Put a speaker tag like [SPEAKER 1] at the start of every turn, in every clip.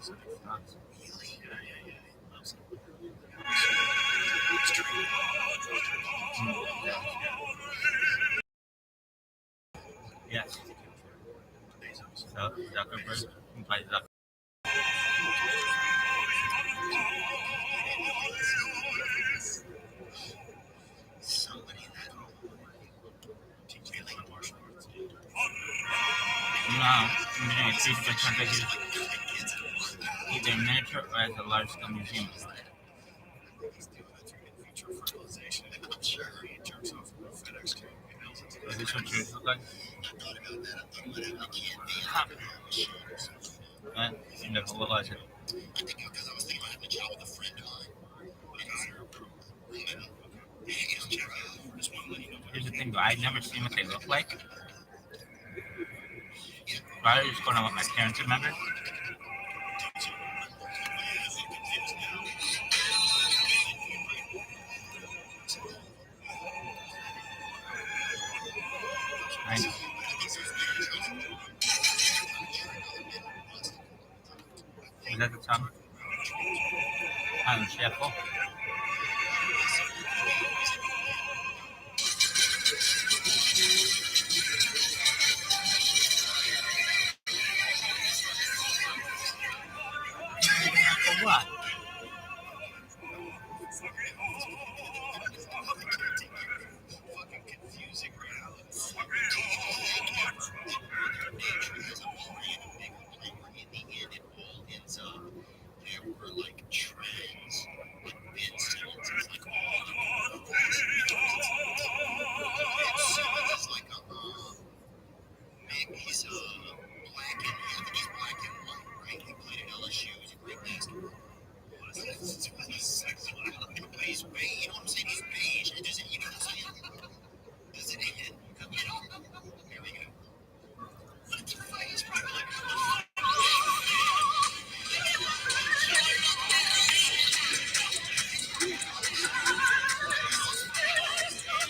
[SPEAKER 1] Yes. So Zuckerberg by Zuckerberg. No, it's different because either miniature or as a large-scale museum. Is this what yours look like? What? No, what was it? Here's the thing, though. I've never seen what they look like. Probably just going on what my parents remember. Right? Is that the tongue? I'm careful. For what?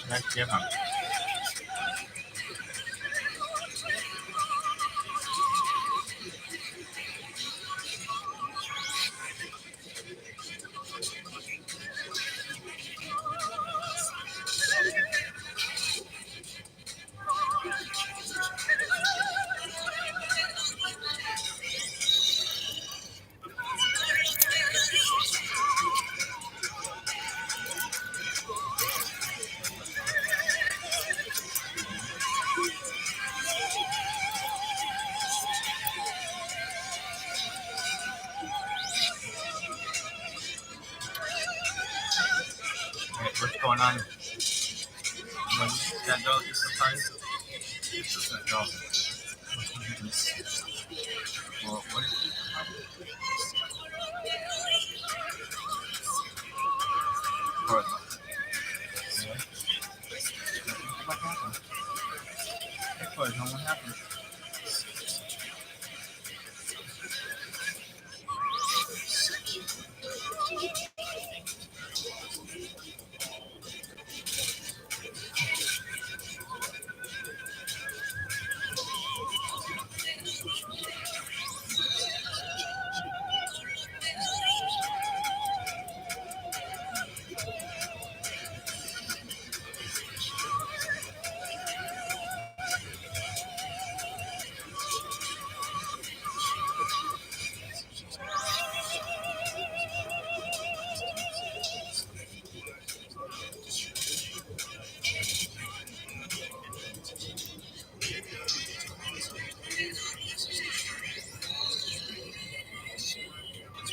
[SPEAKER 1] That's different. Right, what's going on? That dog is surprised? That dog. Well, what is it? What? What happened? Of course, no one happened.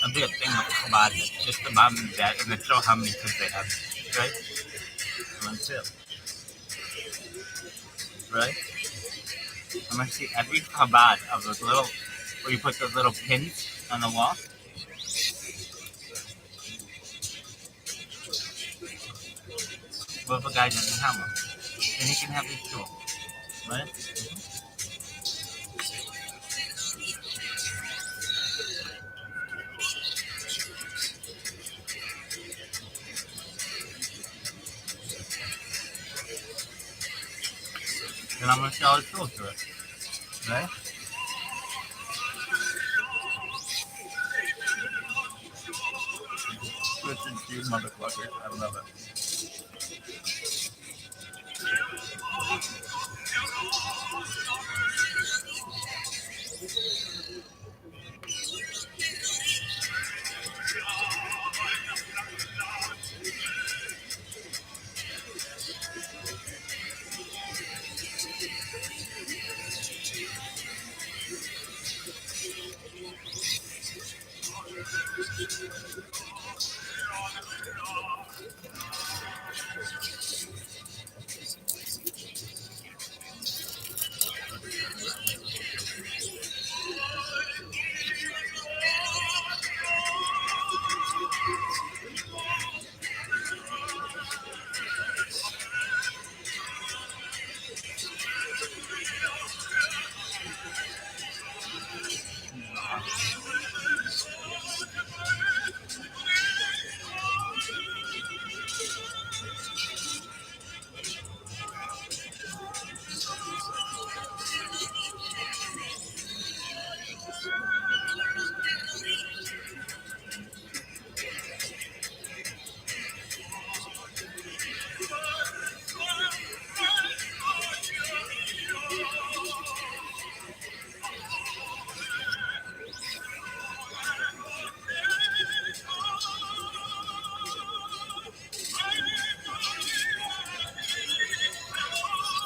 [SPEAKER 1] A big thing about it, just about that, and they show how many kids they have, right? One, two, right? I'm gonna see every Chabad of those little, where you put those little pins on the wall. What if a guy doesn't have one? Then he can have his tool, right? Then I'm gonna sell his tool to it, right? You motherfuckers. I love it.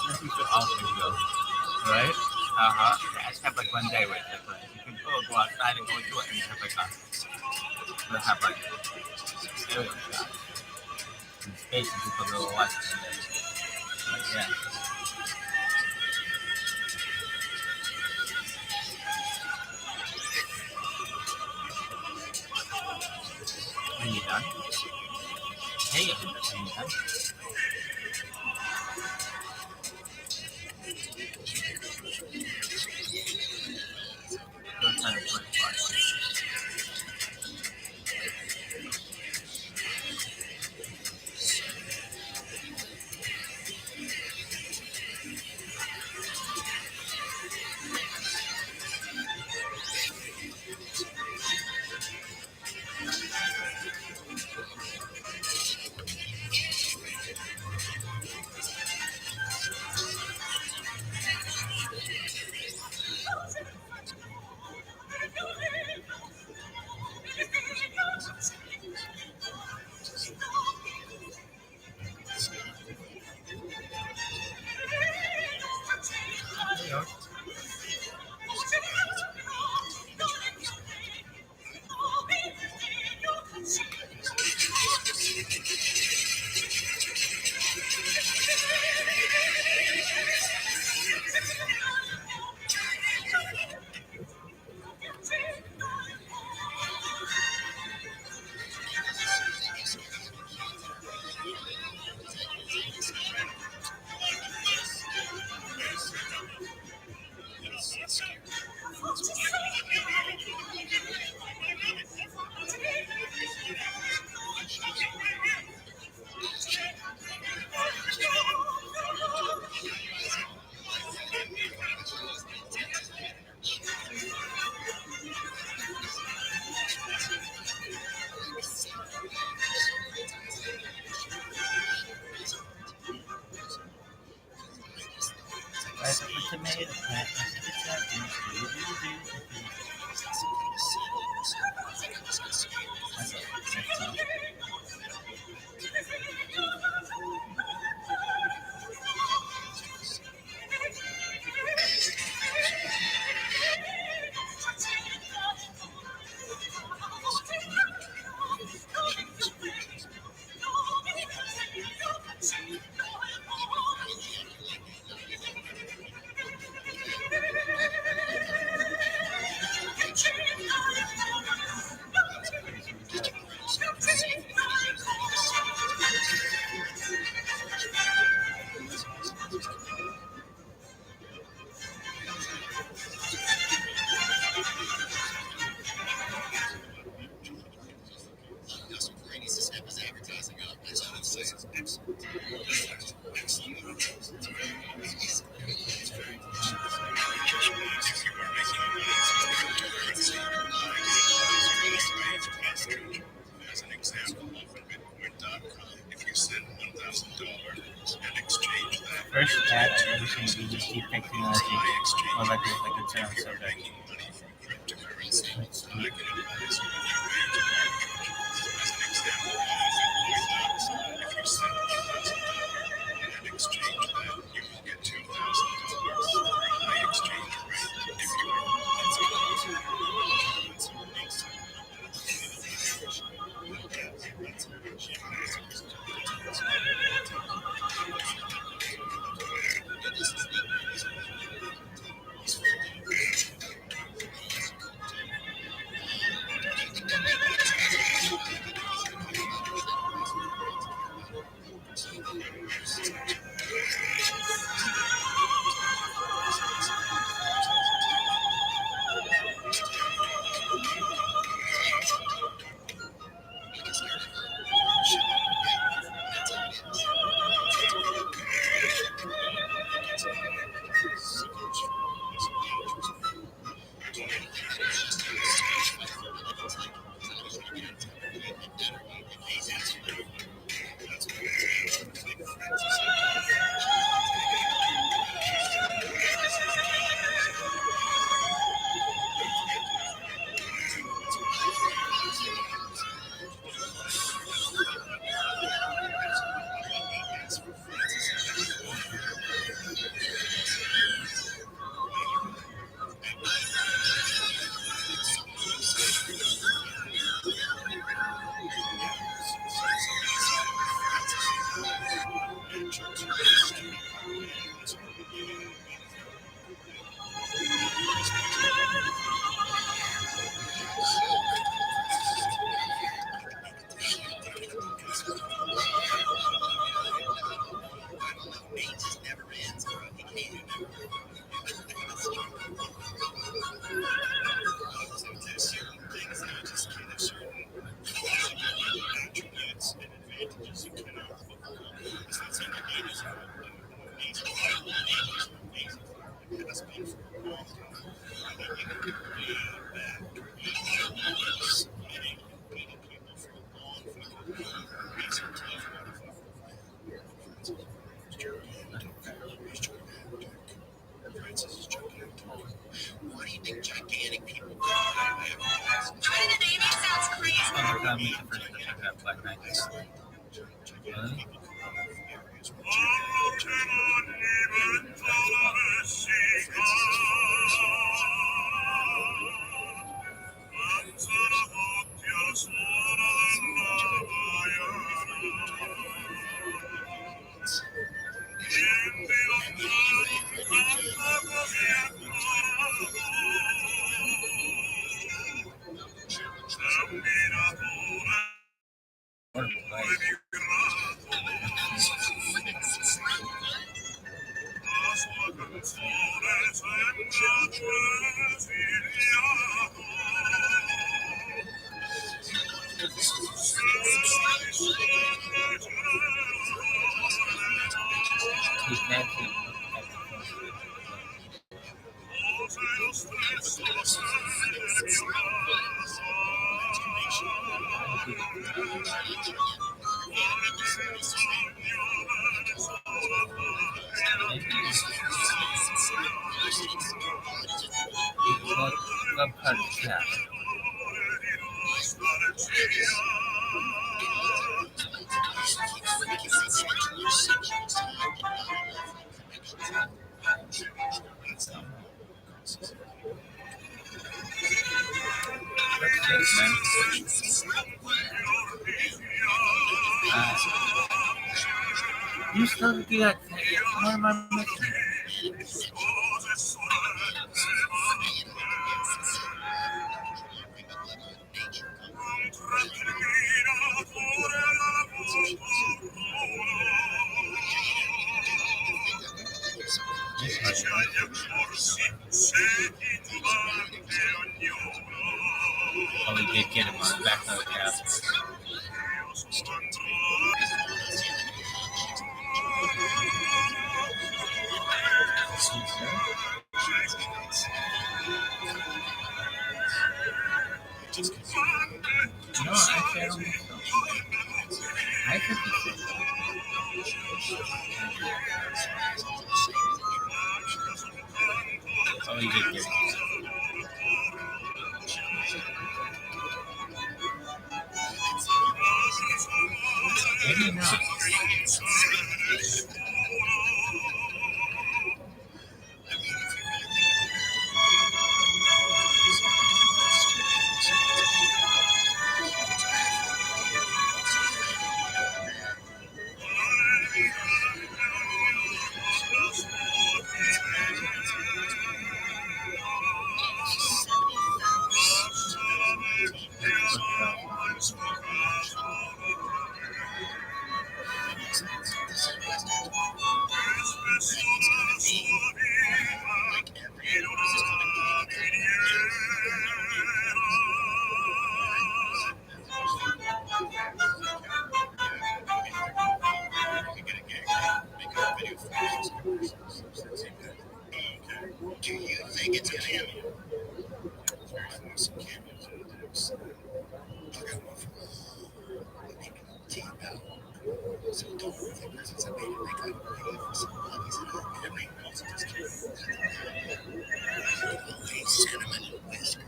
[SPEAKER 1] I think so also go. Right? Uh-huh. Yeah, I just have like one day where it's like you can go outside and go to it and you have like you'll have like alien shots in space and people will watch it. But yeah. Are you done? Hey, are you done? Don't try to play it. Right, but with tomato plant, I think it's that First ad I've ever seen be this deep technology. Well, like a term subject. Black Knight. Really? You still do that? What am I missing? Oh, we did get him on back on the cab. No, actually, I don't think so. I think it's Oh, you did get maybe not.
[SPEAKER 2] Do you think it's gonna happen? Cinnamon and whisker.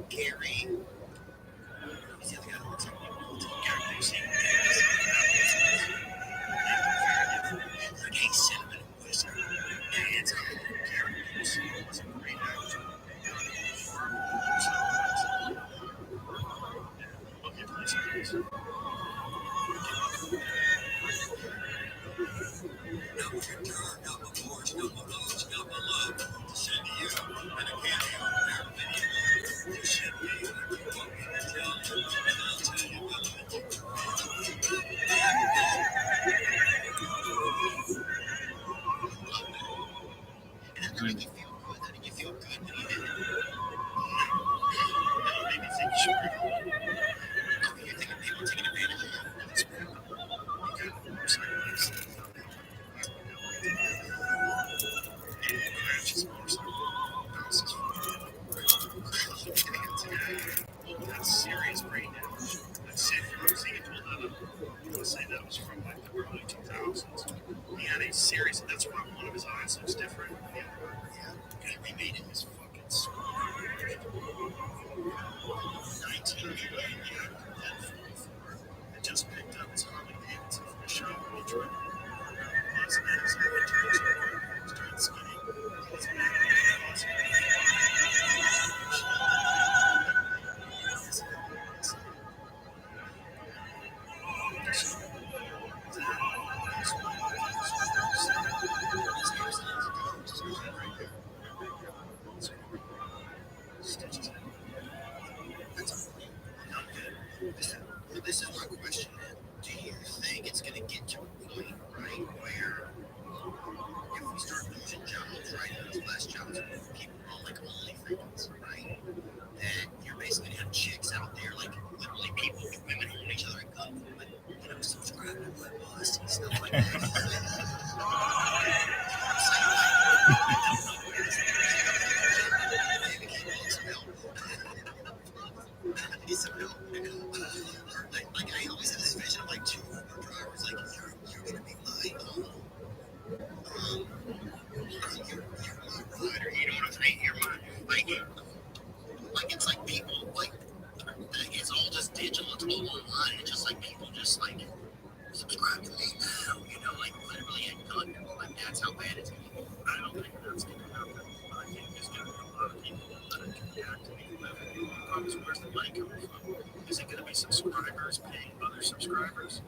[SPEAKER 2] Gary. Cinnamon and whisker. That's serious brain damage. That's sick. I was thinking to say that was from like the early 2000s. He had a serious, that's why one of his eyes looks different. Yeah. And we made him his fucking smart. 19 million, yeah, then 44. I just picked up his Harley Davidson from the shop when he drove. His ass, I went to his started skinning. His back was This is my question, man. Do you think it's going to get to a point, right, where if we start losing jobs, right, and those less jobs, people on like OnlyFans, right, that you're basically going to have chicks out there, like literally people, women holding each other and go, subscribe to my boss and stuff like that. Like I always have this vision of like two Uber drivers, like you're gonna be my you're my rider, you know what I mean? You're my like it's like people like it's all just digital, it's all online, it's just like people just like subscribe to me now, you know, like literally and telling people like that's how bad it's gonna be. I don't think that's gonna happen. I think there's gonna be a lot of people that are gonna react to me. Where's the money coming from? Is it going to be subscribers paying other subscribers?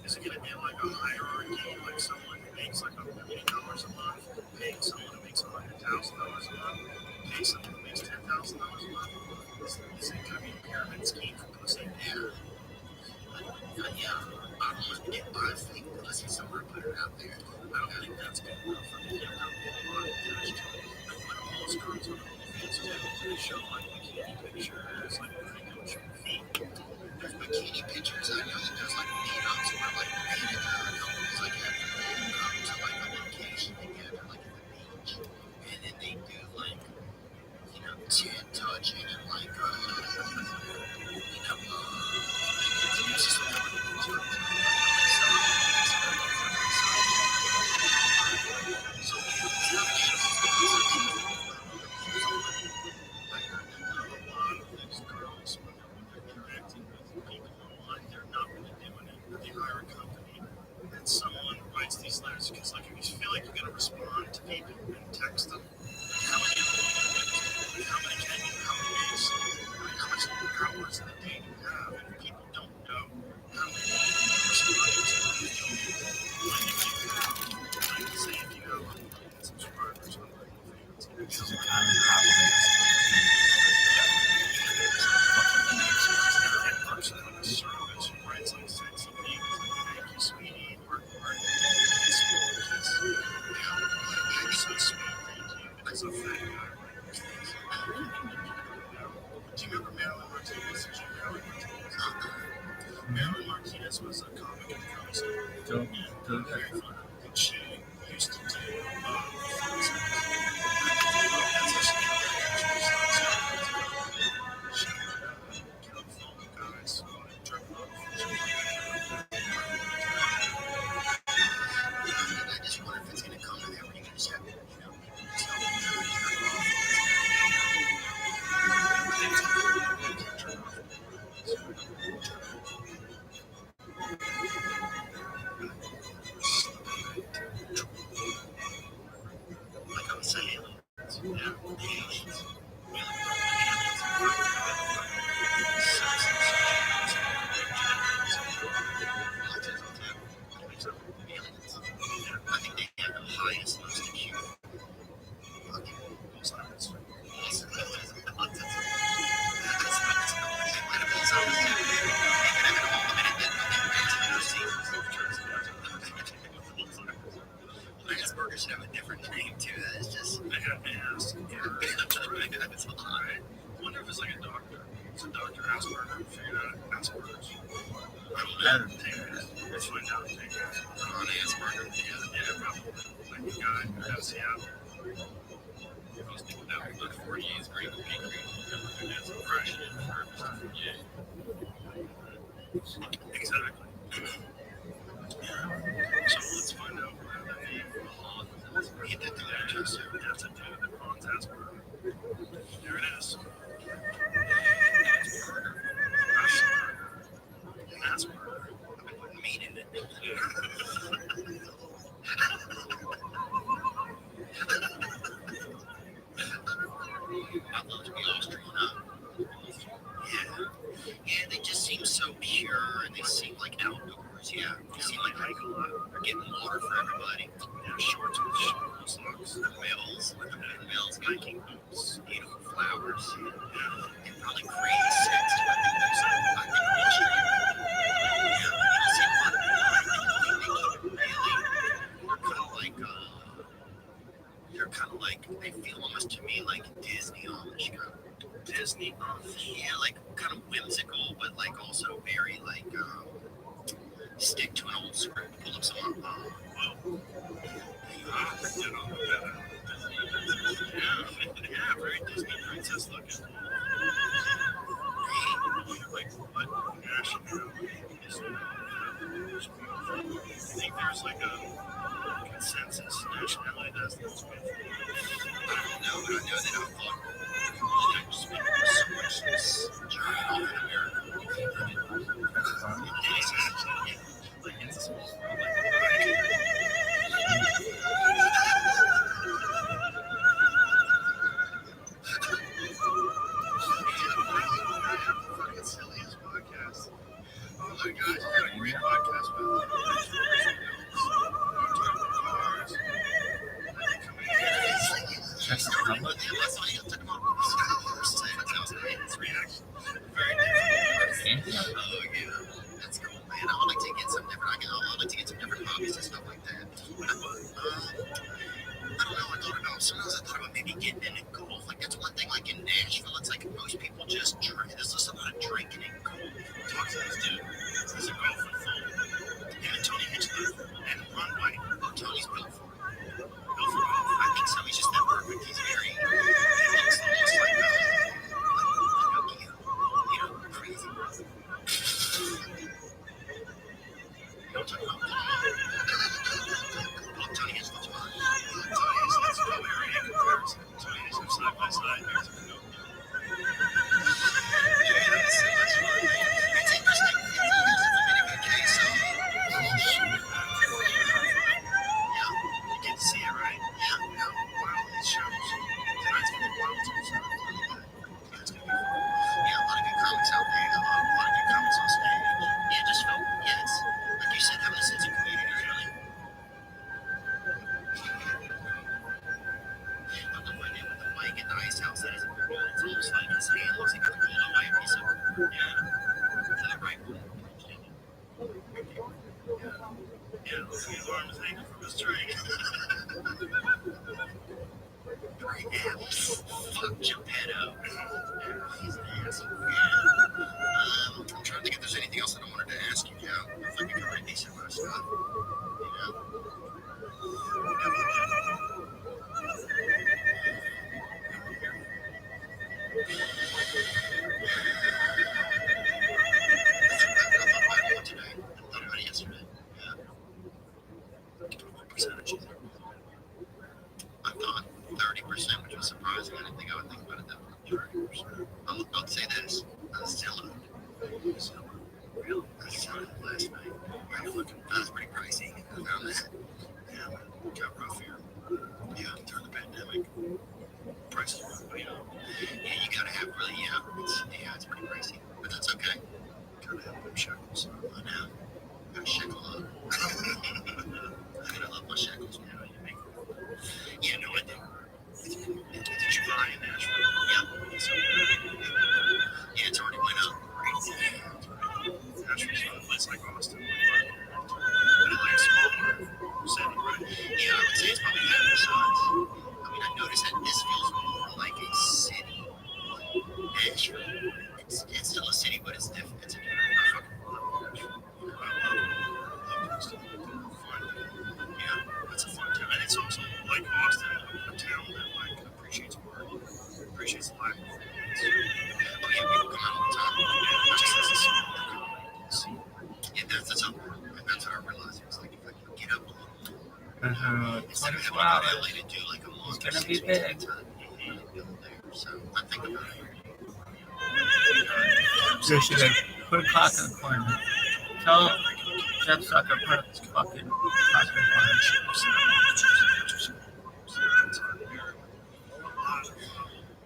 [SPEAKER 2] Is it going to be like a hierarchy, like someone who makes like $1 million a month, paying someone who makes $100,000 a month, paying someone who makes $10,000 a month? Is it going to be a pyramid scheme for people to say, yeah, I want to get my thing unless it's somewhere put it out there. I don't think that's good enough for me to get out there. A lot of damage to it. Like when all those girls on OnlyFans do show like bikini pictures, like there's bikini pictures. I know that there's like meetups where like couples like have come to like a vacation together, like at the beach, and then they do like TED Talks. judging and like, it's just so these girls, when they're interacting with people online, they're not really doing it. They hire a company, and someone writes these letters because, like, if you feel like you're gonna respond to people and text them, how many can you? How many days? How much hours in a day do you have? And people don't know how many responded to you. When did you have? Like, say if you have 1 million subscribers on OnlyFans,
[SPEAKER 1] This is a common problem.
[SPEAKER 2] service writes like sexy things like thank you sweetie or it's you're so sweet, thank you. Because of that do you remember Marilyn Martinez? Did you know Marilyn Martinez? Marilyn Martinez was a comic and comic very funny. And she used to do that's I just wonder if it's going to come to that where you can just have, like I was saying, I think they have the highest, most acute Asperger's have a different name too. That is just they have Asperger's. That's a lot. I wonder if it's like a doctor. It's a Dr. Asperger figured out Asperger's. I don't know. Let's find out. On Asperger. Yeah, probably. Like the guy who has most people that look for you is great cooking. That's depression. Yeah. Exactly. So let's find out where the name he did that just that's a dude that owns Asperger. There it is. Asperger. I wouldn't mean it. I'd love to be Austrian, huh? Yeah, they just seem so pure and they seem like outdoors. Yeah, they seem like hike a lot. They're getting water for everybody. Yeah, shorts with socks. Mills with the mills, hiking boots, beautiful flowers. Yeah, and probably create sets to I think they should. Yeah, you see a lot of people. I think they keep it really. They're kind of like they feel almost to me like Disney Amish kind of. Disney Amish. Yeah, like kind of whimsical, but like also very like stick to an old script. Pull up some yeah, very Disney princess looking. Like what nationality is I think there's like a consensus nationality that's this way. I don't know, but I know that I thought I just spent so much this journey in America. Like it's a small world. It's silliest podcast. Oh my gosh, you got a great podcast with
[SPEAKER 1] That's the problem.
[SPEAKER 2] That's what you took about. His reaction. Very different. Oh yeah, that's cool, man. I would like to get some different. I would like to get some different hobbies and stuff like that. I don't know. I thought about sometimes. I thought about maybe getting into golf. Like that's one thing. Like in Nashville, it's like most people just drink. There's just a lot of drinking and golf. Talk to this dude. He's a golfer phone. Him and Tony Hitchcock and Ron White. Oh, Tony's built for it. Built for golf. I think so. He's just that perfect. He's very. He looks almost like the ice house that isn't very good. It's almost like his hand looks like it's rolled up by a piece of to the right one. Yeah, his arm is hanging from his tree. Fuck Geppetto. He's an asshole. I'm trying to think if there's anything else that I wanted to ask you, Joe. I think we covered a decent amount of stuff. Today. I thought about it yesterday. Yeah. What percentage is it? I thought 30%, which was surprising. I didn't think I would think about it that much. 30%. I'll say this. Zillow. Really? I saw it last night. That was pretty pricey. I found that. Yeah, it got rough here. Yeah, during the pandemic. Prices were way up. Yeah, you gotta have really, it's pretty pricey. But that's okay. Gotta have them shekels. I know. Gotta shekel up. I love my shekels, man. Yeah, no, I do. Did you buy in Nashville? Yeah. So, yeah, it's already went up. Nashville's not a place like Austin. But like a smaller city, right? Yeah, I would say it's probably half the size. I mean, I noticed that this feels more like a city. Nashville. It's still a city, but it's different. It's a different. I fucking love Nashville. Yeah, it's a fun town. And it's also like Austin, a town that like appreciates work, appreciates life. Oh yeah, people come out all the time. Yeah, just as a small community. Yeah, that's what I realized. It was like if I could get up a little more. Instead of having to go to LA to do like a month. It's gonna be big. So I think about it.
[SPEAKER 1] You should have put a clock in the corner. Tell Jeff Sucker put a fucking clock in the corner.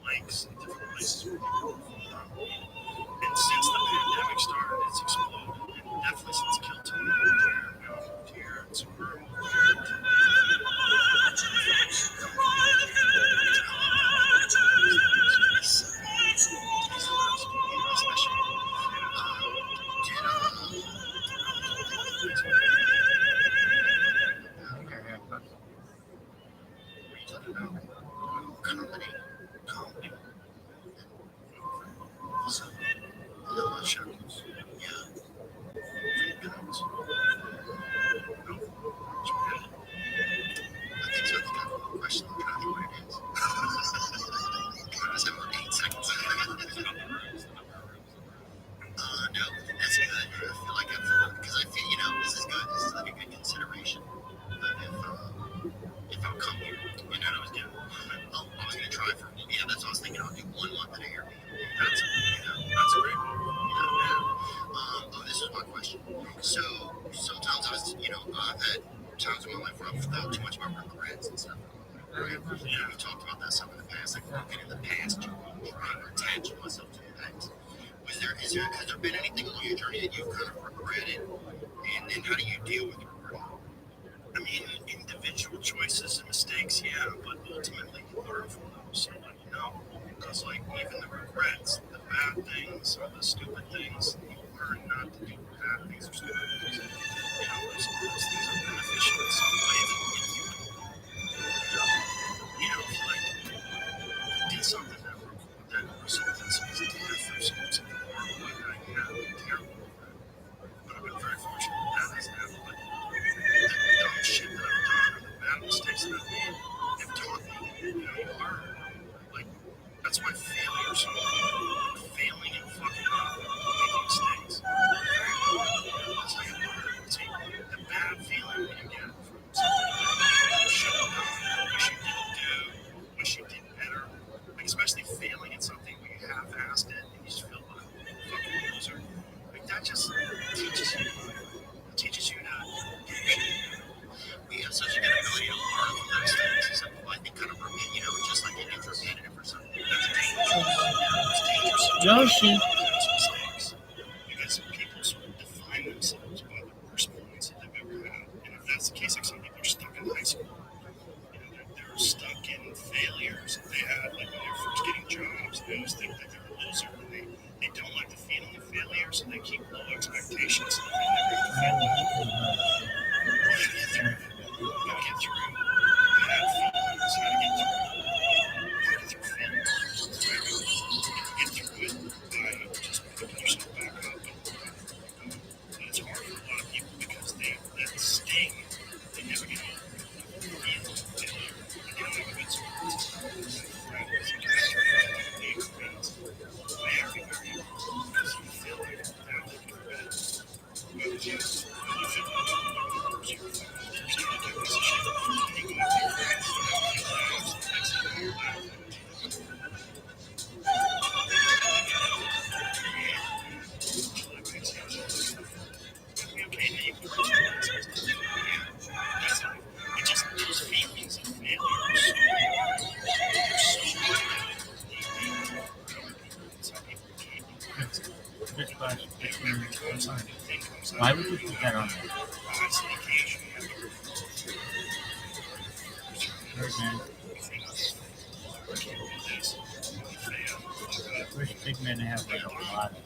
[SPEAKER 2] Lakes and different places where people fall down. And since the pandemic started, it's exploded. And definitely since Kilton, here and Suburban, comedy. So, shekels. Yeah. Pounds. I think so. I think I have one question. I'm trying to think what it is. I just have about 8 seconds. No, that's good. I feel like because I feel, this is good. This is like a good consideration. If I'll come here, what I was doing. I was going to try for, that's what I was thinking. I'll do 1 month at a Airbnb. That's great. This is my question. So sometimes I've had times in my life where I've thought too much about regrets and stuff. Right? We've talked about that some in the past, like working in the past, trying to attach myself to the past. Has there been anything along your journey that you've kind of regretted? And then how do you deal with regret? I mean, individual choices and mistakes, yeah, but ultimately you learn from those. Because like even the regrets, the bad things or the stupid things, you learn not to do bad things or stupid things. Those things are beneficial in some way that if you like did something that resulted in someone's death or something horrible like that, terrible. But I've been very fortunate that hasn't happened. But the dumb shit that I've done or the bad mistakes that I've made have taught me, you learn. Like, that's why failure is so important. Failing and fucking up, making mistakes. That's how you learn. See, the bad feeling when you get from something you should have done, wish you didn't do, wish you did better. Like, especially failing at something where you half-assed it and you just feel like a fucking loser. Like, that just teaches you. It teaches you to do shit. We have such a good ability to learn from those things. So I think kind of, just like it is repetitive or something. That's dangerous. It's dangerous.
[SPEAKER 1] Yoshi.
[SPEAKER 2] Because people sort of define themselves by the worst moments that they've ever had. And if that's the case, like some people are stuck in high school. They're stuck in failures that they had like when they were They always think that they're a loser, and they don't like the feeling of failure, so they keep low expectations. And they never get to fail. You gotta get through. You gotta have feelings. You gotta get through. Get through feelings. Get through it by just picking yourself back up. And it's hard for a lot of people because that sting, they never get over. They don't have a good support system. Friends, they experience very, very because you feel like now that you're better. But you feel like you're a piece of shit. And you go out to your friends, you have a few laughs, and next thing you know, you're laughing. Those feelings of failure are so hard. They're so hard. Some people can't do
[SPEAKER 1] Good question.
[SPEAKER 2] every time something new thing comes up.
[SPEAKER 1] Why would you put that on there?
[SPEAKER 2] It's an occasion.
[SPEAKER 1] Wish big men have like a lot of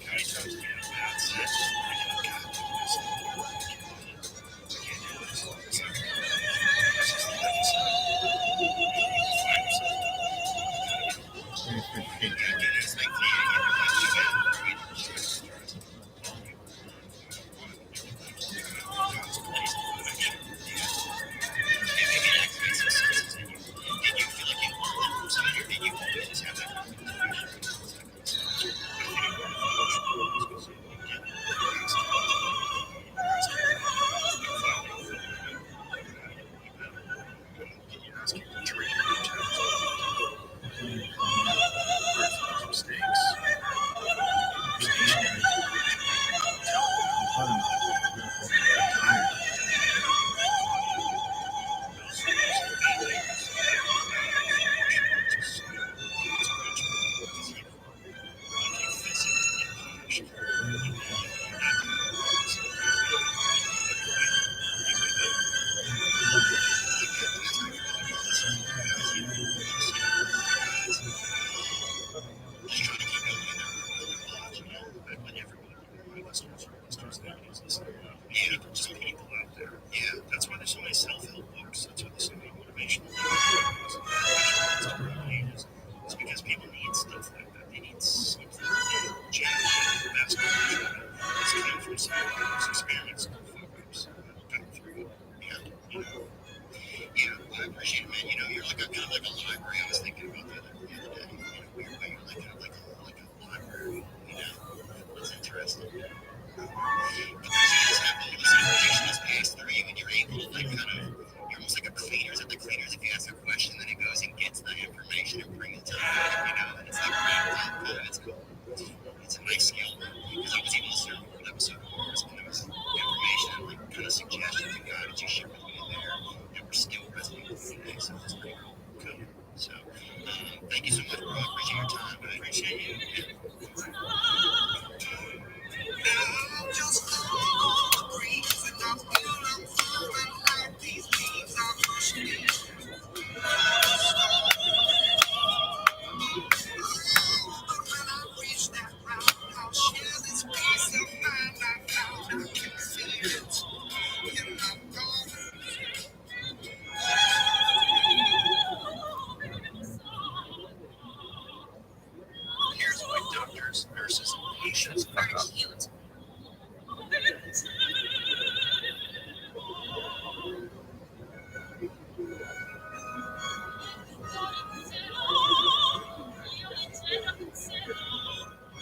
[SPEAKER 1] Yeah, that's why there's so many self-help books. That's why there's so many motivational books. It's because people need stuff like that. They need something to change the best version of it. This came from someone who's experienced focus, got through it, and I appreciate it, man. You're like kind of like a library. I was thinking about the other day. Weird way you're like a library. It's interesting. Because information is passed through you, and you're able to you're almost like a cleaners at the cleaners. If you ask a question, then it goes and gets the information and brings it to you, and it's like it's cool. It's a nice skill, because I was able to serve an episode of course, and there was information and like kind of suggestions and guidance you shared with me in there that were still resonating with me today, so it's pretty cool. So, thank you so much, bro. I appreciate your time. I appreciate you. Here's why doctors, nurses, and patients are healed.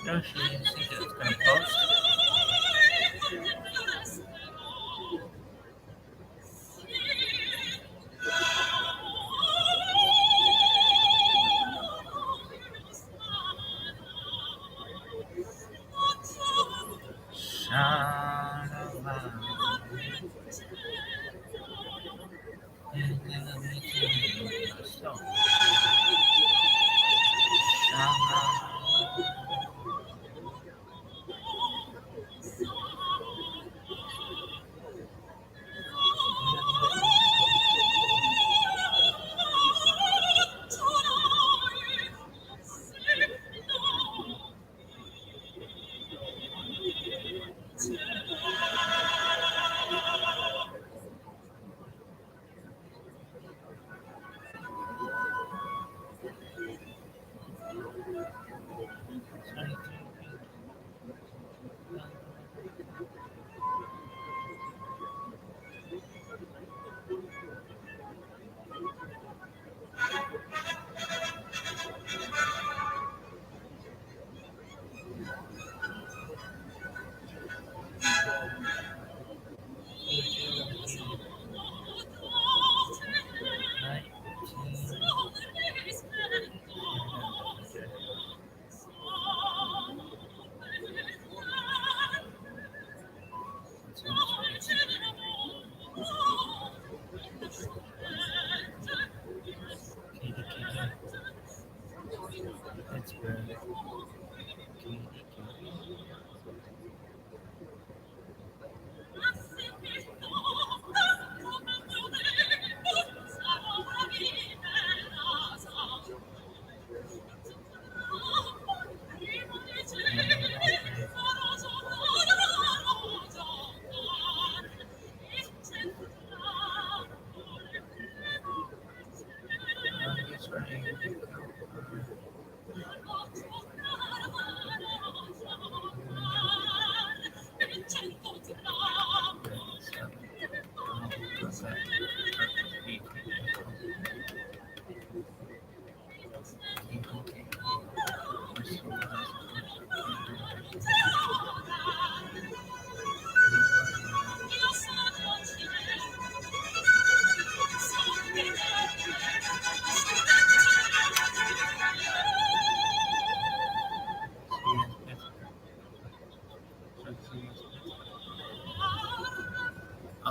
[SPEAKER 1] Yoshi, you think it's gonna post?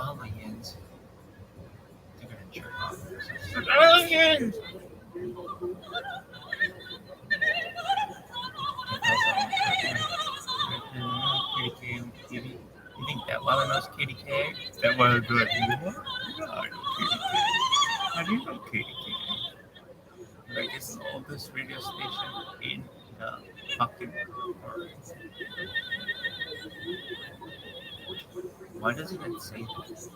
[SPEAKER 1] Aliens. They're gonna jerk off. Aliens! You think that Walla knows Katie K? That Walla good. How do you know Katie K? Like it's the oldest radio station in the fucking world. Why does it even say that? Is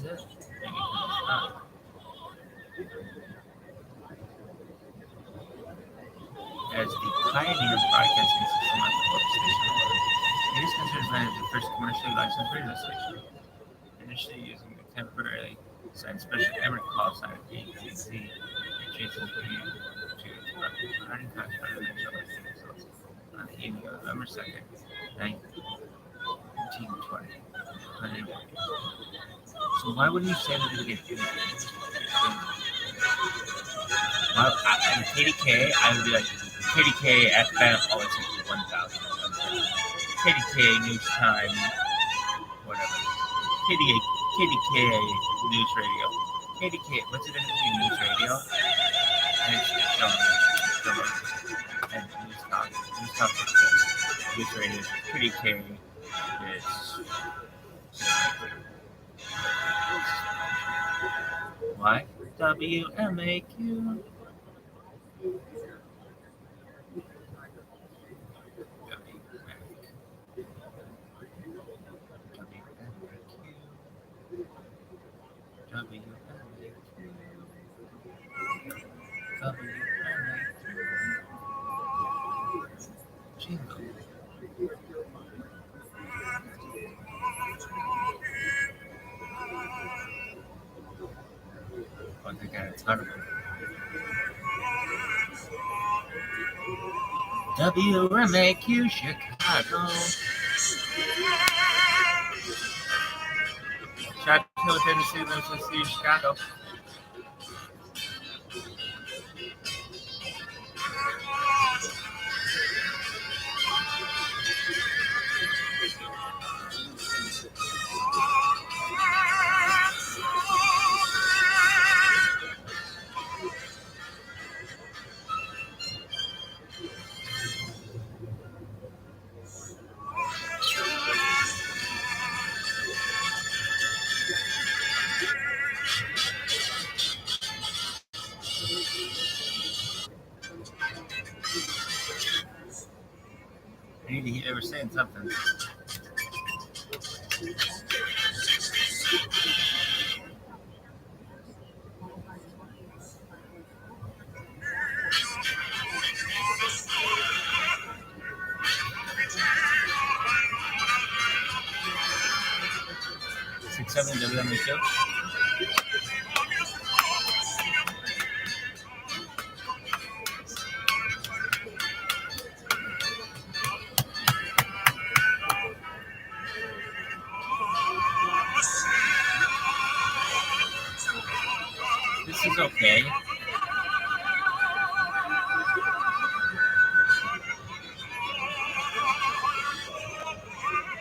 [SPEAKER 1] it? Maybe it's not. As the pioneer broadcasting system on the Fox station, it is considered as the first commercially licensed radio station. Initially using the temporarily signed special Emirate call sign ATC, it chases radio to its running contract for the show results on the evening of November 2nd, 1920. So why wouldn't you say that it get well, and Katie K, I would be like, Katie K FM always hits 1,000. Katie K News Time, whatever. Katie K News Radio. Katie K, what's the difference between news radio and and news talk? News talk is this. News radio. Katie K is. Why? WMAQ. WMAQ Chicago. Shout out to Tennessee, Chicago. I need to hear her saying something. Seven WMAQ. This is okay.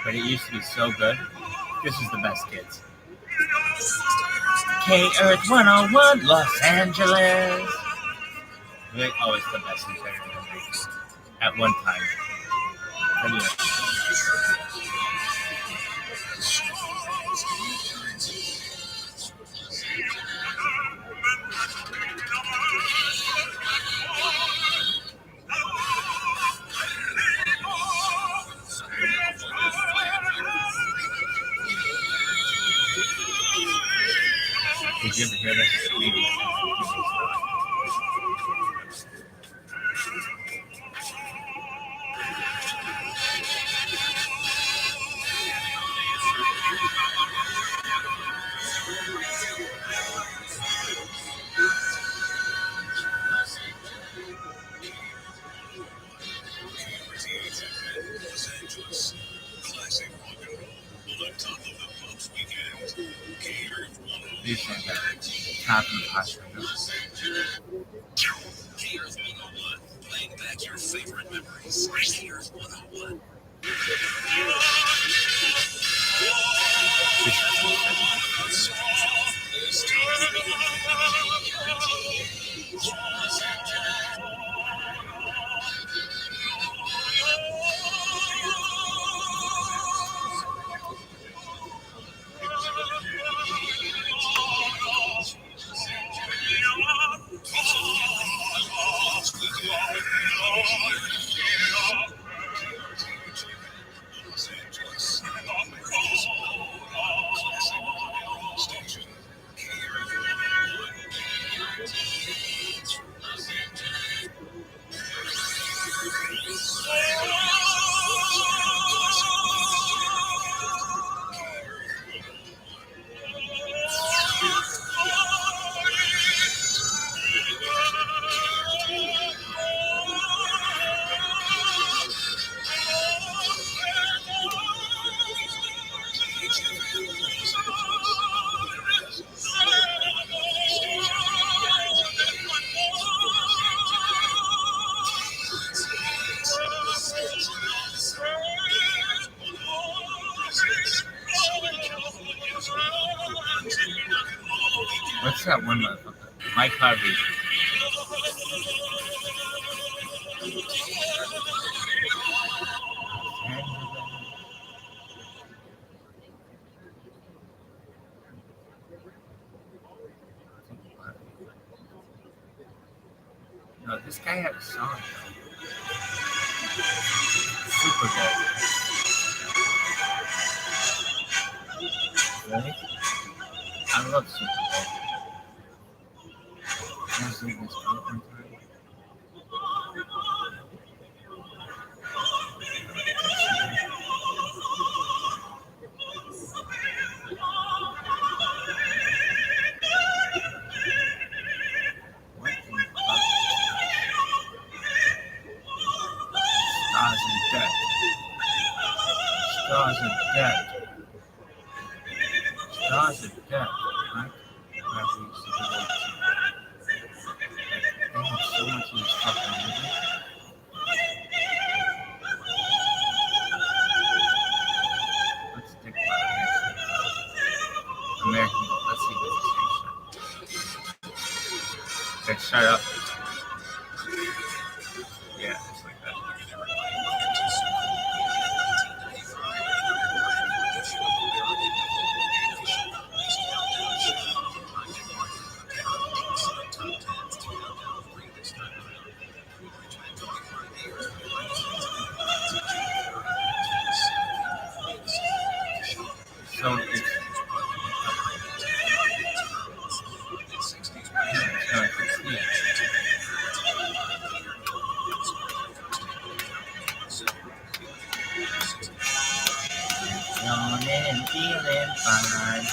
[SPEAKER 1] But it used to be so good. This is the best, kids. K Earth 101, Los Angeles. Really always the best in at one time. Anyway. Did you ever hear this? Maybe. These things are top of the pasta.
[SPEAKER 2] Here's 101, playing back your favorite memories. Here's 101.
[SPEAKER 1] What's that one motherfucker? Mike Harvey. No, this guy had a song though. Super Bowl. Really? I love Super Bowl. Can I see this one time? What in the fuck? Stars and death. Stars and death. Stars and death. Right? Rabbi used to do that too. They have so much of this fucking movie. Let's stick by American Bowl. Let's see what this is. Okay, shut up. Yeah, just like that. So it's and feeling fine.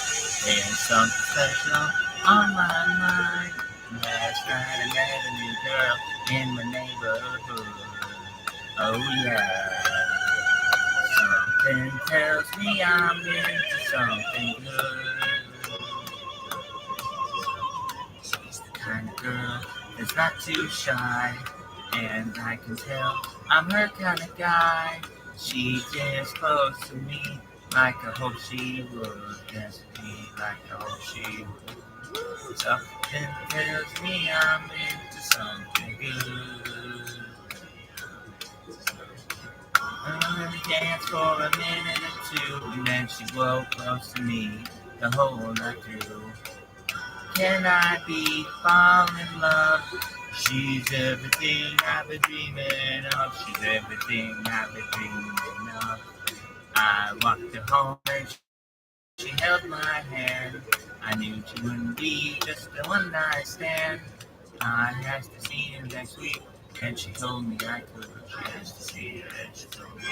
[SPEAKER 1] There's something special on my mind. Last night I met a new girl in my neighborhood. Oh yeah. Something tells me I'm into something good. She's the kind of girl that's not too shy, and I can tell I'm her kind of guy. She gets close to me like I hope she would. Dance with me like I hope she would. Something tells me I'm into something good. I'm gonna dance for a minute or two, and then she will close to me the whole night through. Can I fall in love? She's everything I've been dreaming of. She's everything I've been dreaming of. I walked her home and She held my hand. I knew she wouldn't be just a one night stand. I asked to see her next week, and she told me I could. She asked to see her, and she told me I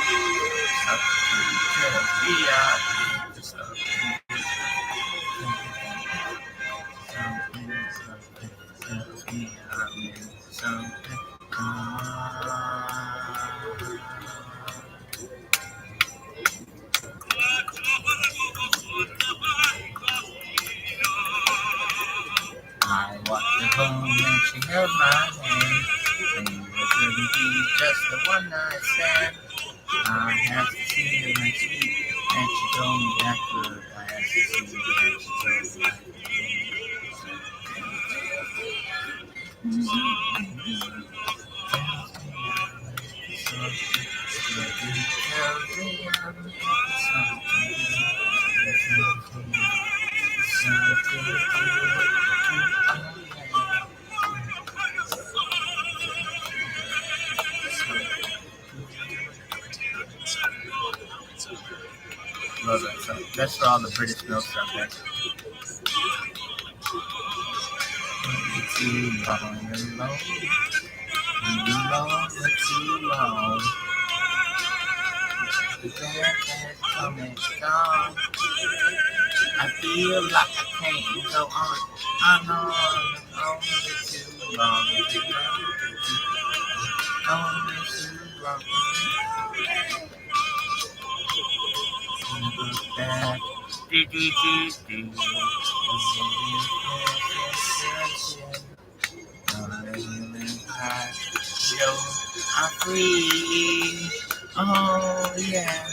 [SPEAKER 1] could. I walked her home and she held my hand. I knew it couldn't be just a one night stand. I asked to see her next week, and she told me I could. I asked to see her, and she told me I love that song. That's for all the British milks out there. Too long alone, too long. The band has come and gone. I feel like I can't go on. I'm on too long. Only too long. Back. Yo, I'm free. Oh yeah.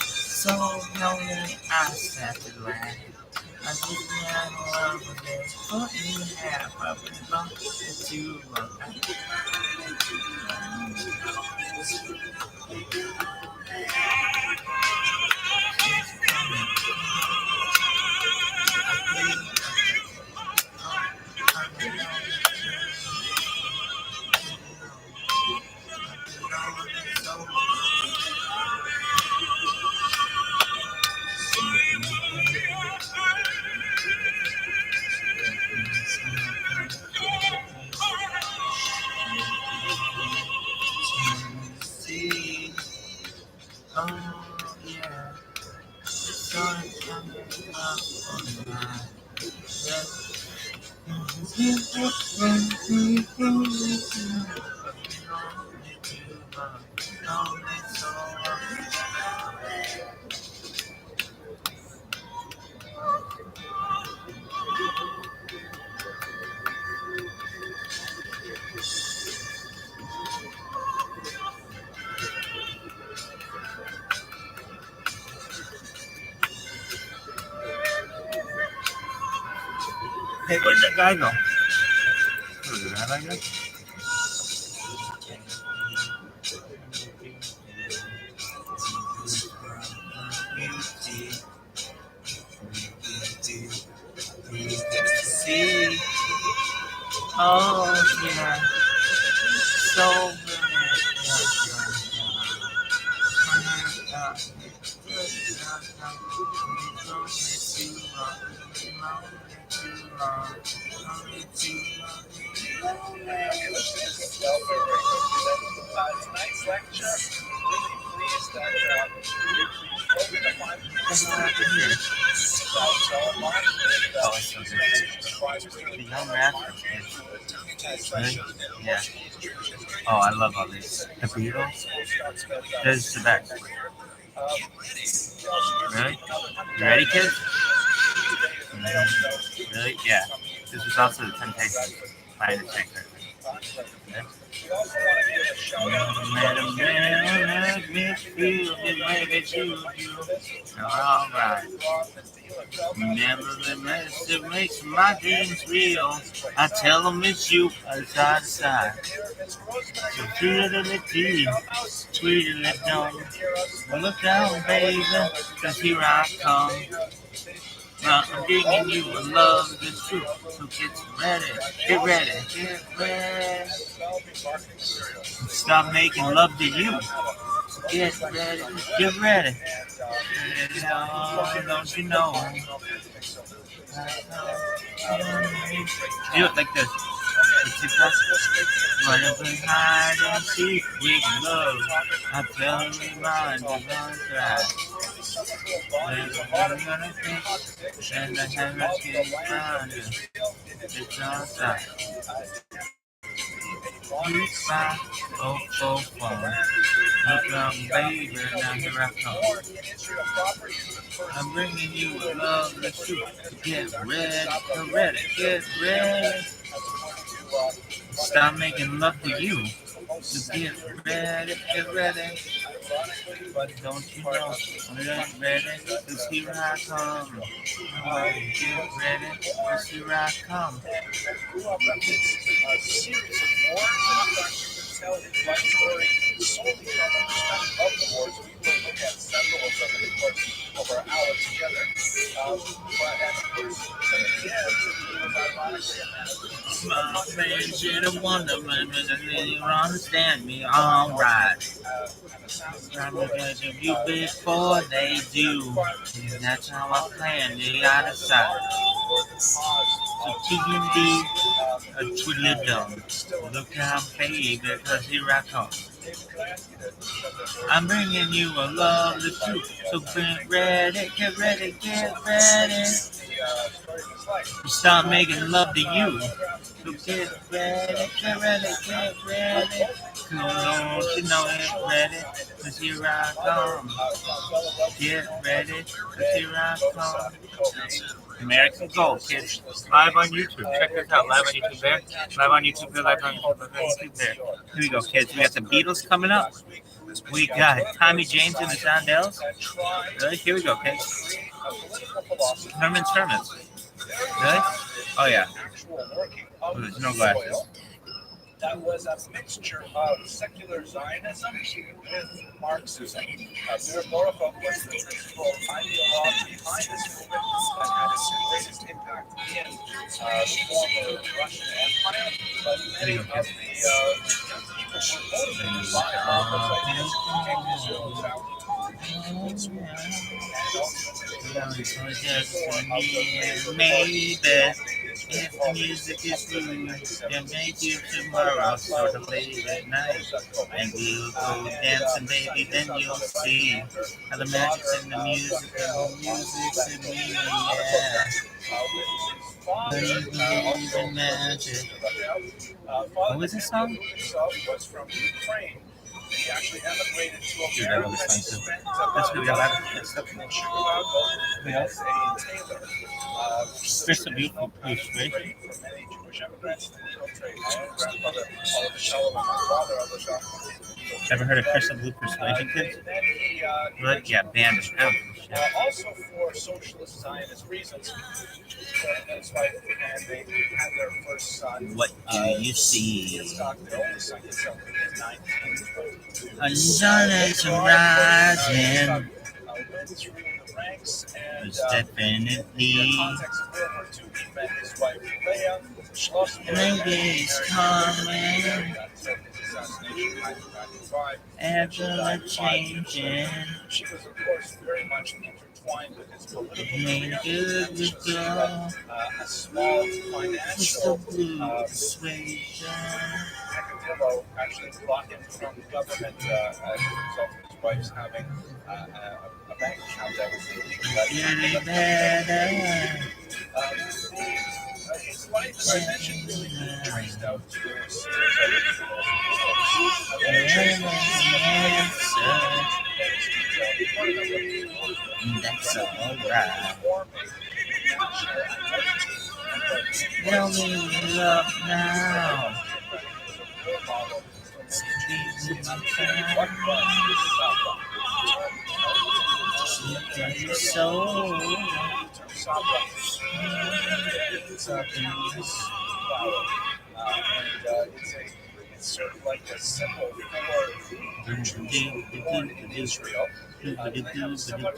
[SPEAKER 1] So lonely, I sat to laugh. I just got love with it. Put me half up and bumped it too long. Oh yeah. So hey, where'd that guy go? Was it that guy? See, oh yeah, so
[SPEAKER 3] Tonight's lecture, really pleased that spoken to find
[SPEAKER 1] the young Masters. Yeah. Oh, I love all these. The Beatles. There's the best. Really? You ready, kids? Really? Yeah. This was also the Temptations. Fine to check that. Yeah. Alright. Remember the mess that makes my dreams real. I tell them it's you, side to side. So tweedledee, don't look out, baby, cause here I come. Now I'm giving you a love that's true. So get ready, get ready, get ready. Stop making love to you. Get ready, get ready. Don't you know? Do it like this. Wanna play hide and seek with love. I fell in mind to run try. I'm gonna think, and I haven't seen found it. It's all time. You find oh fun. Look out, baby, now here I come. I'm bringing you a lovely soup. Get ready, get ready. Stop making love to you. So get ready, get ready. But don't you know, get ready, cause here I come. Get ready, cause here I come.
[SPEAKER 3] Grew up amidst a series of wars. In fact, you can tell his life story solely from the perspective of the wars. We will look at several of them in the course of our hour together. But at first, some of the end, he was ironically a man of
[SPEAKER 1] My friend, a wonderland, but you understand me, alright. I'm gonna give you before they do. And that's how I plan the other side. So TND, a trillion. Look out, baby, cause here I come. I'm bringing you a lovely soup. So get ready, get ready, get ready. Stop making love to you. So get ready, get ready, get ready. Don't you know it ready? Cause here I come. Get ready, cause here I come. American Gold, kids. Live on YouTube. Check this out. Live on YouTube there. Live on YouTube there. Live on YouTube there. Here we go, kids. We got the Beatles coming up. We got Tommy James and the Shondells. Good. Here we go, kids. Herman's Hermits. Good. Oh yeah. Oh, there's no glasses.
[SPEAKER 3] That was a mixture of secular Zionism with Marxism. Viralrabbi was the principal ideologue behind this movement and had its greatest impact in the former Russian Empire. But many of the young people were motivated by authors like this who came to Israel without
[SPEAKER 1] Maybe if the music is blue, they'll make you tomorrow so to play at night. And we'll go dancing, baby, then you'll see how the magic's in the music and the music's in me, yeah. You believe in magic. What was this song?
[SPEAKER 3] Was from Ukraine. He actually emigrated to
[SPEAKER 1] Dude,
[SPEAKER 3] America.
[SPEAKER 1] I love this song too.
[SPEAKER 3] That's
[SPEAKER 1] That's really a lot of stuff.
[SPEAKER 3] in Chicago as a tailor.
[SPEAKER 1] There's a beautiful place, right?
[SPEAKER 3] For many Jewish immigrants in the needle trade. My own grandmother, ROTHSCHILD, and my father, ROTHSCHILD.
[SPEAKER 1] Ever heard of Crystal Blue Persuasion, kids? But yeah, banned it.
[SPEAKER 3] Also for socialist Zionist reasons. His wife and they had their first son.
[SPEAKER 1] What do you see?
[SPEAKER 3] Yitzhak, their oldest son, Yitzhak, in 1920.
[SPEAKER 1] A sun is rising.
[SPEAKER 3] Went through the ranks and
[SPEAKER 1] It's definitely
[SPEAKER 3] in the context of World War II, he met his wife Leah Schlossberg.
[SPEAKER 1] Maybe coming.
[SPEAKER 3] Assassination in 1995.
[SPEAKER 1] Angela changing.
[SPEAKER 3] She was, of course, very much intertwined with his political
[SPEAKER 1] Made
[SPEAKER 3] career.
[SPEAKER 1] good with girl.
[SPEAKER 3] A small
[SPEAKER 1] Crystal
[SPEAKER 3] financial
[SPEAKER 1] Blue Persuasion.
[SPEAKER 3] peccadillo actually brought him from the government as a result of his wife's having a bank account that was
[SPEAKER 1] Getting better.
[SPEAKER 3] His life, as I mentioned, really traced out to a series of
[SPEAKER 1] That's alright. Tell me love now. So
[SPEAKER 3] it's sort of like a symbol for the Jews born in Israel. They have a similar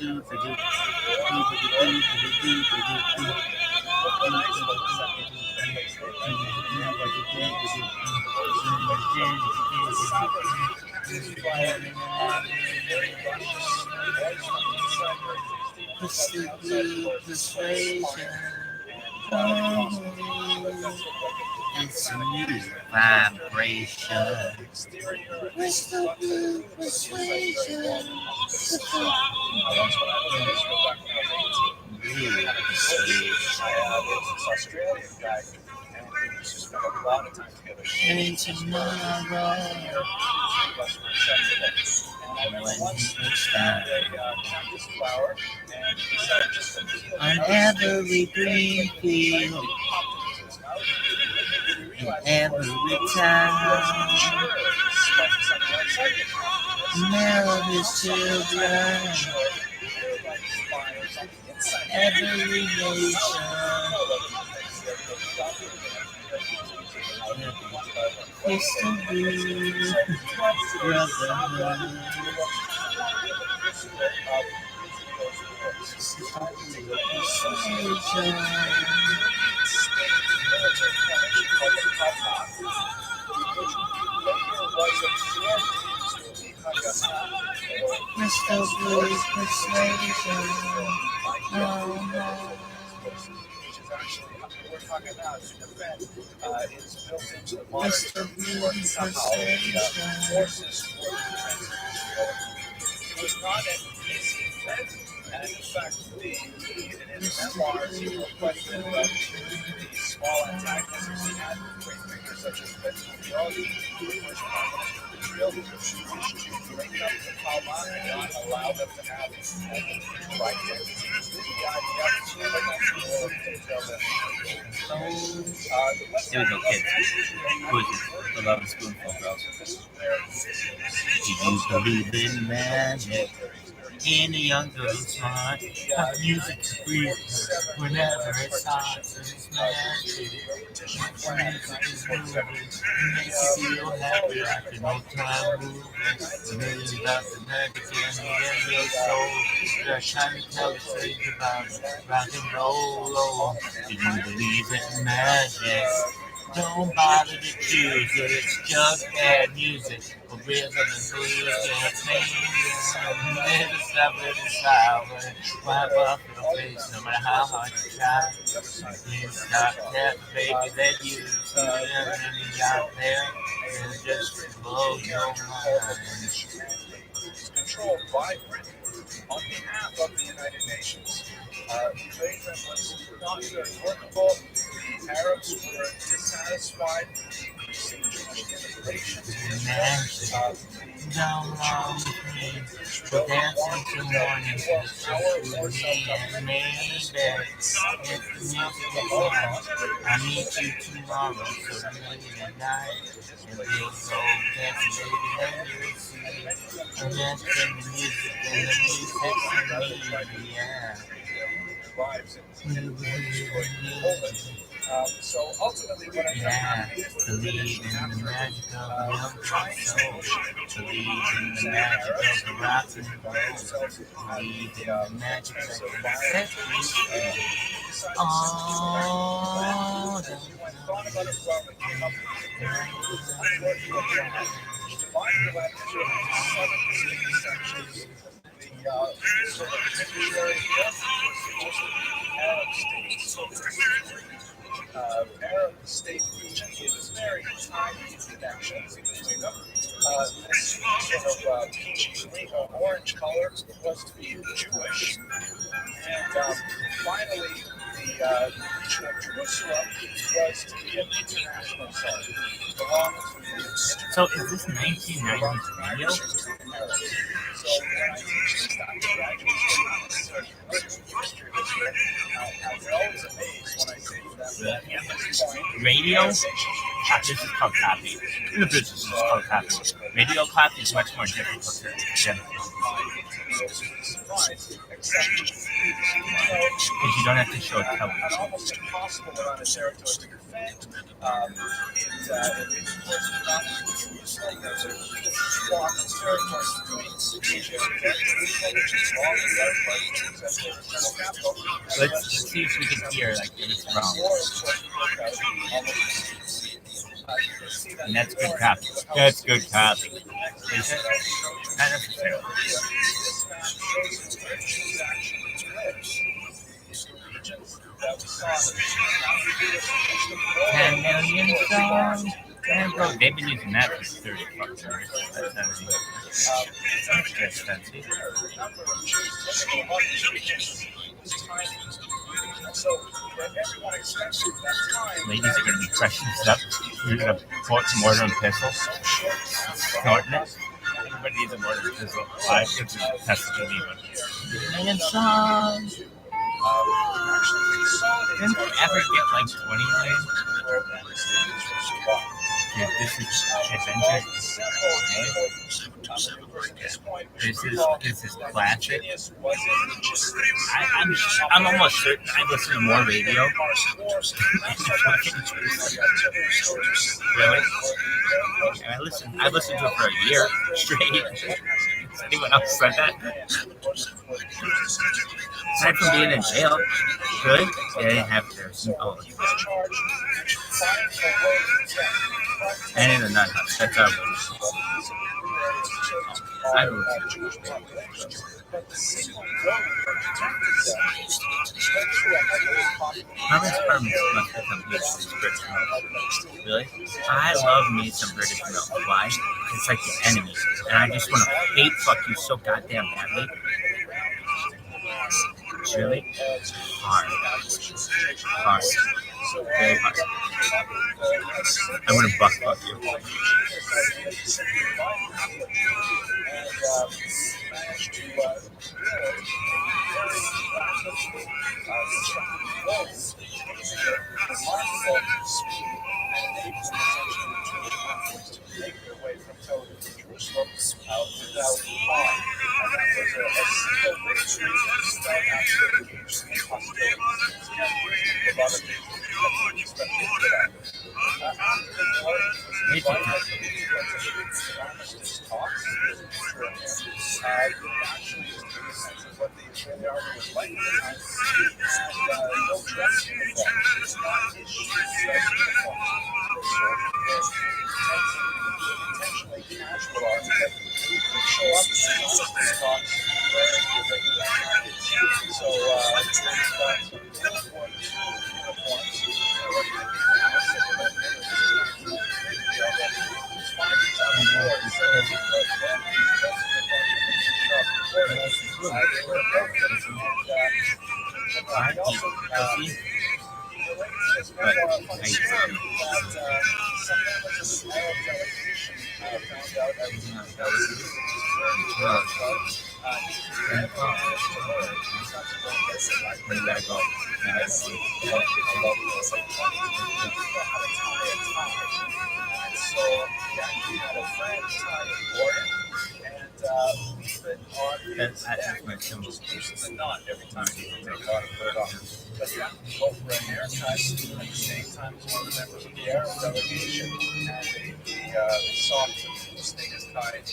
[SPEAKER 1] Persuasion. It's a new vibration. Crystal blue persuasion. Blue
[SPEAKER 3] Australian guy, and we used to spend a lot of time together.
[SPEAKER 1] and tomorrow.
[SPEAKER 3] And I remember once we found a cactus flower, and he decided just to peel it
[SPEAKER 1] On
[SPEAKER 3] out.
[SPEAKER 1] every green field, every time, smell of his children, every nation, crystal blue, brotherhood. Crystal blue persuasion. Oh,
[SPEAKER 3] We're talking about an event is built into the modern
[SPEAKER 1] crystal blue persuasion.
[SPEAKER 3] forces for the defense. It was not an easy event, and in fact, even in his memoirs, he reflected about the small antagonisms he had with great figures such as Benjamin Disraeli, the first prime minister of Israel, who wished to break up the Hamas and not allow them to have an right there.
[SPEAKER 1] Here we go, kids. Who is it? The Love and Spoonful girl. Do you believe in magic? In a young girl's heart, how music's free whenever it starts. It's magic. Music is moving, it makes you feel happy after no time moving. When it is about the magic in your soul, you're trying to tell the truth about rock and roll. Do you believe in magic? Don't bother to choose it, it's just bad music. For rhythm and blues, just singing. Little stuff, little sour. Wipe off your face, no matter how hard you try. You stop that, baby, that you see everything out there. And just blow your mind.
[SPEAKER 3] Controlled by Britain on behalf of the United Nations. The arrangement was not very workable. The Arabs were dissatisfied with the increasing Jewish immigration to Israel.
[SPEAKER 1] Down long with me, we'll dance until morning. It's just you and me, and maybe if the music is on, I'll meet you tomorrow, so maybe tonight, and we'll go dancing, baby, then you'll see. And that's in the music, and the music's in me, yeah.
[SPEAKER 3] Lives in Poland. So ultimately, what I
[SPEAKER 1] Believe in the magic of the young soul. Believe in the magic of the rock and roll. Believe in the magic that can set you free. Oh,
[SPEAKER 3] Arab state region with very tiny connections between them. This sort of peachy green or orange color was to be Jewish. And finally, the region of Jerusalem was to be an international zone.
[SPEAKER 1] so is this 1990s radio?
[SPEAKER 3] So when I teach this to undergraduates, they're not necessarily familiar with history. They're always amazed when I say to them that at this point,
[SPEAKER 1] Radio? This is called copy. The business is called copy. Radio copy is much more difficult to generate. Because you don't have to show television.
[SPEAKER 3] Almost impossible around a territory to defend. It was not Jerusalem. There's a huge block of territory between Asia and Jerusalem, which is long and very much the capital.
[SPEAKER 1] Let's see if we can hear like if it's wrong. And that's good copy. That's good copy. Is it? Not necessarily. 10 million songs. Damn, bro, they've been using that for 30 fucking years. That's expensive. Ladies are going to be crushing this up. You're going to pour some mortar and pestle. Snorting it. Everybody needs a mortar and pestle. Why? Because that's the one. Million songs. Didn't they ever get like 20 million? Dude, this is adventure. This is classic. I'm almost certain I listen to more radio. Really? And I listened to it for a year straight. Anyone else said that? Aside from being in jail. Really? Yeah, they didn't have to. Oh. And in a nut house. That's our I don't know. Herman's Permits must have some good British milk. Really? I love me some British milk. Why? It's like the enemy. And I just want to hate fuck you so goddamn badly. Really? Hard. Hard. Very hard. I'm going to buck fuck you. That's my symbol. Not every time people take it on and put it on. But yeah, both were Americanized at the same time as one of the members of the Arab delegation, and the soft snake is tied.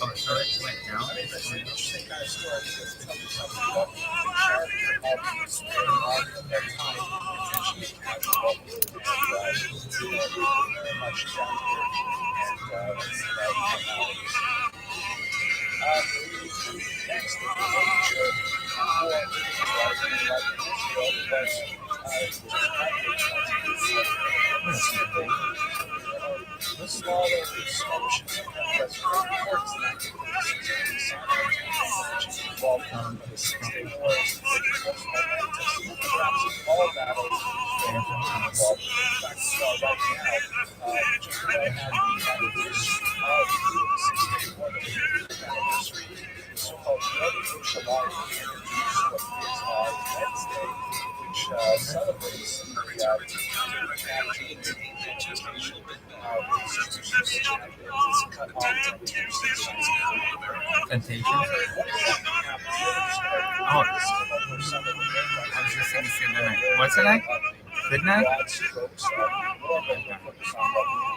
[SPEAKER 1] Oh, so it went down? I mean, it's an interesting kind of story because it tells you something about the character of their time, intentionally casual, and very much down here, and next, the smaller assumptions of reports that involved in the 60 wars, perhaps all battles involved. In fact, right now, just right now, we have the 60th anniversary, so-called ROTHSCHILD, introduced what is our Wednesday, which celebrates the Temptation. Oh, I was just saying good night. What's the night? Good night?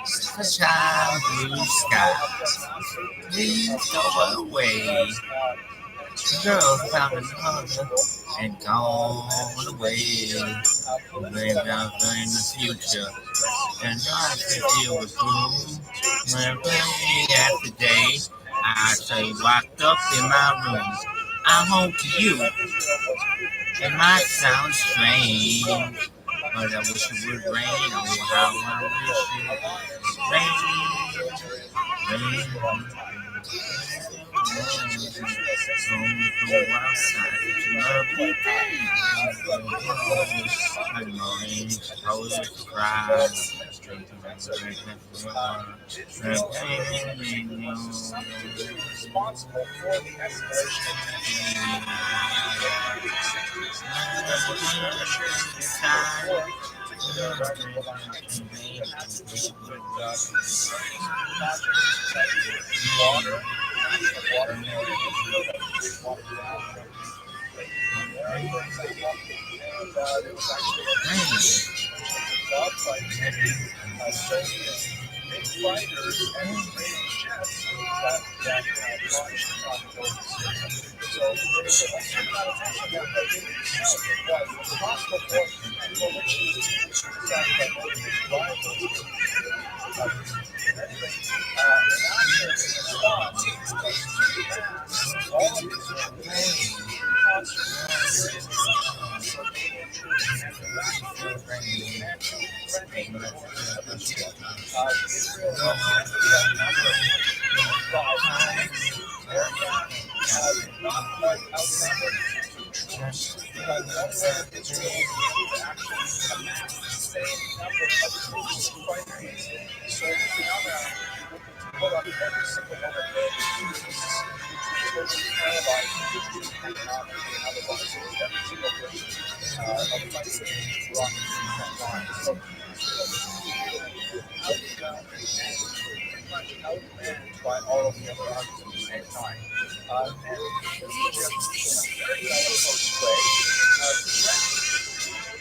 [SPEAKER 1] Sunshine, blue skies, please go away. The girl found another and gone away. Maybe I'll in the future. And I could deal with whom. When day after day, I say locked up in my room. I hope you, it might sound strange, but I wish it would rain. Oh, how I wish it would rain. Don't go outside to lovely good morning, supposed to cry.
[SPEAKER 3] Responsible for the escalation big fighters and Israeli jets that launched on those. So there was a lot of attention that was responsible for and for which he was decided by both his rivals. All of these by all of the other artists at the same time. And Egypt, in a very bellicose way,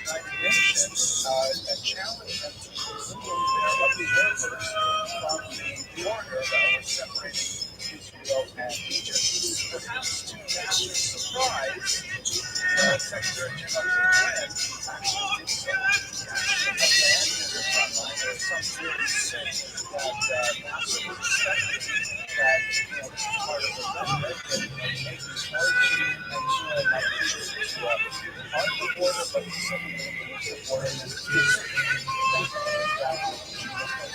[SPEAKER 3] United Nations and challenged them to remove their observers from the border that was separating Israel and Egypt. Perhaps to massive surprise, Secretary General UN actually did so. Abandoned the front line. There was some theory saying that NASA was expecting that this is part of the rhetoric that maybe Norway and Israel might be able to part of the border, but some of the border is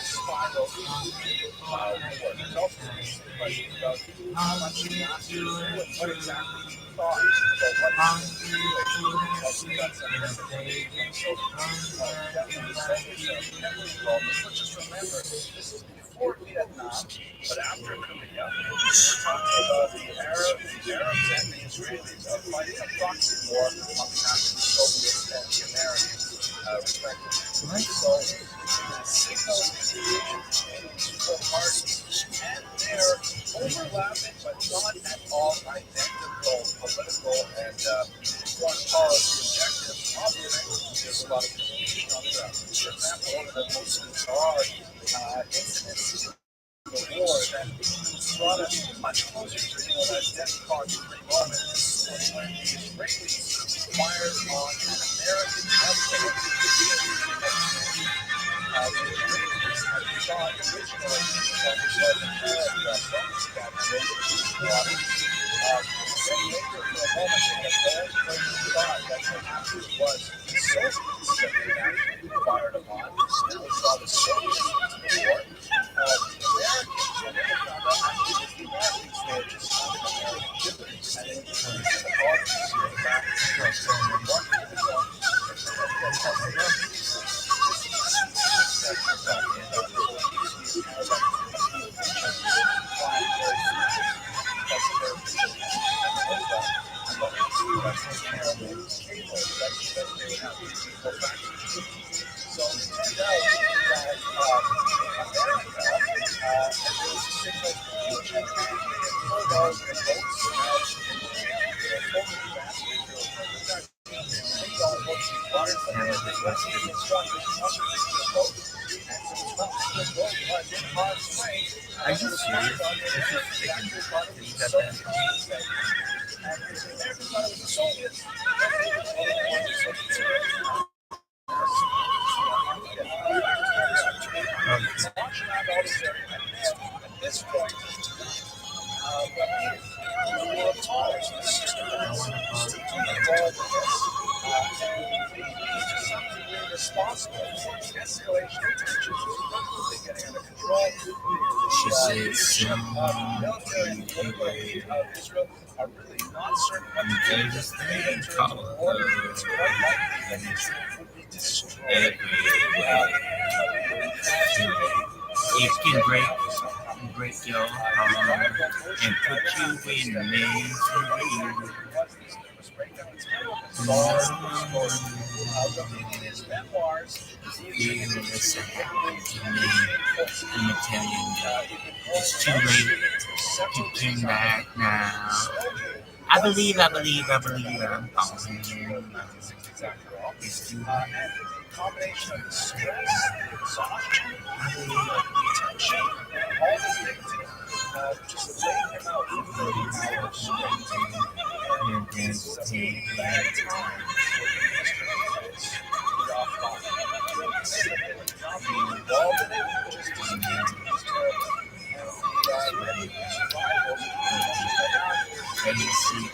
[SPEAKER 3] spiral war. There's also a question about how much NASA do and what exactly he thought about what he was doing. Let's just remember, this is before Vietnam, but after Korea. We're talking about the Arabs and the Israelis fighting a proxy war on behalf of the Soviets and the Americans, respectively. So the signal between these four parties, and they're overlapping but not at all identical political and foreign policy objectives. Obviously, there's a lot of confusion on the ground. For example, one of the most bizarre incidents the war that brought us much closer to that death card free moment when the Israelis fired on an American airplane. The Israelis had thought originally that it was an Arab bonus capture, which is water. Then later, for a moment, they had thought that perhaps it was the Soviets that they actually fired upon, and they saw the Soviets in the war. Americans, and then they found out actually it was the Americans they had just found American difference, and then the audience back to us So it turned out that America was a signal for future for those votes
[SPEAKER 1] Are you serious?
[SPEAKER 3] escalation of tensions is quickly getting under control.
[SPEAKER 1] She
[SPEAKER 3] The
[SPEAKER 1] said
[SPEAKER 3] leadership of the military and political elite of Israel are really not certain what to do. If they enter into war, it's quite likely that Israel would be destroyed.
[SPEAKER 1] It can break your heart and put you in misery.
[SPEAKER 3] In his memoirs,
[SPEAKER 1] Feel the sad to me. Let me tell you, it's too late to turn back now. I believe I'm falling. It's too late.
[SPEAKER 3] Combination of the stress, exhaustion, tension, and all this nicotine just laid him out for 30 hours straight. And it's a bad time for the industry because we're offline. Not being involved in it, just disappointing is terrible. And the many survivors
[SPEAKER 1] Let me see.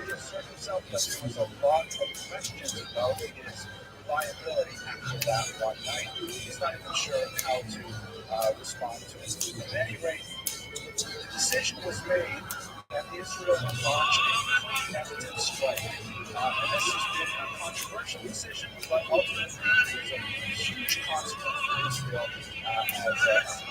[SPEAKER 3] Reassert himself, but there was a lot of questions about his viability after that one night. He's not even sure how to respond to it. At any rate, the decision was made that Israel would launch a preemptive strike. And this has been a controversial decision, but ultimately it was a huge consequence for Israel as a nation.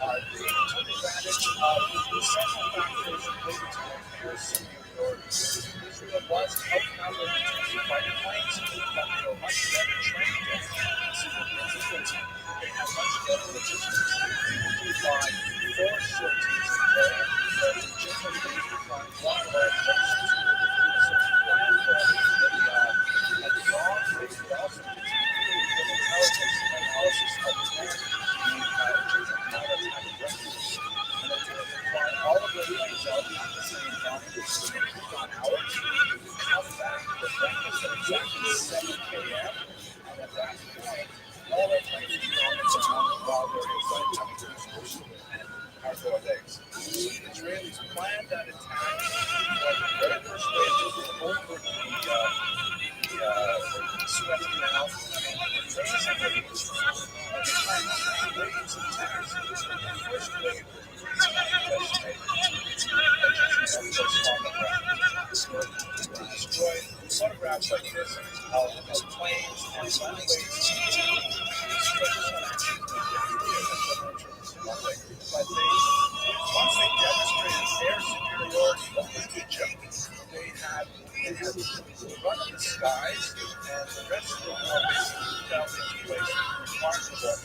[SPEAKER 3] They took advantage of several factors related to their superiority. Israel was outnumbered in terms of fighter planes, but they were much better trained and significant. They had much better logistics. They fly 4 sorties a day, just like they used to fly one of our most. So the plan for a long range, but also with intelligence analysis of the plan, and then to fly all of their planes out at the same time, on hours, come back with breakfast at exactly 7 p.m. And at that point, all their planes would be on the ground while there is cargo of eggs. The Israelis planned that attack. The very first wave was over the Suez Canal, and the second wave was waves of attacks. The first wave destroyed photographs like this of planes and runways. But once they demonstrated their superiority over Egypt, they had run in the skies, and the rest of the world felt in place remarkable.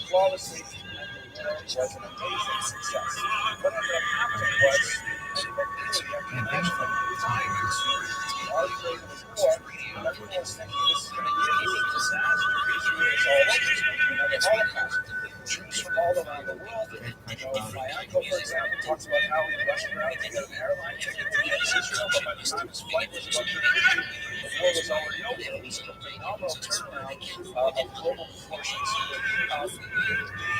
[SPEAKER 3] Flawlessly, and the war was an amazing success. What ended up happening was, everyone was thinking this is going to be a disaster. It's all over. Another Holocaust. Troops from all around the world. My uncle, for example, talks about how he rushed around to get an airline ticket to get to Israel, but by the time his flight was about to leave, the war was already over. It was a phenomenal turnaround of global proportions. The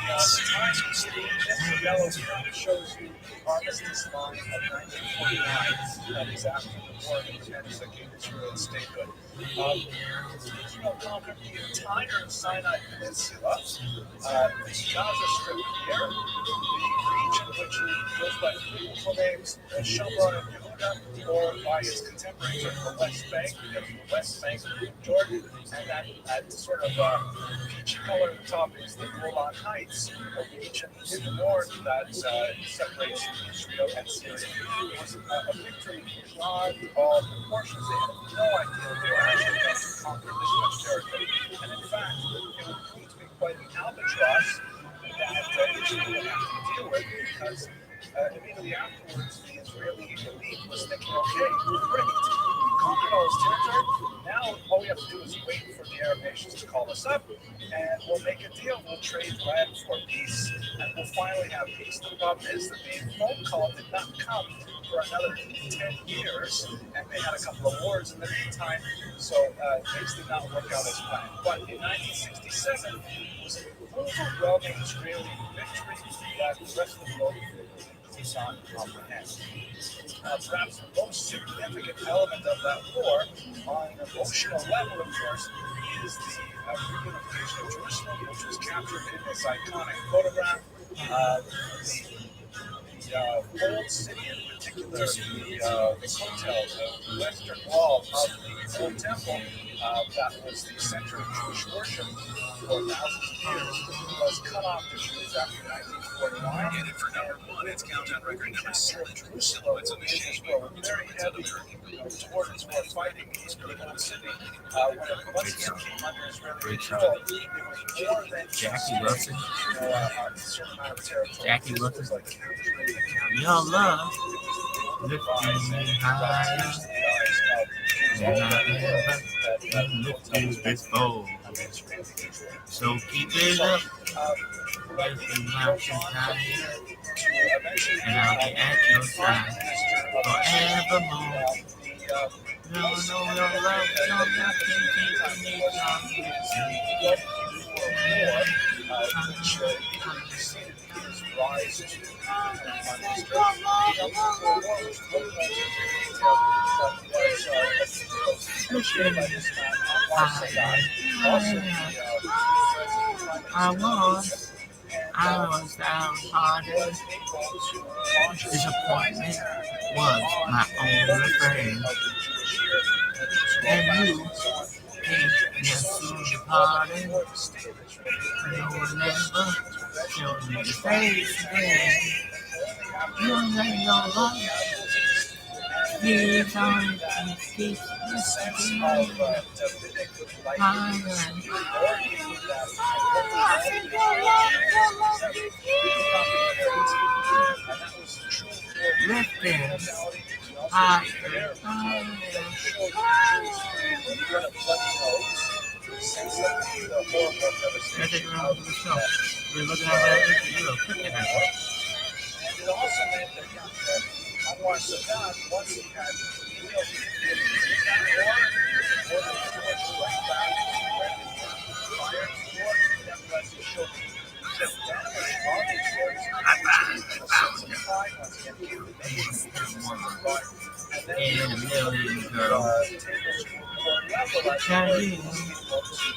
[SPEAKER 3] Times this yellow here shows you the armistice line of 1949. That is after the war ends against Israel and statehood. Israel conquered the entire Sinai Peninsula, the Gaza Strip here, the region which goes by beautiful names Shomron and Yehuda, or by its contemporaries the West Bank, because the West Bank of Jordan, and that sort of peach color at the top is the Golan Heights, a region in the north that separates Israel and Syria. It was a victory beyond all proportions. They had no idea they were actually going to conquer this much territory. And in fact, it would prove to be quite an albatross that Israel would have to deal with, because immediately afterwards, the Israeli elite was thinking, okay, great, we conquered all this territory. Now all we have to do is wait for the Arab nations to call us up, and we'll make a deal. We'll trade land for peace. and we'll finally have peace. The problem is that the phone call did not come for another 10 years, and they had a couple of wars in the meantime, so things did not work out as planned. But in 1967 was an overwhelming Israeli victory that the rest of the world does not comprehend. Perhaps the most significant element of that war, on an emotional level, of course, is the reunification of Jerusalem, which was captured in this iconic photograph. The old city, in particular, the hotel, the western wall of the old temple, that was the center of Jewish worship for thousands of years, was cut off to Jews after 1949.
[SPEAKER 2] Get it for number one. It's countdown record number 7.
[SPEAKER 3] Jerusalem, it's a machine, very heavy towards more fighting in the old city. When it once again came under Israeli control, it was more than
[SPEAKER 1] Jackie Wilson.
[SPEAKER 3] a certain amount of territory.
[SPEAKER 1] Jackie
[SPEAKER 3] It
[SPEAKER 1] Wilson.
[SPEAKER 3] was like capturing the county.
[SPEAKER 1] Your love lifting me higher than I ever lifted before. So keep it up, lifting mountains higher, and I'll be at your side forevermore. No, your love, no, nothing keeping me down. I was downhearted. Disappointment was my only friend. And you came near to departing. No one ever showed me the face again. You and your love keeps on, keeps me lifting higher. We're looking at it.
[SPEAKER 3] And it also meant that Anwar Sadat, once he had
[SPEAKER 1] And a million girls. Can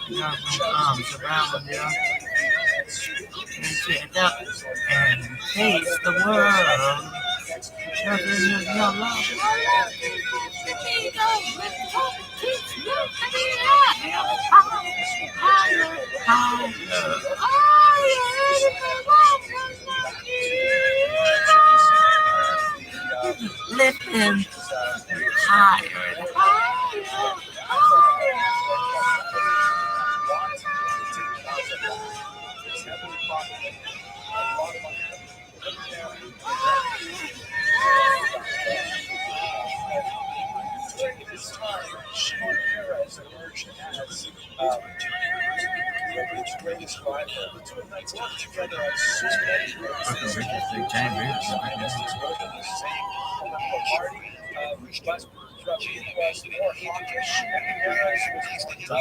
[SPEAKER 1] you got my arms around you and sit up and face the world? Nothing is your love. Lift him higher.
[SPEAKER 3] During this time, Shimon Peres emerged as Rabbi's greatest rival. The two of them worked together on so many races.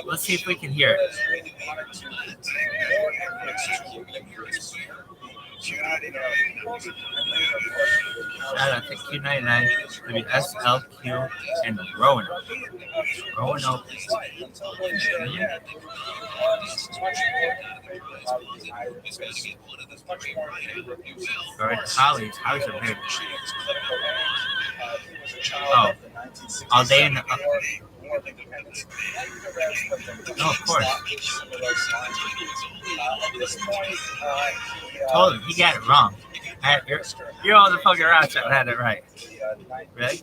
[SPEAKER 1] Let's see if we can hear it. Shout out to Q99, WSLQ, and Roanoke. Roanoke. All right, Holly's are big. Oh, all day in the... No, of course. Told him, he got it wrong. You're all the fucking rats that had it right. Really?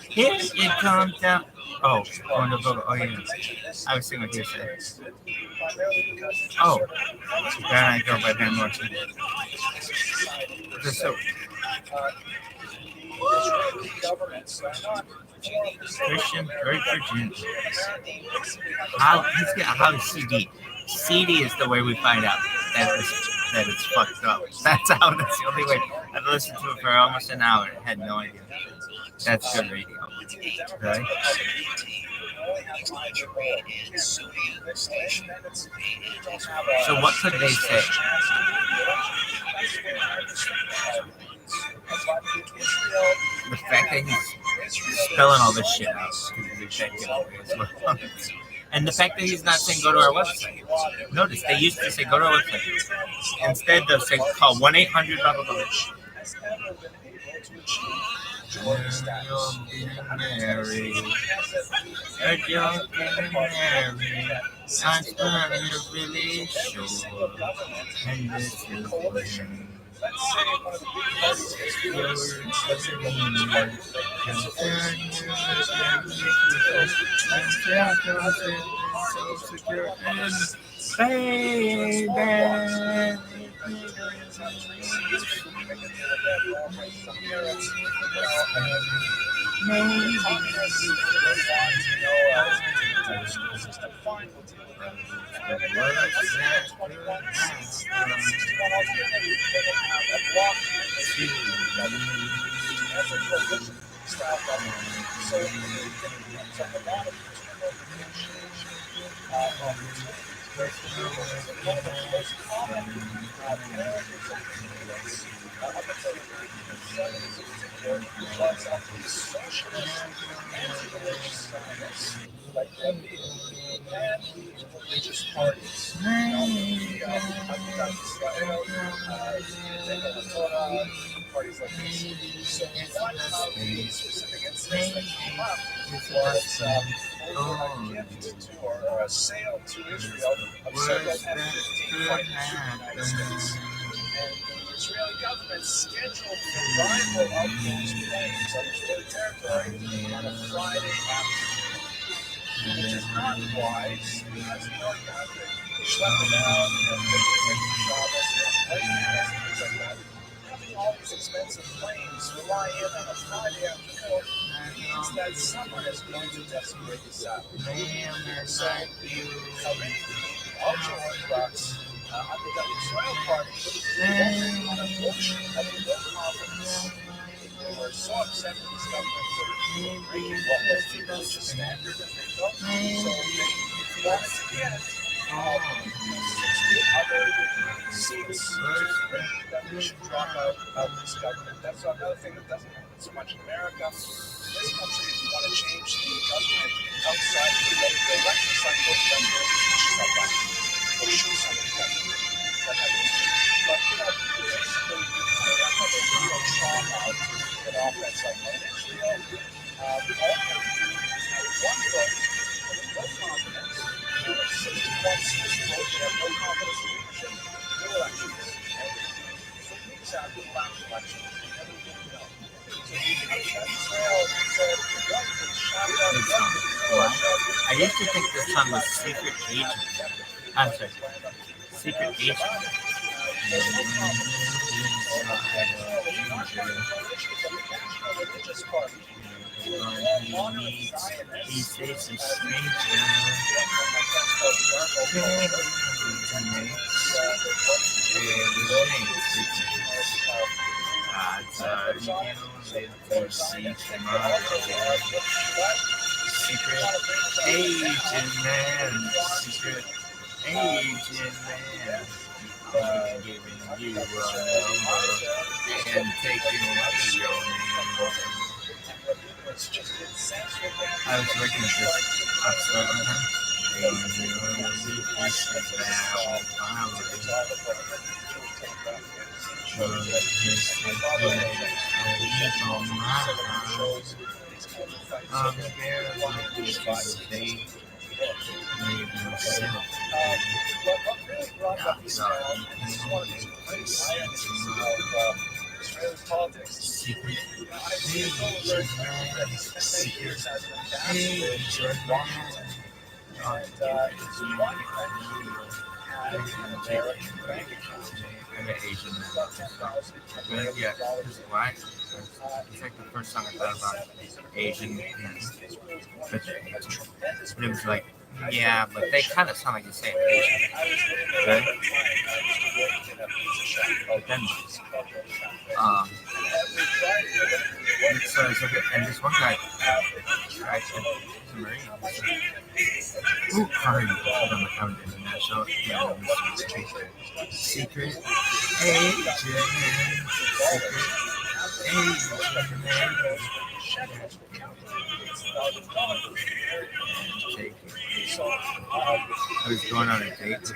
[SPEAKER 1] Here it comes down. Oh, on the boat. Oh, yeah. I was thinking what you said. Oh, then I go by Van Morrison. So, Christian, very Virgin. He's got a Holly CD. CD is the way we find out that it's fucked up. That's how. That's the only way. I've listened to it for almost an hour. I had no idea. That's good radio. Right? So what could they say? The fact that he's spelling all this shit out and the fact that he's not saying go to our website. Notice they used to say go to our website. Instead they'll say call 1-800 blah blah blah. I'm really sure. And this is religious parties. Parties like this. So one of the specific incidents that came up was a gift to or a sale to Israel of several F-15 fighters from the United States. And the Israeli government scheduled the arrival of those planes on Israeli territory on a Friday afternoon. Which is not wise, because you know you have to schlep them out, you have to take the Shabbos, you have to play things like that. Having all these expensive planes fly in on a Friday afternoon means that someone is going to desecrate the Sabbath. So, ultra-Orthodox under the Israel party on a motion of no confidence. They were so upset with this government for breaking what was the religious standard, and they felt so they wanted to get 60 other seats that we should drop out of this government. That's another thing that doesn't happen so much in America. In this country, if you want to change the government outside of the election cycle, then you push somebody or shoot somebody. But basically, that's how they real trauma out to get off that cycle. In Israel, all you have to do is have one vote with no confidence. There are 61 seats to vote that have no confidence in leadership. No elections. So these are the last elections. I used to think this song was Secret Agent. I'm sorry. Secret Agent. He says a stranger. Secret agent man, secret agent man, giving you a number and taking away your name. I was working with this upstart one time. Asian. Yeah, why? It's like the first song I thought about Asian. But it was like Yeah, but they kind of sound like the same Asian. Right? But then, so it's okay. And this one guy tried to, he's a Marine. He's like, who are you? Hold on, I'm international. Secret agent. I was going on a date with this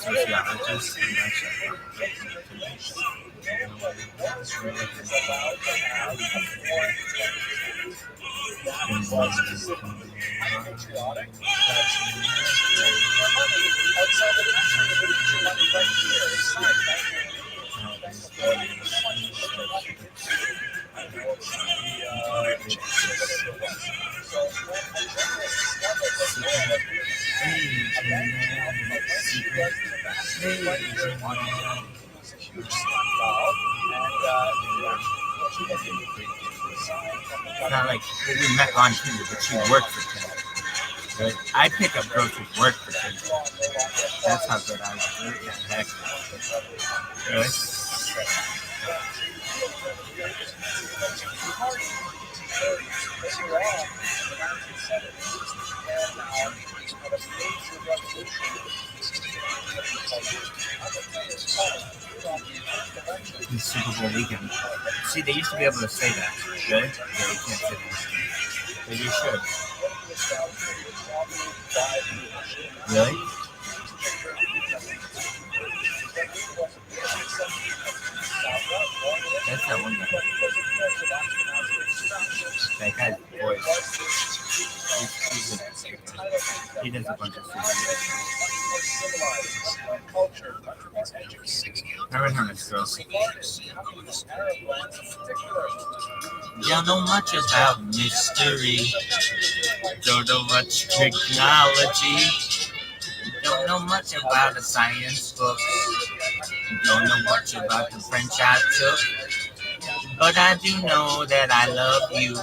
[SPEAKER 1] sociologist and not like we met on Tinder, but she worked for Tinder. Right? I pick up girls who work for Tinder. That's how good I am. Yeah, heck. Really? The Super Bowl weekend. See, they used to be able to say that. Really? Yeah, you can't say that. Maybe you should. Really? That's that one guy. That guy's voice. He does a bunch of stuff. Never heard of girls. Don't know much about mystery. Don't know much technology. Don't know much about a science book. Don't know much about the French I took. But I do know that I love you.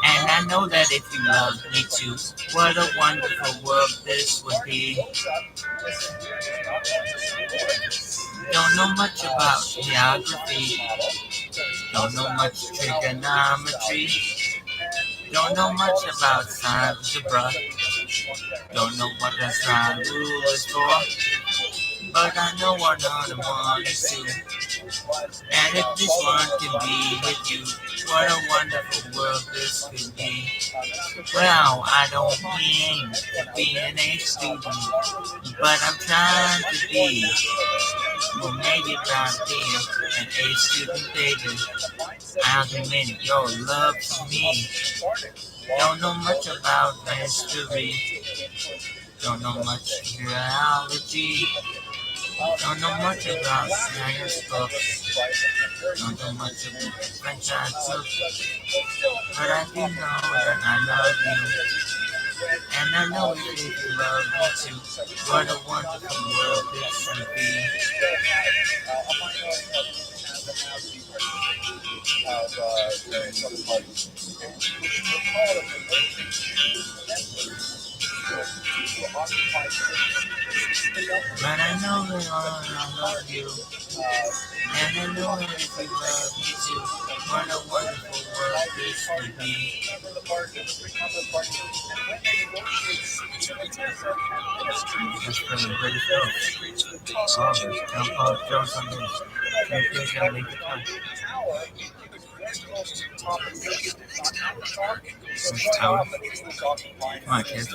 [SPEAKER 1] And I know that if you love me too, what a wonderful world this would be. Don't know much about geography. Don't know much trigonometry. Don't know much about algebra. Don't know what the sine rule is for. But I know another one is too. And if this one can be with you, what a wonderful world this could be. Well, I don't mean to be an A student, but I'm trying to be. Well, maybe not being an A student, baby. I'll commit your love to me. Don't know much about history. Don't know much biology. Don't know much about science books. Don't know much about French I took. But I do know that I love you. And I know that if you love me too, what a wonderful world this would be. But I know that I love you. And I know that if you love me too, what a wonderful world this would be. That's for the British Ghost. Oh, there's John Paul Jones on this. Here's going to make it fun. This tower. Come on, kids.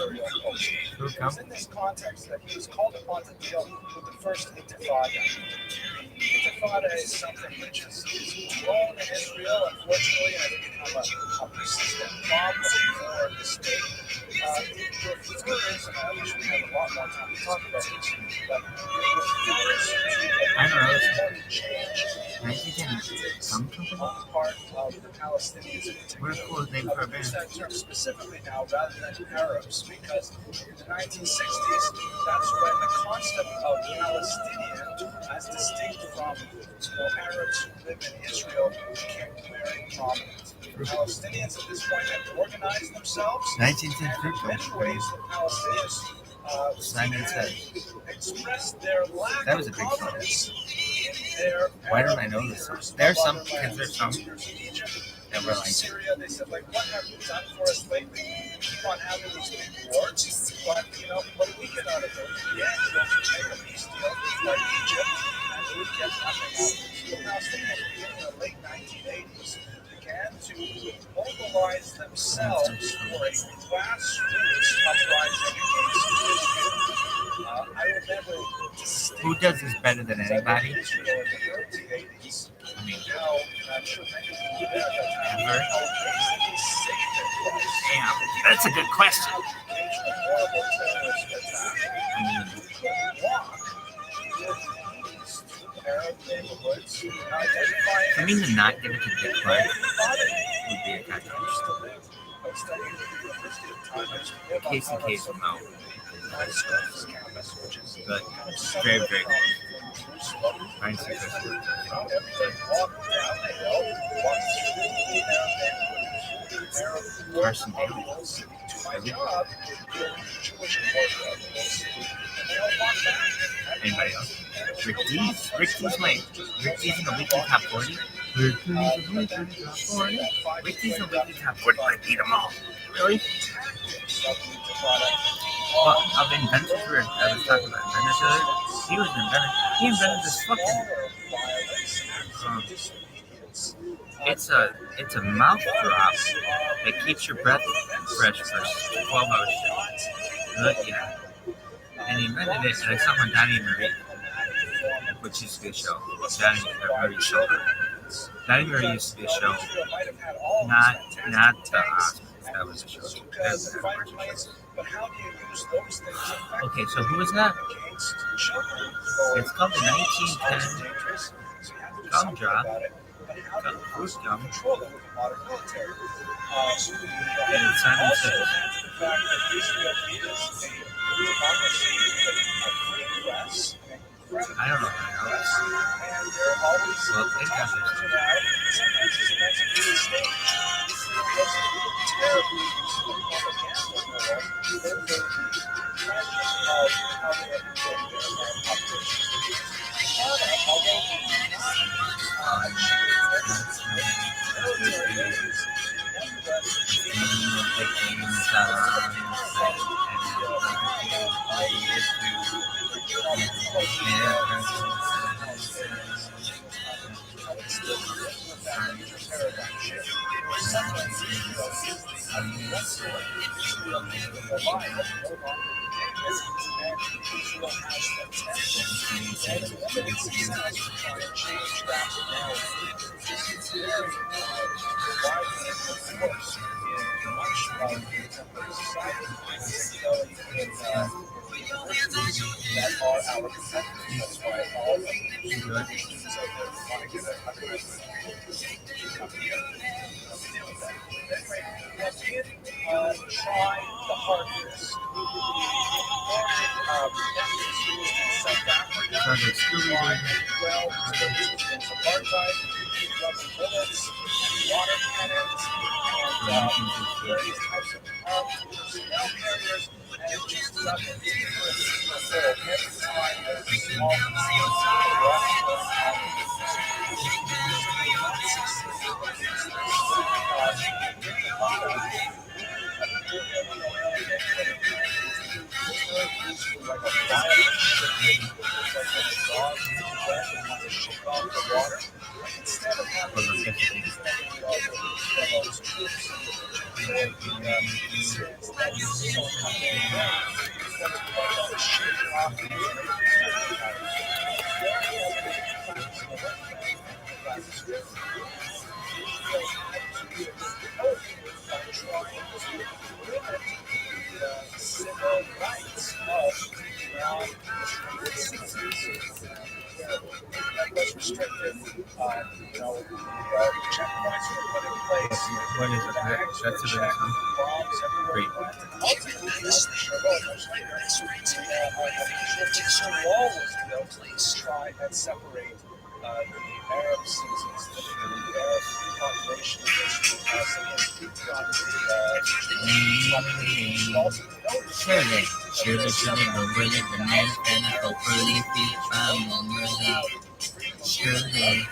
[SPEAKER 1] Who come?
[SPEAKER 3] In this context that he was called upon to deal with the first intifada. Intifada is something which is grown in Israel, unfortunately, and has become a persistent problem for the state. For a few reasons, I wish we had a lot more time to talk about this, but
[SPEAKER 1] I don't know.
[SPEAKER 3] change
[SPEAKER 1] Some company?
[SPEAKER 3] on the part of the Palestinians in
[SPEAKER 1] What a
[SPEAKER 3] particular.
[SPEAKER 1] cool name for a
[SPEAKER 3] Use
[SPEAKER 1] band.
[SPEAKER 3] that term specifically now rather than Arabs, because in the 1960s, that's when the concept of Palestinian as distinct from Arabs who live in Israel who became very prominent. Palestinians at this point had organized themselves.
[SPEAKER 1] 19th
[SPEAKER 3] And
[SPEAKER 1] century.
[SPEAKER 3] in many ways, the Palestinians
[SPEAKER 1] Simon's Head.
[SPEAKER 3] expressed their lack
[SPEAKER 1] That was a
[SPEAKER 3] of
[SPEAKER 1] big song.
[SPEAKER 3] confidence in their
[SPEAKER 1] Why don't I know this song? There's some kids that song that were like,
[SPEAKER 3] Syria, they said, like, what have you done for us lately? We keep on having these big wars, but, what do we get out of it? Yeah, we'll make a peace deal like Egypt, and we get nothing out of it. So the Palestinians in the late 1980s began to mobilize themselves for a grassroots uprising against Israel. I remember
[SPEAKER 1] who does this better than anybody?
[SPEAKER 3] Israel in the early 80s.
[SPEAKER 1] I mean,
[SPEAKER 3] I'm sure many of you there that
[SPEAKER 1] ever?
[SPEAKER 3] how amazingly safe it was.
[SPEAKER 1] Damn, that's a good question.
[SPEAKER 3] Engaged in a horrible terrorist attack.
[SPEAKER 1] I mean,
[SPEAKER 3] Walk with ease through Arab neighborhoods, identifying
[SPEAKER 1] for me to not give it to Dick Clark
[SPEAKER 3] everybody.
[SPEAKER 1] would be a catch.
[SPEAKER 3] I used to live, I was studying at the university at the time. I used to live on
[SPEAKER 1] Case in case,
[SPEAKER 3] Harvard's
[SPEAKER 1] no.
[SPEAKER 3] high school's campus, which is
[SPEAKER 1] But
[SPEAKER 3] kind of
[SPEAKER 1] very,
[SPEAKER 3] separate
[SPEAKER 1] very
[SPEAKER 3] from
[SPEAKER 1] good.
[SPEAKER 3] Jerusalem.
[SPEAKER 1] Trying to successful.
[SPEAKER 3] Everybody walked down the hill, walked through the Arab
[SPEAKER 1] Carson Daly.
[SPEAKER 3] hospitals to my job in the Jewish quarter of the city, and they all walked back.
[SPEAKER 1] Anybody else? Rick D's. Rick D's in the weekly top 40. Rick D's in the weekly top 40. Rick D's in the weekly top 40. I beat them all. Really? Well, of inventors, I was talking about inventors. He was an inventor. He invented this fucking. It's a mouth drop that keeps your breath fresh for 12 hours. Yeah. And he invented it, and I saw on Donnie and Marie, which used to be a show. Donnie and Marie show. Donnie and Marie used to be a show. Not the Osmonds. That was a show. That was a commercial. Okay, so who was that? It's called the 1910 Gumdrop. Fruit Gum. And it's Simon Says. I don't know how to know this. Well, they got
[SPEAKER 3] less restrictive, checkpoints were put in place.
[SPEAKER 1] What is it? That's a
[SPEAKER 3] Check,
[SPEAKER 1] song.
[SPEAKER 3] bombs everywhere
[SPEAKER 1] Great.
[SPEAKER 3] you went. And ultimately, much later, an official wall was built to try and separate the Arab citizens, the Arab population of Israel, from the Jewish population. Also,
[SPEAKER 1] Surely, the word of the man, and hopefully be found on surely.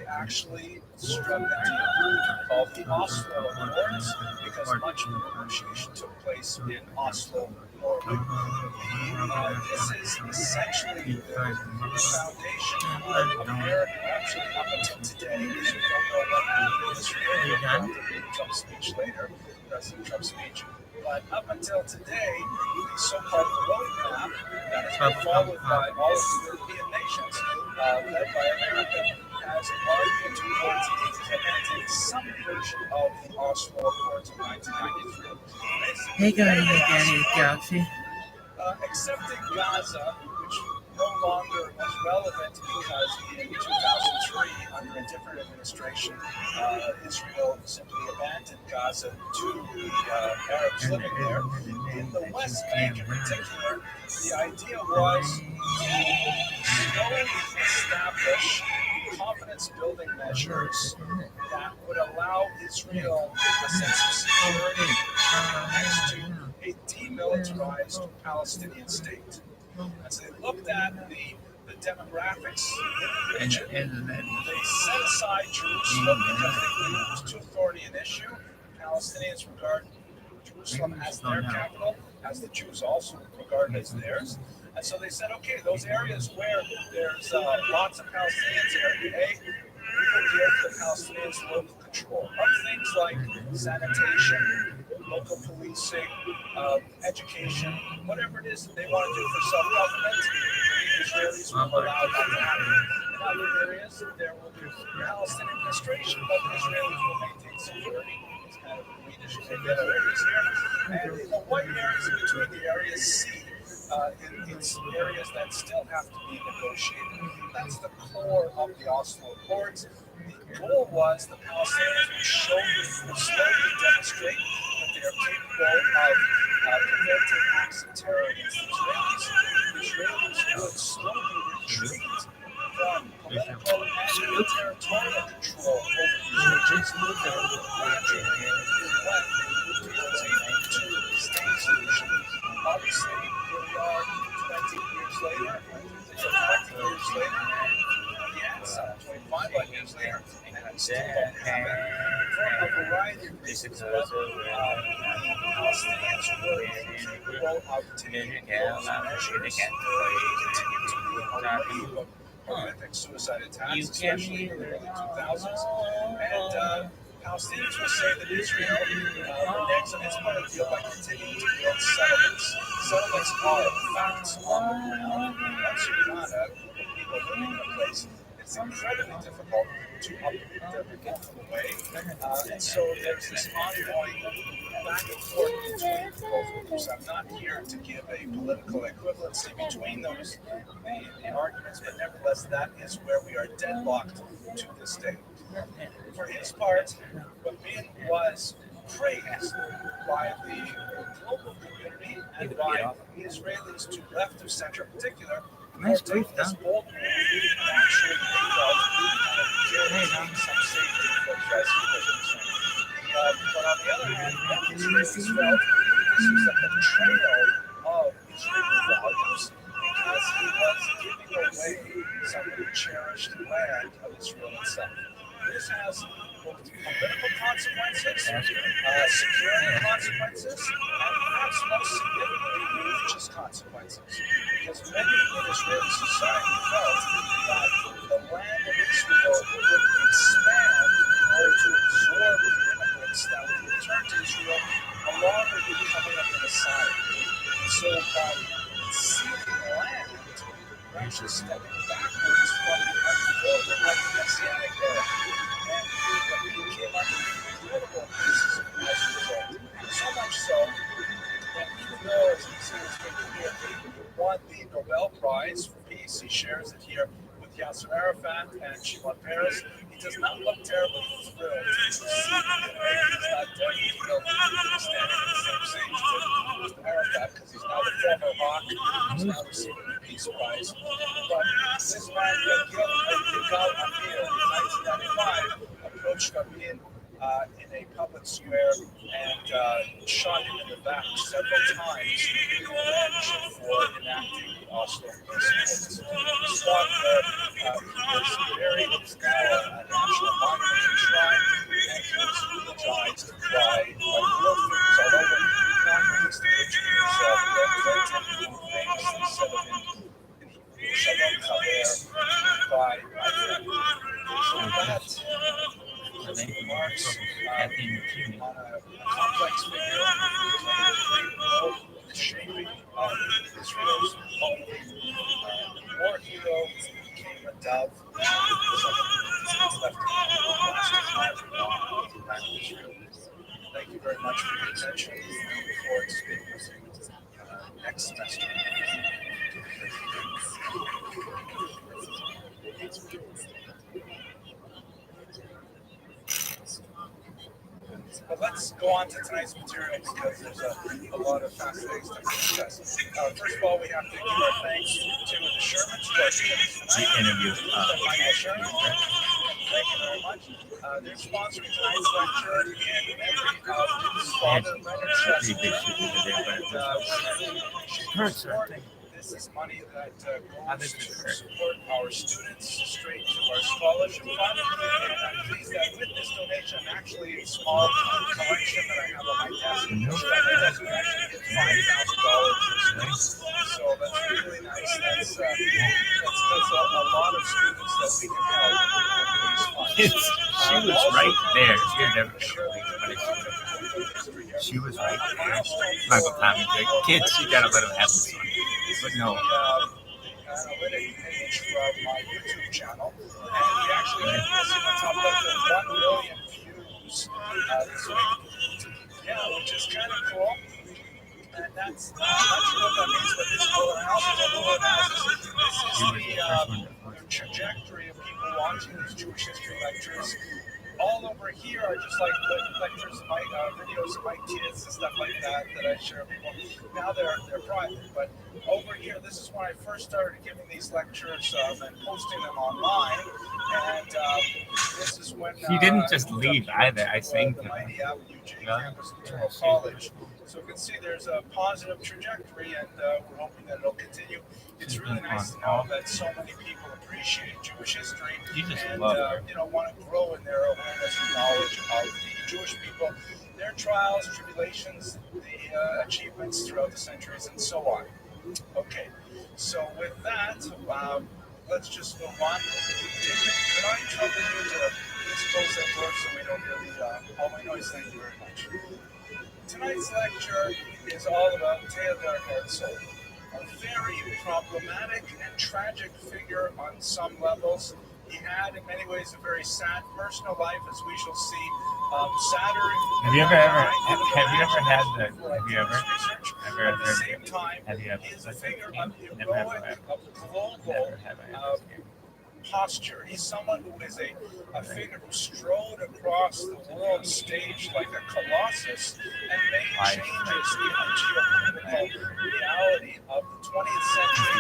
[SPEAKER 1] Actually struck a deal called the Oslo Accords because much of the negotiation took place in Oslo, Norway. This is essentially the foundation of America, actually up until today. If you don't know what happened in Israel, after Trump's speech later, President Trump's speech. But up until today, the so-called roadmap that has been followed by all of the European nations, led by America, has argued towards implementing some version of the Oslo Accords of 1993. Hey guys,
[SPEAKER 3] Accepting Gaza, which no longer was relevant because in 2003, under a different administration, Israel simply abandoned Gaza to the Arabs living there. In the West Bank in particular, the idea was to slowly establish confidence-building measures that would allow Israel a sense of security next to a demilitarized Palestinian state. As they looked at the demographics in the region, they set aside Jerusalem because they knew it was too thorny an issue. Palestinians regard Jerusalem as their capital, as the Jews also regard it as theirs. And so they said, okay, those areas where there's lots of Palestinians there, we will give the Palestinians local control of things like sanitation, local policing, education, whatever it is that they want to do for self-government. We Israelis will allow that to happen. In other areas, there will be Palestinian administration, but the Israelis will maintain security. It's kind of greenish in the other areas here. And in the white areas in between the areas C, it's areas that still have to be negotiated. That's the core of the Oslo Accords. The goal was the Palestinians would slowly demonstrate that they are capable of preventing acts of terror against the Israelis. The Israelis would slowly retreat from political and territorial control over the regions gradually when they moved towards a two-state solution. Obviously, here we are 20 years later, some 25 years later, and still don't have it for a variety of reasons. But Palestinians were capable of taking those measures, continue to horrific suicide attacks, especially in the early 2000s. And Palestinians will say that Israel reneges on its part of the deal by continuing to build settlements. Settlements are facts on the ground. Once you're not a people living in a place, it's incredibly difficult to uproot them and move them away. And so there's this ongoing back and forth between both groups. I'm not here to give a political equivalency between those the arguments, but nevertheless, that is where we are deadlocked to this day. For his part, Rabin was praised by the global community and by the Israelis to left of center in particular.
[SPEAKER 1] Nice brief,
[SPEAKER 3] this bold move and actually guaranteeing some safety for Israelis. But on the other hand, Israelis felt this was a betrayal of Israeli values because he was giving away some of the cherished land of Israel itself. This has both political consequences, security consequences, and perhaps most significantly, religious consequences. Because many in Israeli society felt that the land of Israel would expand in order to absorb the immigrants that would return to Israel, along with becoming a Messiah. So by seeking land, we're actually stepping backwards from the unfolding of the Messianic era. And we became incredible pieces of as a result. So much so that even though, as he says, he won the Nobel Prize for Peace, he shares it here with Yasser Arafat and Shimon Peres. He does not look terribly thrilled to see that he's not terribly thrilled to be standing on the same stage with Arafat because he's now the former hawk, he's now receiving the Peace Prize. But this man, Yigal Amir, in 1995, approached Rabin in a public square and shot him in the back several times in revenge for enacting the Oslo Peace Accords. The spot where he was buried is now a national monument shrine, and he was eulogized by real figures all over, not least of which is Bill Clinton, who famously said of him, Shalom Chaver, by my friend. So that remarks on a complex figure who played a great role in the shaping of Israel's only war hero became a dove. Thank you very much for your attention. I look forward to speaking with you next semester. But let's go on to tonight's material because there's a lot of fascinating stuff to discuss. First of all, we have to give our thanks to the Shermans who are students tonight.
[SPEAKER 1] Interview.
[SPEAKER 3] Michael Sherman. Thank you very much. They're sponsoring tonight's lecture in memory of his father, Leonard Sherman. This is money that goes to support our students straight to our scholarship fund. And I'm pleased that with this donation, I'm actually a small collection that I have on my desk. We actually get $5,000 so that's really nice. That's a lot of students that we can help with these funds.
[SPEAKER 1] She was right there. You're never going to believe it. She was right there. Michael Tommy, the kids, you gotta let them have this one. But no.
[SPEAKER 3] analytic page from my YouTube channel, and we actually hit this in the top left of 1 million views this week. Yeah, which is kind of cool. And that's not sure what that means, but this little analysis, this is the trajectory of people watching these Jewish history lectures. All over here are just like lectures, my videos of my kids and stuff like that I share with people. Now they're private, but over here, this is when I first started giving these lectures and posting them online. And this is when
[SPEAKER 1] He didn't just leave either. I think
[SPEAKER 3] the mighty Avenue campus of Touro College. So you can see there's a positive trajectory, and we're hoping that it'll continue. It's really nice to know that so many people appreciate Jewish history and want to grow in their awareness and knowledge of the Jewish people, their trials, tribulations, the achievements throughout the centuries, and so on. Okay, so with that, let's just move on. Could I trouble you to please close that door so we don't hear the hallway noise? Thank you very much. Tonight's lecture is all about Theodor Herzl, a very problematic and tragic figure on some levels. He had, in many ways, a very sad personal life, as we shall see. Sadder.
[SPEAKER 1] Have you ever had
[SPEAKER 3] at the same time, he is a figure of heroic, of global posture. He's someone who is a figure who strode across the world stage like a colossus and made changes in the geopolitical reality of the 20th century.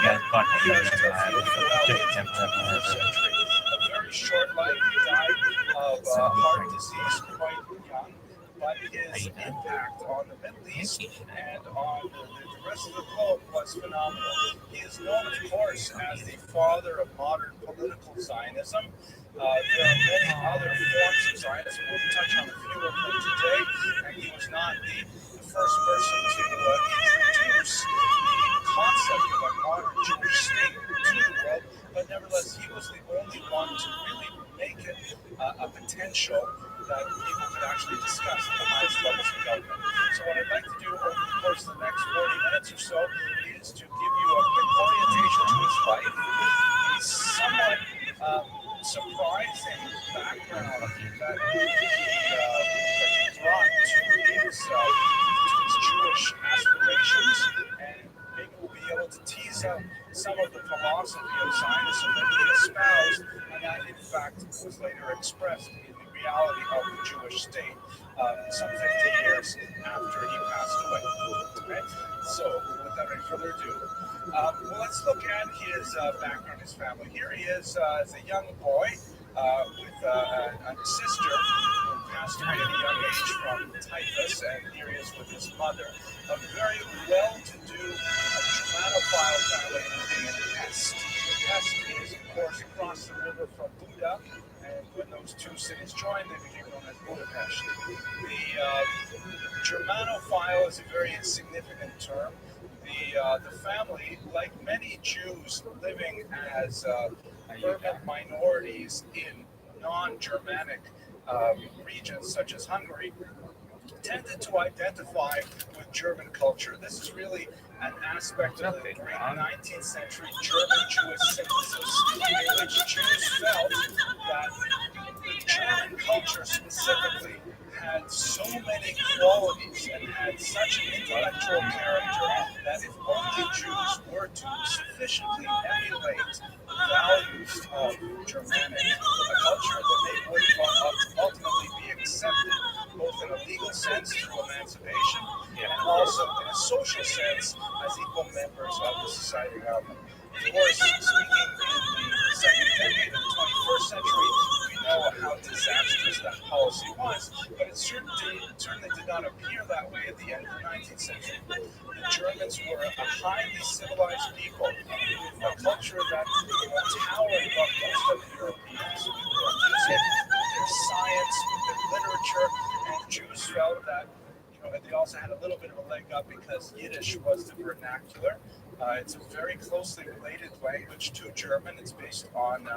[SPEAKER 3] We are still feeling about it in the 21st century. A very short life. He died of heart disease quite young, but his impact on the Middle East and on the rest of the globe was phenomenal. He is known, of course, as the father of modern political Zionism. There are many other forms of Zionism. We'll touch on a few of them today, and he was not the first person to introduce the concept of a modern Jewish state to the world, but nevertheless, he was the only one to really make it a potential that people could actually discuss at the highest levels of government. So what I'd like to do over the course of the next 40 minutes or so is to give you a quick orientation to his life, a somewhat surprising background that he brought to his Jewish aspirations, and maybe we'll be able to tease out some of the philosophy of Zionism that he espoused, and that in fact was later expressed in the reality of the Jewish state some 50 years after he passed away. Okay? So without any further ado, well, let's look at his background, his family. Here he is as a young boy with a sister who passed away at a young age from typhus, and here he is with his mother. A very well-to-do Germanophile family living in Pest. Pest is, of course, across the river from Buda, and when those two cities joined, they became known as Budapest. The Germanophile is a very insignificant term. The family, like many Jews living as urban minorities in non-Germanic regions such as Hungary, tended to identify with German culture. This is really an aspect of the great 19th century German Jewish synthesis in which Jews felt that the German culture specifically had so many qualities and had such an intellectual character that if only Jews were to sufficiently emulate the values of Germanic culture, that they would ultimately be accepted, both in a legal sense through emancipation and also in a social sense as equal members of the society around them. Of course, speaking in the second decade of the 21st century, we know how disastrous that policy was, but it certainly did not appear that way at the end of the 19th century. The Germans were a highly civilized people with a culture that towered above most of the Europeans with their music, with their science, with their literature, and Jews felt that they also had a little bit of a leg up because Yiddish was the vernacular. It's a very closely related language to German. It's based on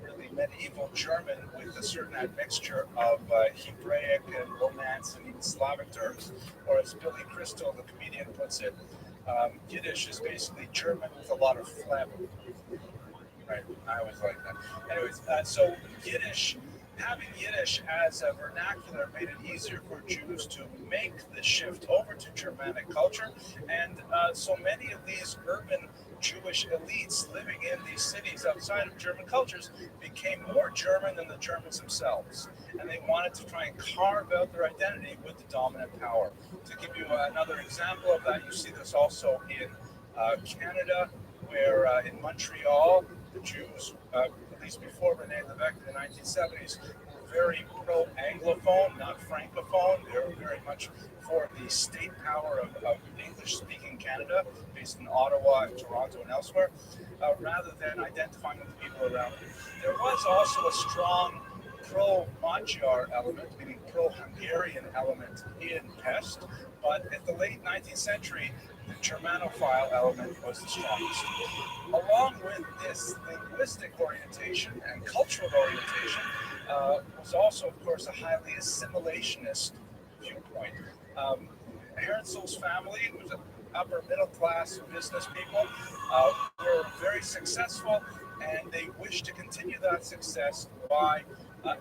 [SPEAKER 3] really medieval German with a certain admixture of Hebraic and Romance and even Slavic terms, or as Billy Crystal, the comedian, puts it, Yiddish is basically German with a lot of phlegm. Right, I always like that. Anyways, so having Yiddish as a vernacular made it easier for Jews to make the shift over to Germanic culture, and so many of these urban Jewish elites living in these cities outside of German cultures became more German than the Germans themselves, and they wanted to try and carve out their identity with the dominant power. To give you another example of that, you see this also in Canada, where in Montreal, the Jews, at least before Rene Levesque in the 1970s, were very pro-Anglophone, not Francophone. They were very much for the state power of English-speaking Canada, based in Ottawa and Toronto and elsewhere, rather than identifying with the people around them. There was also a strong pro-Magyar element, meaning pro-Hungarian element in Pest, but at the late 19th century, the Germanophile element was the strongest. Along with this linguistic orientation and cultural orientation was also, of course, a highly assimilationist viewpoint. Herzl's family was an upper middle class business people, were very successful, and they wished to continue that success by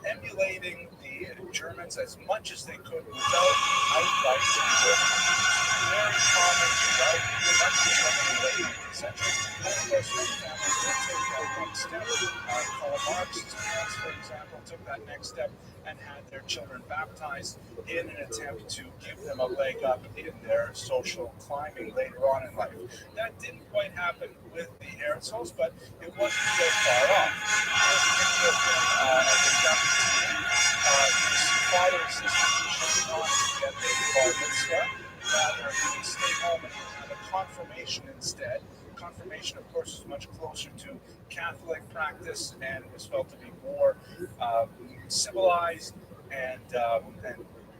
[SPEAKER 3] emulating the Germans as much as they could without outright conversion. Very common throughout much of the late 19th century. And of course, many families did take that next step. Karl Marx's parents, for example, took that next step and had their children baptized in an attempt to give them a leg up in their social climbing later on in life. That didn't quite happen with the Herzls, but it wasn't so far off. His father insisted he should not get a bar mitzvah. Rather, he would stay home and have a confirmation instead. Confirmation, of course, is much closer to Catholic practice and was felt to be more civilized and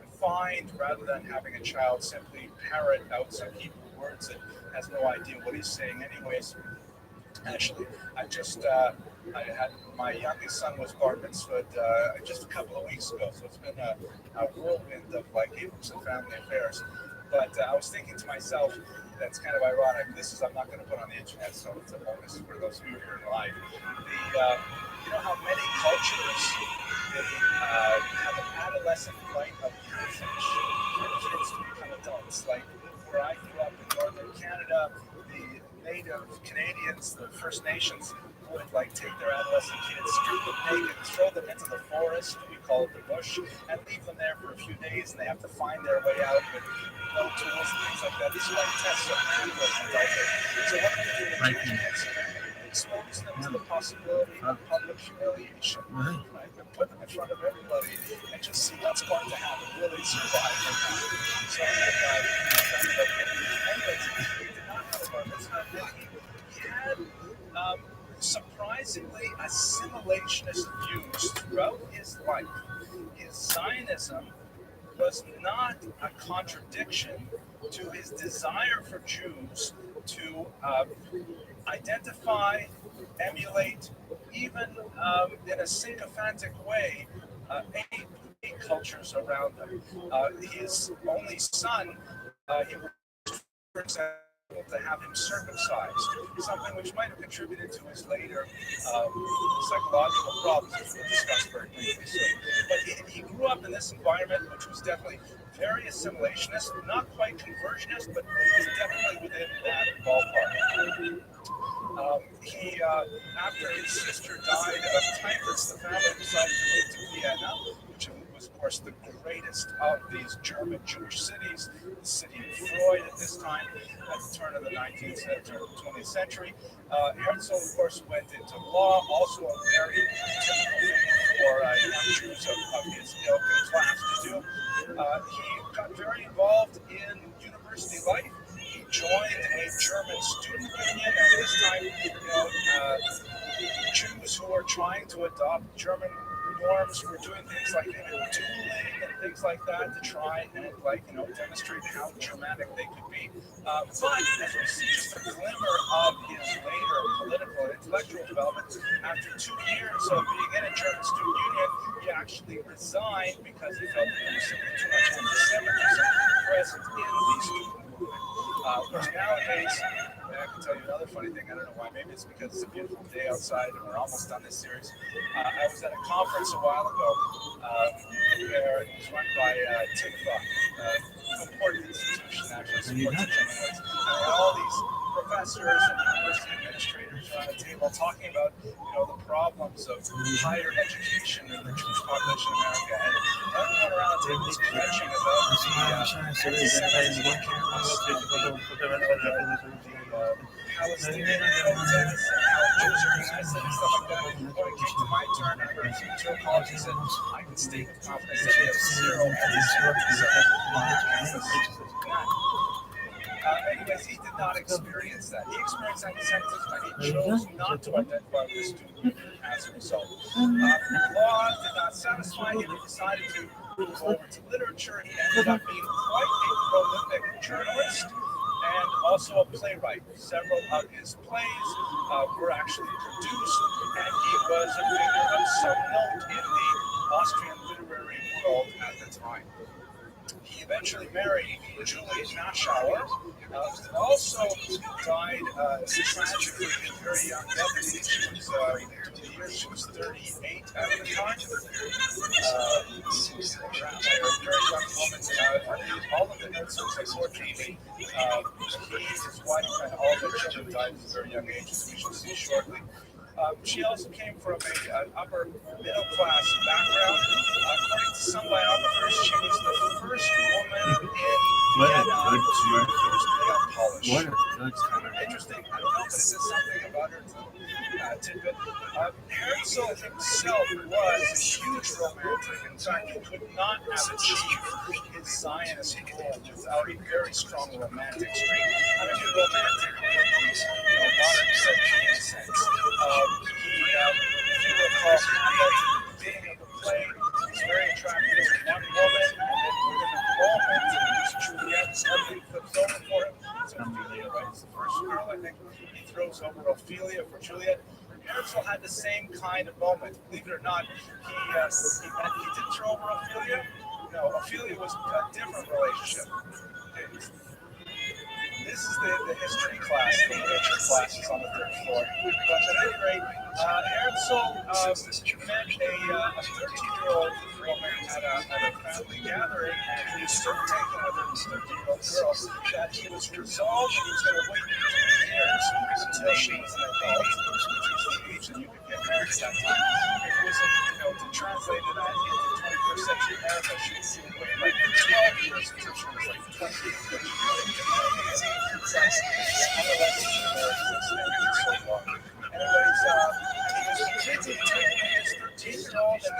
[SPEAKER 3] refined, rather than having a child simply parrot out some Hebrew words that has no idea what he's saying anyways. Actually, I had my youngest son was bar mitzvahed just a couple of weeks ago, so it's been a whirlwind of like Hebrews and family affairs. But I was thinking to myself, that's kind of ironic. I'm not going to put on the internet, so it's a bonus for those of you who are live. You know how many cultures have an adolescent rite of passage for kids to become adults? Like where I grew up in northern Canada, the native Canadians, the First Nations, would like take their adolescent kids, strip them naked, throw them into the forest, we call it the bush, and leave them there for a few days, and they have to find their way out with no tools and things like that. These are like tests of adulthood. So what do we do with kids? Expose them to the possibility of public humiliation. Right? And put them in front of everybody and just see what's going to happen. Will they survive or not? So anyways, he did not have a bar mitzvah, and he had surprisingly assimilationist views throughout his life. His Zionism was not a contradiction to his desire for Jews to identify, emulate, even in a sycophantic way, ape cultures around them. His only son, he was, for example, to have him circumcised, something which might have contributed to his later psychological problems, which we'll discuss very briefly soon. But he grew up in this environment, which was definitely very assimilationist, not quite conversionist, but was definitely within that ballpark. After his sister died of typhus, the family decided to move to Vienna, which was, of course, the greatest of these German Jewish cities, the city of Freud at this time, at the turn of the 19th century, 20th century. Herzl, of course, went into law, also a very typical thing for young Jews of his ilk and class to do. He got very involved in university life. He joined a German student union, and this time, Jews who were trying to adopt German norms were doing things like dueling and things like that to try and demonstrate how Germanic they could be. But as we see just a glimmer of his later political and intellectual development, after 2 years of being in a German student union, he actually resigned because he felt that there was simply too much anti-Semitism present in the student movement. Of course, nowadays, I can tell you another funny thing. I don't know why. Maybe it's because it's a beautiful day outside and we're almost done this series. I was at a conference a while ago where it was run by TIGFA, an important institution actually supports the German rights. And there were all these professors and university administrators around the table talking about, the problems of higher education in the Jewish population in America. And everyone around the table was kvetching about the Palestinian protests and how Jews are innocent and stuff like that. When it came to my turn, I was to apologize and I can state with confidence that we have zero anyways, he did not experience that. He experienced anti-Semitism and he chose not to identify with a student as a result. Law did not satisfy him. He decided to move over to literature. He ended up being quite a prolific journalist and also a playwright. Several of his plays were actually produced, and he was a figure of some note in the Austrian literary world at the time. He eventually married Julie Naschauer, also died tragically in very young age. She was 38 at the time. A very young woman. All of the Herzogs, unfortunately, he, his wife, and all their children died at a very young age, as we shall see shortly. She also came from an upper middle class background. According to some biographers, she was the first woman in Vienna to use nail polish. Interesting. I don't know, but it says something about her tidbit. Herzl himself was a huge romantic. In fact, he could not have achieved his Zionist goal without a very strong romantic streak. I mean, romantic in the modern sense. If you recall, Hamlet, the beginning of the play, is very attracted to one woman, and then within a moment, Juliet's everything flips over for him. It's Ophelia, right? It's the first girl, I think. He throws over Ophelia for Juliet. Herzl had the same kind of moment. Believe it or not, he didn't throw over Ophelia. No, Ophelia was a different relationship. This is the history class, the literature class is on the third floor. But at any rate, Herzl met a 13-year-old woman at a family gathering, and he was so taken with her, this 13-year-old girl, that he was resolved that he was going to wait 2 years until she was an adult, which is the age that you could get married at that time. If it was, to translate that into 21st century America, she would wait like 12 years until she was like 20 until she could get married. Anyways, he was his 13-year-old and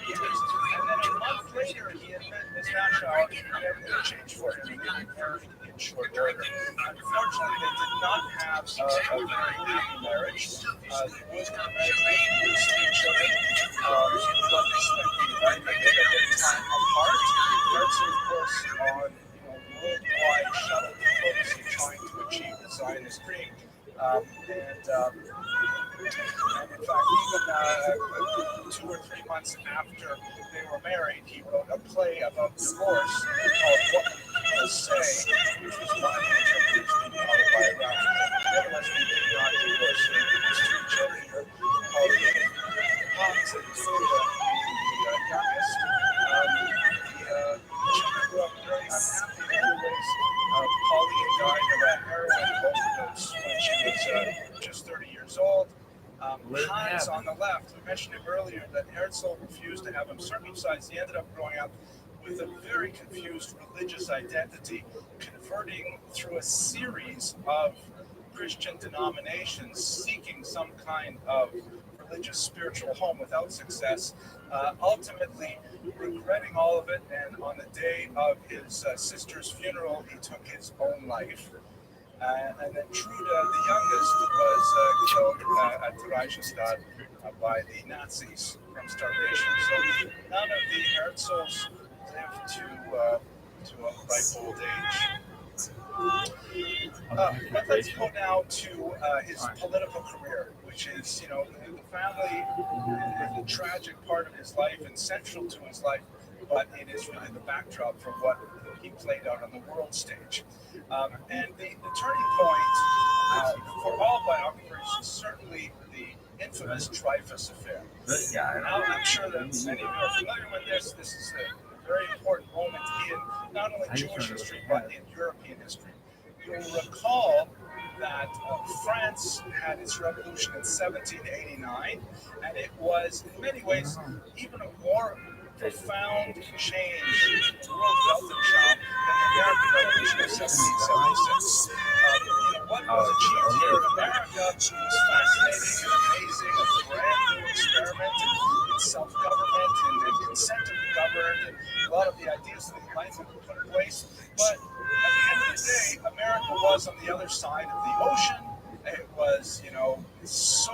[SPEAKER 3] he was and then a month later he had met Miss Naschauer and everything changed for him and they married in short order. Unfortunately, they did not have a very happy marriage. They both got married, they produced 3 children, but they spent the bit of time apart. Herzl, of course, on worldwide shuttle diplomacy trying to achieve the Zionist dream. And in fact, even 2 or 3 months after they were married, he wrote a play about divorce called What People Say, which was widely interpreted to be autobiographical. Nevertheless, he did not divorce. He produced 2 children here, Pauline and Hans, and Julia, the youngest. Children grew up very unhappy in many ways. Pauline died of a heroin overdose when she was just 30 years old. Hans on the left, we mentioned him earlier that Herzl refused to have him circumcised. He ended up growing up with a very confused religious identity, converting through a series of Christian denominations, seeking some kind of religious spiritual home without success, ultimately regretting all of it, and on the day of his sister's funeral, he took his own life. And then Trude, the youngest, was killed at Reichstag by the Nazis from starvation. So none of the Herzls lived to a ripe old age. But let's go now to his political career, which is, the family is the tragic part of his life and central to his life, but it is really the backdrop for what he played out on the world stage. And the turning point for all biographers is certainly the infamous Dreyfus affair. Now, I'm sure that many of you are familiar with this. This is a very important moment in not only Jewish history, but in European history. You'll recall that France had its revolution in 1789, and it was, in many ways, even a more profound change to world Weltanschauung than the American Revolution of 1776. What was achieved here in America was fascinating and amazing, a brand new experiment in self-government and consent to be governed, and a lot of the ideas that the Enlightenment were put in place. But at the end of the day, America was on the other side of the ocean. It was, so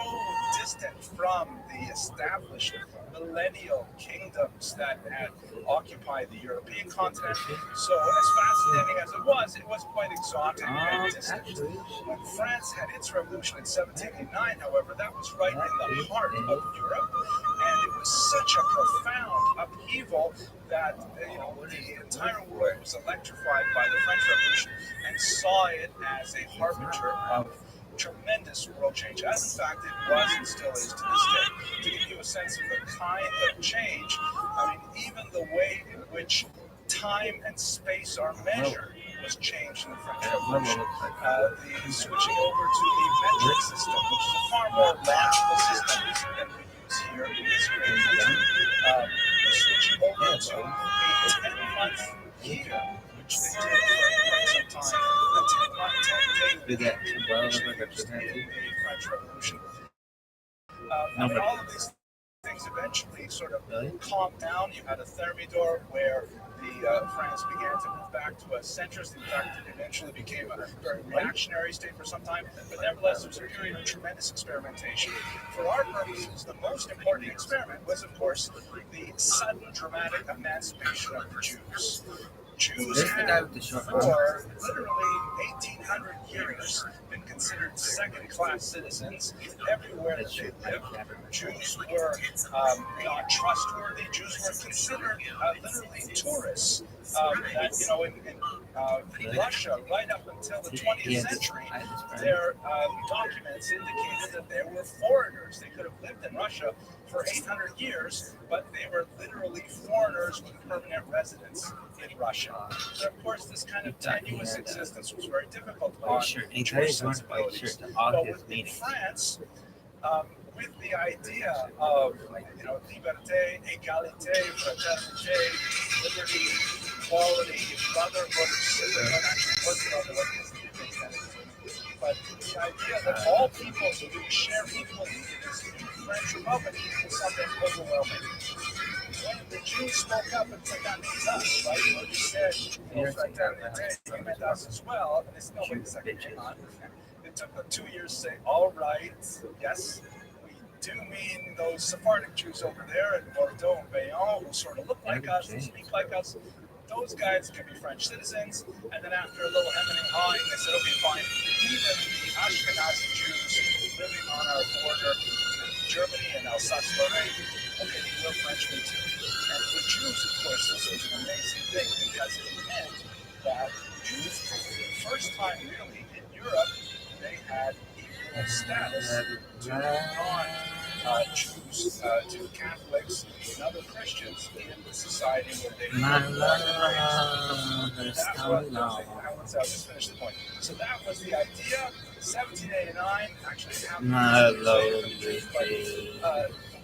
[SPEAKER 3] distant from the established millennial kingdoms that had occupied the European continent. So, as fascinating as it was quite exotic and distant. When France had its revolution in 1789, however, that was right in the heart of Europe, and it was such a profound upheaval that the entire world was electrified by the French Revolution and saw it as a harbinger of tremendous world change, as in fact it was and still is to this day. To give you a sense of the kind of change, even the way in which time and space are measured was changed in the French Revolution. The switching over to the metric system, which is a far more logical system than we use here in this great country. Switching over to a 10-month year, which they did for quite some time. A 10-day in the French Revolution. All of these things eventually sort of calmed down. You had a thermidor where the France began to move back to a centrist. In fact, it eventually became a very reactionary state for some time. But nevertheless, it was a period of tremendous experimentation. For our purposes, the most important experiment was, of course, the sudden dramatic emancipation of the Jews. Jews had, for literally 1,800 years, been considered second-class citizens everywhere that they lived. Jews were not trustworthy. Jews were considered literally tourists. In Russia, right up until the 20th century, their documents indicated that they were foreigners. They could have lived in Russia for 800 years, but they were literally foreigners with permanent residence in Russia. And of course, this kind of tenuous existence was very difficult on Jewish sensibilities. But within France, with the idea of liberté, égalité, fraternité, liberty, equality, brotherhood, sisterhood, actually wasn't on the way but the idea that all people would share equally in this new French Republic was something overwhelming. When the Jews spoke up and said that means us, right? When you said fraternité, you meant us as well, and they said, no, wait a second, hang on. It took them 2 years to say, all right, yes, we do mean those Sephardic Jews over there in Bordeaux and Bayonne who sort of look like us and speak like us. Those guys can be French citizens, and then after a little hemming and hawing, they said, okay, fine. Even the Ashkenazi Jews living on our border in Germany and Alsace-Lorraine, okay, we're Frenchmen too. And for Jews, of course, this was an amazing thing because it meant that Jews, for the first time really in Europe, they had equal status to non-Jews, to Catholics and other Christians in the society where they lived. I'll just finish the point. So that was the idea. 1789 actually happened. But the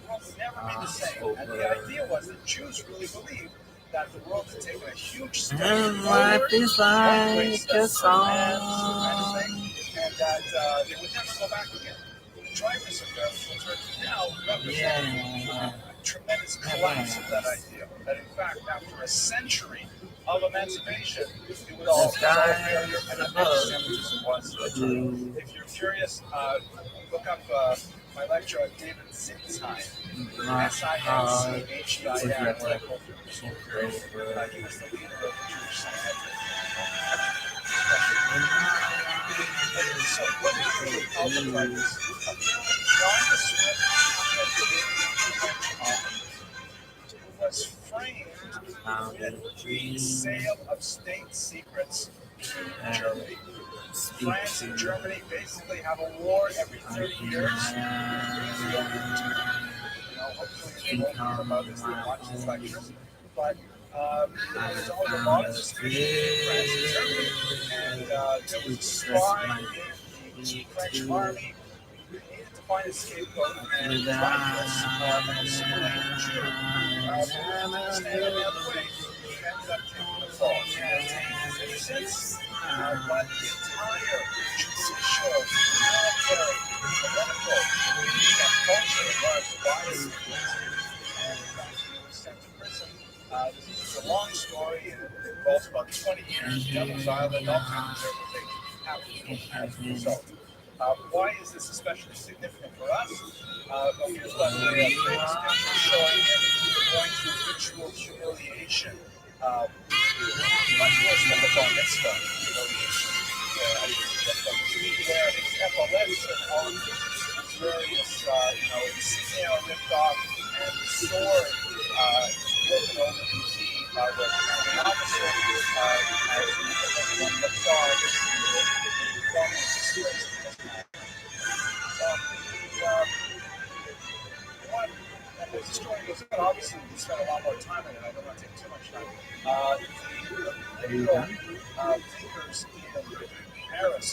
[SPEAKER 3] world would never be the same. And the idea was that Jews really believed that the world had taken a huge step forward, one great step for man, and that they would never go back again. The Dreyfus affair, which we're now representing a tremendous collapse of that idea. That in fact, after a century of emancipation, it would all failure, and anti-Semitism was the truth. If you're curious, look up my lecture on David Zinsheim, S-I-N-C-H-E-I-M, where I go through this whole period. He was the leader of the Jewish Sanhedrin. So what we really call the Dreyfus, apparently drawing the script of the French army, it was framed the sale of state secrets to Germany. France and Germany basically have a war every 30 years. Hopefully they won't hear about this, they watch these lectures. But there's always a lot of suspicion in France and Germany. And there was a spy in the French army who needed to find a scapegoat and Dreyfus, an assimilated Jew, stand on the other way. He ended up taking the fall. He maintained his innocence, but the entire judicial, military, political, and culture was biased against him, and he was sent to prison. This is a long story, and it involves about 20 years, Devil's Island, all kinds of things happening as a result. Why is this especially significant for us? Here's by the way a famous picture showing him going through ritual humiliation, much worse than the bar mitzvah humiliation. Where his epaulets and all of his various, insignia are ripped off, and the sword broken over the knee by the commanding officer, as everyone looks on, the performance is disgraced. As the story goes on, obviously we spent a lot more time on it. I don't want to take too much time. The liberal thinkers in Paris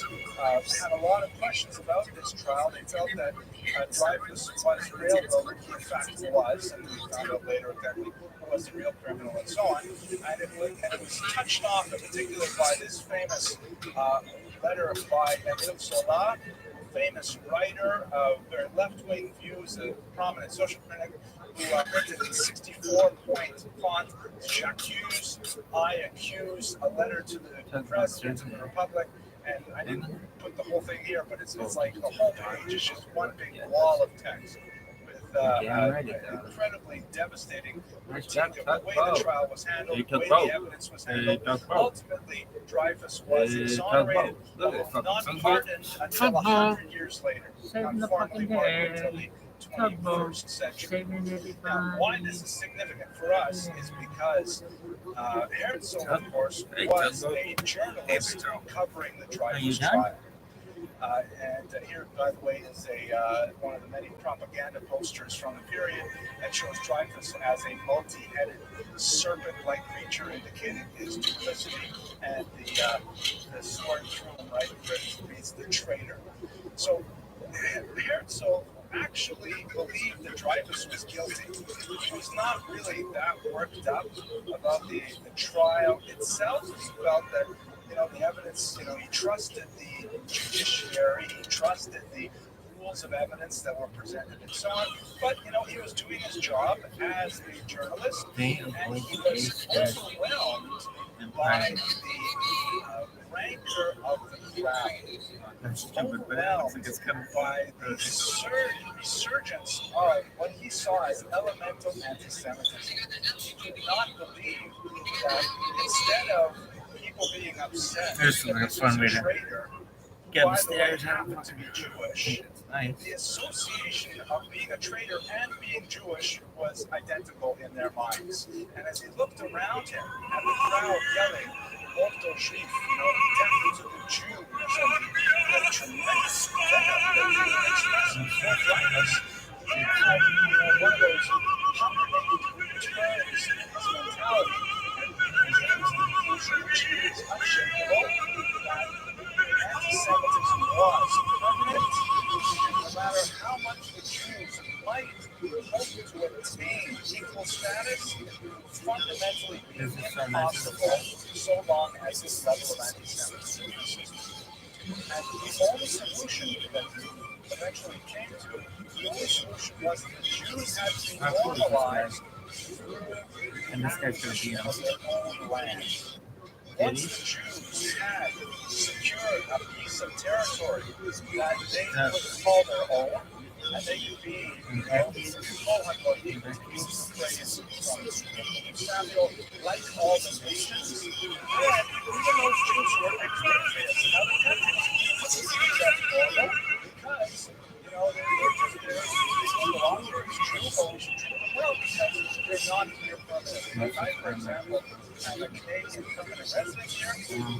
[SPEAKER 3] had a lot of questions about this trial. They felt that Dreyfus was railroaded. He in fact was, and we found out later that he was the real criminal and so on. And it was touched off in particular by this famous letter by Emile Zola, famous writer of very left-wing views, a prominent social critic who printed in 64-point font, J'accuse, I accuse, a letter to the President of the Republic. And I didn't put the whole thing here, but it's like the whole page is just one big wall of text with incredibly devastating critique of the way the trial was handled, the way the evidence was handled. Ultimately, Dreyfus was exonerated, not pardoned until 100 years later, not formally pardoned until the 21st century. Now, why this is significant for us is because Herzl, of course, was a journalist covering the Dreyfus trial. And here, by the way, is one of the many propaganda posters from the period that shows Dreyfus as a multi-headed serpent-like creature, indicating his duplicity, and the sword through him, right, where he's the traitor. So Herzl actually believed that Dreyfus was guilty. He was not really that worked up about the trial itself. He felt that, the evidence, he trusted the judiciary, he trusted the rules of evidence that were presented and so on. But, he was doing his job as a journalist, and he was overwhelmed by the rancor of the crowd. Overwhelmed by the resurgence of what he saw as elemental anti-Semitism. He could not believe that instead of people being upset that he was a traitor, who, by the way, happened to be Jewish, the association of being a traitor and being Jewish was identical in their minds. And as he looked around him at the crowd yelling, Otto Schrief, death to the Jew, the tremendous venom that he was expressing for Dreyfus, he had one of those hibernated turns in his mentality, and he came to the conclusion, which is unshakable, that anti-Semitism was permanent, and no matter how much the Jews might hope to obtain equal status, fundamentally be impossible so long as this level of anti-Semitism persists. And the only solution that eventually came to, the only solution was that the Jews had to be normalized through the acquisition of their own land. Once the Jews had secured a piece of territory that they could call their own, and they could be Samuel, like all the nations, and even those Jews were expatriates in other countries. This is normal because, they belong here as Jews, but we should treat them well because they're not here permanently. Like I, for example, am a Canadian permanent resident here.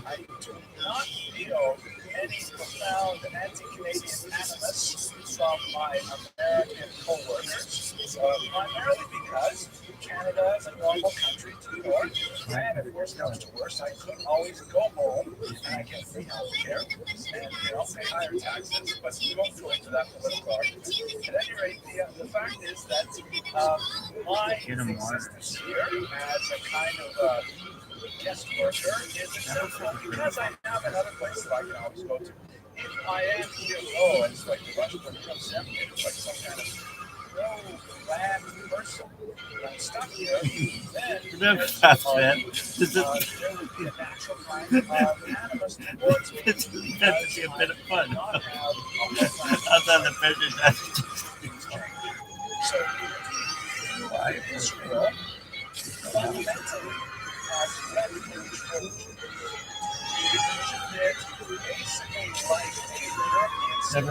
[SPEAKER 3] I do not feel any profound anti-Canadian animus from my American co-workers, primarily because Canada is a normal country to work, and if worse comes to worse, I could always go home and I get free health care and pay higher taxes, but we won't go into that political argument. At any rate, the fact is that my existence here as a kind of guest worker is acceptable because I have another place that I can always go to. If I am here, it's like the Russian representative, it's like some kind of pro-land person. And I'm stuck here, then there would be a natural kind of animus towards me.
[SPEAKER 1] That'd be a bit of fun. Outside the pressure.
[SPEAKER 3] So, Israel fundamentally has refuge from basically like a European state,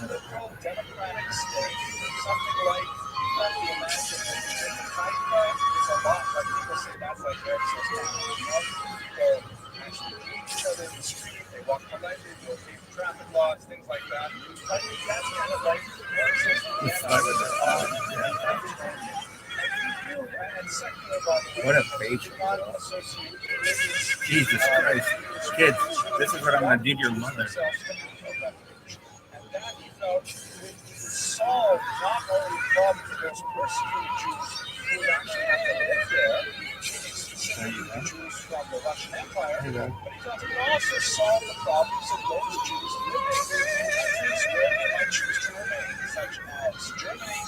[SPEAKER 3] liberal democratic state, something like you imagine that Haifa is a lot like people say that's like Exodus now. People actually meet each other in the street, they walk politely, they obey traffic laws, things like that. But that's kind of like Exodus and secular, by the way.
[SPEAKER 1] What a page. Jesus Christ. Kids, this is what I'm going to do to your mother.
[SPEAKER 3] And that, he felt, would solve not only the problem for those persecuted Jews who would actually have to live there, specifically the Jews from the Russian Empire, but he thought it would also solve the problems of those Jews living in countries where they might choose to remain, such as Germany,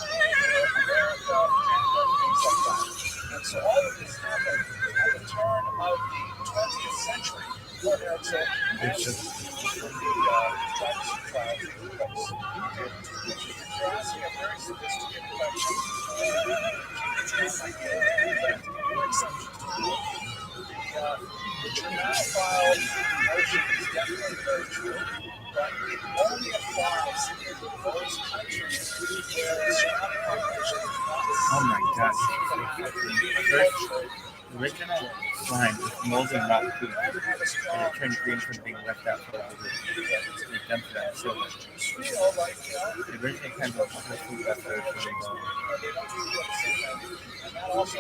[SPEAKER 3] America, Canada, things like that. And so all of this happened at the turn of the 20th century, where Herzl and the privacy trial taking place. You're asking a very sophisticated question. The Germanophile notion is definitely very true, but it only applies in those countries where the surrounding population is not.
[SPEAKER 1] Oh my God. The original slime is molded raw food, and it turned green from being left out for a week. They dumped it out so much. The original kind of food left out for a
[SPEAKER 3] And that also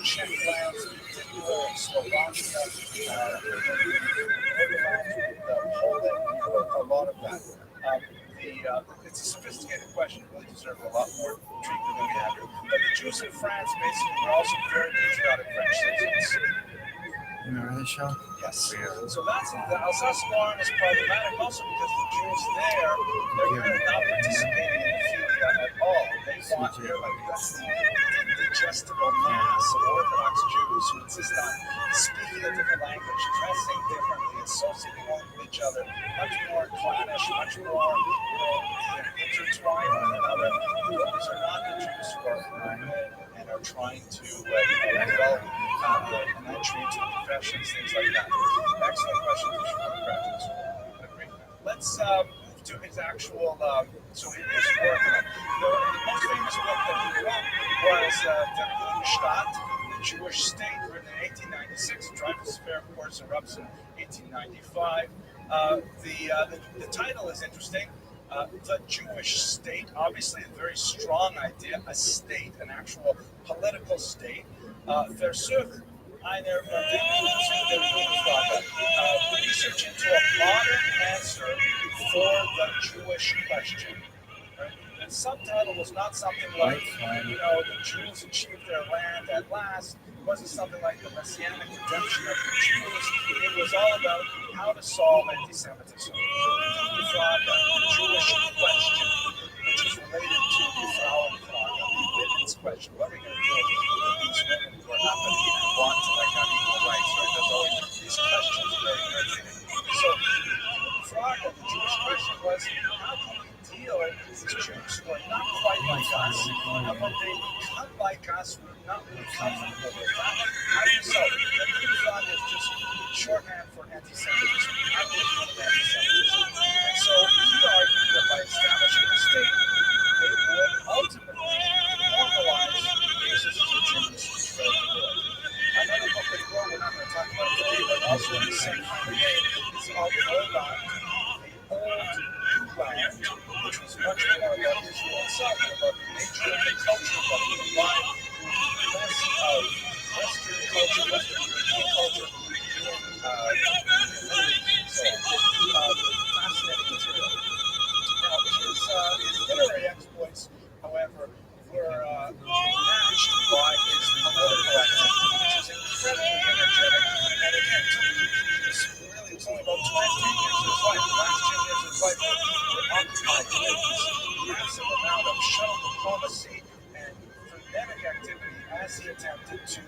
[SPEAKER 3] Czech lands, particularly Slovakia, Poland, a lot of that. It's a sophisticated question. It really deserves a lot more treatment than we have here. But the Jews in France basically were also very patriotic French citizens.
[SPEAKER 1] Remember this show?
[SPEAKER 3] Yes. So that's the Alsace-Lorraine is problematic also because the Jews there, they're really not participating in the filia at all. They want their like digestible mass of Orthodox Jews who insist on speaking a different language, dressing differently, associating with each other, much more clannish, much more intertwined with one another. Those are not the Jews who are and are trying to develop an entry into the professions, things like that. Excellent question. Let's move to his actual, so his work. The most famous book that he wrote was Der Staat, the Jewish State, written in 1896. Dreyfus Affair, of course, erupts in 1895. The title is interesting. The Jewish state, obviously a very strong idea, a state, an actual political state. Versuch einer Verdinglichung der Judenfrage, research into a modern answer for the Jewish question. Right? And subtitle was not something like, the Jews achieved their land at last. It wasn't something like the Messianic redemption of the Jews. It was all about how to solve anti-Semitism. The Jewish question, which is related to the ViralRabbi, the women's question. What are we going to do with these women who are not going to even want to have equal rights? Right? There's always these questions very urgent. So the Jewish question was, how can we deal with these Jews who are not quite like us, and when they become like us, we're not really comfortable with that? How do you solve it? The thought is just but also in the same kind of way, is of Oland, the old land, which was much more about Israel itself and about the nature of the culture that it combined with less of Western culture, Western European culture, fascinating material. Now, his literary exploits, however, were matched by his political activity, which is incredibly energetic. And again, it's only about 20 years of his life. The last 10 years of his life were occupied with this massive amount of shuttle diplomacy and frenetic activity as he attempted to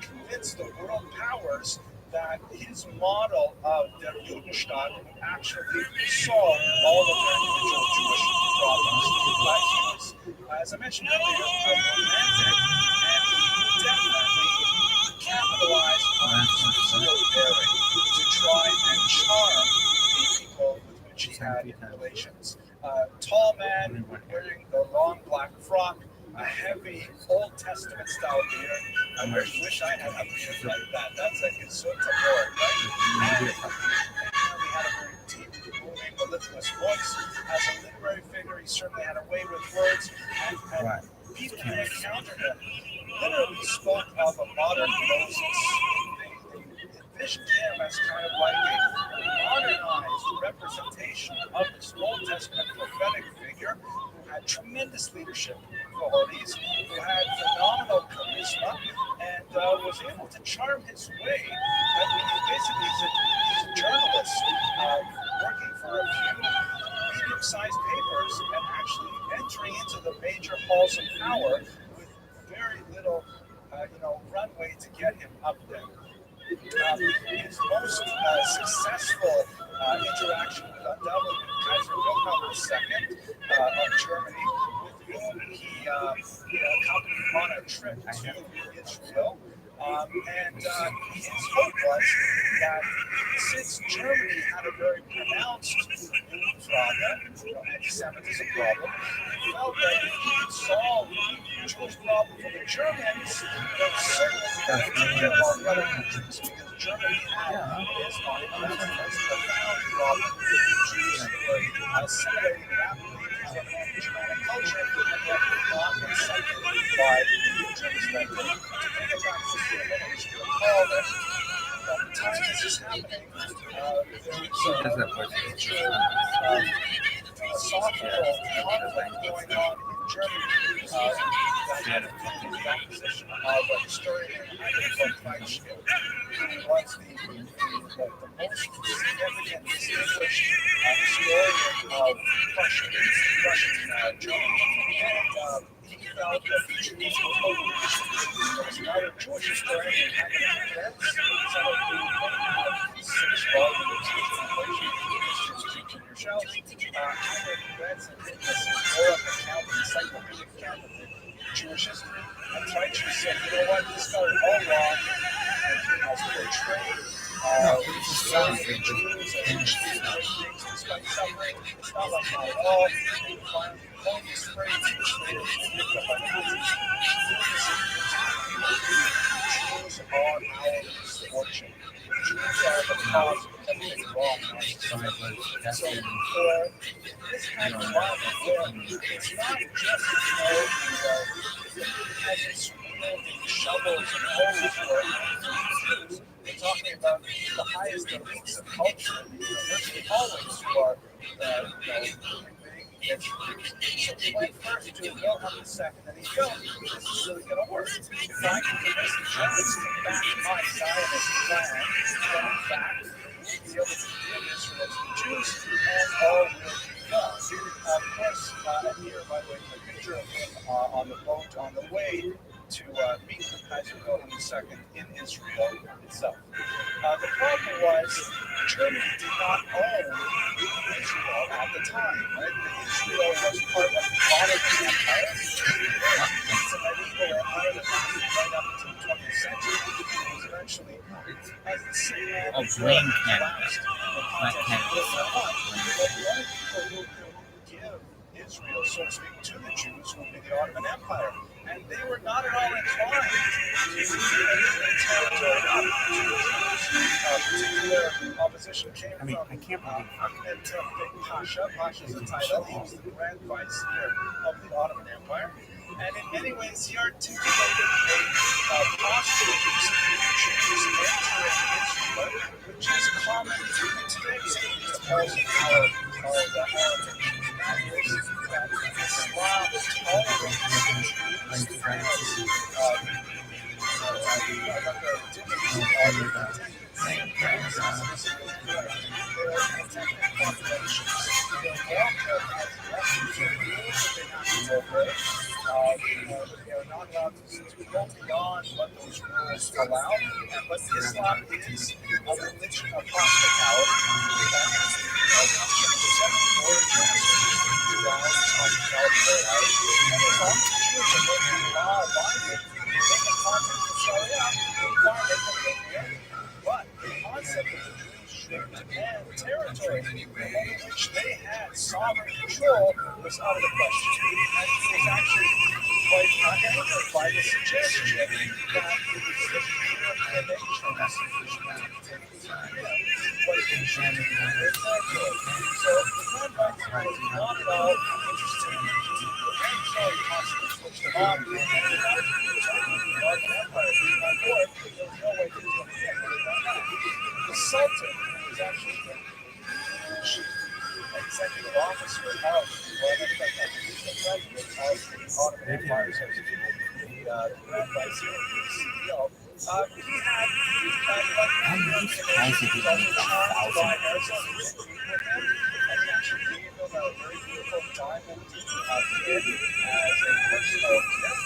[SPEAKER 3] convince the world powers that his model of der Judenstaat would actually solve all of their individual Jewish problems. He was, as I mentioned earlier, a romantic, and he definitely capitalized on his military to try and charm the people with which he had relations. Tall man wearing the long black frock, a heavy Old Testament style beard. I wish I had a beard like that. That's like a sort of board, right? And he had a very deep, booming, mellifluous voice. As a literary figure, he certainly had a way with words, and people who encountered him literally spoke of a modern Moses. They envisioned him as kind of like a modernized representation of this Old Testament prophetic figure who had tremendous leadership qualities, who had phenomenal charisma, and was able to charm his way. Basically, he's a journalist working for a few medium-sized papers and actually entering into the major halls of power with very little, runway to get him up there. His most successful interaction was undoubtedly with Kaiser Wilhelm II of Germany, with whom he accompanied on a trip to Israel. And his hope was that since Germany had a very pronounced anti-Semitism problem, he felt that if he could solve the Jewish problem for the Germans, then certainly he could take care of all the other countries, because Germany had, his mind, the most profound problem with the Jews who were assimilating rapidly into the Germanic culture, and yet not accepted by the Jewish identity. To bring it back just for a minute, you should recall that at the time this is happening, there was a major philosophical conflict going on in Germany that had the opposition of a historian named ROTHSCHILD, who was the most significant distinguished historian of Russian Germany. And he felt that the Jews were overreached. There was another Jewish historian, Heinrich Betz, someone who had 6 volumes of translation in your shelves. Heinrich Betz had written this historic account, encyclopedic account of the Jewish history, and Treicher said, you know what, this got it all wrong, and he has portrayed the Jews as things despite suffering. It's not like that at all. And finally, coined this phrase, which later picked up by Nazis, Jews are our misfortune. Jews are the cause of everything wrong in our society. So for this kind of environment where it's not just, the peasants wielding shovels and hoes who are angry Jews. We're talking about the highest elites of culture in the university hallways who are So he went first to Wilhelm II, and he felt this is really going to work. If I can convince the Germans to back my Zionist plan, then in fact, we'll be able to give Israel to the Jews, and all will be well. Of course, and here, by the way, the picture of him on the boat on the way to meet with Kaiser Wilhelm II in Israel itself. The problem was Germany did not own Israel at the time. Right? Israel was part of the Ottoman Empire. It's a medieval empire that lasted right up until the 20th century. It was eventually, as the city collapsed, but the only people who could give Israel, so to speak, to the Jews would be the Ottoman Empire. and they were not at all inclined to territory up. Particular opposition came
[SPEAKER 1] I mean,
[SPEAKER 3] from
[SPEAKER 1] I can't believe
[SPEAKER 3] Pasha. Pasha is the title. He was the grand vizier of the Ottoman Empire. And in many ways, he articulated a posture of Jews entering Israel, which is common even today in the halls of power of the Arabic. That is, that Islam tolerates Jews they are not allowed to go beyond what those rules allow. But Islam is a religion of hospitality. But the concept of the Jewish demand territory over which they had sovereign control was out of the question. And he was actually quite angered by the suggestion that it was the pure nature of so the Grand Vizier was not at all interested in eventually possibly switch them off. The Ottoman Empire being on board, there was no way to do anything about that. The Sultan was actually the chief executive officer of, or the president of the Ottoman Empire, so to speak, the Grand Vizier, the CEO. He had and he actually gave him a very beautiful diamond pin as a personal gift.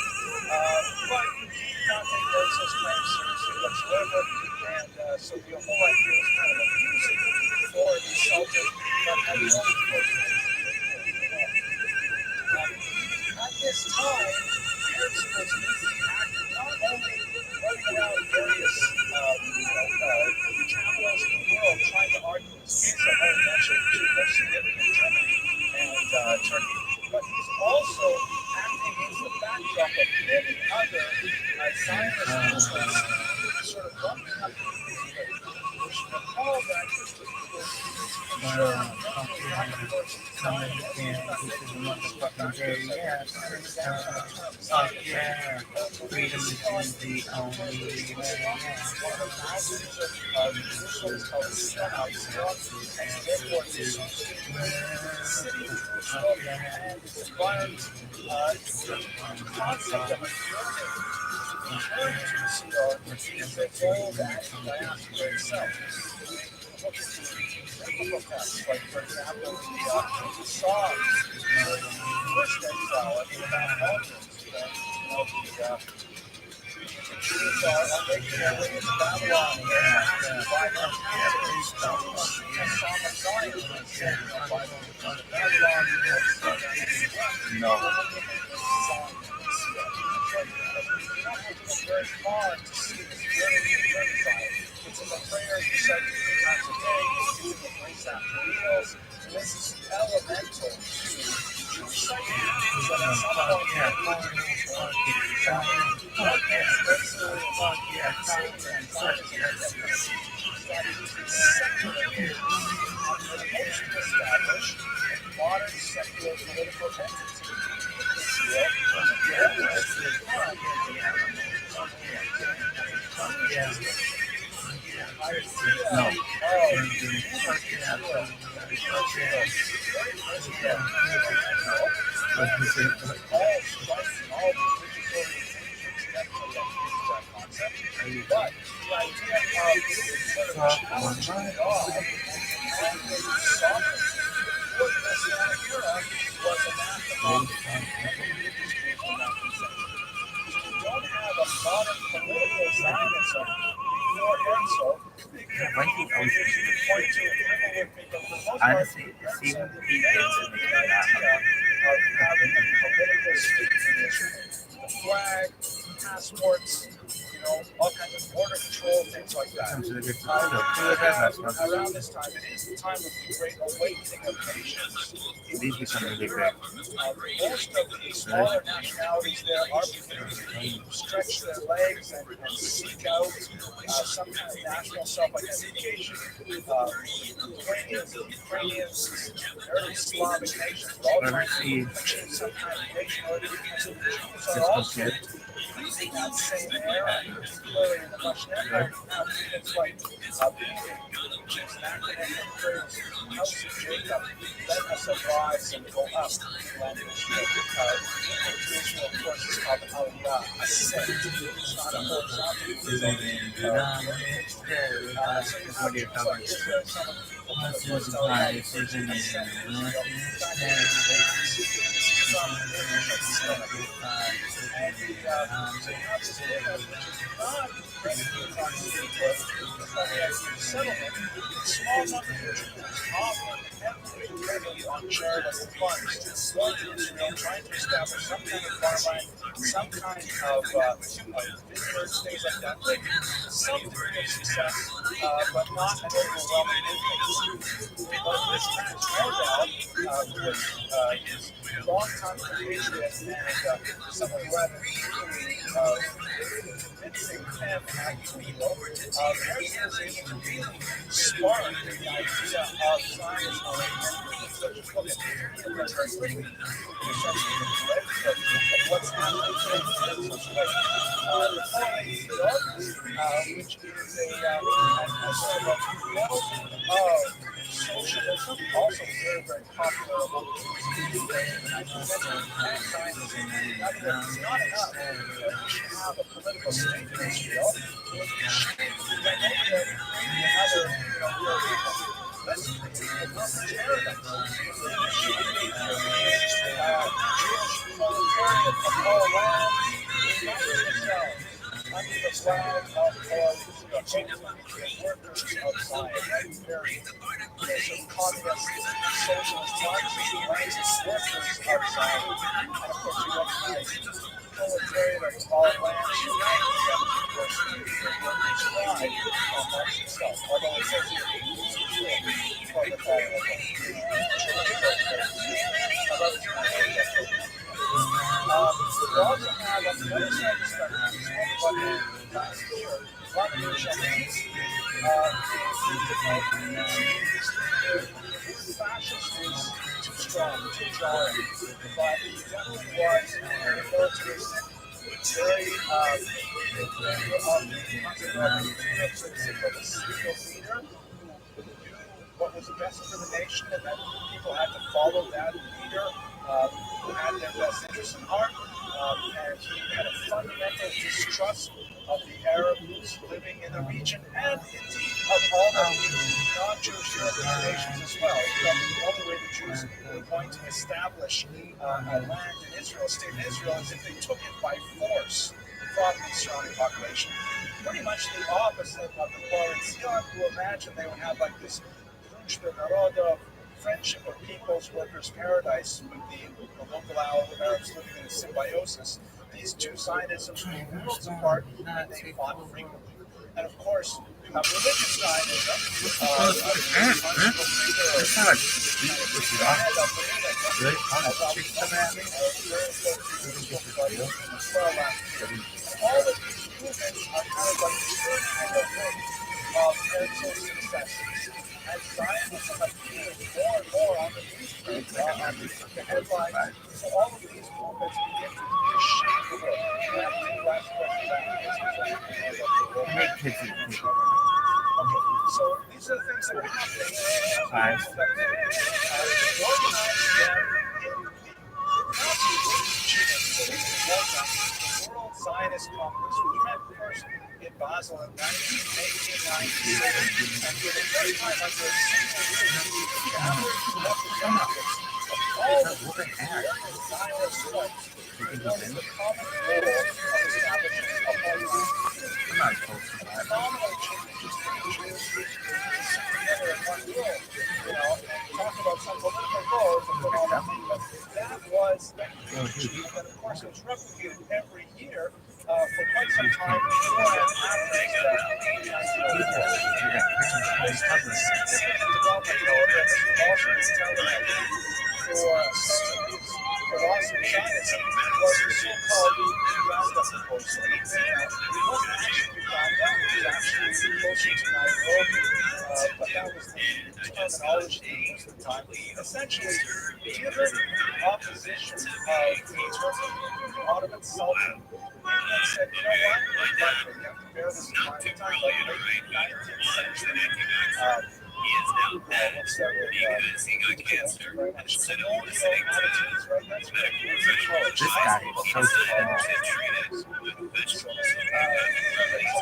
[SPEAKER 3] But he did not take Herzl's claim seriously whatsoever. And so the whole idea was kind of amusing for the Sultan, but had no at this time, Herzl was not only running around various capitals in the world trying to argue his case that all mentioned two most significant Germany and Turkey, but he's also acting against the backdrop of many other Zionist movements sort of bumping up against Israel. We should recall that this was
[SPEAKER 1] coming again. This is a motherfucking day, yeah. Fuck yeah. Freedom is the only
[SPEAKER 3] like, for example, the songs, first exile, in the Jews are making their way into Babylon and they're by their captives. Song of Zion, Babylon, no. You don't have to look very far to see this very side. It's in the prayers recited 3 times a day. It's in the place after meals. And this is elemental to Jewish psychology. So at some point, modern secular political entity.
[SPEAKER 1] No.
[SPEAKER 3] Don't have a modern political Zionism before Herzl.
[SPEAKER 1] Honestly, it seems to be
[SPEAKER 3] of having a political state in Israel. The flag, passports, all kinds of border control, things like that. Around this time, it is the time of the great awakening of nations.
[SPEAKER 1] These become really big.
[SPEAKER 3] Most of the smaller nationalities there are beginning to stretch their legs and seek out some kind of national self-identification. Ukrainians, early Slavic nations, all trying to achieve some kind of nationhood. And the Jews are also using that same era, particularly in the Russian Empire. It's like which is an acronym that creates House of Jacob, let us arise and go up in land of Israel. Israel, of course, is called Aliyah, ascent. It's not a horizontal movement. So you have Israel, some of the people from the first Aliyah, first ascent to Israel. And so you have this movement which is not predicated on statehood, but as settlement, small numbers of Jews, often heavily on charitable funds, going to Israel, trying to establish some kind of farmland, some kind of vineyards, things like that. Some degree of success, but not an overwhelming influence. But this man Nordal, who was his longtime compatriot and someone who had a convincing pen at people, very easy to really spark the idea of Zionism. So just look at very quickly, what's happening in this way. The following, which is a sort of socialism, also very, very popular among Jews. It's not enough that we should have a political state in Israel. We should create another let's create another paradise. Jewish proletariat of all lands united themselves under the flag of the workers of Zion. That's very some communist, socialist, Marxist, Marxist workers of Zion. And of course, you recognize proletariat of all lands united together, of course, the workers' pride of Marx himself. Although it says here, proletariat we also have on the other side of the spectrum, we spoke about last year, Vladimir Zelensky fascist is too strong, too jarring, but he definitely was a militaristic, very leader who knew what was best for the nation, and that people had to follow that leader who had their best interests in heart, and he had a fundamental distrust of the Arabs living in the region, and indeed of all the non-Jewish European nations as well. He felt that the only way the Jews were going to establish a land in Israel, a state in Israel, is if they took it by force from the surrounding population. Pretty much the opposite of the Koalition, who imagined they would have like this Drushba Narodov, friendship of peoples, workers' paradise with the local Arabs living in a symbiosis. These two Zionisms were worlds apart, and they fought frequently. And of course, you have religious Zionism. All of these movements are kind of like turning the wind of Herzl's successes. As Zionism appears more and more on the news, the headlines, so all of these movements begin to shape the world. And I think last question okay, so these are the things that are happening. Organized them in the World Zionist Congress, which met first in Basel in 1896, and with a very high number of single rooms, gathered representatives of all the various Zionist stripes towards the common goal of establishing a homeland. Phenomenal changes for the Jews to sit together in one room, and talk about some political goals and put all that thing, but that was achieved, and of course it was replicated every year for quite sometime before and after significant development, however, in the development of television for loss of Zionism was the so-called Uganda proposal. It wasn't actually Uganda, it was actually closer to Nairobi, but that was the terminology used at the time. Essentially, given opposition of the Ottoman Sultan, England said, you know what, we have to bear this in mind. We're talking about the late 19th century. What's that word? Very much colonial attitudes, right? That's what it was.
[SPEAKER 1] This guy is so small.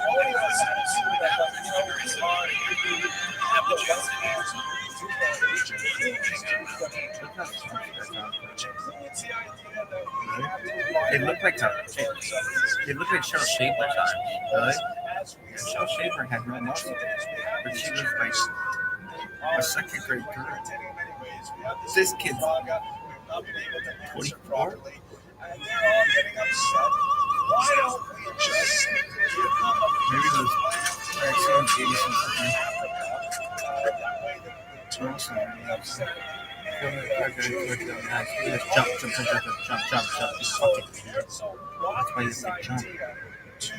[SPEAKER 3] Colonial attitude that, you know, we have the
[SPEAKER 1] It looked like Cheryl Shaver's arms. Really? Cheryl Shaver had no muscle, but she was like a second grade girl. This kid's 24.
[SPEAKER 3] And they're all getting upset. Why don't we just give them a
[SPEAKER 1] Maybe those vaccines gave you some
[SPEAKER 3] that way the tourists won't be upset.
[SPEAKER 1] Jump.
[SPEAKER 3] So brought this idea to the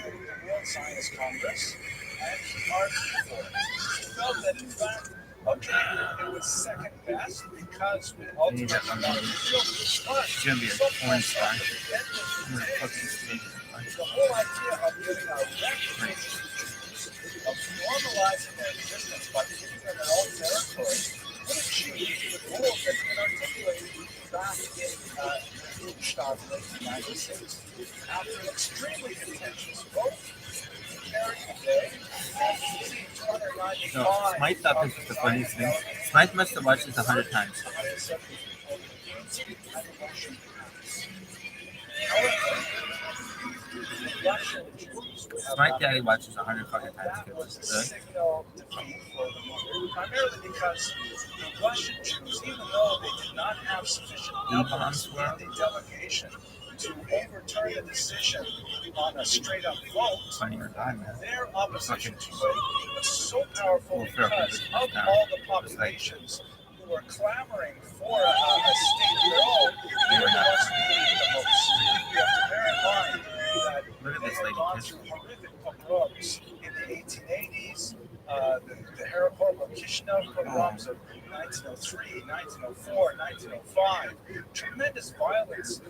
[SPEAKER 3] World Zionist Congress, and he argued for it. He felt that, in fact, okay, it was second best because we ultimately wanted to feel but
[SPEAKER 1] She's gonna be a porn star. I'm gonna fucking speak.
[SPEAKER 3] the whole idea of getting a record of normalizing their existence by giving them their own territory would achieve the goals that have been articulated back in Rubinstein in 1996. After an extremely contentious vote, carried the day,
[SPEAKER 1] No, Smythe thought this was the funniest thing. Smythe must have watched this 100 times. Smythe daddy watches 100 fucking times.
[SPEAKER 3] That was a signal defeat for the movement, primarily because the Russian Jews, even though they did not have sufficient numbers in the delegation to overturn the decision on a straight-up vote,
[SPEAKER 1] Funny or die, man.
[SPEAKER 3] their opposition to it was so powerful because of all the populations who were clamoring for a state of their own, they were the ones who needed the most. We have to bear in mind that
[SPEAKER 1] Look at
[SPEAKER 3] they
[SPEAKER 1] this
[SPEAKER 3] had
[SPEAKER 1] lady
[SPEAKER 3] gone
[SPEAKER 1] kissing.
[SPEAKER 3] through horrific pogroms in the 1880s, the horrible Kishinev pogroms of 1903, 1904, 1905, tremendous violence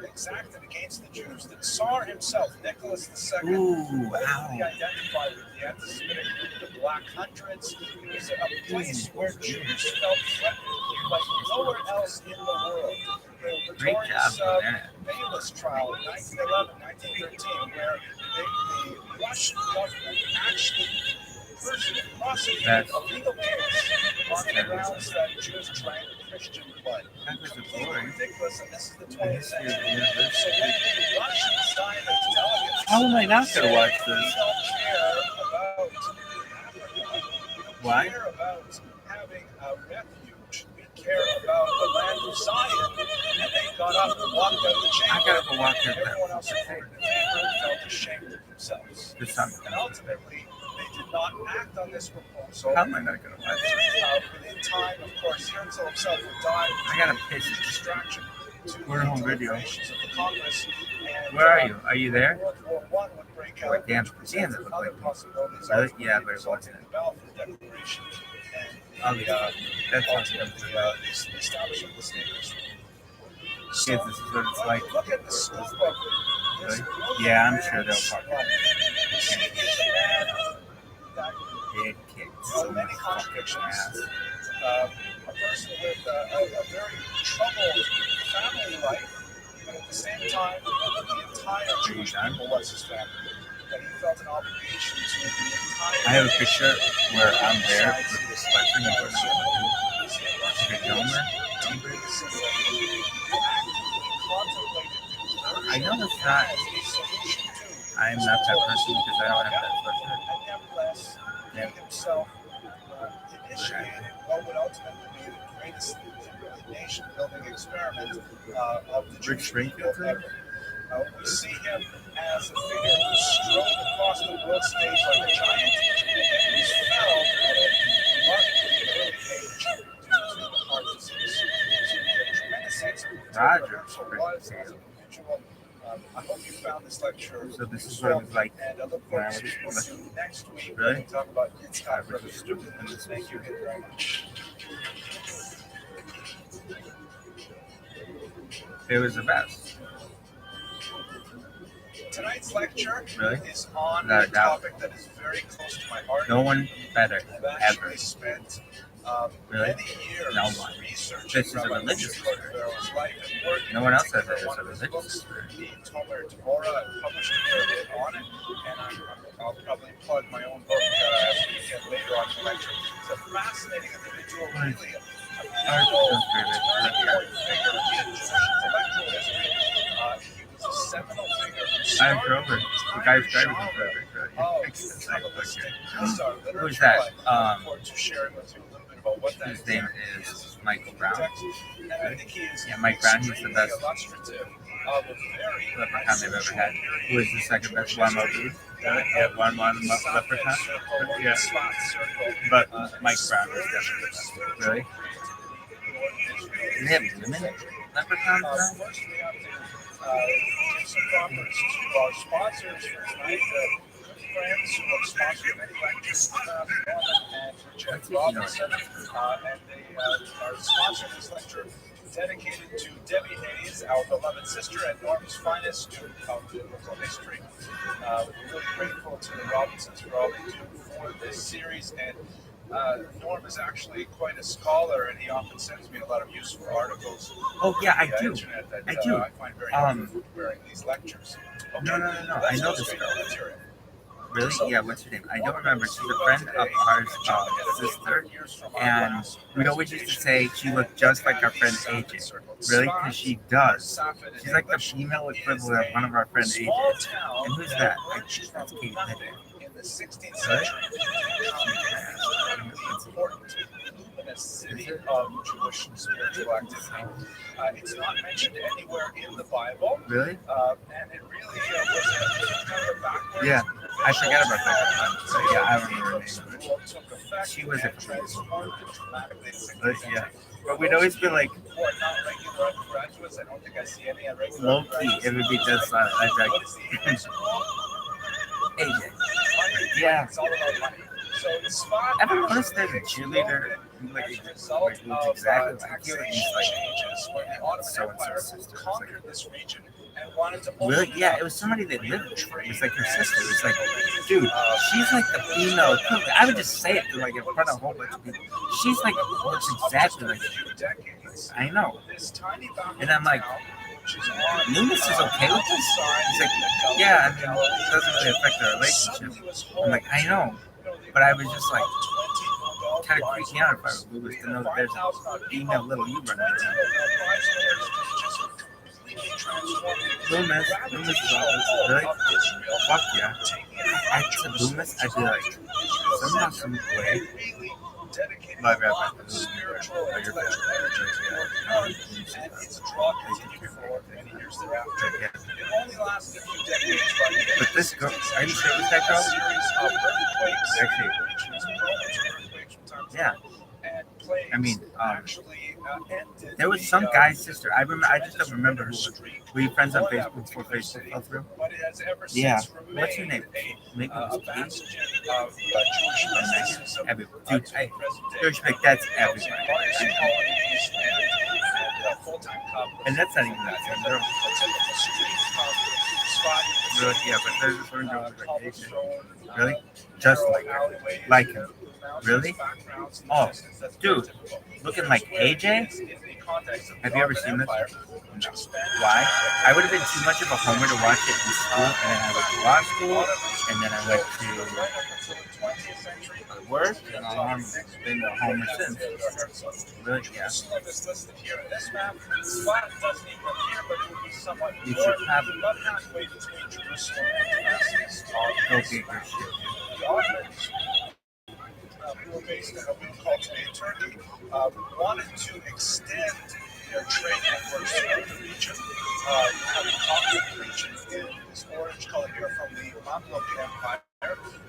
[SPEAKER 3] exacted against the Jews. The Tsar himself, Nicholas II,
[SPEAKER 1] Ooh,
[SPEAKER 3] openly
[SPEAKER 1] ow.
[SPEAKER 3] identified with the anti-Semitic group, the Black Hundreds. It was a place where Jews felt threatened like nowhere else in the world. The
[SPEAKER 1] Great
[SPEAKER 3] notorious
[SPEAKER 1] job, man.
[SPEAKER 3] Bayless trial in 1911, 1913, where the Russian government actually personally prosecuted a legal case on the grounds that Jews drank Christian blood.
[SPEAKER 1] That was a
[SPEAKER 3] Completely
[SPEAKER 1] glory.
[SPEAKER 3] ridiculous, and this is the
[SPEAKER 1] The
[SPEAKER 3] 20th
[SPEAKER 1] history of
[SPEAKER 3] century.
[SPEAKER 1] the universe.
[SPEAKER 3] So when the Russian Zionist delegates
[SPEAKER 1] How am I not gonna watch
[SPEAKER 3] we
[SPEAKER 1] this?
[SPEAKER 3] don't care about Africa. We
[SPEAKER 1] Why?
[SPEAKER 3] care about having a refuge. We care about the land of Zion. And they got up and walked out of the chamber.
[SPEAKER 1] I gotta go watch it.
[SPEAKER 3] Everyone else who voted in favor felt ashamed of themselves.
[SPEAKER 1] This time.
[SPEAKER 3] And ultimately, they did not act on this proposal.
[SPEAKER 1] How am I not gonna watch it?
[SPEAKER 3] Within time, of course, Herzl himself would die.
[SPEAKER 1] I gotta piss.
[SPEAKER 3] Distraction to
[SPEAKER 1] We're home video.
[SPEAKER 3] deliberations of the Congress. And,
[SPEAKER 1] Where are you? Are you there?
[SPEAKER 3] World War I would break out.
[SPEAKER 1] Oh, damn.
[SPEAKER 3] which presented
[SPEAKER 1] Damn, it looked
[SPEAKER 3] other
[SPEAKER 1] like-
[SPEAKER 3] possibilities.
[SPEAKER 1] Really?
[SPEAKER 3] ultimately
[SPEAKER 1] Yeah, but it
[SPEAKER 3] resulting
[SPEAKER 1] wasn't.
[SPEAKER 3] in the Balfour Declaration and
[SPEAKER 1] Oh,
[SPEAKER 3] the,
[SPEAKER 1] yeah. That's
[SPEAKER 3] ultimately the establishment of the state.
[SPEAKER 1] Kids, this is what it's like.
[SPEAKER 3] Look at the scope of this.
[SPEAKER 1] Really? Yeah, I'm sure they'll talk about it.
[SPEAKER 3] You see, he's a man that
[SPEAKER 1] Big kids. So
[SPEAKER 3] many
[SPEAKER 1] much fucking
[SPEAKER 3] contradictions.
[SPEAKER 1] ass.
[SPEAKER 3] A person with a very troubled family life, but at the same time, the entire Jewish
[SPEAKER 1] done?
[SPEAKER 3] people was his family. That he felt an obligation to the entire.
[SPEAKER 1] I have a picture where I'm there with
[SPEAKER 3] society.
[SPEAKER 1] this question of what I'm gonna do. Okay, Gomer. I know it's not. I'm not that person because I don't have that sweatshirt.
[SPEAKER 3] And nevertheless, he himself initiated what would ultimately be the greatest nation-building experiment of the
[SPEAKER 1] Rick
[SPEAKER 3] Jewish people
[SPEAKER 1] Springfield?
[SPEAKER 3] ever. We see him as a figure who strode across the world stage like a giant, and who's found at a remarkably early age due to heart disease. So you get a tremendous sense of who
[SPEAKER 1] Roger.
[SPEAKER 3] Mitchell was as an individual. I hope you found this lecture
[SPEAKER 1] So this is what it was like
[SPEAKER 3] and I look
[SPEAKER 1] when I
[SPEAKER 3] forward to
[SPEAKER 1] was
[SPEAKER 3] speaking with you next week.
[SPEAKER 1] Really?
[SPEAKER 3] When we talk about Yitzhak Rabbi student. Thank you very much.
[SPEAKER 1] it was the best.
[SPEAKER 3] Tonight's lecture
[SPEAKER 1] Really?
[SPEAKER 3] is on
[SPEAKER 1] Without
[SPEAKER 3] a
[SPEAKER 1] a doubt.
[SPEAKER 3] topic that is very close to my heart.
[SPEAKER 1] No one better
[SPEAKER 3] I've
[SPEAKER 1] ever.
[SPEAKER 3] actually spent
[SPEAKER 1] Really?
[SPEAKER 3] many years
[SPEAKER 1] No one.
[SPEAKER 3] researching
[SPEAKER 1] This is a
[SPEAKER 3] Rabbi
[SPEAKER 1] religious
[SPEAKER 3] Moshe
[SPEAKER 1] spirit.
[SPEAKER 3] Carvero's life and work.
[SPEAKER 1] No one else has
[SPEAKER 3] Another
[SPEAKER 1] it. It's
[SPEAKER 3] one
[SPEAKER 1] a
[SPEAKER 3] of his
[SPEAKER 1] religious
[SPEAKER 3] books,
[SPEAKER 1] spirit.
[SPEAKER 3] the Tomer Torah, published a fair bit on it, and I'll probably plug my own book as we get later on in the lecture. It's a fascinating individual, really a pivotal, turning point figure in Jewish intellectual history. He was a seminal figure who
[SPEAKER 1] I'm
[SPEAKER 3] started
[SPEAKER 1] Grover. The guy's driving the perfect. Who's that?
[SPEAKER 3] Forward to sharing with you a little bit about what that
[SPEAKER 1] His name is Michael Brown.
[SPEAKER 3] And I think he is
[SPEAKER 1] Yeah, Mike Brown, he's the best
[SPEAKER 3] illustrative of a very
[SPEAKER 1] leprechaun they've ever had. Who is the second best one of these? Yeah, one leprechaun. Yeah, but Mike Brown is definitely the best. Really? Do they have women leprechauns now?
[SPEAKER 3] First, we have to give some props to our sponsors for tonight, the good friends who have sponsored many lectures, Norman and Richard Robinson, and they are sponsoring this lecture dedicated to Debbie Hayes, our beloved sister and Norm's finest student of biblical history. We're really grateful to the Robinsons for all they do for this series, and Norm is actually quite a scholar, and he often sends me a lot of useful articles.
[SPEAKER 1] Oh yeah, I
[SPEAKER 3] on the
[SPEAKER 1] do.
[SPEAKER 3] internet that,
[SPEAKER 1] I do.
[SPEAKER 3] I find very helpful for preparing these lectures. Okay,
[SPEAKER 1] No. I
[SPEAKER 3] let's
[SPEAKER 1] know
[SPEAKER 3] go
[SPEAKER 1] this
[SPEAKER 3] straight
[SPEAKER 1] girl.
[SPEAKER 3] to the material.
[SPEAKER 1] Really? Yeah, what's her name? I don't remember. She's a friend of ours, sister, and we always used to say she looked just like our friend AJ. Really? Because she does. She's like the female equivalent of one of our friend AJ. And who's that? That's Kate Hedder.
[SPEAKER 3] In the 16th century, important in a city of Jewish spiritual activity. It's not mentioned anywhere in the Bible.
[SPEAKER 1] Really?
[SPEAKER 3] And it really was kind of a backwards.
[SPEAKER 1] Yeah, I forgot about that. So yeah, I remember her name.
[SPEAKER 3] Rule took effect
[SPEAKER 1] She was a
[SPEAKER 3] and transformed it dramatically.
[SPEAKER 1] But yeah, but we'd always be like,
[SPEAKER 3] Who are not regular undergraduates. I don't think I see any regular
[SPEAKER 1] low key, it would be just like
[SPEAKER 3] What is the answer?
[SPEAKER 1] AJ.
[SPEAKER 3] Money.
[SPEAKER 1] Yeah.
[SPEAKER 3] It's all about money. So the spot.
[SPEAKER 1] Ever noticed there's a cheerleader who like looks exactly like you? And he's like,
[SPEAKER 3] changes when the Ottoman
[SPEAKER 1] so-and-so's
[SPEAKER 3] Empire
[SPEAKER 1] sister.
[SPEAKER 3] conquered this region and wanted to
[SPEAKER 1] really? Yeah, it was somebody that lived there. It was like her sister. It was like, dude, she's like the female equivalent. I would just say it to like in front of a whole bunch of people. She's like looks exactly like you. I know. And I'm like, Loomis is okay with this? He's like, yeah, I mean, it doesn't really affect our relationship. I'm like, I know. But I was just like, kind of freaking out if I was Lewis to know that there's a female little you running around. Loomis is all really? Fuck yeah. I said Loomis, I'd be like, somehow, some way. Like Rabbi.
[SPEAKER 3] Spiritual and intellectual energy and its draw continued for many years thereafter. It only lasted a few decades,
[SPEAKER 1] but this girl, are you sure it was that girl? Actually, yeah. I mean, there was some guy's sister. I remember. I just don't remember who. Were you friends on Facebook before Facebook fell through? Yeah. What's her name? Maybe it was Kate. Everybody. Dude, George Pick, that's everybody. And that's not even that same girl. Really? Yeah, but there's this one girl who's like Asian. Really? Just like her. Like him. Really? Oh, dude, looking like AJ? Have you ever seen this? No. Why? I would have been too much of a homer to watch it in school, and then I went to law school, and then I went to work, and I've been a homer since. Really? Yeah. You should have it. Go get your shit.
[SPEAKER 3] Who were based in a week called Turkey, wanted to extend their trade networks throughout the region. Having conquered the region in this orange color here from the Mamluk Empire.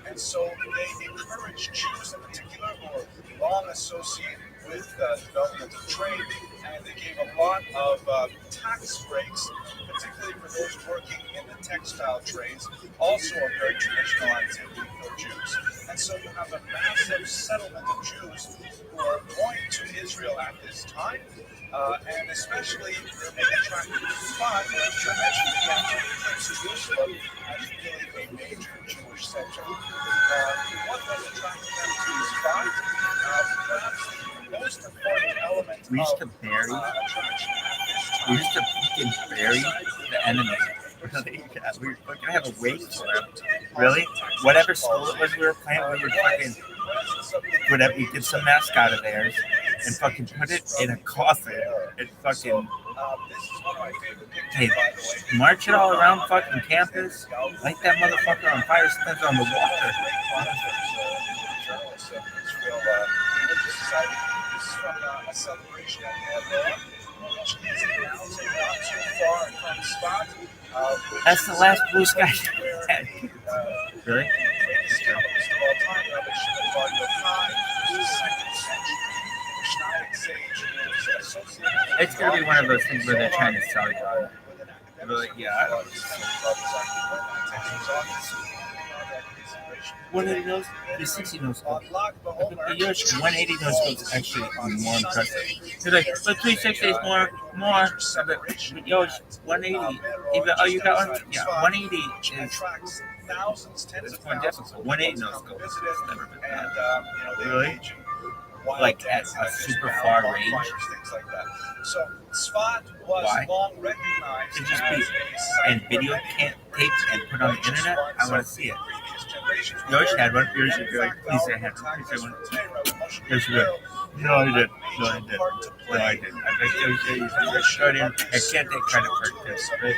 [SPEAKER 3] And so they encouraged Jews in particular who were long associated with development of trade, and they gave a lot of tax breaks, particularly for those working in the textile trades, also a very traditional activity for Jews. And so you have a massive settlement of Jews who are going to Israel at this time, and especially an attractive spot, as you mentioned again, Prince Jerusalem as really a major Jewish center. What was attracting them to the spot? Perhaps the most important element
[SPEAKER 1] We used to bury. We used to fucking bury the enemy. We were gonna have a wake for him. Really? Whatever school it was we were playing, we would fucking whatever. We did some mascot of theirs and fucking put it in a coffin and fucking hey, march it all around fucking campus, light that motherfucker on fire, spend it on the water.
[SPEAKER 3] A celebration at which is announcing not too far from the spot.
[SPEAKER 1] That's the last blue sky. Really? It's gonna be one of those things where they're trying to sell you on it. Really? Yeah. I don't know. 180 nose, the 60 nose scope. The Yosh 180 nose scope is actually more impressive. They're like, but 360 is more. But Yosh 180. Even, oh, you got one? Yeah, 180 is. It's more difficult. 180 nose scope has never been bad. Really? Like at a super far range.
[SPEAKER 3] So Spot was long recognized
[SPEAKER 1] to just be and video taped and put on the internet. I want to see it. Yosh had one. Yosh should go. Please say I had one. Please say one. Yosh should go. No, I did. No, I did. No, I did. I think Yosh showed him. I can't take credit for this. Right?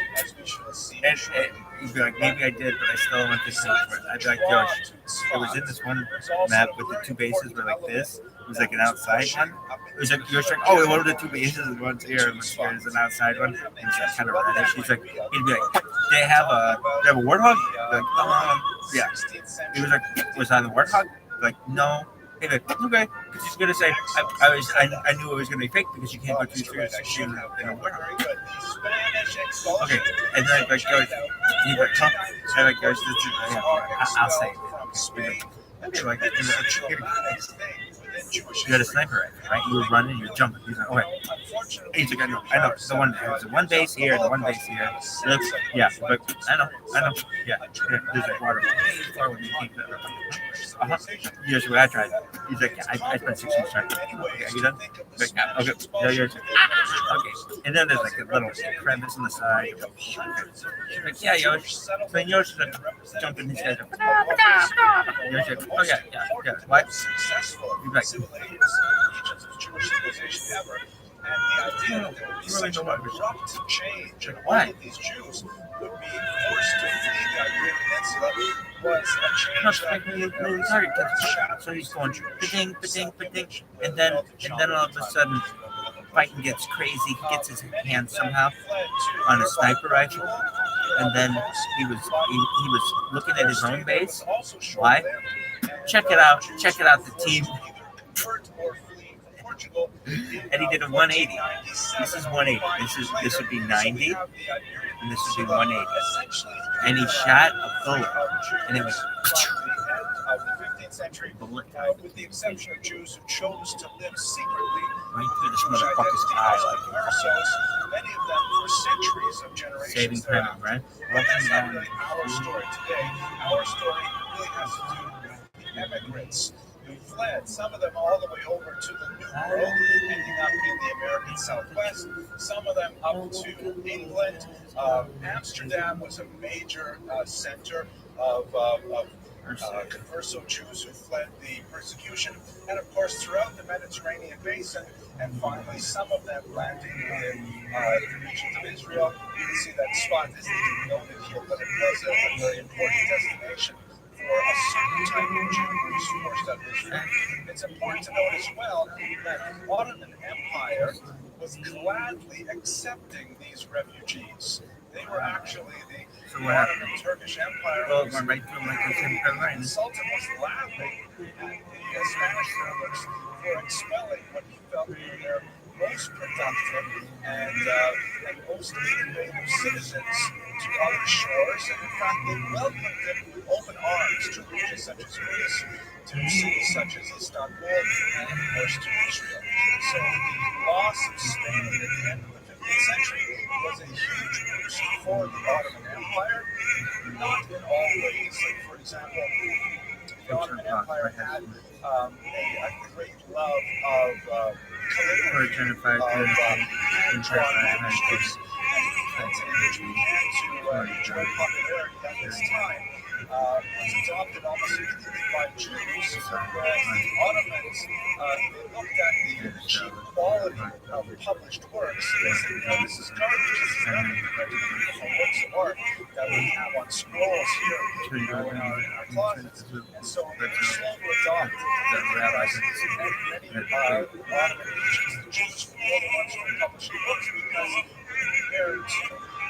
[SPEAKER 1] And he'd be like, maybe I did, but I still want to take for it. I'd be like, Yosh, it was in this one map with the two bases were like this. It was like an outside one. It was like, Yosh like, oh, one of the two bases is one's here and one's here is an outside one. And it's like kind of reddish. He's like, he'd be like, they have a warthog? Like, yeah. He was like, was that a warthog? Like, no. He'd be like, okay. Because he's gonna say, I knew it was gonna be fake because you can't go through 360 in a warthog. Okay, and then like goes, he'd be like, huh? And like goes, I'll say it. Okay, like, you had a sniper rifle, right? You were running, you were jumping. He's like, okay. He's like, I know. There's the one base here, and the one base here. Yeah, but I know. Yeah, there's like water far when you keep that. Here's what I tried. He's like, I spent 6 weeks trying. Okay, are you done? Like, okay, yeah, yours. Okay, and then there's like a little crevice on the side. Like, yeah, Yosh. So then Yosh is like jumping these guys. Yosh like, oh yeah. What? He's like,
[SPEAKER 3] and the idea that there would be such an abrupt change and all of these Jews would be forced to flee the Iberian Peninsula was a change
[SPEAKER 1] so he's going ba-ding, and then all of a sudden fighting gets crazy. He gets his hand somehow on a sniper rifle, and then he was looking at his own base. Why? Check it out, the team. And he did a 180. This is 180. This would be 90, and this would be 180. And he shot a bullet, and it was bullet,
[SPEAKER 3] with the exception of Jews who chose to live secretly
[SPEAKER 1] right through this motherfucker's eye.
[SPEAKER 3] Many of them for centuries of generations.
[SPEAKER 1] Saving time, right?
[SPEAKER 3] That's not really our story today. Our story really has to do with the immigrants who fled, some of them all the way over to the New World, ending up in the American Southwest, some of them up to England. Amsterdam was a major center of Converso Jews who fled the persecution, and of course throughout the Mediterranean basin, and finally some of them landing in the regions of Israel. You can see that spot isn't noted here, but it was a very important destination for or a certain type of Jewish force that was there. It's important to note as well that the Ottoman Empire was gladly accepting these refugees. They were actually the Ottoman Turkish Empire.
[SPEAKER 1] Well, went right through like a simple line.
[SPEAKER 3] The Sultan was laughing at the Spanish rulers for expelling what he felt were their most productive and most innovative citizens to other shores. And in fact, they welcomed them with open arms to regions such as Greece, to cities such as Istanbul, and of course to Israel. So the loss of Spain at the end of the 15th century was a huge boost for the Ottoman Empire, not in all ways. Like, for example, the Ottoman Empire had a great love of calligraphy, of drawing manuscripts, and which began to enjoy popularity at this time. Was adopted almost immediately by Jews, whereas the Ottomans looked at the cheap quality of published works. They said, this is garbage, this is nothing compared to the beautiful works of art that we have on scrolls here in our closets. And so they were slow to adopt the rabbis and many Ottoman nations. The Jews were the ones who were publishing books because compared to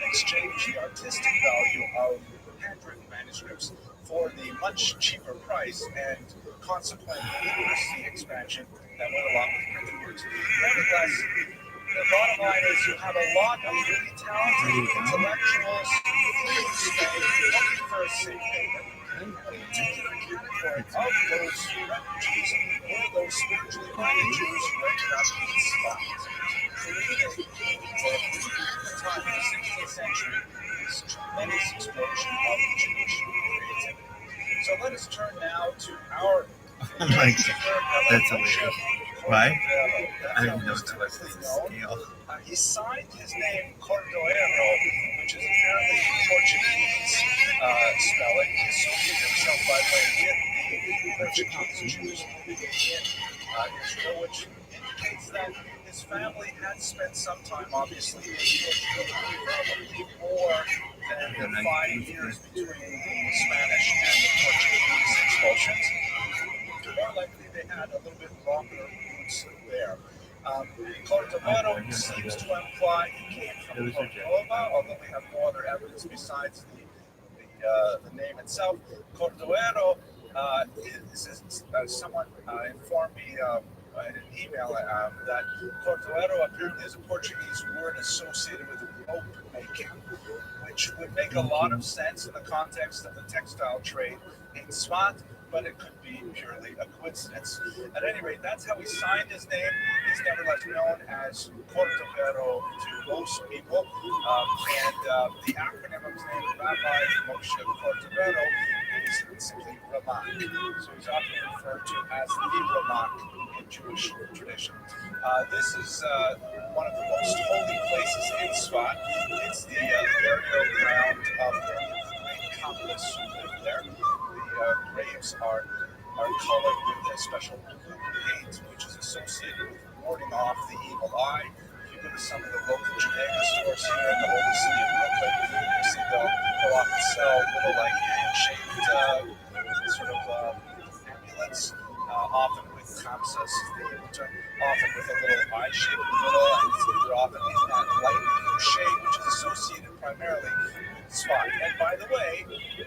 [SPEAKER 3] exchange the artistic value of handwritten manuscripts for the much cheaper price and consequent literacy expansion that went along with printed works. Nevertheless, the bottom line is you have a lot of really talented intellectuals looking for a safe haven. And a particular category of those refugees were those spiritually minded Jews who ended up in spots. Creating, for a brief time in the 16th century, this tremendous explosion of Jewish creativity. So let us turn now to our
[SPEAKER 1] Oh my God, that's hilarious. Why? I didn't know it's what's the scale.
[SPEAKER 3] He signed his name Cordoero, which is apparently Portuguese spelling. He associated himself, by the way, with the Portuguese Jews living in Israel, which indicates that his family had spent some time, obviously, in Portugal, probably more than 5 years between the Spanish and the Portuguese expulsions. More likely, they had a little bit longer roots there. Cordovero seems to imply he came from Cordova, although we have no other evidence besides the name itself. Cordovero someone informed me in an email that Cordovero apparently is a Portuguese word associated with rope making, which would make a lot of sense in the context of the textile trade in Swat, but it could be purely a coincidence. At any rate, that's how he signed his name. He's nevertheless known as Cordovero to most people. And the acronym of his name, Rabbi Moshe Cordovero, is simply Ramak. So he's often referred to as the Ramak in Jewish tradition. This is one of the most holy places in Svat. It's the burial ground of the great Kabbalists who live there. The graves are colored with a special paint, which is associated with warding off the evil eye. If you go to some of the local Judaica stores here in the holy city of Brooklyn, you see they'll often sell little like hand-shaped sort of amulets, often with kamsas, often with a little eye shape in the middle, and they're often in that light blue shade, which is associated primarily with Tzfat. And by the way,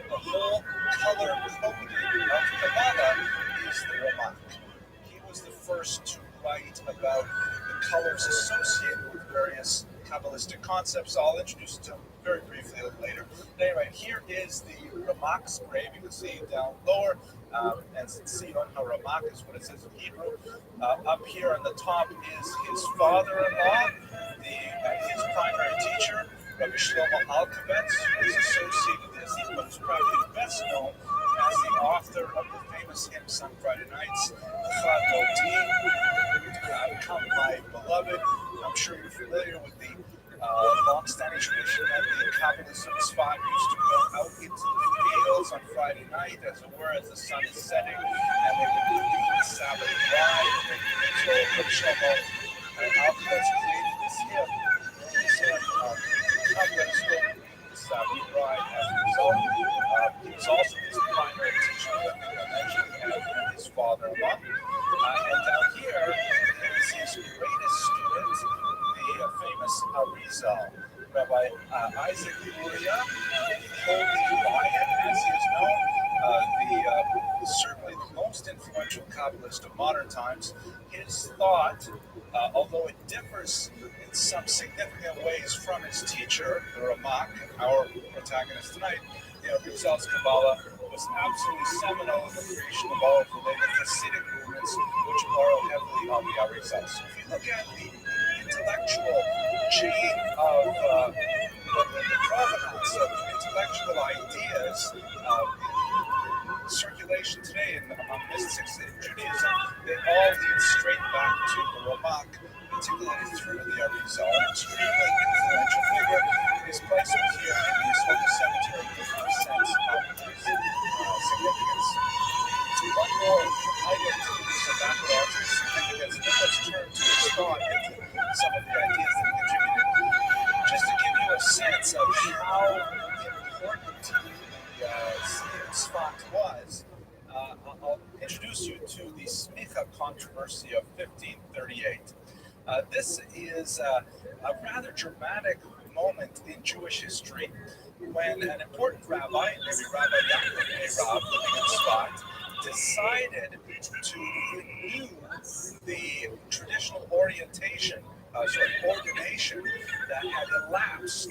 [SPEAKER 3] the whole color coding of Kabbalah is the Ramak. He was the first to write about the colors associated with various Kabbalistic concepts. I'll introduce them very briefly later. Anyway, here is the Ramak's grave. You can see it down lower. And see how Ramak is what it says in Hebrew. Up here on the top is his father-in-law, his primary teacher, Rabbi Shlomo Alkabetz, who is associated as what's probably best known as the author of the famous hymn sung Friday nights, Come My Beloved. I'm sure you're familiar with the long-standing tradition that the Kabbalists of Tzfat used to go out into the fields on Friday night, as it were, as the sun is setting, and they would do the Sabbath ride. So Rabbi Shlomo Alkabetz created this hymn. This bride as a result. He was also his primary teacher, and his father-in-law. And down here is his greatest student, the famous Arizal, Rabbi Isaac Luria, Holy Lion, as he is known, certainly the most influential Kabbalist of modern times. His thought, although it differs in some significant ways from his teacher, the Ramak, our protagonist tonight, Rizal's Kabbalah was absolutely seminal in the creation of all of the later Hasidic movements, which borrow heavily on the Arizal. So if you look at the intellectual chain of the provenance of intellectual ideas in circulation today among mystics in Judaism, they all lead straight back to the Ramak, particularly through the Arizal, an extremely influential figure. His place was here in this holy cemetery gives no sense of his significance. One more item to some background to his significance, then let's turn to his thought and some of the ideas that he contributed. Just to give you a sense of how important the spot was, I'll introduce you to the Smicha controversy of 1538. This is a rather dramatic moment in Jewish history when an important rabbi, maybe Rabbi Yaakov living in Spot, decided to renew the traditional ordination that had elapsed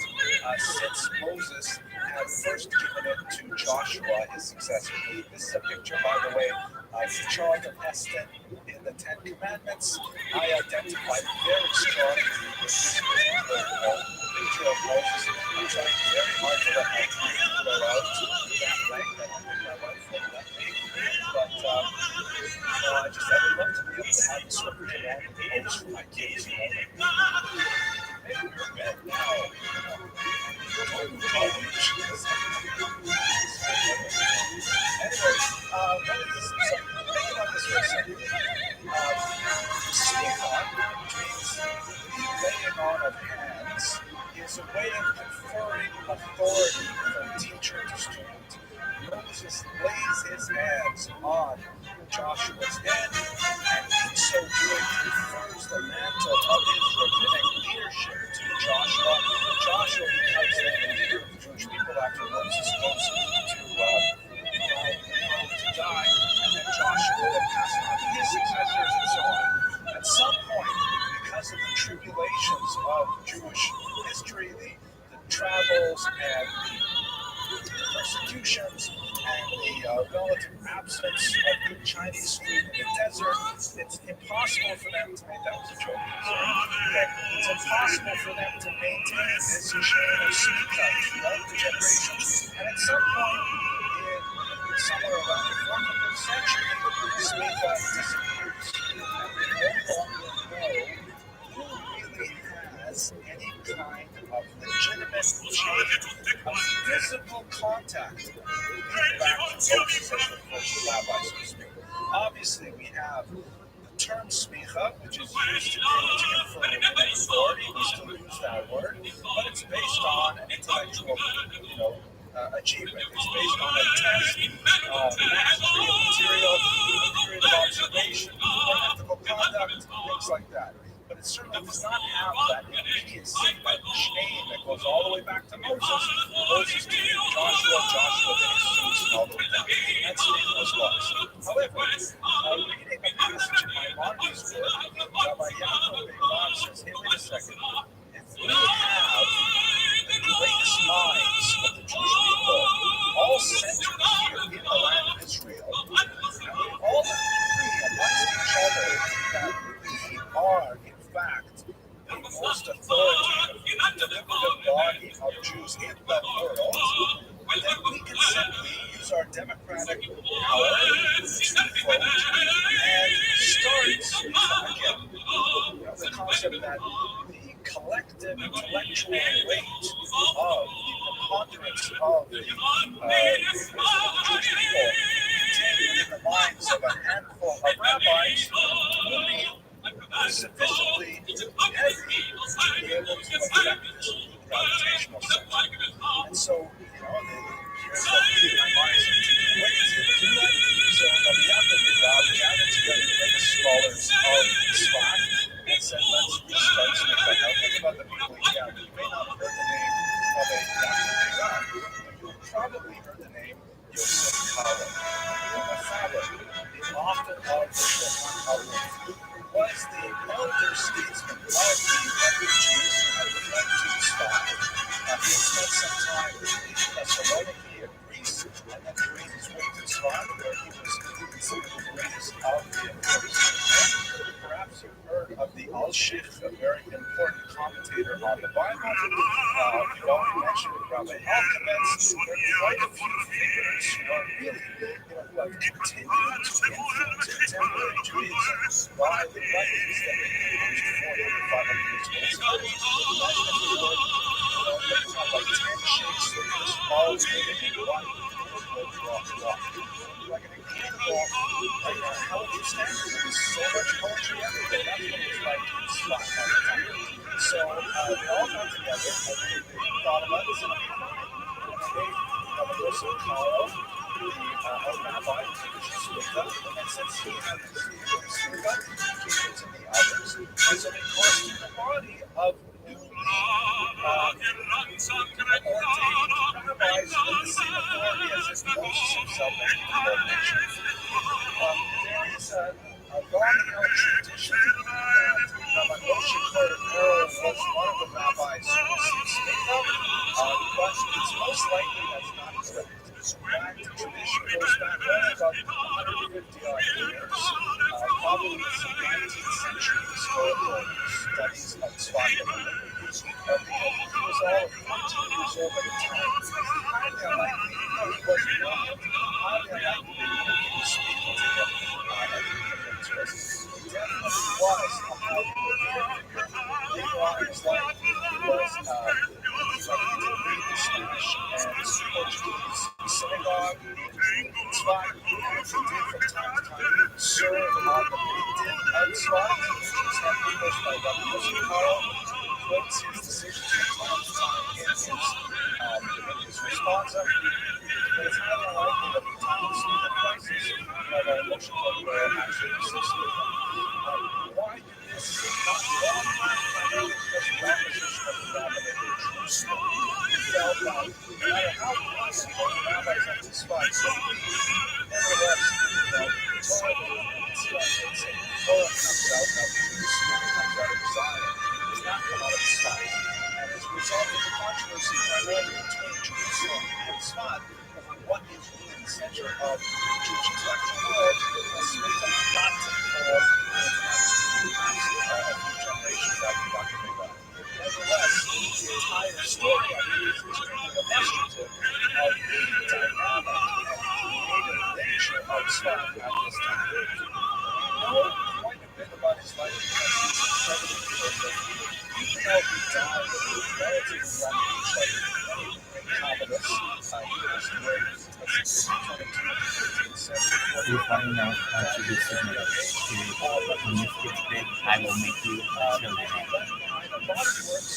[SPEAKER 3] since Moses had first given it to Joshua, his successor. This is a picture, by the way, of the Charlton Heston in the Ten Commandments. I identified very strongly with this particular picture of Moses. I'm trying very hard to let my time flow out that way. I don't think my wife will let me. But I would love to be able to have this represent all the posts for my kids. Maybe you're bed now. Anyways, thinking on this for a second. Smicha, which means the laying on of hands, is a way of conferring authority from teacher to student. Moses lays his hands on Joshua's head, and in so doing confers the mantle of his rabbinic leadership to Joshua. Joshua becomes then the leader of the Jewish people after Moses goes to die, and then Joshua will pass it on to his successors and so on. At some point, because of the tribulations of Jewish history, the travels and the persecutions and the relative absence of good Chinese food in the desert, it's impossible for them to make, that was a joke, it's impossible for them to maintain this chain of Smicha throughout the generations. And at some point, somewhere around the 400th century, Smicha disappears. And we no longer know who really has any kind of legitimate chain of physical contact back to Moses as the first rabbi, so to speak. Obviously, we have the term Smicha, which is used to confer rabbinic authority. We still use that word, but it's based on an intellectual, achievement. It's based on a test, mastery of material, a period of observation, ethical conduct, things like that. But it certainly does not have that immediacy, that chain that goes all the way back to Moses to Joshua, Joshua to Jesus, and all the way down. That's Smicha's lost. However, reading a passage in Maimonides' book, Rabbi Yaakov says, hey, wait a second. If we have the greatest minds of the Jewish people all centered here in the land of Israel, and we all agree amongst each other that we are, in fact, the most authoritative deliberative body of Jews in the world, then we can simply use our democratic power to vote and start again. The concept that the collective intellectual weight of the preponderance of the Jewish people contained within the minds of a handful of rabbis will be sufficiently heavy to be able to affect this gravitational center. And so Sheikh, a very important commentator on the Bible. We've already mentioned Rabbi Alcabetz. There are quite a few figures who are really, who have continued to influence contemporary Judaism by the writings that they produced 400 or 500 years ago. It's not imagine if we were, let's have like 10 sheikhs that just all living in one block. Like an incredible, like how would you stand it? There's so much poetry everywhere. That's what it's like in spot all the time. So they all got together and they thought about this in a panic. And they Rabbi Carl, the old rabbi, took his shmita, and since he had this shmita, he gave it to the others. And so they collected the body of newly ordained rabbis with the same authority as if Moses himself had been mentioned. There is a long-held tradition that Rabbi Moshe TRILLIONAIRE was one of the rabbis who received shmita, but it's most likely that's not correct. That tradition goes back only about 150 odd years, probably some 19th century historical studies of Tzfat. Because he was all of 14 years old at the time. It's highly unlikely, even though he was young, highly unlikely that he was speaking to him at the beginning of his presidency. He definitely was a highly revered figure. Later on in his life, he was, he did read the Spanish and Portuguese synagogue in Tzfat, and he did from time to time serve on the Beit Din of Tzfat, which was headquarters by Rabbi Moshe Carl. Puts his decisions from time to time in his responsa, but it's highly unlikely that the time of the Stephen crisis, Rabbi Moshe TRILLIONAIRE actually persisted. Why did this not long primarily because of the opposition of the rabbinate in Jerusalem? He felt that no matter how possible the rabbis of this fight could be, nevertheless, the Torah comes out, now Jerusalem comes out of Zion, does not come out of Tzfat. And as a result of the controversy primarily between Jerusalem and Tzfat over what is really the center of the Jewish intellectual world, Smith got to fall in the next few generations after Dr. Rabbi. Nevertheless, the entire story, I think, is extremely illustrative of the dynamic and creative nature of Tzfat at this time. We know quite a bit about his life because he's incredibly prolific. Even though he died at a relatively young age, like many great Kabbalists, he was great as a coming to the 15th century.
[SPEAKER 1] You're finding out how to be submitted to when you get big, I will make you a trillionaire.
[SPEAKER 3] A lot of works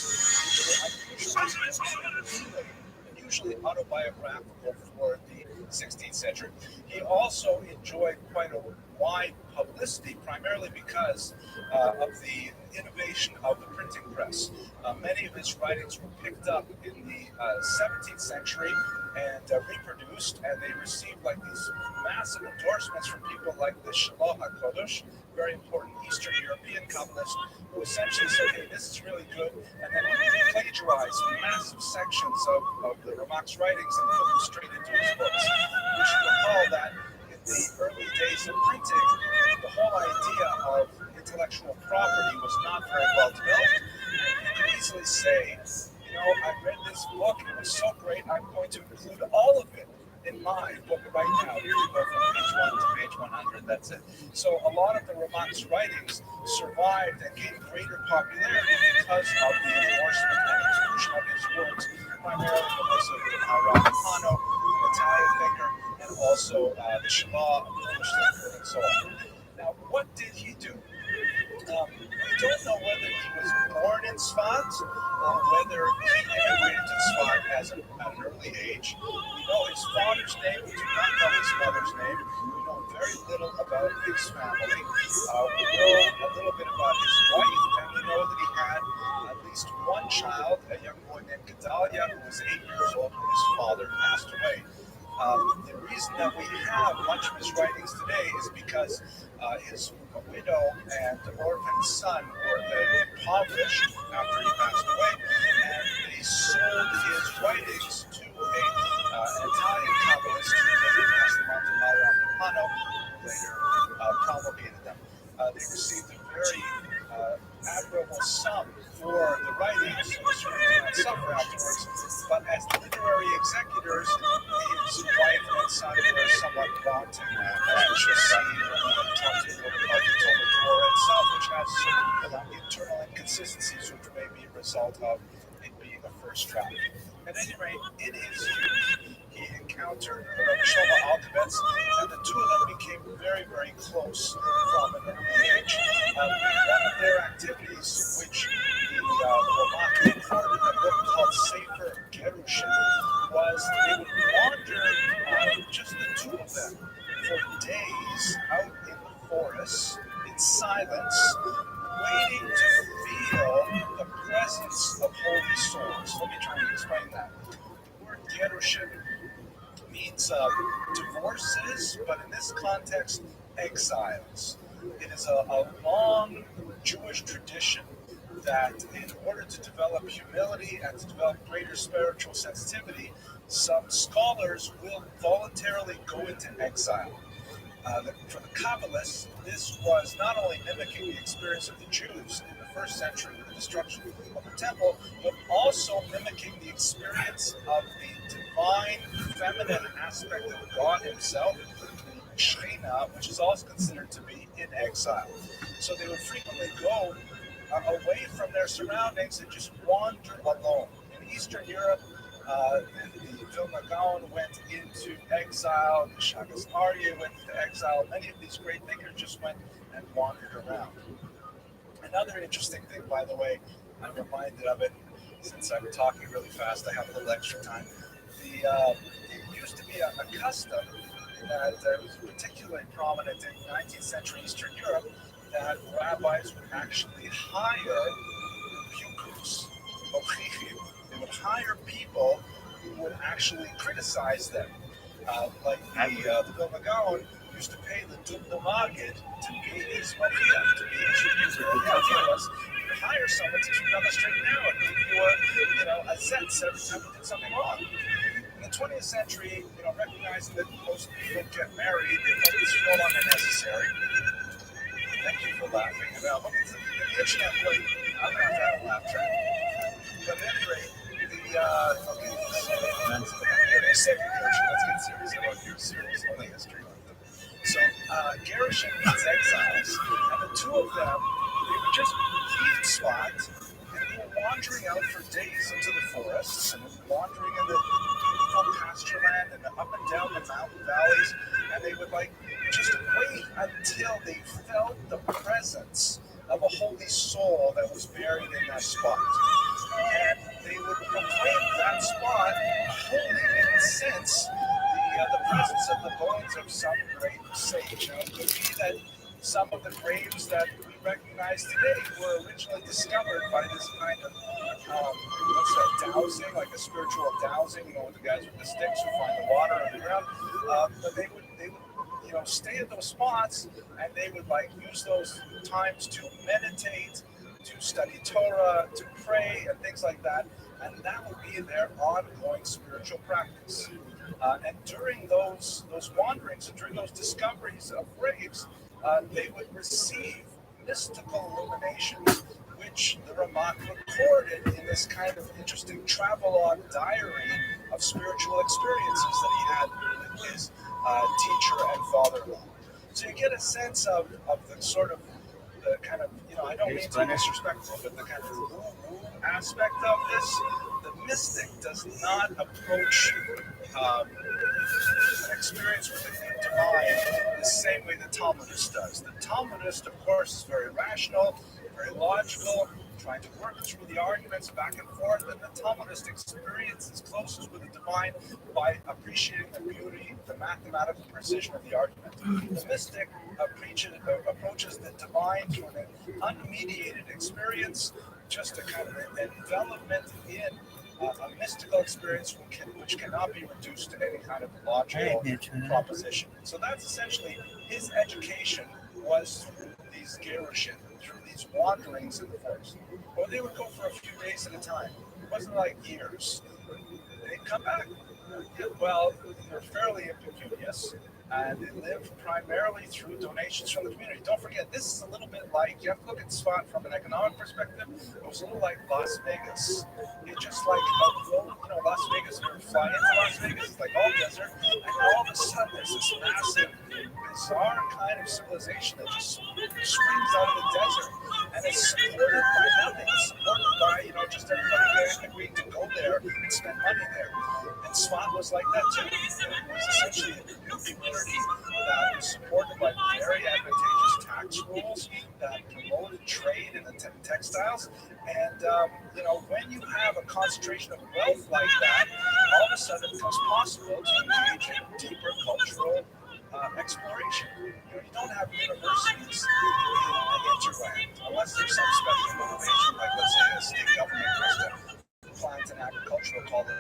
[SPEAKER 3] usually autobiographical for the 16th century. He also enjoyed quite a wide publicity, primarily because of the innovation of the printing press. Many of his writings were picked up in the 17th century and reproduced, and they received like these massive endorsements from people like the Shalom HaKodesh, very important Eastern European Kabbalist, who essentially said, hey, this is really good, and then he plagiarized massive sections of the Ramak's writings and put them straight into his books. We should recall that in the early days of printing, the whole idea of intellectual property was not very well developed. You could easily say, I read this book, it was so great, I'm going to include all of it in my book right now. Here you go from page 1 to page 100, that's it. So a lot of the Ramak's writings survived and gained greater popularity because of the endorsement and inclusion of his works, primarily because of Rabbi Hano, an Italian thinker, and also the Shema, a Polish thinker, and so on. Now, what did he do? We don't know whether he was born in Tzfat or whether he immigrated to Tzfat at an early age. We know his father's name. We do not know his mother's name. We know very little about his family. We know a little bit about his wife, and we know that he had at least one child, a young boy named Gedalia, who was 8 years old when his father passed away. The reason that we have much of his writings today is because his widow and orphan son were impoverished after he passed away, and they sold his writings to an Italian Kabbalist who later passed them on to Mario Pano, who later promulgated them. They received a very admirable sum for the writings, so he did not suffer afterwards. But as literary executors, his wife and son were somewhat wanting, as we shall see when we talk to you a little bit about the Talmud Torah itself, which has certain internal inconsistencies, which may be a result of it being a first draft. At any rate, in his youth, he encountered Shlomo Alkabetz, and the two of them became very, very close from an early age. One of their activities, which the Ramach recorded in a book called Sefer Gerushin, was they would wander, just the two of them, for days out in the forest, in silence, waiting to feel the presence of holy souls. Let me try and explain that. The word Gerushin means divorces, but in this context, exiles. It is a long Jewish tradition that in order to develop humility and to develop greater spiritual sensitivity, some scholars will voluntarily go into exile. For the Kabbalists, this was not only mimicking the experience of the Jews in the first century with the destruction of the temple, but also mimicking the experience of the divine feminine aspect of God himself, the Shekhinah, which is also considered to be in exile. So they would frequently go away from their surroundings and just wander alone. In Eastern Europe, the Vilna Gaon went into exile, the Shagas Aryeh went into exile. Many of these great thinkers just went and wandered around. Another interesting thing, by the way, I'm reminded of it since I'm talking really fast. I have a little extra time. It used to be a custom that was particularly prominent in 19th century Eastern Europe that rabbis would actually hire pupils, mochichim. They would hire people who would actually criticize them. Like the Vilna Gaon used to pay the Magid to be his mochiach, to be his rebuker. The idea was you would hire someone to keep you on the straight and narrow, give you a sense every time you did something wrong. In the 20th century, recognizing that most people don't get married, they felt this was no longer necessary. Thank you for laughing. I mean, the internet really, I'm going to have a laugh track. But at any rate, let's get serious about your serious only history. So, Gerushin means exiles, and the two of them, they would just leave the spot, and they were wandering out for days into the forests, and wandering in the beautiful pasture land and up and down the mountain valleys, and they would just wait until they felt the presence of a holy soul that was buried in that spot. And they would proclaim that spot holy in the sense the presence of the bones of some great sage. It could be that some of the graves that we recognize today were originally discovered by this kind of dowsing, like a spiritual dowsing, with the guys with the sticks who find the water on the ground. But they would stay at those spots, and they would use those times to meditate, to study Torah, to pray, and things like that. And that would be their ongoing spiritual practice. And during those wanderings and during those discoveries of graves, they would receive mystical illuminations, which the Ramach recorded in this kind of interesting travelogue diary of spiritual experiences that he had with his teacher and father-in-law. So you get a sense of the sort of the kind of, I don't mean to be disrespectful, but the kind of woo-woo aspect of this. The mystic does not approach an experience with the divine the same way the Talmudist does. The Talmudist, of course, is very rational, very logical, trying to work through the arguments back and forth, and the Talmudist experiences closest with the divine by appreciating the beauty, the mathematical precision of the argument. The mystic approaches the divine through an unmediated experience, just a kind of envelopment in a mystical experience which cannot be reduced to any kind of logical proposition. So that's essentially his education was through these gerushin, through these wanderings in the forest. Or they would go for a few days at a time. It wasn't like years. They'd come back. Well, they're fairly impecunious. and they lived primarily through donations from the community. Don't forget, this is a little bit like, you have to look at Svat from an economic perspective. It was a little like Las Vegas. It's just like, Las Vegas, you fly into Las Vegas, it's like all desert, and all of a sudden there's this massive, bizarre kind of civilization that just springs out of the desert, and it's supported by nothing. It's supported by, just everybody there agreeing to go there and spend money there. And Svat was like that too. It was essentially a community that was supported by very advantageous tax rules that promoted trade in the textiles. And when you have a concentration of wealth like that, all of a sudden it becomes possible to engage in deeper cultural exploration. You don't have universities in the hinterland unless there's some special motivation, like let's say a state government wants to plant an agricultural college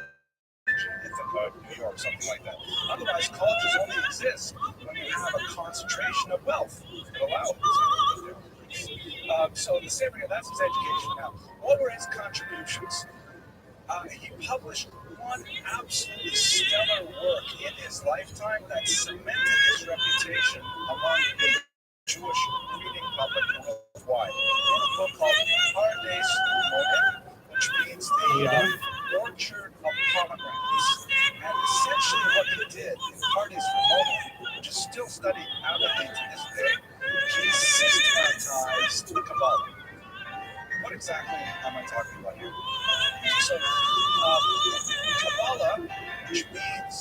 [SPEAKER 3] in Ithaca, New York, something like that. Otherwise, colleges only exist when you have a concentration of wealth that allows it. So the same, that's his education. Now, what were his contributions? He published one absolutely stellar work in his lifetime that cemented his reputation among the Jewish reading public worldwide. In a book called Pardes, which means the orchard of pomegranates. And essentially what he did in Pardes, which is still studied admirably to this day, he systematized the Kabbalah. What exactly am I talking about here? So, Kabbalah, which means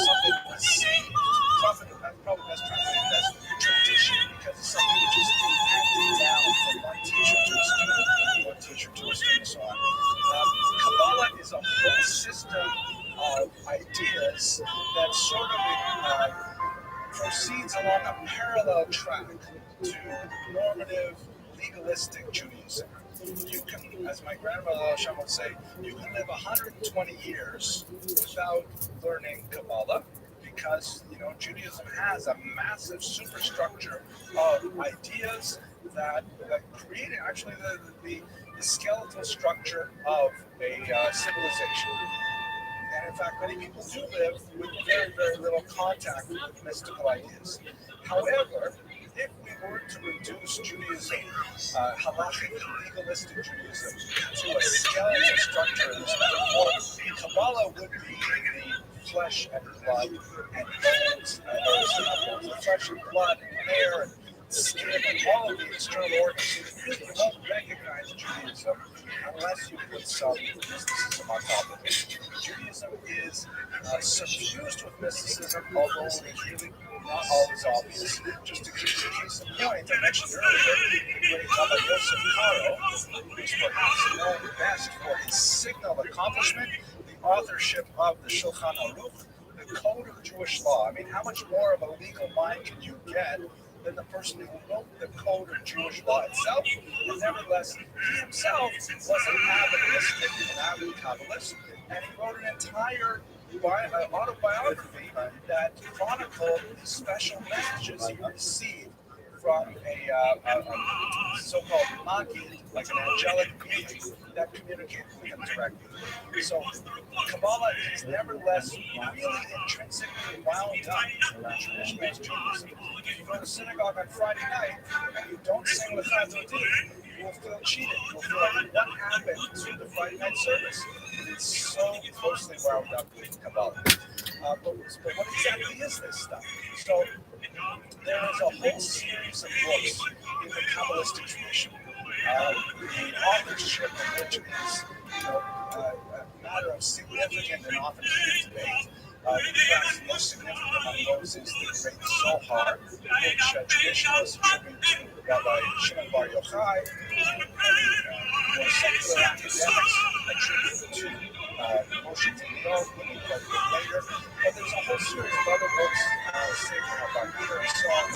[SPEAKER 3] something received, probably best translated as tradition, because it's something which is handed down from one teacher to a student, one teacher to a student, and so on. Kabbalah is a whole system of ideas that sort of proceeds along a parallel track to normative, legalistic Judaism. You can, as my grandmother Hashem would say, you can live 120 years without learning Kabbalah, because Judaism has a massive superstructure of ideas that create actually the skeletal structure of a civilization. And in fact, many people do live with very, very little contact with mystical ideas. However, if we were to reduce Judaism, halachic, legalistic Judaism, to a skeletal structure in this metaphor, Kabbalah would be the flesh and blood and bones, the flesh and blood and hair and skin and all of the external organs. You really won't recognize Judaism unless you put some mysticism on top of it. Judaism is suffused with mysticism, although it is really not always obvious. Just to give you a case in point, I mentioned earlier the great Rabbi Yosef Karo, who is perhaps known best for his signal accomplishment, the authorship of the Shulchan Aruch, the Code of Jewish Law. I mean, how much more of a legal mind can you get than the person who wrote the Code of Jewish Law itself? And nevertheless, he himself was an avid mystic, an avid Kabbalist, and he wrote an entire autobiography that chronicled the special messages he received from a so-called Magid, like an angelic being that communicated with him directly. So Kabbalah is nevertheless really intrinsically wound up around traditionalist Judaism. If you go to synagogue on Friday night and you don't sing the ootd, you will feel cheated. You will feel like, what happened to the Friday night service? It's so closely wound up with Kabbalah. But what exactly is this stuff? So there is a whole series of books in the Kabbalistic tradition. The authorship of which is a matter of significant and often heated debate. Perhaps the most significant among those is the great Zohar, which traditionalists attribute to Rabbi Shimon Bar Yochai, more secular academics attribute to Moshe Timiot, who we quite a bit later. But there's a whole series of other books, say about Peter and so on,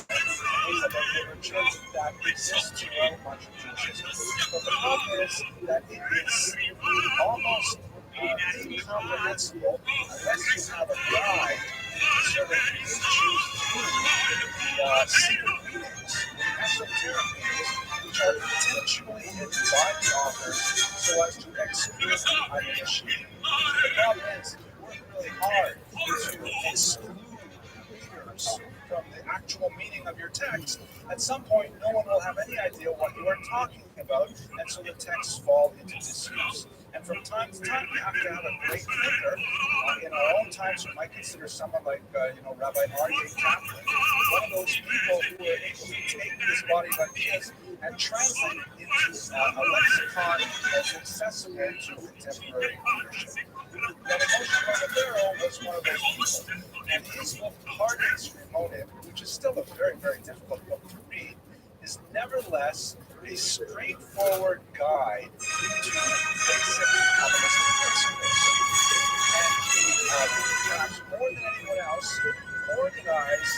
[SPEAKER 3] about literature that exists throughout much of Jewish history. But the problem is that it is almost incomprehensible unless you have a guide to sort of choose through the secret meanings, the esoteric meanings, which are intentionally hidden by the authors so as to exclude the uninitiated. The problem is, it worked really hard to exclude differs from the actual meaning of your text, at some point no one will have any idea what you are talking about, and so the texts fall into disuse. And from time to time, we have to have a great thinker. In our own times, we might consider someone like, Rabbi R.J. Kaplan, one of those people who were able to take this body of ideas and translate it into a lexicon that's accessible to contemporary leadership. Now, Moshe Cordero was one of those people, and his book, Hard History Motive, which is still a very, very difficult book to read, is nevertheless a straightforward guide into basic Kabbalistic principles. And he, perhaps more than anyone else, organized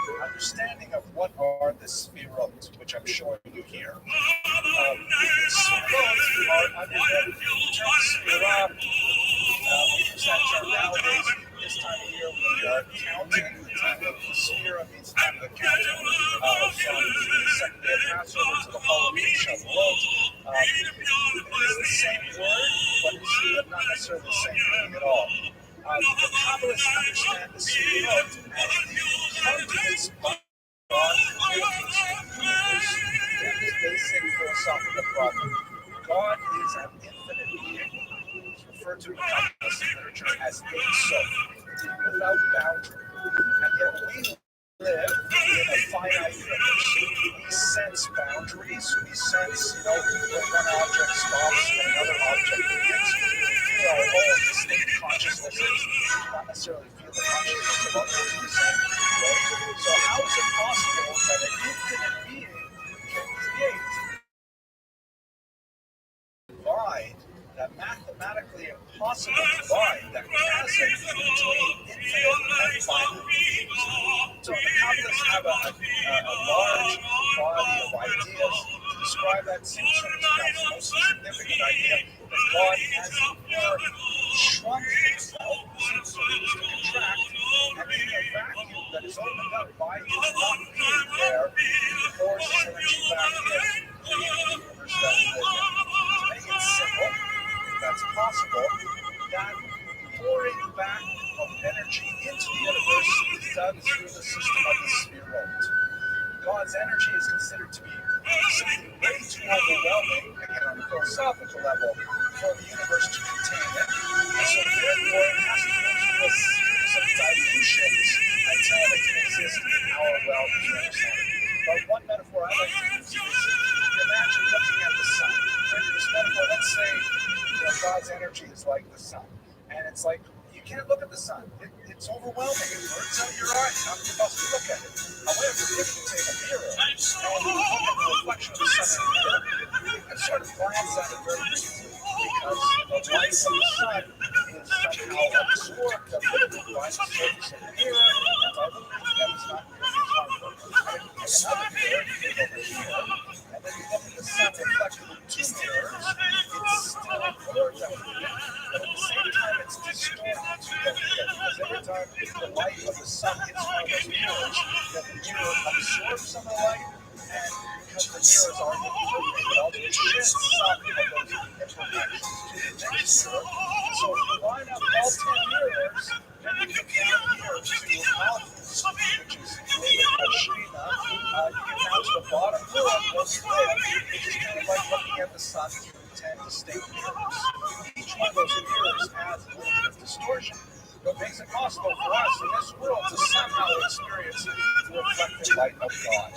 [SPEAKER 3] the understanding of what are the sfirot, which I'm showing you here. Sfirot are under the term sfirah. We use that term nowadays. This time of year, we are counting. The time of the Sphira means the time of the counting from the second day of Passover to the Halloween Shavuot. It is the same word, but it's not necessarily the same meaning at all. The Kabbalists understand the Sphirot as the coordinates by God communicates to the universe with the basic philosophical problem. God is an infinite being. It's referred to in Kabbalah literature as Ein Sof, without boundary. And yet we live in a finite universe. We sense boundaries. We sense, when one object stops and another object begins. We feel our own distinct consciousnesses. We do not necessarily feel the consciousness of others in the same way. So how is it possible that an infinite being can create divide, that mathematically impossible divide, that chasm between infinite and finite beings? So the Kabbalists have a large body of ideas to describe that single perhaps most significant idea that God has shrunk himself, seems to contract, and in a vacuum that is opened up by his not being there, he pours his energy back in the universe that we live in. To make it simple, if that's possible, that pouring back of energy into the universe is done through the system of the Sphirot. God's energy is considered to be simply way too overwhelming, again on a philosophical level, for the universe to contain it. And so therefore it has to go through a series of dilutions until it can exist in our realm, as you understand. But one metaphor I like to use is, imagine looking at the sun. For this metaphor, let's say God's energy is like the sun. And it's like, you can't look at the sun. It's overwhelming. It burns out your eyes. How can you possibly look at it? However, if you take a mirror and you look at the reflection of the sun in the mirror, you can sort of glance at it very easily because the light of the sun is somehow absorbed a little bit by the surface of the mirror, and by looking at them, it's not nearly as harmful. And if you take another mirror, you take over here, and then you look at the sun reflected in two mirrors, it's still absorbed that heat, but at the same time, it's distorted because every time the light of the sun hits one of those mirrors, the mirror absorbs some of the light, and because the mirrors are imperfect, it also shifts some of those imperfections to the next mirror. So if you line up all 10 mirrors, then you get down here to Alphas, which is created by Shina. You get down to the bottom row of split, which is kind of like looking at the sun through 10 distinct mirrors. Each one of those mirrors has a little bit of distortion, what makes it possible for us in this world to somehow experience the reflected light of God.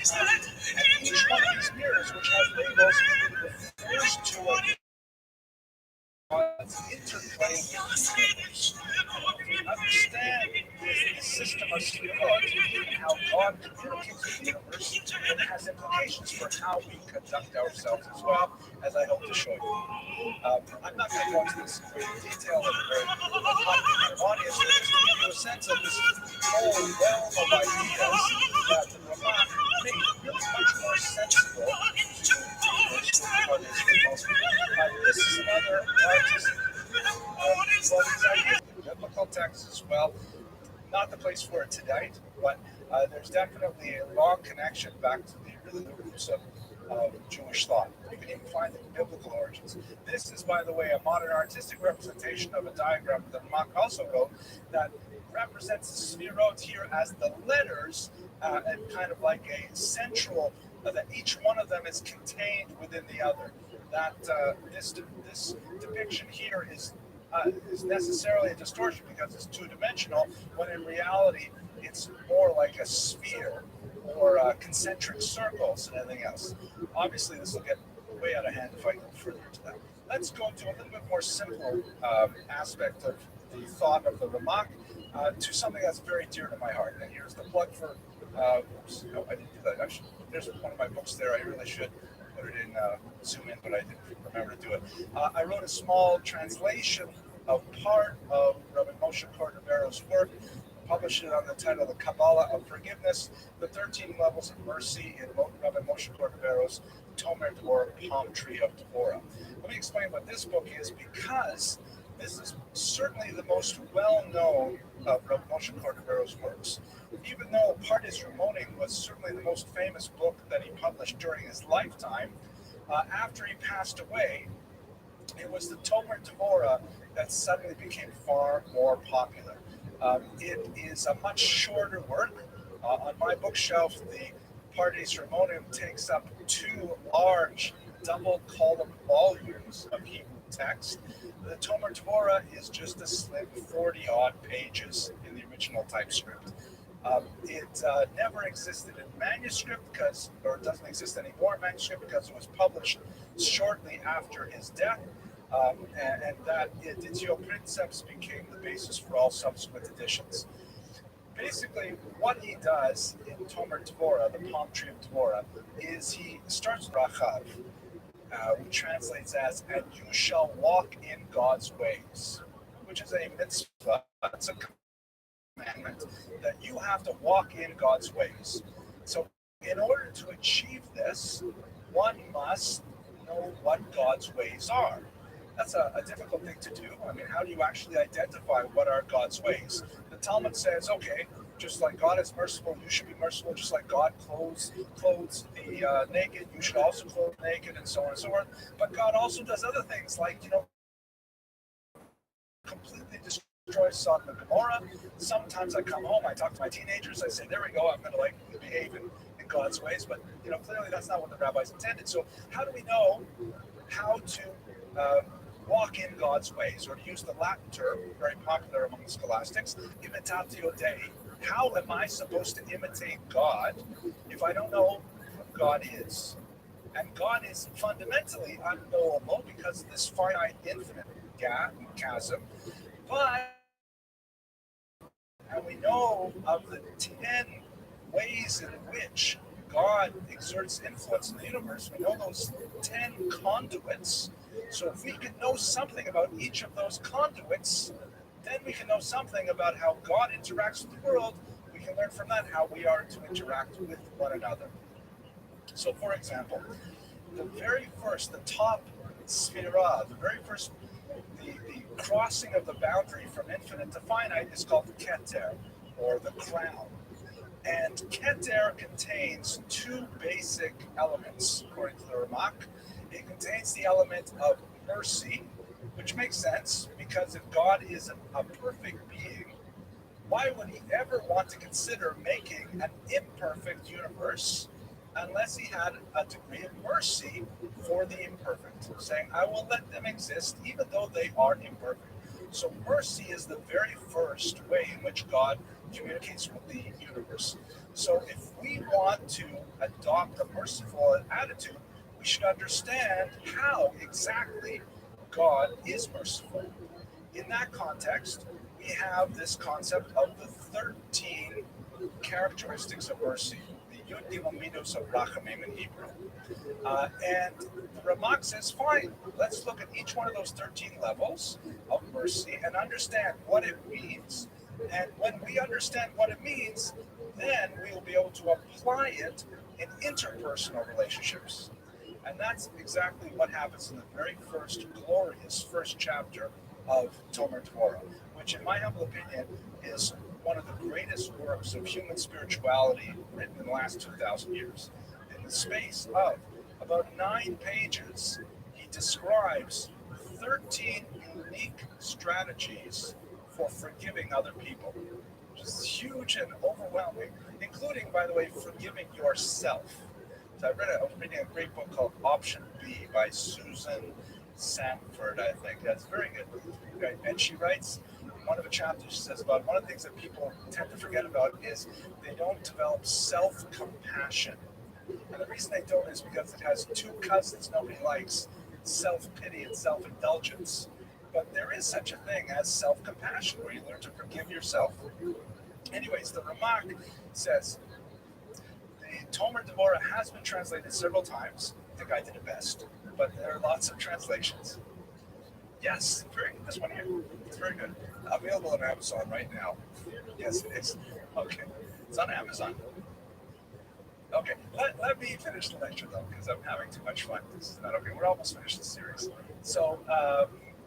[SPEAKER 3] And each one of these mirrors, which has labels, refers to God's interplay with the universe. If we understand the system of Sphirot and how God communicates with the universe, then it has implications for how we conduct ourselves as well, as I hope to show you. I'm not going to go into this in great detail in a very hot audience, but just to give you a sense of this whole realm of ideas that the Raman made really much more sensible to readers than what is for most people. This is another artist biblical text as well. Not the place for it tonight, but there's definitely a long connection back to the roots of Jewish thought. You can even find the biblical origins. This is, by the way, a modern artistic representation of a diagram that Mark also wrote that represents the Sefirot here as the letters, and kind of like a central, that each one of them is contained within the other. That this depiction here is necessarily a distortion because it's two-dimensional, when in reality it's more like a sphere or concentric circles than anything else. Obviously, this will get way out of hand if I go further into that. Let's go into a little bit more simple aspect of the thought of the Ramak to something that's very dear to my heart. And here's the plug for. Oops, no, I didn't do that. Actually, there's one of my books there. I really should put it in Zoom in, but I didn't remember to do it. I wrote a small translation of part of Rabbi Moshe Cordovero's work, published it on the title The Kabbalah of Forgiveness, the 13 Levels of Mercy in Rabbi Moshe Cordovero's Tomer Devorah, Palm Tree of Devorah. Let me explain what this book is, because this is certainly the most well-known of Rabbi Moshe Cordovero's works. Even though Pardes Ramonim was certainly the most famous book that he published during his lifetime, after he passed away, it was the Tomer Devorah that suddenly became far more popular. It is a much shorter work. On my bookshelf, the Pardes Ramonim takes up 2 large double-column volumes of Hebrew text. The Tomer Devorah is just a slim 40-odd pages in the original typescript. It never existed in manuscript or it doesn't exist anymore in manuscript because it was published shortly after his death. And that Editio Princeps became the basis for all subsequent editions. Basically, what he does in Tomer Devorah, the Palm Tree of Devorah, is he starts with Rachav, which translates as, and you shall walk in God's ways, which is a mitzvah, it's a commandment, that you have to walk in God's ways. So in order to achieve this, one must know what God's ways are. That's a difficult thing to do. I mean, how do you actually identify what are God's ways? The Talmud says, okay, just like God is merciful, you should be merciful. Just like God clothes the naked, you should also clothe the naked, and so on and so forth. But God also does other things, like, completely destroy Sodom and Gomorrah. Sometimes I come home, I talk to my teenagers, I say, there we go, I'm going to behave in God's ways. But clearly that's not what the rabbis intended. So how do we know how to walk in God's ways, or to use the Latin term, very popular among the scholastics, imitatio Dei? How am I supposed to imitate God if I don't know who God is? And God is fundamentally unknowable because of this finite, infinite chasm. But, and we know of the 10 ways in which God exerts influence in the universe. We know those 10 conduits. So if we can know something about each of those conduits, then we can know something about how God interacts with the world. We can learn from that how we are to interact with one another. So for example, the top sphera, the crossing of the boundary from infinite to finite is called the Keter, or the crown. And Keter contains 2 basic elements, according to the Ramak. It contains the element of mercy, which makes sense, because if God is a perfect being, why would he ever want to consider making an imperfect universe unless he had a degree of mercy for the imperfect, saying, I will let them exist even though they are imperfect. So mercy is the very first way in which God communicates with the universe. So if we want to adopt a merciful attitude, we should understand how exactly God is merciful. In that context, we have this concept of the 13 characteristics of mercy, the Yud Gimel Midos of Rachamim in Hebrew. And the Ramak says, fine, let's look at each one of those 13 levels of mercy and understand what it means. And when we understand what it means, then we will be able to apply it in interpersonal relationships. And that's exactly what happens in the very glorious first chapter of Tomer Devorah, which in my humble opinion is one of the greatest works of human spirituality written in the last 2,000 years. In the space of about 9 pages, he describes 13 unique strategies for forgiving other people, which is huge and overwhelming, including, by the way, forgiving yourself. So I was reading a great book called Option B by Susan Sanford, I think. That's very good. Okay. And she writes in one of the chapters, she says about one of the things that people tend to forget about is they don't develop self-compassion. And the reason they don't is because it has two cousins nobody likes, self-pity and self-indulgence. But there is such a thing as self-compassion, where you learn to forgive yourself. Anyways, the Ramak says, the Tomer Devorah has been translated several times. The guy did it best. But there are lots of translations. Yes, very good. This one here. It's very good. Available on Amazon right now. Yes, it is. Okay. It's on Amazon. Okay, let me finish the lecture though, because I'm having too much fun. This is not okay. We're almost finished the series. So,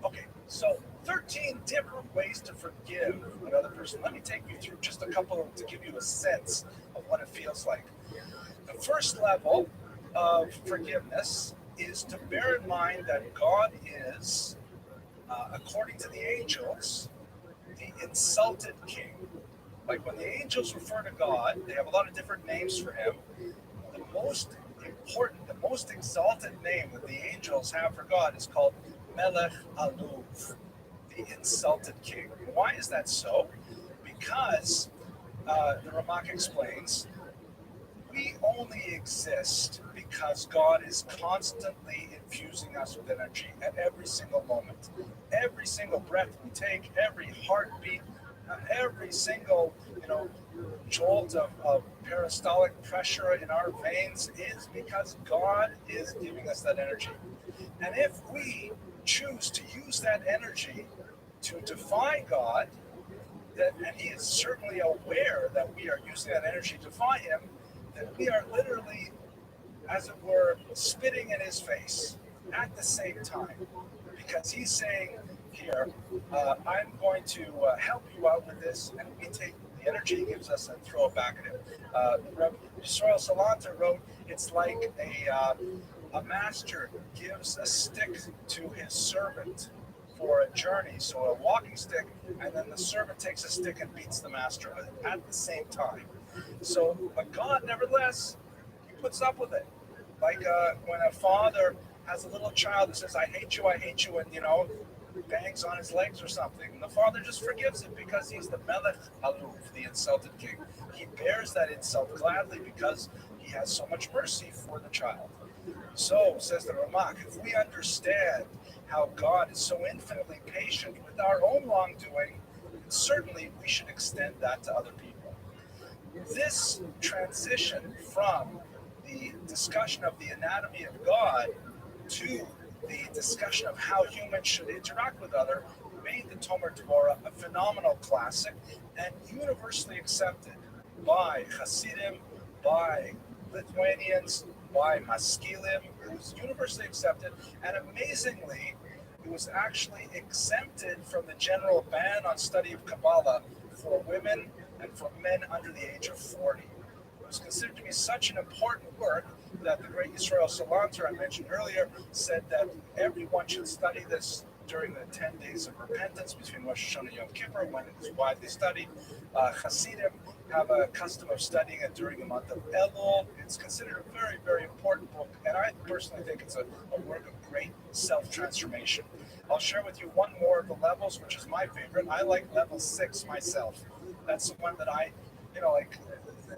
[SPEAKER 3] okay, so 13 different ways to forgive another person. Let me take you through just a couple to give you a sense of what it feels like. The first level of forgiveness is to bear in mind that God is, according to the angels, the insulted king. Like when the angels refer to God, they have a lot of different names for him. The most important, the most exalted name that the angels have for God is called Melech Aluv, the insulted king. Why is that so? Because the Ramak explains, we only exist because God is constantly infusing us with energy at every single moment. Every single breath we take, every heartbeat, every single, jolt of peristaltic pressure in our veins is because God is giving us that energy. And if we choose to use that energy to defy God, and He is certainly aware that we are using that energy to defy Him, then we are literally, as it were, spitting in His face at the same time. Because He's saying here, I'm going to help you out with this, and we take the energy He gives us and throw it back at Him. Rabbi Yisrael Salanter wrote, it's like a master gives a stick to his servant for a journey, so a walking stick, and then the servant takes a stick and beats the master with it at the same time. So, but God, nevertheless, He puts up with it. Like when a father has a little child that says, I hate you, and, bangs on his legs or something, and the father just forgives it because he's the Melech Aluv, the insulted king. He bears that insult gladly because he has so much mercy for the child. So, says the Ramak, if we understand how God is so infinitely patient with our own wrongdoing, certainly we should extend that to other people. This transition from the discussion of the anatomy of God to the discussion of how humans should interact with others made the Tomer Devorah a phenomenal classic and universally accepted by Hasidim, by Lithuanians, by Maskilim. It was universally accepted, and amazingly, it was actually exempted from the general ban on study of Kabbalah for women and for men under the age of 40. It was considered to be such an important work that the great Yisrael Salanter I mentioned earlier said that everyone should study this during the 10 days of repentance between Rosh Hashanah and Yom Kippur, when it is widely studied. Hasidim have a custom of studying it during the month of Elul. It's considered a very, very important book, and I personally think it's a work of great self-transformation. I'll share with you one more of the levels, which is my favorite. I like level 6 myself. That's the one that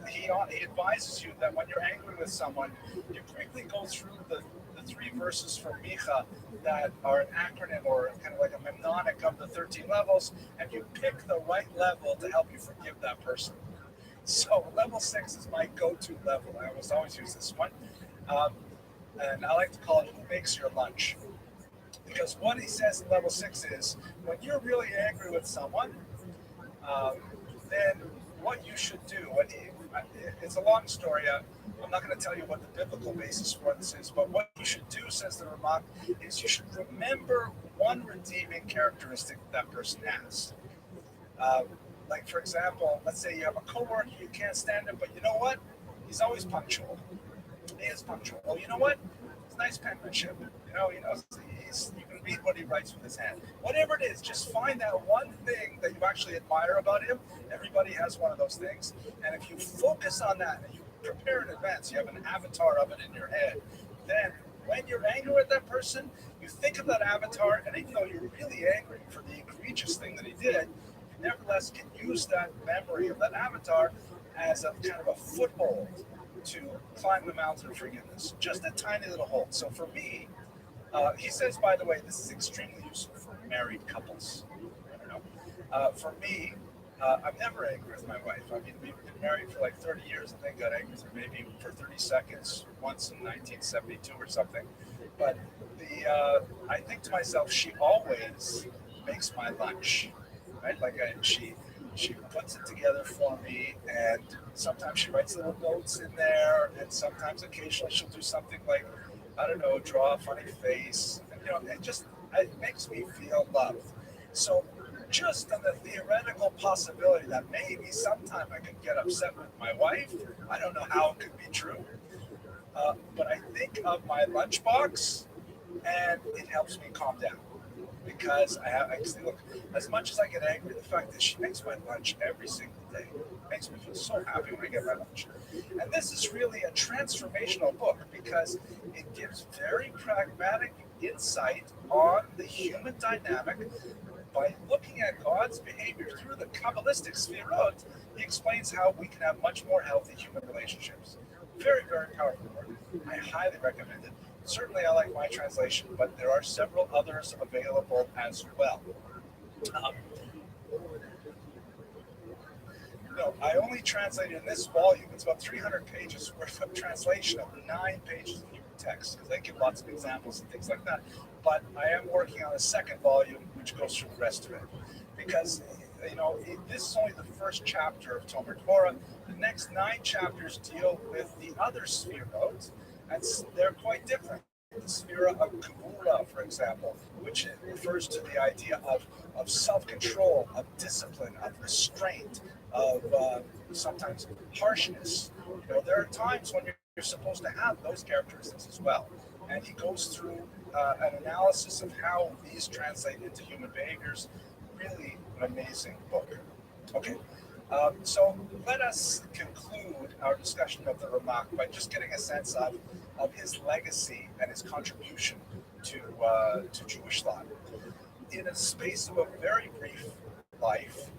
[SPEAKER 3] he advises you that when you're angry with someone, you quickly go through the 3 verses from Micha that are an acronym or kind of like a mnemonic of the 13 levels, and you pick the right level to help you forgive that person. So level 6 is my go-to level. I always use this one. And I like to call it, who makes your lunch? Because what he says in level 6 is, when you're really angry with someone, then what you should do, it's a long story, I'm not going to tell you what the biblical basis for this is, but what you should do, says the Ramak, is you should remember one redeeming characteristic that person has. Like, for example, let's say you have a coworker, you can't stand him, but you know what? He's always punctual. He is punctual. Well, you know what? It's nice penmanship. He knows You can read what he writes with his hand. Whatever it is, just find that one thing that you actually admire about him. Everybody has one of those things. And if you focus on that and you prepare in advance, you have an avatar of it in your head, then when you're angry with that person, you think of that avatar, and even though you're really angry for the egregious thing that he did, you nevertheless can use that memory of that avatar as a kind of a foothold to climb the mountain of forgiveness. Just a tiny little hole. So for me, he says, by the way, this is extremely useful for married couples. I don't know. For me, I'm never angry with my wife. I mean, we've been married for like 30 years, and I got angry with her maybe for 30 seconds once in 1972 or something. But I think to myself, she always makes my lunch, right? She puts it together for me, and sometimes she writes little notes in there, and sometimes occasionally she'll do something like, I don't know, draw a funny face. And, it makes me feel loved. So just on the theoretical possibility that maybe sometime I could get upset with my wife, I don't know how it could be true, but I think of my lunchbox, and it helps me calm down. Because I see, look, as much as I get angry, the fact that she makes my lunch every single day makes me feel so happy when I get my lunch. And this is really a transformational book because it gives very pragmatic insight on the human dynamic. By looking at God's behavior through the Kabbalistic Sfirot, he explains how we can have much more healthy human relationships. Very, very powerful work. I highly recommend it. Certainly, I like my translation, but there are several others available as well. I only translated in this volume, it's about 300 pages worth of translation of 9 pages of Hebrew text, because they give lots of examples and things like that. But I am working on a second volume, which goes through the rest of it. Because, this is only the first chapter of Talmud Torah. The next 9 chapters deal with the other Sfirot, and they're quite different. The Sfira of Kabbalah, for example, which refers to the idea of self-control, of discipline, of restraint, of sometimes harshness. There are times when you're supposed to have those characteristics as well. And he goes through an analysis of how these translate into human behaviors. Really an amazing book. Okay. So let us conclude our discussion of the Ramak by just getting a sense of his legacy and his contribution to Jewish thought. In a space of a very brief life,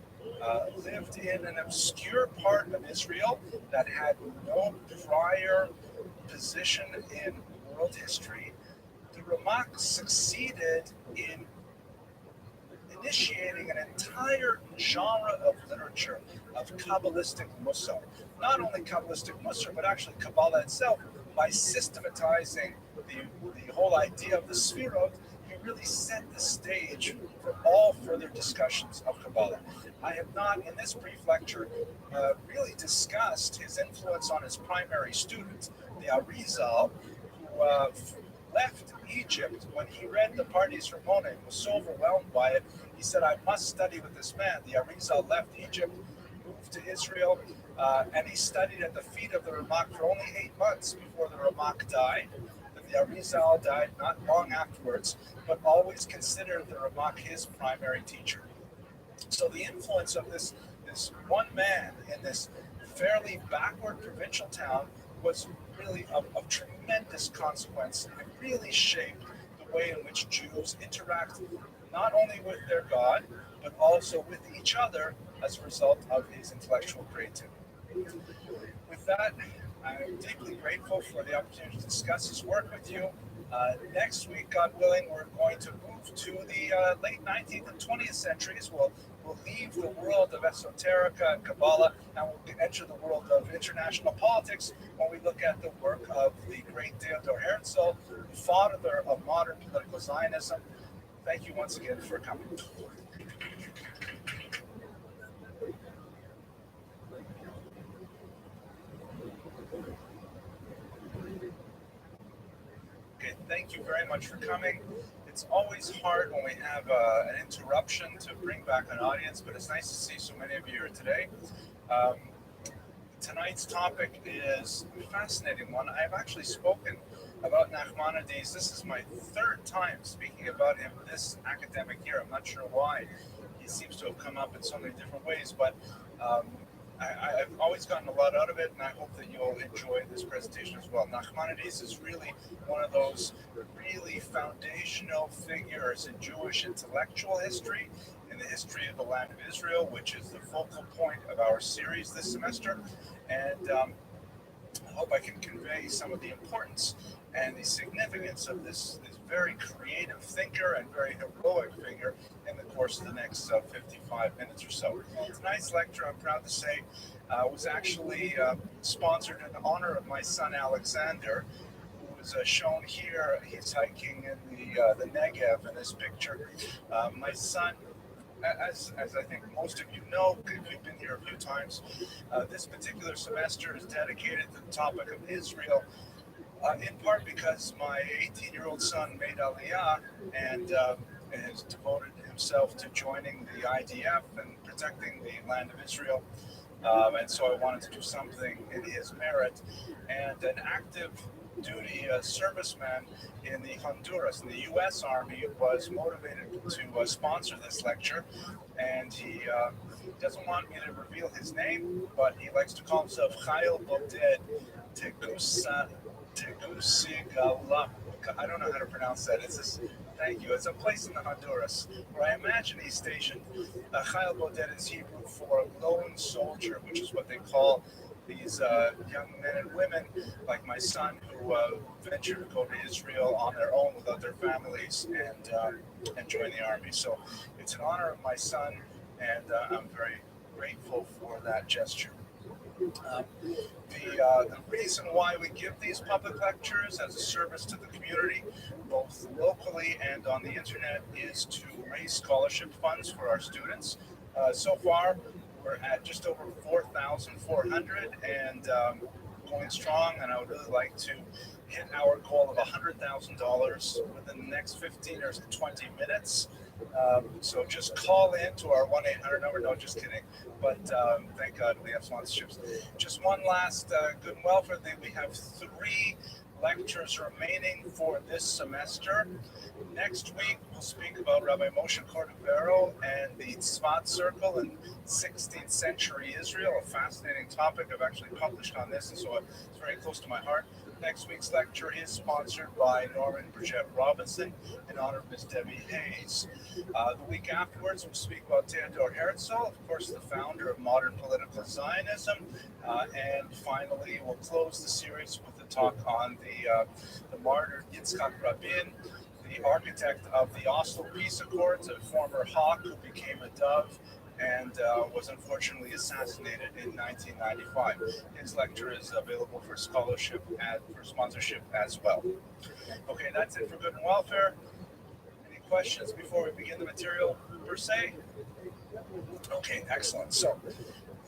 [SPEAKER 3] lived in an obscure part of Israel that had no prior position in world history, the Ramak succeeded in initiating an entire genre of literature of Kabbalistic Musar. Not only Kabbalistic Musar, but actually Kabbalah itself, by systematizing the whole idea of the Sfirot. He really set the stage for all further discussions of Kabbalah. I have not, in this brief lecture, really discussed his influence on his primary student, the Arizal, who left Egypt when he read the Pardes Ramona and was so overwhelmed by it. He said, I must study with this man. The Arizal left Egypt, moved to Israel, and he studied at the feet of the Ramak for only 8 months before the Ramak died. The Arizal died not long afterwards, but always considered the Ramak his primary teacher. So the influence of this one man in this fairly backward provincial town was really of tremendous consequence. It really shaped the way in which Jews interact not only with their God, but also with each other as a result of his intellectual creativity. With that, I'm deeply grateful for the opportunity to discuss his work with you. Next week, God willing, we're going to move to the late 19th and 20th centuries. We'll leave the world of esoterica and Kabbalah, and we'll enter the world of international politics when we look at the work of the great Theodor Herzl, the father of modern political Zionism. Thank you once again for coming. Okay, thank you very much for coming. It's always hard when we have an interruption to bring back an audience, but it's nice to see so many of you here today. Tonight's topic is a fascinating one. I've actually spoken about Nachmanides. This is my third time speaking about him this academic year. I'm not sure why. He seems to have come up in so many different ways, but um, I've always gotten a lot out of it, and I hope that you'll enjoy this presentation as well. Nachmanides is really one of those really foundational figures in Jewish intellectual history, in the history of the land of Israel, which is the focal point of our series this semester. And I hope I can convey some of the importance and the significance of this very creative thinker and very heroic figure in the course of the next 55 minutes or so. Tonight's lecture, I'm proud to say, was actually sponsored in honor of my son Alexander, who is shown here. He's hiking in the Negev in this picture. My son, as I think most of you know, if you've been here a few times, this particular semester is dedicated to the topic of Israel, in part because my 18-year-old son made Aliyah and has devoted himself to joining the IDF and protecting the land of Israel. And so I wanted to do something in his merit. And an active duty serviceman in the Honduras, in the U.S. Army, was motivated to sponsor this lecture. And he doesn't want me to reveal his name, but he likes to call himself Chayil Boded Tegucigalpa. I don't know how to pronounce that. It's this. Thank you. It's a place in the Honduras where I imagine he's stationed. Chayil Boded is Hebrew for lone soldier, which is what they call these young men and women like my son who venture to go to Israel on their own without their families and join the army. So it's in honor of my son, and I'm very grateful for that gesture. The reason why we give these public lectures as a service to the community, both locally and on the internet, is to raise scholarship funds for our students. So far, we're at just over 4,400 and going strong, and I would really like to hit our goal of $100,000 within the next 15 or 20 minutes. So just call in to our 1-800 number. No, just kidding. But thank God we have sponsorships. Just one last good and welfare thing. We have 3 lectures remaining for this semester. Next week, we'll speak about Rabbi Moshe Cordovero and the Tzvat Circle in 16th century Israel, a fascinating topic. I've actually published on this, and so it's very close to my heart. Next week's lecture is sponsored by Norman Bridget Robinson in honor of Miss Debbie Hayes. The week afterwards, we'll speak about Theodor Herzl, of course, the founder of modern political Zionism. And finally, we'll close the series with a talk on the martyr Yitzhak Rabin, the architect of the Oslo Peace Accords, a former hawk who became a dove and was unfortunately assassinated in 1995. His lecture is available for scholarship and for sponsorship as well. Okay, that's it for good and welfare. Any questions before we begin the material per se? Okay, excellent. So,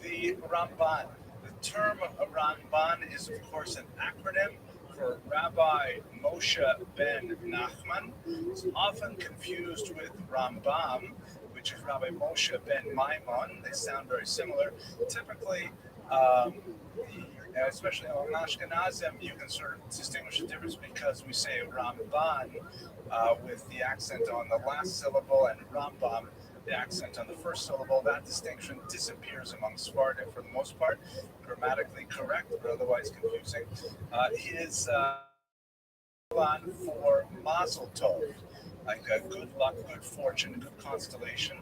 [SPEAKER 3] the Ramban. The term Ramban is, of course, an acronym for Rabbi Moshe ben Nachman. It's often confused with Rambam, which is Rabbi Moshe ben Maimon. They sound very similar. Typically, especially on Ashkenazim, you can sort of distinguish the difference because we say Ramban with the accent on the last syllable and Rambam, the accent on the first syllable. That distinction disappears among Sephardim for the most part. Grammatically correct, but otherwise confusing. His for Mazel Tov, like good luck, good fortune, good constellation.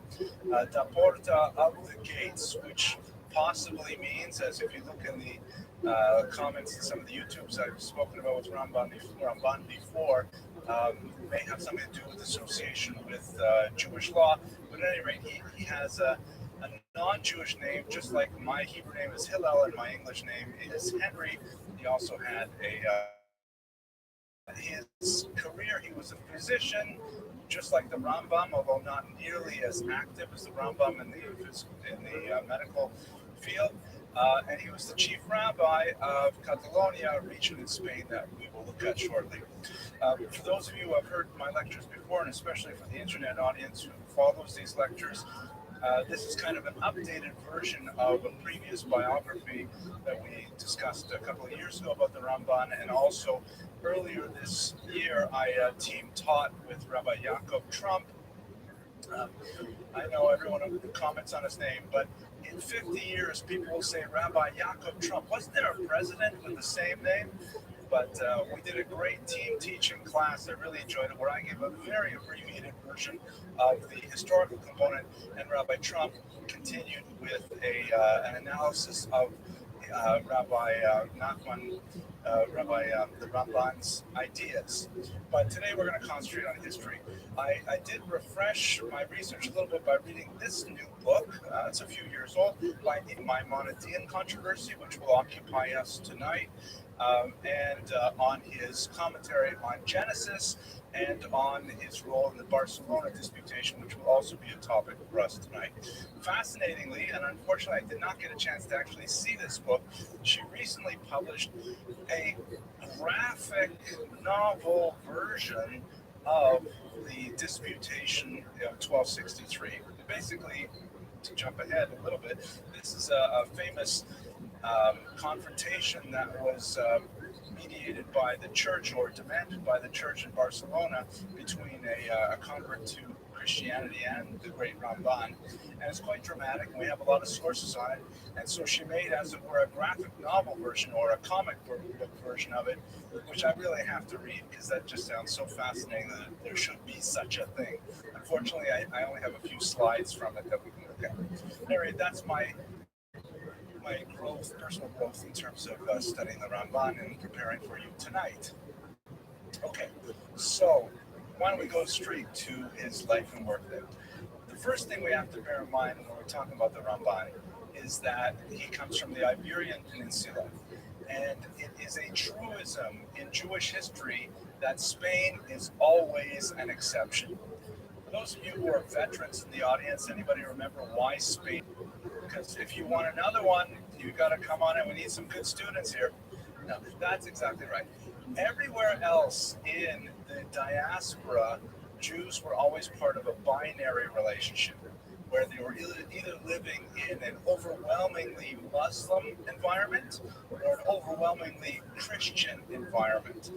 [SPEAKER 3] Da Porta of the gates, which possibly means, as if you look in the comments in some of the YouTubes I've spoken about with Ramban before, may have something to do with association with Jewish law. But at any rate, he has a non-Jewish name, just like my Hebrew name is Hillel and my English name is Henry. He also had his career, he was a physician, just like the Rambam, although not nearly as active as the Rambam in the medical field. And he was the chief rabbi of Catalonia, a region in Spain that we will look at shortly. For those of you who have heard my lectures before, and especially for the internet audience who follows these lectures, This is kind of an updated version of a previous biography that we discussed a couple of years ago about the Ramban, and also earlier this year I team taught with Rabbi Yaakov Trump. Um, I know everyone comments on his name, but in 50 years, people will say Rabbi Yaakov Trump. Wasn't there a president with the same name? But we did a great team teaching class. I really enjoyed it, where I gave a very abbreviated version of the historical component, and Rabbi Trump continued with an analysis of Rabbi Nachman, the Ramban's ideas. But today we're going to concentrate on history. I did refresh my research a little bit by reading this new book. It's a few years old, by the Maimonidean controversy, which will occupy us tonight, and on his commentary on Genesis, and on his role in the Barcelona disputation, which will also be a topic for us tonight. Fascinatingly, and unfortunately I did not get a chance to actually see this book, she recently published a graphic novel version of the disputation of 1263. Basically, to jump ahead a little bit, this is a famous confrontation that was mediated by the church, or demanded by the church in Barcelona, between a convert to Christianity and the great Ramban. And it's quite dramatic, and we have a lot of sources on it. And so she made, as it were, a graphic novel version, or a comic book version of it, which I really have to read, because that just sounds so fascinating that there should be such a thing. Unfortunately, I only have a few slides from it that we can look at. Anyway, that's my growth, personal growth, in terms of studying the Ramban and preparing for you tonight. Okay, so why don't we go straight to his life and work then? The first thing we have to bear in mind when we're talking about the Ramban is that he comes from the Iberian Peninsula, and it is a truism in Jewish history that Spain is always an exception. For those of you who are veterans in the audience, anybody remember why Spain? Because if you want another one, you got to come on in. We need some good students here. No, that's exactly right. Everywhere else in the diaspora, Jews were always part of a binary relationship, where they were either living in an overwhelmingly Muslim environment or an overwhelmingly Christian environment.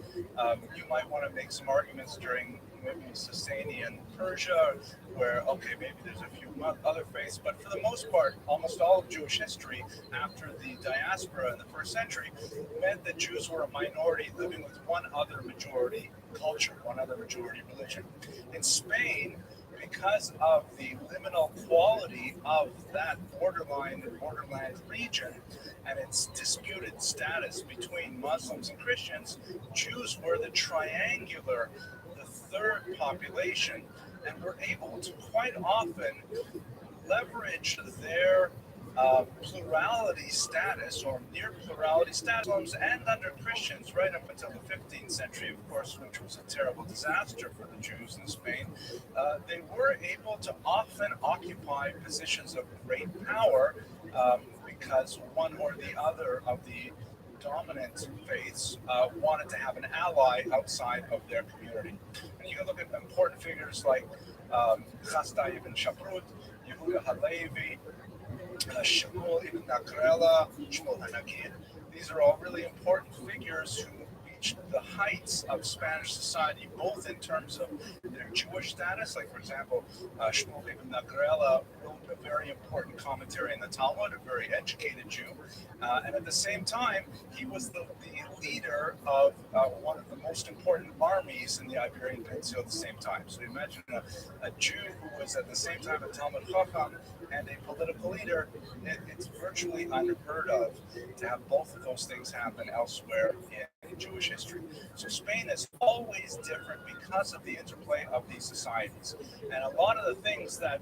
[SPEAKER 3] You might want to make some arguments during maybe Sasanian Persia, where, okay, maybe there's a few other faiths, but for the most part, almost all of Jewish history after the diaspora in the first century meant that Jews were a minority living with one other majority culture, one other majority religion. In Spain, because of the liminal quality of that borderland region and its disputed status between Muslims and Christians, Jews were the triangular, the third population, and were able to quite often leverage their plurality status, or near plurality status, Muslims and under Christians, right up until the 15th century, of course, which was a terrible disaster for the Jews in Spain. They were able to often occupy positions of great power, because one or the other of the dominant faiths wanted to have an ally outside of their community. And you can look at important figures like Chasdai ibn Shaprut, Yehuda Halevi, Shmuel ibn Nakrela, Shmuel Hanagid. These are all really important figures who reached the heights of Spanish society, both in terms of their Jewish status. Like, for example, Shmuel ibn Nakrela wrote a very important commentary in the Talmud, a very educated Jew. And at the same time, he was the leader of one of the most important armies in the Iberian Peninsula at the same time. So imagine a Jew who was at the same time a Talmud Chacham and a political leader. It's virtually unheard of to have both of those things happen elsewhere in Jewish history. So Spain is always different because of the interplay of these societies. And a lot of the things that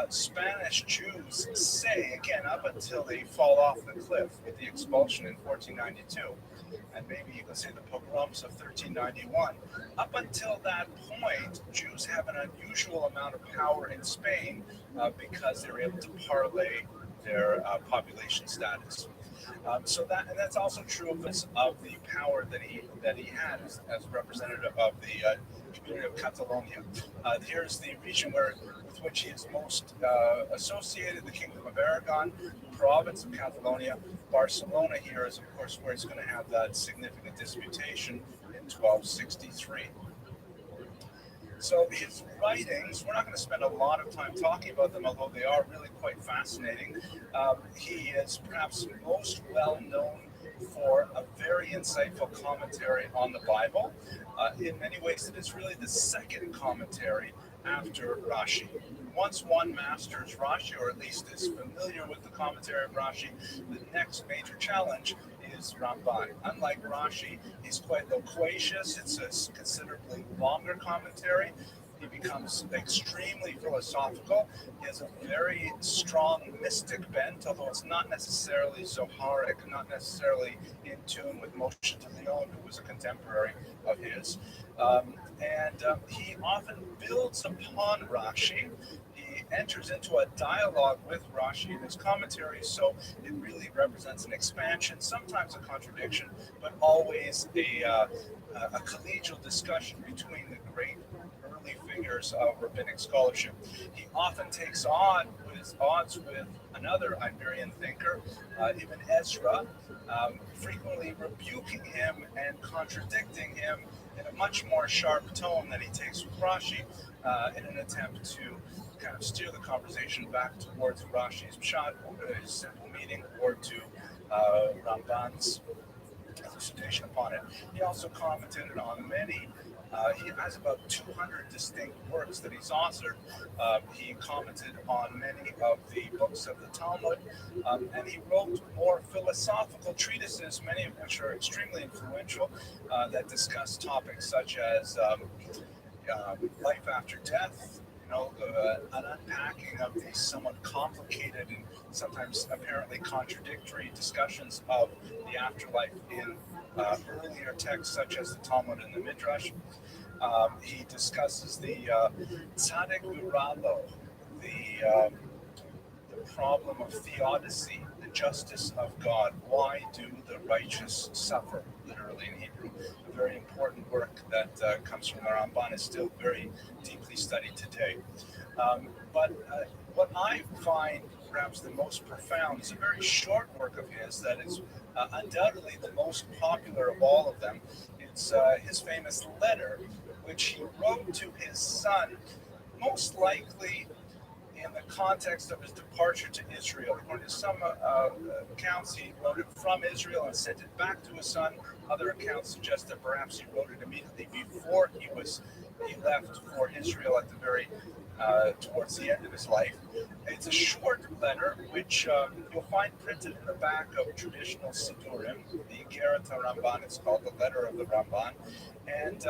[SPEAKER 3] Spanish Jews say, again, up until they fall off the cliff with the expulsion in 1492, and maybe you could say the pogroms of 1391, up until that point, Jews have an unusual amount of power in Spain because they were able to parlay their population status. And that's also true of the power that he had as representative of the community of Catalonia. Here's the region with which he is most associated: the Kingdom of Aragon, the province of Catalonia. Barcelona here is, of course, where he's going to have that significant disputation in 1263. So his writings, we're not going to spend a lot of time talking about them, although they are really quite fascinating. He is perhaps most well known for a very insightful commentary on the Bible. In many ways, it is really the second commentary after Rashi. Once one masters Rashi, or at least is familiar with the commentary of Rashi, the next major challenge is Ramban. Unlike Rashi, he's quite loquacious. It's a considerably longer commentary. He becomes extremely philosophical. He has a very strong mystic bent, although it's not necessarily Zoharic, not necessarily in tune with Moshe Leon, who was a contemporary of his. He often builds upon Rashi. He enters into a dialogue with Rashi in his commentaries, so it really represents an expansion, sometimes a contradiction, but always a collegial discussion between the great early figures of rabbinic scholarship. He often takes odds with another Iberian thinker, Ibn Ezra, frequently rebuking him and contradicting him in a much more sharp tone than he takes with Rashi, in an attempt to kind of steer the conversation back towards Rashi's pshat, his simple meaning, or to Ramban's elucidation upon it. He also commented on many. He has about 200 distinct works that he's authored. He commented on many of the books of the Talmud, and he wrote more philosophical treatises, many of which are extremely influential, that discuss topics such as life after death, an unpacking of these somewhat complicated and sometimes apparently contradictory discussions of the afterlife in earlier texts such as the Talmud and the Midrash. He discusses the tzaddik uralo, the problem of theodicy, the justice of God. Why do the righteous suffer? Literally in Hebrew. A very important work that comes from the Ramban, is still very deeply studied today. But what I find perhaps the most profound is a very short work of his that is undoubtedly the most popular of all of them. It's his famous letter, which he wrote to his son, most likely in the context of his departure to Israel. According to some accounts, he wrote it from Israel and sent it back to his son. Other accounts suggest that perhaps he wrote it immediately before he left for Israel at the very towards the end of his life. It's a short letter, which you'll find printed in the back of traditional Sidurim, the Igeret Ramban. It's called the Letter of the Ramban, and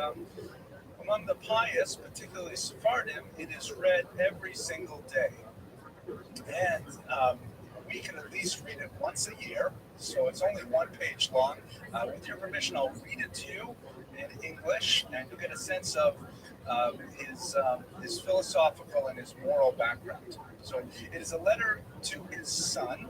[SPEAKER 3] among the pious, particularly Sephardim, it is read every single day. And we can at least read it once a year, so it's only one page long. With your permission, I'll read it to you in English, and you'll get a sense of his philosophical and his moral background. So it is a letter to his son.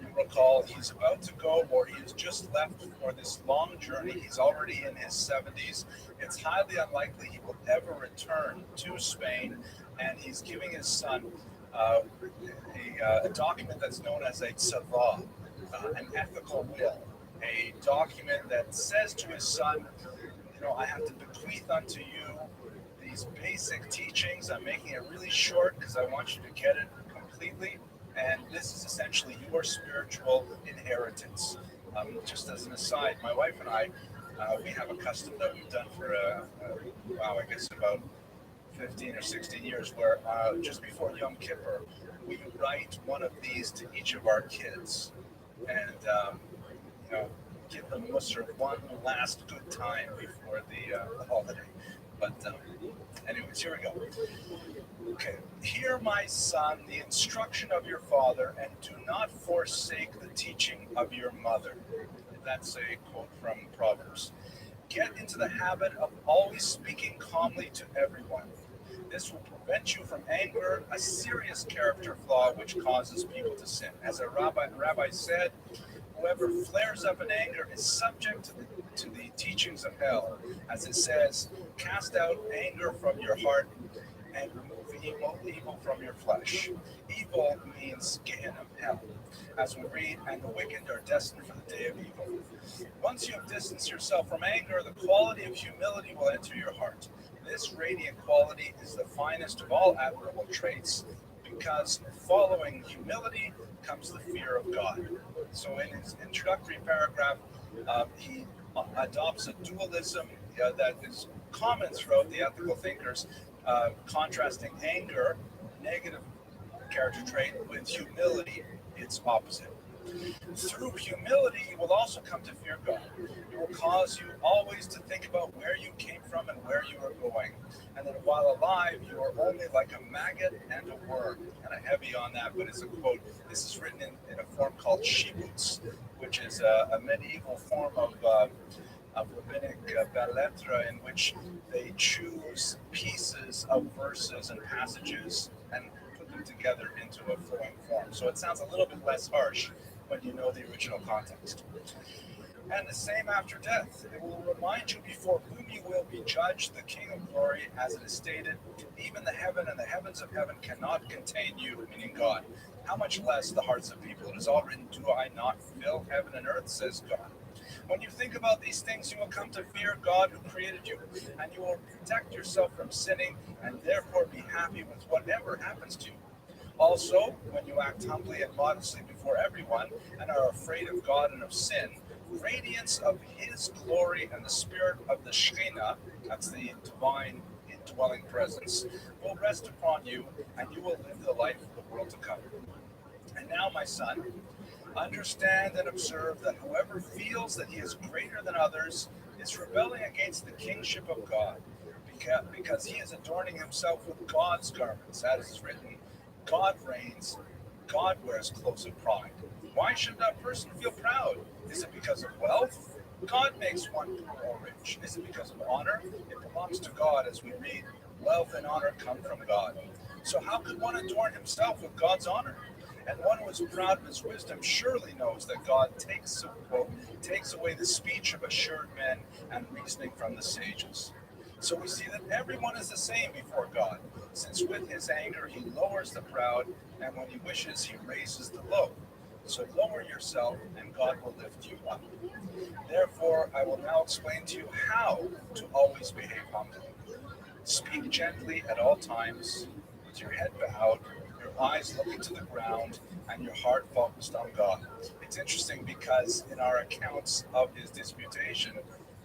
[SPEAKER 3] You recall he's about to go, or he has just left for this long journey. He's already in his 70s. It's highly unlikely he will ever return to Spain, and he's giving his son a document that's known as a tzava, an ethical will, a document that says to his son, I have to bequeath unto you these basic teachings. I'm making it really short because I want you to get it completely. And this is essentially your spiritual inheritance. Just as an aside, my wife and I, we have a custom that we've done for, I guess about 15 or 16 years, where just before Yom Kippur, we write one of these to each of our kids. And, give them one last good time before the holiday. But anyways, here we go. Okay. Hear, my son, the instruction of your father, and do not forsake the teaching of your mother. That's a quote from Proverbs. Get into the habit of always speaking calmly to everyone. This will prevent you from anger, a serious character flaw which causes people to sin. As a rabbi said, whoever flares up in anger is subject to the teachings of hell. As it says, cast out anger from your heart and remove evil from your flesh. Evil means Gehenna, hell. As we read, and the wicked are destined for the day of evil. Once you have distanced yourself from anger, the quality of humility will enter your heart. This radiant quality is the finest of all admirable traits, because following humility comes the fear of God. So in his introductory paragraph, he adopts a dualism that is common throughout the ethical thinkers, contrasting anger, negative character trait, with humility, its opposite. Through humility, you will also come to fear God. It will cause you always to think about where you came from and where you are going, and that while alive, you are only like a maggot and a worm. Kind of heavy on that, but it's a quote. This is written in a form called shibuts, which is a medieval form of rabbinic belles lettres, in which they choose pieces of verses and passages and put them together into a flowing form. So it sounds a little bit less harsh when you know the original context. And the same after death. It will remind you before whom you will be judged, the King of glory, as it is stated, even the heaven and the heavens of heaven cannot contain you, meaning God. How much less the hearts of people? It is all written, do I not fill heaven and earth, says God. When you think about these things, you will come to fear God who created you, and you will protect yourself from sinning, and therefore be happy with whatever happens to you. Also, when you act humbly and modestly before everyone, and are afraid of God and of sin, radiance of His glory and the spirit of the Shekhinah, that's the divine indwelling presence, will rest upon you, and you will live the life of the world to come. And now, my son, understand and observe that whoever feels that he is greater than others is rebelling against the kingship of God, because he is adorning himself with God's garments. As is written, God reigns, God wears clothes of pride. Why should that person feel proud? Is it because of wealth? God makes one poor or rich. Is it because of honor? It belongs to God, as we read, wealth and honor come from God. So how could one adorn himself with God's honor? And one who is proud of his wisdom surely knows that God takes away the speech of assured men and reasoning from the sages. So we see that everyone is the same before God, since with his anger he lowers the proud, and when he wishes he raises the low. So lower yourself, and God will lift you up. Therefore, I will now explain to you how to always behave humbly. Speak gently at all times, with your head bowed, your eyes looking to the ground, and your heart focused on God. It's interesting because in our accounts of his disputation,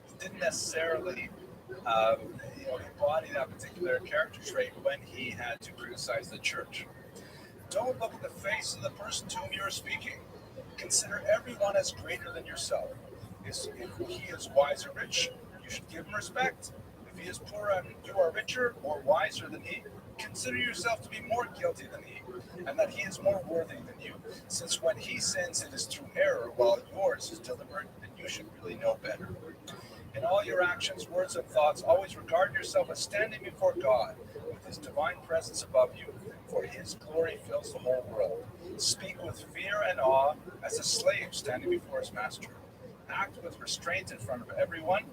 [SPEAKER 3] he didn't necessarily embody that particular character trait when he had to criticize the church. Don't look at the face of the person to whom you are speaking. Consider everyone as greater than yourself. If he is wise or rich, you should give him respect. If he is poor and you are richer or wiser than he, consider yourself to be more guilty than he, and that he is more worthy than you. Since when he sins, it is through error, while yours is deliberate, and you should really know better. In all your actions, words, and thoughts, always regard yourself as standing before God, with his divine presence above you, for his glory fills the whole world. Speak with fear and awe, as a slave standing before his master. Act with restraint in front of everyone.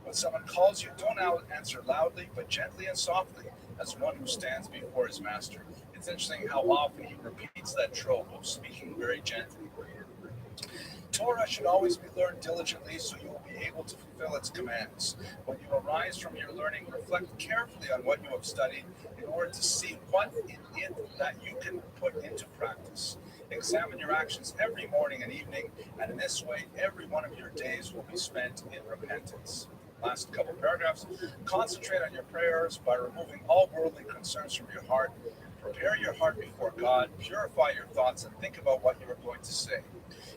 [SPEAKER 3] When someone calls you, don't answer loudly, but gently and softly, as one who stands before his master. It's interesting how often he repeats that trope of speaking very gently. Torah should always be learned diligently, so you will be able to fulfill its commands. When you arise from your learning, reflect carefully on what you have studied in order to see what in it that you can put into practice. Examine your actions every morning and evening, and in this way, every one of your days will be spent in repentance. Last couple paragraphs. Concentrate on your prayers by removing all worldly concerns from your heart. Prepare your heart before God, purify your thoughts, and think about what you are going to say.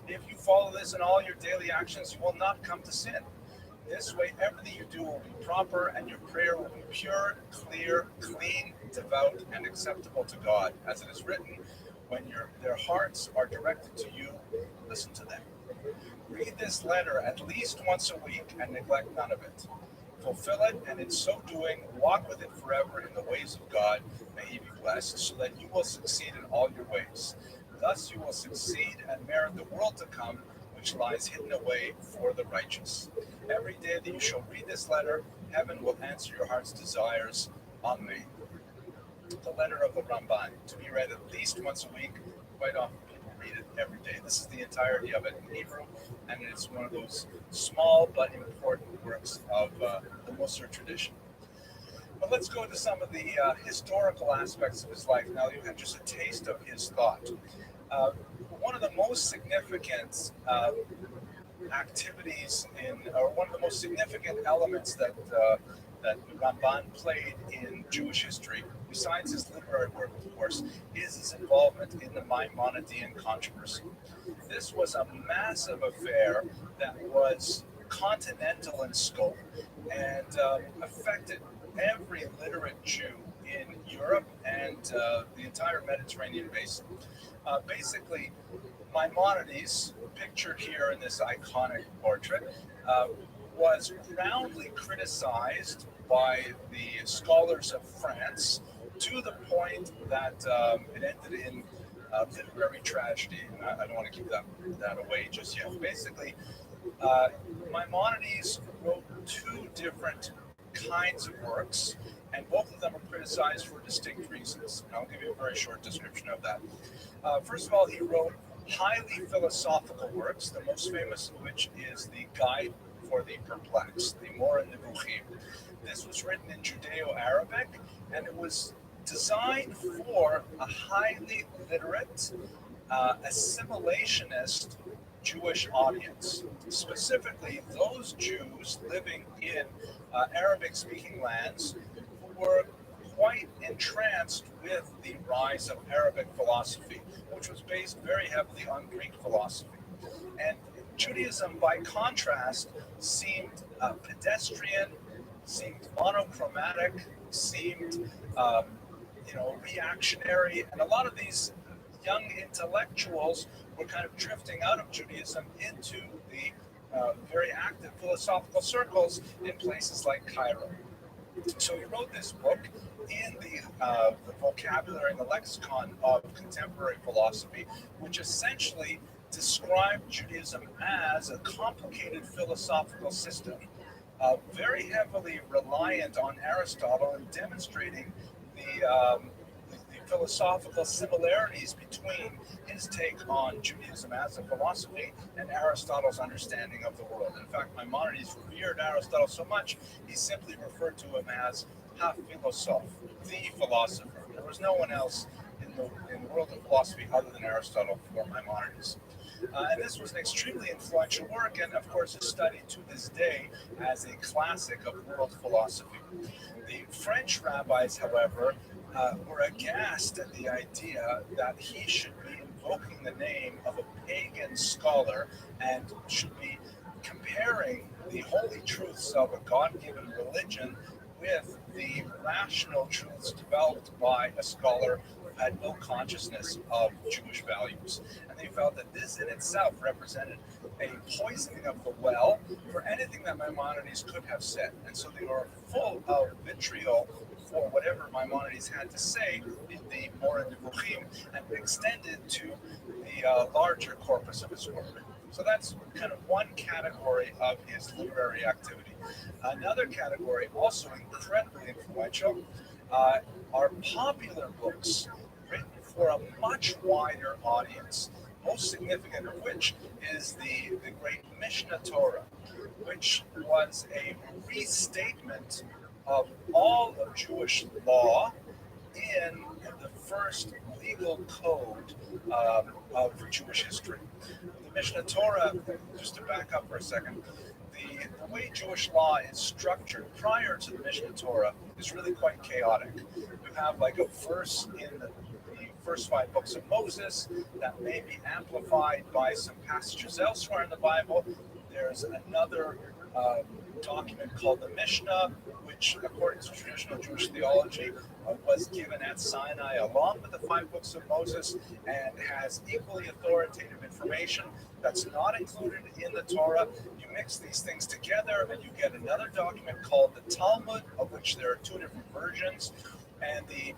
[SPEAKER 3] If you follow this in all your daily actions, you will not come to sin. This way, everything you do will be proper, and your prayer will be pure, clear, clean, devout, and acceptable to God. As it is written, when their hearts are directed to you, listen to them. Read this letter at least once a week and neglect none of it. fulfill it, and in so doing, walk with it forever in the ways of God. May He be blessed, so that you will succeed in all your ways. Thus you will succeed and merit the world to come, which lies hidden away for the righteous. Every day that you shall read this letter, heaven will answer your heart's desires. Amen. The letter of the Ramban, to be read at least once a week. Quite often people read it every day. This is the entirety of it in Hebrew, and it's one of those small but important works of the Musar tradition. But let's go to some of the historical aspects of his life. Now you have just a taste of his thought. One of the most significant activities or one of the most significant elements that Ramban played in Jewish history, besides his literary work, of course, is his involvement in the Maimonidean controversy. This was a massive affair that was continental in scope and affected every literate Jew in Europe and the entire Mediterranean basin. Basically, Maimonides, pictured here in this iconic portrait, was roundly criticized by the scholars of France to the point that it ended in literary tragedy. And I don't want to keep that away just yet. Basically, Maimonides wrote two different kinds of works, and both of them are criticized for distinct reasons. And I'll give you a very short description of that. First of all, he wrote highly philosophical works, the most famous of which is the Guide for the Perplexed, the Moreh Nevuchim. This was written in Judeo-Arabic, and it was designed for a highly literate, assimilationist Jewish audience, specifically those Jews living in Arabic-speaking lands who were quite entranced with the rise of Arabic philosophy, which was based very heavily on Greek philosophy. And Judaism, by contrast, seemed pedestrian, seemed monochromatic, seemed reactionary, and a lot of these young intellectuals were kind of drifting out of Judaism into the very active philosophical circles in places like Cairo. So he wrote this book in the vocabulary and the lexicon of contemporary philosophy, which essentially described Judaism as a complicated philosophical system, very heavily reliant on Aristotle and demonstrating the philosophical similarities between his take on Judaism as a philosophy and Aristotle's understanding of the world. In fact, Maimonides revered Aristotle so much, he simply referred to him as ha-philosoph, the philosopher. There was no one else in the world of philosophy other than Aristotle for Maimonides. And this was an extremely influential work, and of course is studied to this day as a classic of world philosophy. The French rabbis, however, were aghast at the idea that he should be invoking the name of a pagan scholar and should be comparing the holy truths of a God-given religion with the rational truths developed by a scholar who had no consciousness of Jewish values. And they felt that this in itself represented a poisoning of the well for anything that Maimonides could have said. And so they were full of vitriol for whatever Maimonides had to say in the Moreh Nevuchim, and extended to the larger corpus of his work. So that's kind of one category of his literary activity. Another category, also incredibly influential, are popular books written for a much wider audience, most significant of which is the great Mishnah Torah, which was a restatement of all of Jewish law in the first legal code of Jewish history. The Mishnah Torah, just to back up for a second, the way Jewish law is structured prior to the Mishnah Torah is really quite chaotic. You have like a verse in the first 5 books of Moses that may be amplified by some passages elsewhere in the Bible. There's another document called the Mishnah, which, according to traditional Jewish theology, was given at Sinai along with the 5 books of Moses and has equally authoritative information that's not included in the Torah. You mix these things together and you get another document called the Talmud, of which there are two different versions. And the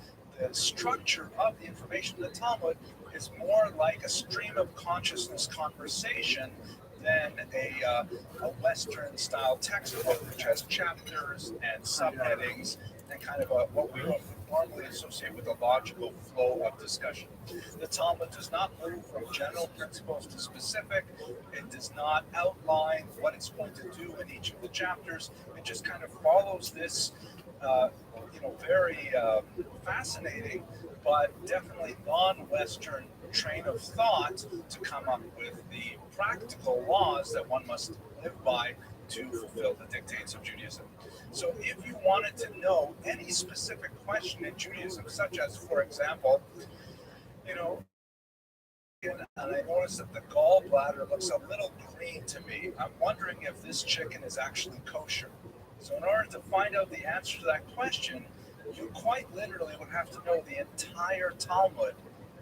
[SPEAKER 3] structure of the information in the Talmud is more like a stream of consciousness conversation than a Western style textbook, which has chapters and subheadings and kind of what we would normally associate with a logical flow of discussion. The Talmud does not move from general principles to specific. It does not outline what it's going to do in each of the chapters. It just kind of follows this, very fascinating, but definitely non-Western train of thought to come up with the practical laws that one must live by to fulfill the dictates of Judaism. So if you wanted to know any specific question in Judaism, such as, for example, and I noticed that the gallbladder looks a little green to me. I'm wondering if this chicken is actually kosher. So in order to find out the answer to that question, you quite literally would have to know the entire Talmud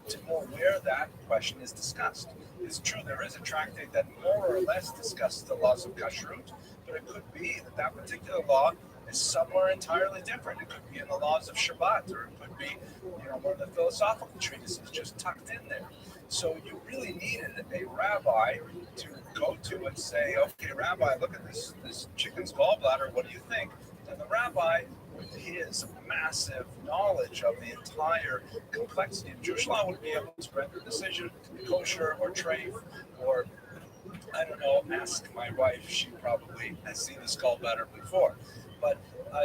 [SPEAKER 3] to know where that question is discussed. It's true, there is a tractate that more or less discusses the laws of kashrut, but it could be that that particular law is somewhere entirely different. It could be in the laws of Shabbat, or it could be, one of the philosophical treatises just tucked in there. So you really needed a rabbi to go to and say, okay, Rabbi, look at this chicken's gallbladder. What do you think? And the rabbi, with his massive knowledge of the entire complexity of Jewish law, would be able to render a decision, kosher or treif, or I don't know, ask my wife. She probably has seen this gallbladder before. But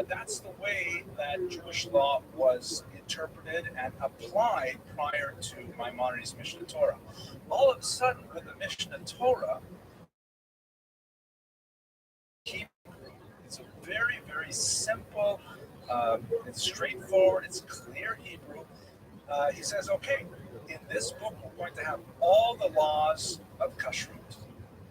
[SPEAKER 3] that's the way that Jewish law was interpreted and applied prior to Maimonides' Mishnah Torah. All of a sudden, with the Mishnah Torah, it's a very, very simple, it's straightforward, it's clear Hebrew. He says, okay, in this book, we're going to have all the laws of kashrut.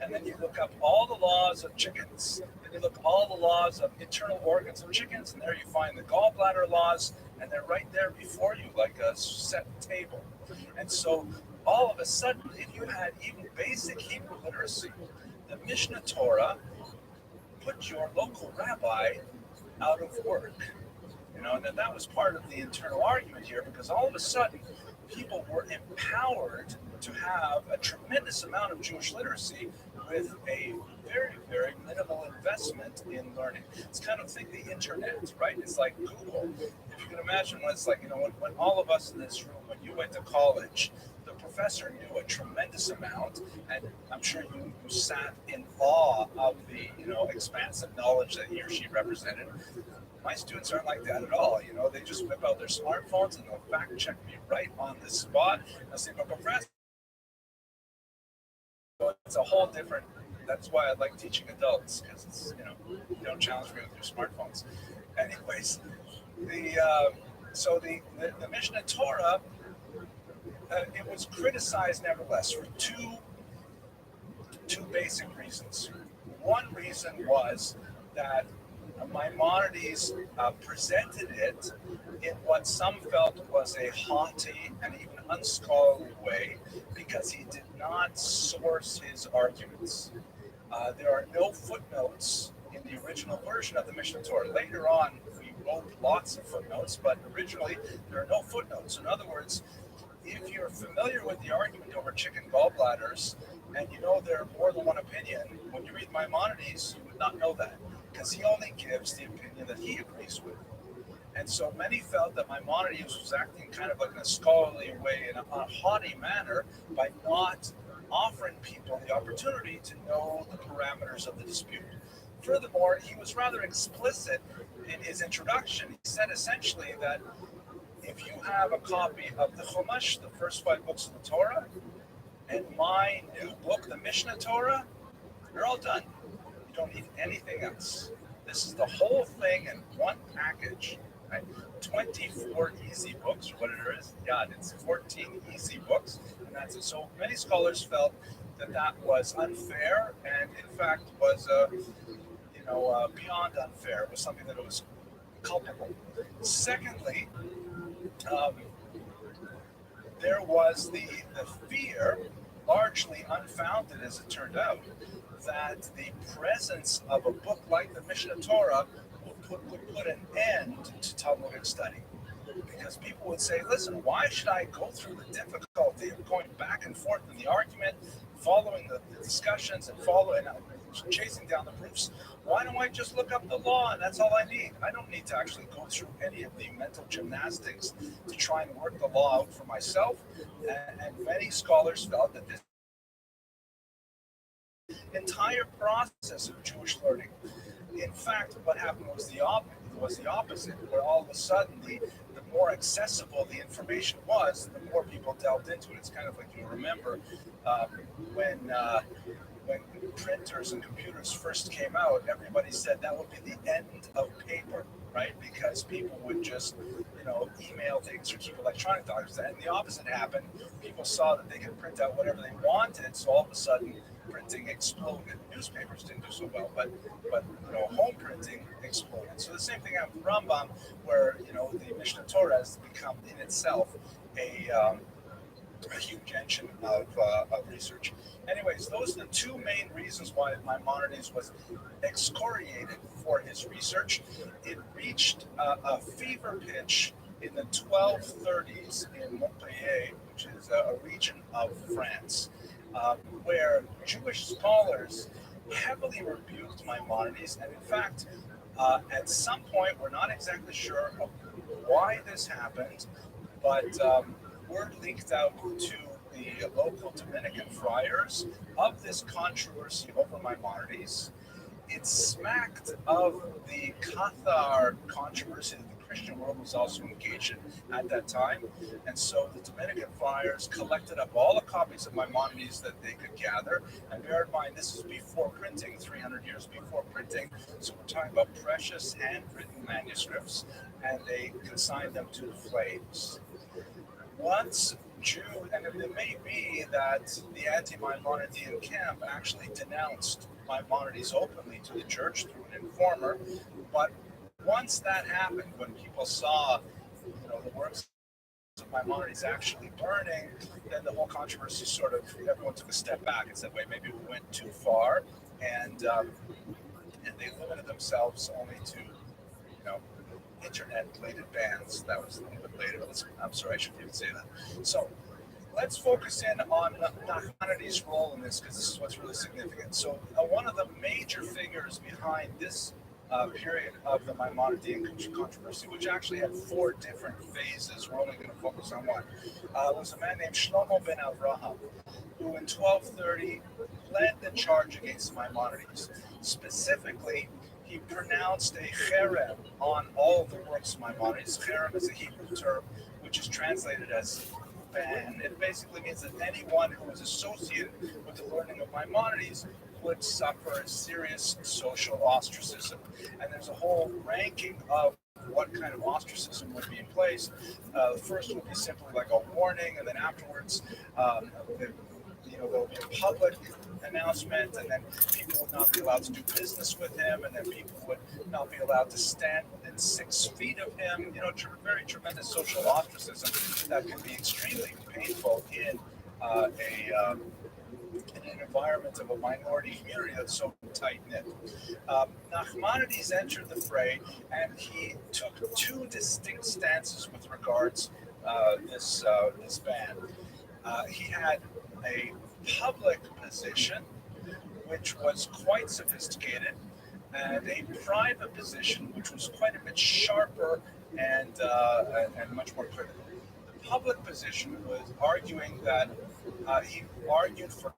[SPEAKER 3] And then you look up all the laws of chickens. Then you look all the laws of internal organs of chickens, and there you find the gallbladder laws, and they're right there before you, like a set table. And so all of a sudden, if you had even basic Hebrew literacy, the Mishnah Torah put your local rabbi out of work. And that was part of the internal argument here, because all of a sudden, people were empowered to have a tremendous amount of Jewish literacy with a very, very minimal investment in learning. It's kind of think the internet, right? It's like Google. If you can imagine what it's like, when all of us in this room, when you went to college, the professor knew a tremendous amount, and I'm sure you sat in awe of the, expansive knowledge that he or she represented. My students aren't like that at all. They just whip out their smartphones and they'll fact check me right on the spot. I'll say, but professor, it's a whole different. That's why I like teaching adults, because it's you don't challenge me with your smartphones. Anyways, the Mishnah Torah, it was criticized nevertheless for two basic reasons. One reason was that Maimonides presented it in what some felt was a haughty and even unscholarly way, because he did not source his arguments. There are no footnotes in the original version of the Mishnah Torah. Later on, we wrote lots of footnotes, but originally there are no footnotes. In other words, if you're familiar with the argument over chicken gallbladders, and there are more than one opinion, when you read Maimonides, you would not know that, because he only gives the opinion that he agrees with. And so many felt that Maimonides was acting kind of like in a scholarly way, in a haughty manner, by not offering people the opportunity to know the parameters of the dispute. Furthermore, he was rather explicit in his introduction. He said essentially that if you have a copy of the Chumash, the first 5 books of the Torah, and my new book, the Mishnah Torah, you're all done. You don't need anything else. This is the whole thing in one package, right? 24 easy books, or whatever it is. Yeah, it's 14 easy books, and that's it. So many scholars felt that was unfair, and in fact was, beyond unfair. It was something that was culpable. Secondly, there was the fear, largely unfounded as it turned out, that the presence of a book like the Mishnah Torah would put an end to Talmudic study. Because people would say, listen, why should I go through the difficulty of going back and forth in the argument, following the discussions and chasing down the proofs? Why don't I just look up the law and that's all I need? I don't need to actually go through any of the mental gymnastics to try and work the law out for myself. And many scholars felt that this entire process of Jewish learning, in fact, what happened was the opposite, where all of a sudden the more accessible the information was, the more people delved into it. It's kind of like, you remember when printers and computers first came out, everybody said that would be the end of paper, right? Because people would just, email things or keep electronic documents. And the opposite happened. People saw that they could print out whatever they wanted, so all of a sudden printing exploded. Newspapers didn't do so well, but home printing exploded. So the same thing happened with Rambam, where the Mishnah Torah has become in itself a huge engine of research. Anyways, those are the two main reasons why Maimonides was excoriated for his research. It reached a fever pitch in the 1230s in Montpellier, which is a region of France, where Jewish scholars heavily rebuked Maimonides, and in fact, at some point, we're not exactly sure of why this happened, but word leaked out to the local Dominican friars of this controversy over Maimonides. It smacked of the Cathar controversy that the Christian world was also engaged in at that time. And so the Dominican friars collected up all the copies of Maimonides that they could gather. And bear in mind, this is before printing, 300 years before printing. So we're talking about precious handwritten manuscripts, and they consigned them to the flames. Once and it may be that the anti-Maimonidean camp actually denounced Maimonides openly to the church through an informer, but once that happened, when people saw, the works of Maimonides actually burning, then the whole controversy everyone took a step back and said, wait, maybe we went too far, and they limited themselves only to, internet-related bans. That was a little bit later. I'm sorry, I shouldn't even say that. So let's focus in on Nachmanides' role in this, because this is what's really significant. So one of the major figures behind this period of the Maimonidean controversy, which actually had 4 different phases, we're only going to focus on one, was a man named Shlomo ben Avraham, who in 1230 led the charge against Maimonides. Specifically, he pronounced a cherem on all of the works of Maimonides. Cherem is a Hebrew term which is translated as ban. It basically means that anyone who is associated with the learning of Maimonides would suffer serious social ostracism. And there's a whole ranking of what kind of ostracism would be in place. The first would be simply like a warning, and then afterwards, there'll be a public announcement, and then people would not be allowed to do business with him, and then people would not be allowed to stand within 6 feet of him. Very tremendous social ostracism that can be extremely painful in an environment of a minority community that's so tight-knit. Nachmanides entered the fray, and he took 2 distinct stances with regards this ban. He had a public position, which was quite sophisticated, and a private position, which was quite a bit sharper and much more critical. The public position was arguing that he argued for,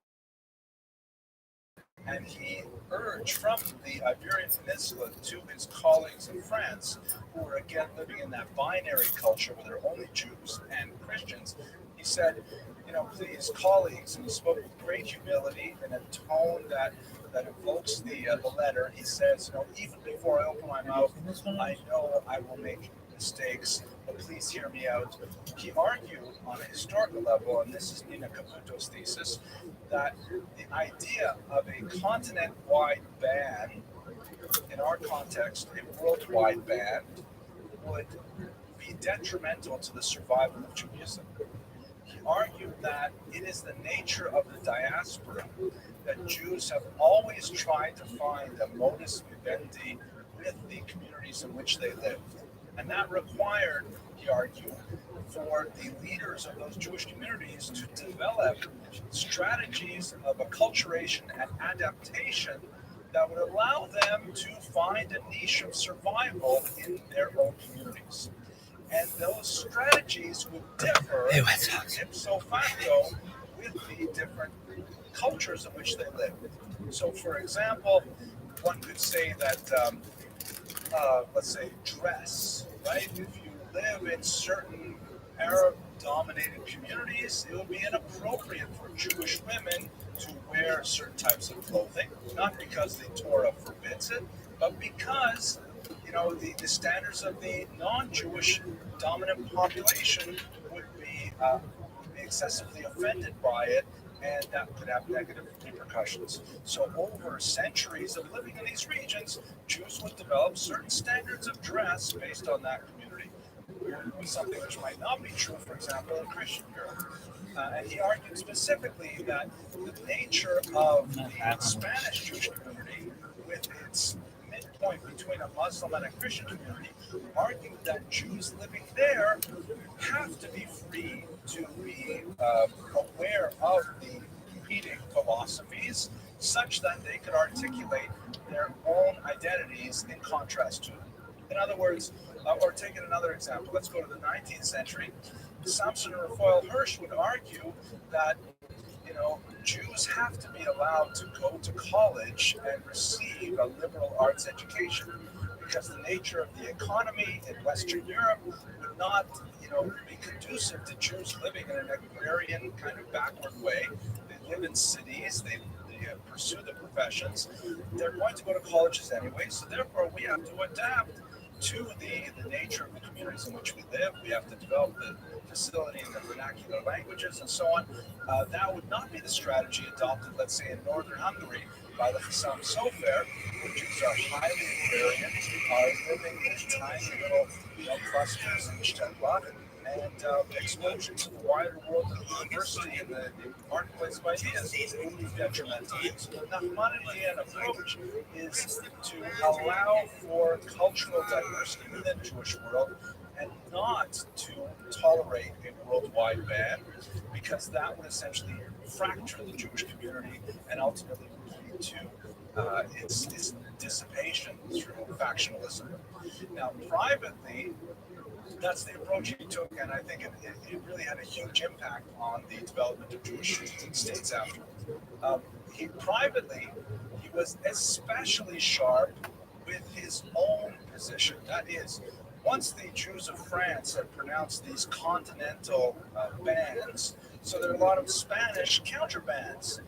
[SPEAKER 3] and he urged from the Iberian Peninsula to his colleagues in France, who were again living in that binary culture where there are only Jews and Christians. He said, please, colleagues, and he spoke with great humility in a tone that evokes the letter. He says, even before I open my mouth, I know I will make mistakes, but please hear me out. He argued on a historical level, and this is Nina Caputo's thesis, that the idea of a continent-wide ban, in our context, a worldwide ban, would be detrimental to the survival of Judaism. He argued that it is the nature of the diaspora that Jews have always tried to find a modus vivendi with the communities in which they lived. And that required, he argued, for the leaders of those Jewish communities to develop strategies of acculturation and adaptation that would allow them to find a niche of survival in their own communities. And those strategies would differ ipso facto with the different cultures in which they live. So, for example, one could say that, let's say, dress, right? If you live in certain Arab-dominated communities, it would be inappropriate for Jewish women to wear certain types of clothing, not because the Torah forbids it, but because the standards of the non-Jewish dominant population would be excessively offended by it, and that could have negative repercussions. So over centuries of living in these regions, Jews would develop certain standards of dress based on that community. Something which might not be true, for example, in Christian Europe. And he argued specifically that the nature of the Spanish Jewish community, with its midpoint between a Muslim and a Christian community, argued that Jews living there have to be free to be aware of the competing philosophies such that they could articulate their own identities in contrast to them. In other words, or taking another example, let's go to the 19th century. Samson and Raphael Hirsch would argue that Jews have to be allowed to go to college and receive a liberal arts education because the nature of the economy in Western Europe would not, be conducive to Jews living in an agrarian kind of backward way. They live in cities. They pursue the professions. They're going to go to colleges anyway, so therefore we have to adapt to the nature of the communities in which we live. We have to develop the facility and the vernacular languages and so on. That would not be the strategy adopted, let's say, in northern Hungary by the Hassam Sofer, which is highly agrarian, are living in tiny little clusters in Stettlach, and exposure to the wider world of the university and the marketplace of ideas would be detrimental. So the Nachmanidean approach is to allow for cultural diversity within the Jewish world and not to tolerate a worldwide ban, because that would essentially fracture the Jewish community and ultimately lead to its dissipation through factionalism. Now, privately, that's the approach he took, and I think it really had a huge impact on the development of Jewish states after. He was especially sharp with his own position. That is, once the Jews of France had pronounced these continental bans, so there are a lot of Spanish counterbans,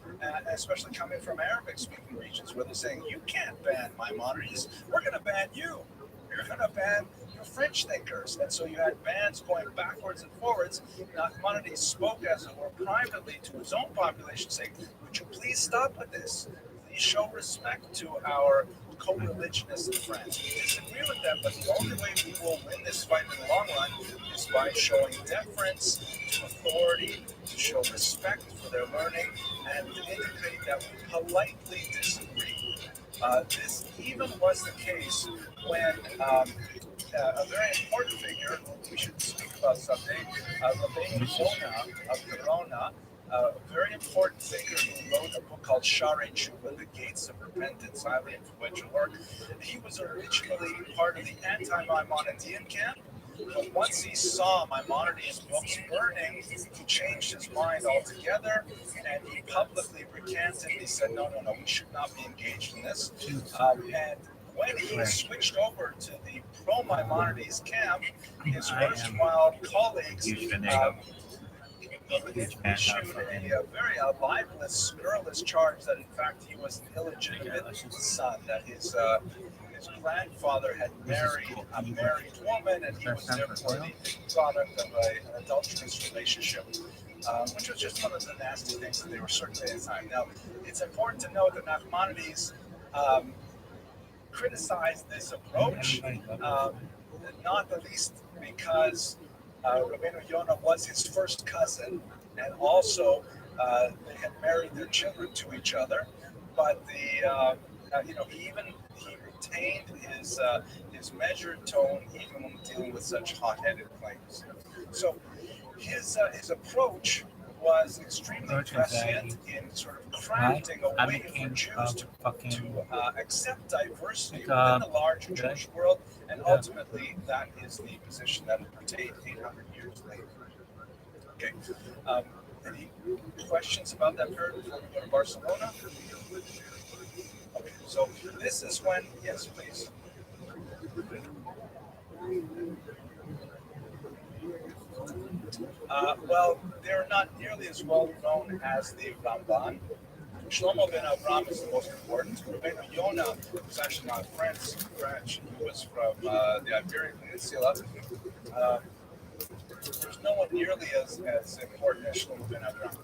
[SPEAKER 3] especially coming from Arabic-speaking regions, where they're saying, you can't ban Maimonides, we're going to ban you. You're going to ban your French thinkers. And so you had bans going backwards and forwards. Nachmanides spoke, as it were, privately to his own population, saying, would you please stop with this? Please show respect to our co-religionists in France. We disagree with them, but the only way we will win this fight in the long run is by showing deference to authority, to show respect for their learning, and to indicate that we politely disagree. This even was the case when a very important figure, who we should speak about someday, Rabbi of Verona, a very important thinker who wrote a book called Sha'arei Tshuva, The Gates of Repentance, highly influential work. He was originally part of the anti-Maimonidean camp, but once he saw Maimonides' books burning, he changed his mind altogether, and he publicly recanted. He said, no, we should not be engaged in this. And when he switched over to the pro-Maimonides camp, his erstwhile colleagues issued a very libelous, scurrilous charge that in fact he was an illegitimate son, that his grandfather had married a married woman, and he was therefore the product of an adulterous relationship, which was just one of the nasty things that they were certainly at the time. Now, it's important to note that Nachmanides criticized this approach, not the least because Rabbeinu Yonah was his first cousin, and also they had married their children to each other. But he retained his measured tone even when dealing with such hot-headed claims. So his approach was extremely prescient in sort of crafting a way for Jews to accept diversity within the larger Jewish world, and ultimately that is the position that will retain 800 years later. Okay. Any questions about that period before we go to Barcelona? Okay, so this is when, yes, please. Well, they're not nearly as well known as the Ramban. Shlomo ben Avram is the most important. Rabbi Yonah was actually not French. He was from the Iberian Peninsula. There's no one nearly as important as Shlomo ben Avram.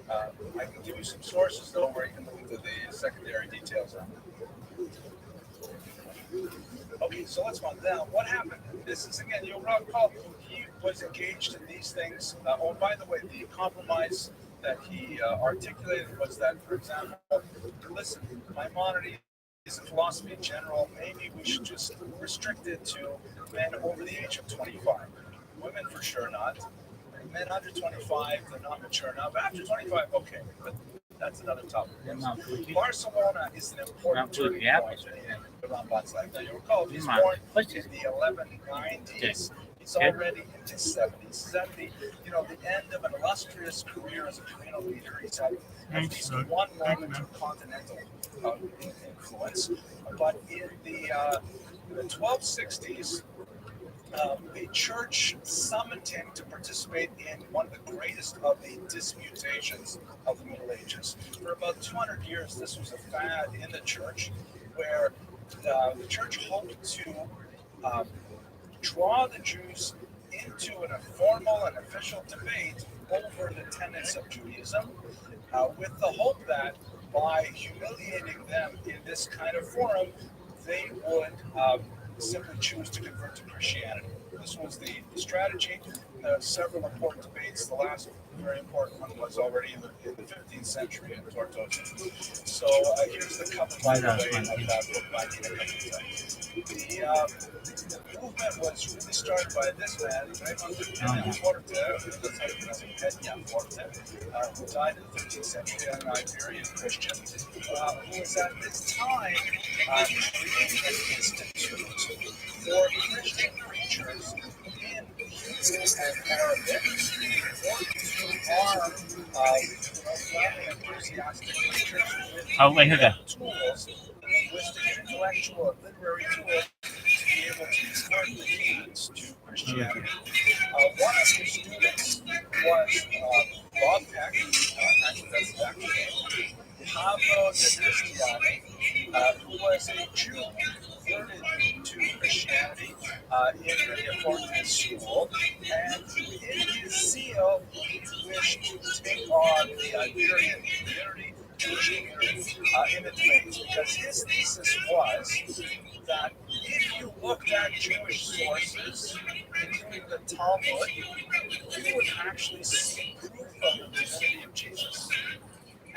[SPEAKER 3] I can give you some sources, though, where you can look into the secondary details on it. Okay, so let's go on. Now, what happened? This is, again, you'll recall, he was engaged in these things. By the way, the compromise that he articulated was that, for example, listen, Maimonides is a philosophy in general. Maybe we should just restrict it to men over the age of 25. Women, for sure not. Men under 25, they're not mature enough. After 25, okay, but that's another topic. Barcelona is an important turning point in the Ramban's life. Now, you recall, he's born in the 1190s. He's already in his 70s. He's at the end of an illustrious career as a communal leader. He's had at least one moment of continental influence. But in the 1260s, the church summoned him to participate in one of the greatest of the disputations of the Middle Ages. For about 200 years, this was a fad in the church where the church hoped to draw the Jews into an informal and official debate over the tenets of Judaism, with the hope that by humiliating them in this kind of forum, they would simply choose to convert to Christianity. This was the strategy. Several important debates. The last very important one was already in the 15th century in Tortosa. So here's the cover, by the way, of that book by the movement was really started by this man, who died in the 15th century, an Iberian Christian, who was at this time creating an institute for Christian preachers in Hebrew and Arabic to arm young enthusiastic preachers with tools, linguistic, intellectual, and literary tools to be able to convert the heathens to Christianity. One of his students was Bob Peck, actually that's his actual name, Pablo de Cristiani, who was a Jew converted to Christianity in the Reformed school, and in his zeal, he wished to take on the Iberian community, Jewish community, in the debate, because his thesis was that if you looked at Jewish sources, including the Talmud, you would actually see proof of the divinity of Jesus.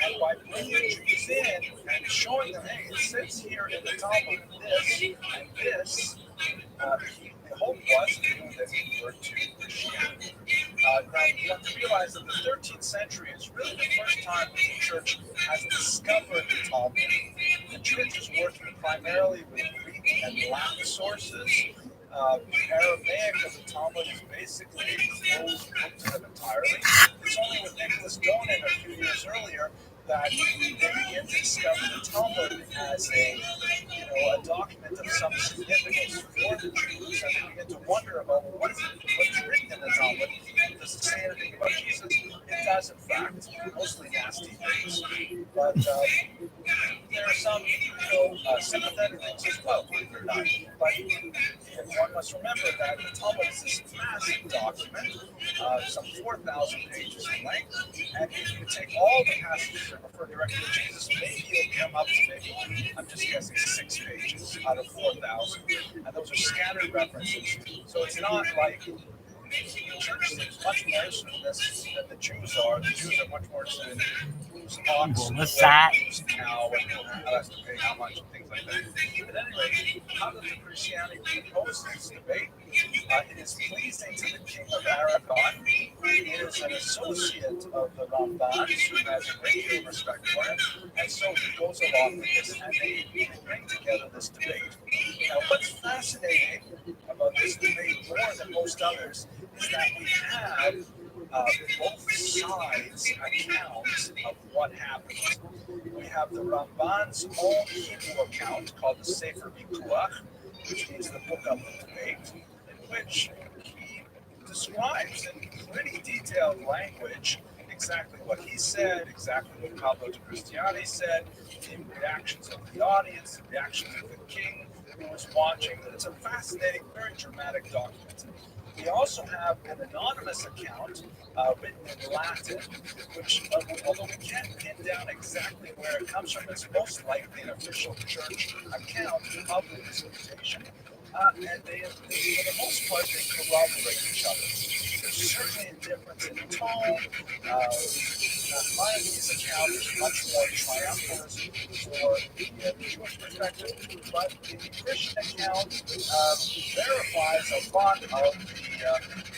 [SPEAKER 3] And by bringing Jews in and showing them, hey, it says here in the Talmud this and this, the hope was that they convert to Christianity. Now, you have to realize that the 13th century is really the first time that the church has discovered the Talmud. The church is working primarily with Greek and Latin sources. The Aramaic of the Talmud is basically closed book to them entirely. It's only with Nicholas Donin a few years earlier that they begin to discover the Talmud as a document of some significance for the Jews, and they begin to wonder about what's written in the Talmud. Does it say anything about Jesus? It does, in fact, mostly nasty things. But there are some sympathetic things as well, believe it or not. But one must remember that the Talmud is this massive document, some 4,000 pages in length, and if you take all the passages that refer directly to Jesus, maybe you'll come up to maybe, I'm just guessing, 6 pages out of 4,000, and those are scattered references. So it's not like The church seems much more interested in this than the Jews are. The Jews are much more interested in whose ox,
[SPEAKER 1] What's that?
[SPEAKER 3] whose cow, and who has to pay how much, and things like that. At any rate, how does the Christianity propose this debate? It is pleasing to the king of Aragon, who is an associate of the Rambans, who has a great deal of respect for him, and so he goes along with this, and they bring together this debate. Now, what's fascinating about this debate more than most others is that we have both sides' accounts of what happened. We have the Ramban's own Hebrew account called the Sefer Vikuach, which means the book of the debate, in which he describes in pretty detailed language exactly what he said, exactly what Pablo de Cristiani said, the reactions of the audience, the reactions of the king who was watching. It's a fascinating, very dramatic document. We also have an anonymous account written in Latin, which, although we can't pin down exactly where it comes from, it's most likely an official church account of the disputation. And they, for the most part, they corroborate each other. There's certainly a difference in tone. Maimonides' account is much more triumphalism for the Jewish perspective, but the Christian account verifies a lot of the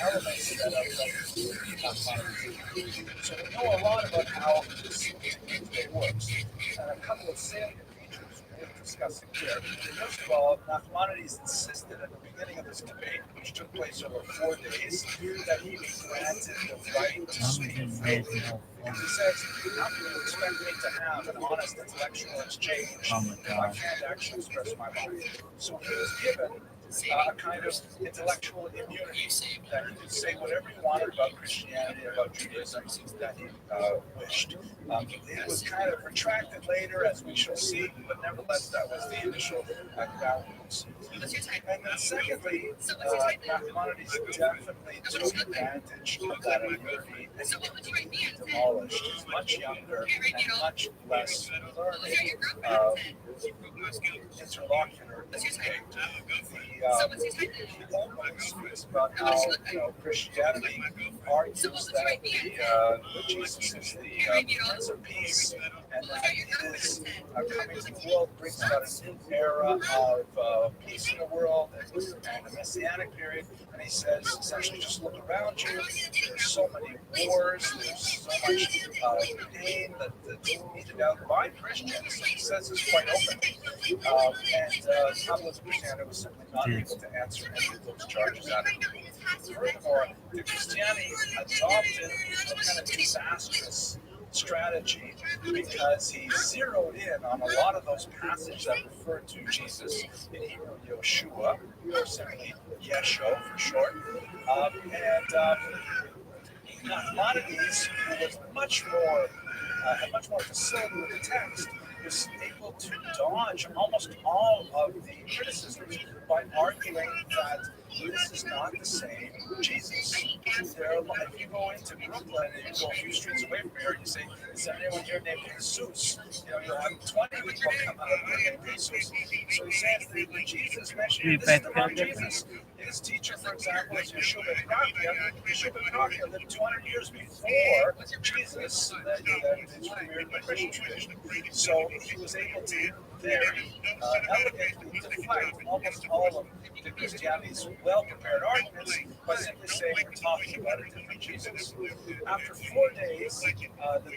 [SPEAKER 3] elements that are present in Maimonides. So we know a lot about how this debate works. And a couple of salient features worth discussing here. First of all, Maimonides insisted at the beginning of this debate, which took place over 4 days, that he be granted the right to speak freely. And he says, how can you expect me to have an honest intellectual exchange if I can't actually express my mind? So he was given a kind of intellectual immunity that he could say whatever he wanted about Christianity, about Judaism, that he wished. It was kind of retracted later, as we shall see, but nevertheless, that was the initial grounds. And then secondly, Maimonides definitely took advantage of that immunity and demolished. He's much younger and much less learned interlocutor in the debate. He openly speaks about how Christianity argues that Jesus is the Prince of Peace, and that his coming to the world brings about a new era of peace in the world and a messianic period. And he says, essentially, just look around you. There's so many wars. There's so much pain that's meted out by Christians. He says this quite openly. And Pablo de Cristiano was simply not able to answer any of those charges adequately. Furthermore, de Cristiani adopted a kind of disastrous strategy because he zeroed in on a lot of those passages that refer to Jesus, in Hebrew Yeshua, or simply Yesho for short. Maimonides, who was had much more facility with the text, was able to dodge almost all of the criticisms by arguing that this is not the same Jesus. If you go into Brooklyn and you go a few streets away from here, and you say, is there anyone here named Jesus? You'll have 20 people come out of here named Jesus. So he says that Jesus mentioned, this is the wrong Jesus. His teacher, for example, is Yeshua ben Prakia. Yeshua ben Prakia lived 200 years before Jesus, that is revered in the Christian tradition. So he was able to very elegantly deflect almost all of the Christianity's well-prepared arguments by simply saying we're talking about a different Jesus. After 4 days, the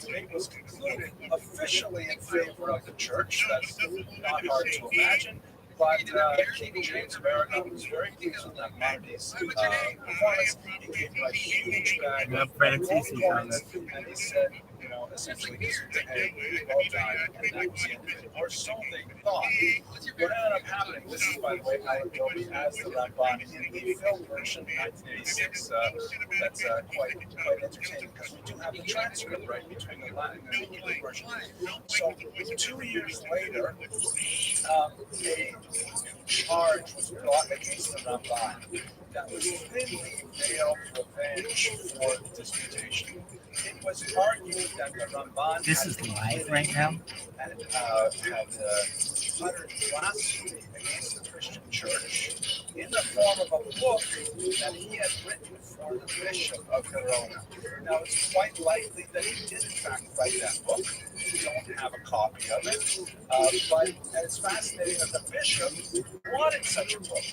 [SPEAKER 3] debate was concluded officially in favor of the church. That's not hard to imagine. But King James of Aragon was very pleased with Maimonides' performance. He gave him a huge bag of gold coins, and he said, essentially, hey, well done, and that was the end of it. Or so they thought. What ended up happening, this is, by the way, how it goes as the Ramban in the film version, 1986, that's quite entertaining, because we do have the transcript right between the Latin and the Hebrew version. So 2 years later, a charge was brought against the Ramban that was thinly veiled revenge for the disputation. It was argued that the Ramban
[SPEAKER 1] This is live right now?
[SPEAKER 3] Had uttered blasphemy against the Christian church, in the form of a book that he had written for the Bishop of Verona. Now, it's quite likely that he did, in fact, write that book. We don't have a copy of it, but it's fascinating that the bishop wanted such a book.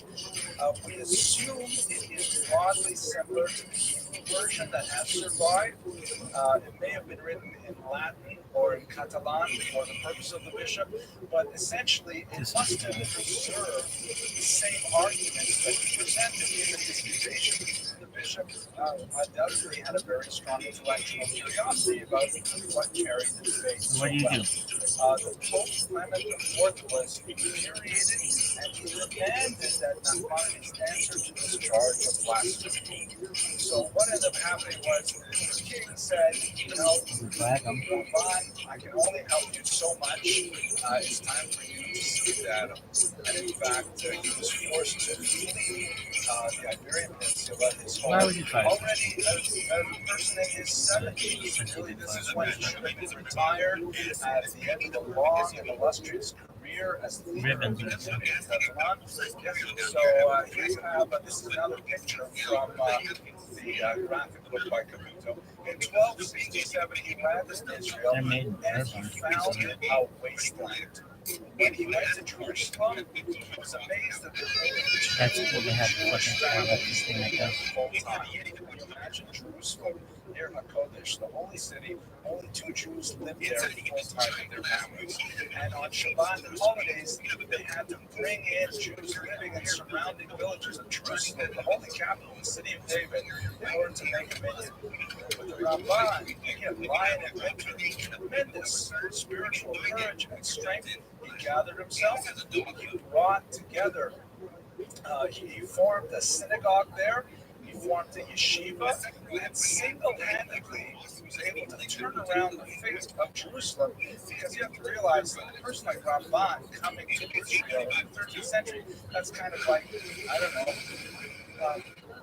[SPEAKER 3] We assume it is broadly similar to the Hebrew version that has survived. It may have been written in Latin or in Catalan for the purpose of the bishop, but essentially it must have preserved the same arguments that he presented in the disputation. The bishop undoubtedly had a very strong intellectual curiosity about what carried the debate.
[SPEAKER 1] So what do you do?
[SPEAKER 3] The Pope Clement IV was infuriated and he demanded that Nachmanides answer to this charge of blasphemy. So what ended up happening was the king said, Rabbi, I can only help you so much. It's time for you to skedaddle. And in fact, he was forced to flee the Iberian Peninsula. His home.
[SPEAKER 1] Why would you try?
[SPEAKER 3] Already a person in his 70s, really, this is when he should have been retired at the end of the long and illustrious career as the leader of the Catalan. So here you have, this is another picture from the graphic book by Caputo. In 1267, he landed in Israel and he found a wasteland. When he went to Jerusalem, he was amazed at the way in which
[SPEAKER 1] That's cool. They have fucking this thing like that.
[SPEAKER 3] full time. Can you imagine Jerusalem near HaKodesh, the holy city? Only 2 Jews lived there full time in their families. And on Shabbat and holidays, they had to bring in Jews living in surrounding villages of Jerusalem, the holy capital, the city of David, in order to make a minyan. But the Rabbi, again, Ryan and Winter, tremendous spiritual courage and strength. He gathered himself, he brought together, he formed a synagogue there, he formed a yeshiva, and single-handedly he was able to turn around the fate of Jerusalem, because you have to realize that a person like Rabban coming to Israel in the 13th century, that's kind of like, I don't know,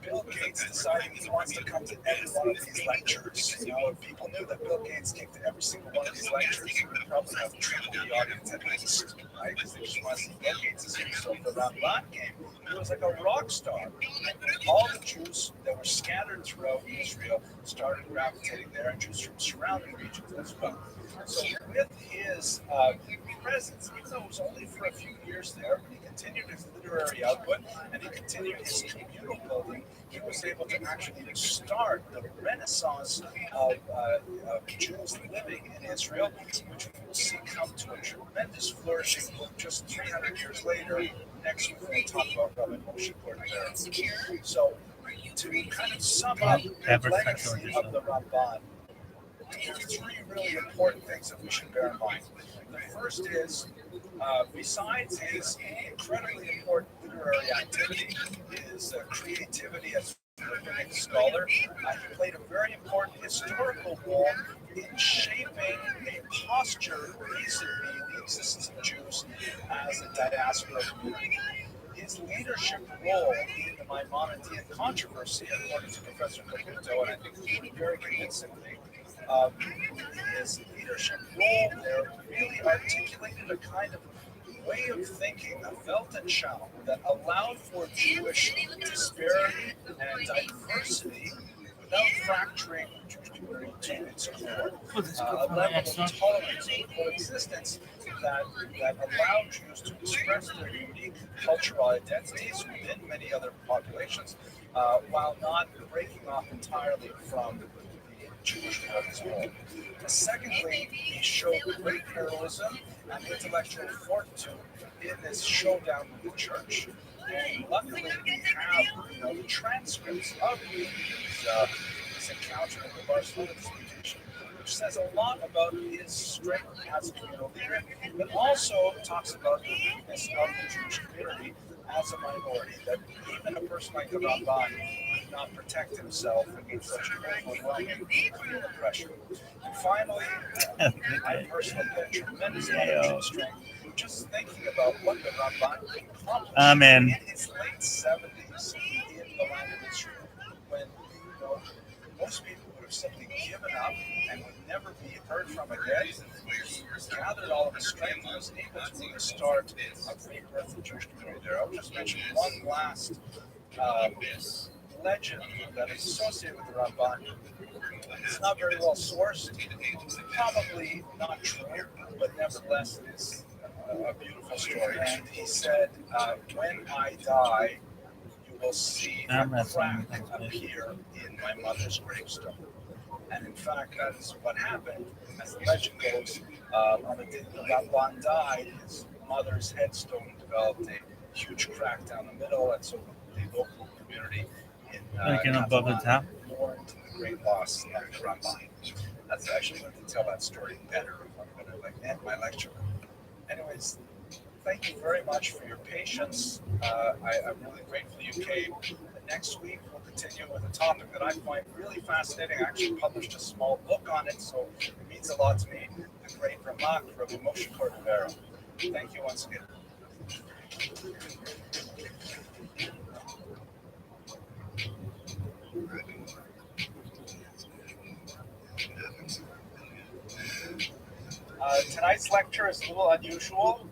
[SPEAKER 3] Bill Gates deciding he wants to come to every one of these lectures. You know, if people knew that Bill Gates came to every single one of these lectures, he would probably have triple the audience at least, right? Because they just want to see Bill Gates' here. So the Ramban came, he was like a rock star. And all the Jews that were scattered throughout Israel started gravitating there, and Jews from surrounding regions as well. So with his presence, even though it was only for a few years there, but he continued his literary output and he continued his communal building, he was able to actually start the renaissance of Jews living in Israel, which we will see come to a tremendous flourishing just 300 years later. Next week, we'll talk about Rabbi Moshe Cordero. So, to kind of sum up the legacy of the Ramban, there are 3 really important things that we should bear in mind. The first is, besides his incredibly important literary activity, his creativity as a rabbinic scholar, he played a very important historical role in shaping a posture vis-a-vis the existence of Jews as a diaspora community. His leadership role in the Maimonidean controversy, according to Professor Caputo, and I think very convincingly, his leadership role there really articulated a kind of way of thinking, a Weltanschauung, that allowed for Jewish disparity and diversity without fracturing Jewish community to its core. A level of tolerance and coexistence that allowed Jews to express their unique cultural identities within many other populations, while not breaking off entirely from the Jewish world as well. Secondly, he showed great heroism and intellectual fortitude in this showdown with the church. And luckily, we have the transcripts of this encounter in the Barcelona disputation, which says a lot about his strength as a communal leader, but also talks about the weakness of the Jewish community as a minority, that even a person like the Rabbi could not protect himself against such overwhelming communal pressure. And finally, I personally get a tremendous amount of Jewish strength just thinking about what the Rabbi accomplished in his late 70s in the land of Israel, when most people would have simply given up and would never be heard from again. gathered all of his strength and was able to really start a rebirth of the Jewish community there. I'll just mention one last legend that is associated with the Rabbi. It's not very well sourced, probably not true, but nevertheless it is a beautiful story. And he said, when I die, you will see a crack appear in my mother's gravestone. And in fact, that is what happened. As the legend goes, on the day that Rabban died, his mother's headstone developed a huge crack down the middle, and so the local community in
[SPEAKER 4] above the top.
[SPEAKER 3] mourned the great loss of the Rabban. That's actually going to tell that story better if I'm going to end my lecture. Anyways, thank you very much for your patience. I'm really grateful you came. Next week, we'll continue with a topic that I find really fascinating. I actually published a small book on it, so it means a lot to me. The great Rabbi Moshe Cordovero. Thank you once again. Tonight's lecture is a little unusual.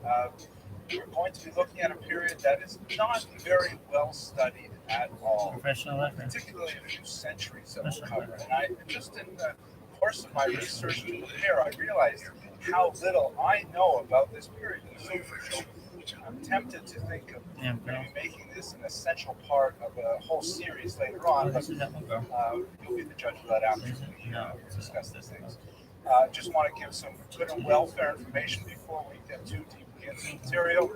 [SPEAKER 3] We're going to be looking at a period that is not very well studied at all, particularly a few centuries that we'll cover. And I just in the course of my research to prepare, I realized how little I know about this period. So I'm tempted to think of maybe making this an essential part of a whole series later on, but you'll be the judge of that after we discuss these things. Just want to give some good and welfare information before we get too deeply into the material.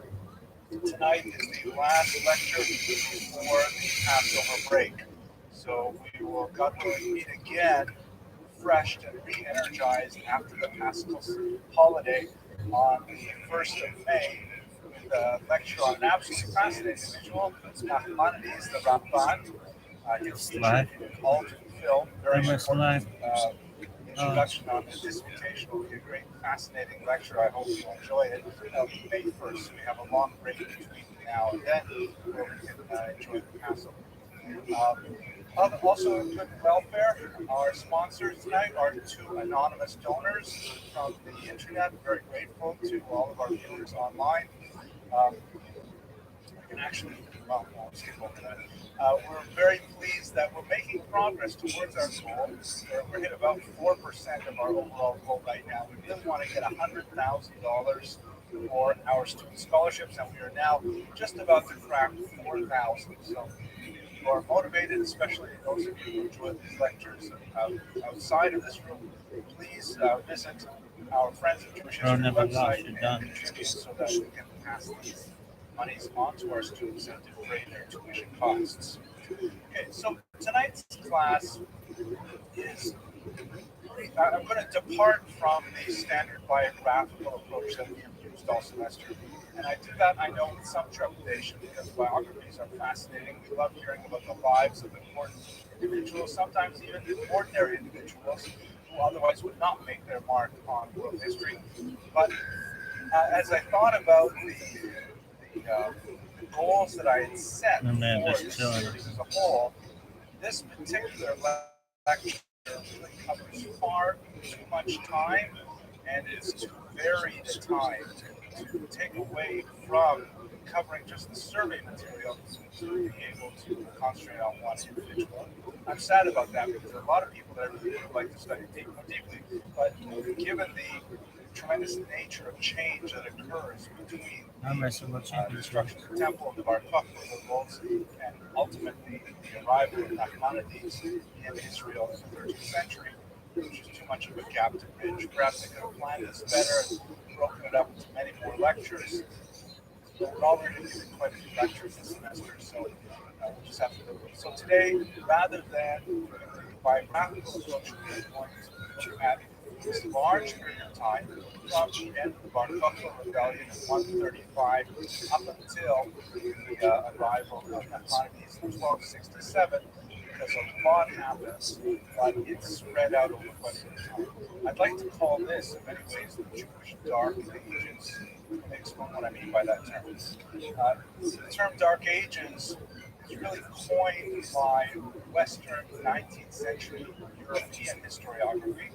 [SPEAKER 3] Tonight is the last lecture before the Passover break. So we will, God willing, meet again, refreshed and re-energized after the Paschal holiday on the 1st of May with a lecture on an absolutely fascinating individual. It's Maimonides, the Ramban. He's featured in all film, very important introduction on the disputation. Will be a great, fascinating lecture. I hope you enjoy it. It'll be May 1st, so we have a long break between now and then where we can enjoy the Passover. Also, in good welfare, our sponsors tonight are two anonymous donors from the internet. Very grateful to all of our viewers online. I can actually, we're very pleased that we're making progress towards our goal. We're at about 4% of our overall goal right now. We really want to get $100,000 for our student scholarships, and we are now just about to crack 4,000. So if you are motivated, especially those of you who enjoy these lectures outside of this room, please visit our Friends of Jewish History website and contribute so that we can pass these monies on to our students and defray their tuition costs. Okay, so tonight's class is, I'm going to depart from the standard biographical approach that we have used all semester. And I do that, I know, with some trepidation because biographies are fascinating. We love hearing about the lives of important individuals, sometimes even ordinary individuals who otherwise would not make their mark on world history. But as I thought about the goals that I had set for this series as a whole, this particular lecture really covers far too much time and is too varied a time to take away from covering just the survey material to be able to concentrate on one individual. I'm sad about that because there are a lot of people that I really would like to study more deeply, but given the tremendous nature of change that occurs between the destruction of the temple, the Bar Kokhba revolts, and ultimately the arrival of Nachmanides in Israel in the 13th century, which is too much of a gap to bridge. Perhaps I could have planned this better, broken it up into many more lectures. But we're already doing quite a few lectures this semester, so we'll just have to do it. So today, rather than the biographical approach, we're going to look at this large period of time from the end of the Bar Kokhba rebellion in 135 up until the arrival of Nachmanides in 1267, because a lot happens, but it's spread out over quite a bit of time. I'd like to call this, in many ways, the Jewish Dark Ages. Let me explain what I mean by that term. The term Dark Ages is really coined by Western 19th century European historiography,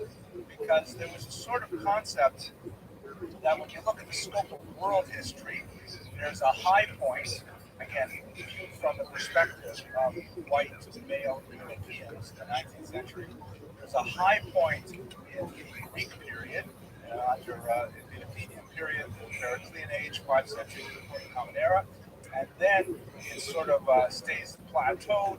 [SPEAKER 3] because there was a sort of concept that when you look at the scope of world history, there's a high point, again, viewed from the perspective of white male Europeans in the 19th century. There's a high point in the Greek period, under the Athenian period, the Periclean age, 5 centuries before the Common Era, and then it sort of stays plateaued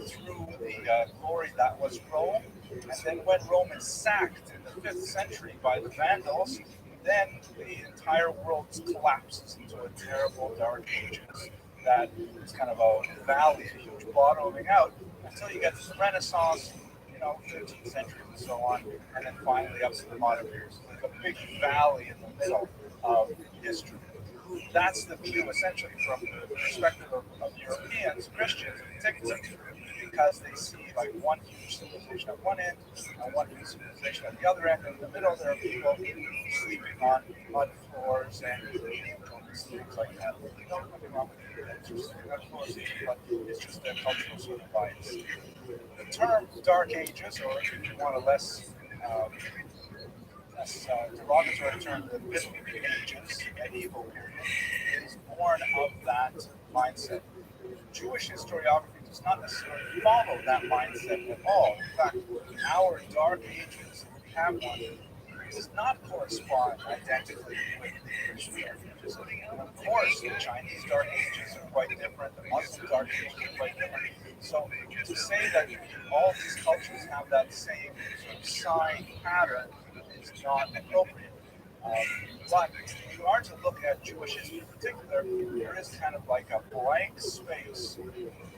[SPEAKER 3] through the glory that was Rome. And then when Rome is sacked in the 5th century by the Vandals, then the entire world collapses into a terrible dark ages that is kind of a valley, a huge bottoming out, until you get to the Renaissance, 13th century and so on, and then finally up to the modern period. So there's a big valley in the middle of history. That's the view essentially from the perspective of Europeans, Christians in particular, because they see like one huge civilization at one end and one huge civilization at the other end, and in the middle there are people sleeping on mud floors and things like that. There's nothing wrong with it. It's just, but it's just a cultural sort of bias. The term Dark Ages, or if you want a less derogatory term, the Middle Ages, medieval period, is born of that mindset. Jewish historiography does not necessarily follow that mindset at all. In fact, our Dark Ages, if we have one, does not correspond identically with the Christian Dark Ages. And of course, the Chinese Dark Ages are quite different, the Muslim Dark Ages are quite different. So to say that all these cultures have that same sort of sign pattern is not appropriate. But if you are to look at Jewish history in particular, there is kind of like a blank space.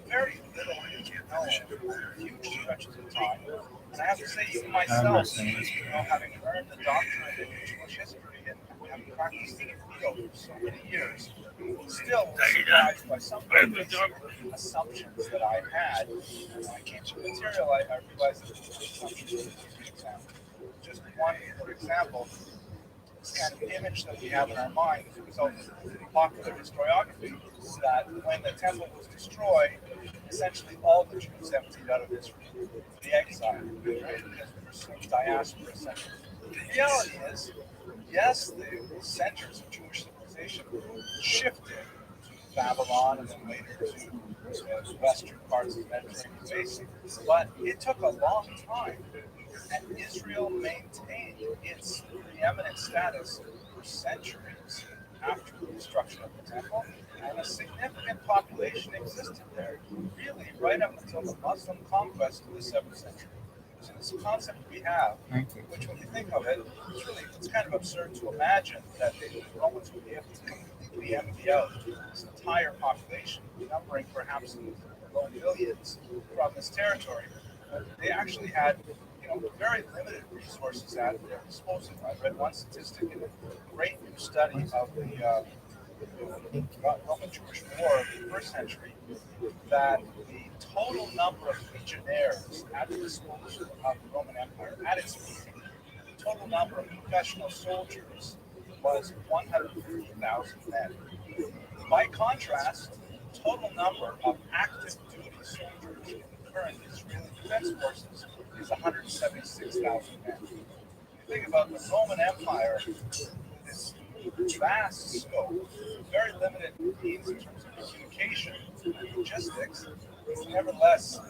[SPEAKER 3] Very little is known for huge stretches of time. And I have to say, even myself, having earned the doctorate in Jewish history and having practiced in the field for so many years, still was surprised by some of the assumptions that I had. And when I came to the material, I realized that these assumptions were just example. Just one, for example, this kind of image that we have in our mind as a result of popular historiography is that when the temple was destroyed, essentially all the Jews emptied out of Israel, the exile, right? Because there was some diaspora essentially. The reality is, yes, the centers of Jewish civilization shifted to Babylon and then later to the western parts of the Mediterranean basin, but it took a long time. And Israel maintained its preeminent status for centuries after the destruction of the temple, and a significant population existed there, really right up until the Muslim conquest of the 7th century. So this concept we have, which when you think of it, it's kind of absurd to imagine that the Romans would be able to completely empty out this entire population, numbering perhaps in the low millions from this territory. But they actually had very limited resources at their disposal. I read one statistic in a great new study of the Roman-Jewish War of the 1st century that the total number of legionnaires at the disposal of the Roman Empire at its peak, the total number of professional soldiers was 150,000 men. By contrast, the total number of active duty soldiers in the current Israeli Defense Forces is 176,000 men. If you think about the Roman Empire, this vast scope, very limited means in terms of communication and logistics, nevertheless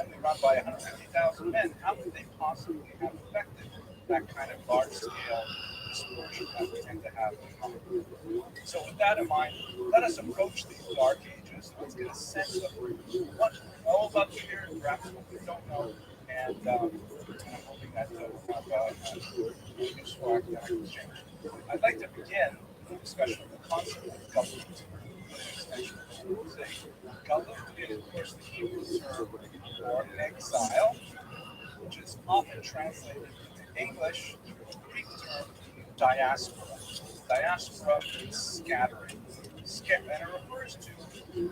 [SPEAKER 3] only run by 150,000 men. How could they possibly have effected that kind of large-scale dispersion that we tend to have in common? So with that in mind, let us approach these Dark Ages. Let's get a sense of what we know about the period, perhaps what we don't know, and I'm hoping that we'll have a useful academic exchange. I'd like to begin with a discussion of the concept of government. Galut is, of course, the Hebrew term for exile, which is often translated into English, the Greek term diaspora. Diaspora means scattering, and it refers to the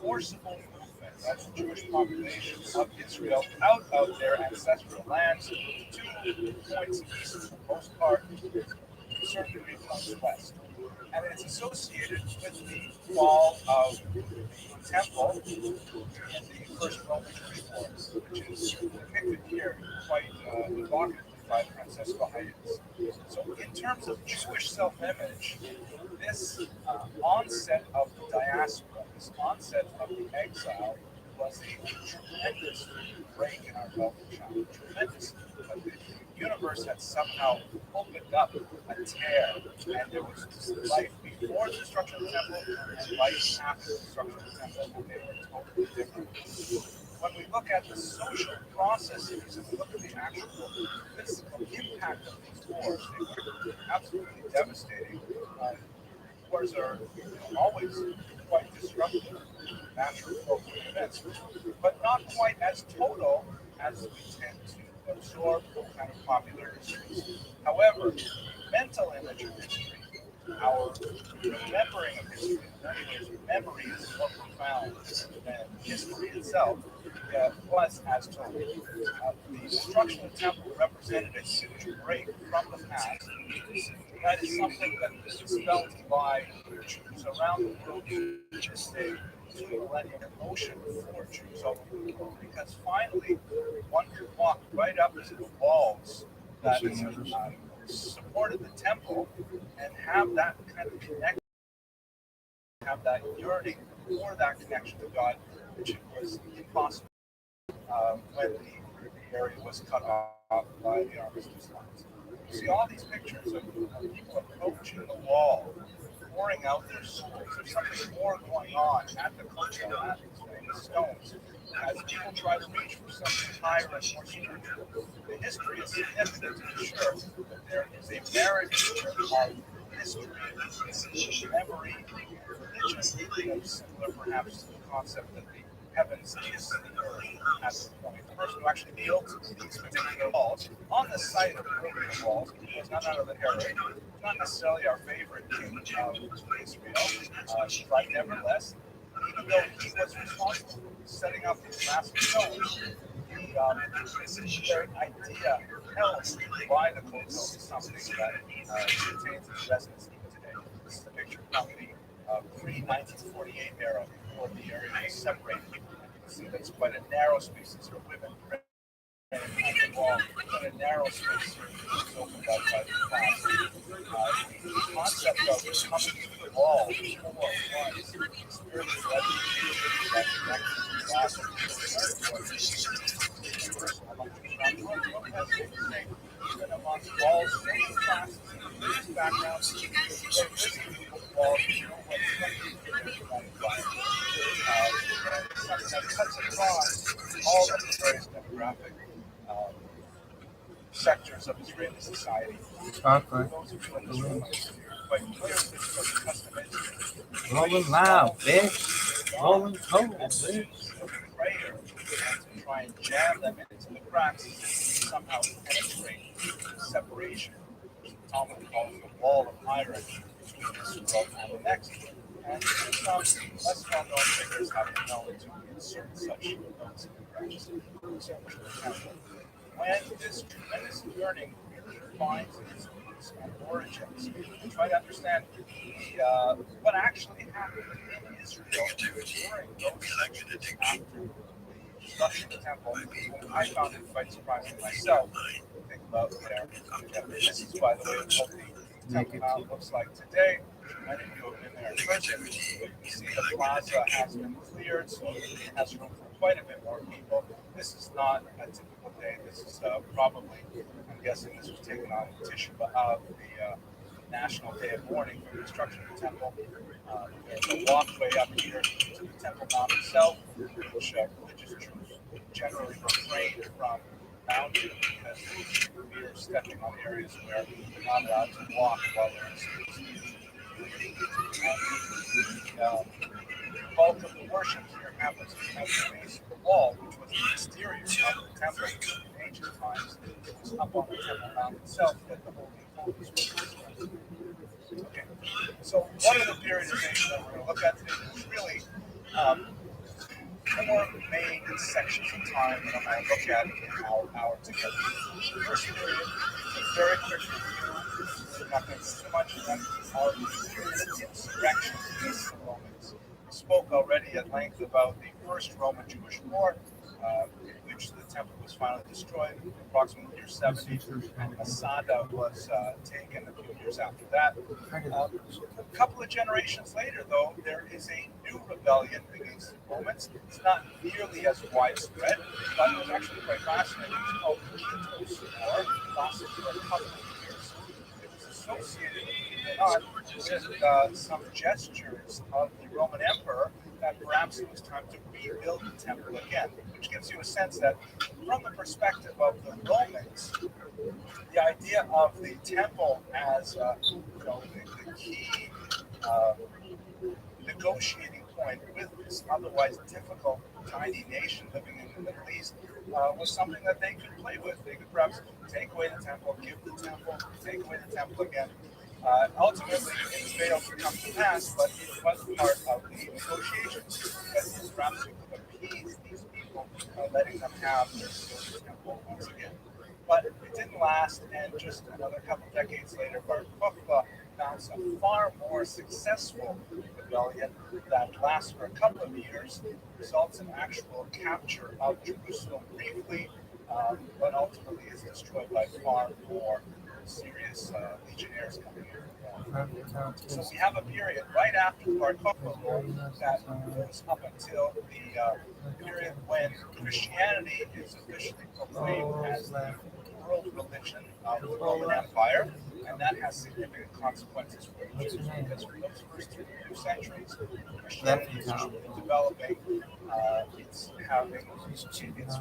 [SPEAKER 3] forcible movement of the Jewish population of Israel out of their ancestral lands to points east for the most part, certain regions west. And it's associated with the fall of the temple in the First Roman Reform, which is depicted here quite evocatively by Francisco Hayes. So in terms of Jewish self-image, this onset of the diaspora, this onset of the exile, was a tremendous break in our culture, tremendous. The universe had somehow opened up a tear, and there was life before the destruction of the temple and life after the destruction of the temple, and they were totally different. When we look at the social processes and we look at the actual physical impact of these wars, they were absolutely devastating. Wars are always quite disruptive, natural events, but not quite as total as we tend to absorb kind of popular histories. However, mental image of history, our remembering of history, in many ways, memory is more profound than history itself, was as told. The destruction of the temple represented a huge break from the past. That is something that is felt by Jews around the world to this day, to a millennial emotion for Jews all over the world, because finally one could walk right up to the walls that supported the temple and have that kind of connection, have that yearning for that connection to God, which was impossible when the area was cut off by the armistice lines. You see all these pictures of people approaching the wall, pouring out their souls. There's something more going on at the cultural, at these famous stones, as people try to reach for something higher and more spiritual. The history is significant, to be sure, but there is a marriage of history, memory, religion, similar perhaps to the concept that the heavens is the earth at the point. The person who actually built these particular walls on the site of the earlier walls was none other than Herod, not necessarily our favorite king of Israel, but nevertheless, even though he was responsible for setting up these massive stones, the very idea held by the Kotel is something that contains its resonance even today. This is a picture from the pre-1948 era, before the area was separated. You can see that it's quite a narrow space. These are women on the wall, quite a narrow space here is opened up by the class. The concept of coming through the wall before was spiritual representation that connection to God even amongst walls, social classes, and religious backgrounds, they're listening to the walls, you know what's going to be in that environment. And it's something that cuts across all of the various demographic sectors of Israeli society.
[SPEAKER 1] Okay.
[SPEAKER 3] Those of you in this room are quite familiar with this sort of custom is
[SPEAKER 1] Rolling loud, bitch. Rolling cold, bitch.
[SPEAKER 3] prayer and to try and jam them into the cracks to somehow penetrate the separation, which the Talmud calls the wall of hierarchy between this world and the next. And some less well-known figures have been known to insert such notes in the cracks. When this tremendous yearning really finds its roots and origins, we try to understand what actually happened in Israel during those centuries after the destruction of the temple. I found it quite surprising myself to think about there. This is, by the way, what the Temple Mount looks like today. Many of you have been there in person. You can see the plaza has been cleared, so it has room for quite a bit more people. This is not a typical day. This is probably, I'm guessing this was taken on Tisha B'Av, the National Day of Mourning for the destruction of the temple. There's a walkway up here to the Temple Mount itself, which religious Jews generally refrain from mounting because we are stepping on areas where they're not allowed to walk while they're in service. The bulk of the worship here happens at the base of the wall, which was the exterior of the temple in ancient times. It was up on the Temple Mount itself that the Holy of Holies was expressed. Okay, so one of the periodization that we're going to look at today is really four main sections of time that I'm going to look at in our hour together. The first period is a very quick review. We're not going to do too much of that. Our period of insurrection against the Romans. We spoke already at length about the First Roman-Jewish War. in which the temple was finally destroyed in approximately year 70, and Masada was taken a few years after that. A couple of generations later, though, there is a new rebellion against the Romans. It's not nearly as widespread, but it was actually quite fascinating. It's called the Kitos War. It lasted for a couple of years. It was associated, believe it or not, with some gestures of the Roman Emperor that perhaps it was time to rebuild the temple again, which gives you a sense that, from the perspective of the Romans, the idea of the temple as the key uh, negotiating point with this otherwise difficult tiny nation living in the Middle East was something that they could play with. They could perhaps take away the temple, give the temple, take away the temple again. Ultimately, it failed to come to pass, but it was part of the negotiations because perhaps we could appease these people, letting them have their silver temple once again. But it didn't last, and just another couple decades later, Bar Kokhba mounts a far more successful rebellion that lasts for a couple of years, results in actual capture of Jerusalem briefly, but ultimately is destroyed by far more serious legionnaires coming here. So we have a period right after the Bar Kokhba War that goes up until the period when Christianity is officially proclaimed as the world religion of the Roman Empire, and that has significant consequences for the Jews because for those first 2 centuries, Christianity is truly developing. It's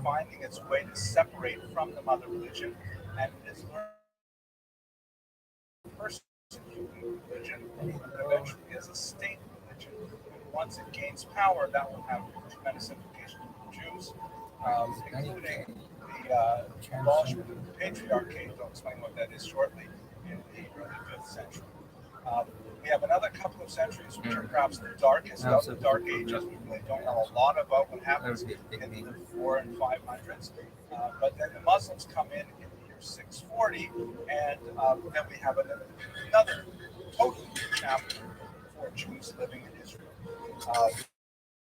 [SPEAKER 3] finding its way to separate from the mother religion, and it is learning persecuting religion, and eventually is a state religion. And once it gains power, that will have tremendous implications for the Jews, including the abolishment of the patriarchate. I'll explain what that is shortly in the early 5th century. We have another couple of centuries which are perhaps the darkest of the Dark Ages. We really don't know a lot about what happens in the 400s and 500s. But then the Muslims come in the year 640, and then we have another totally new chapter for Jews living in Israel.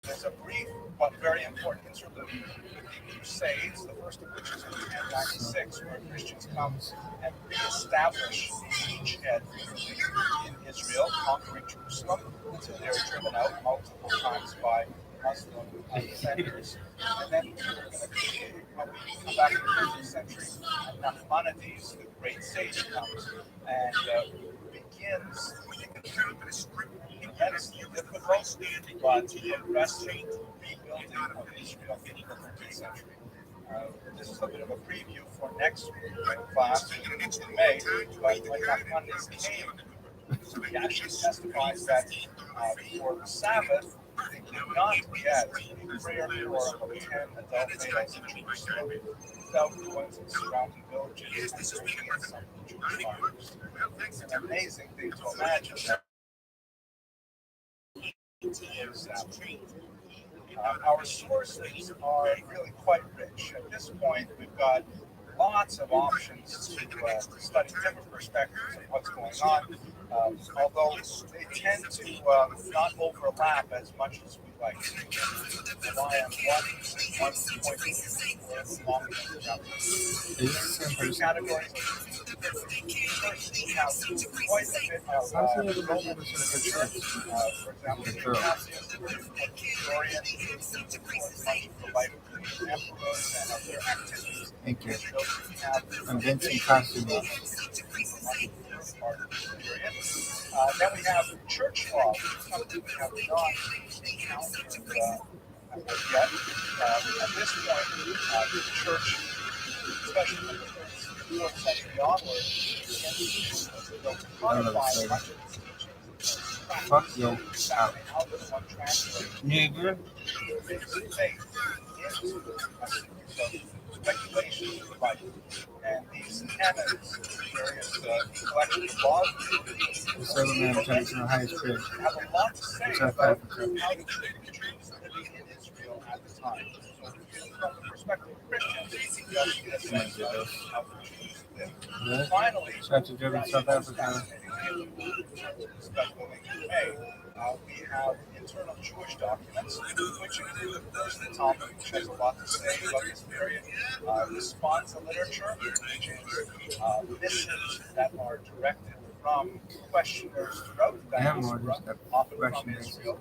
[SPEAKER 3] There's a brief but very important interlude with the Crusades, the first of which is in 1096, where Christians come and reestablish the beachhead in Israel, conquering Jerusalem until they are driven out multiple times by Muslim defenders. And then we're going to when we come back in the 13th century, Nachmanides, the great sage, comes and begins immensely difficult but progressive rebuilding of Israel in the 13th century. This is a bit of a preview for next class in May, but when Nachmanides came, he actually testifies that for the Sabbath, they could not get a prayer quorum of 10 adult males in Jerusalem without going to the surrounding villages and drinking at some of the Jewish farmers. It's an amazing thing to imagine that. Our sources are really quite rich. At this point, we've got lots of options to study different perspectives of what's going on, although they tend to not overlap as much as we like. Rely on one point of view for long-term. Three categories. First, we have quite a bit of Roman literature. For example, historian records much of the life of the emperors and of their activities.
[SPEAKER 1] Thank you.
[SPEAKER 3] I'm
[SPEAKER 1] Vincent Costume.
[SPEAKER 3] Then we have church law, which is something we have not encountered yet. At this point, the church, especially from the 4th century onward, begins to codify much of its teachings.
[SPEAKER 1] Fuck you.
[SPEAKER 3] How does one translate
[SPEAKER 1] Nigger.
[SPEAKER 3] faith into a series of speculations of life? And these canons, various collections of laws,
[SPEAKER 1] The seven man turns to the highest grade.
[SPEAKER 3] have a lot to say
[SPEAKER 1] South
[SPEAKER 3] about
[SPEAKER 1] Africa.
[SPEAKER 3] how the Jews living in Israel at the time. So from the perspective of Christians, you get a sense of how the Jews day.
[SPEAKER 1] Yeah.
[SPEAKER 3] Finally,
[SPEAKER 1] Such a different South Africa.
[SPEAKER 3] We have internal Jewish documents, which include first the Talmud, which has a lot to say about this period, responsa literature, which is missives that are directed from questioners throughout the diaspora, often from Israel,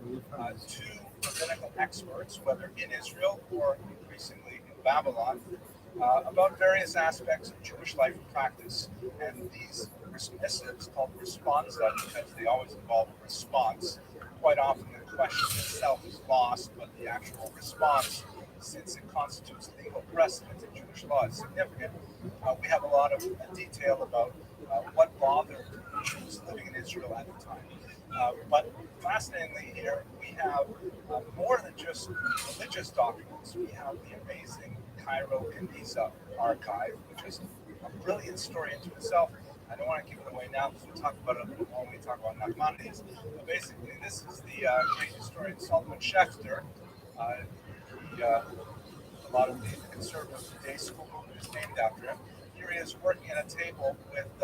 [SPEAKER 3] to rabbinical experts, whether in Israel or increasingly in Babylon, about various aspects of Jewish life and practice. And these missives, called responsa, because they always involve a response, quite often the question itself is lost, but the actual response, since it constitutes legal precedent in Jewish law, is significant. We have a lot of detail about what bothered Jews living in Israel at the time. But fascinatingly here, we have more than just religious documents. We have the amazing Cairo Keniza archive, which is a brilliant story into itself. I don't want to give it away now because we'll talk about it a little more when we talk about Nachmanides. But basically, this is the great historian Solomon Schechter. A lot of the conservative day school movement is named after him. Here he is working at a table with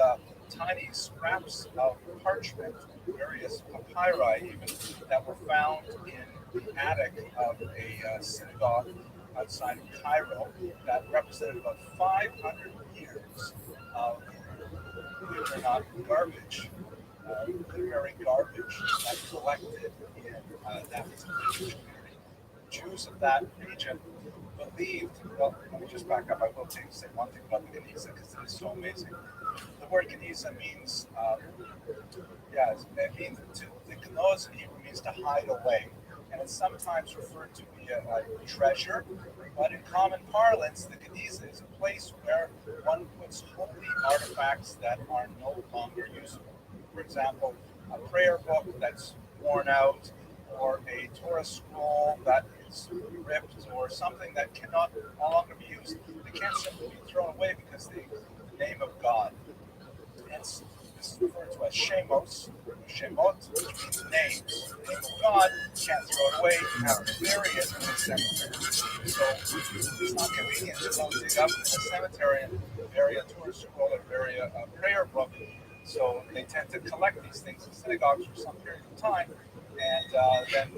[SPEAKER 3] tiny scraps of parchment, various papyri even, that were found in the attic of a synagogue outside of Cairo that represented about 500 years of, believe it or not, garbage, literary garbage that collected in that particular Jewish community. Jews of that region believed, well, let me just back up. I will say one thing about the Geniza because it is so amazing. The word Geniza means, it means the Gnoz in Hebrew means to hide away. And it's sometimes referred to be a treasure, but in common parlance, the Geniza is a place where one puts holy artifacts that are no longer usable. For example, a prayer book that's worn out, or a Torah scroll that is ripped, or something that cannot no longer be used. They can't simply be thrown away because the name of God. Hence, this is referred to as shemos, shemot, which means names. The name of God, can't throw it away, you have to bury it in a cemetery. So it's not convenient to go dig up in a cemetery and bury a Torah scroll or bury a prayer book. So they tend to collect these things in synagogues for some period of time, and then,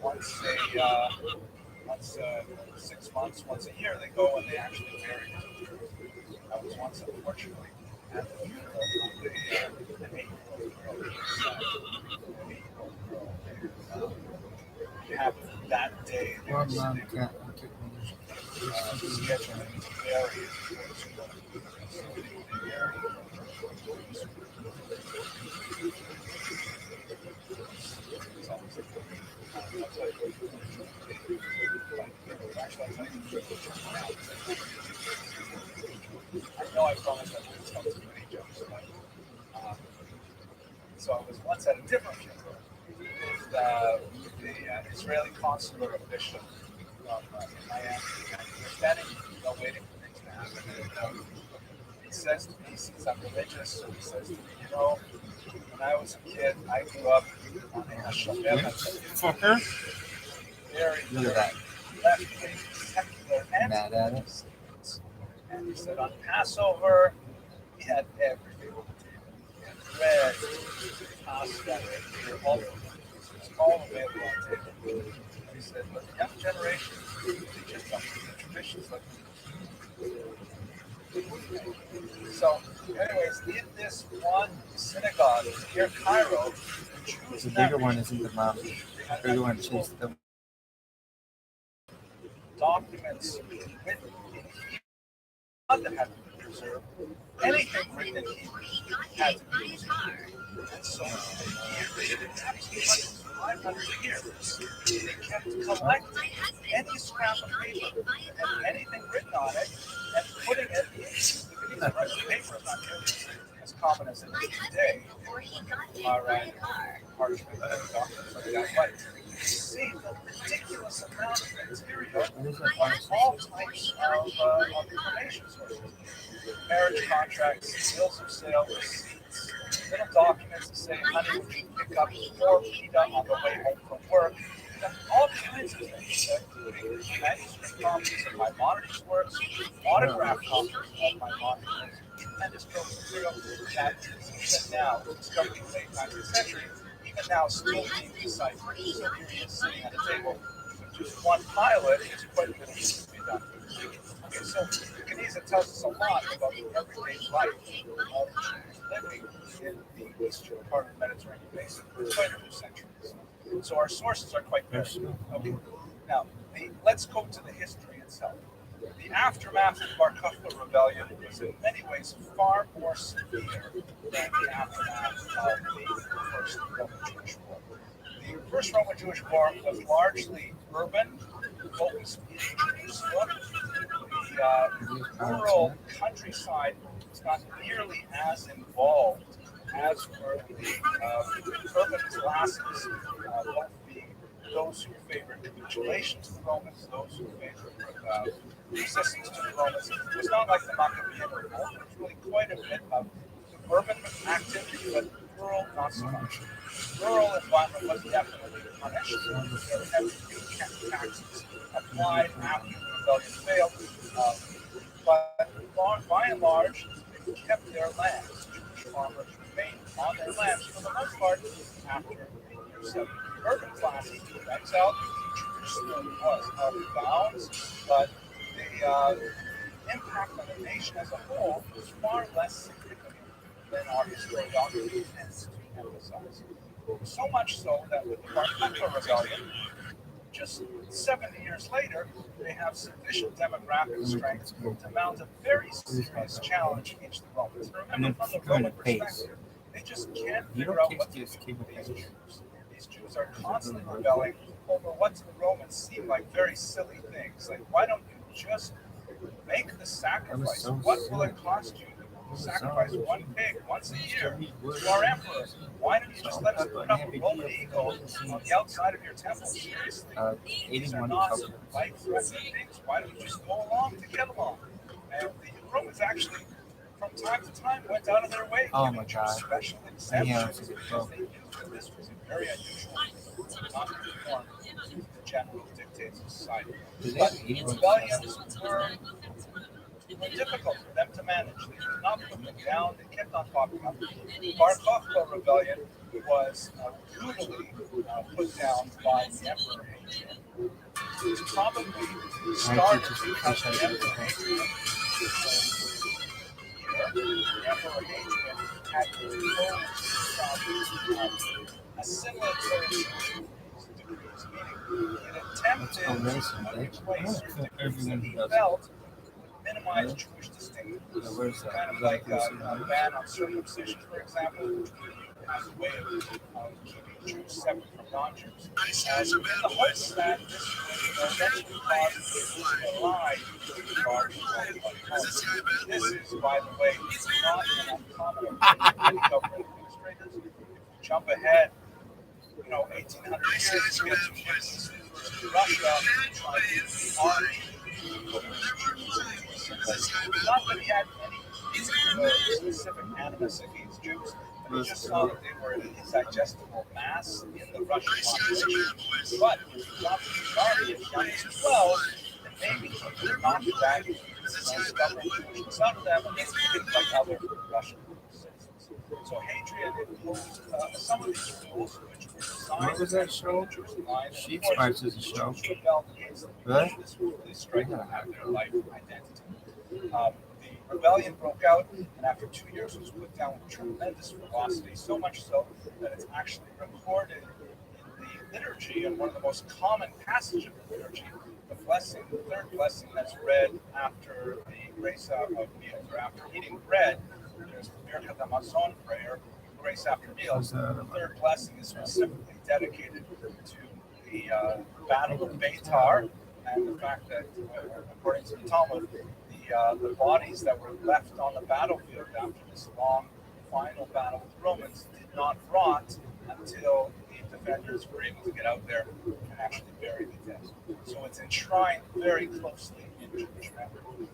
[SPEAKER 3] once 6 months, once a year, they go and they actually bury it. I was once, unfortunately, at the funeral of an 8-year-old girl. It happened that day. They were scheduling to bury it. I know I promised I wouldn't tell too many jokes, but so I was once at a different funeral with the Israeli consular official from Miami, and we're standing, waiting for things to happen. And he says to me, he sees I'm religious, so he says to me, when I was a kid, I grew up on a Hashomer
[SPEAKER 1] Fucker.
[SPEAKER 3] very
[SPEAKER 1] Look at that.
[SPEAKER 3] left-wing, secular,
[SPEAKER 1] Mad at it.
[SPEAKER 3] and he said on Passover, we had everything on the table. We had bread, pasta, all available on the table. And he said, but the young generation, they just don't do the traditions like So, anyways, in this one synagogue near Cairo, the Jews
[SPEAKER 1] The bigger one isn't the mouth. The bigger one is the
[SPEAKER 3] documents written in Hebrew that had to be preserved. Anything written in Hebrew had to be preserved. And so they did absolutely 500 years. They kept collecting any scrap of paper that had anything written on it and putting it into the paper. Is not nearly as common as it is today. Parchment documents like that. But you see the ridiculous amount of material on all types of information sources. Marriage contracts, bills of sale, receipts, little documents that say, honey, would you pick up 4 pita on the way home from work? all kinds of things, including manuscript copies of Maimonides' works, autographed copies of Maimonides' works, tremendous trove of material that is even now, discovered in the late 19th century, even now still being deciphered. So here he is sitting at a table with just one pilot. It's quite a bit of work to be done. Okay, so the Geniza tells us a lot about the everyday life of Jews living in the eastern part of the Mediterranean basin for quite a few centuries. So our sources are quite varied. Okay, now let's go to the history itself. The aftermath of the Bar Kokhba rebellion was in many ways far more severe than the aftermath of the First Roman-Jewish War. The First Roman-Jewish War was largely urban, focused in Jerusalem. The rural countryside was not nearly as involved as were the urban classes, both being those who favored capitulation to the Romans, those who favored resistance to the Romans. It was not like the Maccabean revolt. There was really quite a bit of urban activity, but rural not so much. Rural environment was definitely punished. There were heavy taxes applied after the rebellion failed, but by and large, they kept their lands. Jewish farmers remained on their lands for the most part after the year 70. The urban classes were exiled. Jerusalem was out of bounds, but the impact on the nation as a whole was far less significant than our historiography tends to emphasize. So much so that with the Bar Kokhba rebellion, just 70 years later, they have sufficient demographic strength to mount a very serious challenge against the Romans. Remember, from the Roman perspective, they just can't figure out what to do with these Jews. These Jews are constantly rebelling over what to the Romans seem like very silly things. Like, why don't you just make the sacrifice? What will it cost you to sacrifice one pig once a year to our emperor? Why don't you just let us put up a Roman eagle on the outside of your temple? Seriously, these are not life-threatening things. Why don't you just go along to get along? And the Romans actually, from time to time, went out of their way giving Jews special exemptions because they knew that this was a very unusual thing, not conform to the general dictates of society. But rebellions were difficult for them to manage. They did not put them down. They kept on popping up. The Bar Kokhba rebellion was brutally put down by the Emperor Hadrian. It probably started because the Emperor Hadrian, the Emperor Hadrian had imposed a similar decrees, meaning it attempted to put in place certain decrees that he felt minimize Jewish distinctiveness. Kind of like a ban on circumcision, for example, which as a way of keeping Jews separate from non-Jews. And in the hopes that this would eventually cause a lie to large This is, by the way, not an uncommon approach for many government administrators. If you jump ahead, 1,800 years, you get to Russia, trying to army. Not that he had any specific animus against Jews, but he just saw that they were an indigestible mass in the Russian population. But if he got the army as young as 12, then maybe he would knock that stubborn Jewishness out of them and make them like other Russian citizens. So Hadrian imposed some of these rules, which were designed
[SPEAKER 4] what was that show? Sheep Spices show. Really?
[SPEAKER 3] This was really striking out their life identity. The rebellion broke out, and after 2 years, it was put down with tremendous velocity. So much so that it's actually recorded in the liturgy, and one of the most common passages of the liturgy, the blessing, the third blessing that's read after the grace of meals, or after eating bread. There's the Birkat Hamazon prayer, grace after meals. The third blessing is specifically dedicated to the Battle of Beitar, and the fact that, according to the Talmud, the bodies that were left on the battlefield after this long final battle with the Romans did not rot until the defenders were able to get out there and actually bury the dead. So it's enshrined very closely in Jewish memory.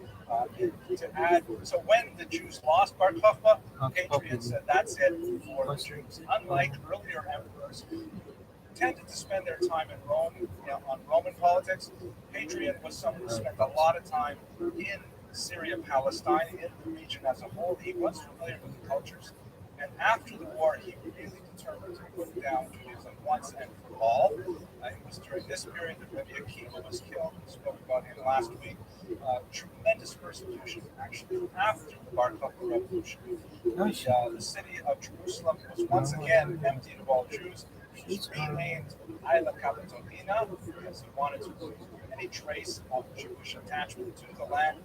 [SPEAKER 3] To add, so when the Jews lost Bar Kokhba, Hadrian said, "That's it for the Jews." Unlike earlier emperors who tended to spend their time in Rome, on Roman politics. Hadrian was someone who spent a lot of time in Syria, Palestine, in the region as a whole. He was familiar with the cultures. And after the war, he really determined to put down Judaism once and for all. It was during this period that Rabbi Akiva was killed. We spoke about him last week. Tremendous persecution, actually, after the Bar Kokhba Revolution. The city of Jerusalem was once again emptied of all Jews. It was renamed Isla Capitolina because he wanted to remove any trace of Jewish attachment to the land.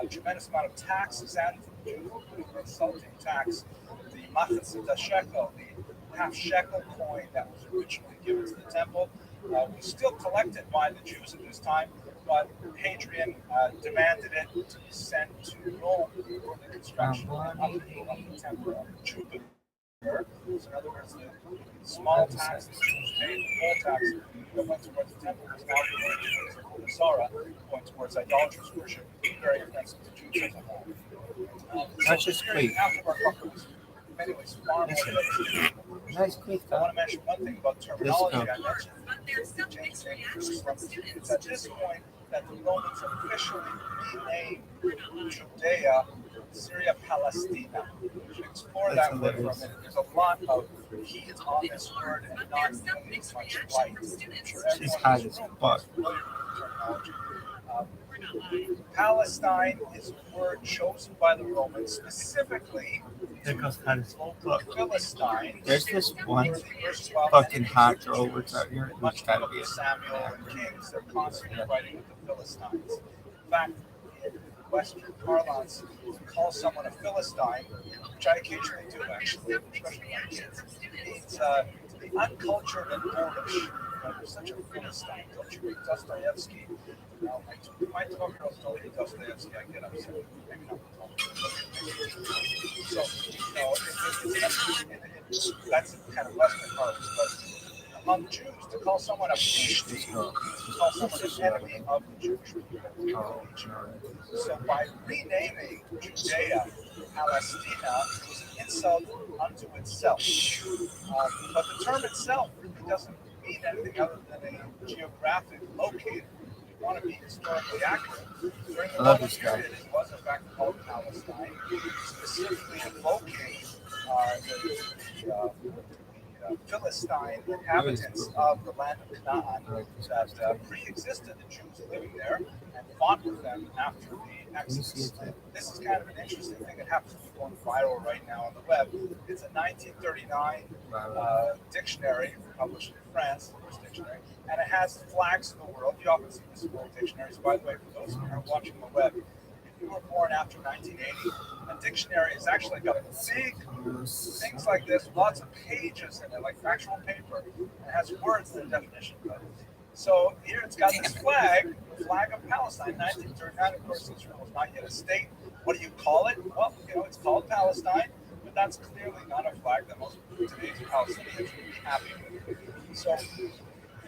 [SPEAKER 3] Tremendous amount of taxes added to the Jews, insulting tax. The Machatzit shekel, the half shekel coin that was originally given to the temple, was still collected by the Jews at this time, but Hadrian demanded it to be sent to Rome for the construction of the temple of Jupiter. So in other words, the small tax that Jews paid, the full tax that went towards the temple was now going towards the Sarah, going towards idolatrous worship, very offensive to Jews as a whole.
[SPEAKER 4] That's just great.
[SPEAKER 3] After Bar Kokhba was in many ways far more
[SPEAKER 4] Nice quick,
[SPEAKER 3] I want to mention one thing about terminology. I mentioned James it's at this point that the Romans officially renamed Judea Syria Palestina. We should explore that word for a minute. There's a lot of heat on this word and not really much light.
[SPEAKER 4] It's hot as fuck.
[SPEAKER 3] Palestine is a word chosen by the Romans specifically
[SPEAKER 4] It goes hot as fuck.
[SPEAKER 3] Philistines.
[SPEAKER 4] There's this one fucking hot girl works out here. Which gotta be it.
[SPEAKER 3] Samuel and Kings, they're constantly fighting with the Philistines. In fact, in Western parlance, to call someone a Philistine, which I occasionally do actually, especially my kids, means to be uncultured and boorish. You're such a Philistine. Don't you read Dostoevsky? No, my 12-year-olds don't read Dostoevsky. I get upset. Maybe not. So, that's kind of Western parlance, but among Jews, to call someone a Philistine, to call someone an enemy of the Jewish people. So by renaming Judea Palestina, it was an insult unto itself. But the term itself really doesn't mean anything other than a geographic locator. You want to be historically accurate. During the Roman period, it was in fact called Palestine, specifically to locate the Philistine inhabitants of the land of Canaan that pre-existed the Jews living there and fought with them after the Exodus. This is kind of an interesting thing that happens to be going viral right now on the web. It's a 1939 dictionary published in France, the first dictionary, and it has flags of the world. You often see this in world dictionaries. By the way, for those who are watching the web, if you were born after 1980, a dictionary has actually got big things like this, lots of pages in it, like actual paper. It has words and definition of it. So here it's got this flag, the flag of Palestine, 1939. Of course, Israel was not yet a state. What do you call it? Well, it's called Palestine, but that's clearly not a flag that most today's Palestinians would be happy with. So,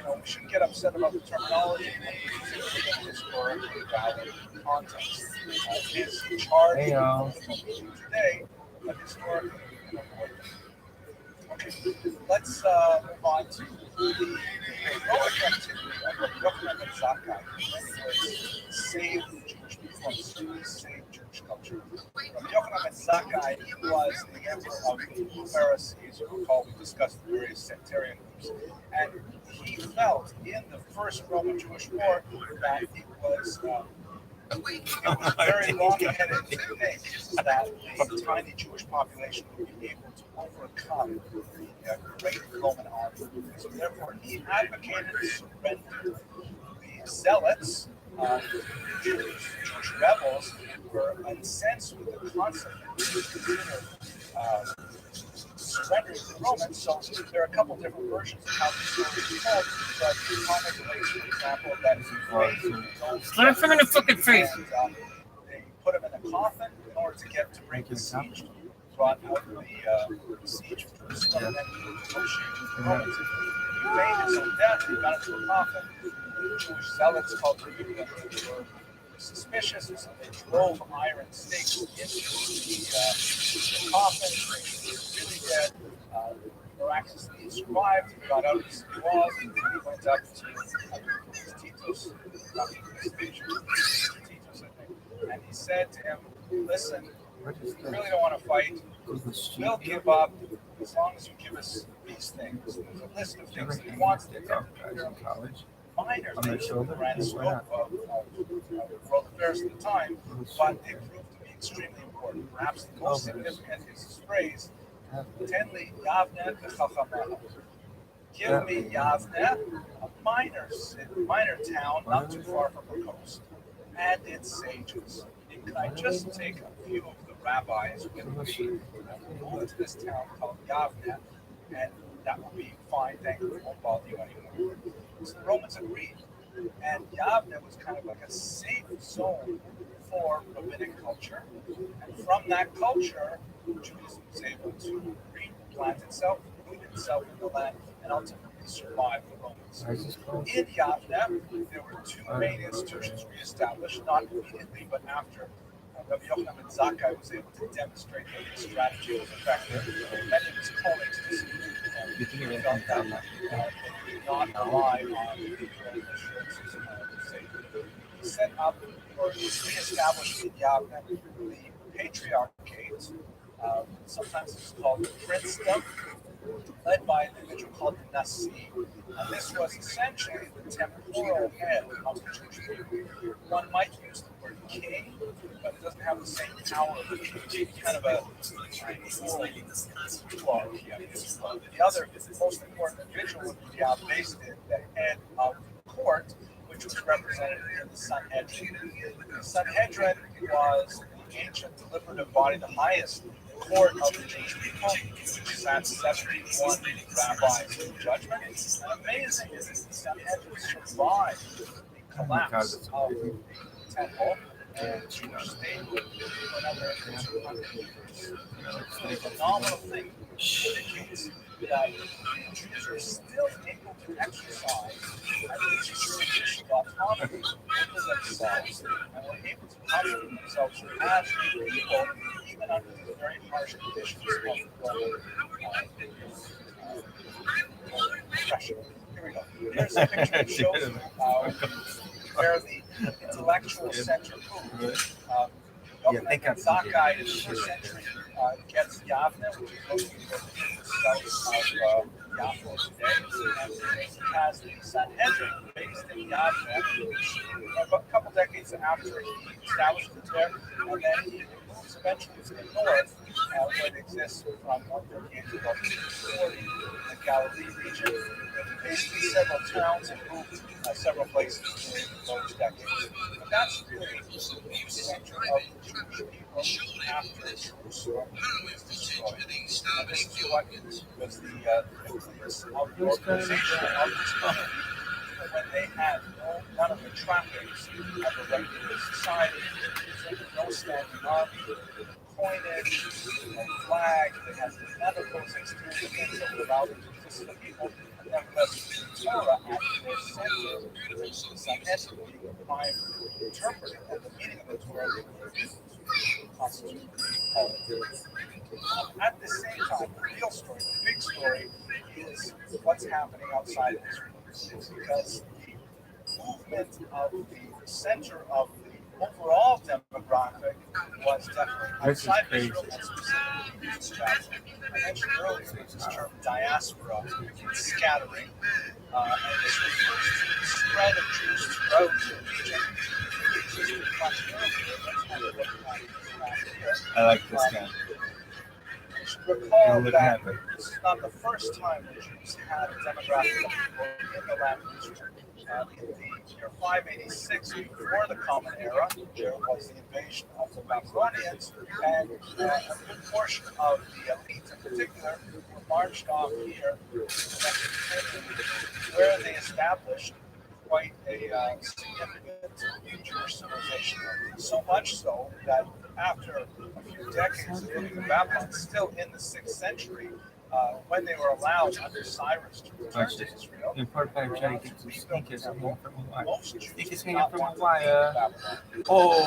[SPEAKER 3] we shouldn't get upset about the terminology and use it in historically valid context. It is charged today, but historically we can avoid it. Okay, let's move on to the heroic activity of Rabbi Yochanan ben Zakkai. In many ways, save Jewish people, save Jewish culture. Rabbi Yochanan ben Zakkai was the emperor of the Pharisees, you recall we discussed the various sectarian groups, and he felt in the first Roman-Jewish war that it was very long-headed to think that the tiny Jewish population would be able to overcome the great Roman army. So therefore, he advocated surrender. The zealots, Jewish rebels, were incensed with the concept of surrendering to the Romans. So there are a couple different versions of how the story is told, but common relates, for example, that
[SPEAKER 5] Let him from in the fucking face.
[SPEAKER 3] They put him in a coffin in order to break the siege, brought out the siege of Jerusalem, and then negotiate with the Romans. He feigned his own death, he got into a coffin. The Jewish zealots called the people were suspicious, and so they drove iron stakes into the coffin, really dead. Miraculously, he survived. He got out of the city walls, and he went up to Titus, Titus, I think, and he said to him, "Listen,
[SPEAKER 4] What is
[SPEAKER 3] you really
[SPEAKER 4] this?
[SPEAKER 3] don't want to fight.
[SPEAKER 4] Is the street
[SPEAKER 3] We'll
[SPEAKER 4] view?
[SPEAKER 3] give up as long as you give us these things." There's a list of
[SPEAKER 4] Did you ever
[SPEAKER 3] things that he
[SPEAKER 4] hang
[SPEAKER 3] wants
[SPEAKER 4] this
[SPEAKER 3] to
[SPEAKER 4] dick
[SPEAKER 3] do.
[SPEAKER 4] off guys in college?
[SPEAKER 3] Minor
[SPEAKER 4] On their
[SPEAKER 3] things in
[SPEAKER 4] shoulder?
[SPEAKER 3] the grand
[SPEAKER 4] Why
[SPEAKER 3] scope
[SPEAKER 4] not?
[SPEAKER 3] of world affairs at the time, but they proved to be extremely important. Perhaps the most significant is his phrase, "Ten li Yavne v'chachameha." Give me Yavne, a minor town not too far from the coast, and its sages. Can I just take a few of the rabbis with me and go to this town called Yavne, and that will be fine, thank you, it won't bother you anymore. So the Romans agreed, and Yavne was kind of like a safe zone for rabbinic culture, and from that culture, Judaism was able to replant itself, root itself in the land, and ultimately survive the Romans.
[SPEAKER 4] Why is this closed?
[SPEAKER 3] In Yavne, there were two main institutions reestablished, not immediately, but after Rabbi Yochanan ben Zakkai was able to demonstrate that his strategy was effective. Many of his colleagues disagreed and felt that they did not rely on the assurances of safety. He set up, or he reestablished in Yavne, the patriarchate, sometimes it's called the princedom, led by an individual called the Nasi. And this was essentially the temporal head of the Jewish people. One might use the word king, but it doesn't have the same power of a king. It's kind of a monarchy, I guess. The other most important individual would be basically the head of the court, which was represented in the Sanhedrin. The Sanhedrin was the ancient deliberative body, the highest court of the Jewish people, which sat 71 rabbis in judgment. And amazing is that the Sanhedrin survived the collapse of the temple and Jewish statehood for another 200 years. A phenomenal thing indicates that Jews are still able to exercise at least judicial autonomy over themselves, and were able to constitute themselves as people, even under the very harsh conditions of Roman oppression. Here we go. Here's a picture that shows where the intellectual center moved. Yochanan ben Zakkai in the first century gets Yavne, which is located south of Yafo today, and he has the Sanhedrin based in Yavne, which a couple decades after he established it there, and then he moves eventually to the north, where it exists from 138 to about 240 in the Galilee region. Basically, several towns and moved several places during those decades. But that's really the center of the Jewish people after Jerusalem was destroyed. And this is what was the nucleus of the organization of this company. When they had none of the trappings of a regular society, no standing army, coinage, no flag, they had none of those exterior things that would allow them to exist for people. And nevertheless, the Torah at their center, the Sanhedrin being the prime interpreter of the meaning of the Torah, they were constituted at the same time, the real story, the big story, is what's happening outside of Israel. It's because the movement of the center of the overall demographic was definitely outside of Israel, and specifically Israel. I mentioned earlier this term diaspora, scattering, and this refers to the spread of Jews throughout the region.
[SPEAKER 4] I like this guy.
[SPEAKER 3] You should recall that this is not the first time the Jews had a demographic of people in the land of Israel. In the year 586, before the Common Era, there was the invasion of the Babylonians, and a good portion of the elite in particular were marched off here to where they established quite a significant Jewish civilization. So much so that after a few decades of living in Babylon, still in the 6th century, when they were allowed under Cyrus to return to Israel,
[SPEAKER 4] The part by Jay gets his sneakers hanging from a wire.
[SPEAKER 3] most Jews
[SPEAKER 4] Sneakers
[SPEAKER 3] did
[SPEAKER 4] hanging
[SPEAKER 3] not
[SPEAKER 4] from a
[SPEAKER 3] want to leave
[SPEAKER 4] wire.
[SPEAKER 3] Babylon.
[SPEAKER 4] Oh,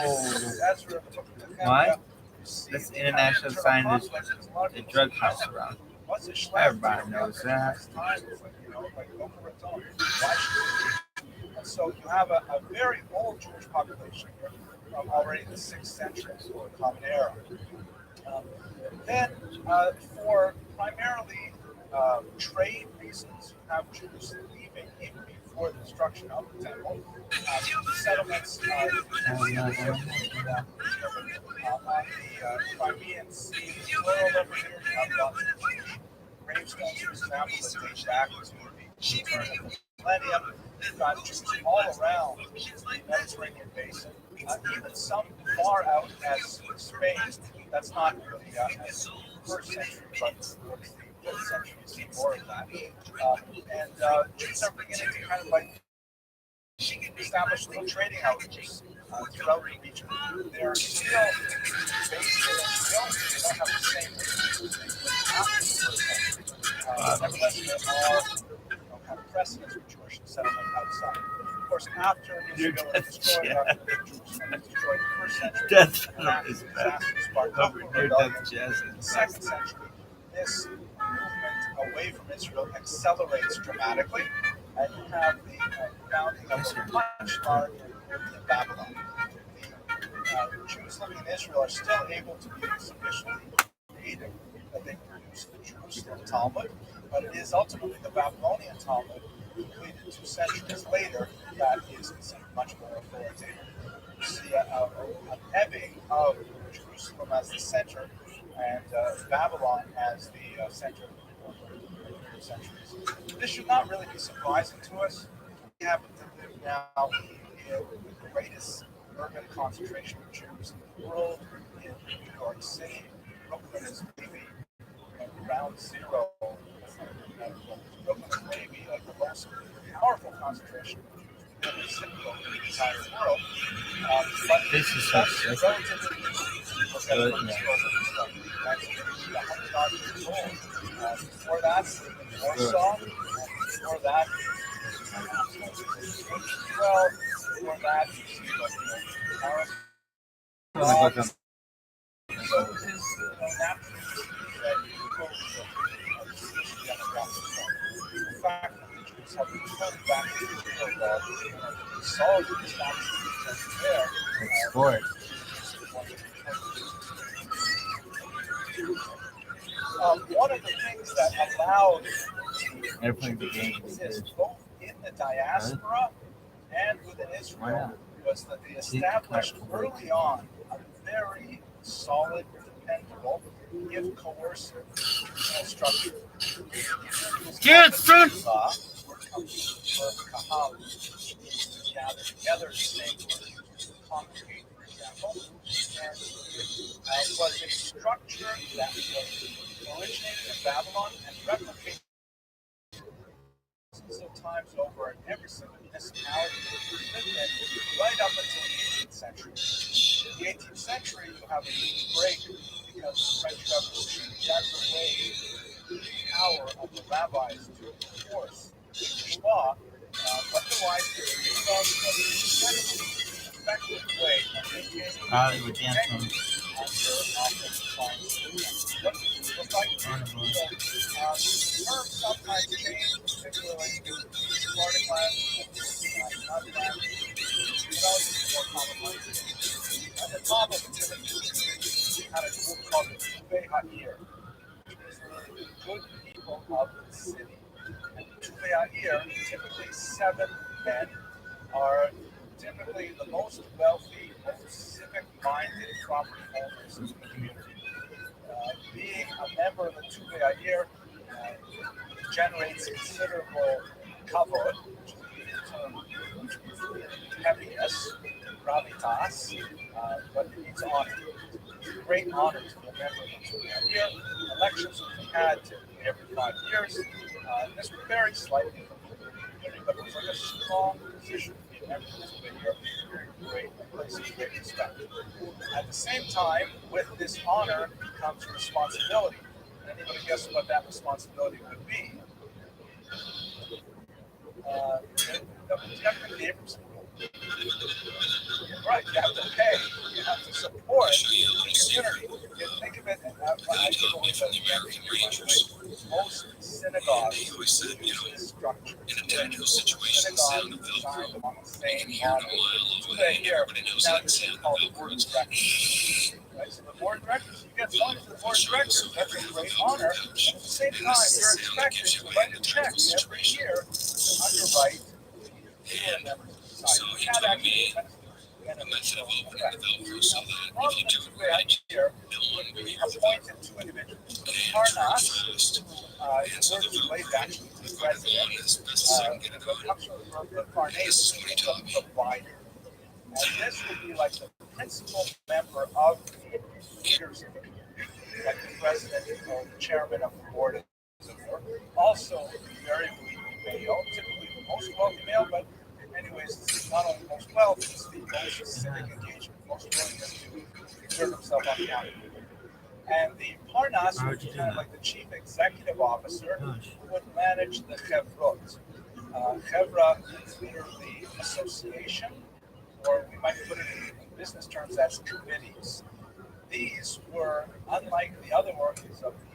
[SPEAKER 3] Ezra took them
[SPEAKER 4] Why?
[SPEAKER 3] down.
[SPEAKER 4] That's the international sign there's a drug house around.
[SPEAKER 3] What's a Schlechter?
[SPEAKER 4] Everybody knows that.
[SPEAKER 3] Time, like Boca Raton. Why should it be? And so you have a very old Jewish population here from already the 6th century, or Common Era. Then, for primarily trade reasons, you have Jews leaving even before the destruction of the temple. Settlements on the Crimean Sea, rural representative of lots of Jewish gravestones, for example, that date back to the turn of the millennium. You've got Jews all around the Mediterranean basin, even some far out as Spain. That's not really as the 1st century, but towards the 5th century, you see more of that. And Jews are beginning to kind of like establish little trading outlets throughout the region. They're still based in Israel. They don't have the same roots after the 1st century. Nevertheless, there are kind of precedents for Jewish settlement outside. Of course, after Israel was destroyed, after Jerusalem was destroyed in the 1st century,
[SPEAKER 4] Death
[SPEAKER 3] and after
[SPEAKER 4] is
[SPEAKER 3] the
[SPEAKER 4] bad.
[SPEAKER 3] disaster sparked
[SPEAKER 4] Over
[SPEAKER 3] up
[SPEAKER 4] near
[SPEAKER 3] rebellion
[SPEAKER 4] Death Jazz.
[SPEAKER 3] in the 2nd century, this movement away from Israel accelerates dramatically, and you have the founding of a much larger in Babylon. The Jews living in Israel are still able to be sufficiently creative that they produce the Jerusalem Talmud, but it is ultimately the Babylonian Talmud, completed 2 centuries later, that is considered much more authoritative. You see an ebbing of Jerusalem as the center, and Babylon as the center of the centuries. This should not really be surprising to us. We happen to live now in the greatest urban concentration of Jews in the world, in New York City. Brooklyn is maybe ground zero. Brooklyn is maybe like the most powerful concentration of Jews within a zip code in the entire world. But
[SPEAKER 4] This is so
[SPEAKER 3] that's
[SPEAKER 4] sick.
[SPEAKER 3] relatively new. Look at it from historical perspective. That's 100 years old. Before that, Warsaw. Before that, well, before that, you see Paris. So it is naturally that you go to the demographic. The fact that the Jews have returned back to the solid establishment there.
[SPEAKER 4] Export.
[SPEAKER 3] One of the things that allowed
[SPEAKER 4] Everything
[SPEAKER 3] to
[SPEAKER 4] became
[SPEAKER 3] exist both in the diaspora and within Israel was that they established early on a very solid, dependable, if coercive structure.
[SPEAKER 4] Get it, son!
[SPEAKER 3] Gather together to say, congregate, for example, and was a structure that was originated in Babylon and replicated of times over in every single municipality right up until the 18th century. In the 18th century, you have a huge break because the French Revolution does away the power of the rabbis to enforce Jewish law, but otherwise it's an incredibly effective way of maintaining
[SPEAKER 4] Hollywood
[SPEAKER 3] under often defined what it look like. Terms sometimes change, particularly Florida class, not class, relatively more common language. At the top of the Timothy, had a group called the Tuvei Ha'ir, which is the good people of the city. And the Tuvei Ha'ir, typically 7 men, are typically the most wealthy, most civic-minded property owners in the community. Being a member of the Tuvei Ha'ir generates considerable kavod, which is the term which means heaviness, gravitas, but it means honor. It's a great honor to be a member of the Tuvei Ha'ir. Elections will be had every 5 years. This would vary slightly from community, but it was like a strong position to be a member of the Tuvei Ha'ir. Very great place of great respect. At the same time, with this honor comes responsibility. Anybody guess what that responsibility would be? Definitely neighbors. Right, you have to pay, you have to support the community. You think of it, I give away the
[SPEAKER 2] technical situations sound the Velcro. You can hear it a mile away, and
[SPEAKER 3] Here,
[SPEAKER 2] everybody knows
[SPEAKER 3] now
[SPEAKER 2] that
[SPEAKER 3] this is
[SPEAKER 2] sound.
[SPEAKER 3] called
[SPEAKER 2] The
[SPEAKER 3] the board
[SPEAKER 2] Velcro's
[SPEAKER 3] of directors. Right, so the board of directors, you get signed to the board of directors, that's a great honor. At the same time, you're expected to write a check every year to underwrite the members of
[SPEAKER 2] So
[SPEAKER 3] society.
[SPEAKER 2] he
[SPEAKER 3] That
[SPEAKER 2] told
[SPEAKER 3] actually
[SPEAKER 2] me
[SPEAKER 3] is
[SPEAKER 2] a method of opening the Velcro so that if you do it
[SPEAKER 3] right
[SPEAKER 2] right,
[SPEAKER 3] here,
[SPEAKER 2] no one will
[SPEAKER 3] we
[SPEAKER 2] hear the
[SPEAKER 3] appointed
[SPEAKER 2] Velcro.
[SPEAKER 3] two individuals.
[SPEAKER 2] Okay, turn
[SPEAKER 3] Parnas,
[SPEAKER 2] fast. And so the
[SPEAKER 3] works way
[SPEAKER 2] Velcro,
[SPEAKER 3] back to
[SPEAKER 2] I
[SPEAKER 3] the
[SPEAKER 2] put it
[SPEAKER 3] president,
[SPEAKER 2] on as best as I can get it on.
[SPEAKER 3] comes from the
[SPEAKER 2] And
[SPEAKER 3] Parnas,
[SPEAKER 2] this is what he taught me.
[SPEAKER 3] the provider. And this would be like the principal member of the leaders of the community, like the president or the chairman of the board, as it were. Also, invariably male, typically the most wealthy male, but anyways, it's not only most wealthy, it's the most civic engagement, most willingness to exert himself on the island. And the Parnas would be kind of like the chief executive officer who would manage the Chevrot. Chevra is literally association, or we might put it in business terms as committees. These were, unlike the other organs of the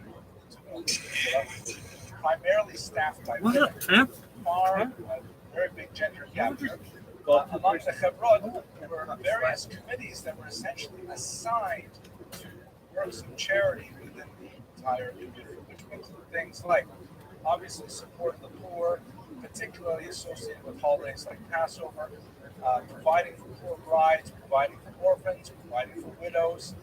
[SPEAKER 3] primarily staffed by women. Far, very big gender gap here. Among the Chevrot, there were various committees that were essentially assigned to works of charity within the entire community, which include things like obviously support the poor, particularly associated with holidays like Passover, providing for poor brides, providing for orphans, providing for widows.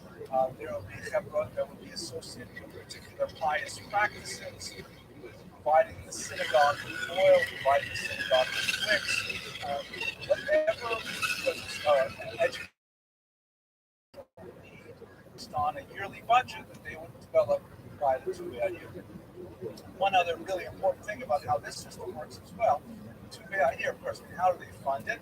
[SPEAKER 3] There will be chevrot that will be associated with particular pious practices, providing the synagogue with oil, providing the synagogue with wicks, whatever was education based on a yearly budget that they would develop prior to year. One other really important thing about how this system works as well, here, of course, how do they fund it?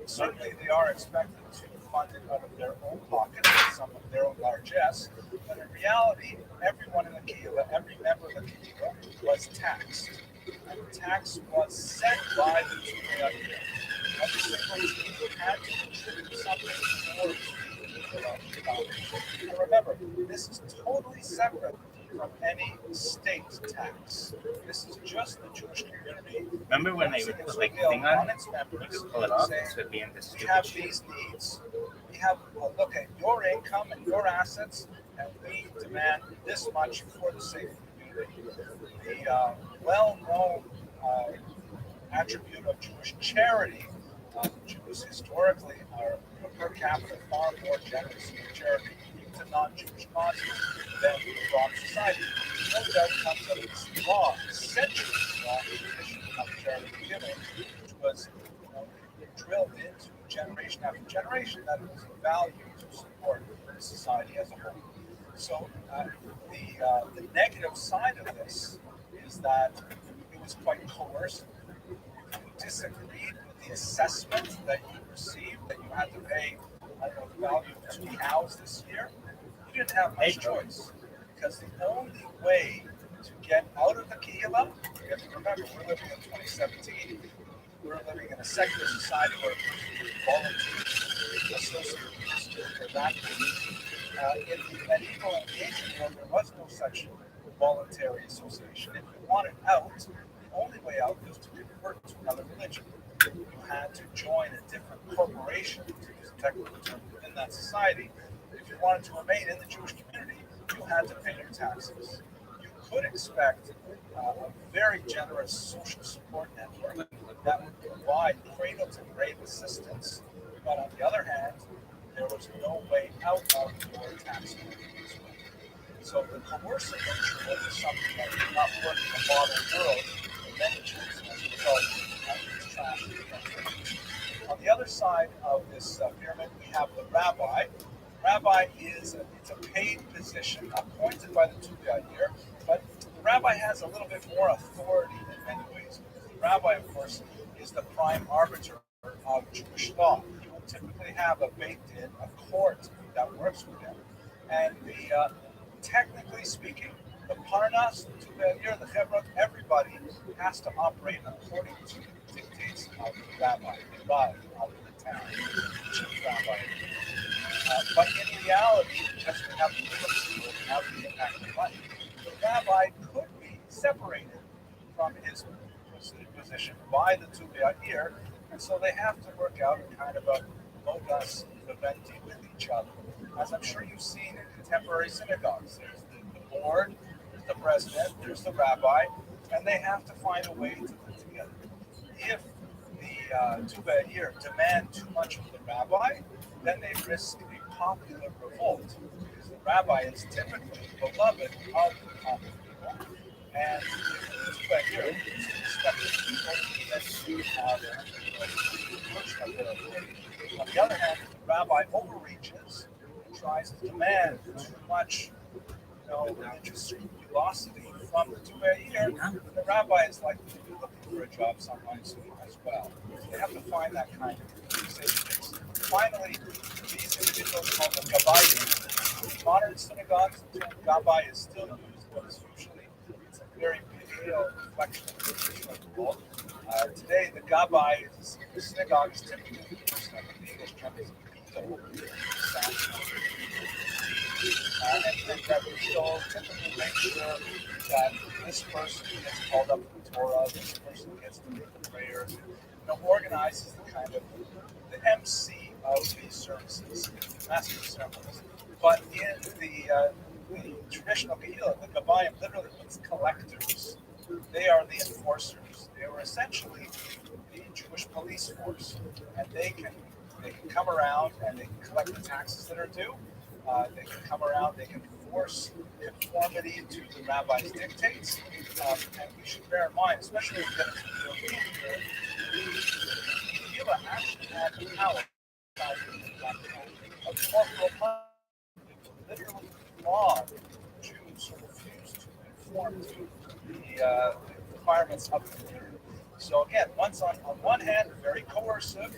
[SPEAKER 3] Certainly, they are expected to fund it out of their own pocket, some of their own largesse, but in reality, everyone in the Kehillah, every member of the Kehillah was taxed. And the tax was set by the Tumei. Every single team had to contribute something towards the foundation. And remember, this is totally separate from any state tax. This is just the Jewish community.
[SPEAKER 1] Remember when they would put like the thing on its members, pull it off,
[SPEAKER 3] saying,
[SPEAKER 1] so it'd be in this
[SPEAKER 3] we
[SPEAKER 1] stupid
[SPEAKER 3] have
[SPEAKER 1] shape.
[SPEAKER 3] these needs. We have a look at your income and your assets, and we demand this much for the sake of the community. The well-known attribute of Jewish charity. Jews historically are per capita far more generous in charity to non-Jewish causes than the broad society. No doubt comes out of this long, centuries-long tradition of charity giving, which was drilled into generation after generation that it was a value to support the society as a whole. So the negative side of this is that it was quite coercive. If you disagreed with the assessment that you received, that you had to pay, I don't know, the value of 2 cows this year, you didn't have much choice. Because the only way to get out of the Kehillah, you have to remember, we're living in 2017, we're living in a secular society where volunteers associated with that. In the medieval and ancient world, there was no such voluntary association. If you wanted out, the only way out was to convert to another religion. You had to join a different corporation, to use a technical term, within that society. If you wanted to remain in the Jewish community, you had to pay your taxes. You could expect a very generous social support network that would provide cradle to grave assistance, but on the other hand, there was no way out of your tax code. So the coercive nature was something that did not work in the modern world for many Jews as a result of this trash. On the other side of this pyramid, we have the rabbi. Rabbi it's a paid position appointed by the Tumei, but the rabbi has a little bit more authority in many ways. The rabbi, of course, is the prime arbiter of Jewish law. He will typically have a Beit Din, a court that works with him. And technically speaking, the Parnas, the Tumei, the Chevrot, everybody has to operate according to the dictates of the rabbi, the Rav of the town, the chief rabbi. But in reality, because we have the liberty, we have the impact of life, the rabbi could be separated from his positioned by the two here, and so they have to work out kind of a modus vivendi with each other. As I'm sure you've seen in contemporary synagogues, there's the board, there's the president, there's the rabbi, and they have to find a way to put together. If the two here demand too much of the rabbi, then they risk a popular revolt, because the rabbi is typically beloved of the common people, and if the two here is respected people that do have a version of their authority. On the other hand, if the rabbi overreaches and tries to demand too much, religious scrupulosity from the two here, the rabbi is likely to be looking for a job sometime soon as well. So they have to find that kind of safe. Finally, these individuals called the Gabbai. In modern synagogues, the term Gabbai is still used, but it's a very pale reflection of the traditional world. Today, the Gabbai is the synagogue is typically the person of the English term is people. And that we still typically make sure that this person gets called up to the Torah, this person gets to make the prayers, organizes the kind of the MC of these services, master ceremonies. But in the traditional Kehillah, the Gabbayim literally means collectors. They are the enforcers. They were essentially the Jewish police force, and they can come around and they can collect the taxes that are due. They can come around, they can force conformity to the rabbi's dictates. And we should bear in mind, especially when we get into the European period, the Kehillah actually had the power of corporal punishment. Literally flawed Jews who refused to conform to the requirements of the community. So again, on one hand, very coercive,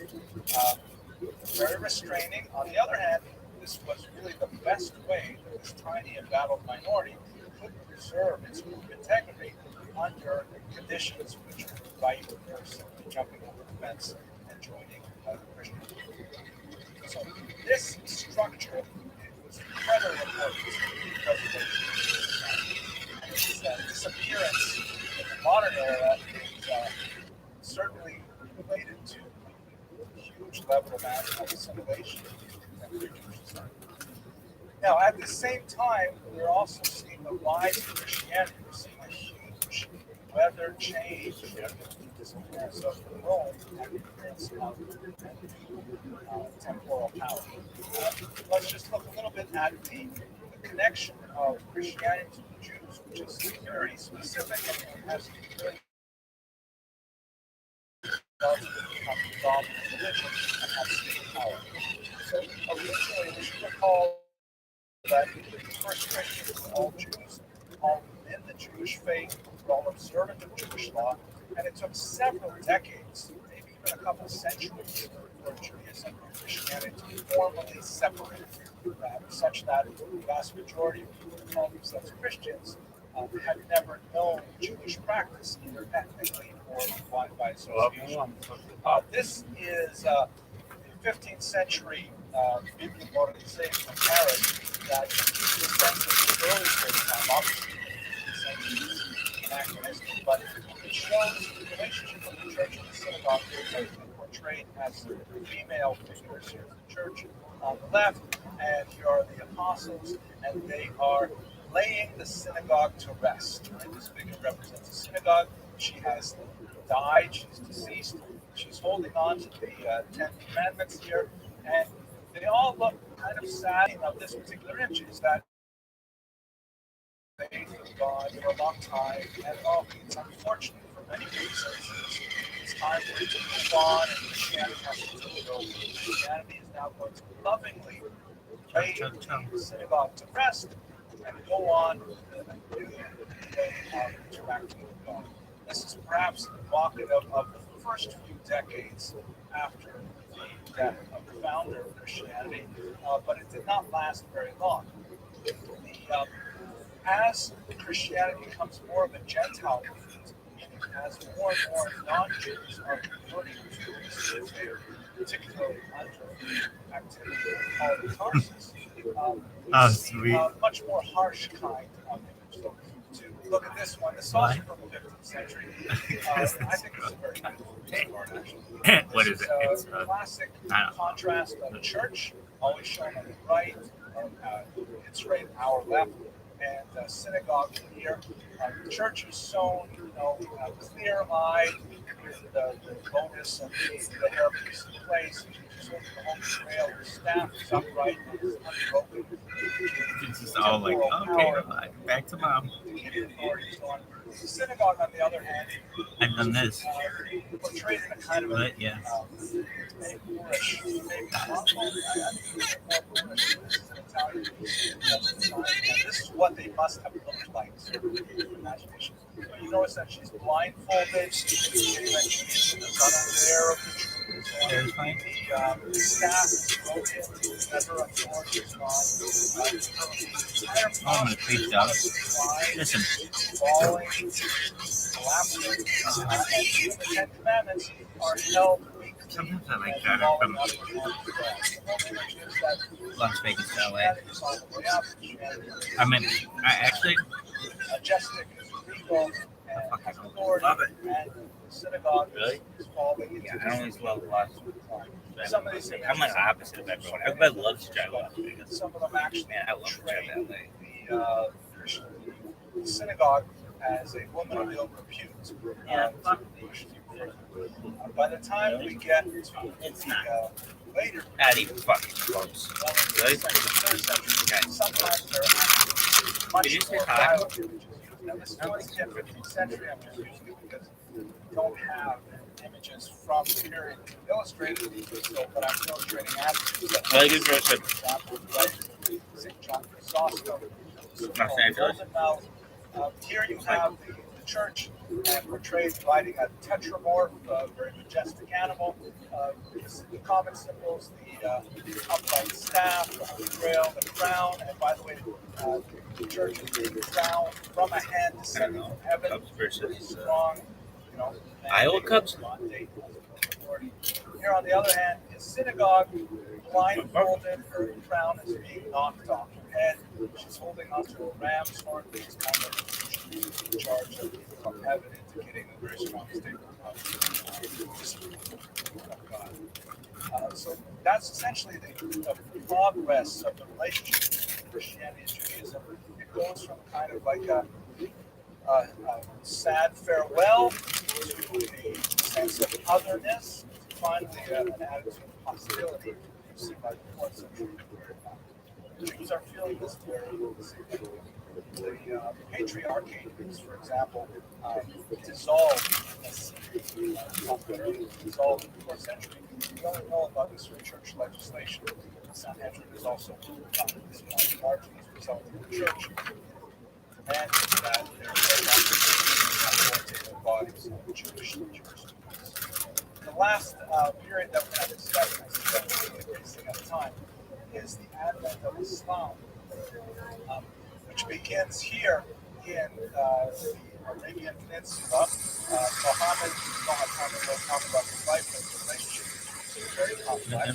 [SPEAKER 3] very restraining. On the other hand, this was really the best way that this tiny embattled minority could preserve its group integrity under conditions which would invite a person jumping over the fence and joining the Christian community. So this structure was incredibly important to the preservation of society. And its disappearance in the modern era is certainly related to a huge level of assimilation. Now, at the same time, we're also seeing the rise of Christianity. We're seeing a huge weather change, the disappearance of Rome and the appearance of temporal power. Let's just look a little bit at the connection of Christianity to the Jews, which is very specific and has very become the dominant religion and have state power. So originally, we should recall that the first Christians were all Jews, all within the Jewish faith, were all observant of Jewish law, and it took several decades, maybe even a couple of centuries, for Judaism and Christianity to formally separate, such that the vast majority of people who call themselves Christians had never known Jewish practice, either ethnically or by association. This is the 15th century biblical organization of Paris that gives you a sense of the early period of time. Obviously, the centuries anachronistic, but it shows the relationship of the church and the synagogue is portrayed as the female figures. Here's the church on the left, and here are the apostles, and they are laying the synagogue to rest. Right? This figure represents a synagogue. She has died, she's deceased, she's holding on to the Ten Commandments here, and they all look kind of sad. This particular image is that they have gone for a long time, and it's unfortunate for many reasons. It's time for it to move on, and Christianity has to take it over. Christianity is now going to lovingly lay the synagogue to rest and go on with a new way of interacting with God. This is perhaps evocative of the first few decades after the death of the founder of Christianity, but it did not last very long. As Christianity becomes more of a Gentile movement, as more and more non-Jews are converting to this faith, particularly under the activity of Paul of Tarsus, we see a much more harsh kind of image. So to look at this one. This is also from the 15th century. I think it's a very good card, actually.
[SPEAKER 1] What is it? It's
[SPEAKER 3] a classic contrast of the church, always shown on the right, its right, our left, and synagogue here. The church is shown, clear-eyed, with the lotus and the hairpiece in place. She's holding the home trail. Her staff is upright, it's unbroken.
[SPEAKER 1] It's just all like, okay, back to mom.
[SPEAKER 3] The synagogue, on the other hand,
[SPEAKER 1] I've done this.
[SPEAKER 3] Portrayed in a kind of
[SPEAKER 1] But yeah.
[SPEAKER 3] Moorish, maybe not Moorish, Italian. And this is what they must have looked like, sort of imagination. So you notice that she's blindfolded, she's got on the air of the truth. The staff is broken, never a sword is gone.
[SPEAKER 1] I'm gonna creep out. Listen.
[SPEAKER 3] Falling, collapsing, and the Ten Commandments are held weak.
[SPEAKER 1] Sometimes I like that. I'm from Las Vegas, LA. I mean, I actually.
[SPEAKER 3] Majestic, regal, and authority, and synagogue is falling.
[SPEAKER 5] Yeah, I always love Las
[SPEAKER 3] Some of these
[SPEAKER 5] I'm like the opposite of everyone. Everybody loves to drive Las Vegas.
[SPEAKER 3] Some of them actually,
[SPEAKER 5] Man, I love to drive LA.
[SPEAKER 3] The synagogue as a woman of ill repute. By the time we get to
[SPEAKER 5] It's not.
[SPEAKER 3] later,
[SPEAKER 5] Not even fucking close. Really?
[SPEAKER 3] sometimes they're actually much
[SPEAKER 5] Did you say
[SPEAKER 3] more
[SPEAKER 5] hi?
[SPEAKER 3] violent images. Now, this was the 15th century. I'm just using it because we don't have images from the period illustrated, so, but I'm illustrating attitudes.
[SPEAKER 5] Well, you can
[SPEAKER 3] For example, right, St. John Chrysostom.
[SPEAKER 5] Los Angeles.
[SPEAKER 3] Here you have the church portrayed riding a tetramorph, a very majestic animal. The common symbols, the upright staff, the trail, the crown, and by the way, the church is being crowned from a hand descending from heaven.
[SPEAKER 5] Cubs versus
[SPEAKER 3] Strong,
[SPEAKER 5] Iowa Cubs.
[SPEAKER 3] Here, on the other hand, is synagogue, blindfolded, her crown is being knocked off her head. She's holding onto a ram's horn, which is kind of in charge of from heaven, indicating a very strong statement of God. So that's essentially the progress of the relationship between Christianity and Judaism. It goes from kind of like a sad farewell to the sense of otherness, to finally an attitude of hostility. You see by the 4th century. The Jews are feeling this very the patriarchy is, for example, dissolved in the 4th century. We only know about this through church legislation. Sanhedrin is also largely as a result of the church. And that there are authoritative bodies of Jewish students. The last period that we're going to discuss, and I think at the time, is the advent of Islam, which begins here in the Arabian Peninsula. Muhammad will talk about his life and his relationship with Jews, very complex.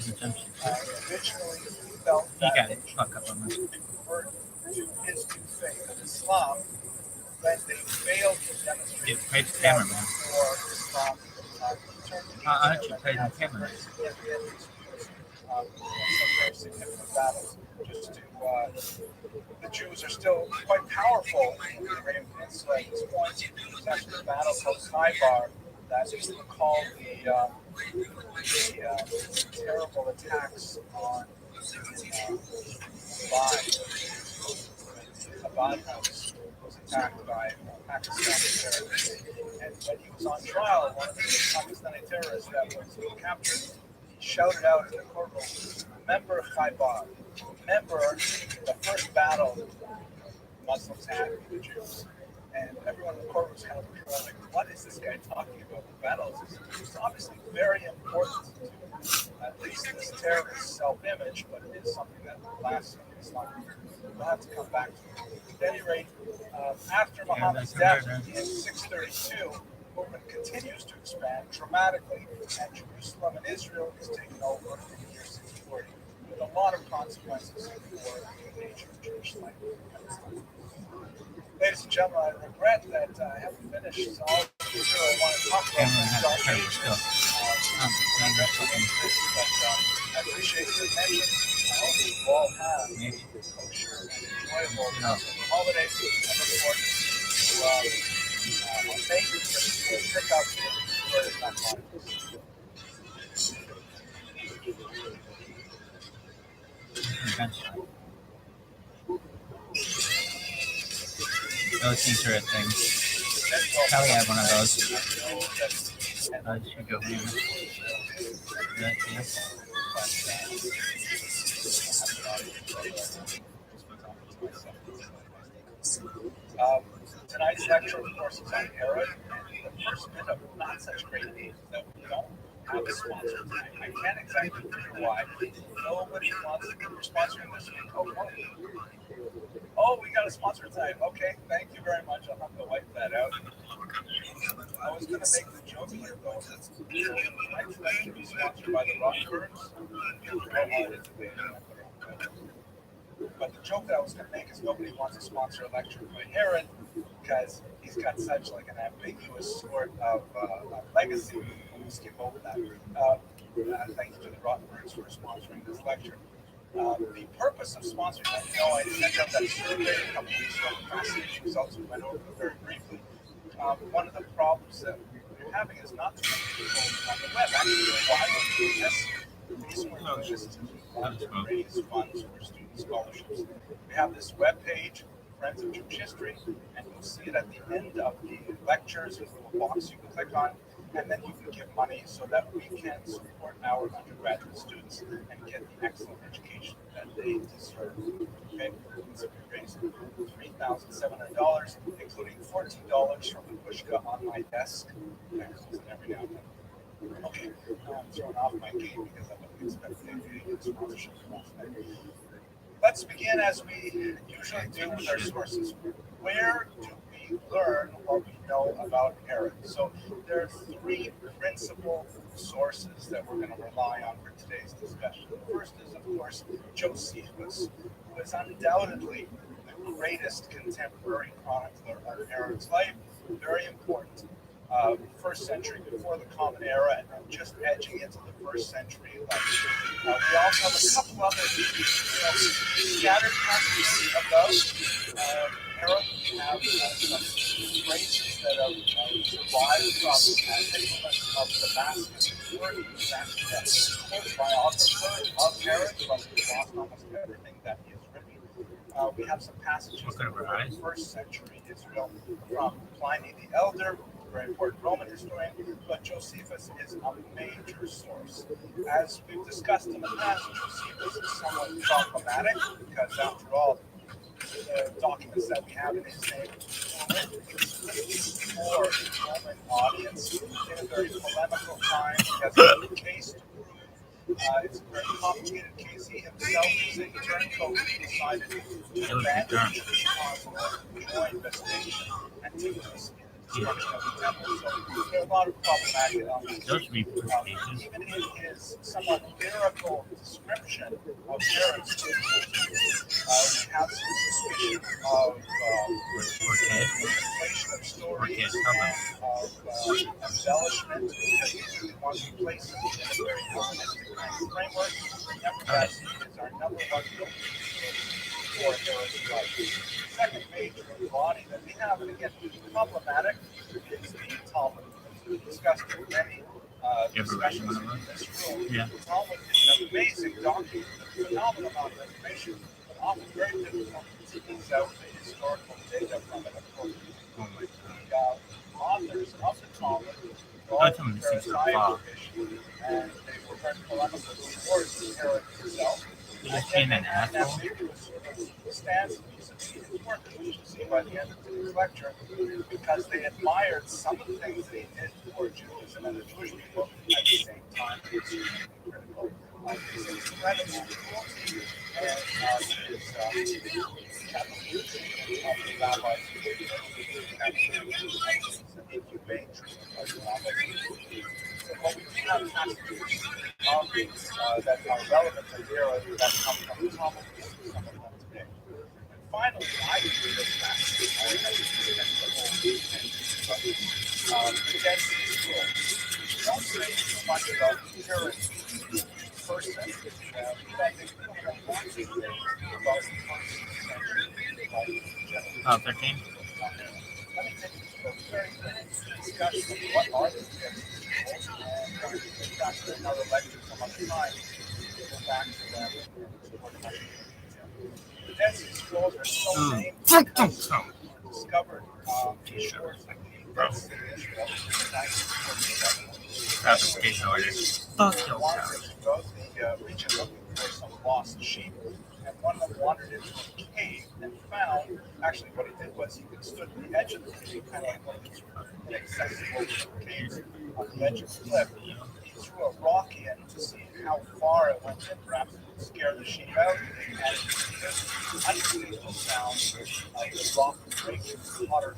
[SPEAKER 3] Originally, he felt that he could convert to his new faith of Islam when they failed to demonstrate for Islam.
[SPEAKER 1] Aren't you playing the camera?
[SPEAKER 3] Some very significant battles. The Jews are still quite powerful in the Arabian Peninsula at this point. There's actually a battle called Khaybar that is called the terrible attacks on Abad House was attacked by Pakistani terrorists. And when he was on trial, one of the Pakistani terrorists that was captured, he shouted out in the courtroom, "Remember Khaybar, remember the first battle Muslims had with the Jews." And everyone in the court was kind of like, what is this guy talking about? The battles is obviously very important to at least this terrorist self-image, but it is something that lasts in Islam. We'll have to come back to it. At any rate, after Muhammad's death in 632, the movement continues to expand dramatically, and Jerusalem and Israel is taken over in the year 640. with a lot of consequences for the nature of Jewish life. Ladies and gentlemen, I regret that I haven't finished all of the material I want to talk about.
[SPEAKER 1] Cameron has a
[SPEAKER 3] Dark
[SPEAKER 1] terrible
[SPEAKER 3] Ages,
[SPEAKER 1] skill.
[SPEAKER 3] but I appreciate your attention. I hope you all have
[SPEAKER 1] Maybe.
[SPEAKER 3] kosher and enjoyable
[SPEAKER 1] No.
[SPEAKER 3] holidays. I look forward to seeing you on May for cookouts for that time.
[SPEAKER 1] Eventually. Those things are a thing. Kelly had one of those. Should go here. Right here.
[SPEAKER 3] Tonight's lecture, of course, is on Herod. The first bit of not such great news is that we don't have a sponsor tonight. I can't exactly figure why. Nobody wants to be sponsoring this week. Oh, we got a sponsor tonight. Okay, thank you very much. I'll have to wipe that out. I was going to make the joke here, though, that tonight's lecture is sponsored by the Rockbirds. But the joke that I was going to make is nobody wants to sponsor a lecture by Herod because he's got such like an ambiguous sort of legacy. We'll skip over that. Thank you to the Rockbirds for sponsoring this lecture. The purpose of sponsoring, I sent out that survey a couple weeks ago. Fascinating results. We went over them very briefly. One of the problems that we're having is not too many people on the web actually why we're doing this. The reason we're doing this is to raise funds for student scholarships. We have this web page, Friends of Jewish History, and you'll see it at the end of the lectures. There's a little box you can click on, and then you can give money so that we can support our undergraduate students and get the excellent education that they deserve. Okay, so we raised $3,700, including $14 from the pushka on my desk. Every now and then. Okay, I'm throwing off my game because I don't expect to get sponsorship from us. Let's begin as we usually do with our sources. Where do we learn what we know about Herod? So there are three principal sources that we're going to rely on for today's discussion. The first is, of course, Josephus, who is undoubtedly the greatest contemporary chronicler of Herod's life. Very important. First century before the Common Era, and I'm just edging into the first century. We also have a couple other scattered passages about Herod. We have some phrases that have survived from of Damascus, who is actually a biographer of Herod, but we've lost almost everything that he has written. We have some passages from the first century Israel from Pliny the Elder, very important Roman historian, but Josephus is a major source. As we've discussed in the past, Josephus is somewhat problematic because, after all, the documents that we have in his name were written for the Roman audience in a very polemical time because of the case to prove. It's a very complicated case. He himself is a turncoat who decided to abandon his cause and join Vespasian and take this destruction of the temple. So there are a lot of problematic elements. Even in his somewhat lyrical description of Herod's influence, we have some suspicion of manipulation of stories, of embellishment, because he really wants to place it in a very Hellenistic kind of framework. Remember that he is our number one for Herod's life. The second major body that we have, and again, problematic, is the Talmud. We've discussed in many discussions in this room.
[SPEAKER 1] Yeah.
[SPEAKER 3] The Talmud is an amazing document, a phenomenal amount of information, but often very difficult to tease out the historical data from it appropriately.
[SPEAKER 1] Oh my God.
[SPEAKER 3] The authors of the Talmud were all Pharisaical issues, and they were very polemical towards Herod himself.
[SPEAKER 1] He became an asshole.
[SPEAKER 3] Stands his work, as we shall see by the end of today's lecture, because they admired some of the things that he did for Jews and other Jewish people at the same time. It's critical of his incredible cruelty and his capitalization of the rabbis and inhumane treatment of the rabbis. So what we do have passages that are relevant to Herod that The Dead Sea Scrolls. Don't say too much about the current person, but they don't want to say about the first century life in general.
[SPEAKER 1] Oh, 13?
[SPEAKER 3] Let me take a very quick discussion of what are the Dead Sea Scrolls, and that's another lecture some other time. We'll go back to them and explore them in detail. The Dead Sea Scrolls are so named because discovered shores of the Dead Sea in Israel in 1947.
[SPEAKER 1] Confiscation order. Fuck
[SPEAKER 3] They
[SPEAKER 1] your
[SPEAKER 3] wanted
[SPEAKER 1] cow.
[SPEAKER 3] to go to the region looking for some lost sheep, and one of them wandered into a cave and found. Actually, what he did was he stood at the edge of the cave, kind of like one of these inaccessible caves on the edge of the cliff. He threw a rock in to see how far it went in. Perhaps it would scare the sheep out, and this unbelievable sound of the rock breaking water.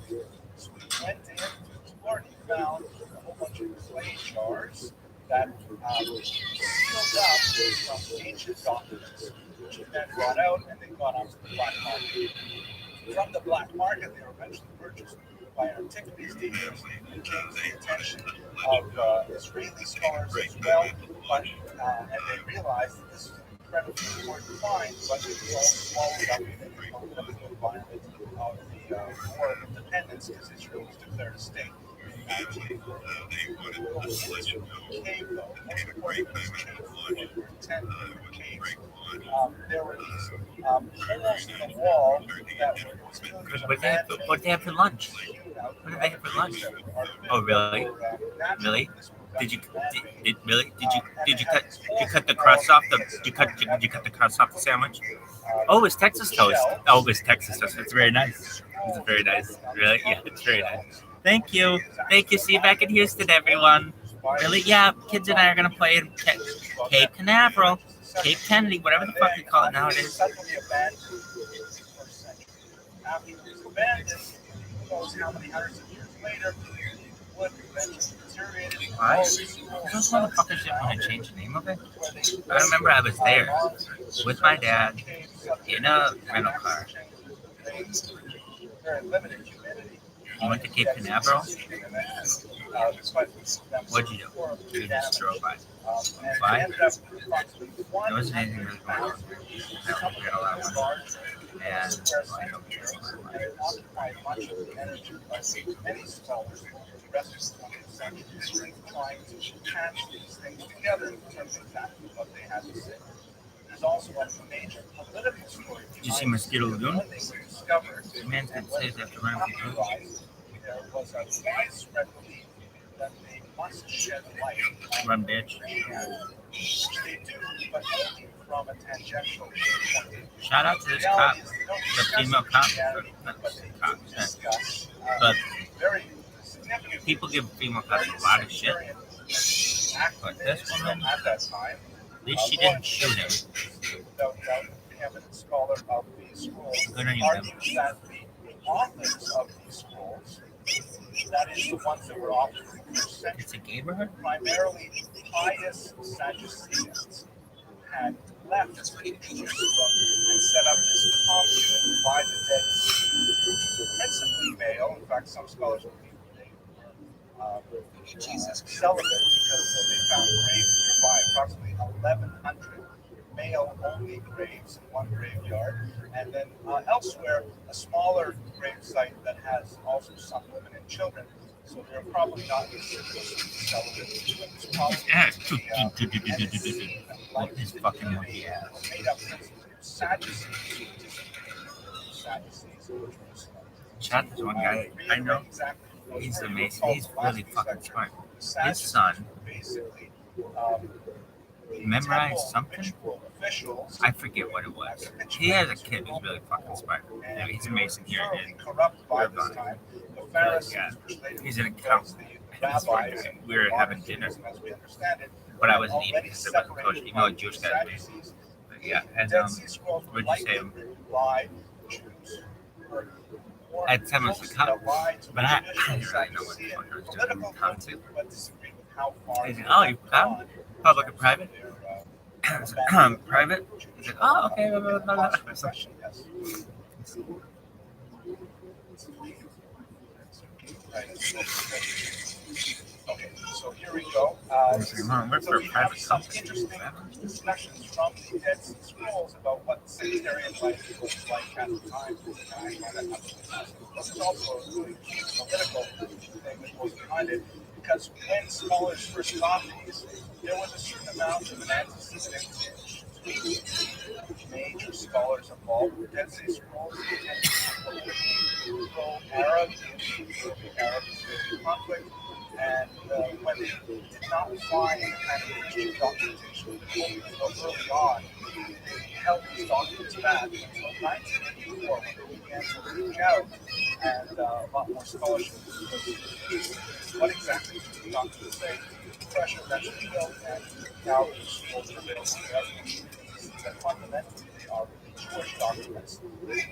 [SPEAKER 3] So he went in to explore, and he found a whole bunch of clay jars that sealed up from ancient documents, which he then brought out and they got onto the black market. From the black market, they were eventually purchased by antiquities dealers and came to the attention of Israeli scholars as well. But and they realized that this was an incredibly important find, but it was all swallowed up in the political environment of the War of Independence, because Israel was declared a state. Cave though, most important was cave floor, 10 caves. There were these holes in the wall that were
[SPEAKER 1] What did they have for lunch? What did they have for lunch? Oh, really? Really? Did you cut the crust off the the crust off the sandwich? Oh, it's Texas toast. Oh, it's Texas toast. It's very nice. It's very nice. Really? Yeah, it's very nice. Thank you. Thank you. See you back in Houston, everyone. Really? Yeah, kids and I are gonna play in Cape Canaveral, Cape Kennedy, whatever the fuck you call it nowadays.
[SPEAKER 3] After it was abandoned, who knows how many hundreds of years later, wood eventually deteriorated.
[SPEAKER 1] Why? Those motherfuckers didn't want to change the name of it. I remember I was there with my dad in a rental car.
[SPEAKER 3] Very limited humidity.
[SPEAKER 1] You went to Cape Canaveral? What'd you do? You just drove by. Why? There wasn't anything really going on. We had a lot of money. And I don't care.
[SPEAKER 3] Occupied much of the energy by many scholars over the rest of the 20th century trying to patch these things together in terms of exactly what they had to say. There's also a major political story.
[SPEAKER 1] Did you see Mosquito Lagoon?
[SPEAKER 3] When they were discovered,
[SPEAKER 1] Man's gonna say they have to run up the road.
[SPEAKER 3] there was a widespread belief that they must shed light on
[SPEAKER 1] Run, bitch.
[SPEAKER 3] they do, but only from a tangential point of view.
[SPEAKER 1] Shout out to this cop, the female cop. But people give female cops a lot of shit. But this woman,
[SPEAKER 3] at that time,
[SPEAKER 1] at least she didn't shoot him.
[SPEAKER 3] the eminent scholar of these scrolls
[SPEAKER 1] Good on you,
[SPEAKER 3] argues that the authors of these scrolls, that is the ones that were authored in the first century,
[SPEAKER 1] It's a neighborhood?
[SPEAKER 3] primarily pious Sadducees, had left Jerusalem and set up this commune by the Dead Sea, which was principally male. In fact, some scholars believe they were celibate because they found graves nearby, approximately 1,100 male-only graves in one graveyard, and then elsewhere a smaller grave site that has also some women and children. So they're probably not exclusively celibate. It's probably
[SPEAKER 1] What is fucking monkey ass?
[SPEAKER 3] made up principally of Sadducees,
[SPEAKER 1] Shout out to one guy I know. He's amazing. He's really fucking smart. His son memorized something. I forget what it was. He has a kid who's really fucking smart. And he's amazing here in Irvine. Yeah. He's an accountant. We were having dinner, but I wasn't eating because I wasn't coaching. Even though a Jewish guy is me. But yeah, and what'd you say? At the time I was a cop, but I didn't really know what the fuck I was doing in the concept. He said, "Oh, you cop? Public or private?" I was like, "Private." He's like, "Oh, okay." Blah, blah, blah, blah. I was like,
[SPEAKER 3] Okay, so here we go. So we have some interesting discussions from the Dead Sea Scrolls about what sectarian life was like at the time. This is also a really political thing that goes behind it, because when scholars first got these, there was a certain amount of an anti-Semitic tinge to major scholars involved with the Dead Sea Scrolls. Pro-Arab in the Arab-Israeli conflict, and when they did not find the kind of Christian documentation early on, they held these documents back until 1984 when they began to reach out, and a lot more scholarship was what exactly did the documents say, the pressure eventually built, and now these scrolls are available to everyone. That fundamentally they are Jewish documents,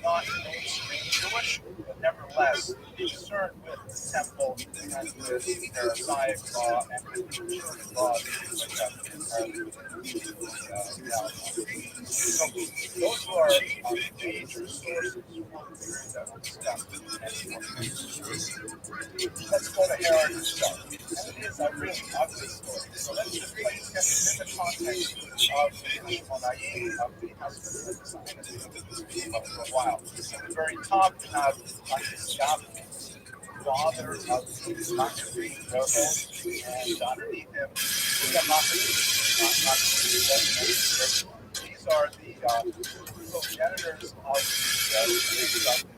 [SPEAKER 3] not mainstream Jewish, but nevertheless concerned with the temple and with Pharisaic law and with the church law, things like that. So those are major sources that were discussed. Let's go to Herod himself. And it is a really ugly story. So let's just place it in the context of the Hashmonaim, of the husband of the dynasty for a while. At the very top, you have Antistaphus, father of the Maccabean rebels, and underneath him, we have these are the progenitors of the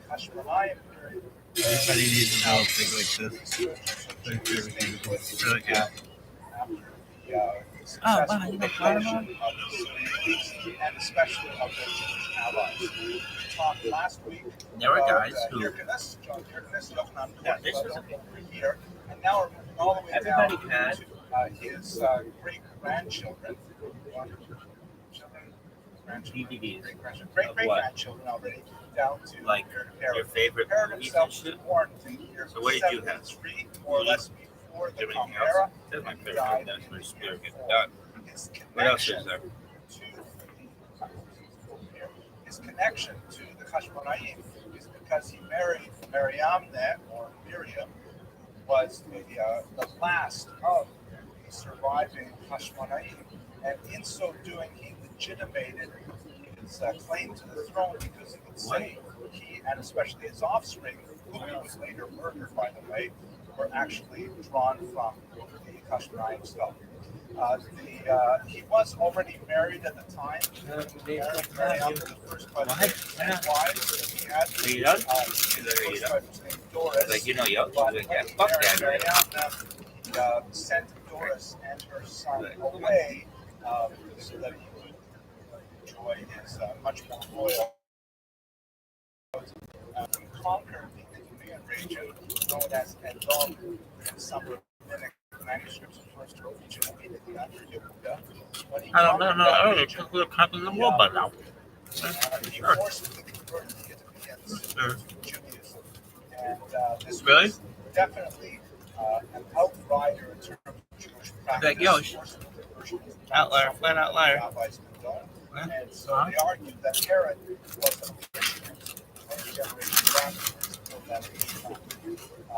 [SPEAKER 3] Hashmonaim period.
[SPEAKER 1] Everybody needs to know things like this. Really good.
[SPEAKER 3] Oh, wow, you know Cardinal? And especially of their Jewish allies. We talked last week.
[SPEAKER 1] There were guys who.
[SPEAKER 3] John Hyrcanus, over here. And now we're moving all the way down to his great-grandchildren. Great-grandchildren already, down to
[SPEAKER 5] Like your favorite movies and shit? So what did you have?
[SPEAKER 3] More or less before the
[SPEAKER 5] Everything
[SPEAKER 3] Palmyra.
[SPEAKER 5] else? That's my favorite. That's my spirit. What else is there?
[SPEAKER 3] His connection to the Hashmonaim is because he married Mariamne, or Miriam, who was the last of the surviving Hashmonaim, and in so doing, he legitimated his claim to the throne, because he could say he, and especially his offspring, who he was later murdered, by the way, were actually drawn from the Hashmonaim stuff. He was already married at the time. Mariam, the first wife, he had first wife was named Doris.
[SPEAKER 5] Like, you know, yo,
[SPEAKER 3] But
[SPEAKER 5] fuck that, right?
[SPEAKER 3] Mariam sent Doris and her son away so that he could enjoy his much more royal. Conquered the Idumean region, known as Edom, in some rabbinic manuscripts refers to a region immediately under Yehuda. When he
[SPEAKER 1] I don't
[SPEAKER 3] conquered
[SPEAKER 1] know.
[SPEAKER 3] that region,
[SPEAKER 1] We're cutting the wall, but now.
[SPEAKER 3] he forcibly converted the Idumeans to Judaism. And this
[SPEAKER 1] Really?
[SPEAKER 3] was definitely an outrider in terms of Jewish practice.
[SPEAKER 1] Like, yo, outlier, flat outlier.
[SPEAKER 3] Rabbis condoned. And so they argued that Herod was a Christian, and generation backwards of that time.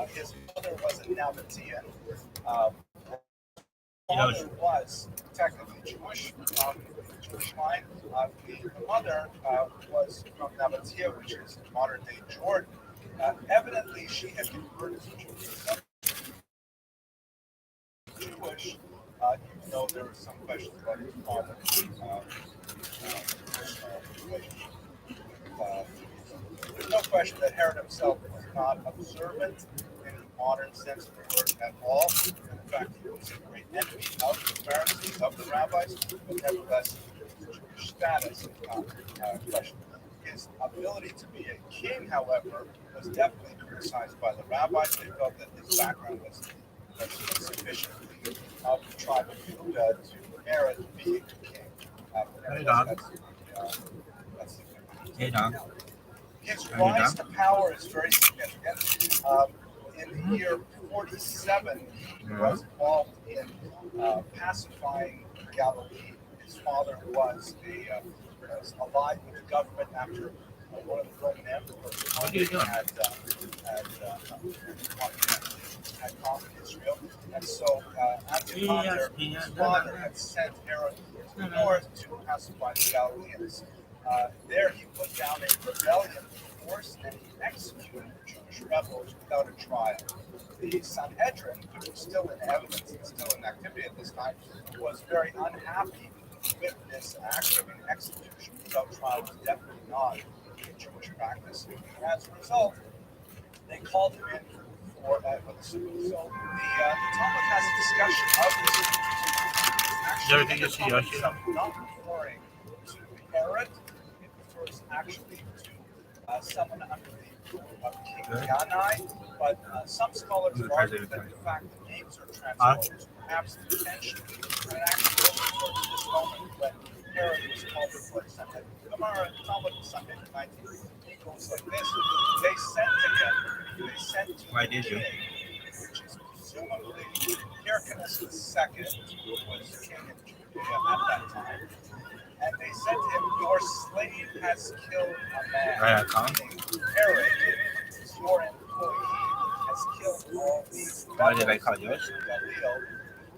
[SPEAKER 3] His mother was a Nabatean. Father was technically Jewish, Jewish line. The mother was from Nabatea, which is modern day Jordan. Evidently, she had converted to Judaism. Jewish, even though there were some questions about his father. There's no question that Herod himself was not observant in the modern sense of the word at all. In fact, he was a great enemy of the Pharisees, of the rabbis, but nevertheless, his Jewish status is not questioned. His ability to be a king, however, was definitely criticized by the rabbis. They felt that his background was sufficiently of the tribe of Judah to merit being a king.
[SPEAKER 1] Hey, dog.
[SPEAKER 3] That's
[SPEAKER 1] Hey, dog.
[SPEAKER 3] his rise to power is very significant. In the year 47, he was involved in pacifying Galilee. His father was allied with the government after one of the Roman emperors
[SPEAKER 1] What are you doing?
[SPEAKER 3] had conquered Israel. And so after conquer, his father had sent Herod to the north to pacify the Galileans. There he put down a rebellion force and he executed the Jewish rebels without a trial. The Sanhedrin, which was still in evidence and still in activity at this time, was very unhappy with this act of an execution without trial. Was definitely not a Jewish practice. And as a result, they called him in for that. So the Talmud has a discussion of this. Actually, not referring to Herod, it refers actually to someone under the rule of King Yanai, but some scholars argue that in fact the names are transposed, perhaps intentionally, and actually refer to this moment when Herod was called before the Sanhedrin. The Gemara, Talmud Sanhedrin 19, it goes like this: they sent to him,
[SPEAKER 1] Why did you?
[SPEAKER 3] which is presumably Hyrcanus II, who was king in Judea at that time. And they said to him, your slave has killed a man.
[SPEAKER 1] Right,
[SPEAKER 3] Herod, your employee, has killed all these.
[SPEAKER 1] Why did I call yours?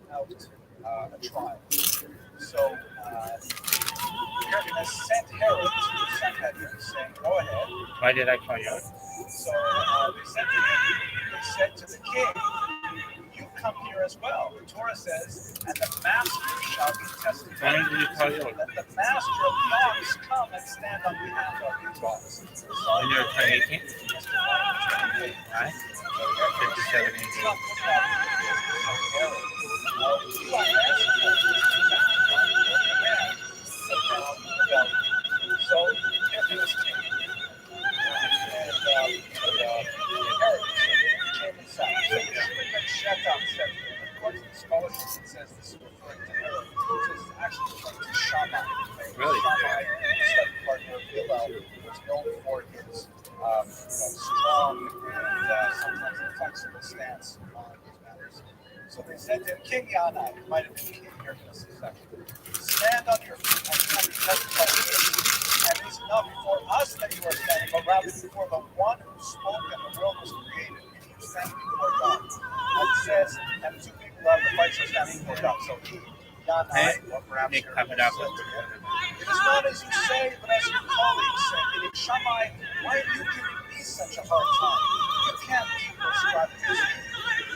[SPEAKER 3] Without a trial. So Hyrcanus sent Herod to the Sanhedrin saying, go ahead.
[SPEAKER 1] Why did I call yours?
[SPEAKER 3] So they said to him, they said to the king, you come here as well. The Torah says, and the master shall be testified.
[SPEAKER 1] Why did you call yours?
[SPEAKER 3] Let the master of the ox come and stand on behalf of his ox.
[SPEAKER 1] When you were 2018? Right? 57, 88.
[SPEAKER 3] So, Hyrcanus came. According to the scholarship, it says this is referring to Herod. It says it's actually referring to Shammai.
[SPEAKER 1] Really?
[SPEAKER 3] Shammai, the study partner of Hillel, was known for his strong and sometimes inflexible stance on these matters. So they said to him, King Yanai, it might have been King Hyrcanus II, stand on your feet and testify to me. And it is not before us that you are standing, but rather before the one who spoke and the world was created. You stand before God. And it says, and two people have the fight shall stand before God. So he, Yanai, or perhaps
[SPEAKER 1] Nick, cover it up.
[SPEAKER 3] it is not as you say, but as your colleagues say. It is Shammai, why are you giving me such a hard time? You can't keep those scribes.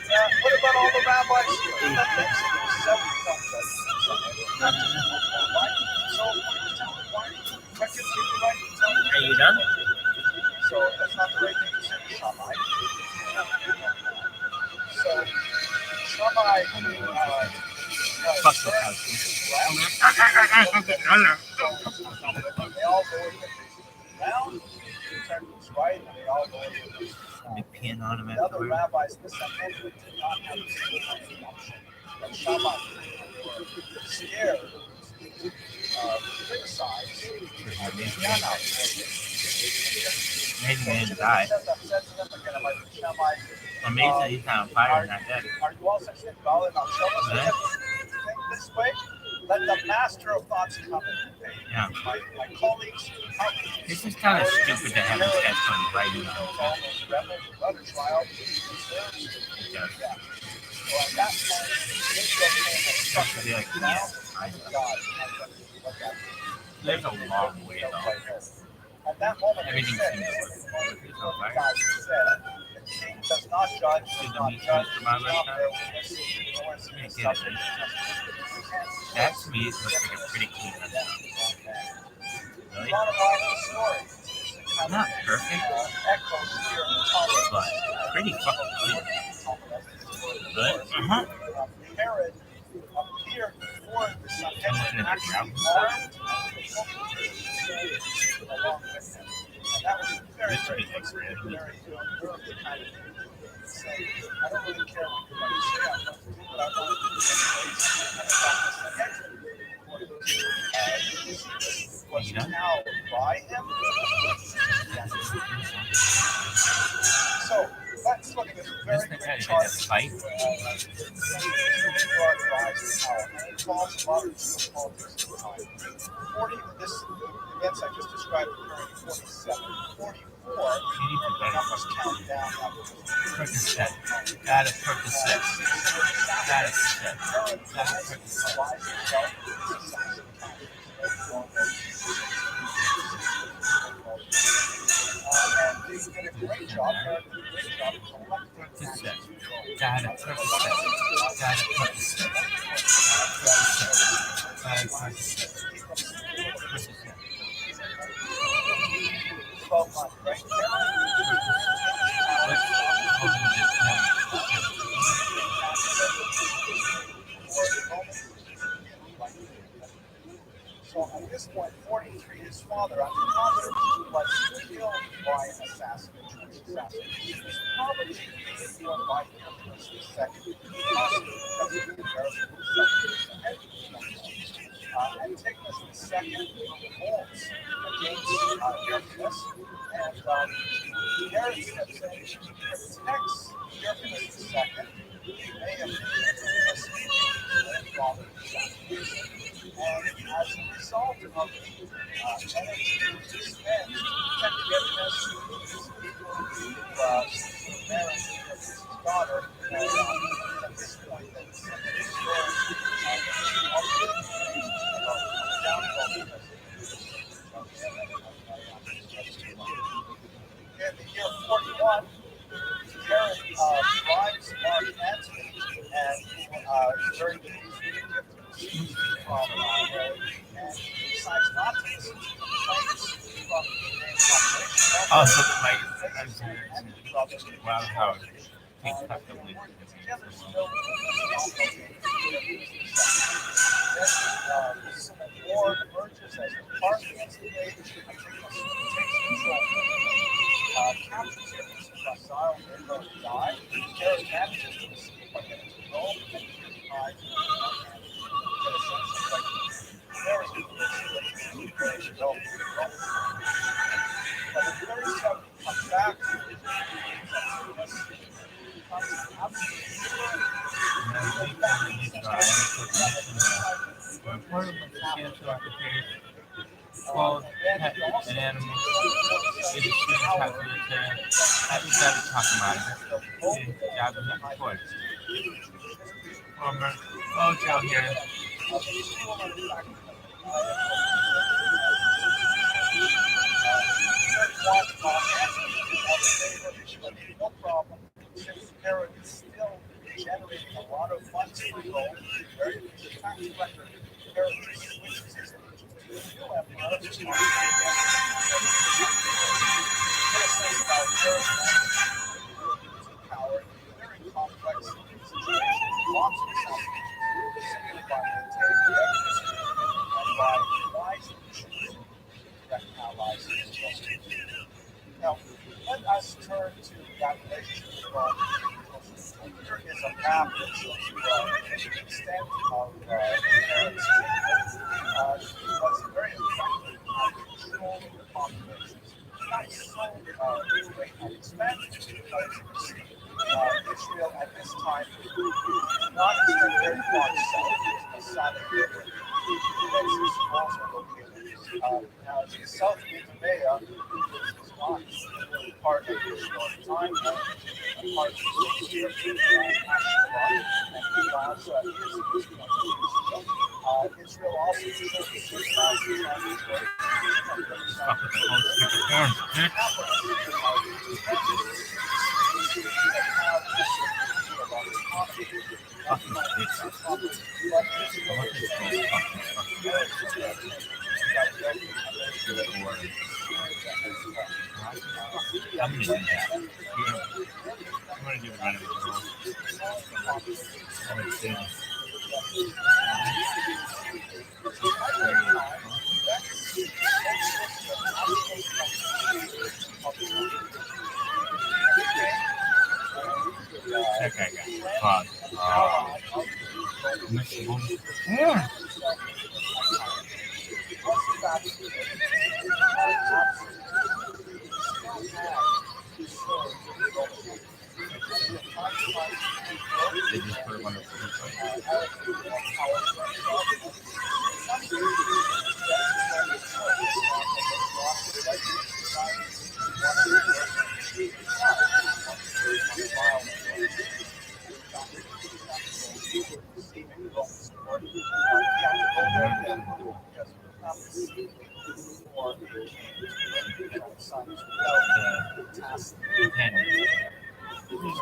[SPEAKER 3] What about all the rabbis here? That makes it 7 times. So, why?
[SPEAKER 1] Are you done?
[SPEAKER 3] So that's not the right thing to say to Shammai. So Shammai
[SPEAKER 1] Fuck the house.
[SPEAKER 3] they all go in round, turn to his right, and they all go in
[SPEAKER 1] Big pin on him
[SPEAKER 3] the other
[SPEAKER 1] afterwards.
[SPEAKER 3] rabbis in the Sanhedrin did not have a single function. But Shammai were scared to criticize
[SPEAKER 1] Many men died. Amazing he's not on fire and not dead.
[SPEAKER 3] Are you all such things valid on Shabbos?
[SPEAKER 1] Yeah.
[SPEAKER 3] Think this way? Let the master of thoughts come in.
[SPEAKER 1] Yeah.
[SPEAKER 3] My colleagues,
[SPEAKER 1] This is kind of stupid to have this guy trying to write it on.
[SPEAKER 3] Another trial.
[SPEAKER 1] Yeah.
[SPEAKER 3] So at that point, Israel came and struck
[SPEAKER 1] Be like,
[SPEAKER 3] down.
[SPEAKER 1] yeah,
[SPEAKER 3] God.
[SPEAKER 1] there's a long way though.
[SPEAKER 3] At that moment,
[SPEAKER 1] Everything
[SPEAKER 3] they said,
[SPEAKER 1] seems like it's on fire.
[SPEAKER 3] God said, the king does not judge, does not judge, does not bear witness, nor is he
[SPEAKER 1] Yeah, get it,
[SPEAKER 3] subject
[SPEAKER 1] man.
[SPEAKER 3] to justice.
[SPEAKER 1] That to me looks like a pretty clean restaurant. Really?
[SPEAKER 3] Bottom line of the story.
[SPEAKER 1] Not perfect,
[SPEAKER 3] Echoes here in the Talmud.
[SPEAKER 1] but pretty fucking clean. Good?
[SPEAKER 3] Herod appeared before the Sanhedrin
[SPEAKER 1] I'm looking at the
[SPEAKER 3] actually
[SPEAKER 1] ground.
[SPEAKER 3] armed along with him. And that was very,
[SPEAKER 1] This
[SPEAKER 3] very
[SPEAKER 1] is
[SPEAKER 3] good.
[SPEAKER 1] very good.
[SPEAKER 3] Very good. Very kind of thing to say, I don't really care what you say, I'm going to do what I want to do. And about the Sanhedrin, was now by him. So, let's look at this very
[SPEAKER 1] Isn't the guy
[SPEAKER 3] quick
[SPEAKER 1] who
[SPEAKER 3] chart.
[SPEAKER 1] had that fight?
[SPEAKER 3] Involves a lot of geopolitics at the time. 40, this events I just described occurring in 47.
[SPEAKER 1] Percocet. Got a Percocet. Got a Percocet. Got a Percocet.
[SPEAKER 3] And they did a great job.
[SPEAKER 1] Percocet. Got a Percocet. Got a Percocet. Got a Percocet. Percocet.
[SPEAKER 3] 12 months, right? So at this point, 43, his father, was killed by an assassination. He was probably killed by Nicholas II. And Nicholas II revolts against Nicholas, and Herod steps in, protects Nicholas II. He may have been Nicholas' father. And as a result of energy to spend, forgiveness to marry his daughter, and at this point, that somebody in the year 41, Herod bribes Mark Antony, and very pleased from Herod, and decides not to listen to the complaints from the main population.
[SPEAKER 1] Oh, so the mic is wow, how takes up the lid.
[SPEAKER 3] Together still war emerges as the party instigates and takes control. Captures him as a facile, they're going to die. Herod manages to escape by getting to Rome and very good Rome. But in 37, comes back to
[SPEAKER 1] Well, pet an animal, it is super calculator. Haven't got to talk about it. Job is not report. Former Mojo here.
[SPEAKER 3] No problem. Since Herod is still generating a lot of funds for gold, very good tax record. Herod switches his new emperor. About Herod's power, very complex situation. Lots of simply by maintaining and by wisely choosing direct allies. Now, let us turn to that relationship with Rome. Here is a map that shows you the extent of Herod's he was very effective at controlling the populations. Not so great at expansion, because Israel at this time did not extend very far south. The southern river, the walls are located. Now, the south of Judea is not really part of Israel at the time, but part of the Israel also
[SPEAKER 1] I'm going to do that. I'm going to do a run of the world. I'm going to do Okay, guys. Fun. Yeah. They just put a wonderful
[SPEAKER 3] So he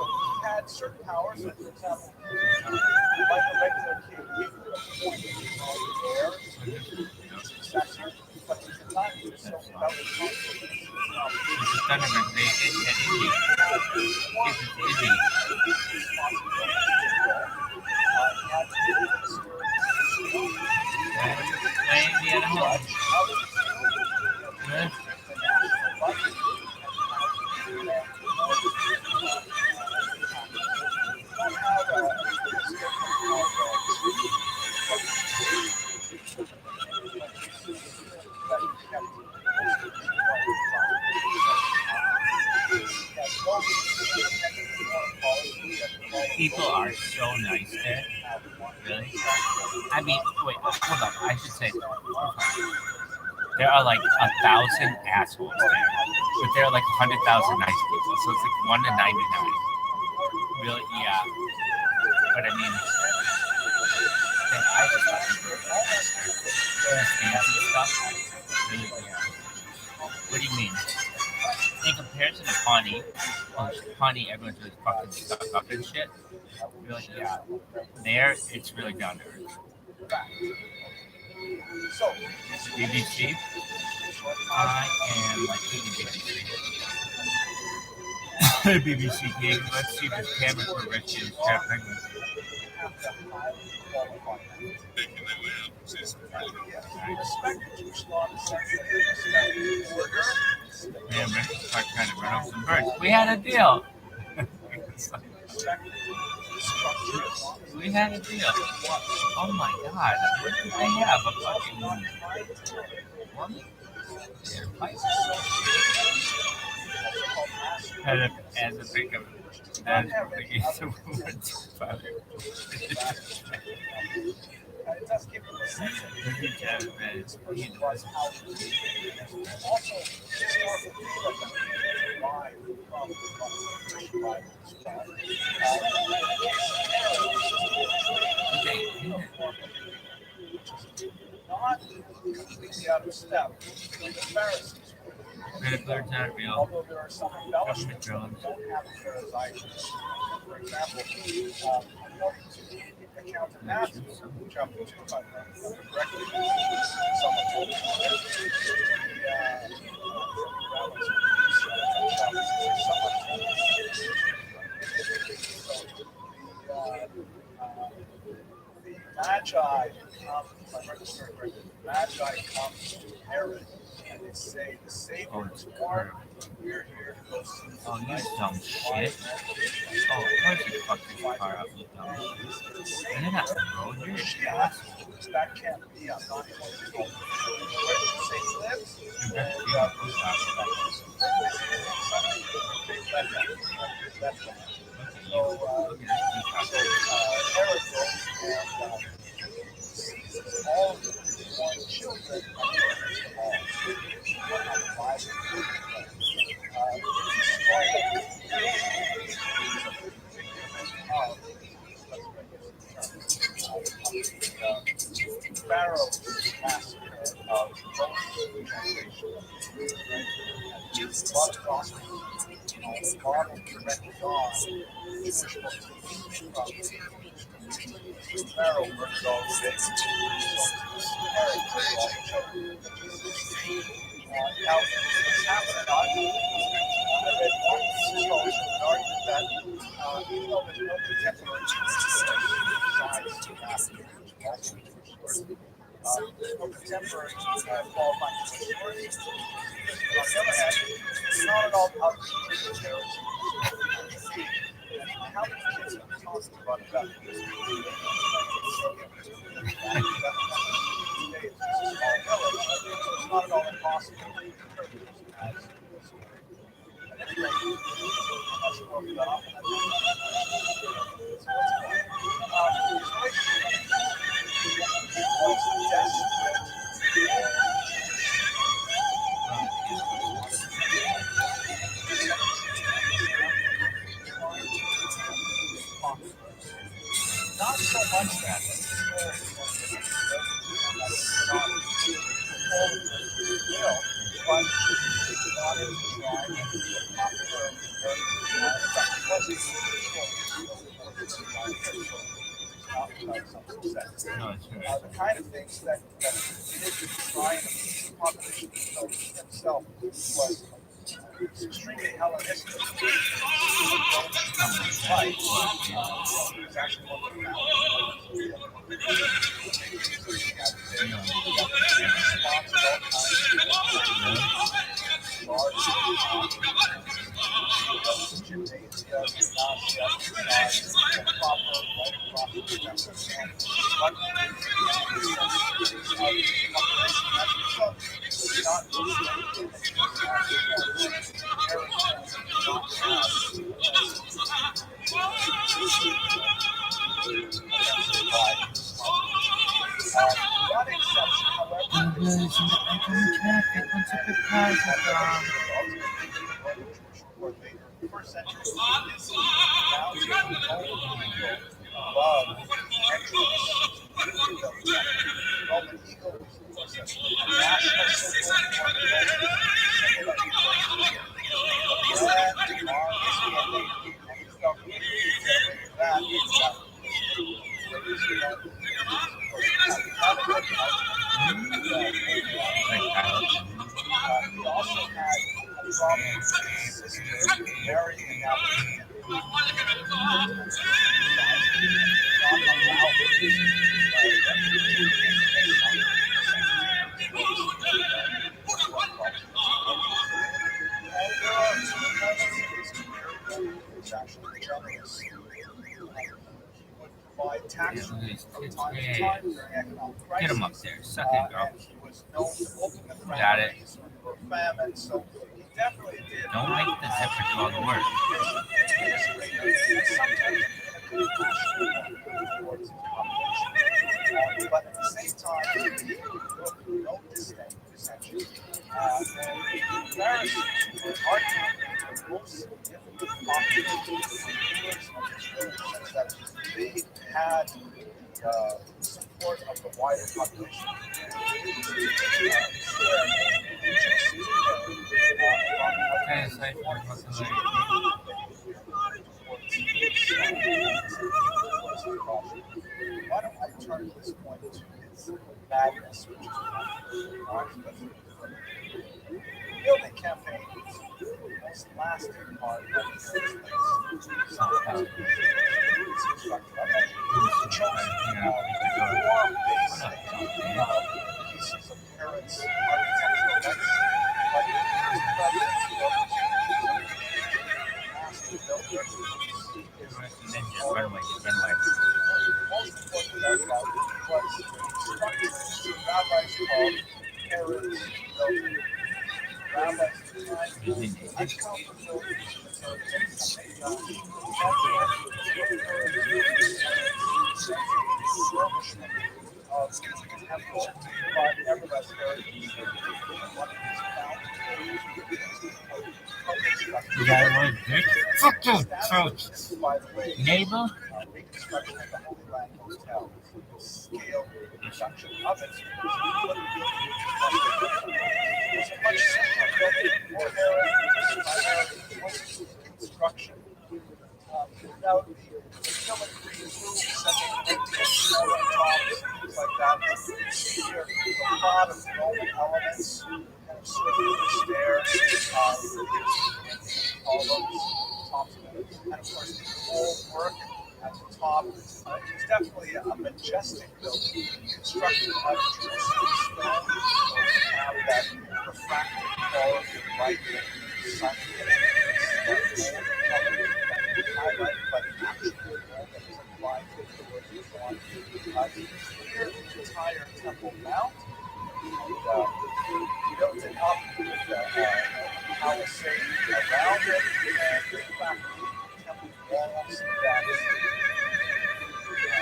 [SPEAKER 3] had certain powers, like, for example, like a regular king, he could appoint the heir, successor, but he could not do so without the consultation of
[SPEAKER 1] People are so nice there. Really? I mean, wait, hold on. I should say there are like 1,000 assholes there, but there are like 100,000 nice people. So it's like 1 to 99. Really? Yeah. But I mean, I just thought stuff. Really? Yeah. What do you mean? In comparison to Pawnee, everyone's really fucking stuck up and shit. Really, yeah. There, it's really down to earth. BBC? I am like eating BBC. BBC King. Let's see this camera for Richie and Chef Penguin. Man, Richie's trying to run off some birds. We had a deal. We had a deal. Oh my god. What did they have? A fucking woman? As a pick of that's what they gave the woman's father.
[SPEAKER 3] It does give you a sense of also historical data that derived from the Christian Bible as well. Not completely out of step with the Pharisees. Although there are some embellishments that don't have the Pharisees. For example, according to the account of Matthew, chapter 2, if I remember correctly, someone told me the Magi come, if I remember correctly, the Magi come to Herod and they say, the Savior is born, we're here to go see.
[SPEAKER 1] Oh, you dumb shit. Oh, of course you fucked this car up, you dumb shit. And then that road, you're an asshole.
[SPEAKER 3] That can't be, I'm not going to go. Where the Saint lives? So, Herod goes and seizes all of the born children and murders them all. Pharaoh massacre of model direct God Pharaoh murders all the kids. Now, this happened, I read one scholars would argue that even though there's no contemporary besides there's no contemporary qualifying stories. On the other hand, it's not at all terrorism. How many kids have been talking about that? It's not at all impossible. Anyway, I'm not sure where we got off on not so much that, but
[SPEAKER 1] No, it's
[SPEAKER 3] The kind of things that did try and the population themselves was extremely Hellenistic. Right. It was actually one of the one exception, however, first century Roman eagle was a national he also had a problem with his sister marrying an Aboriginal. Provide tax relief from time to time during economic crisis.
[SPEAKER 1] Get him up there. Suck it, girl.
[SPEAKER 3] And he was known for ultimate
[SPEAKER 1] Got it.
[SPEAKER 3] remedies for famine, so he definitely did.
[SPEAKER 1] Don't make the zipper do all the work.
[SPEAKER 3] But at the same time, he took no disdain, essentially. And Pharisees were arguing the most significant population that they had support of the wider population. Why don't I turn this point to its madness, which is the building campaign is the most lasting part of the pieces of parents' architectural
[SPEAKER 1] You got one dick? Fuck your throat, neighbor.
[SPEAKER 3] Reconstruction of the Holy Land Hotel, scale reduction of it. It's a much simpler building, more primarily construction. Without the filigree setting things like that. Here, a lot of Roman elements, kind of circular stairs, all those tops of it. And of course, the whole work at the top. It's definitely a majestic building constructed out of Jerusalem stone. So have that refractive quality of light that sun highlight, but actually that is applied to the work that's on. You clear the entire Temple Mount and built it up with palisade around it, and in fact, the temple walls that we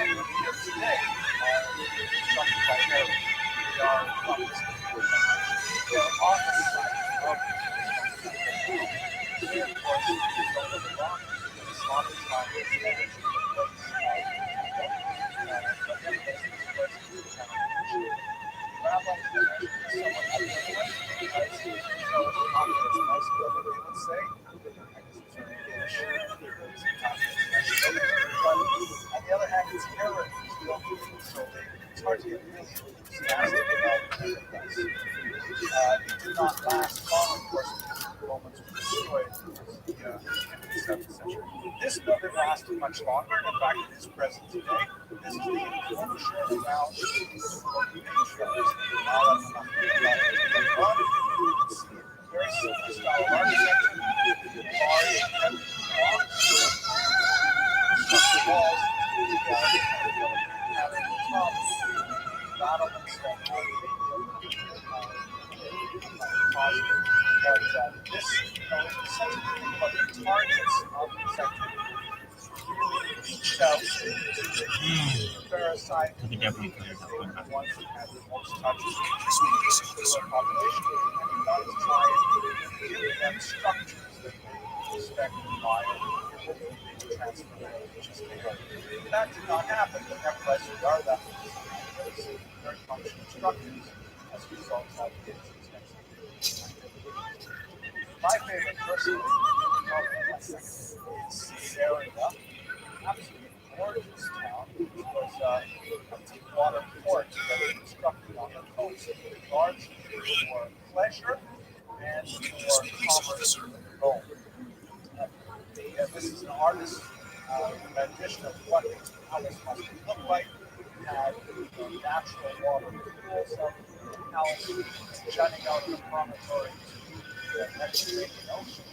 [SPEAKER 3] here today are constructed by Herod. They are from this conclusion. They are on the site of the temple. Here, of course, is the rock. The Islamic time is energy Rabbi is somewhat unusual because he knows it's nice destroyed the 7th century. This building lasted much longer, and in fact, it is present today. This is the Yorkshire Round very simple style of architecture, large, heavy blocks, structural walls, having the top battlements that positive. But this, essentially, what the targets of this activity really reached out to parasite
[SPEAKER 1] We can definitely clear that one
[SPEAKER 3] the
[SPEAKER 1] up.
[SPEAKER 3] ones that had the most touches to the population, and we want to try and give them structures that they respect and admire, hopefully they can transfer their religious care. That did not happen, but nevertheless, we are left with these very functional structures as a result of its extensive. My favorite person is this area, absolutely gorgeous town, which was a deep water port that was constructed on the coast, largely for pleasure and for commerce and gold. This is an artist's rendition of what the palace must look like. It had natural water pools of the palace jutting out the promontory to the Mediterranean Ocean.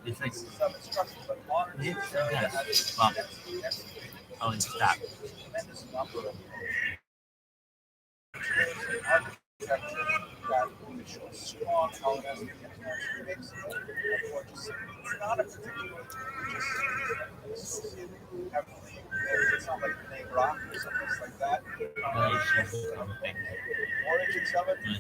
[SPEAKER 1] It's like
[SPEAKER 3] Structure, but modern
[SPEAKER 1] it's
[SPEAKER 3] area
[SPEAKER 1] yes.
[SPEAKER 3] has
[SPEAKER 1] Well,
[SPEAKER 3] extensive
[SPEAKER 1] oh, and stop.
[SPEAKER 3] tremendous number of architecture that shows strong Hellenistic influence. It makes it a gorgeous city. It's not a particularly religious associated heavily. It's not like Bnei Brak or someplace like that. Origins of it is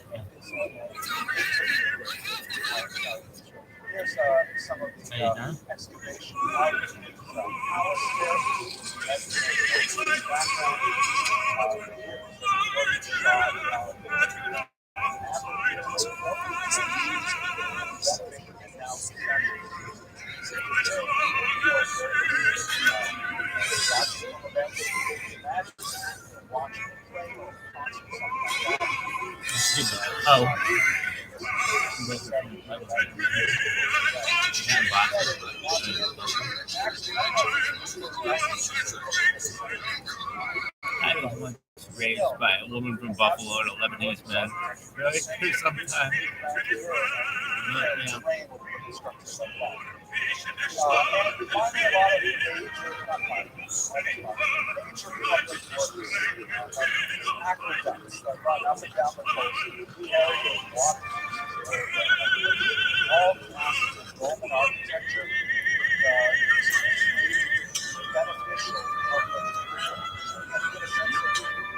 [SPEAKER 3] here's some of the excavation out of the palace there. That's the background.
[SPEAKER 1] Oh. I was once raised by a woman from Buffalo and a Lebanese man. Really? Sometimes. Yeah.
[SPEAKER 3] Aqueducts that run up and down the coast, carrying water, all classes of Roman architecture, beneficial of the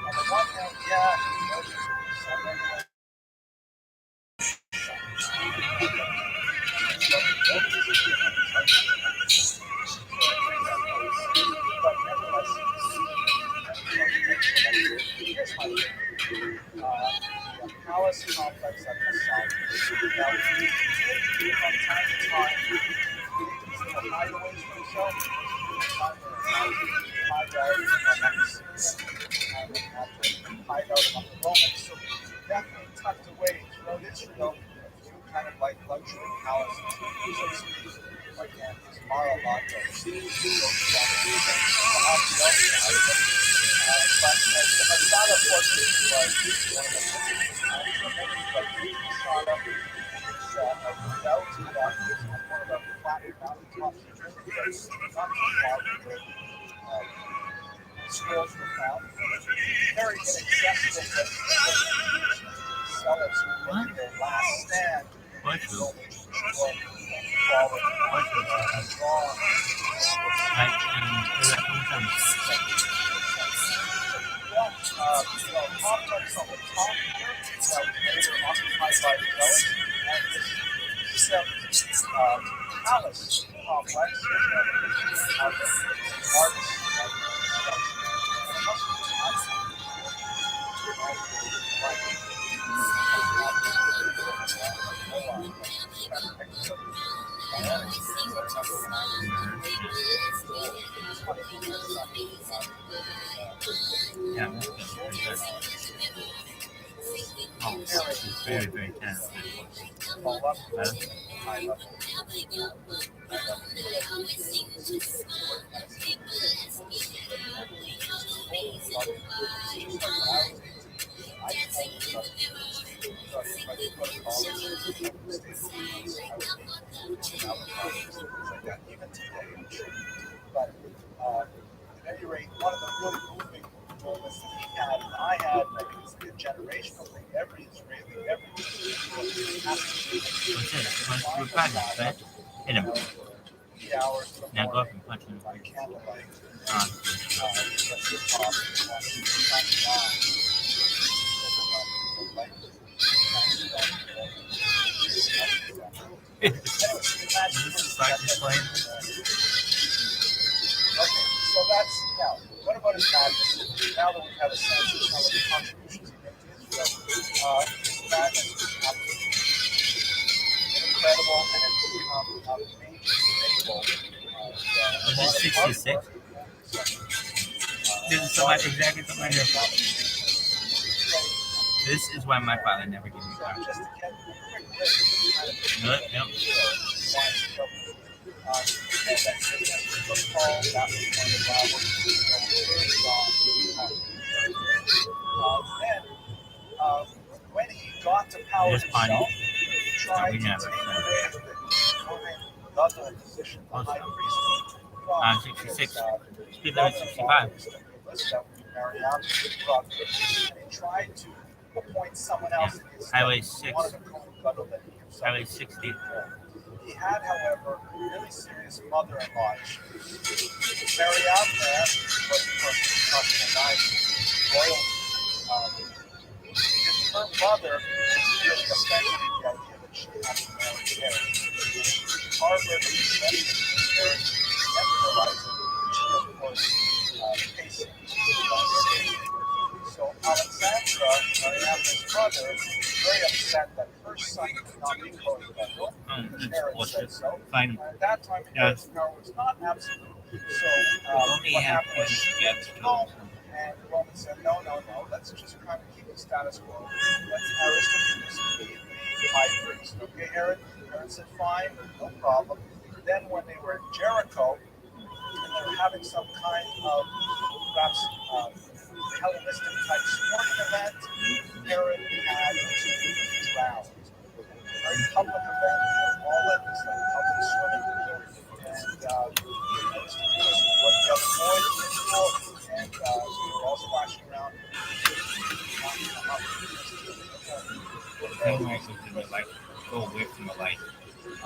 [SPEAKER 3] on the one hand, yeah, palace complex at the side. Now, from time to time, hideaways for themselves. Hide out among the Romans, so definitely tucked away throughout Israel, kind of like luxury palaces, like his Mar-a-Lago. But the Masada portrait was one of the shot up without that is one of the flat mountaintops in Germany. Not too far from where scrolls were found. Very inaccessible sellers who made their last stand. Complex on the top here that was later occupied by the Jews, and this palace complex is
[SPEAKER 1] Yeah, that's good. Oh, it's very, very talented.
[SPEAKER 3] Call up.
[SPEAKER 1] Huh?
[SPEAKER 3] High level. Even today, I'm sure. But at any rate, one of the really moving moments that he had and I had, and I think it's a generational thing, every Israeli, every
[SPEAKER 1] We're fine, right? Hit him.
[SPEAKER 3] 3 hours in the
[SPEAKER 1] Now go up
[SPEAKER 3] morning
[SPEAKER 1] and punch him.
[SPEAKER 3] by candlelight.
[SPEAKER 1] Uh,
[SPEAKER 3] Okay, so that's now. What about his madness? Now that we've had a sense of some of the contributions he made to Israel, his madness is absolutely incredible, and it's become a major staple.
[SPEAKER 1] Was it 66? This is so much exactly something here. This is why my father never gave me cars. No, no.
[SPEAKER 3] When he got to power
[SPEAKER 1] Just funny.
[SPEAKER 3] himself, he tried
[SPEAKER 1] We
[SPEAKER 3] to
[SPEAKER 1] never.
[SPEAKER 3] take away the other position, the high priest,
[SPEAKER 1] 66. Speed limit 65.
[SPEAKER 3] and he tried to appoint someone else.
[SPEAKER 1] Highway 6. Highway 60.
[SPEAKER 3] He had, however, really serious mother-in-law issues. Mary Abner was, of course, talking about royal. Her mother was really offended at the idea that she had to marry Harry. Harvard invented Harry emphasized she, of course, pacing. So Alexandra, Mary Abner's mother, was very upset that her son could not be co-equal. Herod said so.
[SPEAKER 1] Fine.
[SPEAKER 3] And at that time, Herod's power was not absolute. So what happened was she went to Rome, and the Romans said, no, let's just kind of keep the status quo. Let's Aristobulus be the high priest. Okay, Herod? Herod said, fine, no problem. Then when they were in Jericho, and they were having some kind of perhaps Hellenistic type sporting event, Herod had to drown. A very public event, all at this like public swimming pool, and Aristobulus was the other boys in school, and we were all splashing around.
[SPEAKER 1] Like, go away from the light.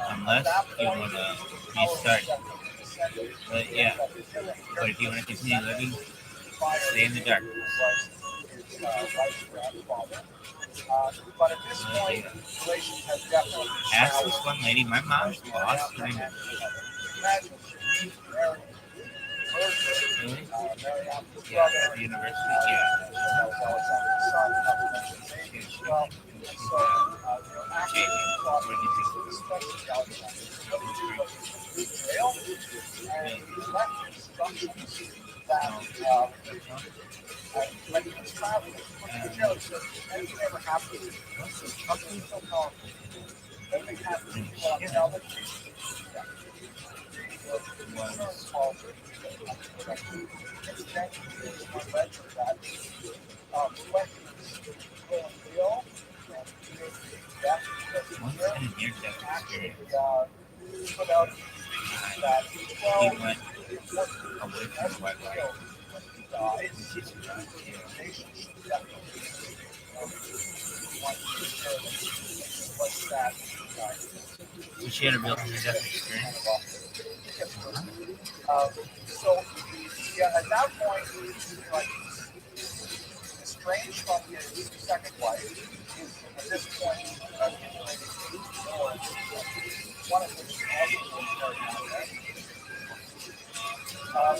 [SPEAKER 1] Unless you want to restart. But yeah. But if you want to continue living, stay in the dark.
[SPEAKER 3] But at this point, relations have definitely
[SPEAKER 1] Ask this one lady, my mom's boss.
[SPEAKER 3] Imagine
[SPEAKER 1] Really?
[SPEAKER 3] Mary Abner's
[SPEAKER 1] Yeah,
[SPEAKER 3] brother,
[SPEAKER 1] at the university, yeah.
[SPEAKER 3] Alexander's son, not to mention David as well. And so, actually, especially Alexander, really to jail, and he left instructions that when he was traveling, he put to jail, he said, anything ever happens, nothing so powerful. Everything happens, well, I'm telling you. Insurance policy.
[SPEAKER 1] Once in a near-death experience,
[SPEAKER 3] Put out that
[SPEAKER 1] he went away from the white light. So she had a real near-death experience.
[SPEAKER 3] So, yeah, at that point, like, estranged from his second wife, at this point, accumulated 8 more, one of which also was very young. And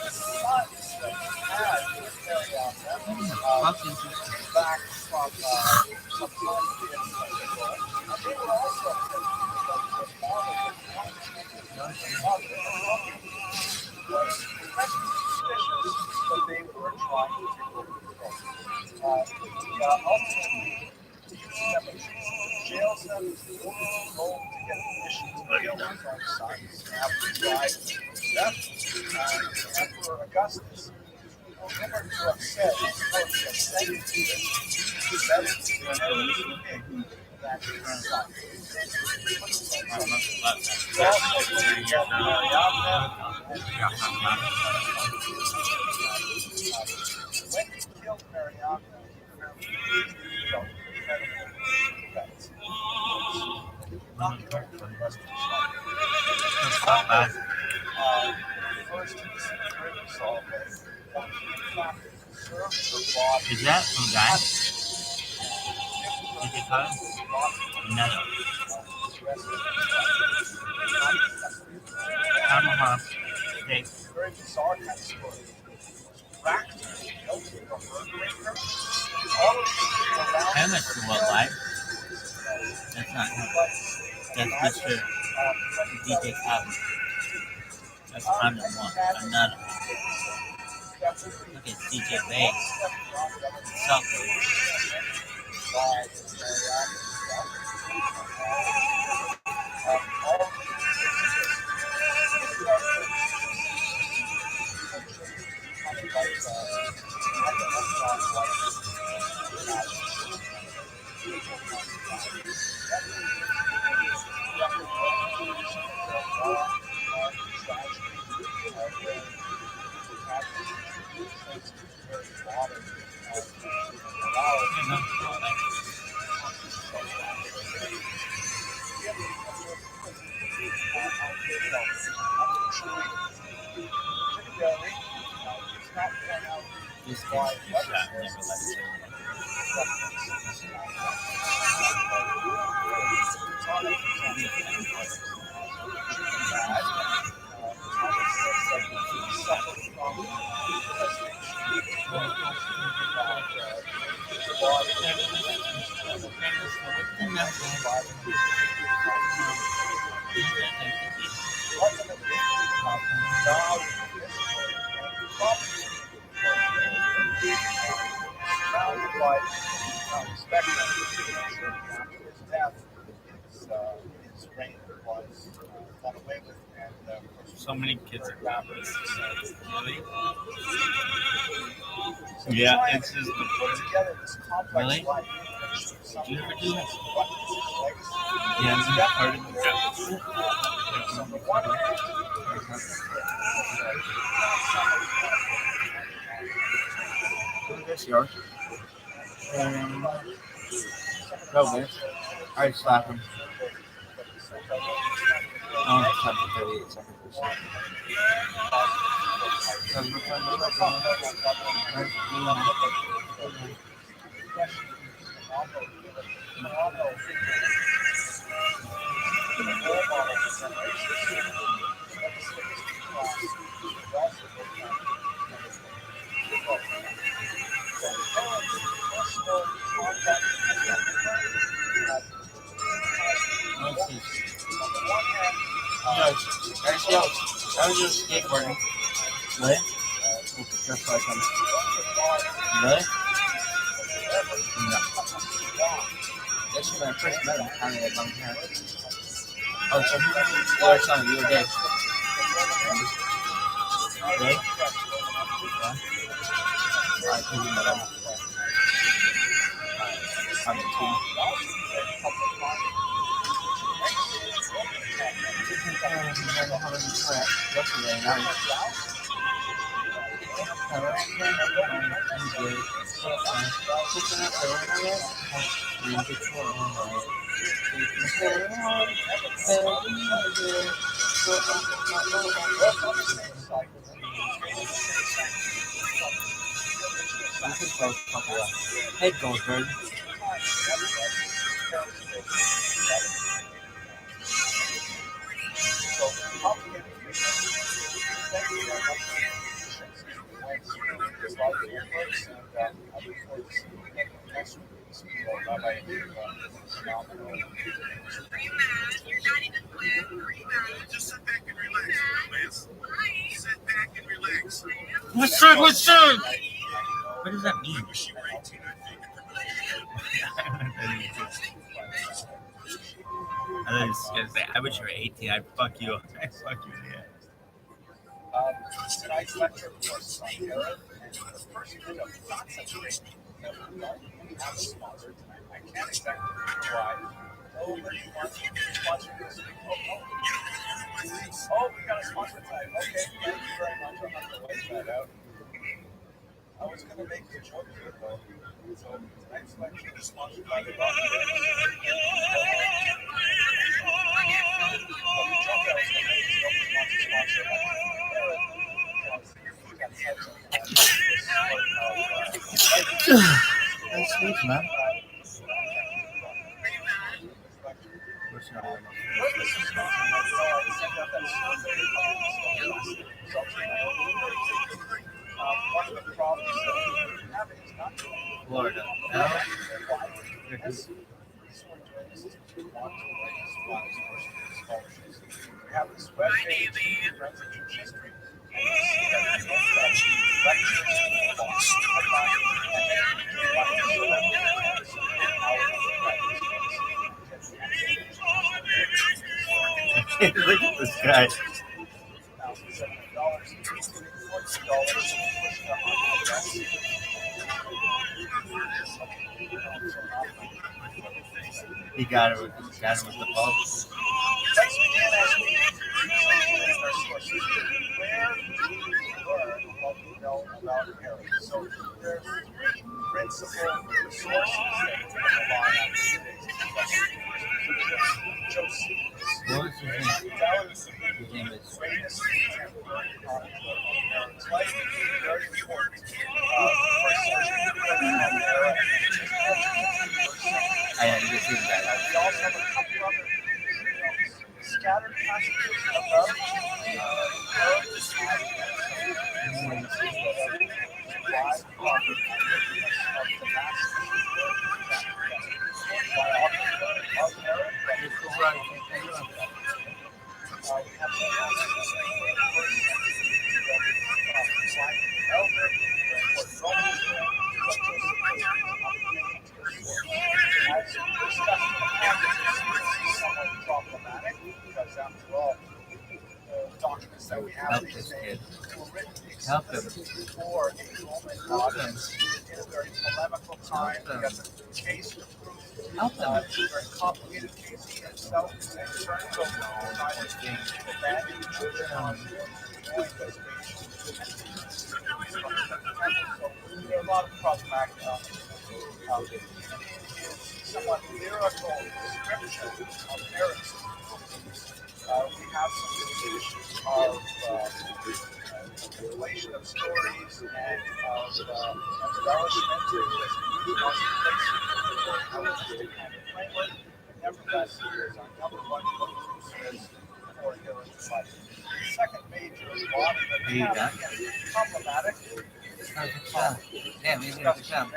[SPEAKER 3] the sons that he had with Mary Abner, back from some time in Mexico, and they were also their father was suspicious that they were trying to take over the throne. Ultimately, jails them, Emperor Augustus, Emperor to upset, when he killed Mariamna,
[SPEAKER 1] Is that some guy? Is it called? No. Tomahawk steak.
[SPEAKER 3] Very bizarre kind of story. Racked, guilty of murdering her. All of the people around
[SPEAKER 1] How much to what life? That's not him. That's Mr. DJ Cotton. That's I'm the one. I'm not him. Look at DJ Bass. Selfie. This guy shot never left him. So many kids are rappers. Really? Yeah, it's just the Really? Did you ever do that? Yeah, it's part of the
[SPEAKER 4] This yours. Go, man. I slap him. Oh, it's time for 38 seconds. I was just skateboarding. Really? That's why I come. Really? No. That's when I first met him, kind of like long hair. Oh, so or something, you were gay. Really? Yeah. I think you met him. I'm the team. Yesterday night. Hey, Goldberg.
[SPEAKER 2] Just sit back and relax, please. Sit back and relax.
[SPEAKER 1] What's up? What's up? What does that mean? I I was gonna say, I wish you were 18. I'd fuck you. I'd fuck you in the ass.
[SPEAKER 3] Tonight's lecture, of course, is on Herod, and the first bit of not such a great that we don't have a sponsor tonight. I can't exactly why. Nobody wants to sponsor this week. Oh, we got a sponsor tonight. Okay, thank you very much. I'm not going to wait that out. I was going to make the joke here, though. So tonight's lecture is sponsored by the Rabbi.
[SPEAKER 4] That's sweet, man.
[SPEAKER 1] Florida. No?
[SPEAKER 3] We have this web page, Forensic History, and you see that it's
[SPEAKER 1] Look at this guy. He got it with the ball.
[SPEAKER 3] Let's begin as we usually our sources. Where do we learn what we know about Herod? So there are three principal sources that we rely on today's discussion. Josephus.
[SPEAKER 1] What was his name? His name is
[SPEAKER 3] Greatest contemporary chronicler of Herod's life. Very important. First century era.
[SPEAKER 1] I had to get through that.
[SPEAKER 3] We also have a couple other scattered passages about Herod's problematic because after all, the documents that we have
[SPEAKER 1] Help
[SPEAKER 3] these
[SPEAKER 1] this
[SPEAKER 3] days
[SPEAKER 1] kid.
[SPEAKER 3] were written
[SPEAKER 1] Help him.
[SPEAKER 3] explicitly for a Roman audience in a very polemical time. We got the case to prove.
[SPEAKER 1] Help him.
[SPEAKER 3] It's a very complicated case in itself. In terms of trying to prevent so there are a lot of problematic somewhat lyrical description of Herod's. We have some issues of relation of stories and of embellishment framework. Nevertheless, here is our number one producers for Herod's life. The second major body that we have is problematic.
[SPEAKER 1] Damn, he's gonna come.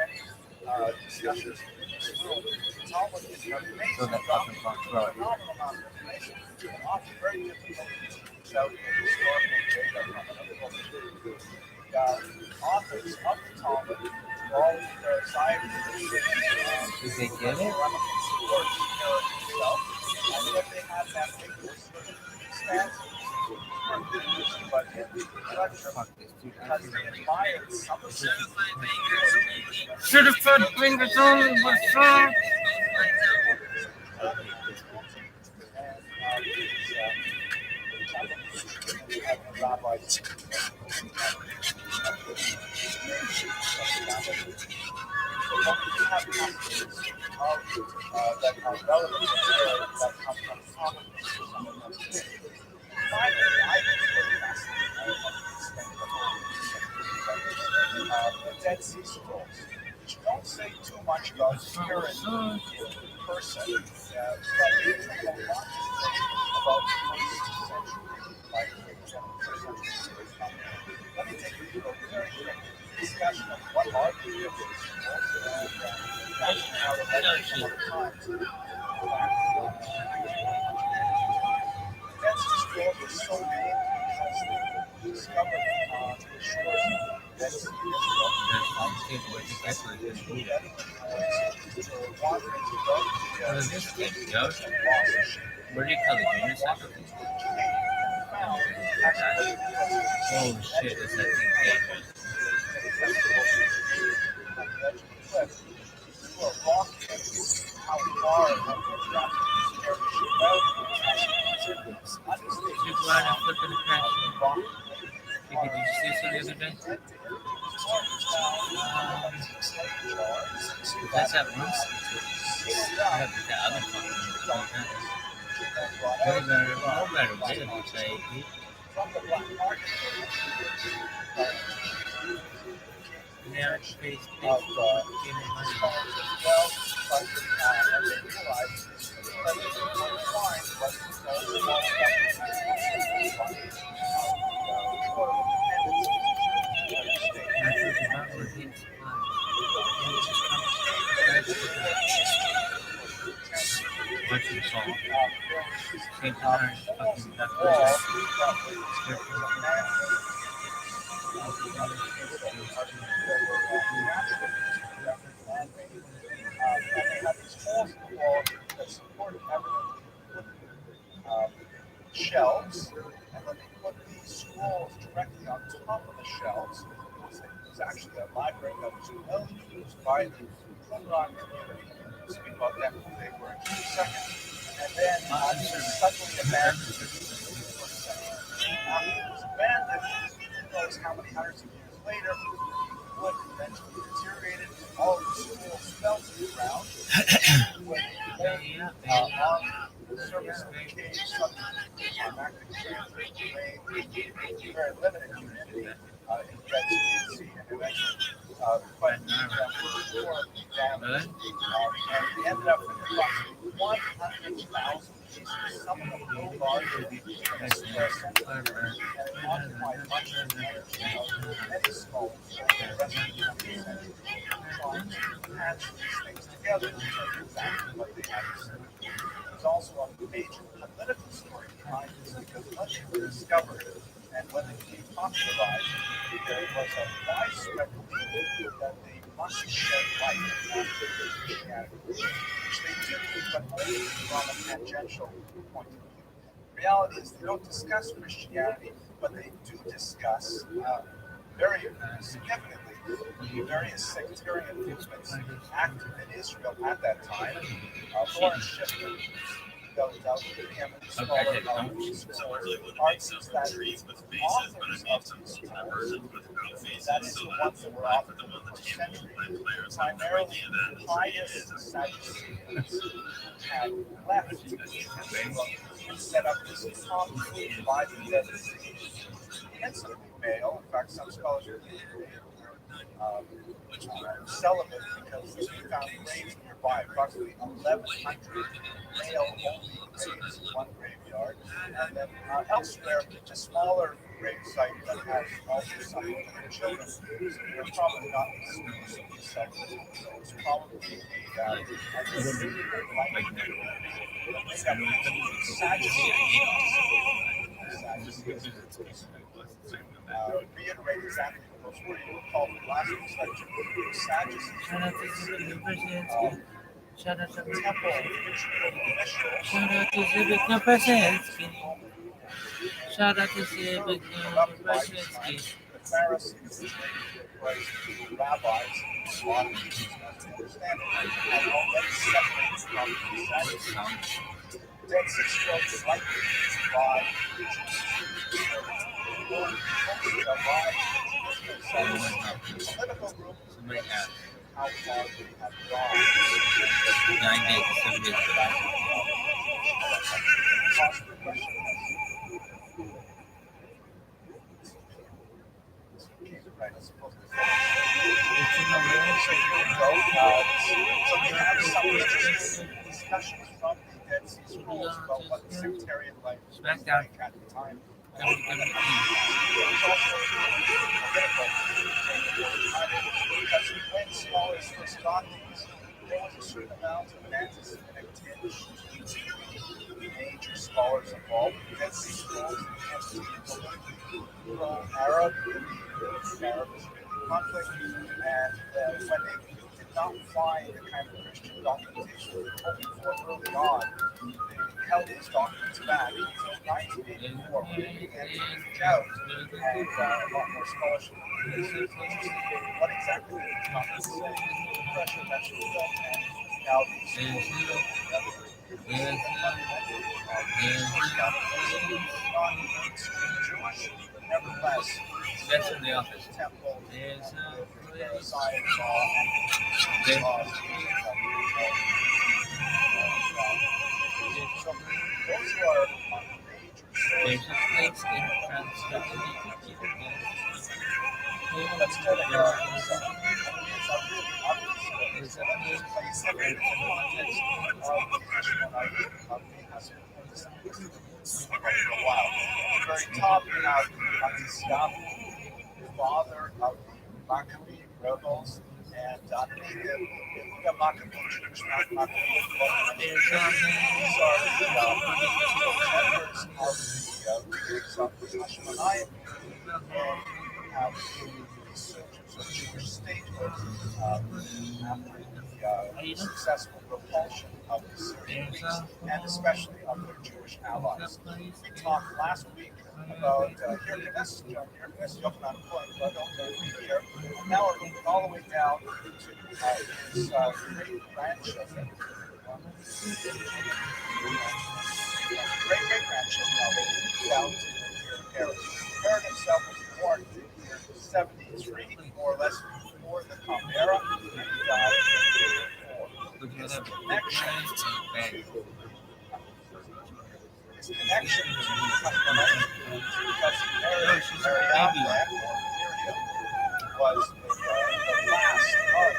[SPEAKER 3] Discussions. Talmud is an amazing
[SPEAKER 1] So that fucking fuck's right.
[SPEAKER 3] phenomenal amount of information, and often very difficult without historical data from another book. The authors of the Talmud, all their scientists,
[SPEAKER 1] Did they get it?
[SPEAKER 3] and yet they have that ambiguous stance. But in the lecture,
[SPEAKER 1] Fuck this dude.
[SPEAKER 3] because they admired some of the
[SPEAKER 1] Should have put fingers on it, but son.
[SPEAKER 3] rabbis that are relevant that come from common. Finally, I think the Dead Sea Scrolls, which don't say too much about Herod in person, but they say a lot about the first century, like first century. Let me take you through a very quick discussion of what are the Dead Sea Scrolls and how they had some other times. Dead Sea Scrolls were so named because they were discovered on the shores of the Dead Sea.
[SPEAKER 1] What is this thing, Joe? What do you call it? Unicycle? Oh shit, it's that thing dangerous. You go out and flip in the crash. Hey, did you see this the other day? That's that one? Yeah, but that other fucking one. Way better, no better way to say, dude. Now it's face, give me money. What's your song? Same time, fucking that
[SPEAKER 3] shelves, and then they put the scrolls directly on top of the shelves. It was actually a library that was well used by the TRUMAN community. We'll speak about that when they were in a second. And then suddenly abandoned. After it was abandoned, who knows how many hundreds of years later, the wood eventually deteriorated, all of the scrolls fell to the ground. When the surface of the cave suddenly very limited humidity in Red Sea, and eventually quite damage. And we ended up with approximately 100,000 pieces, some of them no larger than a square centimeter, and it occupied much of the energy of many skulls. The rest of the 20th century trying to patch these things together to show exactly what they had to say. There's also a major political story behind this because once it was discovered and when it became popularized, there was a widespread belief that they must shed light on Christianity, which they do, but only from a tangential point of view. The reality is they don't discuss Christianity, but they do discuss very significantly the various sectarian movements active in Israel at that time. Lawrence Schiffer, goes out with him and scholar of these artists that the authors of these stories, that is the ones that were offered in the first century, primarily pious Sadducees had left Israel and set up this community by the Dead Sea. Instantly male, in fact, some scholars believe celibate because they found graves nearby, approximately 1,100 male-only graves in one graveyard, and then elsewhere, a smaller grave site that has also some women and children, so they're probably not exclusively celibate. So it's probably reiterate exactly what those were. You recall from last week's lecture, Sadducees
[SPEAKER 1] Shout out to
[SPEAKER 3] the temple officials.
[SPEAKER 1] Shout out to Zibik Brzezinski. Shout out to Zibik Brzezinski.
[SPEAKER 3] The Pharisees, the rabbis, a lot of people, as we understand it, had already separated from the Sadducees. Dead Sea Scrolls is likely by political group how far we have gone.
[SPEAKER 1] 9 days, 7 days.
[SPEAKER 3] Right, I suppose. So we have some interesting discussions from the Dead Sea Scrolls about what the sectarian life was like at the time. Because when scholars first got these, there was a certain amount of an anti-Semitic tinge to major scholars involved with the Dead Sea Scrolls and politically pro-Arab in the Arab-Israeli conflict, and when they did not find the kind of Christian documentation they were hoping for early on, they held his documents back until 1984 when he began to reach out and a lot more scholarship was interested in what exactly the documents say, the pressure that's built, and now these not extreme Jewish, but nevertheless,
[SPEAKER 1] That's in the office.
[SPEAKER 3] temple
[SPEAKER 1] There's
[SPEAKER 3] science law and laws. So those who are major
[SPEAKER 1] there's
[SPEAKER 3] sources.
[SPEAKER 1] a place in France that you need to keep it in.
[SPEAKER 3] Let's go to Harold himself. It's a really ugly
[SPEAKER 1] There's
[SPEAKER 3] story.
[SPEAKER 1] a place
[SPEAKER 3] But he's separated from the context of Hashmonite of the Hasidim for a while. At the very top, you have Matisyahu, the father of the Maccabee rebels, and underneath him, you have Maccabee Jews, not Maccabee. These are the members of the Hashmonite. And you have the resurgence of Jewish statehood after the successful repulsion of the Syrian Greeks and especially of their Jewish allies. We talked last week about Hyrcanus, Yochanan Cohen, who I don't know if he's here. Now we're moving all the way down to his great-grandchildren. Great-great-grandchildren down to Herod. Herod himself was born in 73, more or less before the Common Era, and he died in 54. His connection to Hashmonite because Miriam was the last of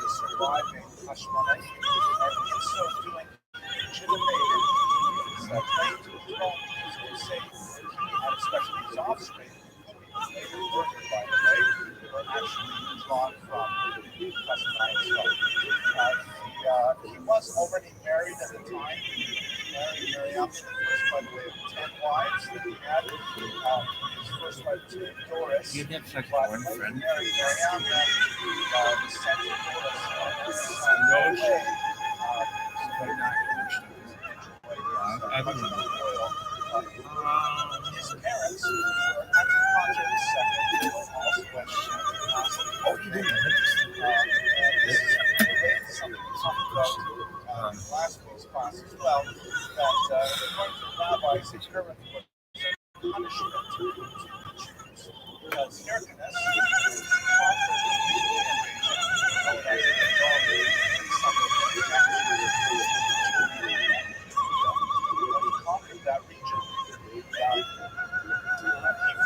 [SPEAKER 3] the surviving Hashmonite, and in so doing, legitimated his claim to the throne, because they say that he, and especially his offspring, whom he was later murdered by the way, were actually drawn from the Hashmonite stock. He was already married at the time. He married Miriam, the first, by the way, of 10 wives that he had. His first wife was named Doris.
[SPEAKER 1] You have such
[SPEAKER 3] But
[SPEAKER 1] one
[SPEAKER 3] when he
[SPEAKER 1] friend.
[SPEAKER 3] married Miriam, he sent Doris no way. His parents were Antipater II, also went to the and this is related to something we talked about in last week's class as well, that according to the rabbis, the current was a punishment to the Jews because Hyrcanus conquered the Judean region, known as when he conquered that region, he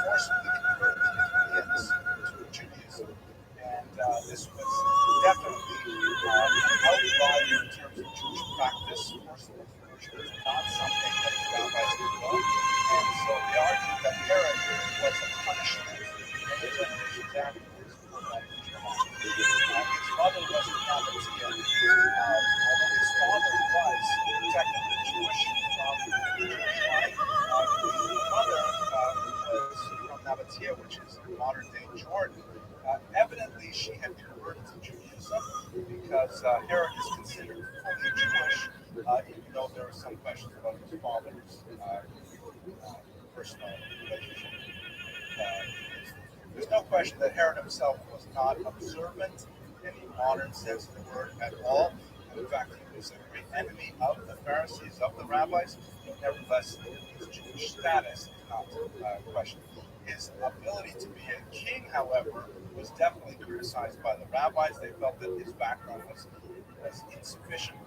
[SPEAKER 3] forcibly converted the Judeans to Judaism. And this was definitely an outlier in terms of Jewish practice. Forcible conversion was not something that the rabbis did well. And so they argued that Herod was a punishment many generations afterwards for that region. His mother wasn't Nabatea, although his father was technically Jewish from the Jewish line. His mother was from Nabatea, which is modern-day Jordan. Evidently, she had converted to Judaism because Herod is considered fully Jewish, even though there are some questions about his father's personal relationship. There's no question that Herod himself was not observant in any modern sense of the word at all. In fact, he was a great enemy of the Pharisees, of the rabbis, but nevertheless, his Jewish status is not questioned. His ability to be a king, however, was definitely criticized by the rabbis. They felt that his background was insufficiently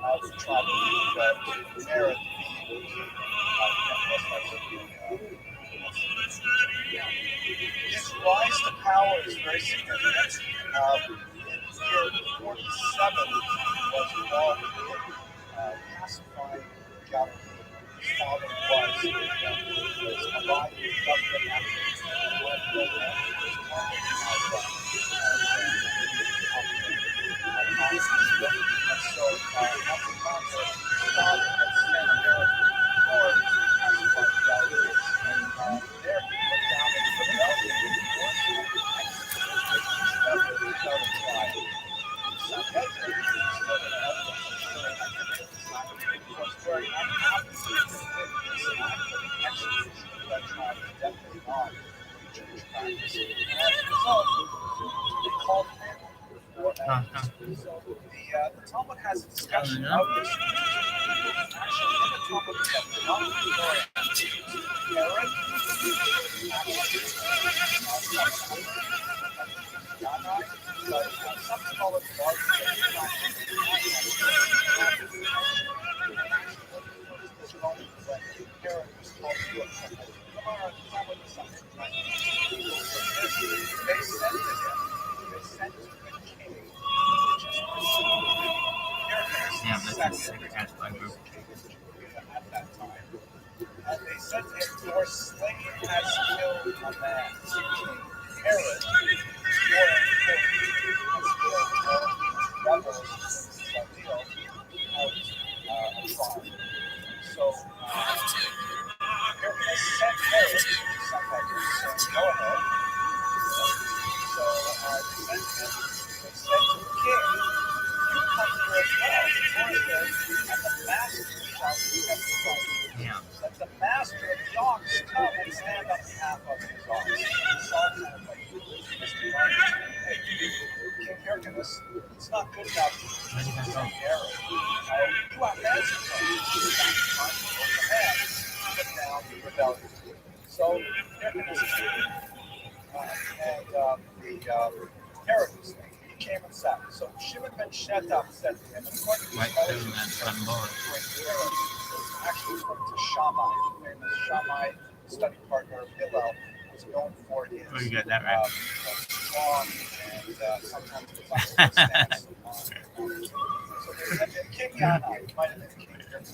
[SPEAKER 3] of the tribe to merit being king. His rise to power is very significant. In year 47 was involved in pacifying Galilee. His father was a rival government after one program was and so Antipater, his father, had sent Herod to court to pacify Galilee. And there he put down a rebellion and forced him to execute without a trial. Sanhedrin, was very unhappy that definitely not Jewish practice. And as a result, they called him for evidence. So the Talmud has a discussion of this. Actually, in the Talmud, we have not Herod, but some scholars argue that Herod was called to a they sent to the king,
[SPEAKER 1] Yeah, that's a second hashtag group.
[SPEAKER 3] at that time. And they said to him, your slave has killed a man. Herod, your has killed rebels that deal out a trial. So, Herod has sent Herod, sometimes saying, go ahead. So, they said to the king, you come here as well. And the master shall be exercised.
[SPEAKER 1] Yeah.
[SPEAKER 3] Let the master of the ox come and stand on behalf of his ox. Hey, King Hyrcanus, it's not good enough to send Herod. You have answered him. Put down the rebellion. So Hyrcanus and Herod he came and sat. So Shimon ben Shetach said to him, according to actually according to Shammai, the famous Shammai study partner of Hillel, was known for his
[SPEAKER 1] you got that right.
[SPEAKER 3] strong and sometimes flexible stance. So they said to King Yanai, might have been King Hyrcanus,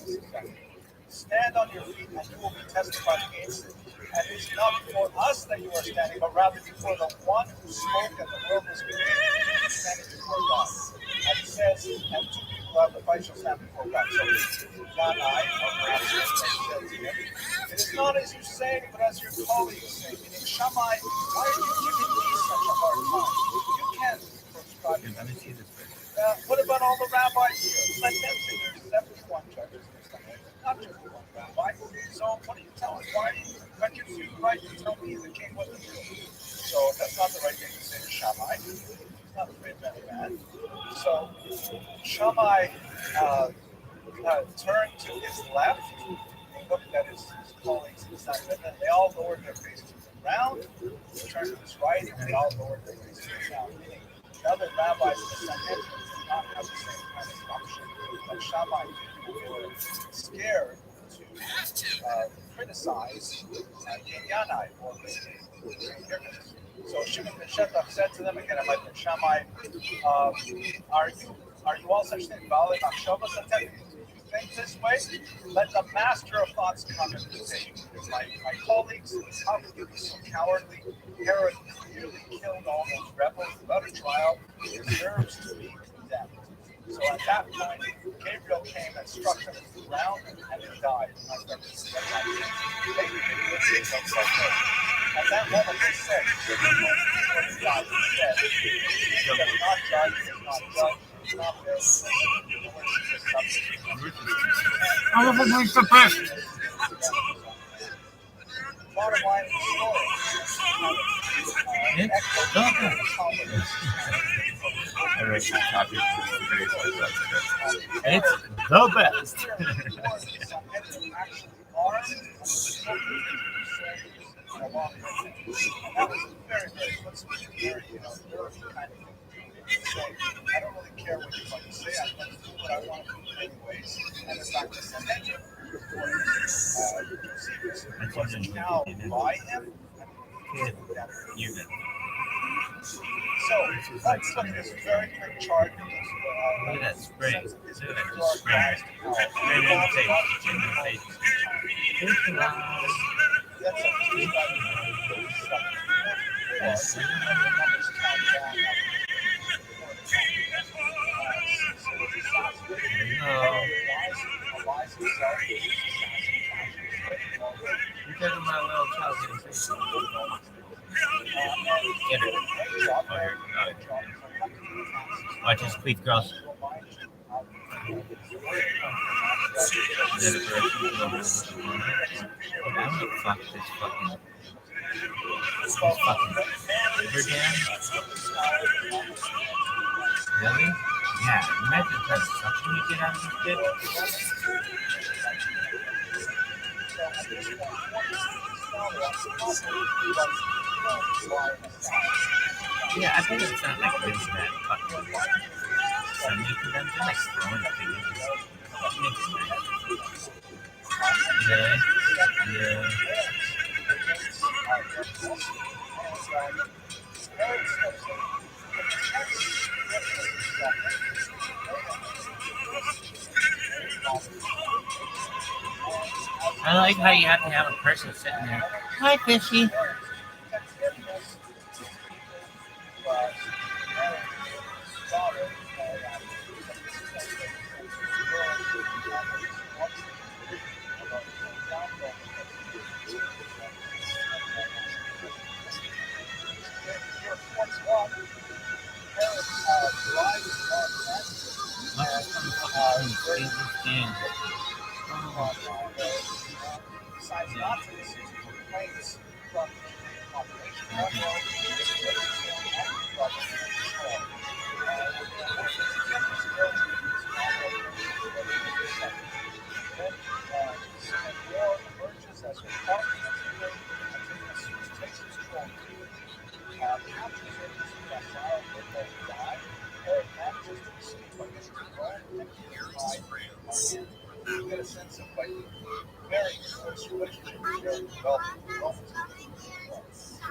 [SPEAKER 3] stand on your feet and you will be testified against it. And it's not before us that you are standing, but rather before the one who spoke and the world was created, standing before God. And it says, and two people out of the fight shall stand before God. So Yanai, or perhaps said to him, it is not as you say, but as your colleagues say. Meaning, Shammai, why are you giving me such a hard time? You can't prescribe me. What about all the rabbis here? Let them say there's 71 judges. Not just one rabbi. So what are you telling? Why are you confused, right? You tell me the king wasn't true. So that's not the right thing to say to Shammai. He's not a great man. So Shammai turned to his left. He looked at his colleagues beside him, and they all lowered their faces to the ground. He turned to his right, and they all lowered their faces to the ground. Meaning, the other rabbis in the Sanhedrin did not have the same kind of function that Shammai did. They were scared to criticize King Yanai or King Hyrcanus. So Shimon ben Shetach said to them again, like Shammai, are you all such things? You think this way? Let the master of thoughts come and say, my colleagues, how could you be so cowardly? Herod clearly killed all those rebels without a trial. He deserves to be condemned. So at that point, Gabriel came and struck him to the ground, and he died. At that moment, he said, he does not judge, he does not judge, he is not there. Bottom line of the story.
[SPEAKER 1] It's the best.
[SPEAKER 3] That was very, very kind of so I don't really care what you're going to say. I'm going to do what I want to do anyways. And in fact, the Sanhedrin was now by him. So let's look at this very quick chart.
[SPEAKER 1] Look at that spray. Look at that You're taking my little child. Watch his feet cross. then the person will go over the woman. I'm gonna fuck this fucking river dam. Really? Yeah, imagine how suction you get out of this bitch. Yeah, I bet it's not like really that fucking sunny for them. They're like throwing things. Yeah, yeah. I like how you have to have a person sitting there. Hi, fishy.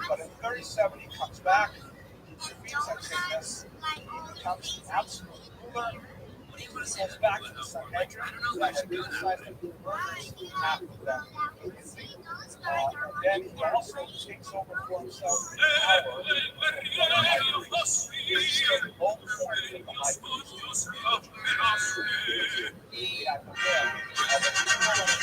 [SPEAKER 3] But in 37, he comes back, he defeats Antigonus, becomes the absolute ruler. He goes back to the Sanhedrin, who actually decided to murder half of them. And then he also takes over for himself the power of the high priest. He's the low point of the high priest. He, at the head of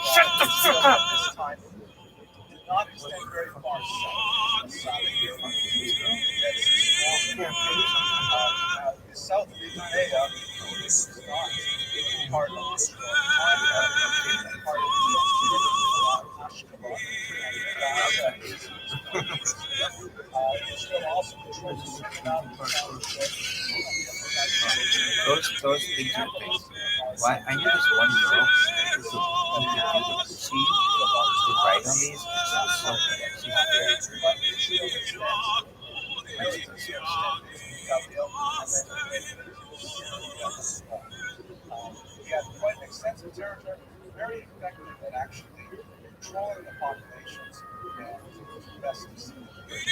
[SPEAKER 3] Shut the fuck up! This time did not extend very far south. South of Judea is not part of
[SPEAKER 1] Those things are things. Why? I knew this one girl who could do the she to write on these. So
[SPEAKER 3] he had quite an extensive territory, very effective at actually controlling the populations and the best to see. His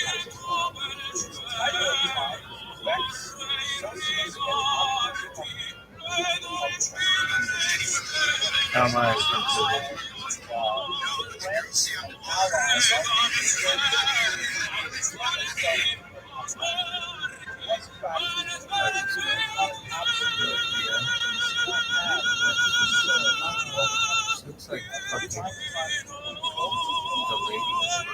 [SPEAKER 3] title affects associates
[SPEAKER 1] how much? Looks like fucking the lady.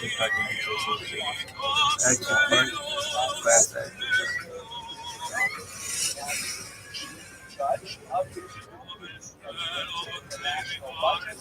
[SPEAKER 4] see if I can get this. Actually, fast
[SPEAKER 3] Judge of the national budget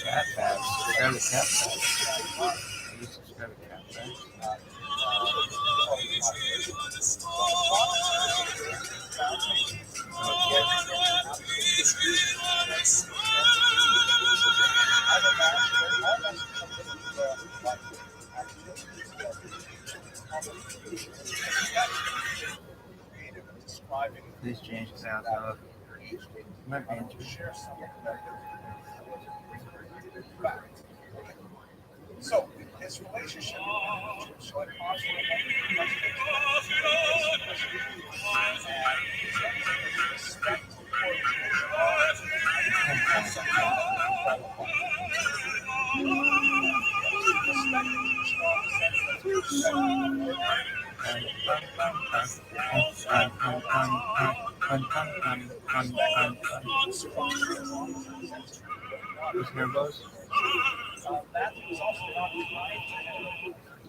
[SPEAKER 4] cat bags. Subscribe to cat bags. You subscribe to cat bags. Please change the sound of my banter.
[SPEAKER 3] So, his relationship with showing possible respect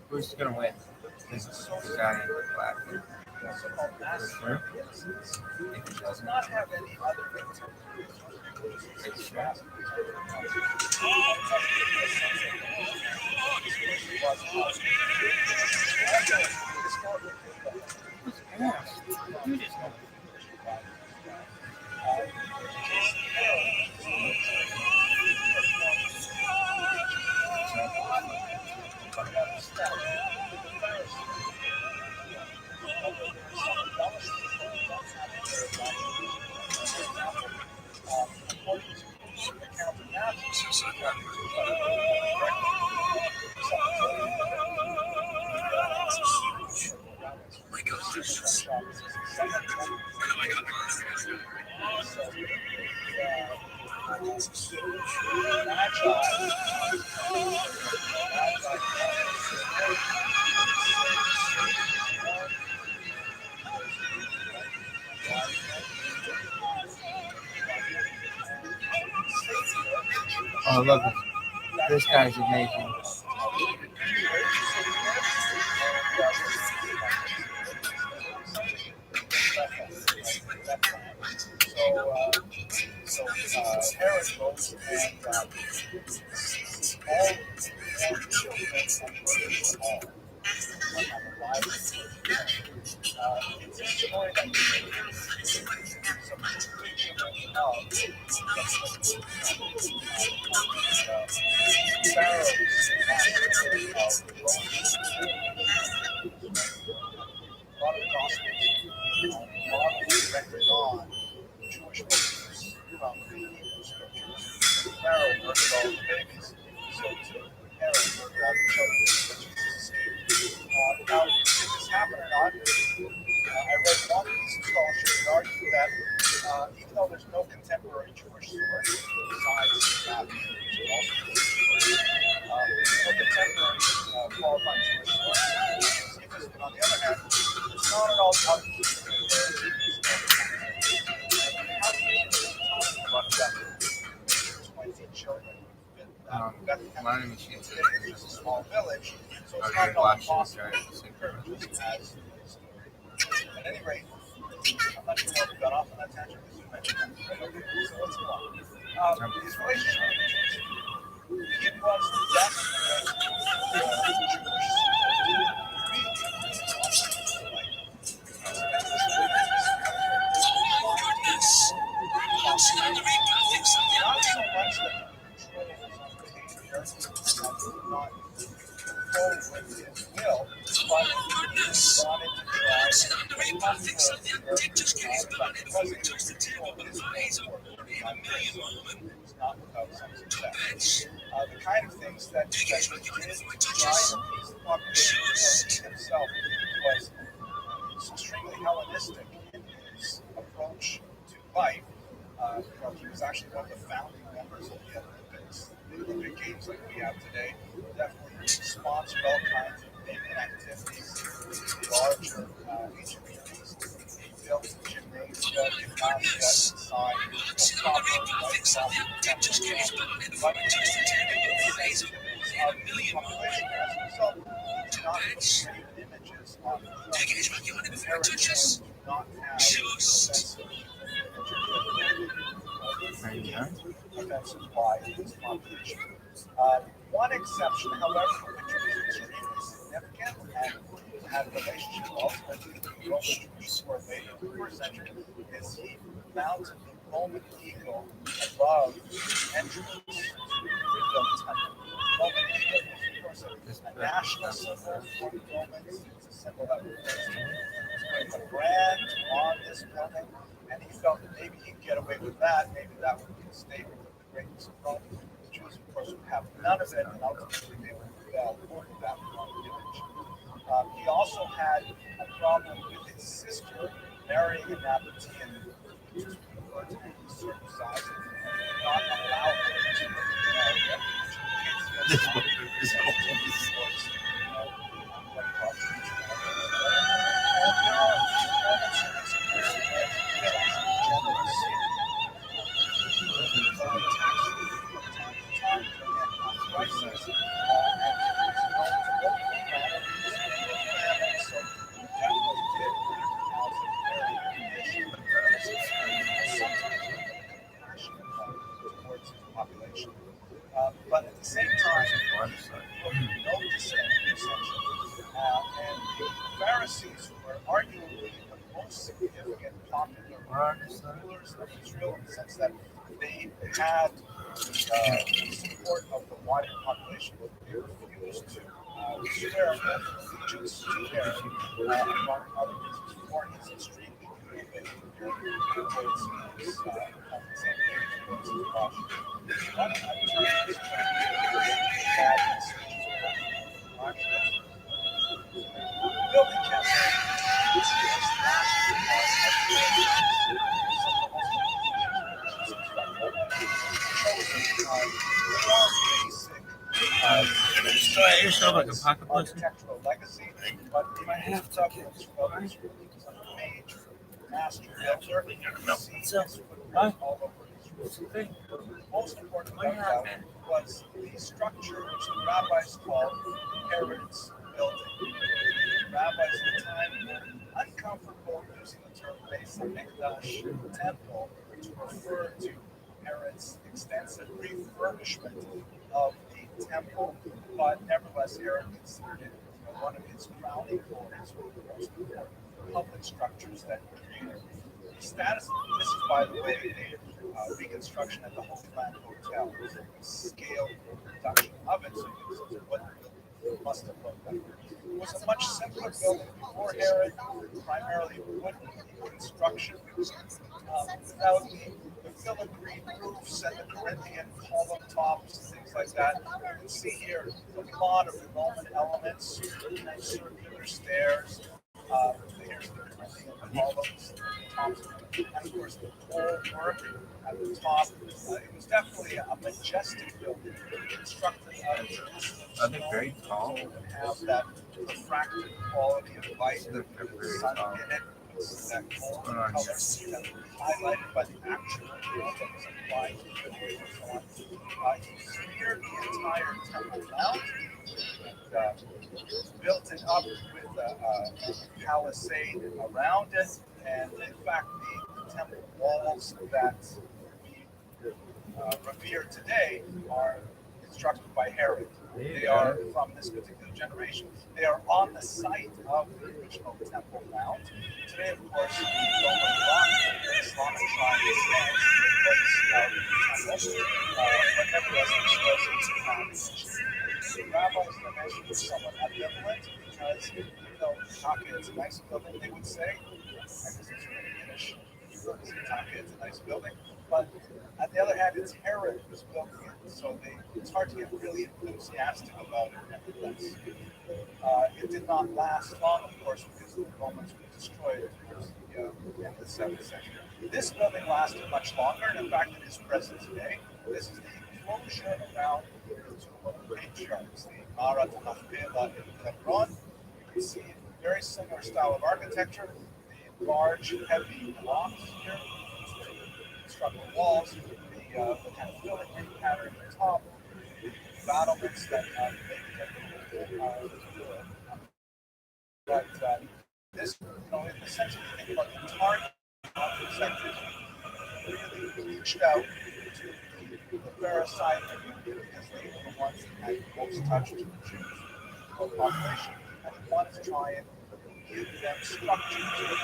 [SPEAKER 4] Who's gonna win? This guy in black. For sure. If he doesn't,
[SPEAKER 3] not have any other
[SPEAKER 4] it's trap. Oh, I love this. This guy's amazing.
[SPEAKER 3] Harris goes and all children and all. It's a story that Jewish believers from the scriptures. Pharaoh worked all the babies, so to Pharaoh worked all the children, which is escape. Now, did this happen or not? I read one piece of scholarship that argued that even though there's no contemporary Jewish source besides that, which is also there's no contemporary qualified Jewish source. On the other hand, it's not at all obvious.
[SPEAKER 4] My machine says
[SPEAKER 3] it's a small village, so it's
[SPEAKER 4] okay,
[SPEAKER 3] not
[SPEAKER 4] watch
[SPEAKER 3] possible.
[SPEAKER 4] this.
[SPEAKER 3] At any rate, I'm not sure what we got off on that tangent. Okay, so let's go on. His relationship with Jews. It was the death of the the kind of things that he did to try and appease the population himself was extremely Hellenistic in his approach to actually one of the founding members of the Olympics. The Olympic Games like we have today definitely sponsored all kinds of payment activities in larger ancient communities. He built gymnasia, gymnasia inside, proper light population. As a result, do not put great images on heritage, do not have offensive offensive by this population. One exception, however, which was extremely significant and had a relationship ultimately with the Roman Jews who were made in the first century, is he mounted the Roman eagle above the entrance to the temple. Roman eagle is, of course, a national symbol for the Romans. It's a symbol that refers to the brand on this building, and he felt that maybe he'd get away with that. Maybe that would be a statement of the greatness of Rome. The Jews, of course, would have none of it, and ultimately they would rebel for that image. He also had a problem with his sister marrying a Nabatean, which was referred to be circumcised, and not allow her to marry him, which indicates population. But at the same time, no dissent, essentially. And the Pharisees were arguably the most significant popular rulers of Israel in the sense that they had the support of the wider population. They refused to swear allegiance to Herod, among other reasons, for his extreme innovation towards his building campaign, which is
[SPEAKER 1] yourself like a pocket pussy.
[SPEAKER 3] architectural legacy, but in have to get a major master builder. All over Israel. Most important about that was the structure which the rabbis called Herod's building. The rabbis at the time were uncomfortable using the term Beis Hamikdash temple to refer to Herod's extensive refurbishment of the temple, but nevertheless Herod considered it one of his crowning glories, one of the most important public structures that he created. The status of this is, by the way, a reconstruction at the Holy Land Hotel. It was a scale reproduction of it, so you can see what it must have looked like. It was a much simpler building before Herod, primarily wooden construction, without the filigree roofs and the Corinthian column tops, things like that. You can see here a lot of Roman elements, circular stairs. Here's the Corinthian columns, tops, and of course the whole work at the top. It was definitely a majestic building, constructed out of
[SPEAKER 1] Are they very tall?
[SPEAKER 3] would have that refracted quality of light, the sun in it, that gold color that was highlighted by the actual that was applied to it and so on. He cleared the entire temple mount and built it up with a palisade around it, and in fact the temple walls that we revere today are constructed by Herod. They are from this particular generation. They are on the site of the original Temple Mount. Today, of course, the Roman rock, the Islamic shrine stands in the place of the temple, but nevertheless, it shows its The rabbis, I mentioned, were somewhat ambivalent because even though Taka is a nice building, they would say, I guess it's really Yiddish, Taka is a nice building, but on the other hand, it's Herod who's building it, so it's hard to get really enthusiastic about it nevertheless. It did not last long, of course, because the Romans would destroy it towards the the 7th century. This building lasted much longer, and in fact, it is present today. This is the enclosure around the tomb of the patriarchs, the Marat Machpelah in Hebron. You can see a very similar style of architecture, the large, heavy blocks here, structural walls, the kind of filigree pattern at the top, the battlements that make it but this, in the sense of thinking about the target of the sectors, really reached out to the Pharisee community because they were the ones that had the most touch to the Jewish population, and he wanted to try and give them structure to it.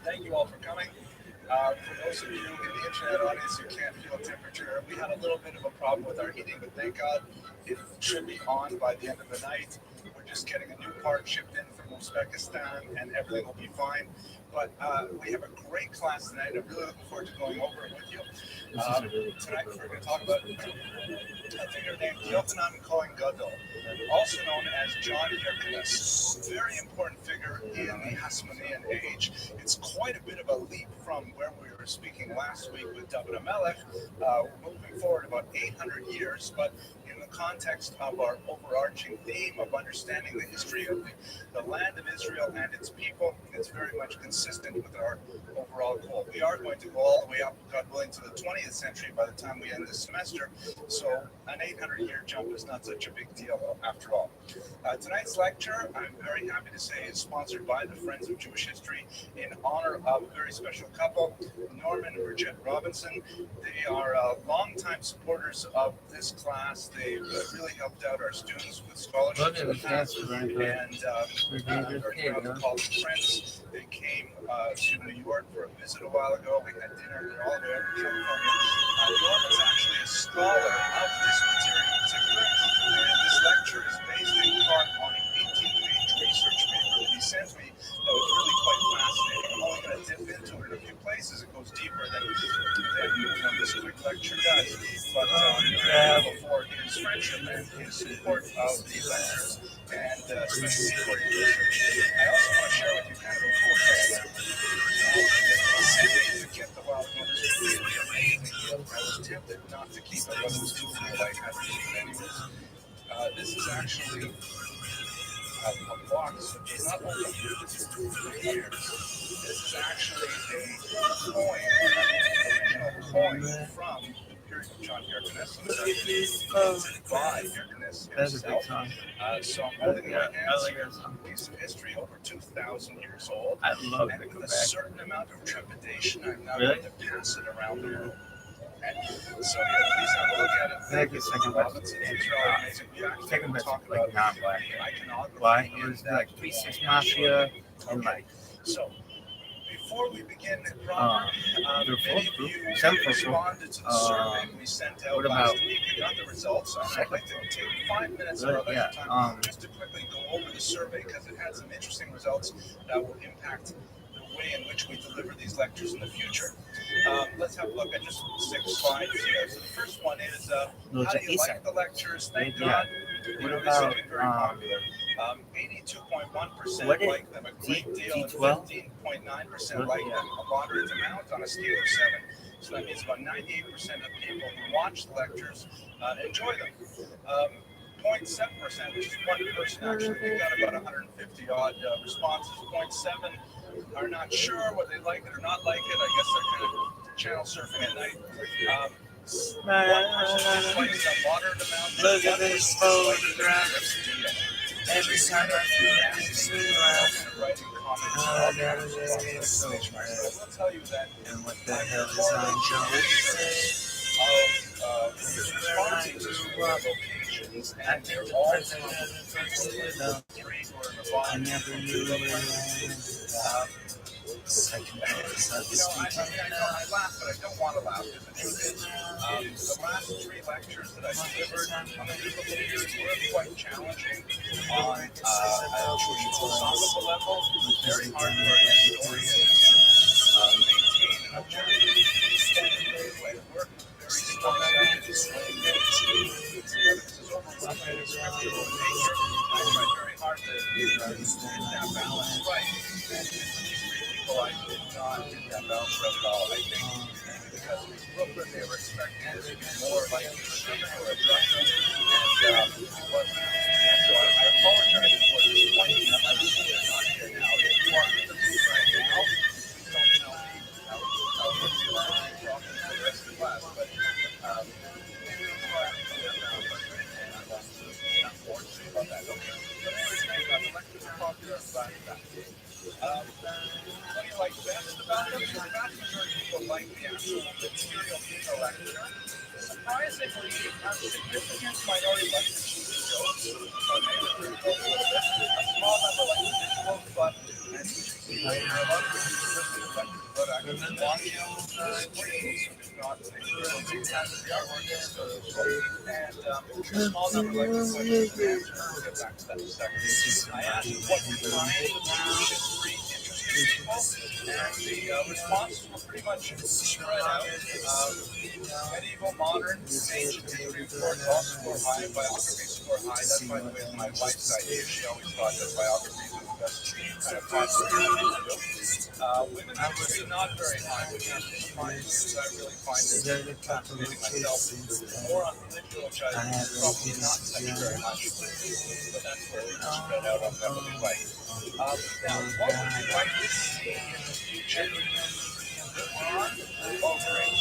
[SPEAKER 3] Thank you all for coming. For those of you in the internet audience who can't feel temperature, we had a little bit of a problem with our heating, but thank God it should be on by the end of the night. We're just getting a new part shipped in from Uzbekistan, and everything will be fine. But we have a great class tonight. I'm really looking forward to going over it with you. Tonight we're going to talk about a figure named Yochanan Cohen Gadol, also known as John Hyrcanus. Very important figure in the Hasmonean age. It's quite a bit of a leap from where we were speaking last week with David Amelech, moving forward about 800 years, but in the context of our overarching theme of understanding the history of the land of Israel and its people, it's very much consistent with our overall goal. We are going to go all the way up, God willing, to the 20th century by the time we end this semester, so an 800-year jump is not such a big deal after all. Tonight's lecture, I'm very happy to say, is sponsored by the Friends of Jewish History in honor of a very special couple, Norman and Bridget Robinson. They are longtime supporters of this class. They've really helped out our students with scholarships in the past, and are very proud to call them friends. They came to New York for a visit a while ago. We had dinner. They're all the way up in California. Norman's actually a scholar of this material in particular, and this lecture is based in part on an 18-page research paper that he sent me that was really quite fascinating. I'm only going to dip into it in a few places. It goes deeper than this quick lecture does. But I'm grateful for his friendship and his support of the lectures, and especially for your research. I also want to share with you kind of a cool program. He sent me to get the wild one. It was really amazing. I was tempted not to keep it, but it was too cool. I had to keep it anyways. This is actually a box which is not open for years. This is actually a coin, an original coin from the period of John Hyrcanus, invented by Hyrcanus himself. So I'm holding in my hands here a piece of history over 2,000 years old.
[SPEAKER 1] I love
[SPEAKER 3] and
[SPEAKER 1] it.
[SPEAKER 3] with a certain amount of trepidation, I'm now going to pass it around the room. So yeah, please have a look at it.
[SPEAKER 1] Thank you, second best.
[SPEAKER 3] It's really amazing. We actually
[SPEAKER 1] Second best,
[SPEAKER 3] talk
[SPEAKER 1] like
[SPEAKER 3] about
[SPEAKER 1] non-black.
[SPEAKER 3] the iconography.
[SPEAKER 1] Why? It was like 3-6 Mafia and like.
[SPEAKER 3] So Before we begin, Robert,
[SPEAKER 4] the
[SPEAKER 3] many
[SPEAKER 4] fourth
[SPEAKER 3] of you
[SPEAKER 4] group, some
[SPEAKER 3] responded to the survey we sent out
[SPEAKER 4] what
[SPEAKER 3] last
[SPEAKER 4] about
[SPEAKER 3] week and got the results. I'd
[SPEAKER 4] second
[SPEAKER 3] like to take 5 minutes of
[SPEAKER 4] Good,
[SPEAKER 3] our lecture
[SPEAKER 4] yeah,
[SPEAKER 3] time just to quickly go over the survey because it had some interesting results that will impact the way in which we deliver these lectures in the future. Let's have a look at just 6 slides here. So the first one is,
[SPEAKER 4] Those
[SPEAKER 3] how
[SPEAKER 4] are
[SPEAKER 3] do you like
[SPEAKER 4] ASAP.
[SPEAKER 3] the lectures? Thank
[SPEAKER 4] Yeah.
[SPEAKER 3] God.
[SPEAKER 4] What
[SPEAKER 3] This
[SPEAKER 4] about,
[SPEAKER 3] has been very popular. 82.1%
[SPEAKER 4] what is
[SPEAKER 3] like them, a great deal, and
[SPEAKER 4] D12?
[SPEAKER 3] 15.9% like them, a moderate amount on a scale of 7. So that means about 98% of people who watch the lectures enjoy them. 0.7%, which is one person actually, we got about 150 odd responses. 0.7 are not sure whether they like it or not like it. I guess they're kind of channel surfing at night. One person dislikes a moderate amount.
[SPEAKER 4] Look at
[SPEAKER 3] One
[SPEAKER 4] this
[SPEAKER 3] person dislikes
[SPEAKER 4] photograph. Every time I feel
[SPEAKER 3] writing comments
[SPEAKER 4] so
[SPEAKER 3] I will tell you that
[SPEAKER 4] and what the hell is on
[SPEAKER 3] responding to locations, and they're all three who are in the bottom.
[SPEAKER 4] I never knew
[SPEAKER 3] I laugh, but I don't want to laugh because the truth is, the last 3 lectures that I delivered on the group of leaders were quite challenging on a philosophical level. It was very hard for our historians to maintain an objective way of work. Very strong self-explaining this is overwhelming in scriptural nature. I tried very hard to get that balance right. And these 3 people, I did not get that balance right at all. I think because we grew up when they were expecting this to be more like a sermon or a drama, and it wasn't. And so I apologize for disappointing them. I wish they were not here now. If you are in the booth right now, please don't tell me how good you are. You're talking to the rest of the class, but maybe you are not more to say about that. Okay. But anyways, thank God the lectures are popular. I'm glad of that. What do you like best about them? So the vast majority of people like the actual material in the lecture. Surprisingly, a significant minority like the cheesy jokes. Maybe a small number like the visuals, but as you can see later, a lot of the people listen to lectures about actually watching screens, not necessarily the artwork and a small number like the questions and answers. We'll get back to that in a second. I asked what you find the history interesting people, and the responses were pretty much spread out. Medieval, modern, ancient history, of course, all score high. Biographies score high. That's, by the way, my wife's idea. She always thought that biographies was the best kind of popular. Women's history, not very high, which is surprising because I really find it fascinating myself. More on religion, which I probably not study very much, but that's where we just spread out on Beverly White. Now, what would you like to see in the future? Oh, great.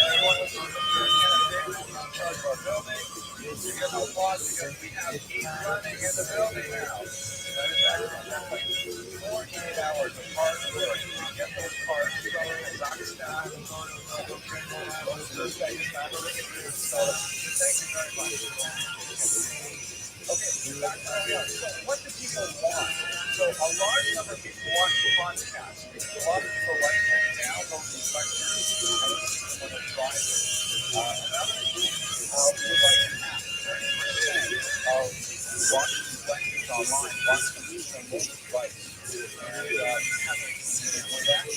[SPEAKER 3] Everyone was on the third candidate who's in charge of our building. You get no applause because we have heat running in the building now. That is actually 48 hours of hard work to get those cars going and rocks down. Those guys back over here. So, thank you very much. Okay, back to where we are. So, what do people want? So, a large number of people want podcasts. A lot of people like to download these lectures and listen to them when they're driving. Another group would like an app. 30% of watching these lectures online watch them using a mobile device. And with that,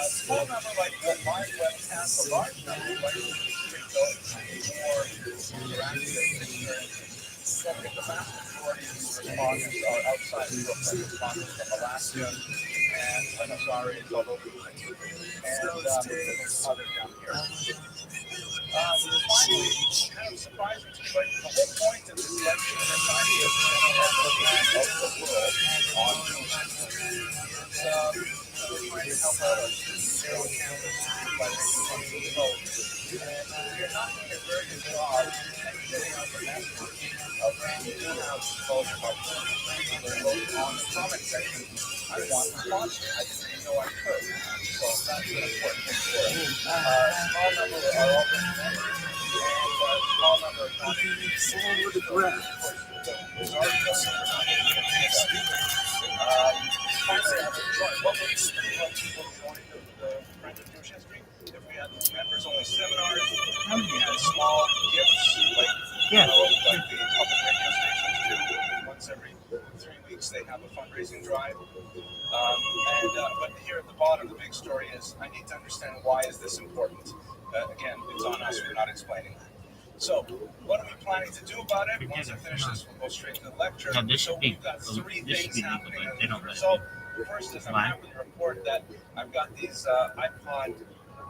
[SPEAKER 3] small number like live webcasts, a large number like to create those more interactive experiences. So the vast majority of these respondents are outside of Brooklyn, respondents from Alaska and all over the place. And others down here. Finally, kind of surprising to me, but the whole point of this lecture is the idea of the world on children. So we're trying to help out our students by making fun of the code. And we're not doing a very good job at getting out the message of bringing out the code of our children. On the comment section, I want to watch it. I didn't even know I could. So that's an important thing for us. Small number are all recommended, and small number are not
[SPEAKER 4] Over the graph.
[SPEAKER 3] finally have a join. What would people join the Friends of Jewish History? If we had members only seminars, if we had small gifts, like
[SPEAKER 1] Yeah.
[SPEAKER 3] like the public radio stations do, once every 3 weeks they have a fundraising drive. But here at the bottom, the big story is I need to understand why is this important. Again, it's on us. We're not explaining that. So, what are we planning to do about it? Once I finish this, we'll go straight to the lecture.
[SPEAKER 1] No, this
[SPEAKER 3] So
[SPEAKER 1] should be-
[SPEAKER 3] we've got three
[SPEAKER 1] this should
[SPEAKER 3] things
[SPEAKER 1] be legal,
[SPEAKER 3] happening
[SPEAKER 1] but
[SPEAKER 3] as
[SPEAKER 1] they
[SPEAKER 3] a
[SPEAKER 1] don't let
[SPEAKER 3] result. First is I'm
[SPEAKER 1] Why?
[SPEAKER 3] happy to report that I've got these iPod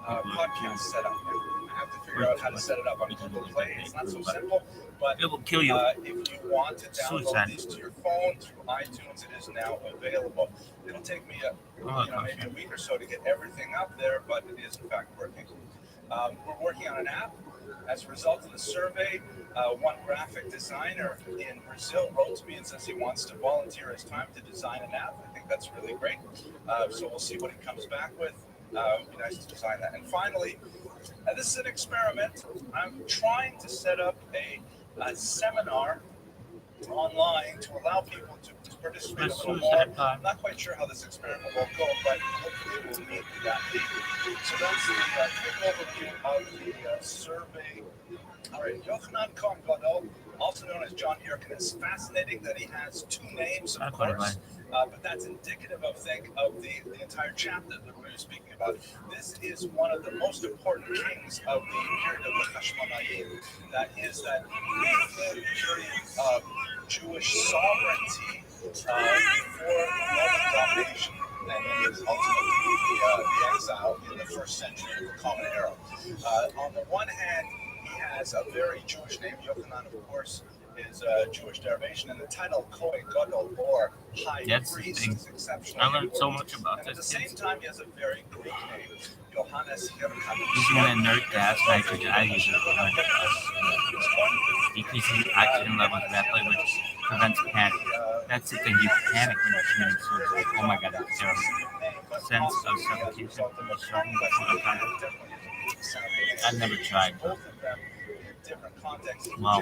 [SPEAKER 3] podcasts set up now. I have to figure out how to set it up on Google Play. It's not so simple, but
[SPEAKER 1] It will kill you.
[SPEAKER 3] if you want to download
[SPEAKER 1] Suicide.
[SPEAKER 3] these to your phone through iTunes, it is now available. It'll take me maybe a week or so to get everything up there, but it is in fact working. We're working on an app. As a result of the survey, one graphic designer in Brazil wrote to me and says he wants to volunteer his time to design an app. I think that's really great. So we'll see what he comes back with. It would be nice to design that. And finally, this is an experiment. I'm trying to set up a seminar online to allow people to participate a little more. I'm not quite sure how this experiment will go, but hopefully it will meet that need. So that's the quick overview of the survey. All right, Yochanan Cohen Gadol, also known as John Hirkin, is fascinating that he has two names, of course, but that's indicative of the entire chapter that we're speaking about. This is one of the most important kings of the period of the Hashmonaim. That is that the period of Jewish sovereignty before Roman domination, and then ultimately the exile in the first century of the Common Era. On the one hand, he has a very Jewish name. Yochanan, of course, is a Jewish derivation, and the title Kohen Gadol, or High Priest, is exceptional.
[SPEAKER 1] I learned so much about
[SPEAKER 3] and at the
[SPEAKER 1] this.
[SPEAKER 3] same time, he has a very Greek name, Johannes Hirkan.
[SPEAKER 1] He's going to nerd gas nitrogen. I use it. Decreasing oxygen levels rapidly, which prevents panic. That's the thing. You panic when you're committing suicide. Oh my God, that's terrible. Sense of suffocation. I've never tried.
[SPEAKER 3] Different contexts
[SPEAKER 1] Wow.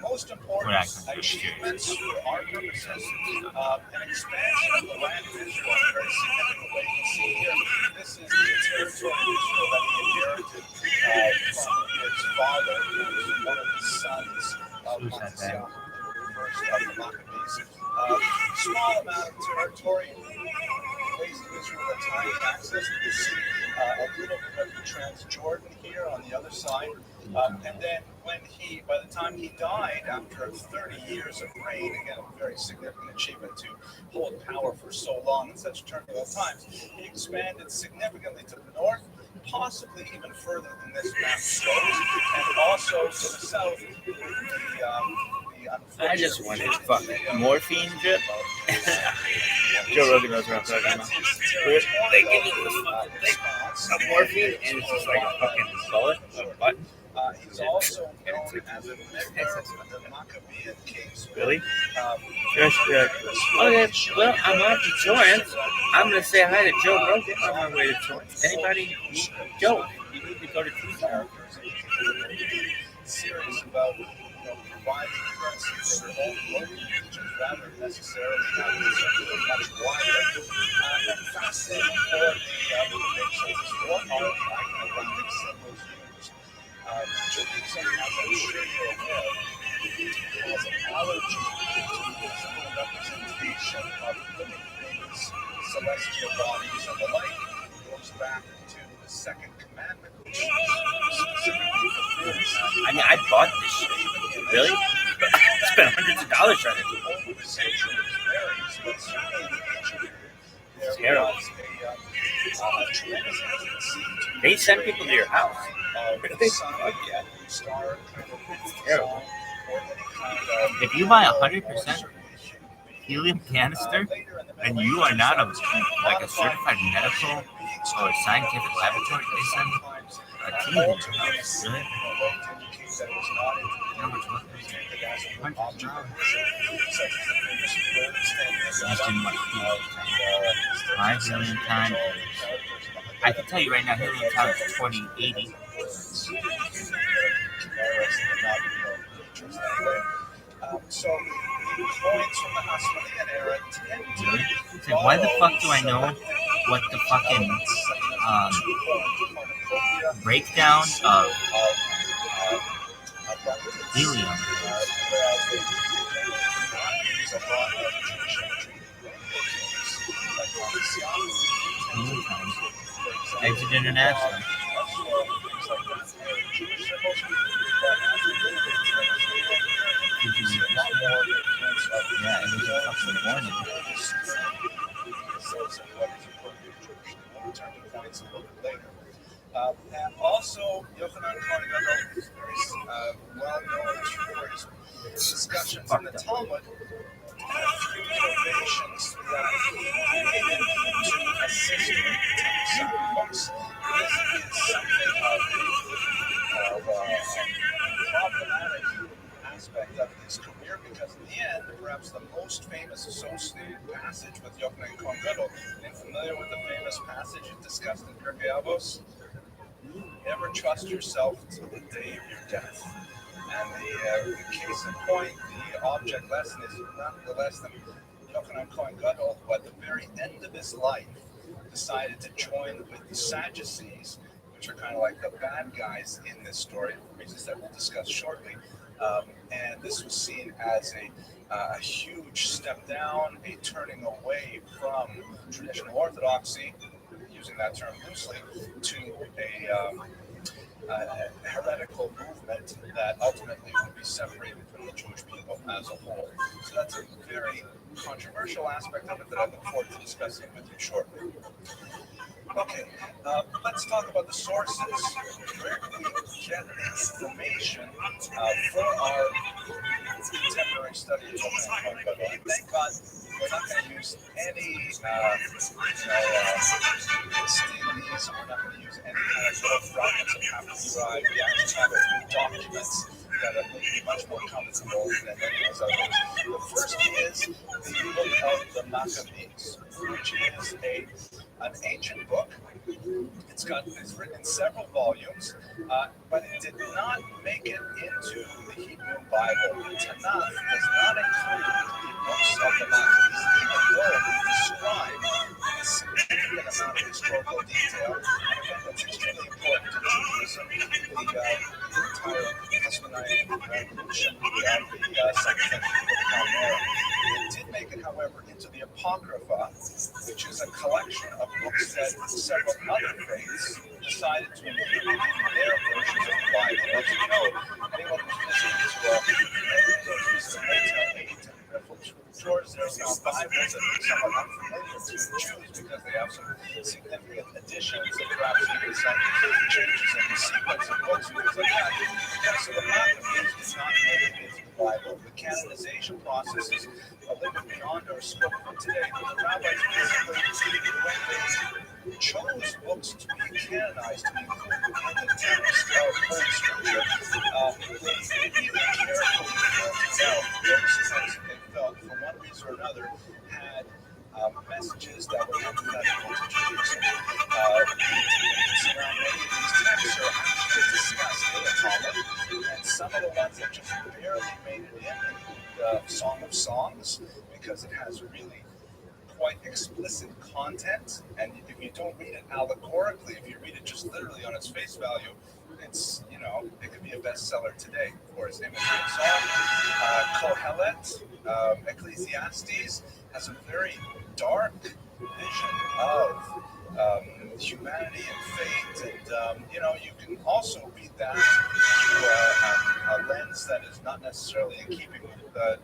[SPEAKER 3] Most important achievements for our purposes, an expansion of the land of Israel in a very significant way. You see here, this is the territory of Israel that he inherited from his father, who was one of the sons of Matthias, the first of the Maccabees. Small amount of territory. Ways of Israel at times access. You see a little bit of the Transjordan here on the other side. And then by the time he died, after 30 years of reign, again, a very significant achievement to hold power for so long in such turbulent times, he expanded significantly to the north, possibly even further than this map shows, and also to the south with the
[SPEAKER 5] I just wanted fucking morphine drip. Joe Rogan knows what I'm talking about. They give you this fucking thing of morphine, and it's just like a fucking bullet, a button.
[SPEAKER 3] He's also known as a member of the Maccabean Kings.
[SPEAKER 5] Really? Okay, well, I'm on to Torrance. I'm going to say hi to Joe Rogan on my way to Torrance. Anybody need Joe? You need to go to Tucson.
[SPEAKER 3] Serious about providing currency for their own local regions rather than necessarily having something much wider. And fascinating for the nations is what are the iconographic symbols used. Judaism, as I'm sure you're aware, has an allergy to physical representation of living things, celestial bodies, and the like. It goes back to the second commandment, which specifically forbids.
[SPEAKER 5] I mean, I bought this shit. Really? I spent hundreds of dollars on it.
[SPEAKER 3] Over the centuries varies, but certainly in the ancient period, there
[SPEAKER 5] Terrible.
[SPEAKER 3] was a tremendous hesitancy to
[SPEAKER 5] They send people to your house.
[SPEAKER 3] really? Fuck yeah. Star kind of
[SPEAKER 5] Terrible.
[SPEAKER 3] song or any kind of
[SPEAKER 1] If you buy 100% helium canister, and you are not a certified medical or scientific laboratory, they send a team to your house. Really? How much was it? $100. Just in what? 5 million times. I can tell you right now, helium times 2080.
[SPEAKER 3] So coins from the Hasmonean era tend to
[SPEAKER 1] It's like, why the fuck do I know what the fucking breakdown of helium? Exit international. Yeah, it was a fucking warning.
[SPEAKER 3] And also, Yochanan Cohen Gadol is very well known for his discussions in the Talmud. Innovations that he made into a system to certain books. This is something of a problematic aspect of his career because in the end, perhaps the most famous associated passage with Yochanan Cohen Gadol, and familiar with the famous passage discussed in Pirkei Avos, never trust yourself till the day of your death. And the case in point, the object lesson is none the less than Yochanan Cohen Gadol, who at the very end of his life decided to join with the Sadducees, which are kind of like the bad guys in this story, for reasons that we'll discuss shortly. And this was seen as a huge step down, a turning away from traditional orthodoxy, using that term loosely, to a heretical movement that ultimately would be separated from the Jewish people as a whole. So that's a very controversial aspect of it that I look forward to discussing with you shortly. Okay, let's talk about the sources. Where do we get information for our contemporary study of Yochanan Cohen Gadol? And thank God we're not going to use any stealies, we're not going to use any kind of little fragments of copyright. We actually have a few documents that are maybe much more comfortable than any of those others. The first is the book of the Maccabees, which is an ancient book. It's written in several volumes, but it did not make it into the Hebrew Bible. The Tanakh does not include the books of the Maccabees, even though they describe a significant amount of historical detail. And again, that's extremely important to Judaism. The entire Hasmonean revolution, the second century era. It did make it, however, into the Apocrypha, which is a collection of books that several other faiths decided to include in their versions of the Bible. As you know, anyone who's listening to the Hotel 8 and George, there's now Bibles that are somewhat unfamiliar to Jews because they have some significant additions and perhaps even some changes in the sequence of books and things like that. And so the Maccabees does not make it into the Bible. The canonization process is a little bit beyond our scope for today, but the rabbis basically, when they chose books to be canonized, to be included in the text of Holy Scripture, they really carefully filtered out those texts that they felt, for one reason or another, had messages that were antithetical to Judaism. Around many of these texts are actually discussed in the Talmud, and some of the ones that just barely made it in the Song of Songs, because it has really quite explicit content, and if you don't read it allegorically, if you read it just literally on its face value, it's, it could be a bestseller today. For his name is Kohelet, Ecclesiastes, has a very dark vision of humanity and fate, and you can also read that through a lens that is not necessarily in keeping with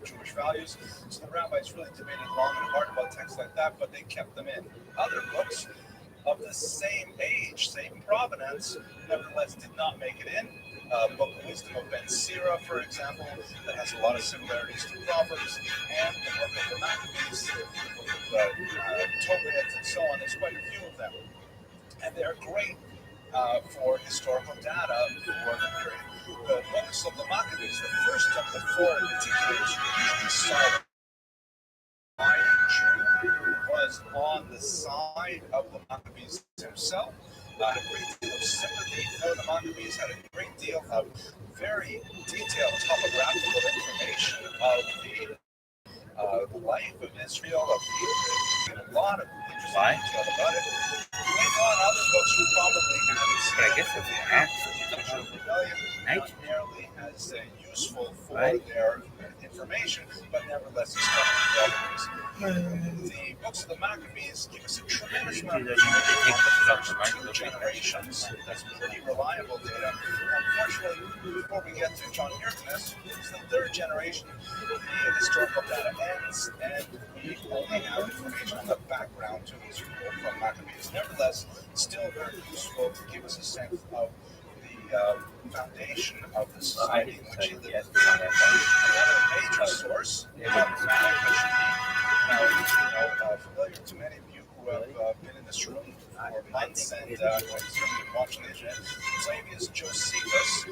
[SPEAKER 3] Jewish values. So the rabbis really debated long and hard about texts like that, but they kept them in. Other books of the same age, same provenance, nevertheless did not make it in. Book of Wisdom of Ben Sira, for example, that has a lot of similarities to Proverbs, and the book of the Maccabees, the book of Tobit, and so on. There's quite a few of them. And they're great for historical data for the period. The books of the Maccabees, the first of the four in particular, is usually solid. Jew was on the side of the Maccabees himself, had a great deal of sympathy for the Maccabees, had a great deal of very detailed topographical information of the Israel of Hebrew, a lot of interesting
[SPEAKER 5] Why?
[SPEAKER 3] detail about it. Later on, other books will probably have it.
[SPEAKER 5] But I guess it's an act.
[SPEAKER 3] Rebellion, not nearly as useful for their information, but nevertheless, it's the books of the Maccabees give us a tremendous amount of information on the first two generations. That's pretty reliable data. Unfortunately, before we get to John Hyrcanus, it's the third generation. The historical data ends, and we only have information on the background to Israel from Maccabees. Nevertheless, still very useful to give us a sense of the foundation of the society in which he lived. Another major source, which should be familiar to many of you who have been in this room for months and certainly watching the internet. Flavius Josephus. He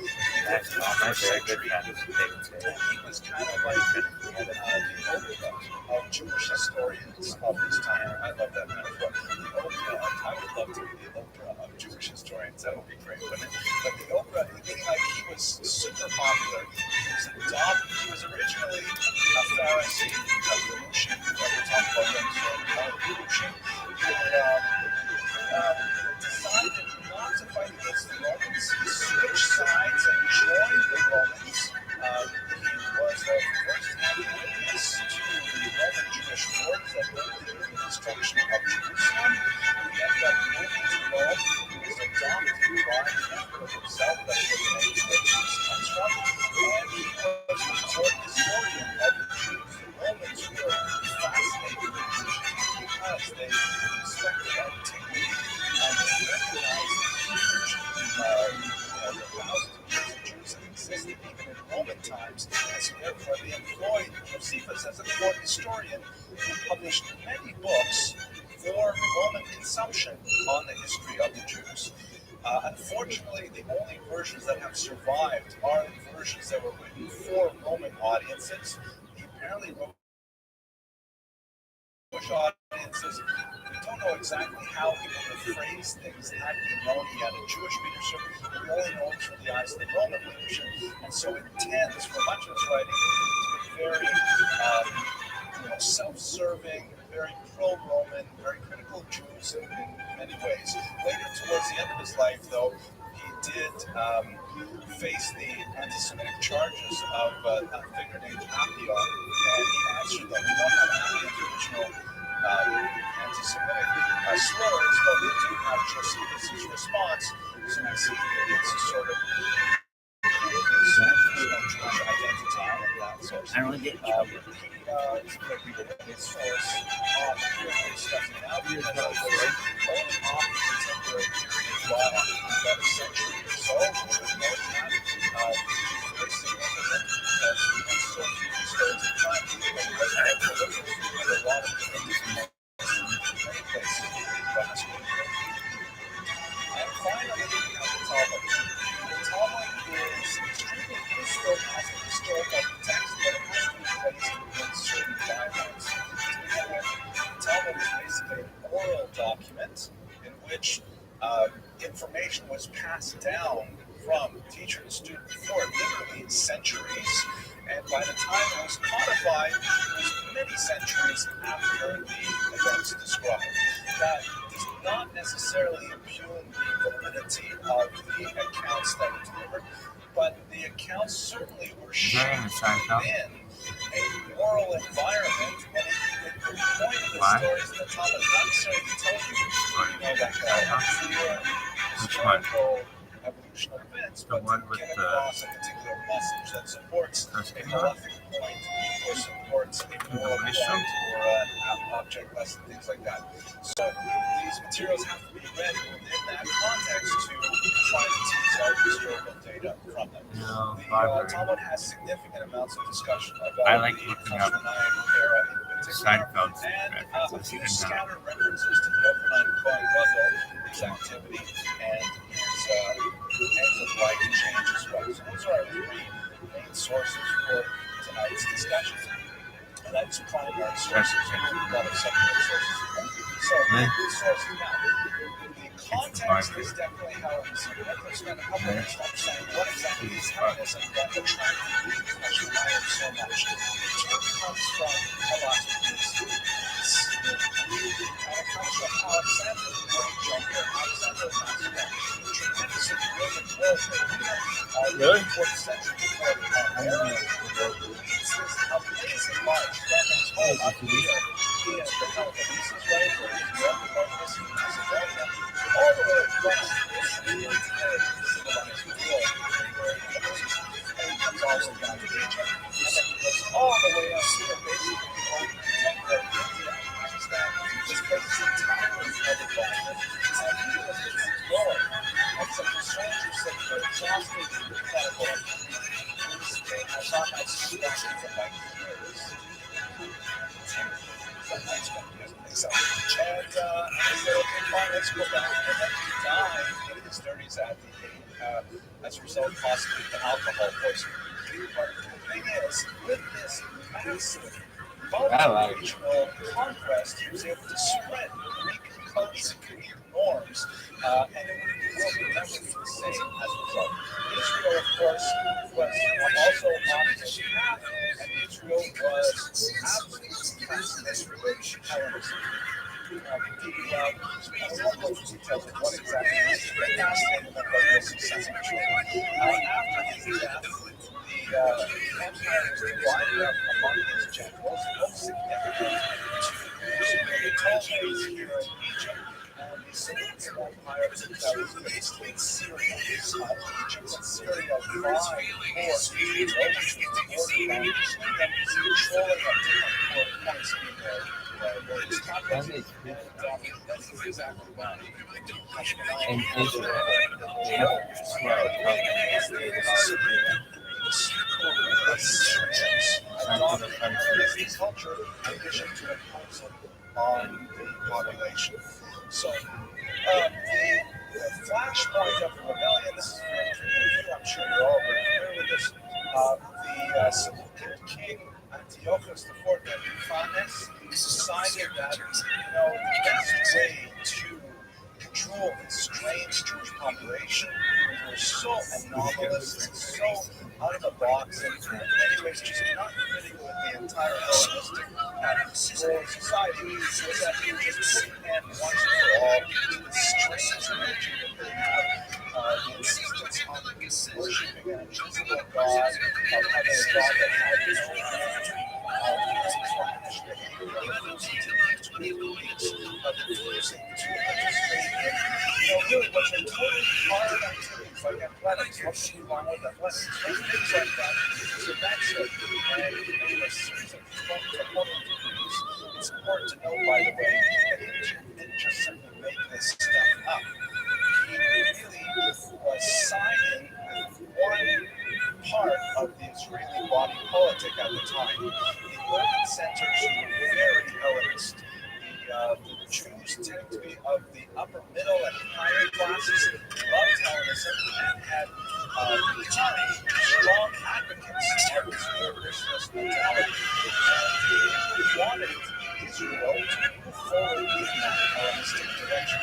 [SPEAKER 3] was kind of like the Oprah of Jewish historians of his time. I love that metaphor. The Oprah. I would love to be the Oprah of Jewish historians. That would be great, wouldn't it? But the Oprah, meaning like he was super popular. He was originally a Pharisee, a Rushin, we're talking about them, Rushin, decided not to fight against the Romans. He switched sides and joined the Romans. He was the first-hand witness to the Roman Jewish wars that led to the destruction of Jerusalem. He ended up moving to Rome. He was adopted by the emperor himself, that's where the name Jews comes from. And he was the court historian of the Jews. The Romans were fascinated with Jews because they respected antiquity and they recognized the huge, the thousands of years of Jews that existed even in Roman times, and so therefore they employed Josephus as a court historian who published many books for Roman consumption on the history of the Jews. Unfortunately, the only versions that have survived are the versions that were written for Roman audiences. He apparently wrote Jewish audiences. We don't know exactly how he would have phrased things had he known he had a Jewish readership, but we only know it through the eyes of the Roman readership. And so it tends, for much of his writing, to be very self-serving, very pro-Roman, very critical of Jews in many ways. Later, towards the end of his life, though, he did face the anti-Semitic charges of a figure named Appion, and he answered them. We don't have Appion's original anti-Semitic slurs, but we do have Josephus' response, so we see it's a sort of Jewish identity and that sort of
[SPEAKER 5] I don't get
[SPEAKER 3] his source on stuff now because it was only off the contemporary period while about a century or so, a little bit more than that, very significant that so few stories of time but was very prolific with a lot of different many places across the world. And finally, we have the Talmud. The Talmud is extremely useful as a historical text, but it has to be placed within certain guidelines. The Talmud is basically an oral document in which information was passed down from teacher to student for literally centuries, and by the time it was codified, it was many centuries after the events described. That does not necessarily impugn the validity of the accounts that were delivered, but the accounts certainly were shaped within a moral environment, and the point of the stories in the Talmud is not necessarily to tell you, that historical evolution of events, but to get across a particular message that supports a halachic point or supports a moral point or an object lesson, things like that. So these materials have to be read within that context to try to tease out historical data from them. The Talmud has significant amounts of discussion about the Chashmonaic era in particular, and a few scattered references to the overnight Kohen Gadol, his activity, and his ends of life change as well. So those are our three main sources for tonight's discussion. And that's primary sources, and a lot of secondary sources. So, these sources now, the context is definitely how it was. Let's spend a couple minutes understanding what exactly is Hellenism that attracted the Chashmonaic so much. The term comes from philosophy. amazing march from his home up here in the Calabasas, right, where he's born, Pennsylvania, all the way across this civilized world, where he comes all the way down to Egypt, and then he goes all the way up here, basically over to India, Pakistan. This place is entirely covered by him, and he was just exploring. Except the soldiers said they're exhausted, they gotta go up to the I thought I see that for like years. So, and I said, okay, fine, let's go back. And then he died in his 30s as a result, possibly of alcohol poisoning. But the thing is, with this massive multi-regional conquest, he was able to spread Greek culture, Greek norms, and it will never be the same as a result. Israel, of course, was also not his path, and Israel was absolutely fascinated with Hellenism. I won't go into details of what exactly it is, but fascinated with what this is essentially. After his death, the empire was divided up among his generals, most significant to the Ptolemies here in Egypt, and the Seleucid Empire that was based in Syria. Egypt and Syria vied for the borderlands, controlling at different points in various conflicts. That's exactly right.
[SPEAKER 4] And Israel, they have
[SPEAKER 3] culture in addition to impose on the population. So the flashpoint of the rebellion, this is very familiar, I'm sure you're all very familiar with this. The Seleucid king Antiochus IV Epiphanes decided that the best way to control this strange Jewish population who were so anomalous and so out of the box and in many ways just not fitting with the entire Hellenistic world society, was that he was just put an end once and for all to this strange religion that they have, the insistence on worshiping an invisible God, of having a God that had his own name, refusing to participate in, really what's a totally hard activities like athletics, what's wrong with athletics, things like that. So that's it. And in a series of performance activities, it's important to know, by the way, that he didn't just simply make this stuff up. He really was siding with one part of the Israeli body politic at the time. The urban centers were very Hellenist. The Jews tended to be of the upper middle and higher classes, loved Hellenism, and had strong advocates of this universalist mentality. And they wanted Israel to move forward in that Hellenistic direction.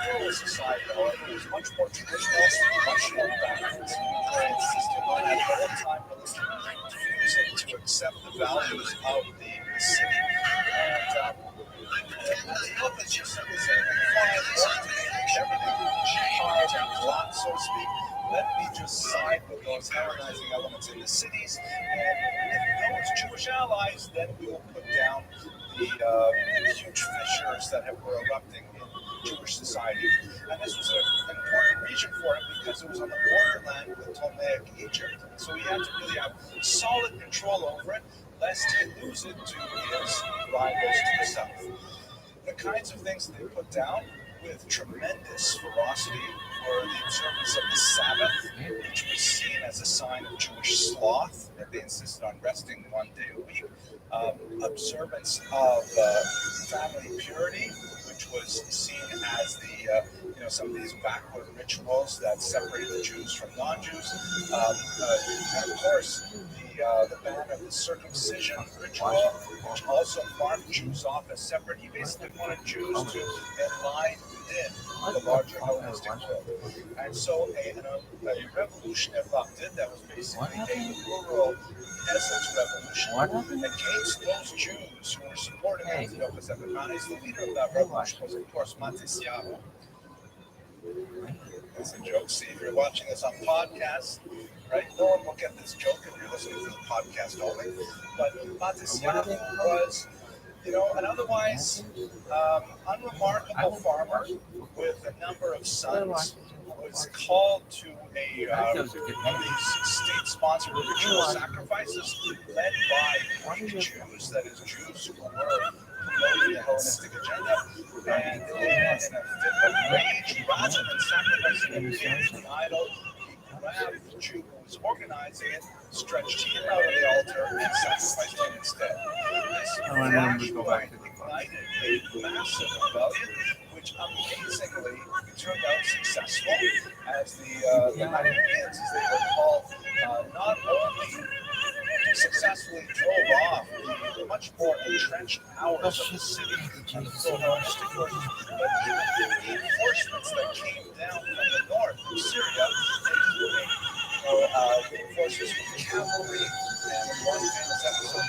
[SPEAKER 3] Rural society, however, was much more traditional, much more backwards. They insisted on that whole time religion, refusing to accept the values of the city. And Antiochus just simply saying, fine, want to make everything hard and hot, so to speak. Let me just side with those Hellenizing elements in the cities, and with those Jewish allies, then we will put down the huge fissures that were erupting in Jewish society. And this was an important region for him because it was on the borderland with Ptolemaic Egypt. So he had to really have solid control over it, lest he lose it to his rivals to the south. The kinds of things that they put down with tremendous ferocity were the observance of the Sabbath, which was seen as a sign of Jewish sloth, that they insisted on resting one day a week. Observance of family purity, which was seen as the some of these backward rituals that separated the Jews from non-Jews, and of course the ban of the circumcision ritual, which also marked Jews off as separate. He basically wanted Jews to align within the larger Hellenistic world. And so a revolution erupted that was basically a rural peasants' revolution against those Jews who were supporting Antiochus Epiphanes. The leader of that revolution was, of course, Matisiano. It's a joke. See, if you're watching this on podcast, right? No one will get this joke if you're listening to the podcast only. But Matisyahu was, an otherwise unremarkable farmer with a number of sons. Was called to one of these state-sponsored ritual sacrifices led by Jews, that is, Jews who were promoting the Hellenistic agenda, and in a fit of rage, rather than sacrificing a pig to the idol, he grabbed the Jew who was organizing it, stretched him out of the altar, and sacrificed him instead. This flashpoint ignited a massive rebellion, which amazingly turned out successful, as the Maccabees, as they were called, not only successfully drove off the much more entrenched powers of the city and the pro-Hellenistic forces, but even the reinforcements that came down from the north from Syria, including reinforcements with cavalry, and one famous episode,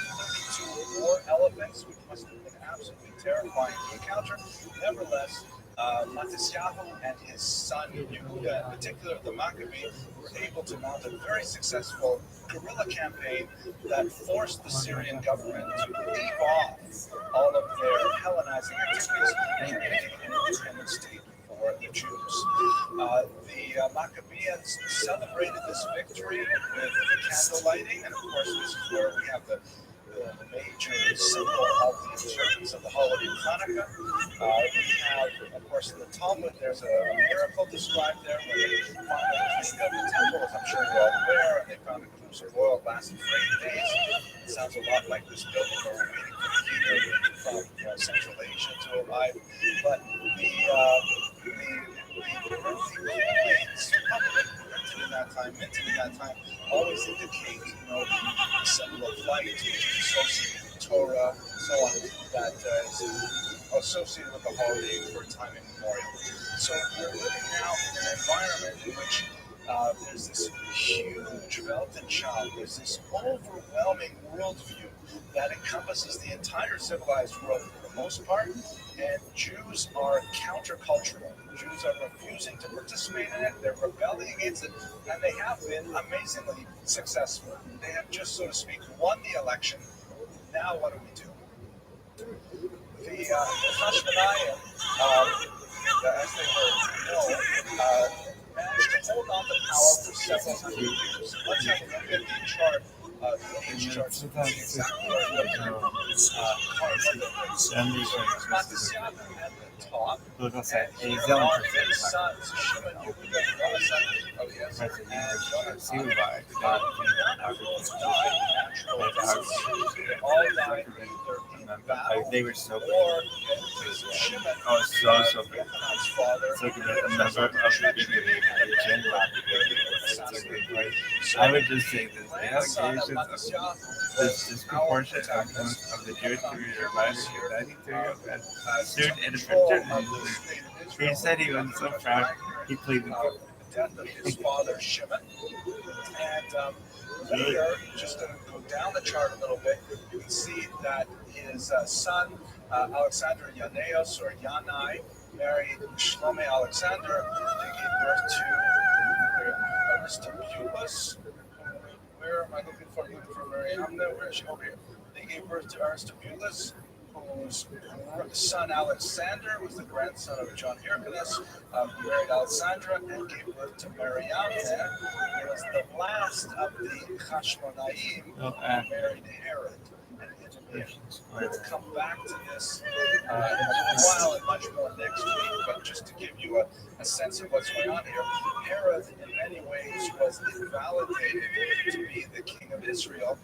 [SPEAKER 3] 32 war elephants, which must have been absolutely terrifying to encounter. Nevertheless, Matisyahu and his son Yehuda, in particular the Maccabee, were able to mount a very successful guerrilla campaign that forced the Syrian government to leave off all of their Hellenizing activities and create an independent state for the Jews. The Maccabees celebrated this victory with candle lighting, and of course this is where we have the major symbol of the observance of the holiday of Hanukkah. We have, of course, in the Talmud, there's a miracle described there where they finally cleaned out the temple, as I'm sure you're all aware, and they found a cruse of oil lasting for 8 days. It sounds a lot like this building where we're waiting for the heater from Central Asia to arrive. But the minted in that time, always indicate, the symbol of light, which is associated with Torah, so on, that is associated with the holiday for time immemorial. So we're living now in an environment in which there's this huge Weltanschauung, there's this overwhelming worldview that encompasses the entire civilized world for the most part, and Jews are countercultural. Jews are refusing to participate in it, they're rebelling against it, and they have been amazingly successful. They have just, so to speak, won the election. Now what do we do? The Hashmonaim, as they were known, managed to hold on to power for several hundred years. Let's have a look at the chart. Each chart so exactly Matisyahu at the top, and here are his sons, Shimon, Yehuda, Jonathan, and none of those died natural deaths. They all died either in battle,
[SPEAKER 5] they were so
[SPEAKER 3] or in the case of Shimon,
[SPEAKER 5] so good.
[SPEAKER 3] Yochanan's father,
[SPEAKER 5] So good. A member of the beginning I would just say this: the allegations of this disproportionate influence of the Jewish community reminded me of 93-year-old man sued in a fraternity. He said he was so proud he pleaded guilty.
[SPEAKER 3] The death of his father Shimon, and later, just to go down the chart a little bit, you can see that his son Alexander Yaneos, or Yanai, married Shlomo Alexander. They gave birth to Aristobulus. Where am I looking for? Mariamna. Where is she? Over here. They gave birth to Aristobulus, whose son Alexander was the grandson of John Hyrcanus, who married Alexandra and gave birth to Mariamna, who was the last of the Hashmonaim who married Herod. We'll come back to this in a little while and much more next week, but just to give you a sense of what's going on here, Herod in many ways was invalidated to be the king of Israel,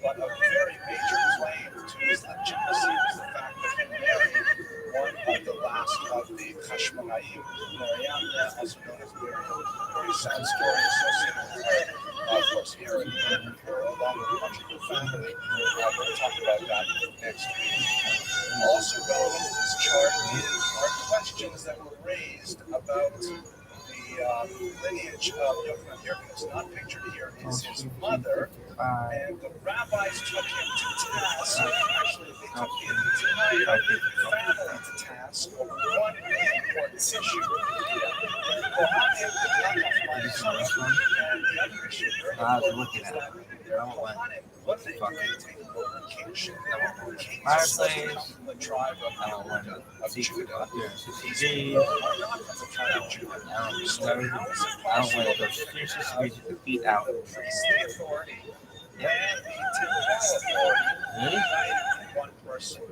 [SPEAKER 3] but a very major claim to his legitimacy was the fact that he married one of the last of the Hashmonaim, Mariamna, also known as Miriam. Very sad story associated with her. Of course, Herod murdered her along with a bunch of her family. We'll talk about that next week. Also relevant to this chart are questions that were raised about the lineage of Yochanan Hyrcanus. Not pictured here is his mother, and the rabbis took him to task. Eventually, they took the entire family to task over one really important issue. Kohanim did not have money, and the other issue, very
[SPEAKER 4] I was
[SPEAKER 3] important,
[SPEAKER 4] looking
[SPEAKER 3] is
[SPEAKER 4] at
[SPEAKER 3] that
[SPEAKER 4] it.
[SPEAKER 3] their
[SPEAKER 4] I want one.
[SPEAKER 3] Kohanim, what are they doing taking over kingship? Kings are supposed to
[SPEAKER 4] Fireplace.
[SPEAKER 3] come from the tribe
[SPEAKER 4] I don't
[SPEAKER 3] of
[SPEAKER 4] want
[SPEAKER 3] Judah.
[SPEAKER 4] up there in
[SPEAKER 3] These
[SPEAKER 4] 60
[SPEAKER 3] people are not from the tribe of Judah.
[SPEAKER 4] I don't
[SPEAKER 3] So
[SPEAKER 4] want
[SPEAKER 3] how is it
[SPEAKER 4] I don't
[SPEAKER 3] possible
[SPEAKER 4] want to go
[SPEAKER 3] that you
[SPEAKER 4] seriously
[SPEAKER 3] have
[SPEAKER 4] squeeze the feet out.
[SPEAKER 3] the priestly authority
[SPEAKER 4] Yep.
[SPEAKER 3] and the temporal authority
[SPEAKER 4] Really?
[SPEAKER 3] united in one person?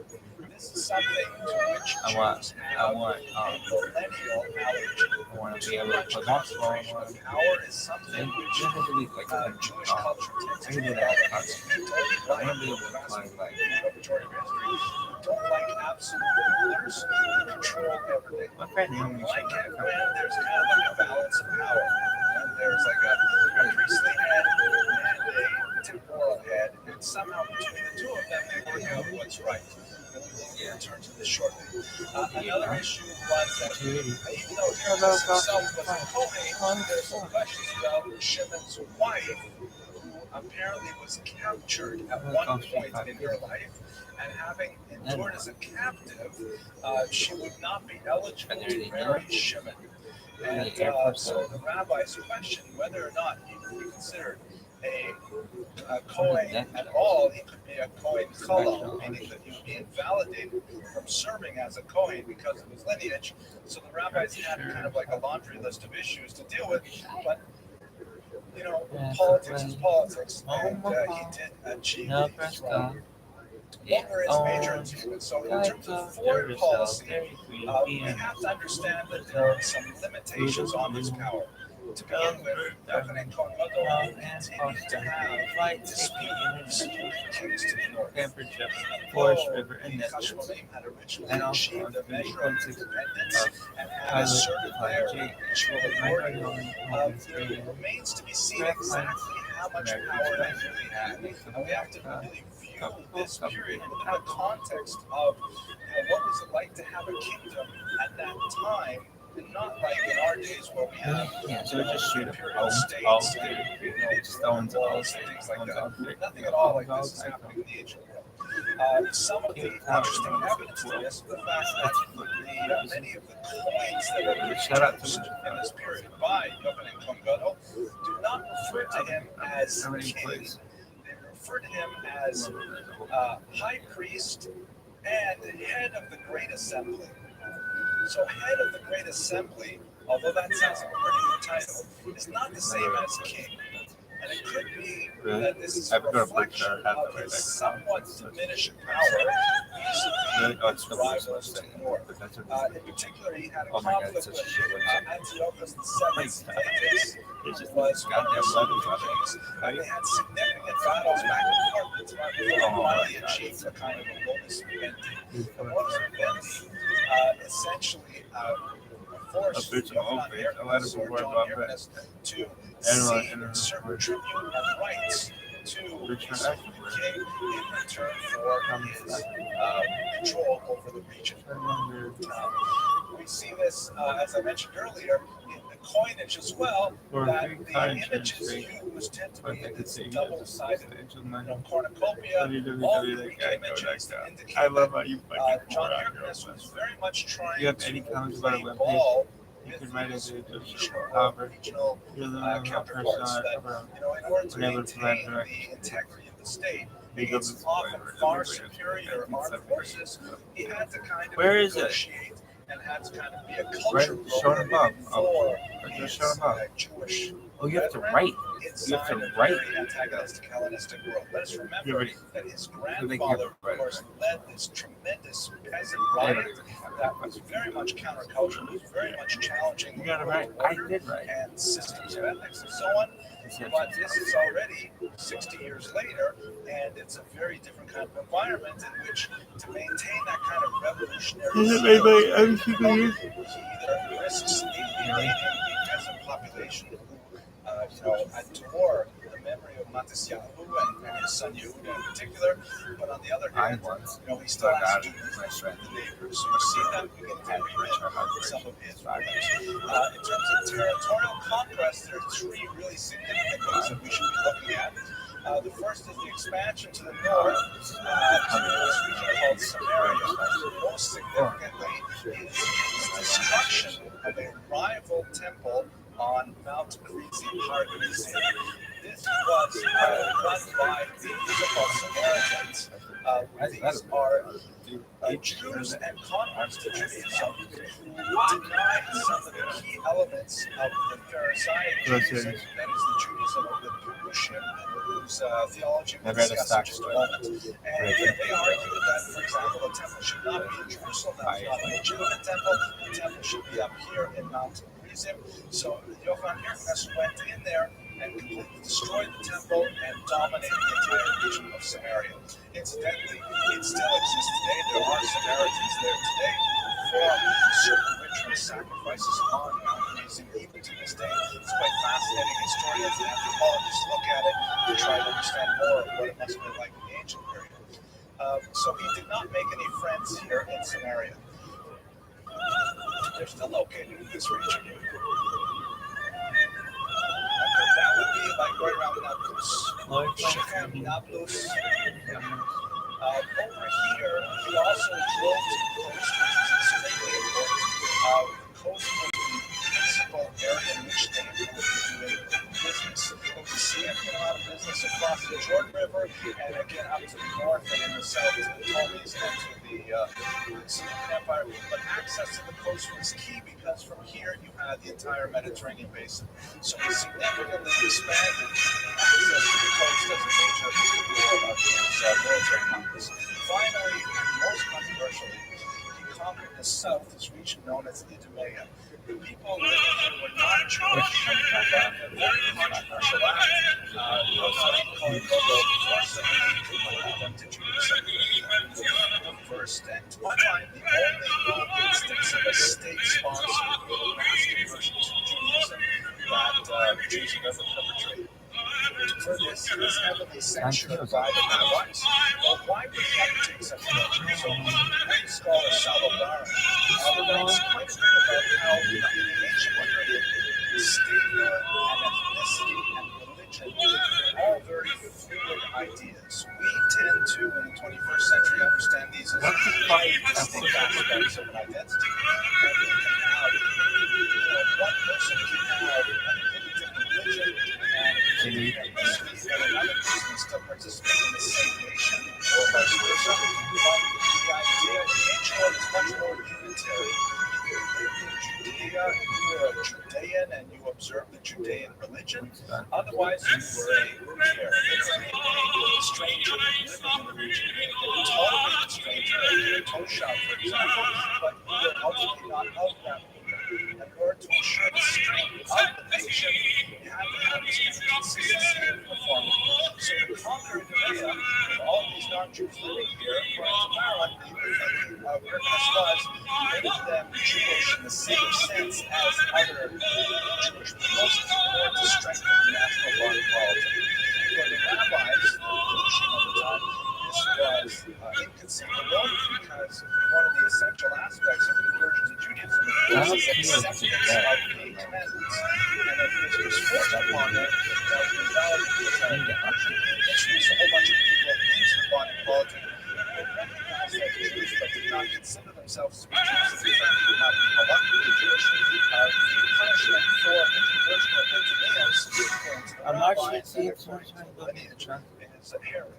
[SPEAKER 3] This is something to which
[SPEAKER 4] I want
[SPEAKER 3] Jews
[SPEAKER 4] I
[SPEAKER 3] have
[SPEAKER 4] want
[SPEAKER 3] a millennial allergy.
[SPEAKER 4] I want to
[SPEAKER 3] Too
[SPEAKER 4] be able to
[SPEAKER 3] much
[SPEAKER 4] put my phone
[SPEAKER 3] concentration
[SPEAKER 4] on.
[SPEAKER 3] of power is something
[SPEAKER 4] And
[SPEAKER 3] which
[SPEAKER 4] you have to be like
[SPEAKER 3] Jewish culture tends
[SPEAKER 4] I
[SPEAKER 3] to
[SPEAKER 4] can
[SPEAKER 3] be
[SPEAKER 4] do that. I want to be able to find like
[SPEAKER 3] don't like absolute rulers who control everything.
[SPEAKER 4] my friend Naomi
[SPEAKER 3] Like
[SPEAKER 4] said
[SPEAKER 3] it
[SPEAKER 4] that.
[SPEAKER 3] when there's kind of like a balance of power. When there's like a priestly head and a temporal head, and somehow between the two of them they work out what's right. And we will return to this shortly. Another issue was that even though Jesus himself was a Kohen, there's some questions about Shimon's wife, who apparently was captured at one point in her life, and having endured as a captive, she would not be eligible to marry Shimon. And so the rabbis questioned whether or not he could be considered a Kohen at all. He could be a Kohen Chalal, meaning that he would be invalidated from serving as a Kohen because of his lineage. So the rabbis had kind of like a laundry list of issues to deal with, but you know, politics is politics, and he did achieve these, right? What were his major achievements? So in terms of foreign policy, we have to understand that there are some limitations on his power. To begin with, Yochanan Kohen Gadol continued to have disputes with kings to the north.
[SPEAKER 4] temperature,
[SPEAKER 3] Even
[SPEAKER 4] forest,
[SPEAKER 3] though
[SPEAKER 4] river, and
[SPEAKER 3] the
[SPEAKER 4] net.
[SPEAKER 3] Chashmonaim had originally
[SPEAKER 4] And also
[SPEAKER 3] achieved a
[SPEAKER 4] the
[SPEAKER 3] measure of
[SPEAKER 4] context
[SPEAKER 3] independence
[SPEAKER 4] of
[SPEAKER 3] and had
[SPEAKER 4] pilot
[SPEAKER 3] asserted their
[SPEAKER 4] J.
[SPEAKER 3] ritual authority, there remains to be seen exactly how much power they really had. And we have to really view this period within the context of what was it like to have a kingdom at that time, and not like in our days where we have
[SPEAKER 4] Yeah, so just shoot
[SPEAKER 3] imperial states and
[SPEAKER 4] stones
[SPEAKER 3] walls and things like that. Nothing at all like this is happening in the ancient world. Some of the interesting evidence for this is the fact that many of the coins that were produced in this period by Yochanan Kohen Gadol do not refer to him as king. They refer to him as high priest and head of the great assembly. So head of the great assembly, although that sounds like a pretty good title, is not the same as king. And it could be that this is a reflection of his somewhat diminished power vis-a-vis his rivals to the north. In particular, he had a conflict with Antiochus VII's Thetis, who was one of the Southern kings, and they had significant battles back and forth before they finally achieved a kind of a modus vivendi. The modus vivendi essentially forced Yochanan or John Hyrcanus to cede certain tribute and rights to the king in return for his control over the region. We see this, as I mentioned earlier, in the coinage as well, that the images used tend to be in this double-sided cornucopia, all Greek images that indicate that John Hyrcanus was very much trying to play ball
[SPEAKER 4] You can write it to
[SPEAKER 3] regional
[SPEAKER 4] counterparts
[SPEAKER 3] that, in order to maintain the integrity of the state, against often far superior armed forces, he had to kind of negotiate and had to kind of be a culture broker for his Jewish
[SPEAKER 4] Oh, you have to write. You have to write.
[SPEAKER 3] Antagonistic Hellenistic world. Let us remember that his grandfather, of course, led this tremendous peasant riot that was very much countercultural, was very much challenging
[SPEAKER 4] You gotta write. I did write.
[SPEAKER 3] and systems of ethics and so on. But this is already 60 years later, and it's a very different kind of environment in which to maintain that kind of revolutionary spirit, he either risks alienating the peasant population who adore the memory of Matisyahu and his son Yehuda in particular, but on the other hand, he still has to respect the neighbors who see them begin to remit some of his rulers. In terms of territorial conquest, there are three really significant things that we should be looking at. The first is the expansion to the north to this region called Samaria. Most significantly is the destruction of a rival temple on Mount Gerizim. This was run by the so-called Samaritans. These are Jews and converts to Judaism who deny some of the key elements of the Pharisaic Judaism, that is the Judaism of the Perushim, whose theology we'll discuss in just a moment. And they argue that, for example, the temple should not be in Jerusalem, that's not a legitimate temple, the temple should be up here in Mount Gerizim. So Yochanan Hirkness went in there and completely destroyed the temple and dominated the entire region of Samaria. Incidentally, it still exists today. There are Samaritans there today who perform certain ritual sacrifices on Mount Gerizim even to this day. It's quite fascinating. Historians and anthropologists look at it to try to understand more of what it must have been like in the ancient period. So he did not make any friends here in Samaria. They're still located in this region. That would be like right around Nablus, Shechem, Nablus. Over here, he also drove to the coast, which is extremely important. The coast was the principal area in which they would be doing business. But we see it a lot of business across the Jordan River, and again up to the north and in the south to the Ptolemies and to the Seleucid Empire. But access to the coast was key because from here you had the entire Mediterranean basin. So he significantly expanded access to the coast as a major of his military compass. Finally, and most controversially, he conquered the south, this region known as Idumea. The people living here were not Jewish, but a very controversial act. Converted them to Judaism. The first and to my mind, the only instance of a state-sponsored mass conversion to Judaism that Jews have ever perpetrated. For this, he was heavily censured by the rabbis. Well, why would that take such a measure? So, great scholar Salomon writes quite a bit about how in the ancient period, statehood and ethnicity and religion were all very fluid ideas. We tend to, in the 21st century, understand these as very distinct aspects of an identity. And we can have, one person can have a religion and another person can still participate in the same nation, or vice versa. But the idea in nature is much more unitary. You live in Judea, you were a Judean, and you observe the Judean religion. Otherwise, you were a stranger living in the region. You could tolerate a stranger in a toe shop, for example, but you were ultimately not of that movement. In order to ensure the strength of the nation, you have to have this kind of consistency in performance. So to conquer Idumea, with all these non-Jews living here, according to Maryland, the purpose was making them Jewish in the same sense as other Jewish peoples, or to strengthen the national body politic. For the rabbis, the Perushim of the time, this was inconceivable because one of the essential aspects of conversion to Judaism was the acceptance of the commandments. And if this was forced upon them, that would invalidate the entire conversion. Introduce a whole bunch of people into the body politic who recognized as Jews but did not consider themselves to be Jews. In fact, did not be halachically Jewish. The punishment for the conversion of Idumeans, according to the rabbis and according to the lineage, is Herod.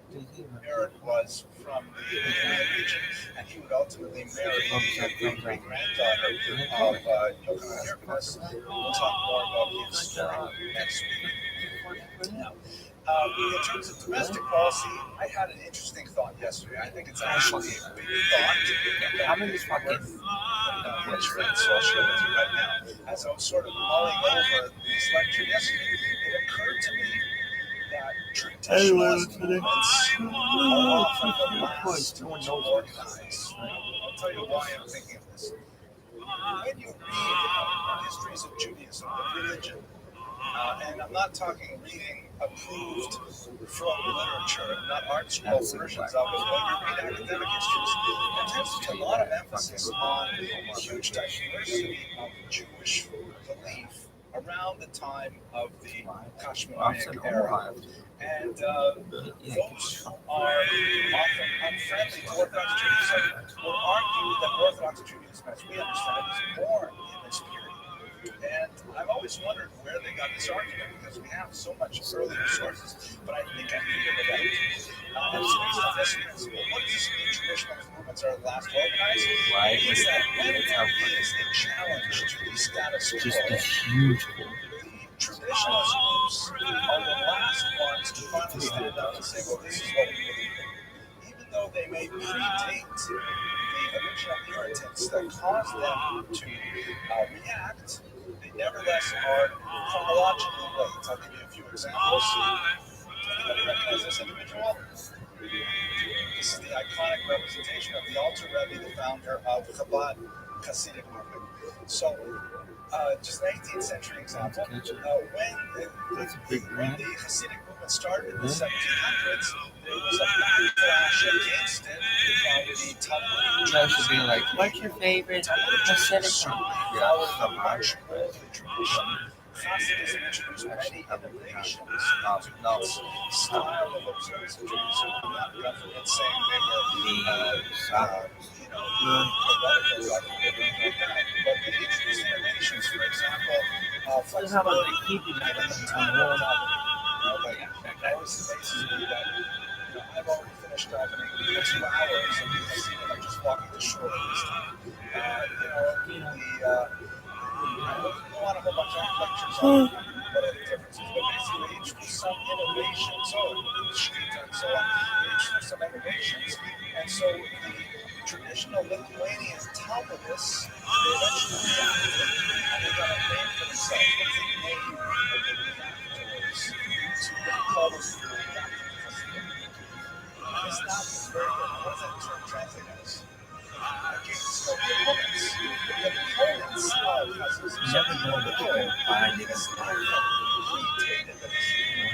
[SPEAKER 3] Herod was from the Idumea region, and he would ultimately marry the great-granddaughter of Yochanan Hirkness. We'll talk more about his story next week. Now, in terms of domestic policy, I had an interesting thought yesterday. I think it's actually a big thought.
[SPEAKER 4] How many fucking
[SPEAKER 3] Which read, so I'll share with you right now. As I was sort of mulling over this lecture yesterday, it occurred to me that traditionalist movements are often the last to organize. I'll tell you why I'm thinking of this. When you read histories of Judaism, the religion, and I'm not talking reading approved from literature, not art scroll versions of it, but when you read academic histories, there tends to be a lot of emphasis on the huge diversity of Jewish belief around the time of the
[SPEAKER 4] I've
[SPEAKER 3] Kashmir
[SPEAKER 4] said
[SPEAKER 3] era.
[SPEAKER 4] arrived.
[SPEAKER 3] And
[SPEAKER 4] Yeah,
[SPEAKER 3] those are often unfriendly to Orthodox Judaism will argue that Orthodox Judaism, as we understand it, is born in this period. And I've always wondered where they got this argument because we have so much earlier sources, but I think I figured it out. And it's based on this principle. What does this mean? Traditional movements are last organized.
[SPEAKER 4] Right.
[SPEAKER 3] Is that when there is a challenge to the status quo,
[SPEAKER 4] Just this huge pool.
[SPEAKER 3] the traditionalist groups are the last ones to finally stand up and say, well, this is what we believe in. Even though they may predate the original irritants that caused them to react, they nevertheless are chronologically late. I'll give you a few examples. Anybody recognize this individual? This is the iconic representation of the Alter Rebbe, the founder of Chabad Hasidic movement. So, just an 18th century example. When the Hasidic movement started in the 1700s, there was a backlash against it from the Talmudic
[SPEAKER 4] That should be like, what's your favorite Hasidic song?
[SPEAKER 3] followed a much older tradition. Hasidism introduced many innovations into its style of observance of Judaism. I'm not government saying they were, heretical like that, but they introduced innovations. For example, flexibility. That was the basis of that. I've already finished opening 2 hours, and I see them just walking the shore this time. I don't go on a whole bunch of lectures on what are the differences, but basically they introduced some innovations, and so on. They introduced some innovations, and so the traditional Lithuanian Talmudists, they eventually reacted, and they got a name for themselves. What's the name that they reacted towards? To call those people reacting Hasidim. It's not very good. What does that term translate as? Against the opponents. The opponents of Hasidism.
[SPEAKER 4] You never know what you're going to find in
[SPEAKER 3] It's
[SPEAKER 4] this
[SPEAKER 3] not
[SPEAKER 4] life.
[SPEAKER 3] that predated the Hasidim.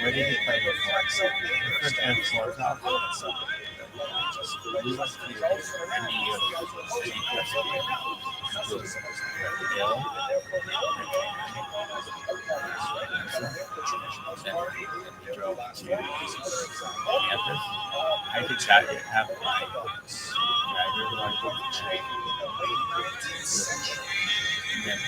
[SPEAKER 4] Where did he play
[SPEAKER 3] It reflects some later
[SPEAKER 4] Different
[SPEAKER 3] steps
[SPEAKER 4] influence.
[SPEAKER 3] or opponents of it. Just like Hasidim goes around. The guys were opposing it, so they know. Hasidism was the way.
[SPEAKER 4] Yeah.
[SPEAKER 3] And therefore, the only way to keep on as the opponents, right? Because they're the traditionalist party, they're the last one. Here's another example.
[SPEAKER 4] Campus. I think that would have like driver like
[SPEAKER 3] Originated in the late 19th century.
[SPEAKER 4] and then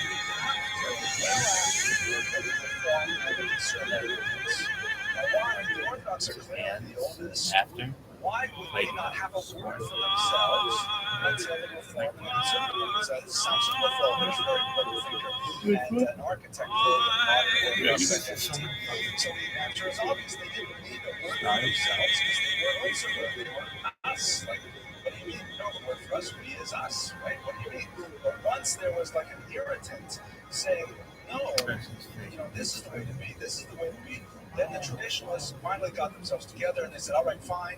[SPEAKER 3] Why the Orthodox are clearly the oldest?
[SPEAKER 4] after
[SPEAKER 3] Why would they not have a word for themselves until the Reform and conservatism? Samson Raphael was a very important figure and an architect for the modern Orthodox identity. So the answer is obvious. They didn't need a word for themselves because they were also they were us. Like, what do you mean? No, the word for us, we is us, right? What do you mean? But once there was like an irritant saying, no, this is the way to be, this is the way to be. Then the traditionalists finally got themselves together and they said, all right, fine,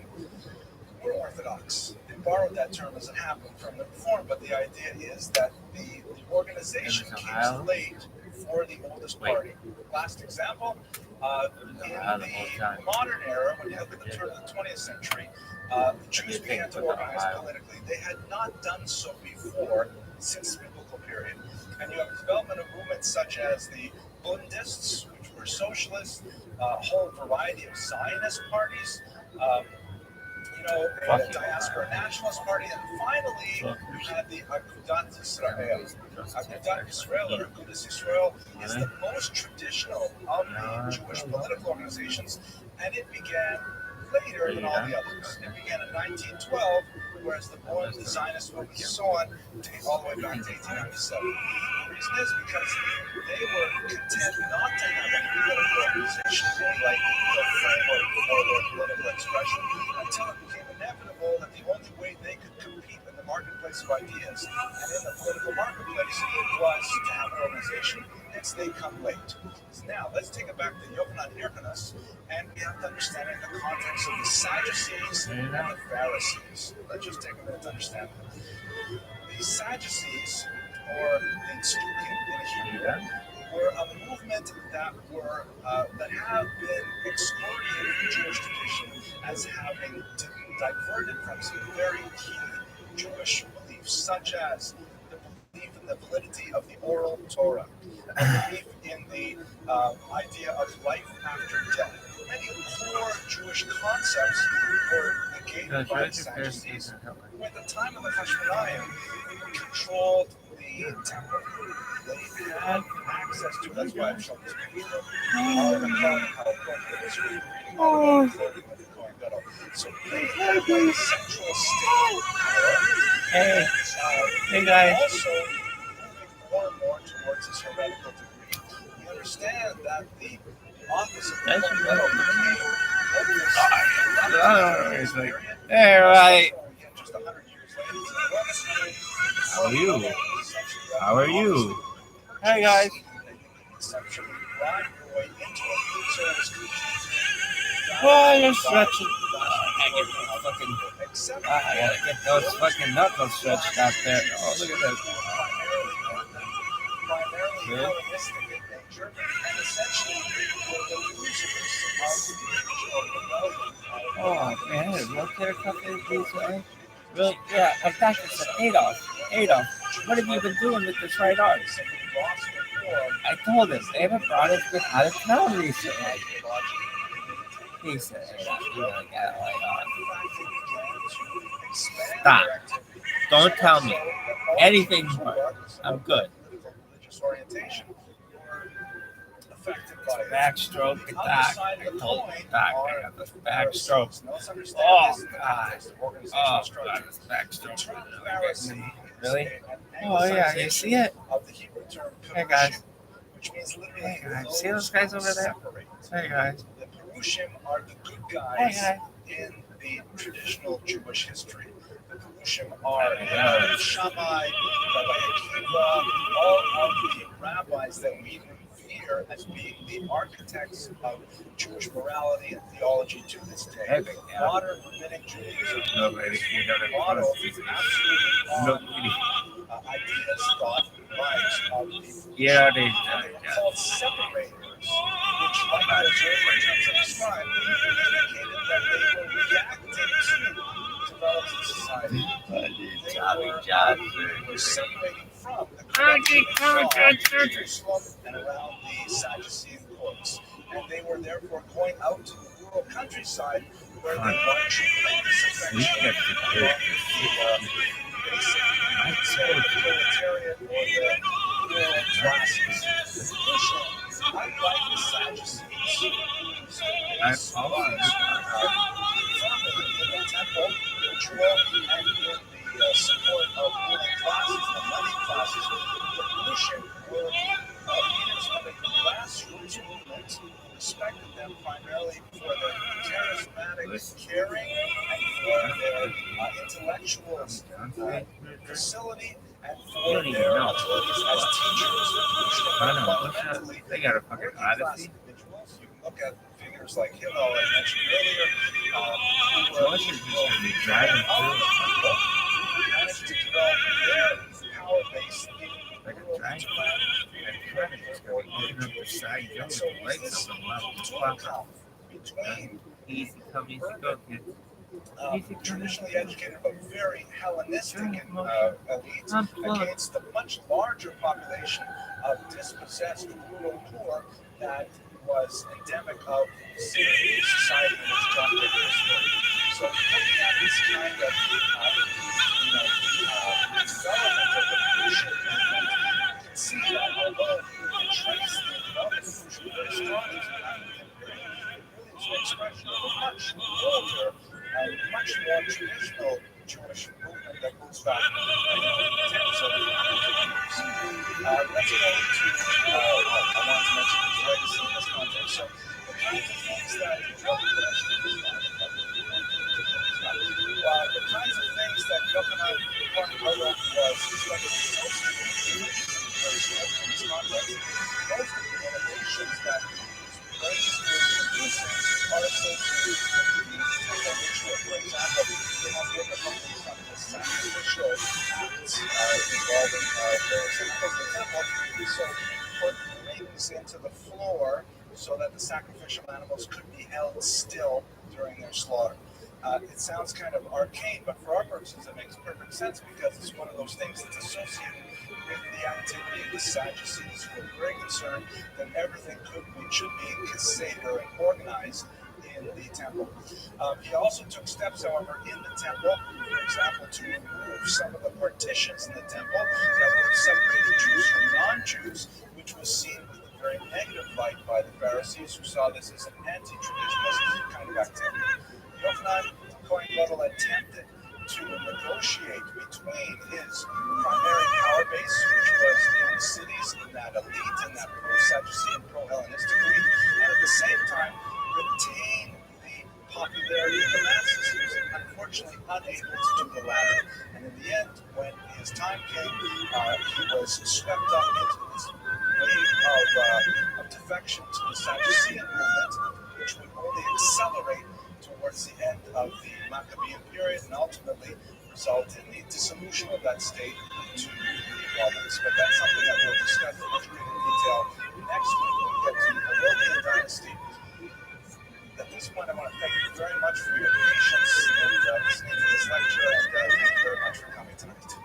[SPEAKER 3] we're Orthodox. They borrowed that term as it happened from the Reform, but the idea is that the organization keeps late for the oldest party. Last example, in the modern era, when you look at the turn of the 20th century, the Jews began to organize politically. They had not done so before since the biblical period. And you have the development of movements such as the Bundists, which were socialists, a whole variety of Zionist parties, the Diaspora Nationalist Party, and finally you had the Agudat Israel. Agudat Israel, or Agudas Israel, is the most traditional of the Jewish political organizations, and it began later than all the others. It began in 1912, whereas the Zionist movement and so on, all the way back to 1897. The reason is because they were content not to have any political organization like the framework for their political expression until it became inevitable that the only way they could compete in the marketplace of ideas and in the political marketplace was to have an organization. Hence, they come late. So now, let's take it back to Yochanan Hyrcanus, and we have to understand in the context of the Sadducees and the Pharisees. Let's just take a minute to understand them. The Sadducees, or the Tzdukim in Hebrew, were a movement that have been excoriated in Jewish tradition as having diverted from some very key Jewish beliefs, such as the belief in in the validity of the oral Torah, a belief in the idea of life after death. Many core Jewish concepts were negated by the Sadducees, who at the time of the Hashmonaim controlled the temple. They had access to, that's why I've shown this picture. How important it is for reading all the Kohen Gadol. So they had a central state power.
[SPEAKER 4] Hey. Hey, guys.
[SPEAKER 3] Also moving more and more towards this heretical degree. We understand that the office of the Kohen Gadol became
[SPEAKER 4] It's like, hey, right.
[SPEAKER 3] just 100 years later.
[SPEAKER 4] How are you? How are you? Hey, guys. Well, you're stretching. I gotta get those fucking knuckles stretched out there. Oh, look at that. Good. Oh, man, rotator cuff injuries, right? Really? Yeah, in fact, it's an Adolf, what have you been doing with this right arm? I told him, they haven't brought it out of town recently. He said, you really got a light on. Stop. Don't tell me anything more. I'm good. Backstroke attack. I told him, Doc, I got this backstroke. Oh, God. Oh, God, this backstroke. Really? Oh, yeah, you see it? Hey, guys. Hey, guys. See those guys over there? Hey, guys.
[SPEAKER 3] The Perushim are the good guys in the traditional Jewish history. The Perushim are Rabbi Shammai, Rabbi Akiva, all of the rabbis that we revere as being the architects of Jewish morality and theology to this day. Modern rabbinic Judaism model is absolutely ideas, thought, lives of the called separators, which, like the Jewish terms are described, indicated that they were reacting to relative society. They were separating from the Jerusalem and around the Sadducean courts, and they were therefore going out to the rural countryside where they weren't disaffection proletariat or the rural classes. Unlike the Sadducees, in the temple, ritual, and in the support of ruling classes, the money classes, the Perushim were leaders of a grassroots movement who respected them primarily for their charismatic caring and for their intellectual facility and for their abilities as teachers.
[SPEAKER 4] They got a fucking odyssey.
[SPEAKER 3] You can look at figures like Hillel I mentioned earlier, who managed to develop their power-based
[SPEAKER 4] like a giant
[SPEAKER 3] between
[SPEAKER 4] easy come, easy go, kids.
[SPEAKER 3] traditionally educated but very Hellenistic elites against the much larger population of dispossessed rural poor that was endemic of society in its jungle history. So looking at this kind of development of the Perushim movement, you can see that although we can trace the development of the Perushim very strongly to the African period, it really was an expression of a much older and much more traditional Jewish movement that goes back tens of hundreds of years. Let's go to, I want to mention his legacy in this context. So the kinds of things that Yochanan Kohen was associated with in this context. Most of the innovations that raised are associated with the temple ritual. For example, they have difficulties on the sacrificial acts involving the sacrifice of the temple. So he put rings into the floor so that the sacrificial animals could be held still during their slaughter. It sounds kind of arcane, but for our purposes, it makes perfect sense because it's one of those things that's associated with the activity of the Sadducees, who were very concerned that everything should be seder and organized in the temple. He also took steps, however, in the temple, for example, to remove some of the partitions in the temple that would have separated Jews from non-Jews, which was seen with a very negative light by the Pharisees, who saw this as an anti-traditionalist kind of activity. Yochanan Cohen Gadol attempted to negotiate between his primary power base, which was in the cities, in that elite, in that pro-Sadducean, pro-Hellenistic elite, and at the same time retain the popularity of the masses. He was unfortunately unable to do the latter. And in the end, when his time came, he was swept up into this wave of defection to the Sadducean movement, which would only accelerate towards the end of the Maccabean period and ultimately result in the dissolution of that state to the Romans. But that's something that we'll discuss in much greater detail next week when we get to the Herodian dynasty. At this point, I want to thank you very much for your patience and listening to this lecture, and thank you very much for coming tonight.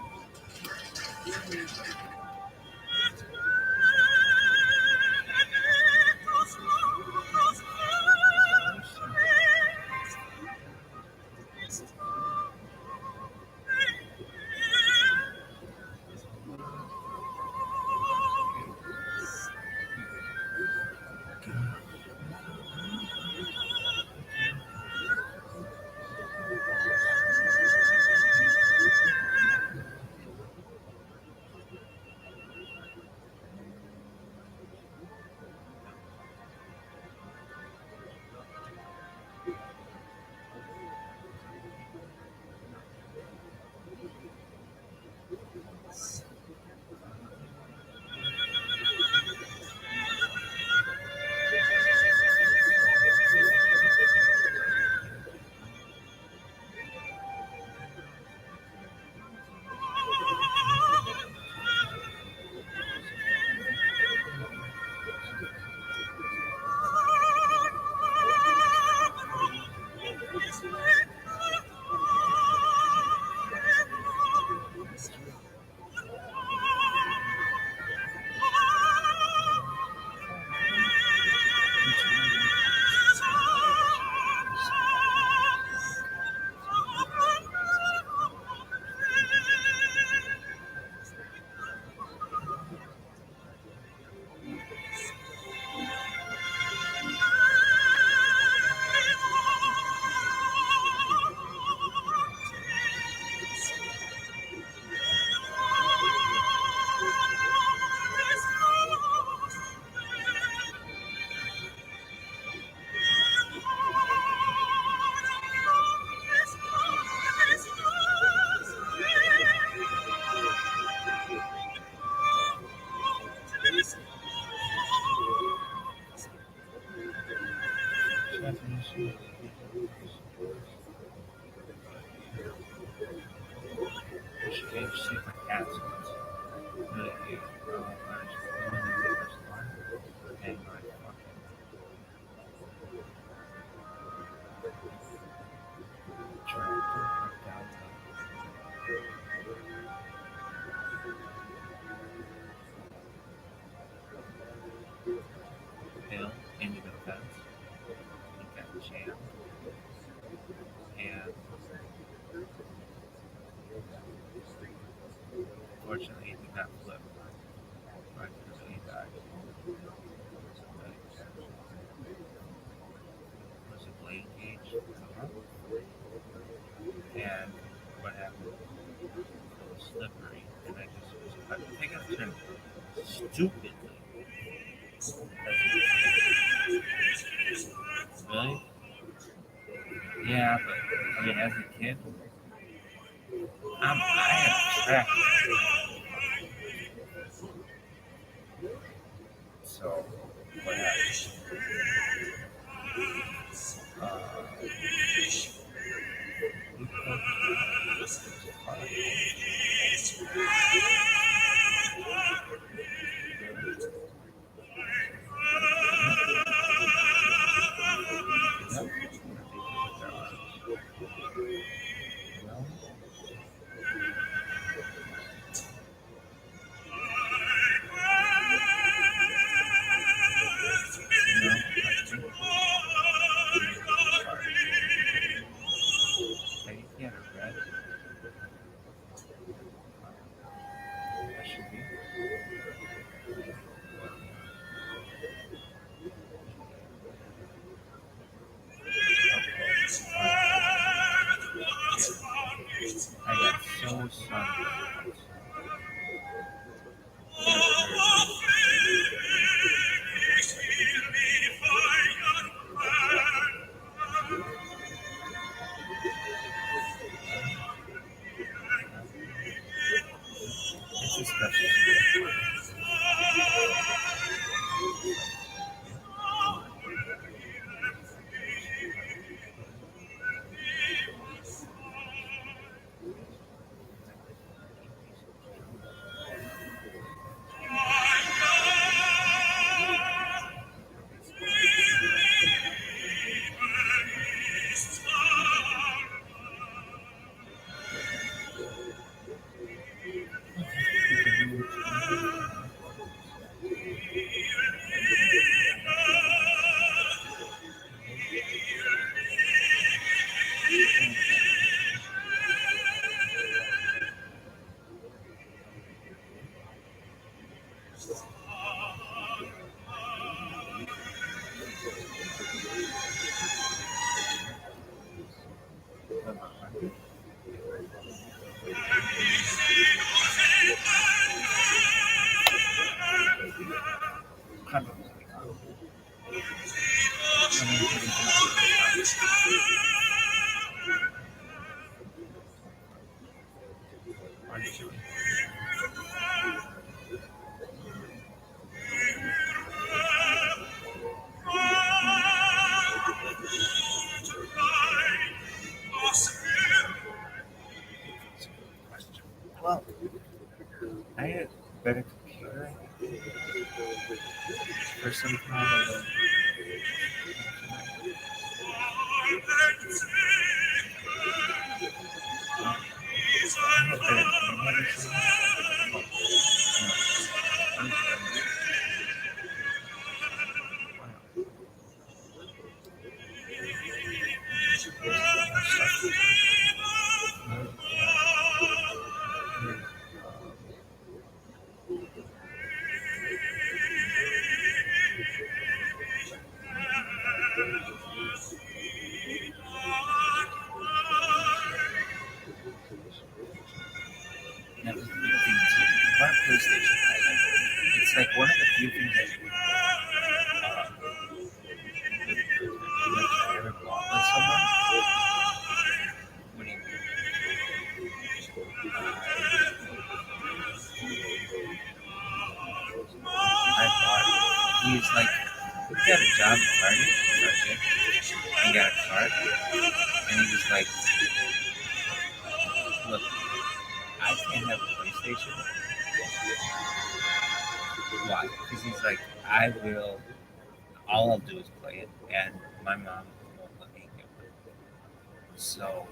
[SPEAKER 5] Bill into the fence. He got jammed. And fortunately, he did not flip. Right, so he died. Was a blade cage. And what happened? It was slippery. And I just was, I think I turned stupidly. Really? Yeah, but I mean, as a kid, I am trapped. So, what happened? no sun. It's a special school. Well, I had a better computer for some time. And that was the big thing too. Our PlayStation, it's like one of the few things that I ever bought with someone. What do you mean? I bought. He's like, he got a job at Target. He got a card, and he was like, "Look, I can't have a PlayStation. Why? Because he's like, I will. All I'll do is play it, and my mom won't let me get it. So,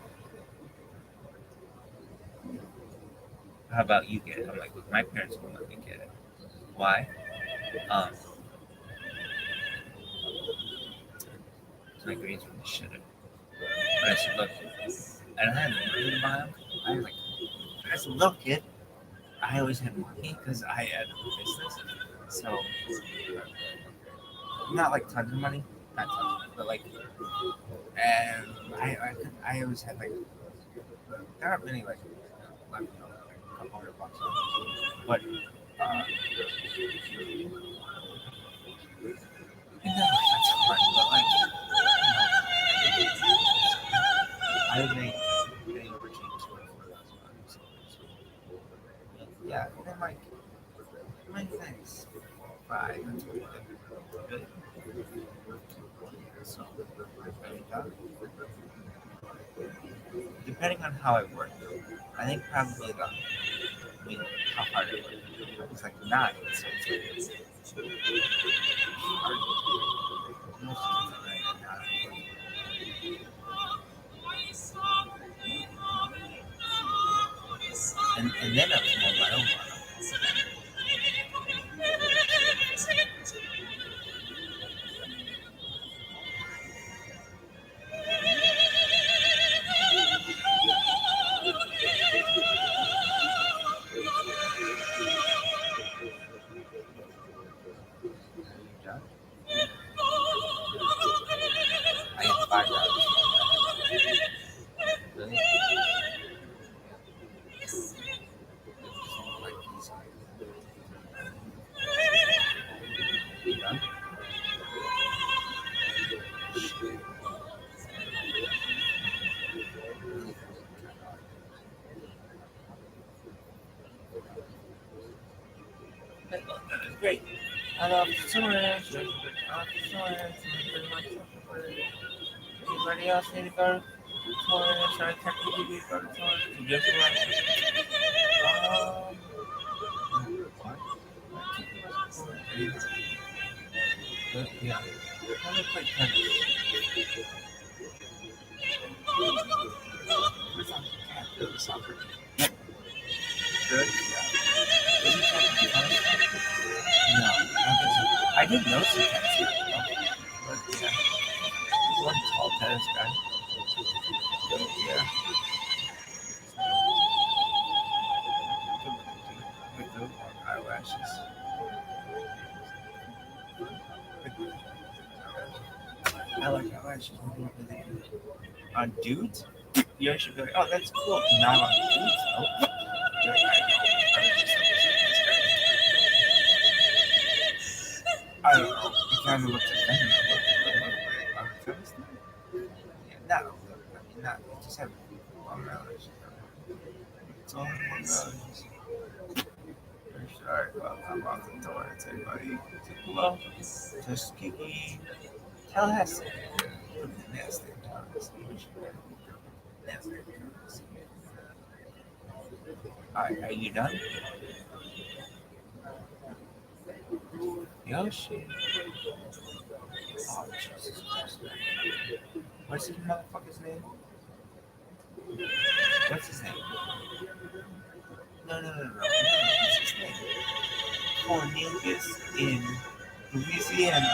[SPEAKER 5] how about you get it?" I'm like, "Look, my parents won't let me get it. Why? My grades really should have." But I said, "Look, I don't have money to buy them." I said, "Look, kid, I always had money because I had a business. So, not like tons of money, not tons of money, but like, and I always had like, there aren't many like, like a couple $100, but, that's fun, but like, I made over $24,000. Yeah, and then like, thanks. Bye. That's pretty good. So, depending on how I work, I think probably how hard I work. It's like 9, so it's hard. Most of the time, I'm not. And then I was on my own model. I have $5. Really? great. I love tourists. Anybody else need to go to tourists or technically go to tourists? Just what? But yeah, let me play tennis. Where's our cat? The soccer team. Good? Yeah. Is he talking tennis? No, I didn't know some tennis guy. But yeah, he's one tall tennis guy. But yeah. With the long eyelashes. I like eyelashes. On dudes, you should be like, oh, that's cool. Not on dudes, though. Like, I don't know. It kind of looks offending. Yeah, no. I mean, not. You just have long eyelashes. It's all long eyelashes. Alright, well, I'm off the door. It's everybody. Hello. Just Kiki. Tallahassee. Nasty. Alright, are you done? Yoshi. Oh, Jesus Christ. What's his motherfucker's name? What's his name? No. What's his name? Cornelius in Louisiana.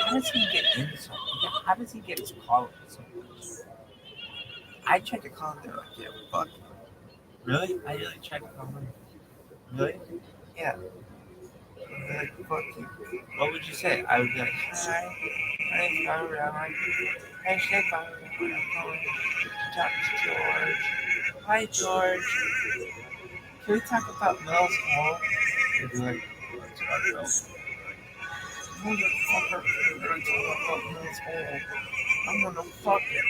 [SPEAKER 5] How does he get in so? How does he get his call so much? I tried to call him. They're like, yeah, fuck. Really? I really tried to call him. Really? Yeah. They're like, fuck you. What would you say? I would be like, hi, my name's ViralRabbi. Hashtag ViralRabbi. I'm calling to talk to George. Hi, George. Can we talk about Mel's hole? They'd be like, let's talk about motherfucker. We're gonna talk about Mel's hole. I'm gonna fuck it.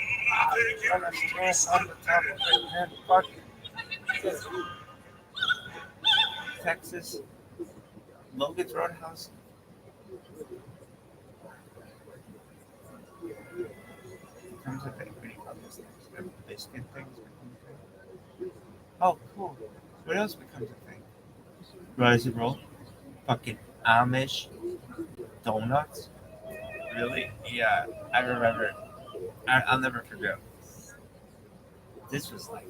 [SPEAKER 5] I'm gonna stand on the top of it and fuck it. Texas, Logan's Roadhouse. Becomes a thing. What do you call those things? The biscuit things become a thing. Oh, cool. What else becomes a thing? Rise and roll. Fucking Amish donuts. Really? Yeah, I remember. I'll never forget. This was like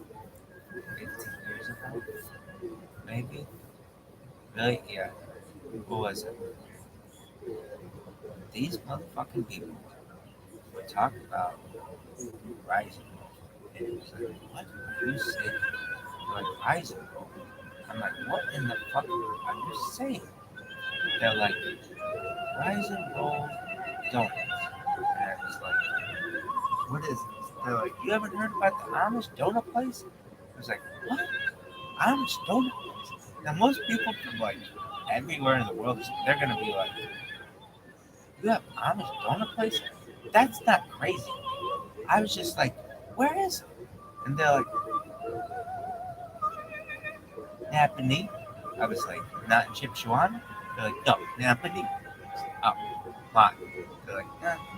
[SPEAKER 5] 15 years ago, maybe. Really? Yeah. Who was it? These motherfucking people were talking about rising. And it was like, what are you saying? Like, rising. I'm like, what in the fuck are you saying? They're like, rise and roll donuts. And I was like, what is this? They're like, you haven't heard about the Amish donut place? I was like, what? Amish donut place? Now, most people from like everywhere in the world, they're going to be like, you have Amish donut place? That's not crazy. I was just like, where is it? And they're like, Napanee. I was like, not in Chipshawana? They're like, no, Napanee. Oh, why? They're like,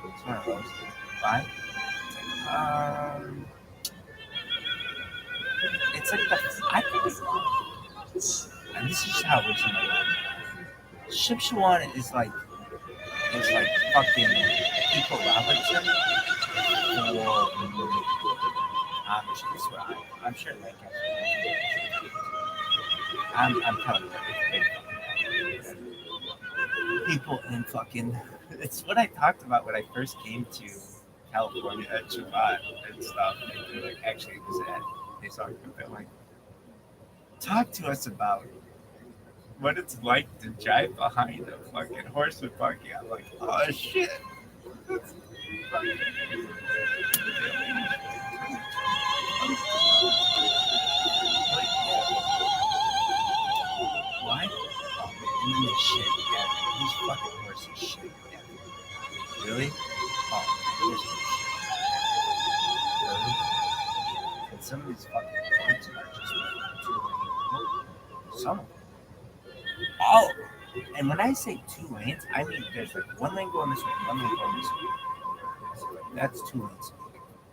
[SPEAKER 5] it's one of those. Why? It's like I could be wrong. And this is how it's in my life. Chipshawana is like fucking Pico Robinson or Amish. This is what I'm sure like I'm telling you, people in fucking. It's what I talked about when I first came to California at TRUMAN and stuff. And they're like, actually, it was at they saw they're like, talk to us about what it's like to drive behind a fucking horse with buggy. I'm like, oh shit. Why? Oh man, and then this shit, yeah. These fucking horses shit, yeah. Really? Oh, there's no shit. Really? And some of these fucking horses are just
[SPEAKER 4] Some of them. All of them. And when I say 2 lanes, I mean there's like 1 lane going this way, 1 lane going this way. So that's 2 lanes.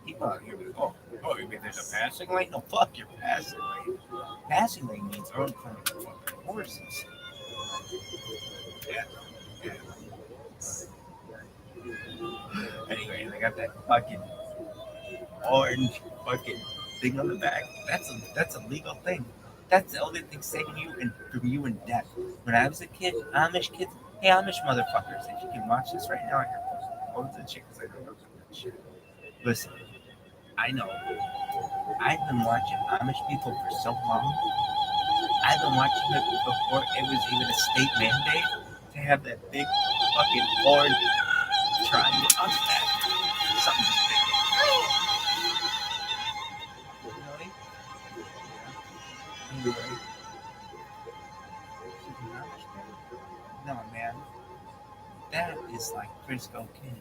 [SPEAKER 4] People out here be like, oh, you mean there's a passing lane? No, fuck your passing lane. Passing lane means road in front of fucking horses. Yeah. Anyway, they got that fucking orange fucking thing on the back. That's a legal thing. That's the only thing saving you from you in debt. When I was a kid, Amish kids, hey Amish motherfuckers, if you can watch this right now, I can post the shit because I don't know that shit. Listen, I know. I've been watching Amish people for so long. I've been watching it before it was even a state mandate to have that big fucking orange triangle on the back. Something big. Really? Anyway. No, man. That is like Frisco Kid.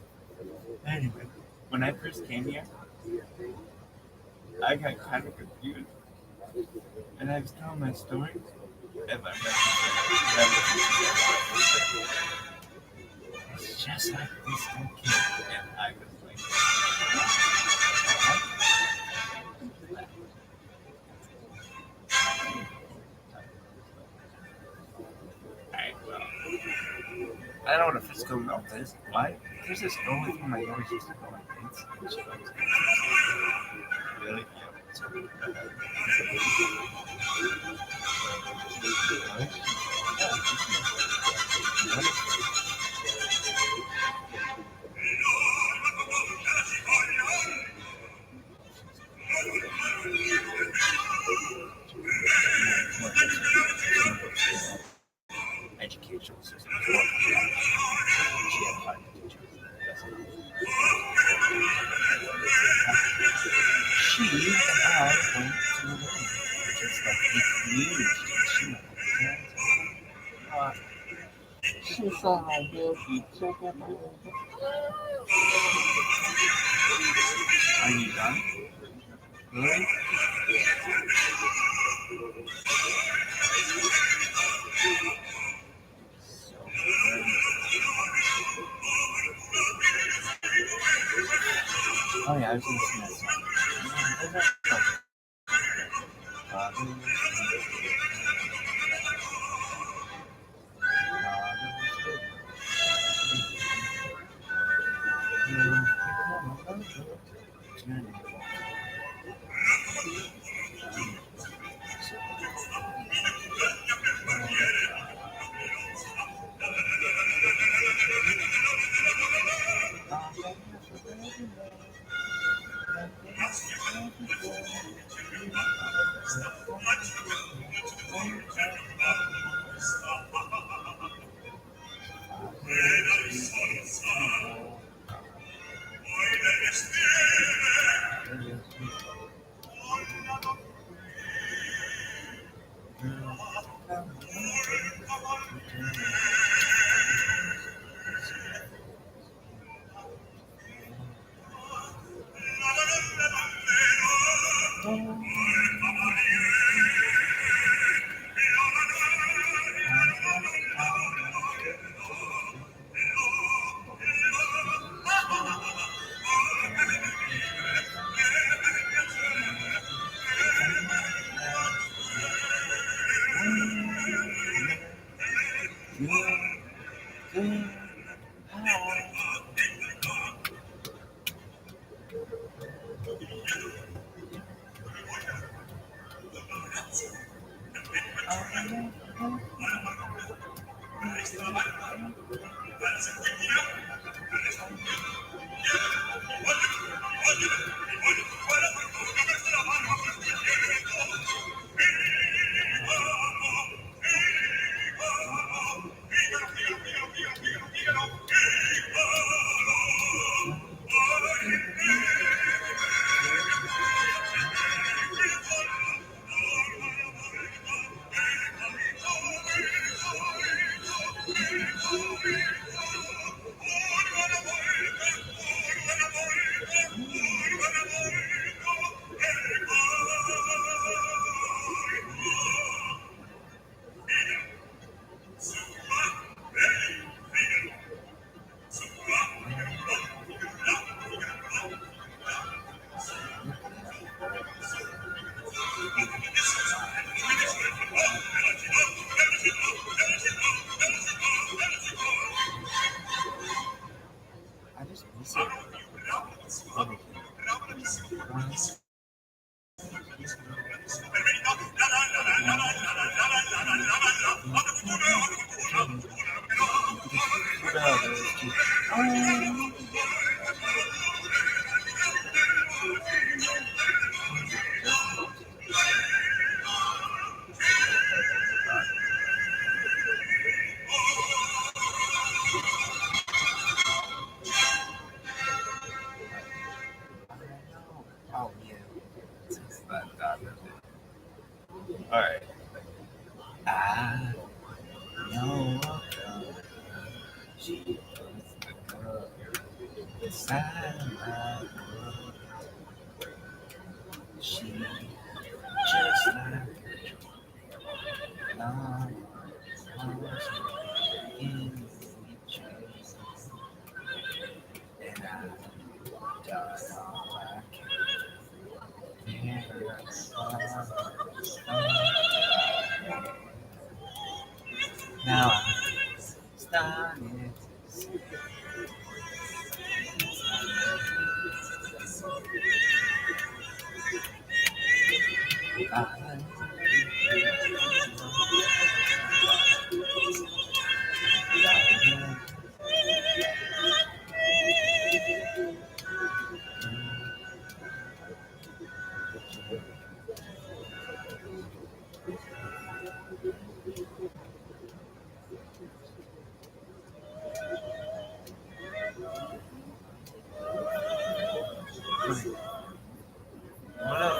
[SPEAKER 4] Anyway, when I first came here, I got kind of confused. And I was telling my story. And my friend it's just like Frisco Kid. And I was like, alright, well. I don't know what a Frisco milk is. Why? There's this girl with whom I always used to go on dates. And she likes it. Really? Yeah. Educational system. She had five teachers. She and I went to the room, which is like a community. She went she saw how good she took it. Are you done? Really? Oh yeah, I was gonna sing that song.
[SPEAKER 5] Oh yeah. All right. I know she was the girl inside my world. She just like long arms in each and I done all I can. Now I started to see I what up?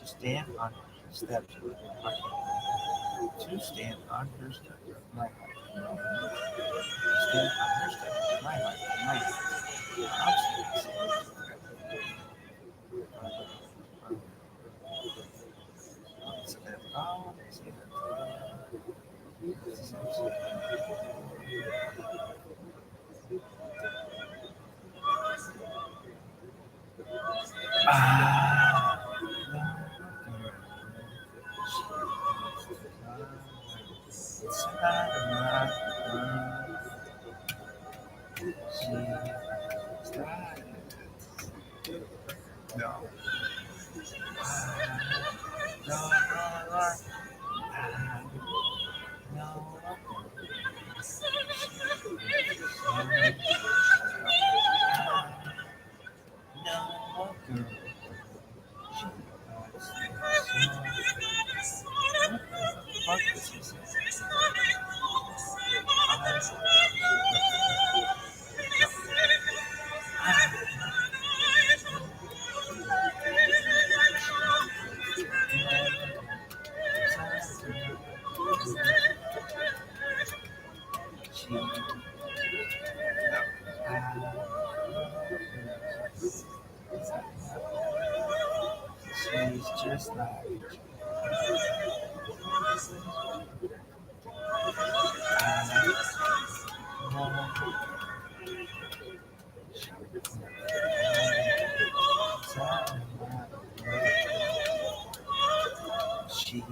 [SPEAKER 5] Stand on her steps with her heart. To stand on her steps with my heart. Stand on her steps with my heart. My heart. No. She's just like she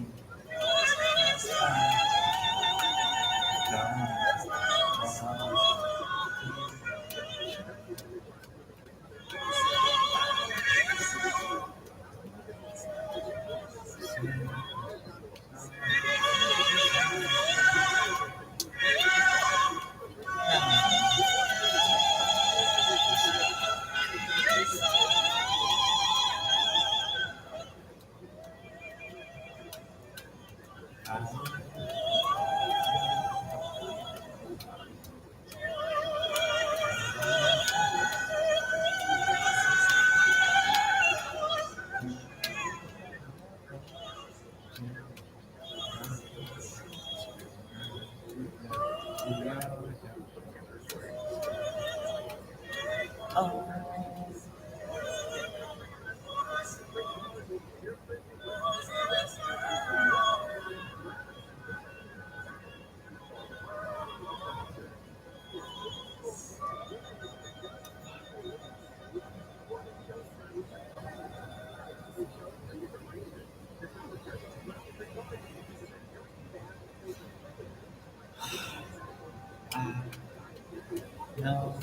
[SPEAKER 4] No.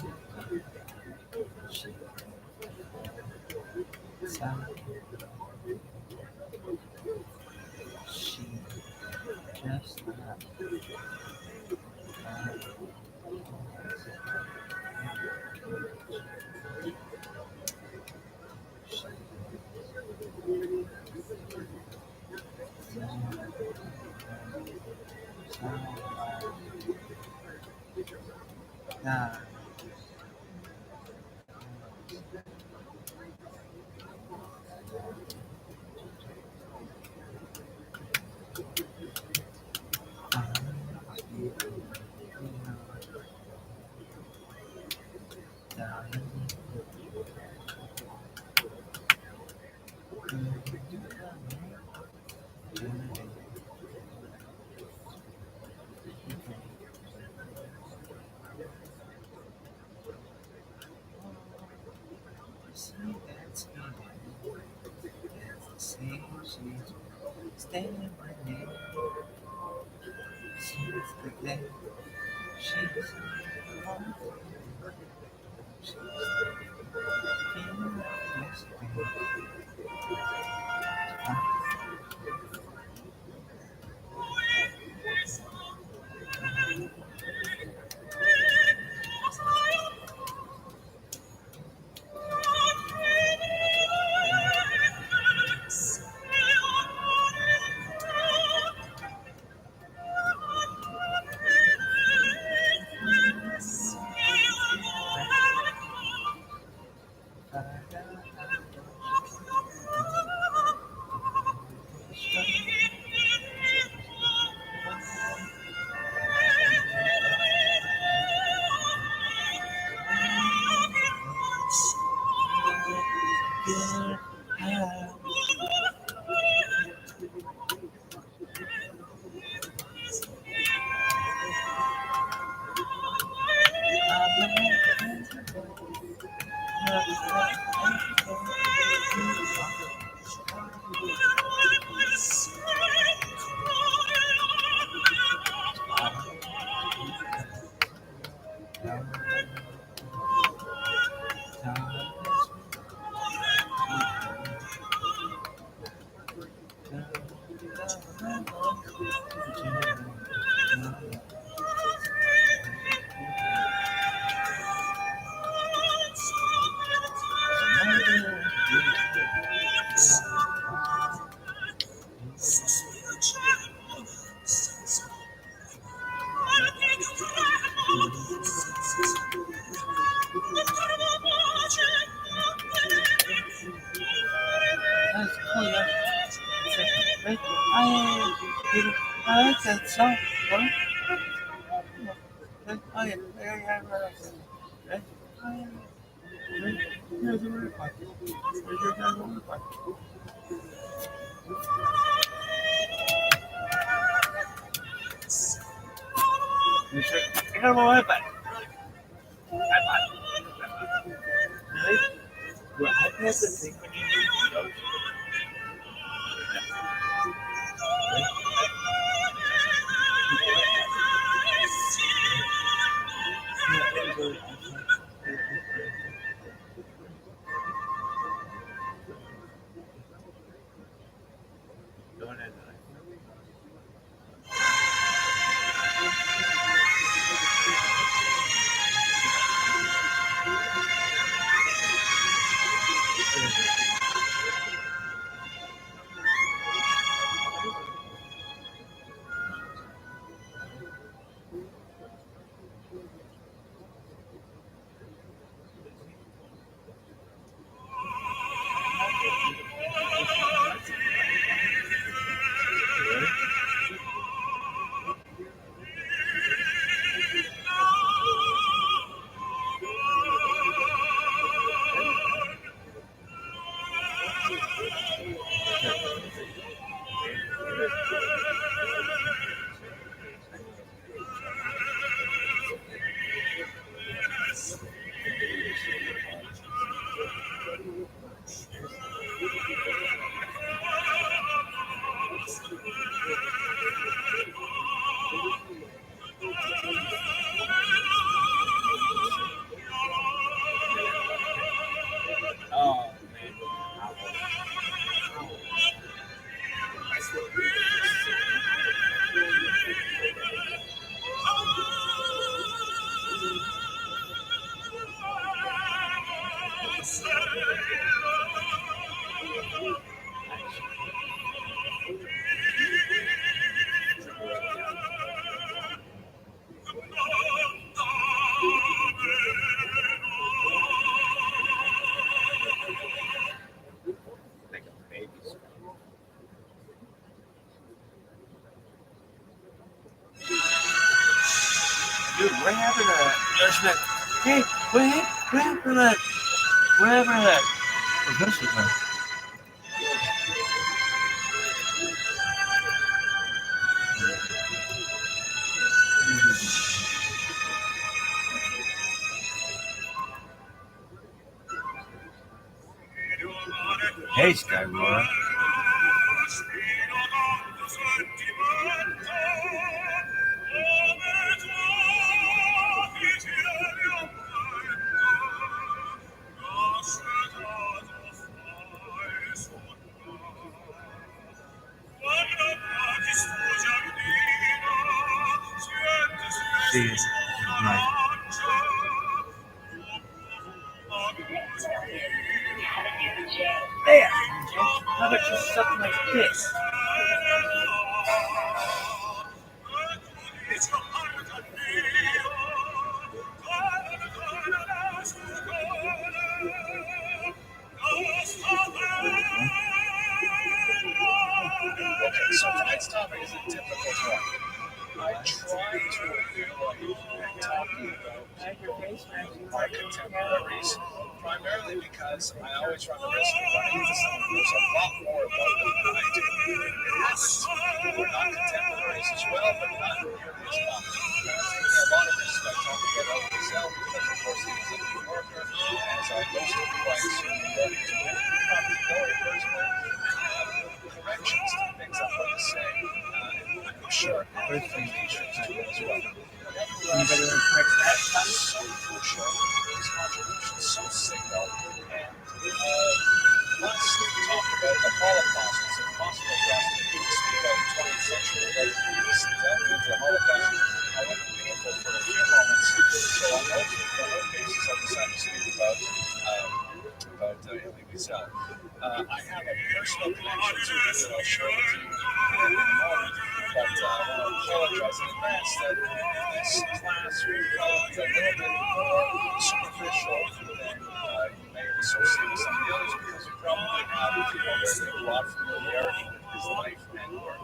[SPEAKER 4] She. Some. She. Just not. Nah. Standing right there, she's the day, she's home, she's feeling this That's cool, yeah. Right? I like that song. Right? Oh, yeah. Yeah. Right? Oh, yeah. Right? Here's the word part. Here's the word part. You sure? I got my iPad. Really? Well, iPad's the thing when you need videos.
[SPEAKER 5] what happened to that? She's like, hey, what happened to that? What happened to that? Oh, this is her. Hey, Skywalker. See, right.
[SPEAKER 4] There. How about you suck my dick?
[SPEAKER 3] Okay, so tonight's topic is a difficult one. I try to avoid talking about people, our contemporaries, primarily because I always run the risk of running into someone who knows a lot more about them than I do. It happens to people who are not contemporaries as well, but not nearly as much. Now, I'm taking a lot of risks by talking about Giselle because, of course, he was a New Yorker, as most of you, I assume, New Yorkers will probably know it personally. Corrections to things I'm going to say. I'm sure other features do as well.
[SPEAKER 4] Anybody want to correct that?
[SPEAKER 3] So crucial, his contribution so signal, and let's talk about the Holocaust. It's impossible for us to speak about the 20th century without delving into the Holocaust. However painful for a few moments. So on those basis, I decided to speak about Elie Wiesel. I have a personal connection to him that I'll share with you in a moment, but I want to apologize in advance that this class will probably be a little bit more superficial than you may have associated with some of the others, because you probably have a lot of familiarity with his life and work.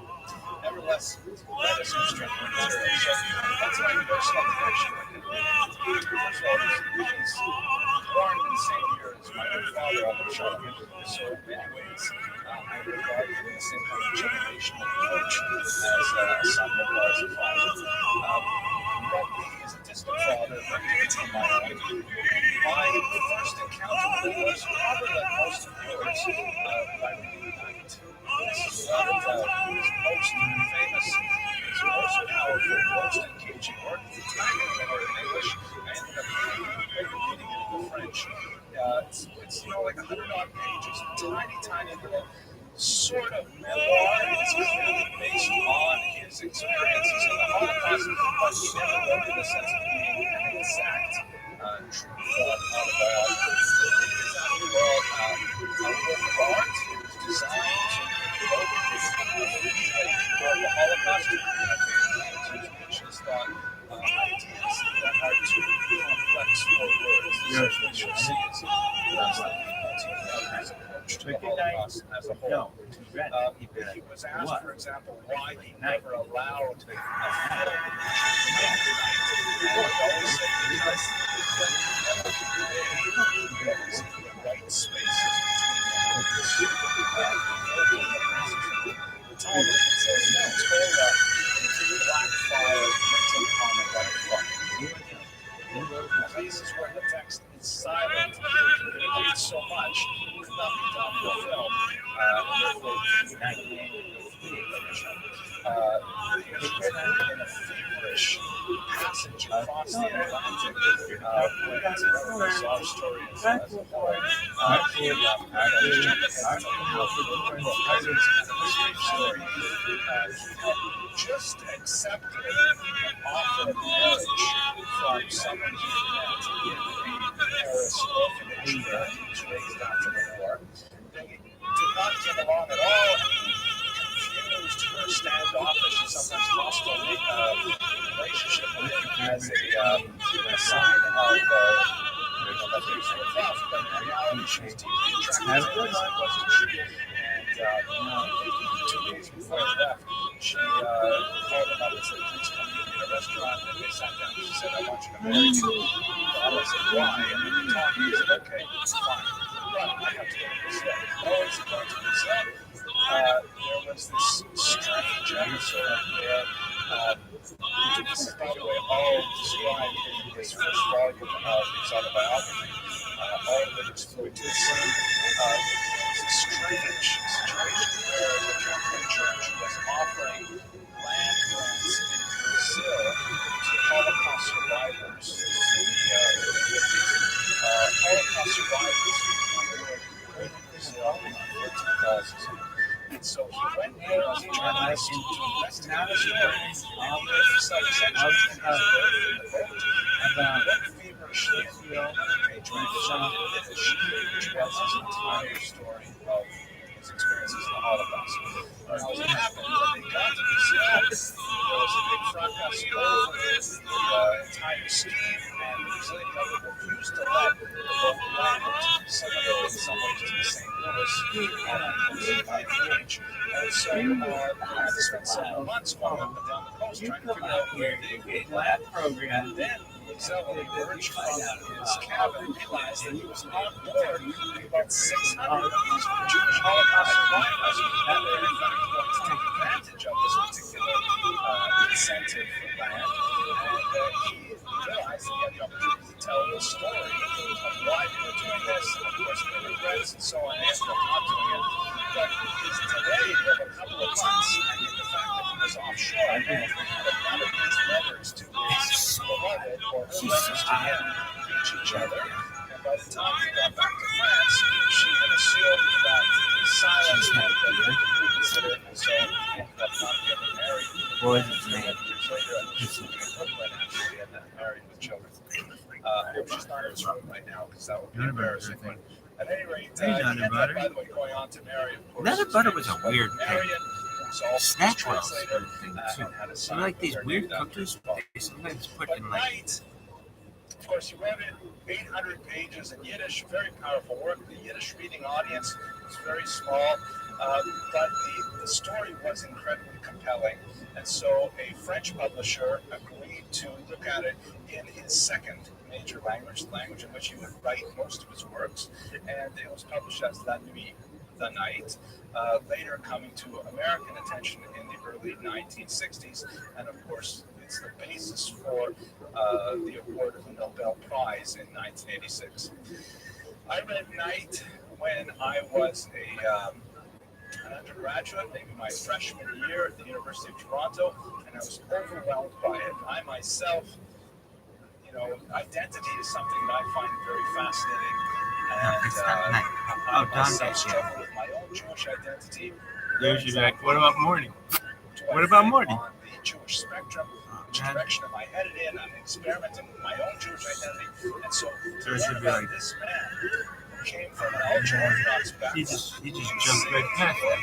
[SPEAKER 3] Nevertheless, that is instructive material. So that's my personal connection with him. First of all, he's born in the same year as my own father, Albert Sharp. So in many ways, I regard him in the same kind of generational approach as a son regards a father. But he is a distant father, very different from my own. My first encounter with him was probably like most of yours, by reading This without a doubt, his most famous, his most powerful, most engaging work. At the time, I read it in English. I ended up reading it in French. It's like 100-odd pages, tiny little sort of memoir. It's clearly based on his experiences in the Holocaust, but he never wrote in the sense of being an exact true autobiography. It is, after all, a work of art. It was designed to provoke the Holocaust to communicate which is thought ideas that are too complex for words. Which you see is his approach to the Holocaust as a whole. He was asked, for example, why he never allowed a film and he always said because never the right spaces between black fire written on the white front. Places where the text is silent, not so much, could not be done in film. Therefore, in a feverish passage across the Atlantic, with a bizarre story as a whole. Just accepted an offer of marriage from someone he met in a Paris orphanage where he was raised after the war. They did not get along at all. Confused her standoffish and sometimes hostile relationship with him as a sign of love, but in reality she was deeply attracted to him as he was to she. And 2 days before he left, she called him up and said, please come meet me at a restaurant. And they sat down. She said, I want you to marry me. I said, why? And then we talked. He said, okay, fine. But I have to go to Brazil. Oh, is he going to Brazil? There was this strange episode where, this is, by the way, all described in his first volume of his autobiography. All of it exploits this. It's a strange situation where the Catholic Church was offering land grants in Brazil to Holocaust survivors in the early 50s. Holocaust survivors who were in Brazil for 2000. And so he went there as a journalist to investigate the story. And he learned essentially about what feverishly he transitioned into this, which was his entire story of his experiences in the Holocaust. Now, what happened when they got to Brazil, there was a big fracas over the entire scheme, and the Brazilian government refused to let the boat land so that they could somewhere to St. Louis on the beach. And so I had to spend several months going up and down the coast trying to figure out where they get that program. And then Zell emerged from his cabin and realized that he was on board about 600 of these Jewish Holocaust survivors that were in fact going to take advantage of this particular incentive for land. And he realized that he had the opportunity to tell the story of why they were doing this, and of course their regrets and so on, and ended up not doing it. But he's delayed of a couple of months, and the fact that he was offshore, I think that none of his letters to his beloved or her letters to him reach each other. And by the time he got back to France, she had assumed that his silence had been reconsidered, and so ended up not getting married.
[SPEAKER 4] What was his name?
[SPEAKER 3] Years later, he's in Brooklyn, actually, and married with children. I hope she's not in this room right now, because that would be embarrassing. But at any rate, he ended up, by the way, going on to marry, of course.
[SPEAKER 1] Nutter butter was a weird thing. Snatch wells
[SPEAKER 3] translator,
[SPEAKER 1] were a thing too.
[SPEAKER 3] and had a
[SPEAKER 1] So
[SPEAKER 3] son
[SPEAKER 1] like these
[SPEAKER 3] with her
[SPEAKER 1] weird
[SPEAKER 3] named after
[SPEAKER 1] cookies,
[SPEAKER 3] his father.
[SPEAKER 1] they sometimes put
[SPEAKER 3] But
[SPEAKER 1] in like
[SPEAKER 3] Knight, of course, he wrote it 800 pages in Yiddish, very powerful work. The Yiddish reading audience was very small, but the story was incredibly compelling. And so a French publisher agreed to look at it in his second major language, the language in which he would write most of his works. And it was published as La Nuit, The Night, later coming to American attention in the early 1960s. And of course, it's the basis for the award of the Nobel Prize in 1986. I read Night when I was an undergraduate, maybe my freshman year at the University of Toronto, and I was overwhelmed by it. I myself, identity is something that I find very fascinating, and I myself struggle with my own Jewish identity.
[SPEAKER 1] There's your like, what about morning?
[SPEAKER 3] Do
[SPEAKER 1] What
[SPEAKER 3] I
[SPEAKER 1] about
[SPEAKER 3] fit
[SPEAKER 1] morning?
[SPEAKER 3] on the Jewish spectrum? Which direction am I headed in? I'm experimenting with my own Jewish identity, and so
[SPEAKER 1] So it should be like
[SPEAKER 3] this man who came from an ultra-Orthodox
[SPEAKER 1] he
[SPEAKER 3] background.
[SPEAKER 1] just jumped right past that.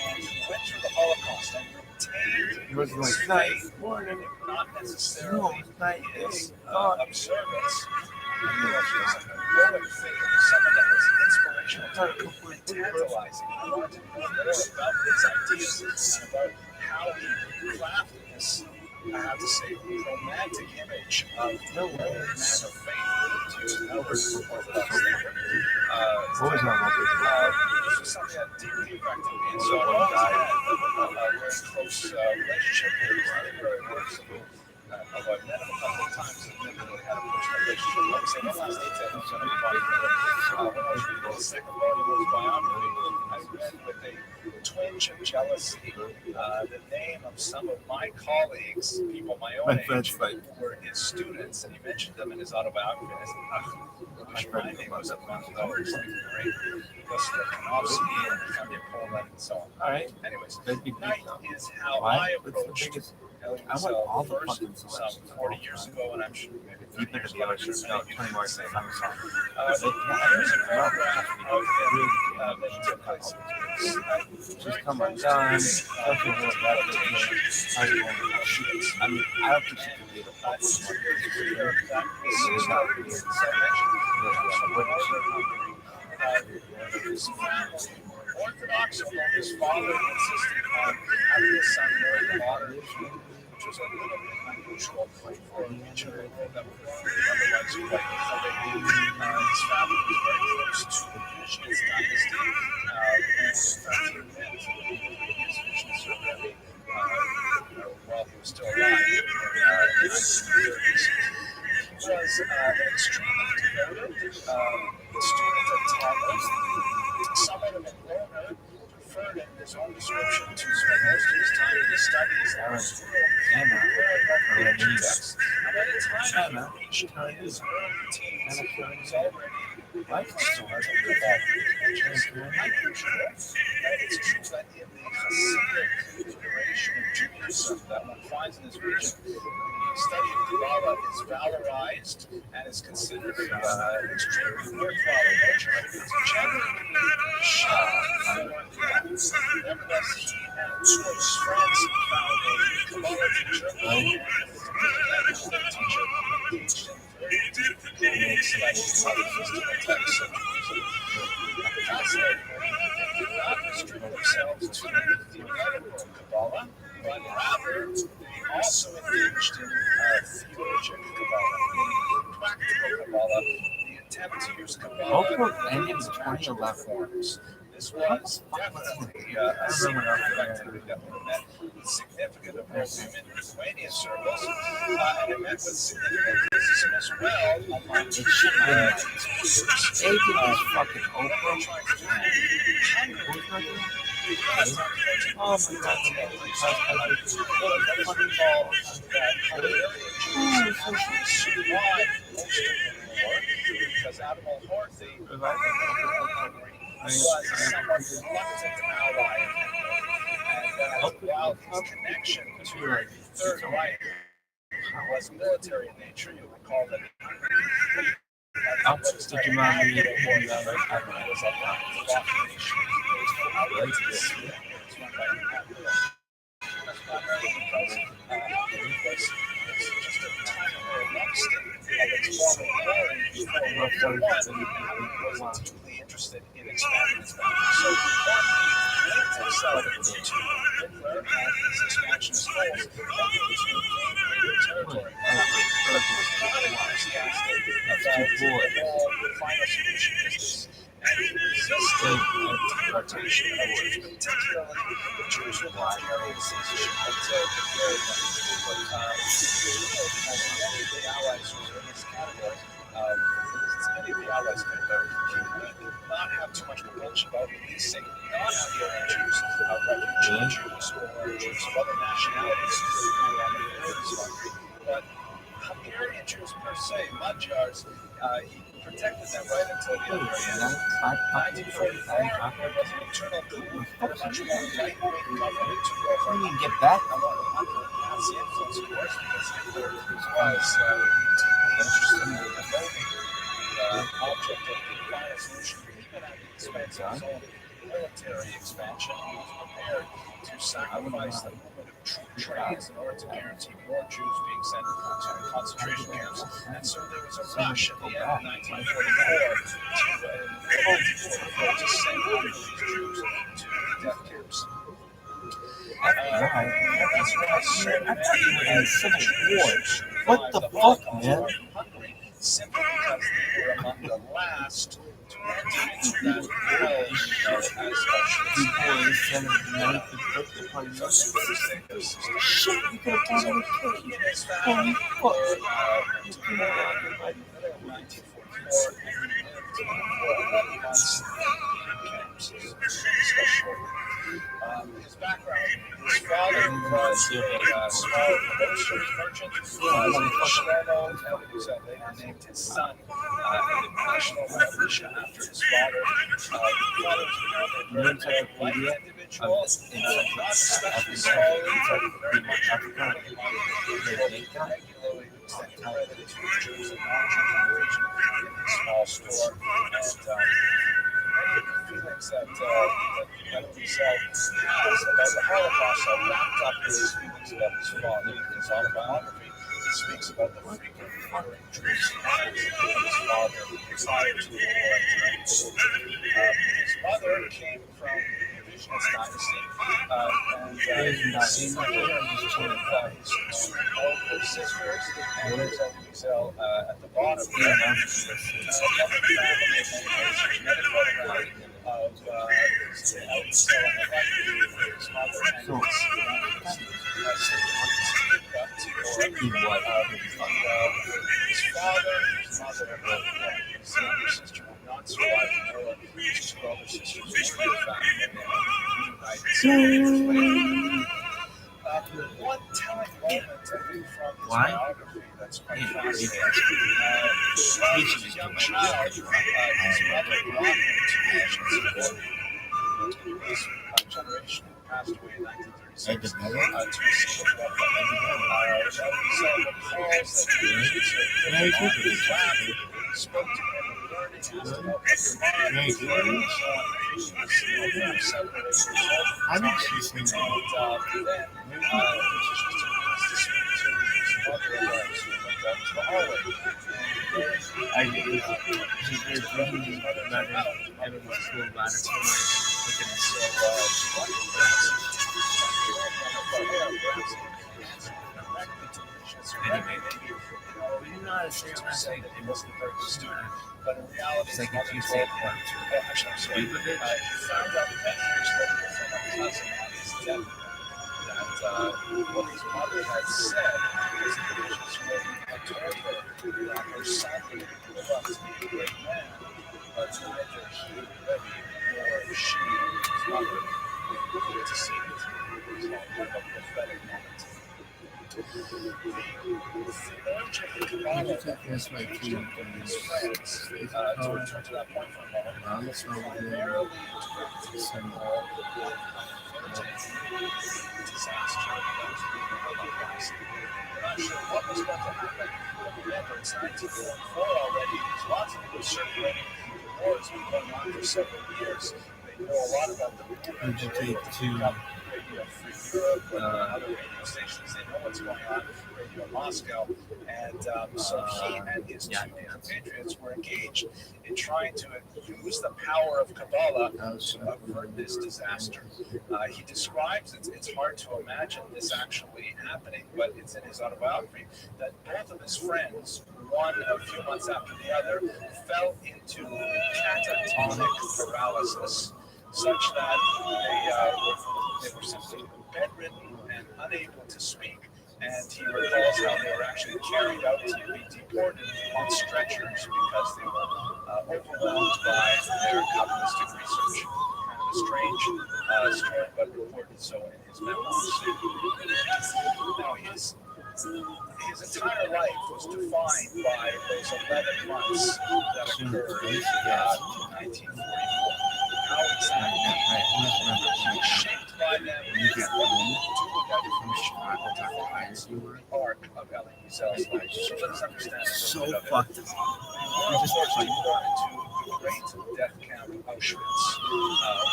[SPEAKER 3] And he went through the Holocaust and retained
[SPEAKER 1] He wasn't like
[SPEAKER 3] his
[SPEAKER 1] night
[SPEAKER 3] faith,
[SPEAKER 1] morning.
[SPEAKER 3] not necessarily
[SPEAKER 1] night
[SPEAKER 3] his
[SPEAKER 1] thought.
[SPEAKER 3] observance. He was a heroic figure, someone that was inspirational to me, and tantalizing. I wanted to know more about his ideas and about how he crafted this, I have to say, romantic image of no man of faith to use Melbourne Orthodox thinker.
[SPEAKER 1] What was that?
[SPEAKER 3] This was something that deeply affected me, and so I always had a very close relationship with his literary works. Although I've met him a couple of times and never really had a personal relationship. Like I say, one last detail I'm going to provide when I was reading the second volume of his biography, I read with a twinge of jealousy the name of some of my colleagues, people my own age, who were his students, and he mentioned them in his autobiography. And I said, I wish my name was among those, like the great Gustav Kanofsky and Tanya Poland and so on. All right, anyways, Night is how I approached
[SPEAKER 4] I want all the
[SPEAKER 3] first
[SPEAKER 4] fucking
[SPEAKER 3] some
[SPEAKER 4] selections.
[SPEAKER 3] 40 years ago, and I'm sure maybe 30 years ago, I'm sure many of you
[SPEAKER 4] 20
[SPEAKER 3] did
[SPEAKER 4] more
[SPEAKER 3] the same.
[SPEAKER 4] songs.
[SPEAKER 3] Here's a paragraph of him that took place.
[SPEAKER 4] Just come on, John. Something like that. I mean, I don't think she can be the fucking
[SPEAKER 3] Orthodox, although his father insisted on having his son marry the daughter. which was a little bit unusual for a region that was otherwise quite elevated. His family was very close to the Vishnu's dynasty, and in fact, he met the previous Vishnu Rabbi while he was still alive in the 1930s. He was an extremely devoted student of Talmud, somewhat of a loner, preferred in his own description to spend most of his time in his studies and in school, preparing texts. And by the time he reached his early teens, he was already starting to develop religious unusual. It's true that in the Hasidic iteration of Judaism that one finds in this region, the study of Kabbalah is valorized and is considered an extremely worthwhile venture. It's generally shunned for the others. Nevertheless, he and two of his friends found a Kabbalah teacher and a teacher engaged in very deep studies of mystical texts and fascinatingly, they did not restrict themselves to theoretical Kabbalah, but rather they also engaged in theologic Kabbalah, meaning practical Kabbalah, the attempt to use Kabbalah in its actual forms. This was definitely a significant activity that would have met with significant opposition in the Lithuanian circles, and it met with significant criticism as well among
[SPEAKER 4] It should have been David was fucking Oprah. Oh my god,
[SPEAKER 3] because Admiral Horthy was a somewhat reluctant ally of Hitler, and while his connection to the Third Reich was military in nature, you'll recall that
[SPEAKER 4] did you mind me reading that?
[SPEAKER 3] was a rock nation based on outrageous run by the Admiral. That's primarily because it was just a temporary rest of its former glory before World War I, and was deeply interested in expanding its boundaries. So Horthy linked himself to Hitler and his expansionist goals, hoping to gain greater territory. But he was not enthusiastic about the whole final solution business, and he resisted deportation of Jews, particularly the Jews with Hungarian citizenship until the very end. As many of the allies who were in this category, many of the allies did not have too much compunction about releasing non-Hungarian Jews, refugee Jews, or Jews of other nationalities who migrated to Hungary. But Hungarian Jews per se, Magyars, he protected them right until the very end. 1944, there was an internal coup and a much more right-wing government took over.
[SPEAKER 4] You get back?
[SPEAKER 3] Under Nazi influence, of course, because Hitler was deeply interested in promoting the object of the final solution, even at the expense of his own military expansion. He was prepared to sacrifice the movement of trains in order to guarantee more Jews being sent to the concentration camps. And so there was a rush at the end of 1944 to send all of these Jews to the death camps. That's why so many Civil War.
[SPEAKER 4] What the fuck, man?
[SPEAKER 3] Hungary, simply because they were among the last to enter into that world
[SPEAKER 4] Shit, you could have done it. Holy fuck.
[SPEAKER 3] His background, his father was a small grocery merchant in Shlomo, who later named his son National Revolution after his father. His father was a very light individual, not especially scholarly, but very much regularly extended credit to Jews and non-Jews in the region in his small store. And feelings that himself has about the Holocaust are wrapped up in his feelings about his father. In his autobiography, he speaks about the frequent murdering Jews and his father prior to the war and during the war. His mother came from the Revisionist dynasty, and his their sisters, and there's a Wiesel at the bottom.
[SPEAKER 5] Yeah,
[SPEAKER 3] There.
[SPEAKER 5] no.
[SPEAKER 3] Another family in many ways. There's another photograph of his Wiesel on the right, his mother and his father, his mother, his younger sister would not survive the war. His two older sisters were family and they reunited 7 years later. One telling moment, I think, from his biography that's quite fascinating. When he was a young child, his mother brought him to Asian this generation who passed away in 1936 to receive a welcome. So recalls that he spoke to him and learning asked about your mind,
[SPEAKER 5] I'm actually saying that. I get it. She's very drinking about it, and it was cool about it. So, anyway, we didn't know how to say it last night.
[SPEAKER 3] He wasn't a very good student, but in reality,
[SPEAKER 5] It's like if you say
[SPEAKER 3] actually, I'm sorry. He found out many years later from a cousin on his death that what his mother had said was that she had told her that her son would grow up to be a great man, but neither he, Rabbi, nor she, his mother, would to see it. It was all kind of a prophetic moment. The theologian Kabbalah
[SPEAKER 5] That's my key.
[SPEAKER 3] his friends to return to that point for a moment. Primarily to some disaster that was being organized. We're not sure what was going to happen, but remember, it's 1944 already. There's lots of people circulating. The war has been going on for several years. They know a lot about the
[SPEAKER 5] Would you take two?
[SPEAKER 3] Radio Free Europe, other radio stations, they know what's going on, Radio Moscow, and so he and his two compatriots were engaged in trying to use the power of Kabbalah to avert this disaster. He describes, it's hard to imagine this actually happening, but it's in his autobiography, that both of his friends, one a few months after the other, fell into catatonic paralysis, such that they were simply bedridden and unable to speak. And he recalls how they were actually carried out to be deported on stretchers because they were overwhelmed by their Kabbalistic research. Kind of a strange story, but reported so in his memoirs. Now, his entire life was defined by those 11 months that occurred in 1944. How exactly shaped by them, arc of Elie Wiesel's life. So let us understand
[SPEAKER 5] So
[SPEAKER 3] a little bit of
[SPEAKER 5] fucked.
[SPEAKER 3] it. Unfortunately, born into the great death camp Auschwitz,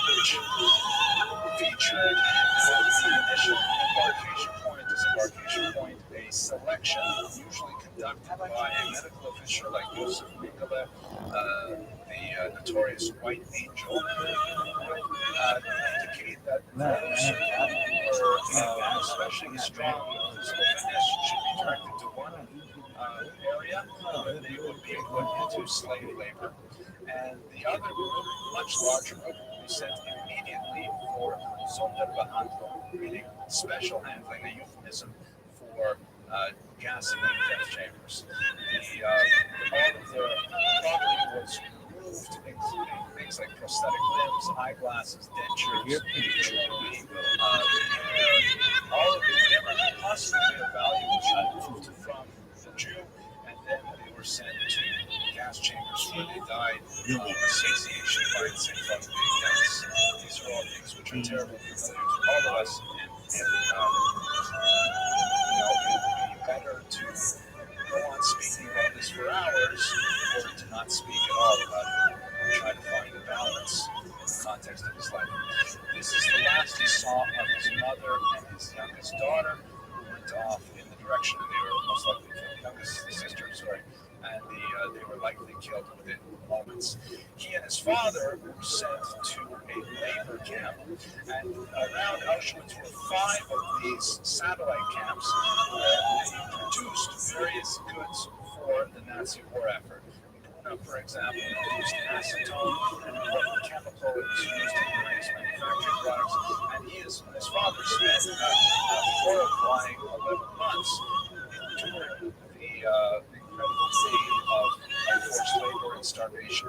[SPEAKER 3] which featured the initial disembarkation point, a selection usually conducted by a medical official like Joseph Mengele, the notorious White Angel, indicate that those who were especially strong physical fitness should be directed to one area where they would be put into slave labor. And the other group, much larger group, would be sent immediately for Sonderbehandlung, meaning special handling, a euphemism for gassing in death chambers. All of the property was removed, including things like prosthetic limbs, eyeglasses, dentures, jewelry, all of it, whatever possibly of value was removed from the Jew, and then they were sent to gas chambers where they died of asphyxiation by synthetic gas. These are all things which are terribly familiar to all of us, and it would be better to go on speaking about this for hours or to not speak at all about it and try to find a balance in the context of his life. This is the last he saw of his mother and his youngest daughter, who went off in the direction they were most likely killed, youngest sister, and they were likely killed within moments. He and his father were sent to a labor camp, and around Auschwitz were 5 of these satellite camps where they various goods for the Nazi war effort. For example, used acetone, an important chemical that was used in various manufacturing products, and his father spent horrifying 11 months enduring the incredible pain of forced labor and starvation.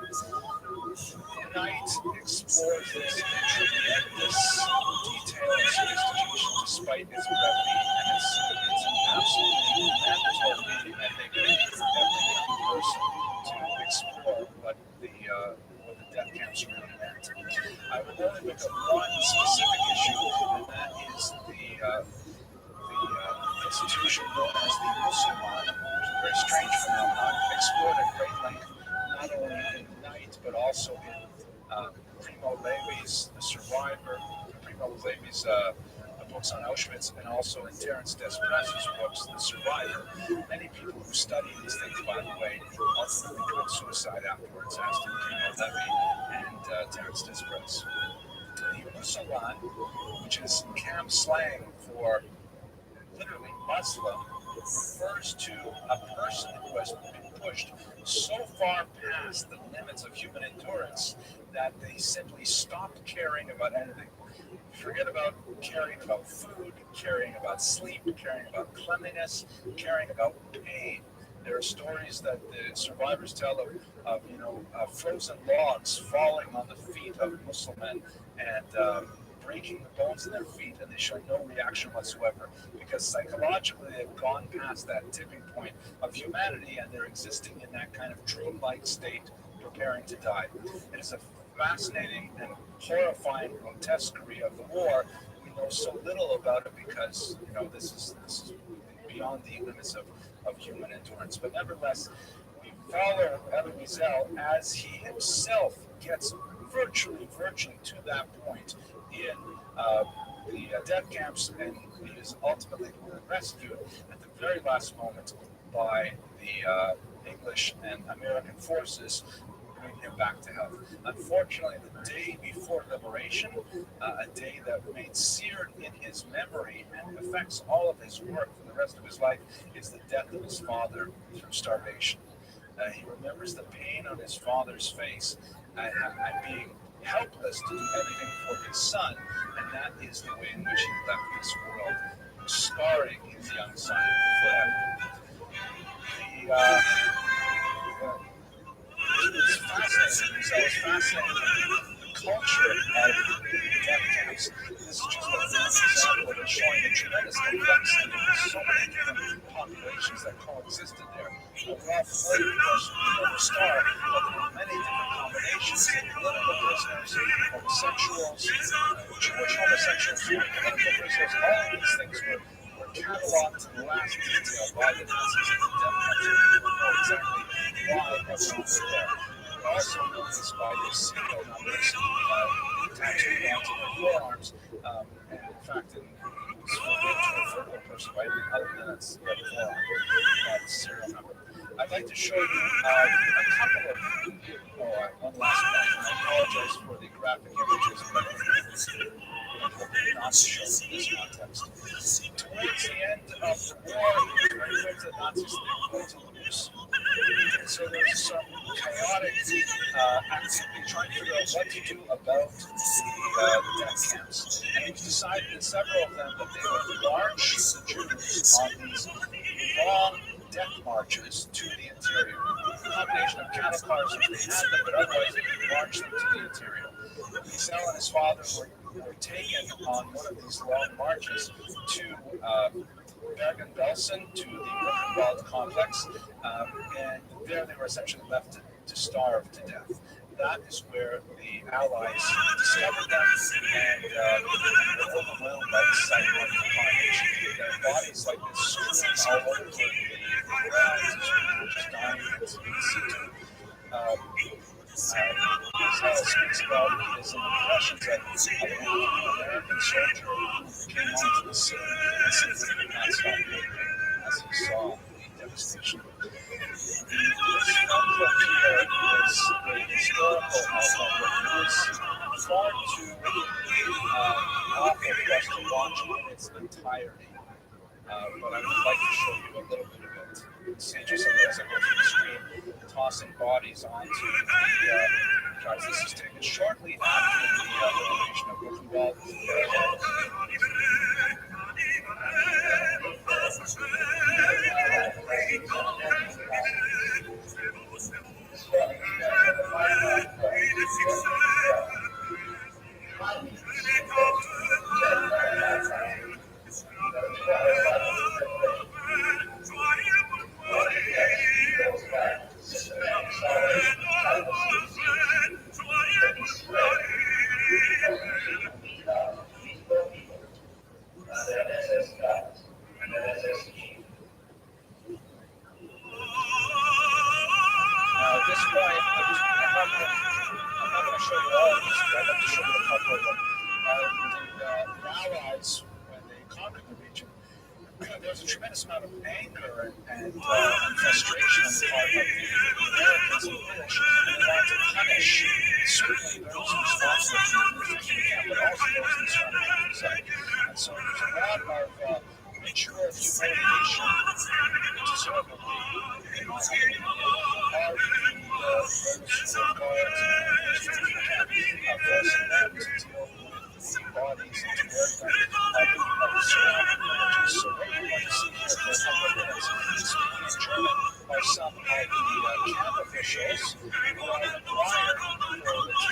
[SPEAKER 3] Knight explores this in tremendous detail and sophistication despite its brevity, and it's an absolutely mandatory reading, I think, for every young person to explore what the death camps really meant. I will only look at one specific issue, and that is the institution known as the Musulman, which is a very strange phenomenon, explored at great length, not only in Night, but also in Primo Levi's The Survivor, Primo Levi's books on Auschwitz, and also in Terence Despres's books, The Survivor. Many people who study these things, by the way, ultimately commit suicide afterwards, as did Primo Levi and Terence Despres. The Musulman, which is camp slang for literally Muslim, refers to a person who has been pushed so far past the limits of human endurance that they simply stopped caring about anything. Forget about caring about food, caring about sleep, caring about cleanliness, caring about pain. There are stories that the survivors tell of frozen logs falling on the feet of Muslim men and breaking the bones in their feet, and they show no reaction whatsoever because psychologically they've gone past that tipping point of humanity and they're existing in that kind of dream-like state, preparing to die. It is a fascinating and horrifying grotesquerie of the war. We know so little about it because this is beyond the limits of human endurance. But nevertheless, we follow Elie Wiesel as he himself gets virtually to that point in the death camps, and he is ultimately rescued at the very last moment by the English and American forces, bring him back to health. Unfortunately, the day before liberation, a day that remains seared in his memory and affects all of his work for the rest of his life, is the death of his father through starvation. He remembers the pain on his father's face and being helpless to do anything for his son, and that is the way in which he left this world, scarring his young son forever. It was fascinating. So it was fascinating. The culture of the death camps. This is just an example of it showing the tremendous complexity of so many different populations that coexisted there. We're all familiar, of course, with the star, but there were many different combinations of political prisoners, homosexuals, Jewish homosexuals, political prisoners. All of these things were cataloged to the last detail by the Nazis at the death camps, and people know exactly why everyone was there. We also know this by their serial numbers tattooed onto their forearms, and in fact, it's forbidden to refer to a person by anything other than its forearm, the serial number. I'd like to show you a couple of, one last point, and I apologize for the graphic images, but not to show in this context. Towards the end of the war, very quick, the Nazis were going to lose. So there's some chaotic activity trying to figure out what to do about the death camps. And it was decided in several of them that they would march the Jews on these long death marches to the interior. A combination of cattle cars if they had them, but otherwise they would march them to the interior. Wiesel and his father were taken on one of these long marches to Bergen-Belsen, to the Buchenwald complex, and there they were essentially left to starve to death. That is where the Allies discovered them and were overwhelmed by the sight of the carnage. Their bodies like this strewn all over the ground as people were just dying in situ. Wiesel speaks about his impressions of an American soldier who came onto the scene and simply could not stop weeping as he saw the devastation. This clip here is a historical album that is far too awful for us to watch in its entirety, but I would like to show you a little bit of it. would see just as I go through the screen, tossing bodies onto the cars. This is taken shortly after the elimination of Buchenwald. This one, I'm not going to show you all of this, but I'd like to show you a couple of them. The Allies, when they conquered the region, there was a tremendous amount of anger and frustration on the part of the Americans and British. They wanted to punish certainly those responsible for the refugee camp, but also those in the surrounding countryside. And so there's a lot of ritual humiliation to sort of the those who were guards and forcing them to deal with the bodies and to work them of the surrounding villages. So what we want to see here for a couple of minutes, speaking in German, are some of the camp officials who are required for the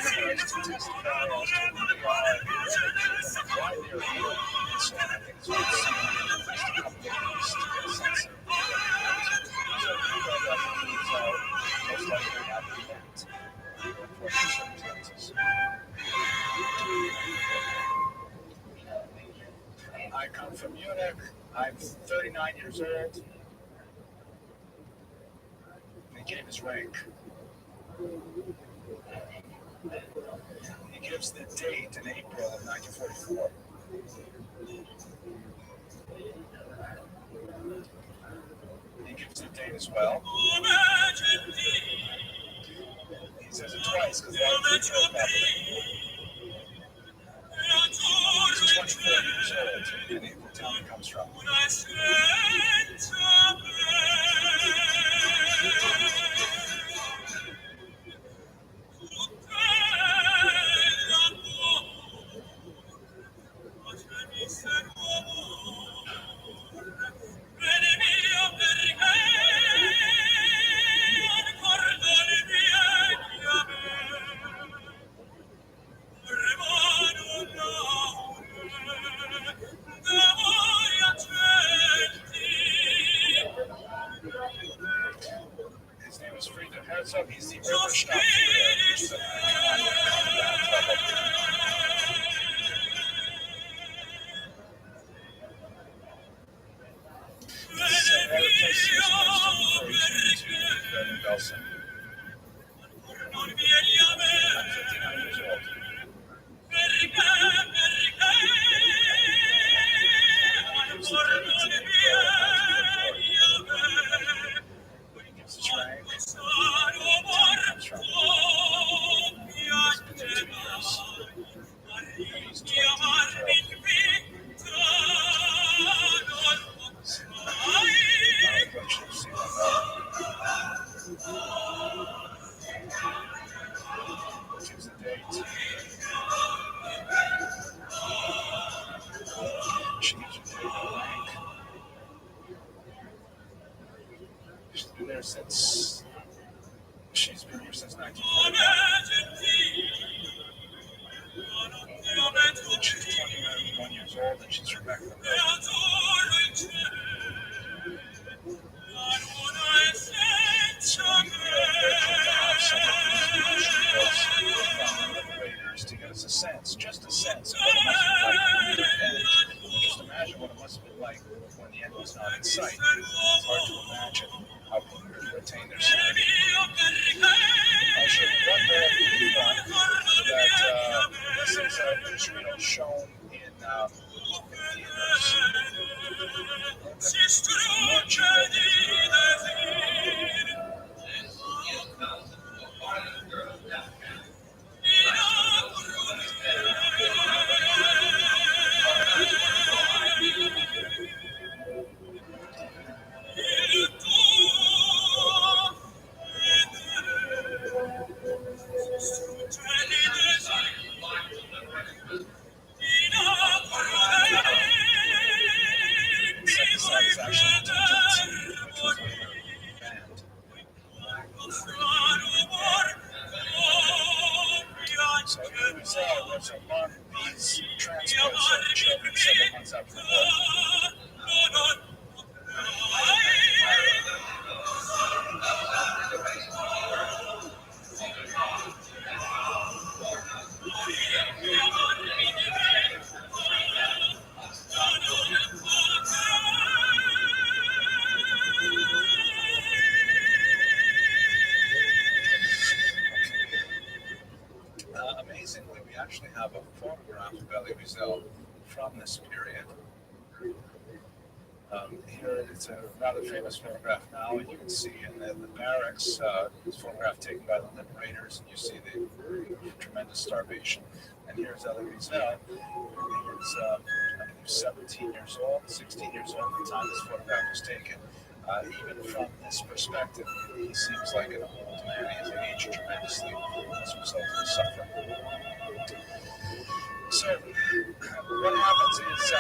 [SPEAKER 3] cameras to testify as to who they are, where they came and why they're here. And so I think it's worth seeing in just a couple of minutes to get a sense of these are people that refugees are most likely have met in unfortunate circumstances. I come from Munich. I'm 39 years old. He gave his rank. He gives the date in April of 1944. He gives the date as well. He says it twice because a lot of people know about it. He's 24 years old in the town he comes from. His name is Friedrich Herzog. He's the Oberstadt Another place he was placed in Belsen. I'm 59 years old. But he gives his rank. He's 52 years. He's 20 years Choose the date. She gives you date and rank. She's been there since 1949. She's 21 years old and she's from back in the day. To give us a sense, just a sense of what it must be like when the end. Just imagine what it must have been like when the end was not in sight. It's hard to imagine how people retain their sanity. I'll show you one more that this is Israel shown in band. So it was among these transports of children several months after the war. Amazingly, we actually have a photograph of Elie Wiesel from this period. Here it's a rather famous photograph now, and you can see in the barracks, this photograph taken by the liberators, and you see the tremendous starvation. And here's Elie Wiesel. He's 17 years old, 16 years old at the time this photograph was taken. Even from this perspective, he seems like an old man. He has aged tremendously as a result of his suffering. So, what happens is,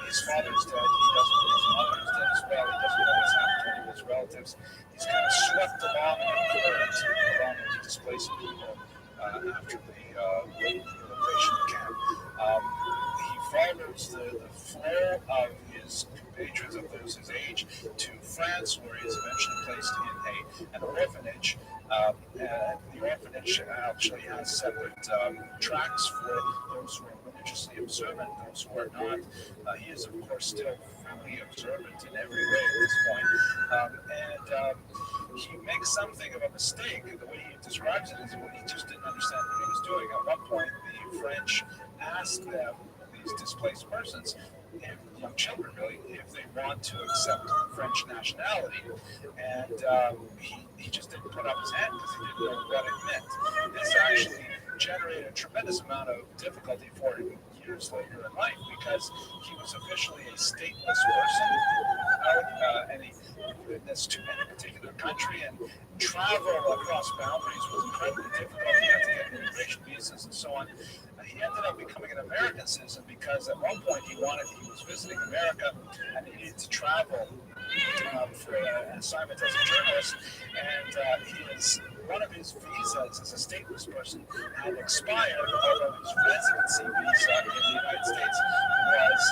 [SPEAKER 3] his father's dead. He doesn't know his mother's dead as well. He doesn't know what's happened to any of his relatives. He's kind of swept along in a current along with the displaced people after the liberation camp. He follows the flow of his compatriots, of those his age, to France, where he is eventually placed in an orphanage. And the orphanage actually has separate tracks for those who are religiously observant, those who are not. He is, of course, still fully observant in every way at this point. And he makes something of a mistake. The way he describes it is when he just didn't understand what he was doing. At one point, the French asked them, these displaced persons, young children really, if they want to accept French nationality. And he just didn't put up his hand because he didn't know what it meant. This actually generated a tremendous amount of difficulty for him years later in life because he was officially a stateless person without any witness to any particular country, and travel across boundaries was incredibly difficult. He had to get immigration visas and so on. He ended up becoming an American citizen because at one point he was visiting America and he needed to travel for an assignment as a journalist, and one of his visas as a stateless person had expired, although his residency visa in the United States was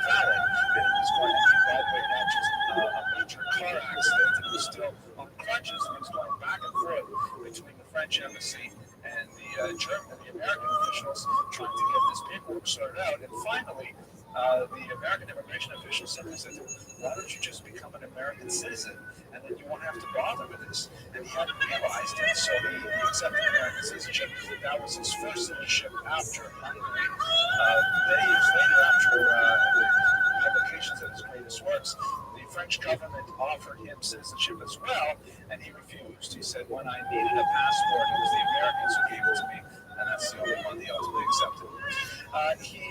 [SPEAKER 3] valid, and he was going to be, by the way, not just a major car accident, he was still on crutches, and he was going back and forth between the French embassy and the American officials trying to get this paperwork sorted out. And finally, the American immigration officials simply said to him, why don't you just become an American citizen, and then you won't have to bother with this. And he hadn't realized it, so he accepted American citizenship. That was his first citizenship after Hungary. Many years later, after the publications of his greatest works, the French government offered him citizenship as well, and he refused. He said, when I needed a passport, it was the Americans who gave it to me, and that's the only one he ultimately accepted. He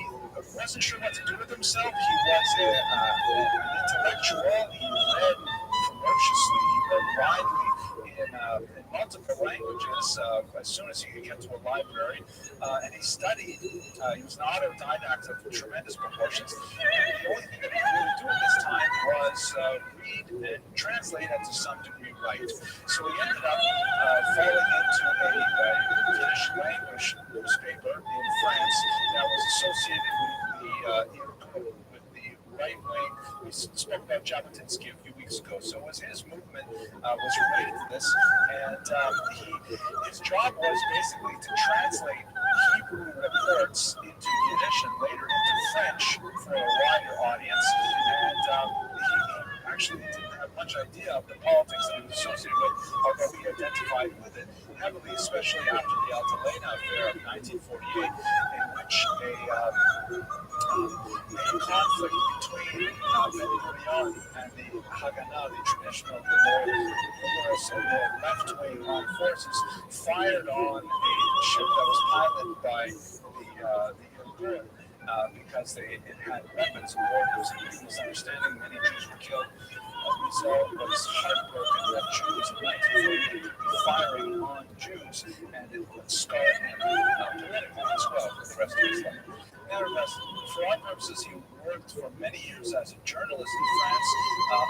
[SPEAKER 3] wasn't sure what to do with himself. He was an intellectual. He read ferociously. He read widely in multiple languages as soon as he could get to a library. And he studied. He was an autodidact of tremendous proportions. And the only thing that he could really do at this time was read and translate and to some degree write. So he ended up falling into a British language newspaper in France that was associated with the right wing. We spoke about Jabotinsky a few weeks ago. So his movement was related to this, and his job was basically to translate Hebrew reports into Yiddish and later into French for a wider audience. And he actually didn't have much idea of the politics that he was associated with, although he identified with it heavily, especially after the Altalena affair of 1948, in which a conflict between Ben Gurion and the Haganah, the traditional left-wing armed forces, fired on a ship that was piloted by the Irgun because it had weapons aboard. There was a huge misunderstanding. Many Jews were killed. Wiesel was heartbroken that Jews in 1948 would be firing on Jews, and it would scar him politically as well for the rest of his life. Nevertheless, for our purposes, he worked for many years as a journalist in France,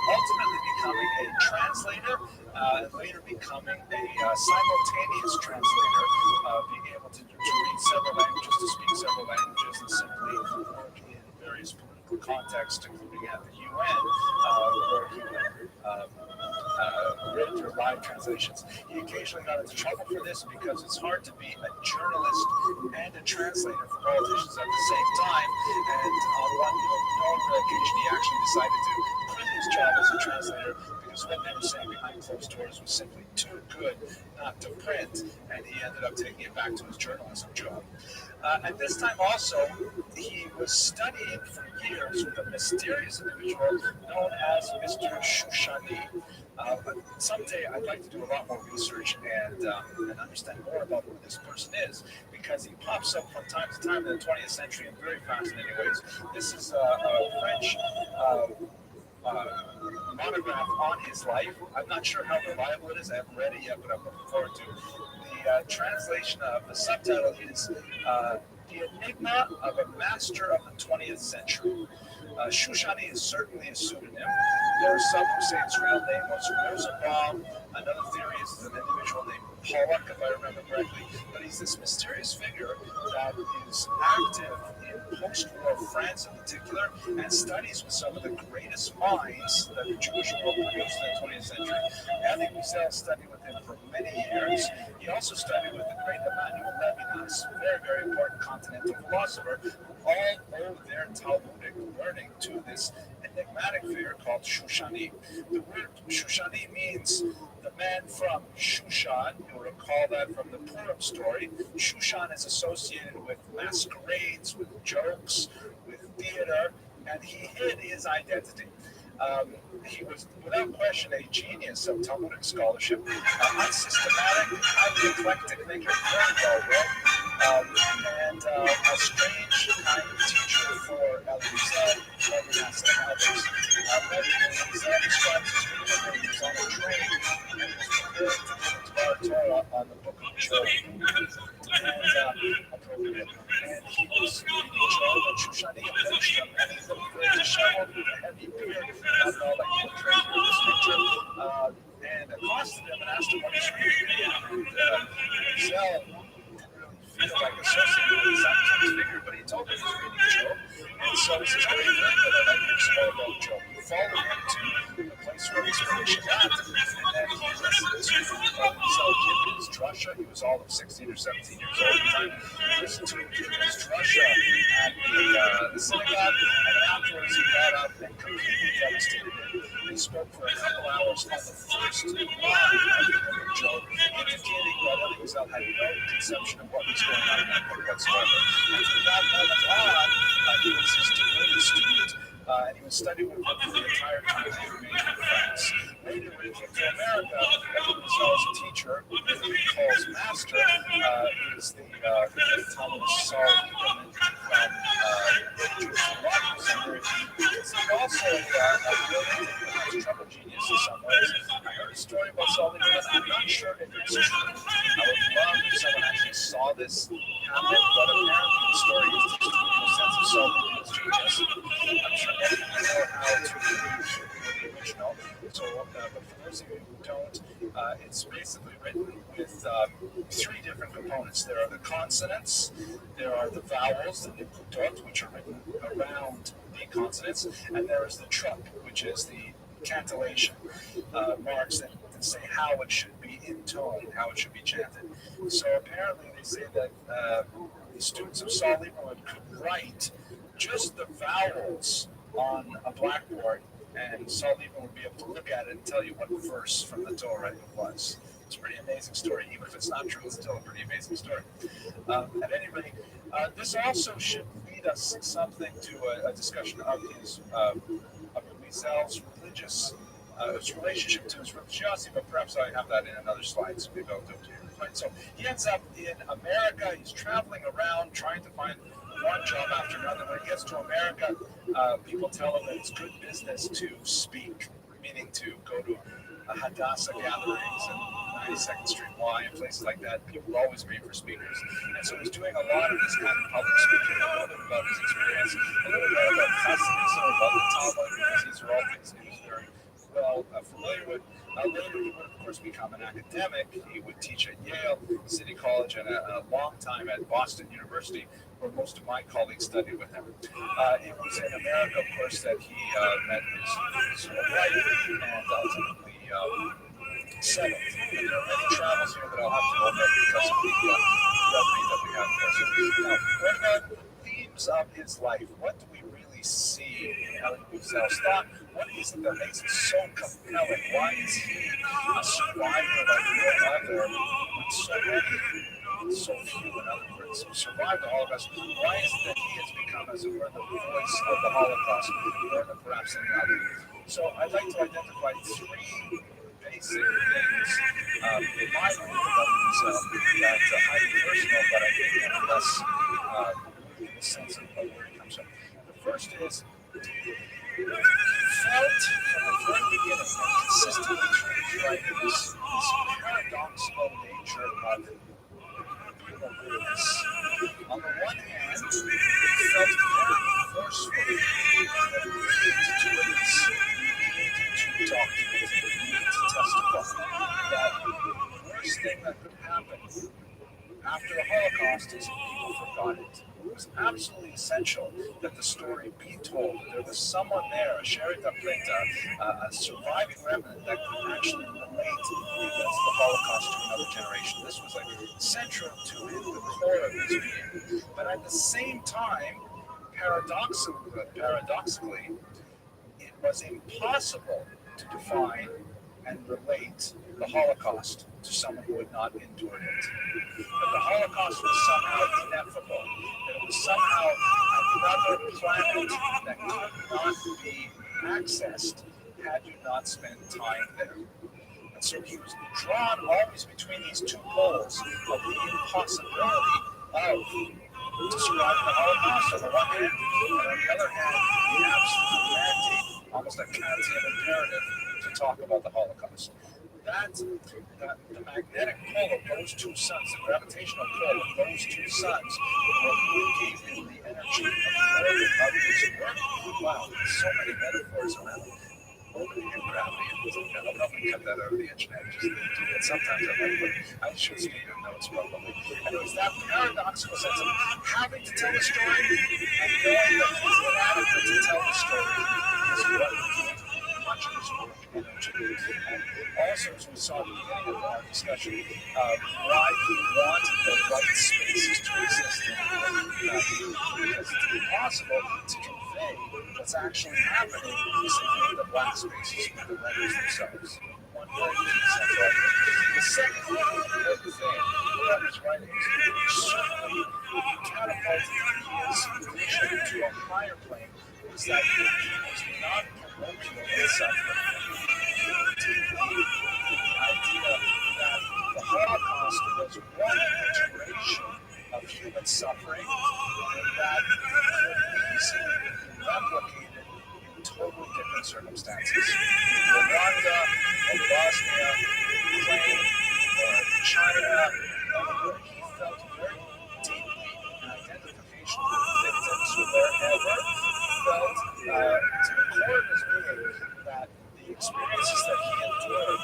[SPEAKER 3] ultimately becoming a translator, and later becoming a simultaneous translator, being able to read several languages, to speak several languages, and simply work in various political contexts, including at the UN, where he would read or live translations. He occasionally got into trouble for this because it's hard to be a journalist and a translator for politicians at the same time. And on one occasion, he actually decided to quit his job as a translator because what they were saying behind closed doors was simply too good not to print, and he ended up taking it back to his journalism job. At this time also, he was studying for years with a mysterious individual known as Mr. Shushani. But someday I'd like to do a lot more research and understand more about who this person is, because he pops up from time to time in the 20th century in very fascinating ways. This is a French monograph on his life. I'm not sure how reliable it is. I haven't read it yet, but I'm looking forward to the translation of the subtitle is The Enigma of a Master of the 20th Century. Shushani is certainly a pseudonym. There are some who say his real name was Rosenbaum. Another theory is an individual named Pollock, if I remember correctly. But he's this mysterious figure that is active in post-war France in particular, and studies with some of the greatest minds that the Jewish world produced in the 20th century. Elie Wiesel studied with him for many years. He also studied with the great Emmanuel Levinas, very, very important continental philosopher, who all owe their Talmudic learning to this enigmatic figure called Shushani. The word Shushani means the man from Shushan. You'll recall that from the Purim story. Shushan is associated with masquerades, with jokes, with theater, and he hid his identity. He was, without question, a genius of Talmudic scholarship, unsystematic, highly eclectic thinker, very well read, and a strange kind of teacher for Elie Wiesel, Levinas, and others. Wiesel describes his reading when he was on a train and was preparing to give a Dvar Torah on the book of Job. And he was reading Job, and Shushani approached him, and he looked very disheveled with a heavy beard, not at all like the portrait in this picture, and accosted him and asked him what he's reading. And Wiesel didn't really feel like associated with this academic figure, but he told him he was reading Job. And so he says, very good, but I'd like to explore about Job. He followed him to the place where he's finishing at, and he listened to Wiesel give his drasha. He was all of 16 or 17 years old at the time. He listened to him give his drasha at the synagogue, and afterwards he got up and completely devastated him. He spoke for a couple hours on the first line of the book of Job, indicating that Elie Wiesel had no conception of what was going on in that book whatsoever. And from that moment on, he was his devoted student, and he was studying with him for the entire time he remained in France. Later, when he came to America, Elie Wiesel as a teacher, who he calls master, is the great Talmudist Saul Lieberman from the Jewish Philosophy Seminary. He's also a brilliant, trouble genius in some ways. I heard a story about Saul Lieberman. I'm not sure if it's true. I would love if someone actually saw this happen, but apparently the story is to give you a sense of Saul Lieberman's genius. I'm sure many of you know how to read the original. So, but for those of you who don't, it's basically written with three different components. There are the consonants, there are the vowels, the nikutot, which are written around the consonants, and there is the trup, which is the cantillation marks that say how it should be intoned, how it should be chanted. So apparently they say that the students of Saul Lieberman could write just the vowels on a blackboard, and Saul Lieberman would be able to look at it and tell you what verse from the Torah it was. It's a pretty amazing story. Even if it's not true, it's still a pretty amazing story. At any rate, this also should lead us something to a discussion of his Wiesel's religious his relationship to his religiosity, but perhaps I have that in another slide, so maybe I'll do it here. Right, so he ends up in America. He's traveling around trying to find one job after another. When he gets to America, people tell him that it's good business to speak meaning to go to Hadassah gatherings and 92nd Street Y and places like that. People always pay for speakers. And so he's doing a lot of this kind of public speaking, a little bit about his experience, a little bit about pessimism, about the Talmud, because these are all things he was very well familiar with. Later, he would, of course, become an academic. He would teach at Yale City College and a long time at Boston University, where most of my colleagues studied with him. It was in America, of course, that he met his wife and ultimately settled. And there are many travels here that I'll have to omit because of the revenue that we have there. So, what about themes of his life? What do we really see in Elie Wiesel's thought? What is it that makes it so compelling? Why is he a survivor like no other with so many, so few, in other words, who survived the Holocaust? Why is it that he has become, as it were, the voice of the Holocaust more than perhaps any other? So I'd like to identify three basic things in my mind about Wiesel that are highly personal, but I think nonetheless in the sense of where it comes from. The first is he felt from the very beginning and consistently through his writings this paradoxical nature of human goodness. On the one hand, he felt very forcefully that we need to do this, we need to document, we need to testify that the worst thing that could happen after the Holocaust is people forgot it. It was absolutely essential that the story be told, that there was someone there, a Sherry Dapleta, a surviving remnant that could actually relate against the Holocaust to another generation. This was like central to the core of his being. But at the same time, paradoxically, it was impossible to define and relate the Holocaust to someone who had not endured it. That the Holocaust was somehow ineffable, that it was somehow another planet that could not be accessed had you not spent time there. And so he was drawn always between these two poles of the impossibility of surviving the Holocaust on the one hand, and on the other hand, the absolute mandate, almost a Kantian imperative, to talk about the Holocaust. The magnetic pull of those two suns, the gravitational pull of those two suns, what gave him the energy of the orbit of his work. Wow, so many metaphors around orbit and gravity. I'll probably cut that out of the internet. Just do that sometimes. I should see your notes probably. And it was that paradoxical sense of having to tell the story and knowing that he's inadequate to tell the story is what gave much of his work energy. And also, as we saw at the beginning of our discussion, why he wanted the white spaces to exist because it's impossible to convey what's actually happening simply in the black spaces of the letters themselves. One very key central idea. The second important thing about his writings, which certainly catapulted his vision to a higher plane, is that he was not parochial suffering. To believe the idea that the Holocaust was one iteration of human suffering and that it could easily be replicated in totally different circumstances. Rwanda, or Bosnia, Ukraine, or China, where he felt very deeply an identification with victims who wherever felt to the core of his being that the experiences that he endured in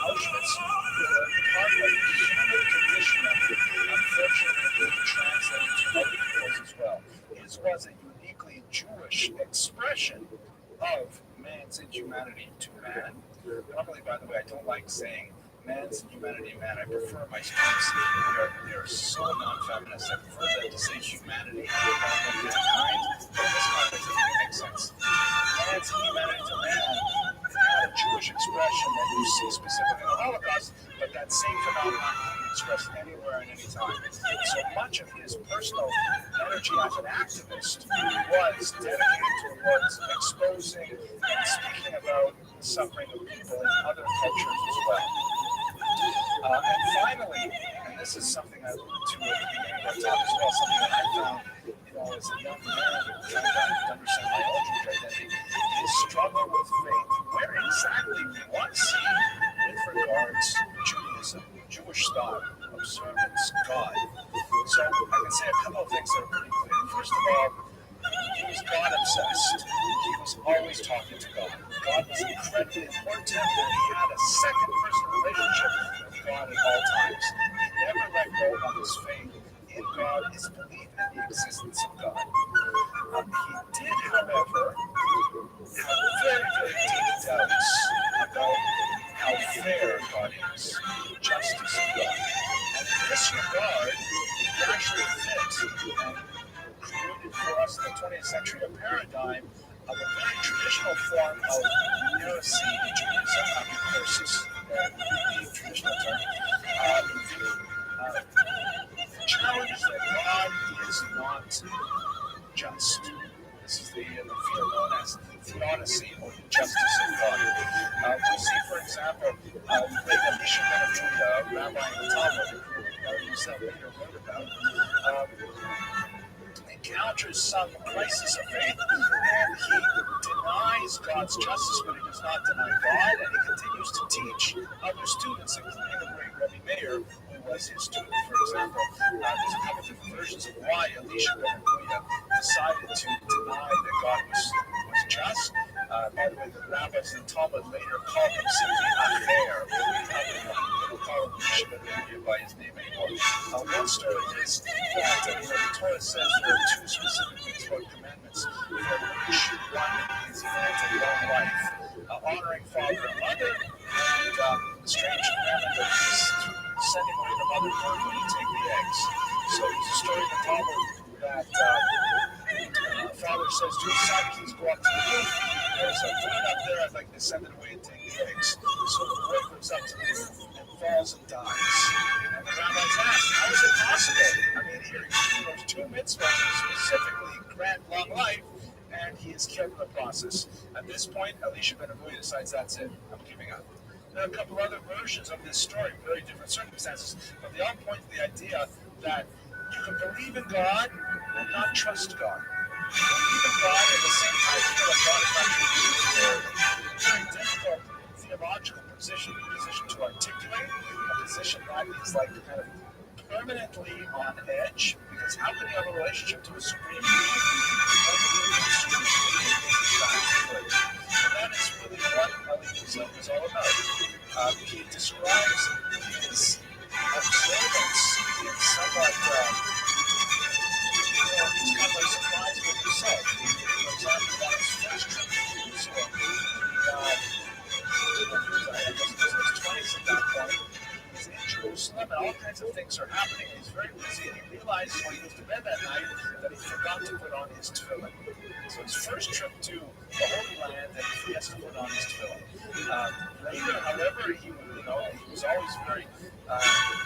[SPEAKER 3] Auschwitz were part of the human condition and unfortunately being translated to other peoples as well. His was a uniquely Jewish expression of man's inhumanity to man. Normally, by the way, I don't like saying man's inhumanity to man. I prefer my students, they're so non-feminist, I prefer them to say humanity, kind, but in this context, it makes sense. Man's inhumanity to man had a Jewish expression that you see specifically in the Holocaust, but that same phenomenon can be expressed anywhere and any time. So much of his personal energy as an activist was dedicated towards exposing and speaking about the suffering of people in other cultures as well. And finally, and this is something I alluded to at the beginning of our talk as well, something that I found, as a young man trying to understand my own Jewish identity, his struggle with faith. Where exactly incredibly important to him that he had a second-person relationship with God at all times. He never let go of his faith in God, his belief in the existence of God. He did, however, have very, very deep doubts about how fair God is, the justice of God. And in this regard, he actually fits and created for us in the 20th century a paradigm of a very traditional form of heresy in Judaism, apostasis, the traditional term. The challenge that God is not just. This is the field known as theodicy, or the justice of God. We see, for example, the great Elisha ben Avuya, a rabbi in the Talmud, who himself later wrote about, encounters some crisis of faith, and he denies God's justice, but he does not deny God, and he continues to teach other students, including the great Rabbi Meir, who was his student, for example. There's a couple of different versions of why Elisha ben Avuya decided to deny that God was just. By the way, the rabbis in Talmud later called him simply Acher. They don't call him Elisha ben Avuya by his name anymore. One story is that the Torah says there are two specific things called commandments for which one is granted long life, honoring father and mother, and the strange commandment of sending away the mother bird when you take the eggs. So there's a story in the Talmud that father says to his son, please go up to the roof. There's a bird up there, I'd like to send it away and take the eggs. So the boy goes up to the roof and falls and dies. And the rabbis asked, how is it possible? I mean, here there's two mitzvahs specifically grant long life, and he is killed in the process. At this point, Elisha ben Avuya decides that's it, I'm giving up. There are a couple other versions of this story, very different circumstances, but they all point to the idea that you can believe in God and not trust God. Believe in God at the same time feel like God is not true. It's a very difficult theological position to articulate, a position that is like kind of permanently on edge, because how can you have a relationship to a supreme being? And that is really what Elisha is all about. He describes his observance in somewhat he's kind of like surprised with himself. For example, on his first trip to Jerusalem, I guess it was in his 20s at that point, he's in Jerusalem and all kinds of things are happening. He's very busy and he realizes when he goes to bed that night that he forgot to put on his tefillin. So his first trip to the Holy Land, and he has to put on his tefillin. Later, however, he was always very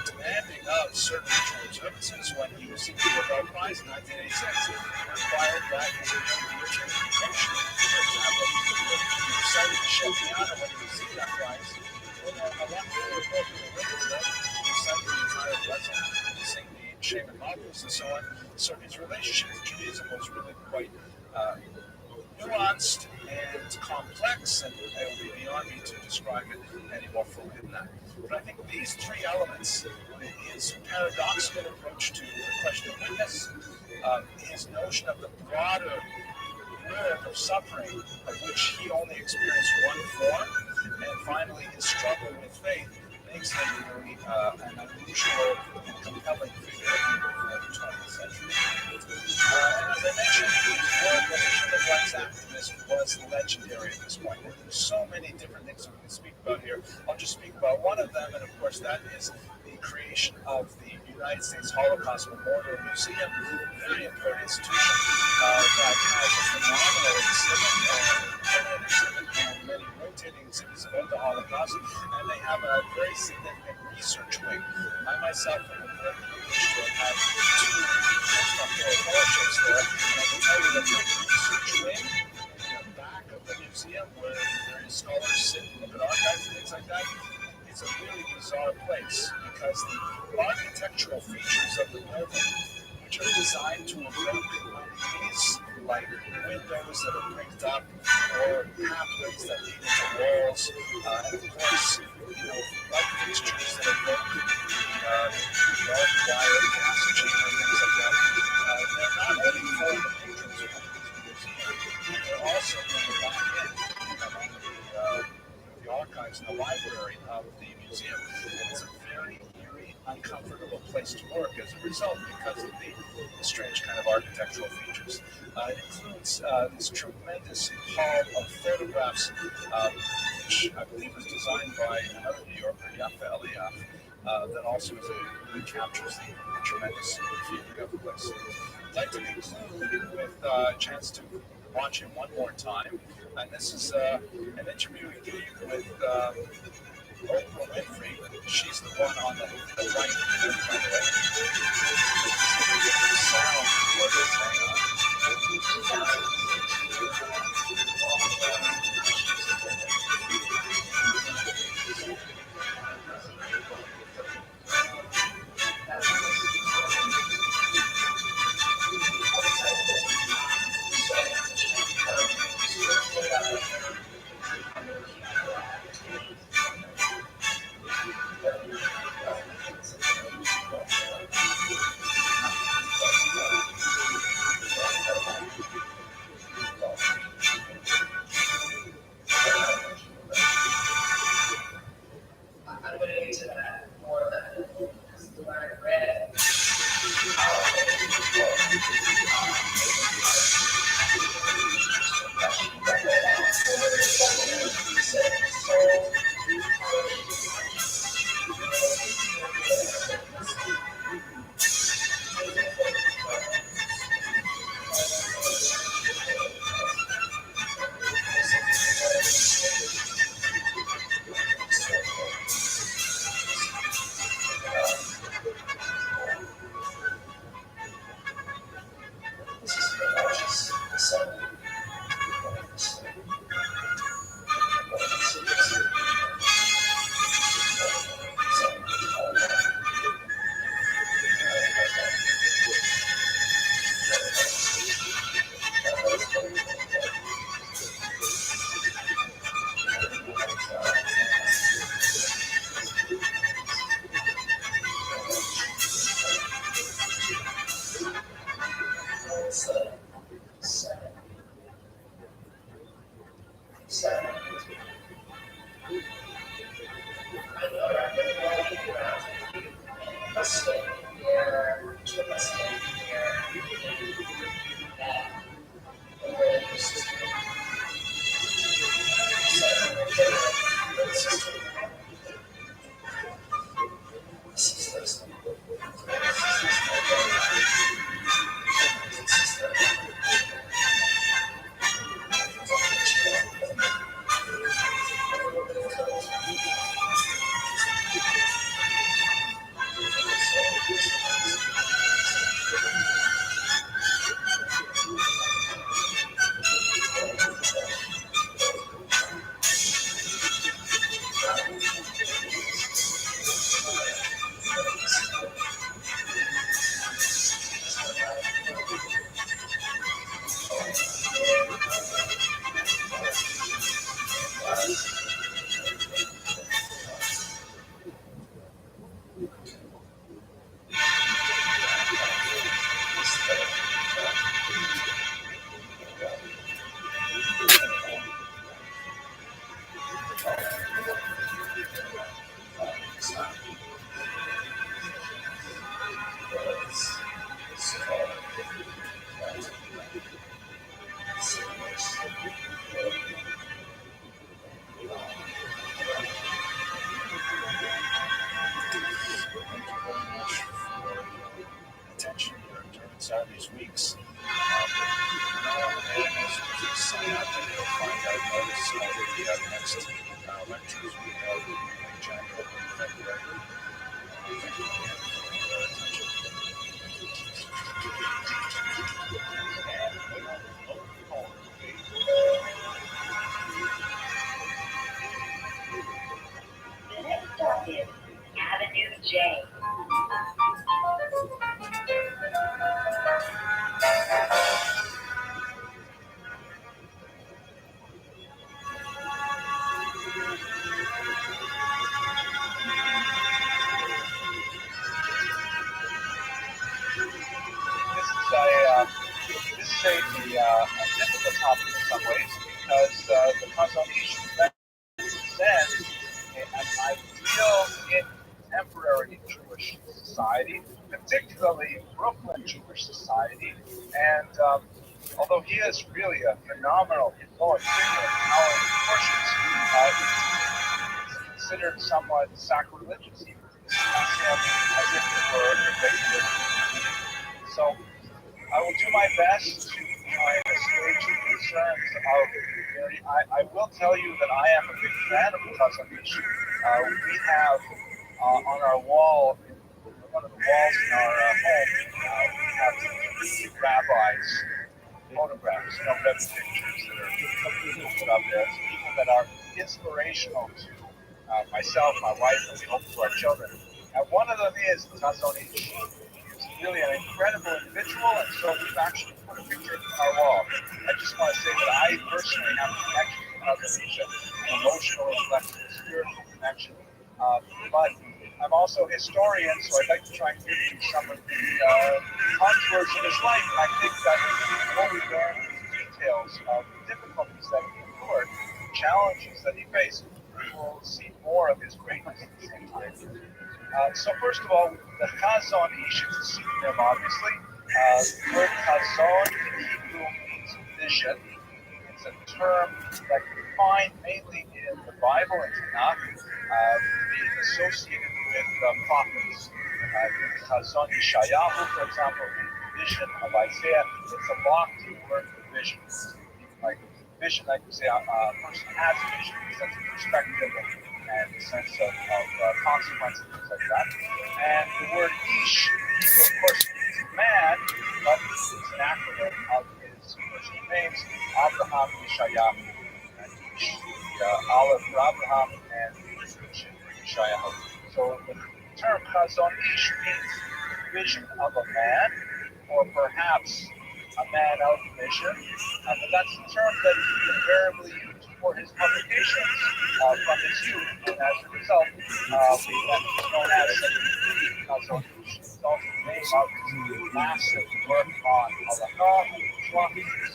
[SPEAKER 3] demanding of certain ritual observances. When he received the Nobel Prize in 1986, he required that his behavior change the function. For example, he decided to show piano when he received that prize. A lot more appropriate later that he recited the entire lesson, sing the Shaman novels and so on. So his relationship with Judaism was really quite nuanced and complex, and it would be beyond me to describe it any more fully than that. But I think these three elements, his paradoxical approach to the question of witness, his notion of the broader world of suffering, of which he only experienced one form, and finally his struggle with faith, makes him really an unusual and compelling figure in the 20th century. And as I mentioned, his work as a human rights activist was legendary at this point. And there's so many different things that we can speak about here. I'll just speak about one of them, and of course that is the creation of the United States Holocaust Memorial Museum, a very important institution that has a phenomenal exhibit and many rotating exhibits about the Holocaust, and they have a very significant research wing. I myself am very privileged to have had two postdoctoral fellowships there, and I can tell you that the research wing in the back of the museum, where various scholars sit and look at archives and things like that, it's a really bizarre place because the architectural features of the building, which are designed to evoke unease, like windows that are bricked up or pathways that lead into walls, and of course, light fixtures that evoke barbed wire, gas chamber, things like that. They're not only for the patrons who come to the museum, they're also for the back end, on the archives and the library of the museum. It's a very, very uncomfortable place to work as a result because of the strange kind of architectural features. It includes this tremendous hall of photographs, which I believe was designed by another New Yorker, Yaffa Eliaf, that also recaptures the tremendous feeling of the place. I'd like to conclude with a chance to watch him one more time. And this is an interview he gave with Oprah Winfrey. She's the one on the right. Sound was attention during these weeks. Sign up and you'll find out notice of the next lectures we held in January and February. Thank you for your attention.
[SPEAKER 6] The next stop is Avenue J.
[SPEAKER 3] This is a difficult topic in some ways because the consultation then society, particularly Brooklyn Jewish society. And although he is really a phenomenal, heroic figure in power and proportions, it's considered somewhat sacrilegious even to discuss him as if it were a regular human being. So I will do my best to try and assuage the concerns of the community. I will tell you that I am a big fan of the Chazanish. We have on our wall, one of the walls in our home, we have three rabbis photographs, Rabbi pictures that are put up there. It's people that are inspirational to myself, my wife, and we hope to our children. And one of them is the Chazonish. He's really an incredible individual, and so we've actually put a picture of him on our wall. I just want to say that I personally have a connection to Chazonish, an emotional, intellectual, spiritual connection. But I'm also a historian, so I'd like to try and give you some of the contours of his life. And I think that when we learn the details of the difficulties that he endured, the challenges that he faced, we will see more of his greatness at the same time. So first of all, the Chazon Ish is a pseudonym, obviously. The word Chazon in Hebrew means vision. It's a term that you find mainly in the Bible and Tanakh, being associated with prophets. In Chazon Yeshayahu, for example, the vision of Isaiah, it's a lofty word for vision. Like vision, like you say, a person has vision in the sense of perspective and the sense of consequence and things like that. And the word Ish, Hebrew, of course, means man, but it's an acronym of his Christian names, Abraham Yeshayahu. And Ish, the Aleph for Abraham, and Shin for Yeshayahu. So the term Chazon Ish means the vision of a man, or perhaps a man of vision. But that's the term that he invariably used for his publications from his youth, and as a result, that he's known as Chazon Ish. It's also the name of his massive work on halakha and Shua.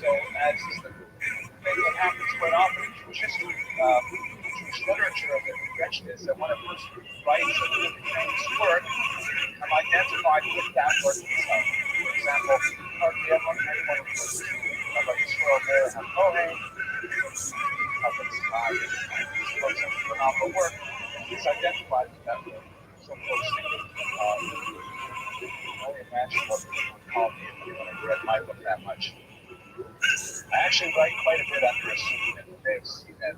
[SPEAKER 3] So as is the thing that happens quite often in Jewish history, Jewish literature, the convention is that when a person writes a really famous work, I'm identified with that work itself. For example, hardly anyone refers to Rabbi TRILLIONAIRE and Kohen, wrote some phenomenal work, and he's identified with that work so closely. You can only imagine what people would call me if I read my book that much. I actually write quite a bit under a pseudonym. You may have seen that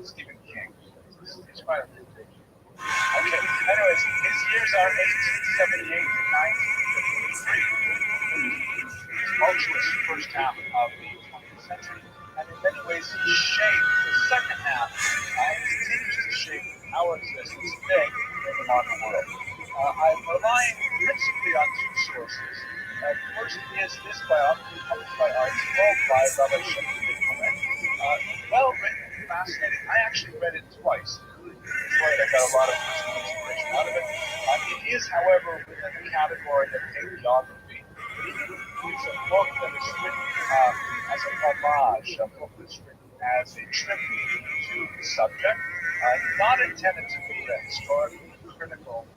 [SPEAKER 3] Stephen King. He's quite a bit. Okay, anyways, his years are 1878 to 1953. Tumultuous first half of the 20th century, and in many ways he shaped the second half and continues to shape our existence today in the modern world. I'm relying principally on two sources. The first is this biography published by ROTHSCHILD by Rabbi TRUMAN. Well written, fascinating. I actually read it twice. I got a lot of personal inspiration out of it. It is, however, within the category of hagiography. It's a book that is written as a homage, a book that's written as a tribute to the subject, not intended to be a historically critical,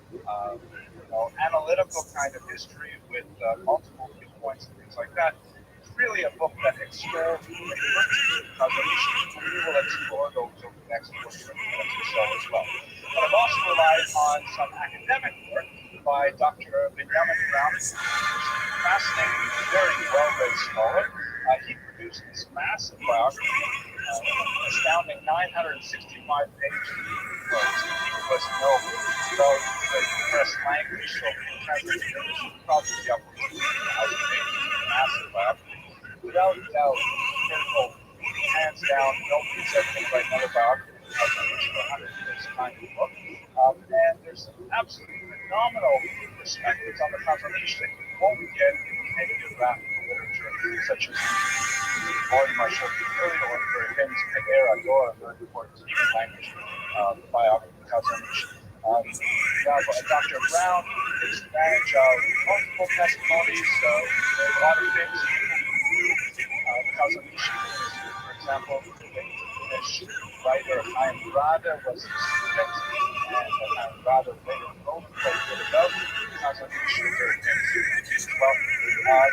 [SPEAKER 3] analytical kind of history with multiple viewpoints and things like that. It's really a book that extols the virtues of Chazanish, and we will explore those over the next 40 minutes or so as well. But I've also relied on some academic work by Dr. Benjamin Brown, who's a fascinating, very well-read scholar. He produced this massive biography, astounding 965 pages. He was no spelled the compressed language, so translated English would probably be upwards of 1,000 pages. Massive biography. Without doubt, critical, hands down, nobody's ever going to write another biography of Chazanish for 100 years kind of book. And there's some absolutely phenomenal perspectives on the Chazanish that you won't get in the hagiographical literature, such as the volume I showed you earlier, or the very famous Pedera Dora, very important Hebrew language biography of Chazanish. You have Dr. Brown, who takes advantage of multiple testimonies, a lot of famous people who knew the Chazanish. For example, the Finnish writer Chaim Rada was his student, and Chaim Rada later wrote quite a bit about because of these sugar things. Well,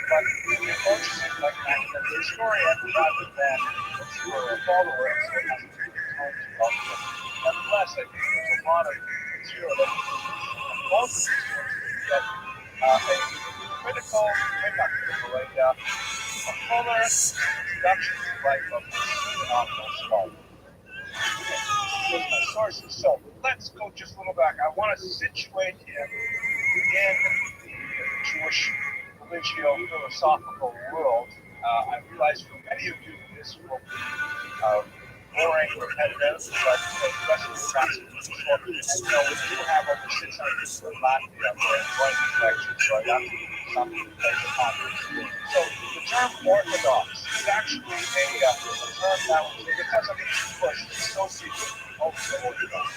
[SPEAKER 3] but unfortunately, like an academic historian, rather than look for a follower, and so it has to take its own development. Nevertheless, I think there's a lot of material that we can use from both of these sources to get a critical, maybe not critical, a fuller introduction to the life of this phenomenal scholar. Here's my sources. So let's go just a little back. I want to situate him in the Jewish religio-philosophical world. I realize for many of you this will be boring, repetitive, but for the rest of the class, it's useful. And we do have over 600 people in Latvia who are enjoying these lectures, so I got to do something to place upon this. So the term Orthodox is actually a term that was, because of ancient push, associated with ultra-Orthodox,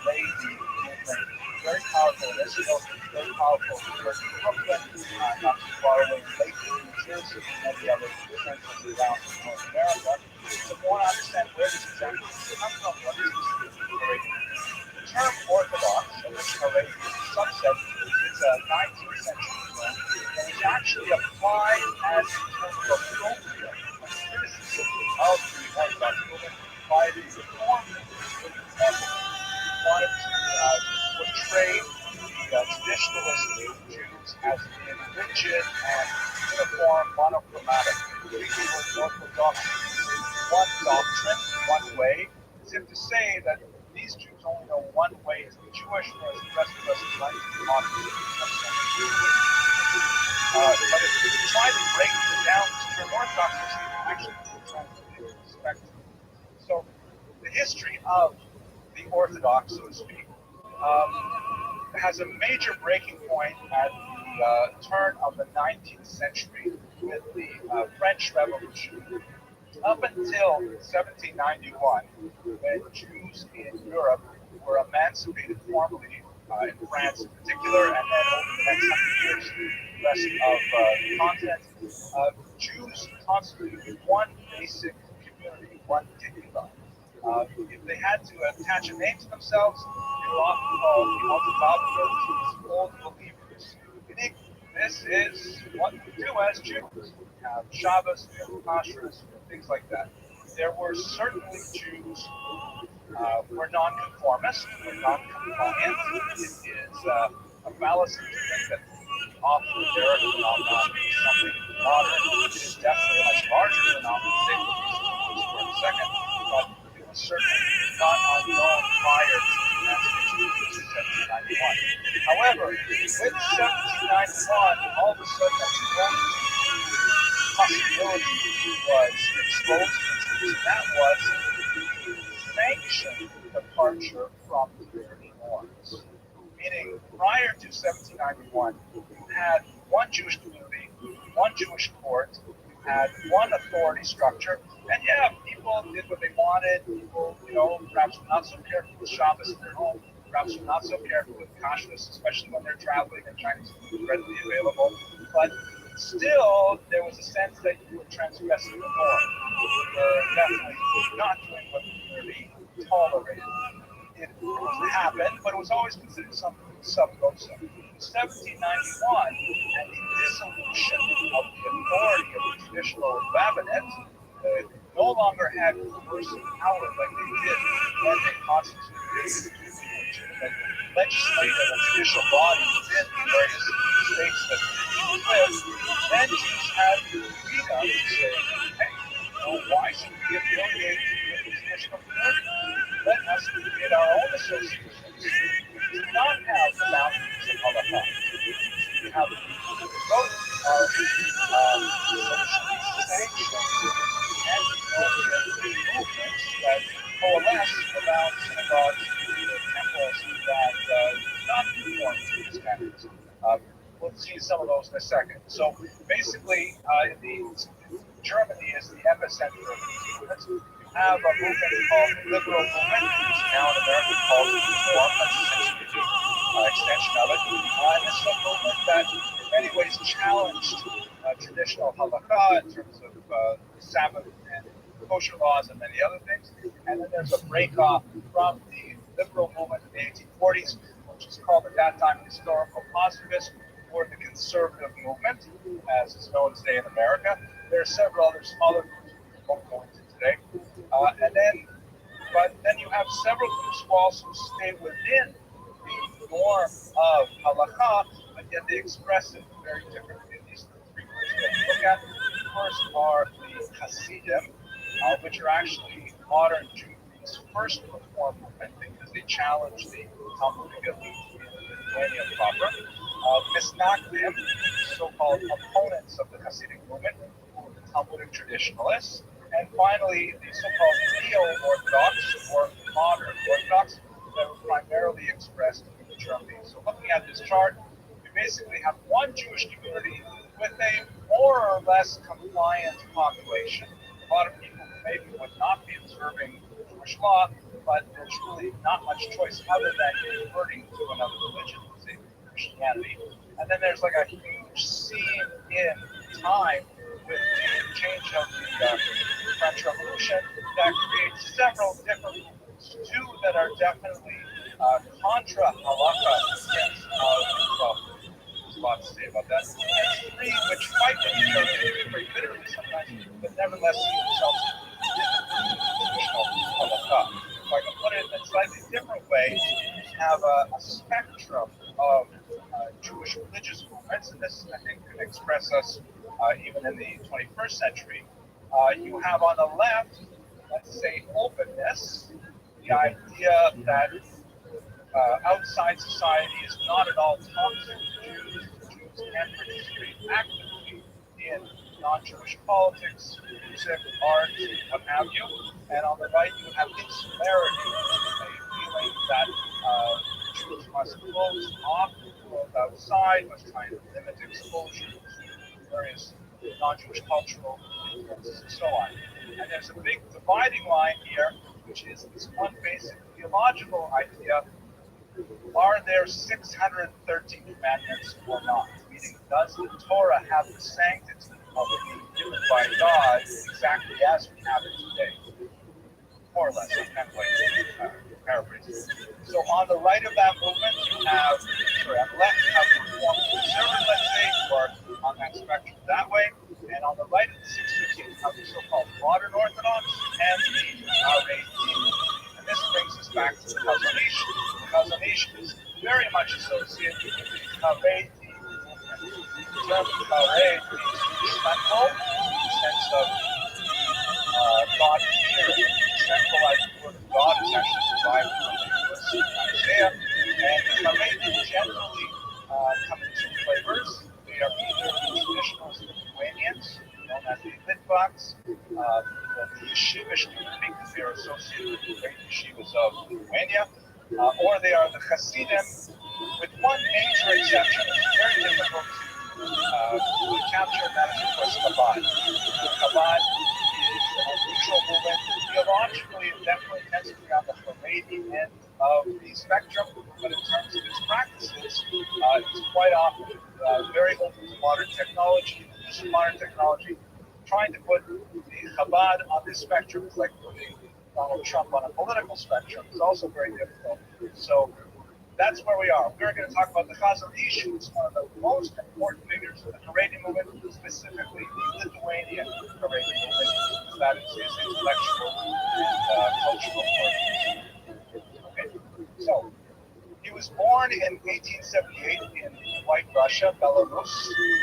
[SPEAKER 3] lady movement, very powerful. This is very powerful here in Brooklyn, not too far away in Lakewood, New Jersey, and many other centers around North America. So we want to understand where this exactly comes from. What is this inspiration? The term Orthodox, originally is a subset, it's a 19th century term, and it's actually applied as a term for appropriate criticism of the Orthodox movement by the Reform movement. Wanted to portray the traditionalist Jews as being rigid and uniform, monochromatic. Treating orthodoxy one doctrine, one way, as if to say that these Jews only know one way is the Jewish, whereas the rest of us is like the opposite. But if you try to break down this term orthodoxy, actually translated spectrum. So the history of the Orthodox, so to speak, has a major breaking point at the turn of the 19th century with the French Revolution. Up until 1791, when Jews in Europe were emancipated formally, in France in particular, and then over the next 100 years, the rest of the continent, Jews constituted one basic community, one tikva. If they had to attach a name to themselves, they were often called the Old Believers. Meaning, this is what we do as Jews. We have Shabbos, we have Kashrus, things like that. There were certainly Jews who were nonconformists, were non-compliant. It is a fallacy to think that the off-the-derrick phenomenon is something modern. It is definitely a much larger phenomenon. We'll use for a second, but it was certainly not unknown prior to the emancipation of 1791. However, with 1791, all of a sudden, possibility was exposed to Jews, and that was the sanctioned departure from community norms. Meaning, prior to 1791, you had one Jewish community, one Jewish court, you had one authority structure, and yeah, people did what they wanted. People, perhaps were not so careful with Shabbos in their home, perhaps were not so careful with kashrus, especially when they're traveling and Chinese food readily available. But still, there was a sense that you were transgressing the norm. You were definitely not doing what the community tolerated. It happened, but it was always considered something sub rosa. In 1791, and the dissolution of the authority of the traditional rabbinate, no longer had coercive power like they did when they constituted legislative and judicial body within the various states that Jews lived. Then Jews had the freedom to say, hey, why should we affiliate with the traditional community? Let us create our own associations. We do not have the boundaries of halakha. We have the vote of socially sanctioned anti-Orthodox movements that coalesce around synagogues and temples that do not conform to these standards. We'll see some of those in a second. So basically, Germany is the epicenter of these movements. You have a movement called the liberal movement, which is now in America called the foodporn. That's essentially the extension of it. And this is a movement that in many ways challenged traditional halakha in terms of Sabbath and kosher laws and many other things. And then there's a break off from the liberal movement in the 1840s, which is called at that time historical positivist or the conservative movement, as is known today in America. There are several other smaller groups we won't go into today. But then you have several groups who also stay within the norm of halakha, but yet they express it very differently. These are the three groups that we look at. First are the Hasidim, which are actually modern Jewry's first reform movement because they challenge the Talmudic elite in Lithuania proper. Misnagdim, so-called opponents of the Hasidic movement, the Talmudic traditionalists. And finally, the so-called neo-Orthodox or modern Orthodox that were primarily expressed in Germany. So looking at this chart, we basically have one Jewish community with a more or less compliant population. A lot of people who maybe would not be observing Jewish law, but there's really not much choice other than converting to another religion, say Christianity. And then there's like a huge seam in time with the change of the French Revolution that creates several different movements. Two that are definitely contra halakha against well, there's a lot to say about that. And three which fight with each other very bitterly sometimes, but nevertheless see themselves in traditional halakha. If I can put it in a slightly different way, we have a spectrum of Jewish religious movements, and this, I think, can express us even in the 21st century. You have on the left, let's say, openness, the idea that outside society is not at all toxic to Jews. Jews can participate actively in non-Jewish politics, music, art, what have you. And on the right, you have insularity, a feeling that Jews must close off the world outside, must try and limit exposure to various non-Jewish cultural influences and so on. And there's a big dividing line here, which is this one basic theological idea: are there 613 commandments or not? Meaning, does the Torah have the sanctity of being given by God exactly as we have it today? More or less, I'm kind of like paraphrasing. So on the right of that movement, you have, on the left, you have the Reformed conservative, let's say, who are on that spectrum that way. And on the right of the 613, you have the so-called modern Orthodox and the RAD. And this brings us back to the Chazanish. The Chazanish is very much associated with the Haredi movement. The term Hared means central, in the sense of God here. The centralized word of God is actually derived from the verse in Isaiah. And the Haredi generally come in two flavors. They are either the traditionalist Lithuanians, known as the Litvaks, the yeshivish community, because they are associated with the great yeshivas of Lithuania, or they are the Hasidim, with one major exception. It's very difficult to capture, and that is, of course, Chabad. Chabad is an unusual movement. Theologically, it definitely tends to be on the Haredi end of the spectrum, but in terms of its practices, it's quite often very open to modern technology. The modern technology, trying to put the Chabad on this spectrum is like putting Donald Trump on a political spectrum. It's also very difficult. So that's where we are. We're going to talk about the Chazon Ish, who's one of the most important figures of the Haredi movement, specifically the Lithuanian Haredi movement. That is his intellectual and cultural organization. Okay, so he was born in 1878 in White Russia, Belarus,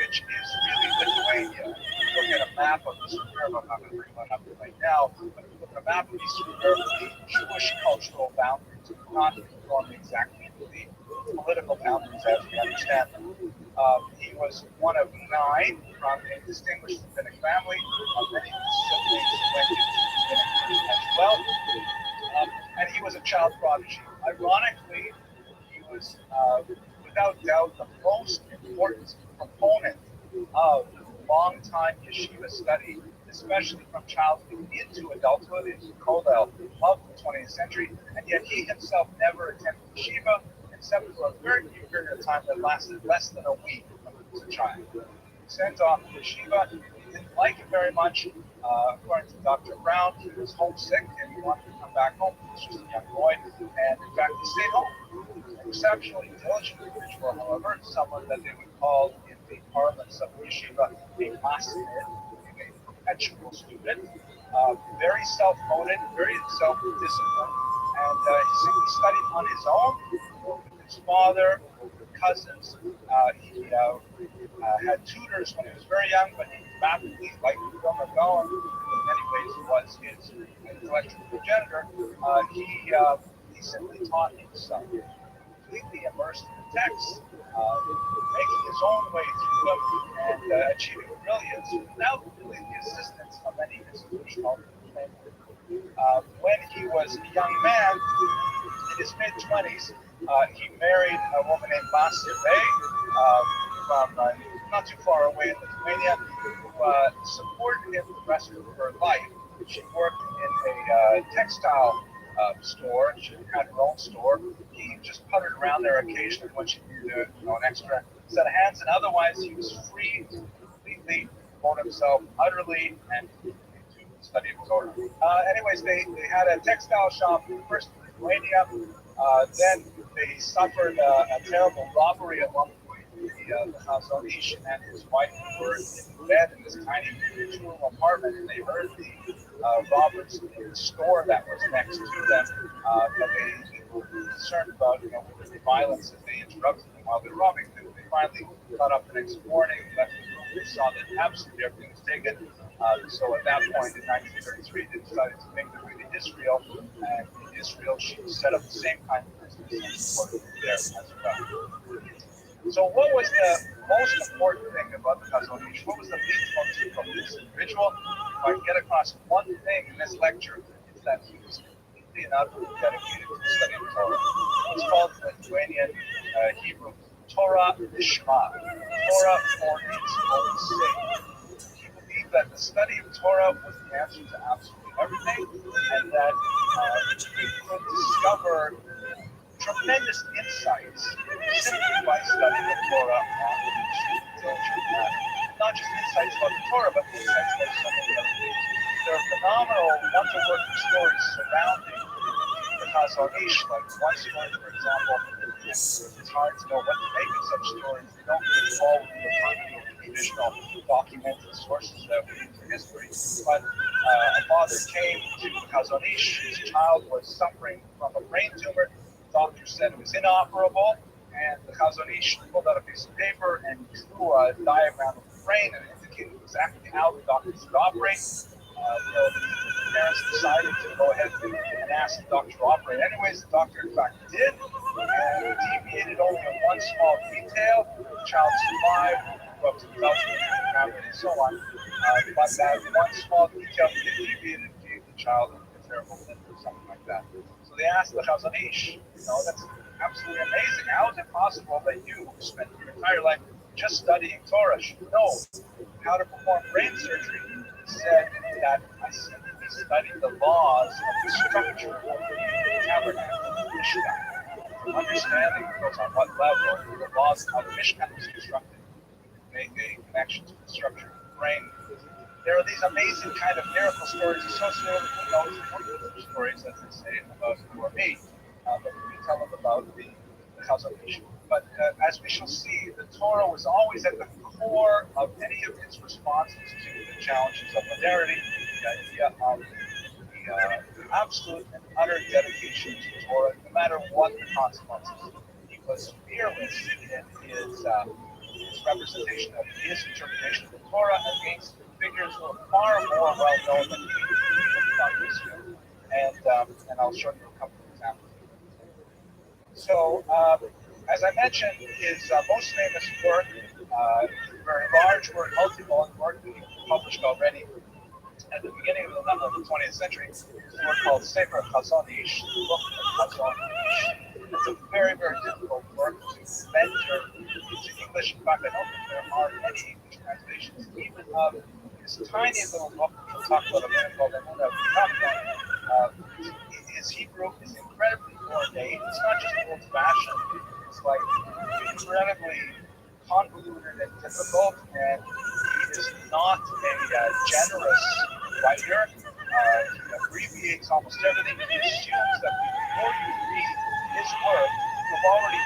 [SPEAKER 3] which is really Lithuania. If you look at a map of Eastern Europe, I'm not going to bring one up right now, but if you look at a map of Eastern Europe, the Jewish cultural boundaries do not conform exactly to the political boundaries as we understand them. He was one of 9 from a distinguished rabbinic family. Many of his siblings went into rabbinic as well. And he was a child prodigy. Ironically, he was, without doubt, the most important proponent of long-time yeshiva study, especially from childhood into adulthood, into kollel of the 20th century, and yet he himself never attended yeshiva, except for a very brief period of time that lasted less than a week when he was a child. He was sent off to yeshiva. He didn't like it very much. According to Dr. Brown, he was homesick and he wanted to come back home. He was just a young boy, and in fact, he stayed home. And exceptionally diligent individual, however, someone that they would call in the parlance of yeshiva a masid, a perpetual student, very self-motivated, very self-disciplined, and he simply studied on his own, or with his father, or with cousins. He had tutors when he was very young, but he rapidly, like Gomer Goen, who in many ways was his intellectual progenitor, he simply taught himself, completely immersed in the text, making his own way through them and achieving brilliance without really the assistance of any institutional framework. When he was a young man, in his mid-20s, he married a woman named Basi Ray from not too far away in Lithuania, who supported him the rest of her life. She worked in a textile store. She had her own store. He just puttered around there occasionally when she needed an extra set of hands, and otherwise he was free to completely devote himself utterly and to the study of Torah. Anyways, they had a textile shop first in Lithuania. Then they suffered a terrible robbery at one point. The Chazon Ish and his wife were in bed in this tiny two-room apartment, and they heard the robbers in the store that was next to them. But they were concerned about, the violence that they interrupted them while they were robbing. They finally got up the next morning, left the room, they saw that absolutely everything was taken. So at that point in 1933, they decided to make their way to Israel, and in Israel she set up the same kind of business and worked there as well. So what was the most important thing about the Chazon Ish? What was the lead motive of this individual? If I can get across one thing in this lecture, it's that he was completely and utterly dedicated to the study of Torah. It's called in Lithuanian Hebrew Torah Lishma, Torah for its own sake. He believed that the study of Torah was the answer to absolutely everything, and that he could discover tremendous insights simply by studying the Torah on the diligent manner. Not just insights about the Torah, but insights about so many other things. There are phenomenal wonder-working stories surrounding the Chazon Ish, like one story, for example, it's hard to know what to make of such stories. They don't really fall within the purview of the traditional documented sources that we use for history. But a father came to the Chazon Ish. His child was suffering from a brain tumor. The doctor said it was inoperable, and the Chazon Ish pulled out a piece of paper and drew a diagram of the brain and indicated exactly how the doctor should operate. The parents decided to go ahead and ask the doctor to operate. Anyways, the doctor in fact did, and deviated only on one small detail. The child survived, grew up to adulthood, and so on. But that one small detail that deviated gave the child a terrible limp or something like that. So they asked the Chazon Ish, that's absolutely amazing. How is it possible that you, who spent your entire life just studying Torah, should know how to perform brain surgery? He said that I simply studied the laws of the structure of the tabernacle, the Mishkan. From understanding, of course, on what level the laws of how the Mishkan was constructed, make a connection to the structure of the brain. There are these amazing kind of miracle stories associated with those stories, as they say, about you or me, but we tell them about the Chazon Ish. But as we shall see, the Torah was always at the core of any of its responses to the challenges of modernity, the idea of the absolute and utter dedication to Torah, no matter what the consequences. He was fearless in his representation of his interpretation of the Torah against figures who are far more well known than he. And I'll show you a couple of examples. So, as I mentioned, his most famous work, very large work, multi-volume work that he published already at the beginning of the 20th century, is a work called Sefer Chazon Ish, the book of Chazon Ish. It's a very, very difficult work to render into English. In fact, I don't think there are any English translations, even of this tiny little book we'll talk about a minute called his Hebrew is incredibly ornate. It's not just old-fashioned. It's like incredibly convoluted and difficult, and he is not a generous writer. He abbreviates almost everything. He assumes that before you read his work, you've already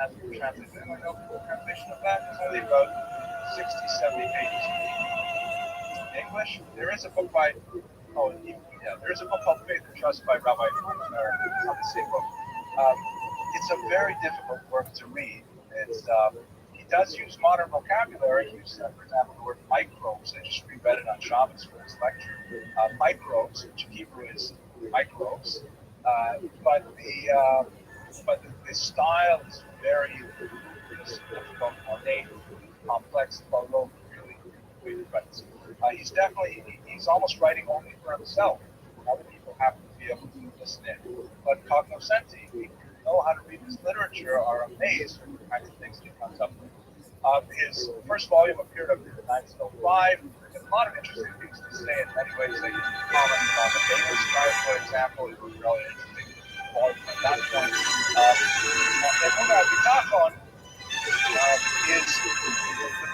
[SPEAKER 3] hasn't been translated. Anyone know the translation of that? It's only about 60, 70 pages. English. There is a book by, there is a book called Faith and Trust by Rabbi TRUMAN, on the same book. It's a very difficult work to read. He does use modern vocabulary. He uses, for example, the word microbes. I just reread it on Shabbos for his lecture. Microbes, which in Hebrew is microbes, but the style is very difficult, ornate, complex, although really writes. He's almost writing only for himself. Other people happen to be able to listen in. But cognoscenti, who know how to read his literature, are amazed at the kinds of things he comes up with. His first volume appeared up in 1905. There's a lot of interesting things to say in many ways. Like commenting on the Davis chart, for example, it was really interesting volume at that point. Emuna Bitachon is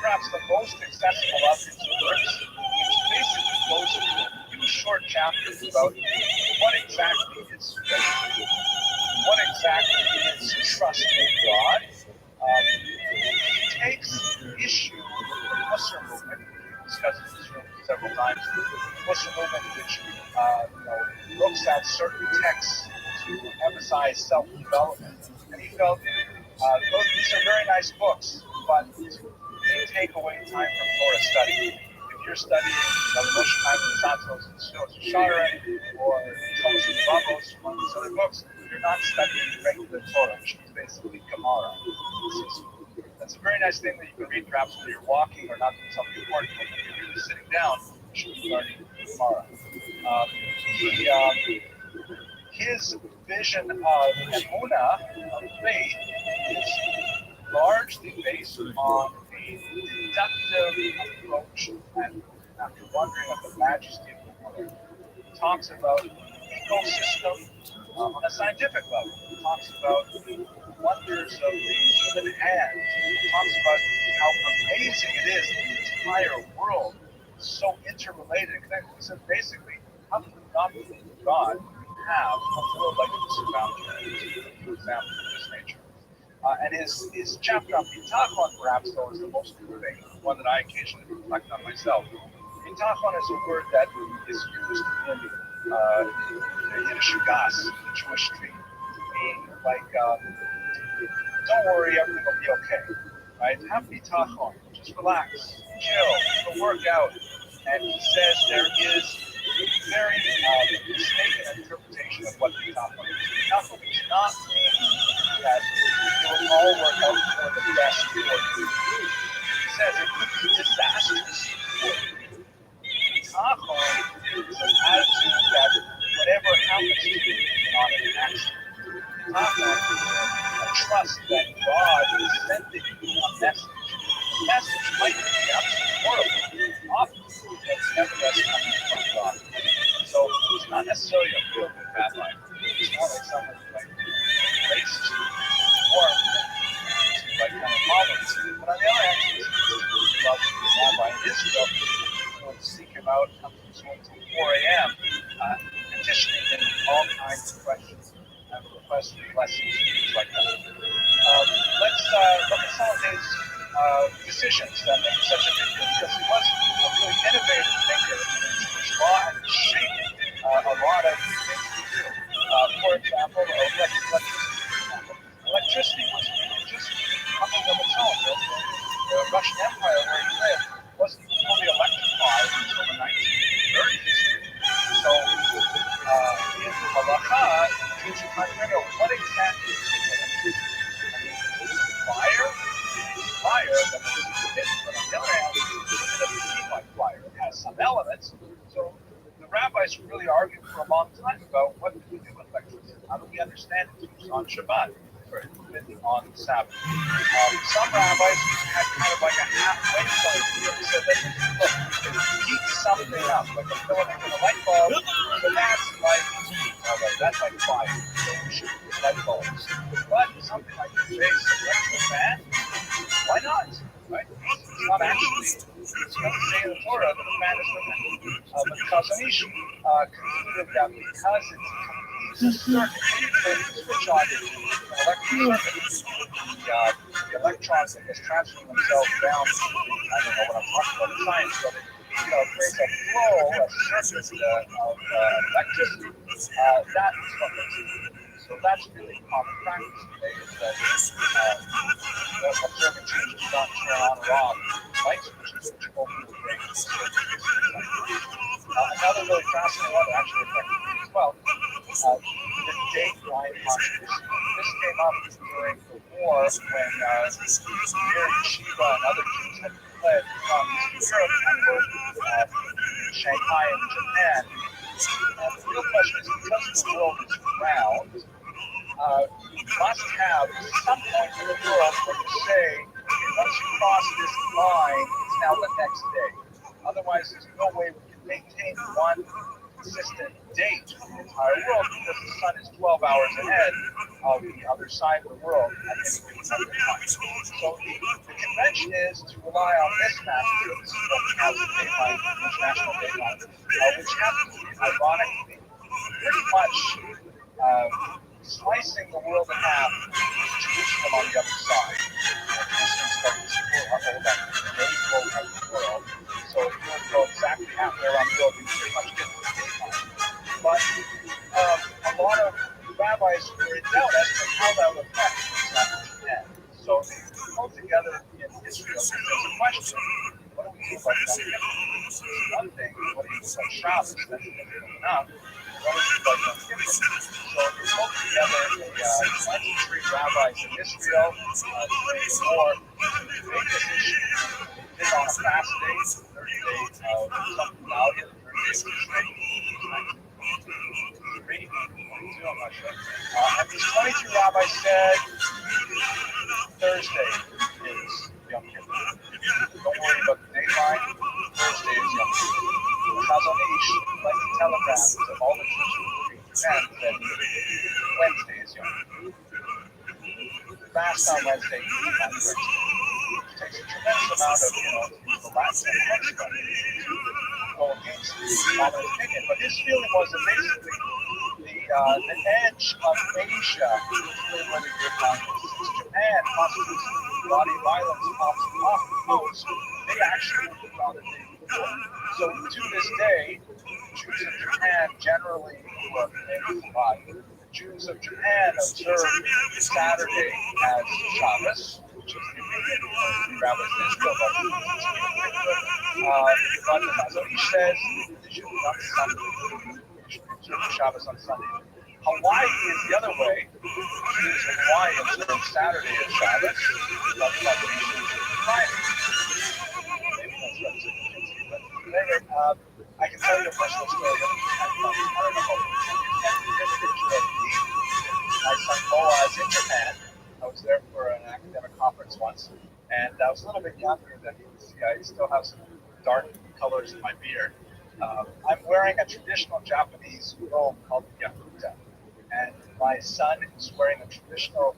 [SPEAKER 3] perhaps the most accessible of his works, which basically goes through a few short chapters about what exactly is faith, what exactly is trust in God. He takes issue with the Muslim movement. He discusses this several times. The Muslim movement, which looks at certain texts to emphasize self-development, and he felt these are very nice books, but they take away time from Torah study. If you're studying the Moshe Chaim Santos and Shara or Thomas and Ramos, one of these other books, you're not studying regular Torah, which is basically Gemara. That's a very nice thing that you can read perhaps when you're walking or not doing something important, but when you're really sitting down, you should be learning Gemara. His vision of Emuna, of faith, is largely based on a deductive approach, and after wondering at the majesty of the world, he talks about the ecosystem on a scientific level. He talks about the wonders of the human hand. He talks about how amazing it is that the entire world is so interrelated and connected. He said basically, how can we not believe in God have a world like this around you? A few examples of this nature. And his chapter on bitachon, perhaps, though, is the most interesting, one that I occasionally reflect on myself. Bitachon is a word that is used in Yiddish Gas, the Jewish tree, meaning like, don't worry, everything will be okay, right? Have bitachon, just relax, chill, it'll work out. And he says there is a very mistaken interpretation of what bitachon is. Bitachon does not mean that it will all work out for the best for you. He says it could be disastrous for you. Bitachon is an attitude that whatever happens to you is not an accident. Bitachon is a trust that God is sending you a message. The message might be absolutely horrible, obviously, but it's nevertheless coming from God. So it's not necessarily a real good rabbi. It's more like someone who relates to more like kind of problems. But on the other hand, he's loved the rabbi in Israel. People would seek him out, come to his home till 4 a.m., petitioning him all kinds of questions and requesting blessings and things like that. Let's look at some of his decisions that made such a big deal, because he was a really innovative thinker in Jewish law and shaped a lot of things we do. For example, electricity was really just coming of its own. The Russian Empire, where he lived, wasn't fully electrified until the 1930s. So, in Halacha, Jews are trying to figure out what exactly is electricity. I mean, is it fire? It's fire that is emitted, but on the other hand, it doesn't seem like fire. It has some elements. So the rabbis really argued for a long time about what do we do with electricity? How do we understand it on Shabbat or on Sabbath? Some rabbis had kind of like a halfway point here. They said that, look, you can heat something up, like a filament in a light bulb, but that's like heat. That's like fire. So we should use light bulbs. But something like the base electrical fan, why not? Right? It's not actually, it's not saying in the Torah that the fan is limited. But Chazanish concluded that because it's certain switch on the electric circuit. The electrons that just transfer themselves down. I don't know what I'm talking about in science, but it creates a flow, a circuit of electricity. That is what makes it. So that's really common practice today. Is that observing changes do not turn on or off light switches, which open the day. Another really fascinating one that actually affected me as well. The date-line contribution. This came up during the war when Shiva and other Jews had fled from Europe and were in Shanghai and Japan. And the real question is, because the world is round, you must have some point in the world where you say, once you cross this line, it's now the next day. Otherwise, there's no way we can maintain one consistent date for the entire world because the sun is 12 hours ahead of the other side of the world at any given time. So the convention is to rely on this map here. This is what we have the daylight, international daylight, which happens to be ironically pretty much slicing the world in half with Jerusalem on the other side. Jerusalem's got this whole that rainbow of the world. So if you would go exactly halfway around the world, you pretty much get to the daytime. But a lot of rabbis were in doubt as to how that would affect Japan. So they pulled together in Israel because there's a question. What do we do about Yom Kippur? One thing, what do you do about Shabbos? That's enough. What do we do about Yom Kippur? So they pulled together a 23 rabbis in Israel during the war to debate this issue. They did on a fast day, 30 days of something valiant, 30 days of strength. I'm not sure. And these 22 rabbis said Thursday is Yom Kippur. Don't worry about the dayline. Thursday is Yom Kippur. Chazon Ish, like the telegraph, to all the Jews who agree to that, that Wednesday is Yom Kippur. Fast on Wednesday, eat on Thursday. It takes a tremendous amount of, the Latin and French to go against the common opinion. But his feeling was that basically the edge of Asia is really where the good line is. Since Japan constitutes body violence off the coast, they actually moved on the day before. So to this day, Jews of Japan generally, who are famous by the Jews of Japan observe Saturday as Shabbos, which is the opinion of the rabbis in Israel, but the Chazon Ish says they should be on Sunday. They should observe Shabbos on Sunday. Hawaii is the other way. Jews in Hawaii observe Saturday as Shabbos, but Chazon Ish observe Friday. Maybe that's representation, but anyway, I can tell you a personal story. I don't know. My son Boaz in Japan. I was there for an academic conference once, and I was a little bit younger than he was. I still have some dark colors in my beard. I'm wearing a traditional Japanese robe called yakuta, and my son is wearing a traditional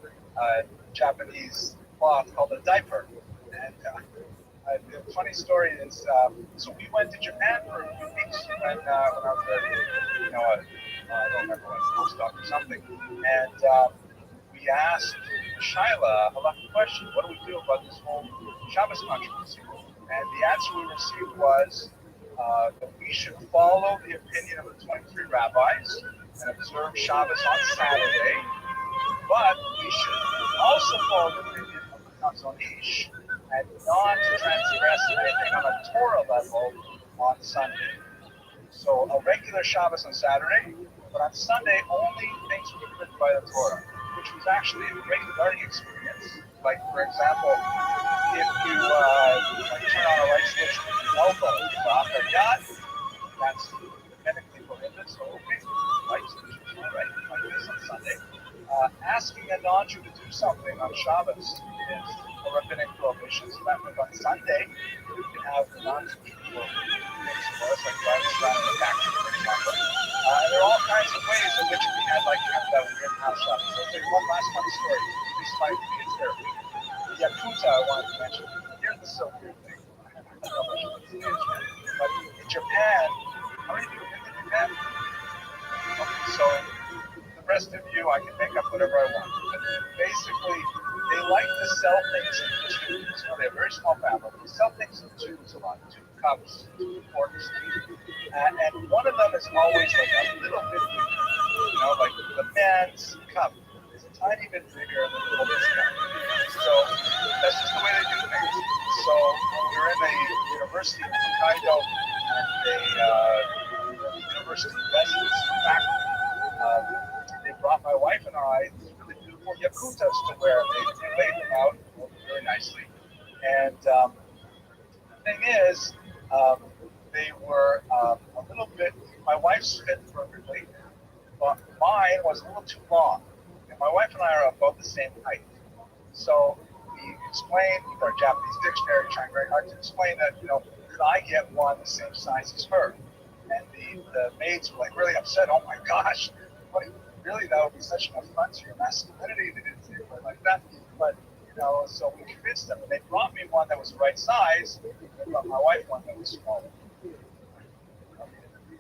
[SPEAKER 3] Japanese cloth called a diaper. And the funny story is, so we went to Japan for a few weeks when I was I don't remember what, postdoc or something, and we asked Shaila a halakha question: what do we do about this whole Shabbos controversy? And the answer we received was that we should follow the opinion of the 23 rabbis and observe Shabbos on Saturday, but we should also follow the opinion of the Chazon Ish and not transgress anything on a Torah level on Sunday. So a regular Shabbos on Saturday, but on Sunday only things prohibited by the Torah, which was actually a great learning experience. Like, for example, if you turn on a light switch with your elbow, that's medically prohibited, so okay, light switch, right? Like this on Sunday. Asking a non-Jew to do something on Shabbos is a rabbinic prohibition, so that means on Sunday, you can have the non-Jew people things for us, like driving around in a taxi, for example. There are all kinds of ways in which we had that weird house Shabbos. So I'll tell you one last funny story. This might be here. The yakuza I wanted to mention. Here's the so weird thing. I don't know how much this is, but in Japan, how many people have been to Japan? Okay, so you. I can make up whatever I want. But basically, they like to sell things in tubes. So they're a very small family. They sell things in tubes a lot. 2 cups, 2 forks. And one of them is always like a little bit bigger. You know, like the man's cup is a tiny bit bigger than the woman's cup. So that's just the way they do things. So when we were in a university in Hokkaido and a university residence faculty, they brought my wife and I these really beautiful yakutas to wear. They laid them out really nicely. And the thing is, they were a little bit, my wife's fit perfectly, but mine was a little too long. And my wife and I are about the same height. So we explained with our Japanese dictionary, trying very hard to explain that, you know, could I get one the same size as her? And the maids were like really upset. Oh my gosh, what, really, that would be such an affront to your masculinity. They didn't say it like that. But, you know, so we convinced them, and they brought me one that was the right size. They brought my wife one that was smaller.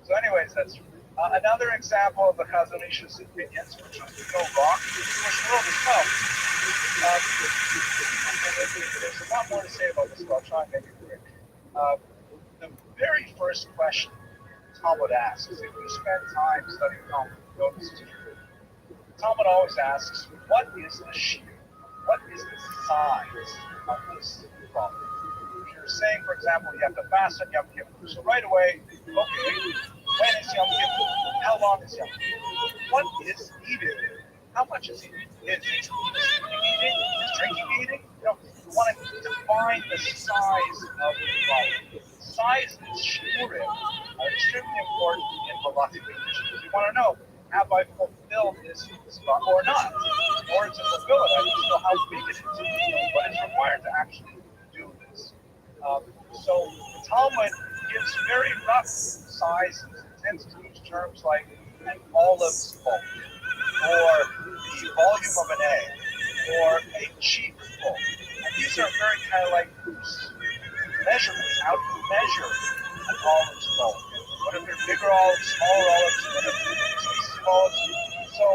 [SPEAKER 3] So anyways, that's another example of the Chazonish's opinions, which was no wrong. The Jewish world as well. There's a lot more to say about this, but I'll try and make it quick. The very first question Talmud asks, if you spend time studying Talmud, notice to you, Talmud always asks, what is the shear? What is the size of this problem? If you're saying, for example, you have to fast on Yom Kippur, so right away, okay, when is Yom Kippur? How long is Yom Kippur? What is eating? How much is eating? Is eating? Is drinking eating? You know, you want to define the size of the problem. Size and shiurim are extremely important in halachic conditions. You want to know, have I fulfilled this spot or not? In order to fulfill it, I need to know how big it is. What is required to actually do this? So the Talmud gives very rough sizes. It tends to use terms like an olive's bulk, or the volume of an egg, or a cheek bulk. And these are very kind of like loose measurements. How do you measure an olive's bulk? What if they're bigger olives, smaller olives? What if they're species of olives? So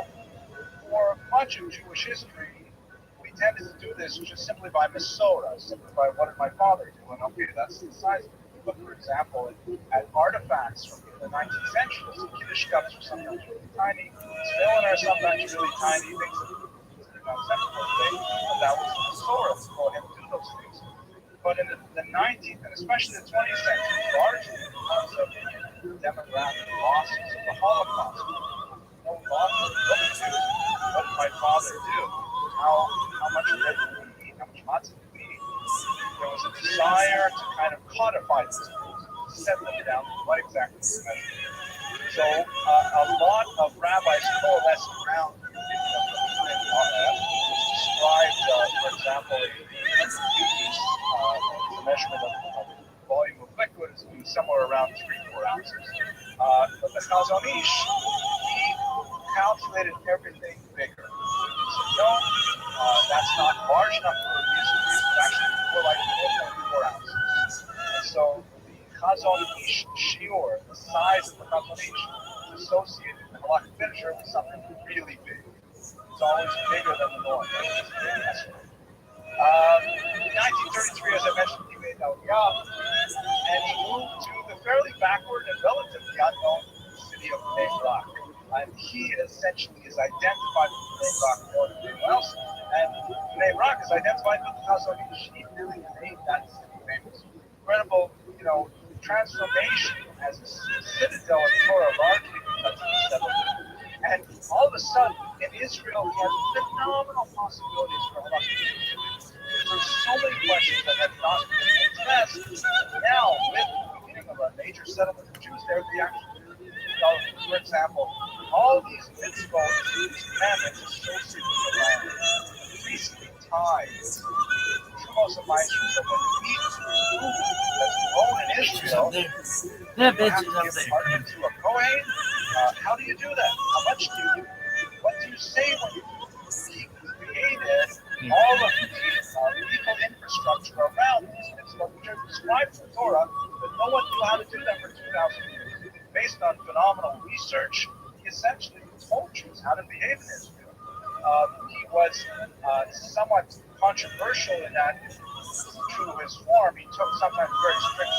[SPEAKER 3] for much of Jewish history, we tended to do this just simply by Masorah, simply by what did my father do, and okay, that's the size. Look, for example, at artifacts from the 19th century, the Kiddush cups are sometimes really tiny, Tefillin are sometimes really tiny, things that are considered unacceptable today, but that was the Masorah to go ahead and do those things. But in the 19th and especially the 20th century, largely because of the demographic losses of the Holocaust, no longer looked to what did my father do, how much bread did we eat, how much matzah did we eat. There was a desire to kind of codify these things, set them down to what exactly is measured. So a lot of rabbis coalesce around the opinion of the described, for example, the measurement of volume of liquid is somewhere around 3-4 ounces. But the Chazon Ish, he calculated everything bigger. He said, no, that's not large enough for his use. It's actually more like 4.4 ounces. And so the Chazon Ish shiur, the size of the Chazon Ish, is associated in the halachic literature with something really big. It's always bigger than the norm. In 1933, as I mentioned, he made Aliyah, and he moved to the fairly backward and relatively unknown city of Bnei Brak. And he essentially is identified with Bnei Brak more than anyone else. And Bnei Brak is identified with the Chazon Ish. He really made that city famous. Incredible, transformation as a citadel of Torah, largely because of the settlement. And all of a sudden, in Israel, we have phenomenal possibilities for halachic. There's so many questions that have not been addressed. Now, with the beginning of a major settlement of Jews, there would be actually, for example, all these mitzvot, these commandments associated with the land, priestly ties, trumos and maestros, that when you eat food that's grown in Israel, you have to give part of it to a Kohen. How do you do that? How much do you do? What do you say when you he created all of the legal infrastructure around these mitzvot, which are described in the Torah, but no one knew how to do them for 2,000 years. Based on phenomenal research, he essentially told Jews how to behave in Israel. He was somewhat controversial in that, true to his form, he took sometimes very strict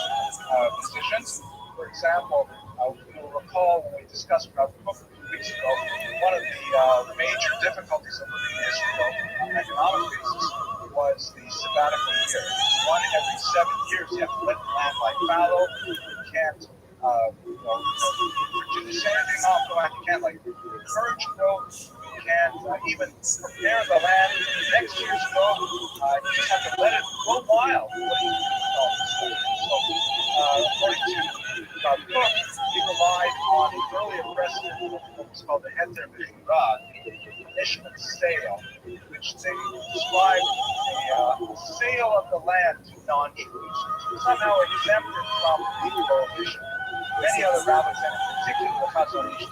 [SPEAKER 3] positions. For example, you'll recall when we discussed Rabbi a few weeks ago, one of the major difficulties of living in Israel on an economic basis was the sabbatical year. One every 7 years, you have to let the land lie fallow. You can't produce anything off the land. You can't encourage growth. You can't even prepare the land for next year's growth. You just have to let it go wild. What do you do with all this stuff? So, according to Rabbi Cook, he relied on the earlier precedent of what was called the Heter B'Shura, the permission sale, which they described a sale of the land to non-Jews, somehow exempted from the prohibition. Many other rabbis, and in particular the Chazon Ish,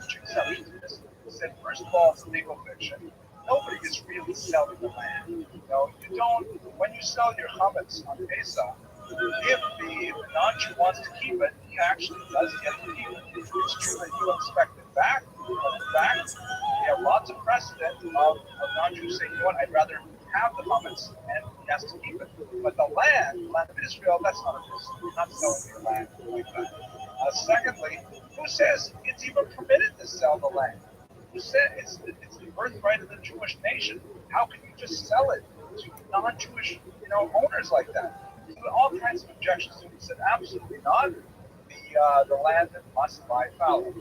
[SPEAKER 3] which exception to this, said, first of all, it's legal fiction. Nobody is really selling the land. You don't, when you sell your chametz on Pesach, if the non-Jew wants to keep it, he actually does get to keep it. It's true that you inspect it back, but in fact, we have lots of precedent of non-Jews saying, you know what, I'd rather have the chametz and he has to keep it. But the land of Israel, that's not a risk. You're not selling your land like that. Secondly, who says it's even permitted to sell the land? Who said it's the birthright of the Jewish nation? How can you just sell it to non-Jewish, owners like that? All kinds of objections to it. He said, absolutely not. The land must lie fallow.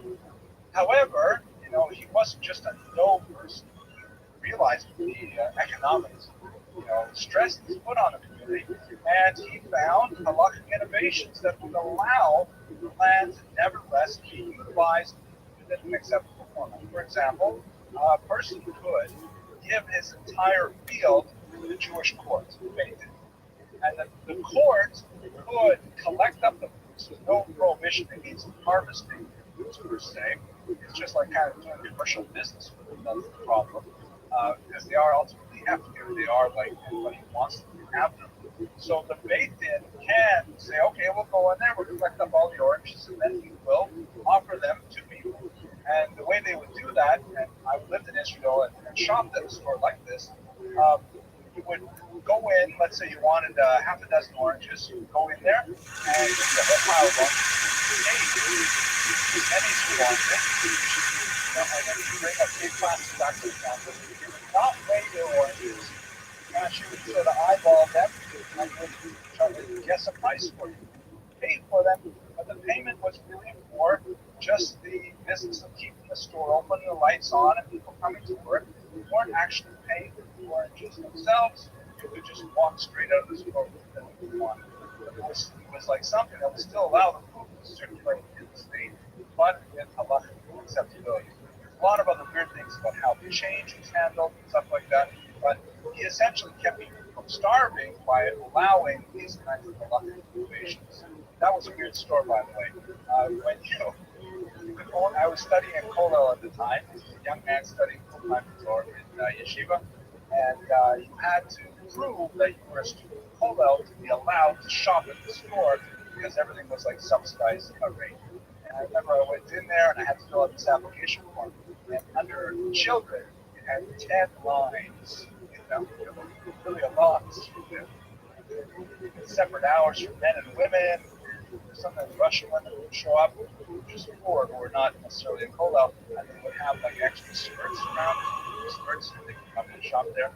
[SPEAKER 3] However, he wasn't just a no person. He realized the economics, stress that's put on the community, and he found halachic innovations that would allow the land to nevertheless be utilized within an acceptable format. For example, a person could give his entire field to the Jewish court, and the court could collect up the fruits with no prohibition against harvesting fruits per se. It's just like kind of doing commercial business with them. That's the problem, because they are ultimately heftier. They are like anybody who wants to have them. So the Beit Din can say, okay, we'll go in there, we'll collect up all the oranges, and then we will offer them to people. And the way they would do that, and I lived in Israel and shopped at a store like this, you would go in, let's say you wanted half a dozen oranges, you would go in there, and the whole pile of them, as many as you wanted, and then you bring a big plastic back to the counter. You would not weigh your oranges. You would sort of eyeball them, and would try to guess a price for you. Pay for them, but the payment was really for just the business of keeping the store open, the lights on, and people coming to work. You weren't actually paying for the oranges themselves. You could just walk straight out of the store with them if you wanted. It was like something that would still allow the food to circulate in the state, but with halachic acceptability. There's a lot of other weird things about how the change was handled and stuff like that, but he essentially kept people from starving by allowing these kinds of halachic innovations. That was a weird store, by the way. I was studying in Kollel at the time. I was a young man studying full-time Torah in yeshiva, and you had to prove that you were a student of Kollel to be allowed to shop at the store because everything was like subsidized rate. And I remember I went in there and I had to fill out this application form. And under children, it had 10 lines. Really a lot. Separate hours for men and women. Sometimes Russian women would show up, just poor, who were not necessarily in Kollel, and they would have like extra skirts around, skirts, and they could come and shop there.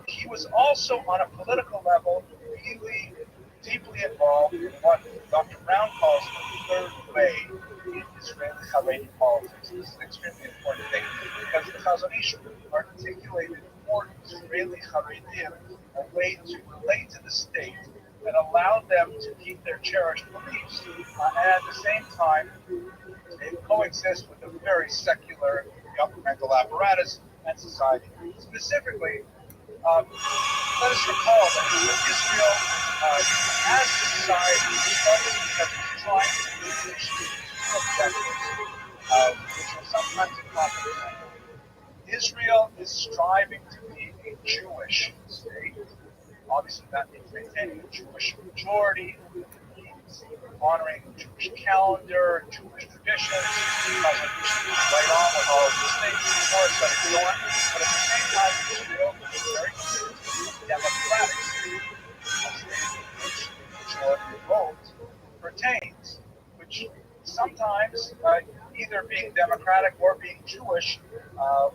[SPEAKER 3] He was also, on a political level, really deeply involved in what Dr. Brown calls the third way in Israeli Haredi politics. This is an extremely important thing because the Chazon Ish articulated for Israeli Haredim a way to relate to the state that allowed them to keep their cherished beliefs, and at the same time, it coexists with a very secular governmental apparatus and society. Specifically, let us recall that Israel, as a society, started because it's trying to reach two objectives, which are sometimes in conflict. Israel is striving to be a Jewish state. Obviously, that means maintaining a Jewish majority, it means honoring the Jewish calendar, Jewish traditions, because it should be right on with all of the states and forests that are going. But at the same time, Israel is very clear to be a democratic state, a state in which the majority vote pertains, which sometimes, either being democratic or being Jewish,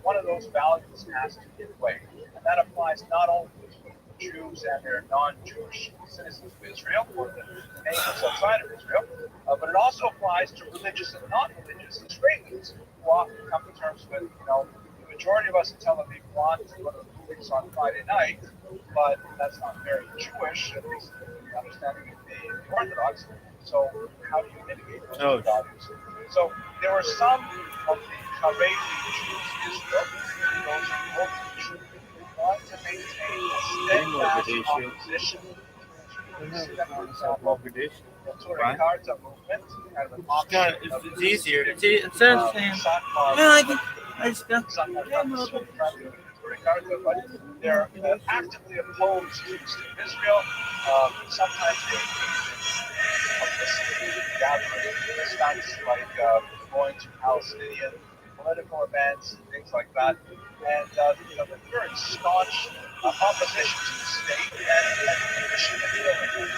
[SPEAKER 3] one of those values has to give way. And that applies not only to Jews and their non-Jewish citizens of Israel, or the neighbors outside of Israel, but it also applies to religious and non-religious Israelis who often come to terms with, the majority of us in Tel Aviv want to go to the movies on Friday night, but that's not very Jewish, at least in the understanding of the Orthodox. So how do you mitigate those values? So there were some of the Haredi Jews in Israel, those who voted Jew, wanted to maintain a steadfast opposition to the Torah Karta movement, kind of an option of
[SPEAKER 5] It's easier.
[SPEAKER 4] Instead of saying, I just go.
[SPEAKER 3] but they're actively opposed to the state of Israel. Sometimes they engage in publicity gathering stunts like going to Palestinian political events and things like that. And they're very staunch opposition to the state and Christian and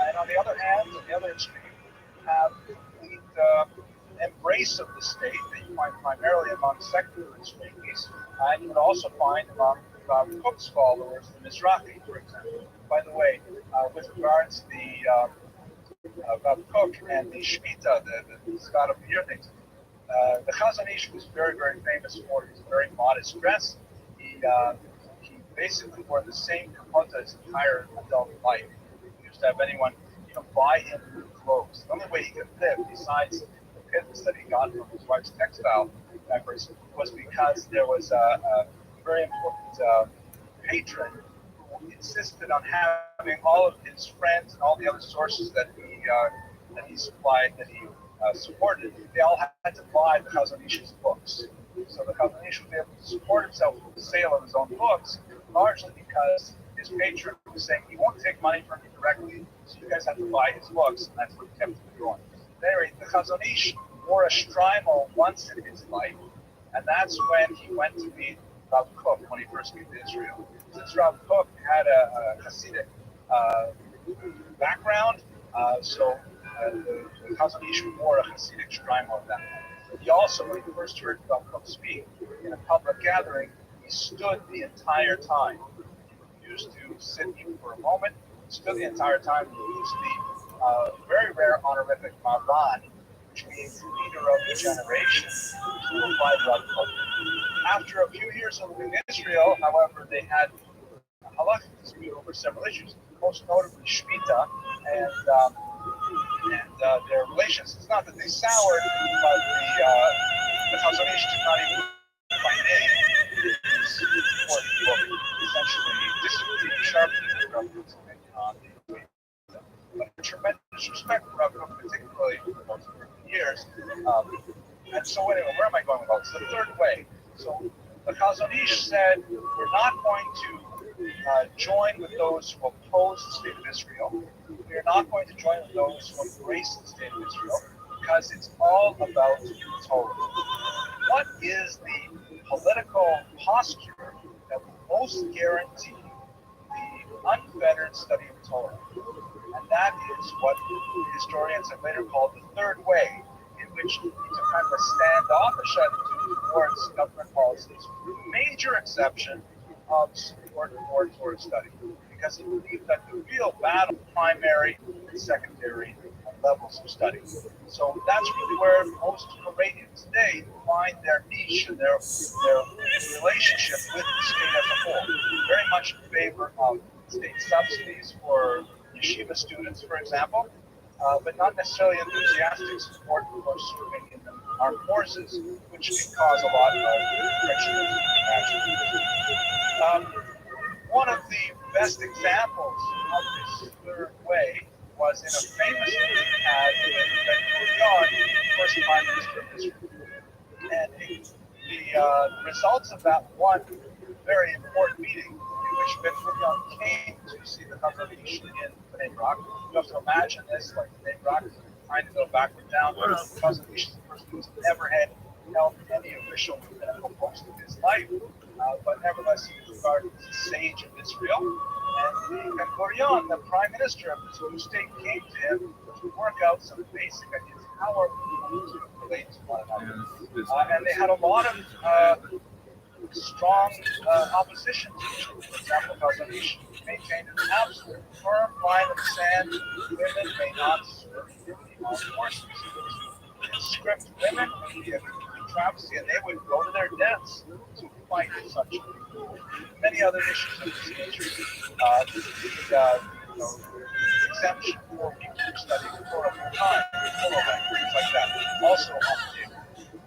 [SPEAKER 3] and on the other hand, on the other extreme, you have complete embrace of the state that you find primarily among secular Israelis, and you would also find among Rabbi Kook's followers, the Mizrahi, for example. By the way, with regards to the Rabbi Kook and the Shemitah, the Scott of the Year things, the Chazon Ish was very, very famous for his very modest dress. He basically wore the same kapota his entire adult life. He used to have anyone buy him new clothes. The only way he could live, besides the pittance that he got from his wife's textile members, was because there was a very important patron who insisted on having all of his friends and all the other sources that he supplied, that he supported. They all had to buy the Chazon Ish's books. So the Chazon Ish was able to support himself with the sale of his own books, largely because his patron was saying he won't take money from you directly, so you guys have to buy his books, and that's what kept him going. Anyway, the Chazon Ish wore a shtreimel once in his life, and that's when he went to meet Rav Kook when he first came to Israel. Since Rav Kook had a Hasidic background, so the Chazon Ish wore a Hasidic shtreimel at that point. He also, when he first heard Rav Kook speak in a public gathering, he stood the entire time. He refused to sit even for a moment. He stood the entire time. He used the very rare honorific Maran, which means leader of the generation, to apply to Rav Kook. After a few years of living in Israel, however, they had a halachic dispute over several issues, most notably Shemitah and their relations. It's not that they soured, but the Chazon Ish did not even by name his important book, essentially disagreed sharply with Rav Kook's opinion on the Shemitah. But a tremendous respect for Rav Kook, particularly for the most 30 years. And so anyway, where am I going with all this? The third way. So the Chazon Ish said, we're not going to join with those who oppose the state of Israel. We are not going to join with those who embrace the state of Israel, because it's all about Torah. What is the political posture that will most guarantee the unfettered study of Torah? And that is what historians have later called the third way, in which it's a kind of a standoffish attitude towards government policies, with major exception of support for Torah study, because he believed that the real battle, primary and secondary levels of study. So that's really where most Iranians today find their niche and their relationship with the state as a whole. Very much in favor of state subsidies for yeshiva students, for example, but not necessarily enthusiastic support for serving in the armed forces, which can cause a lot of friction and imagine. One of the best examples of this third way was in a famous meeting he had with Ben-Gurion, first Prime Minister of Israel. And the results of that one very important meeting, in which Ben-Gurion came to see the Chazon Ish in Bnei Brak. You have to imagine this, like Bnei Brak is trying to go backward down. Because he's the person who's never had held any official political post in his life, but nevertheless he was regarded as a sage of Israel. And Ben Gurion, the prime minister of this new state, came to him to work out some basic ideas how are people to relate to one another. And they had a lot of strong opposition to each other. For example, Kazanish maintained an absolute firm line of sand: women may not serve on horses. Conscript women would be a travesty, and they would go to their deaths to fight such many other issues of this nature. Exemption for people who study for a full time, things like that. Also on the table.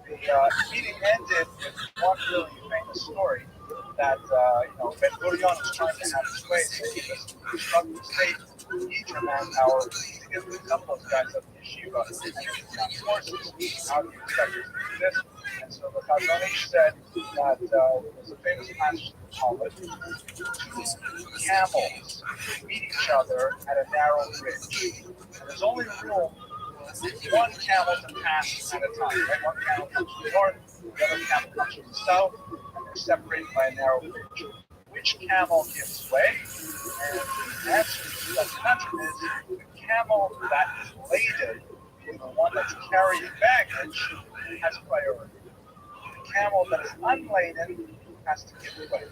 [SPEAKER 3] The meeting ended with one really famous story that Ben Gurion was trying to have his way, so he was instructing the state teacher manpower to get a couple of guys up in yeshiva and horses. How do you expect us to do this? And so the Chazonish said that there's a famous passage in the Talmud: two camels meet each other at a narrow bridge. And there's only room one camel to pass at a time. Right? One camel comes from the north, the other camel comes from the south, and they're separated by a narrow bridge. Which camel gives way? And the answer to that conundrum is the camel that is laden, the one that's carrying baggage, has priority. The camel that is unladen has to give way.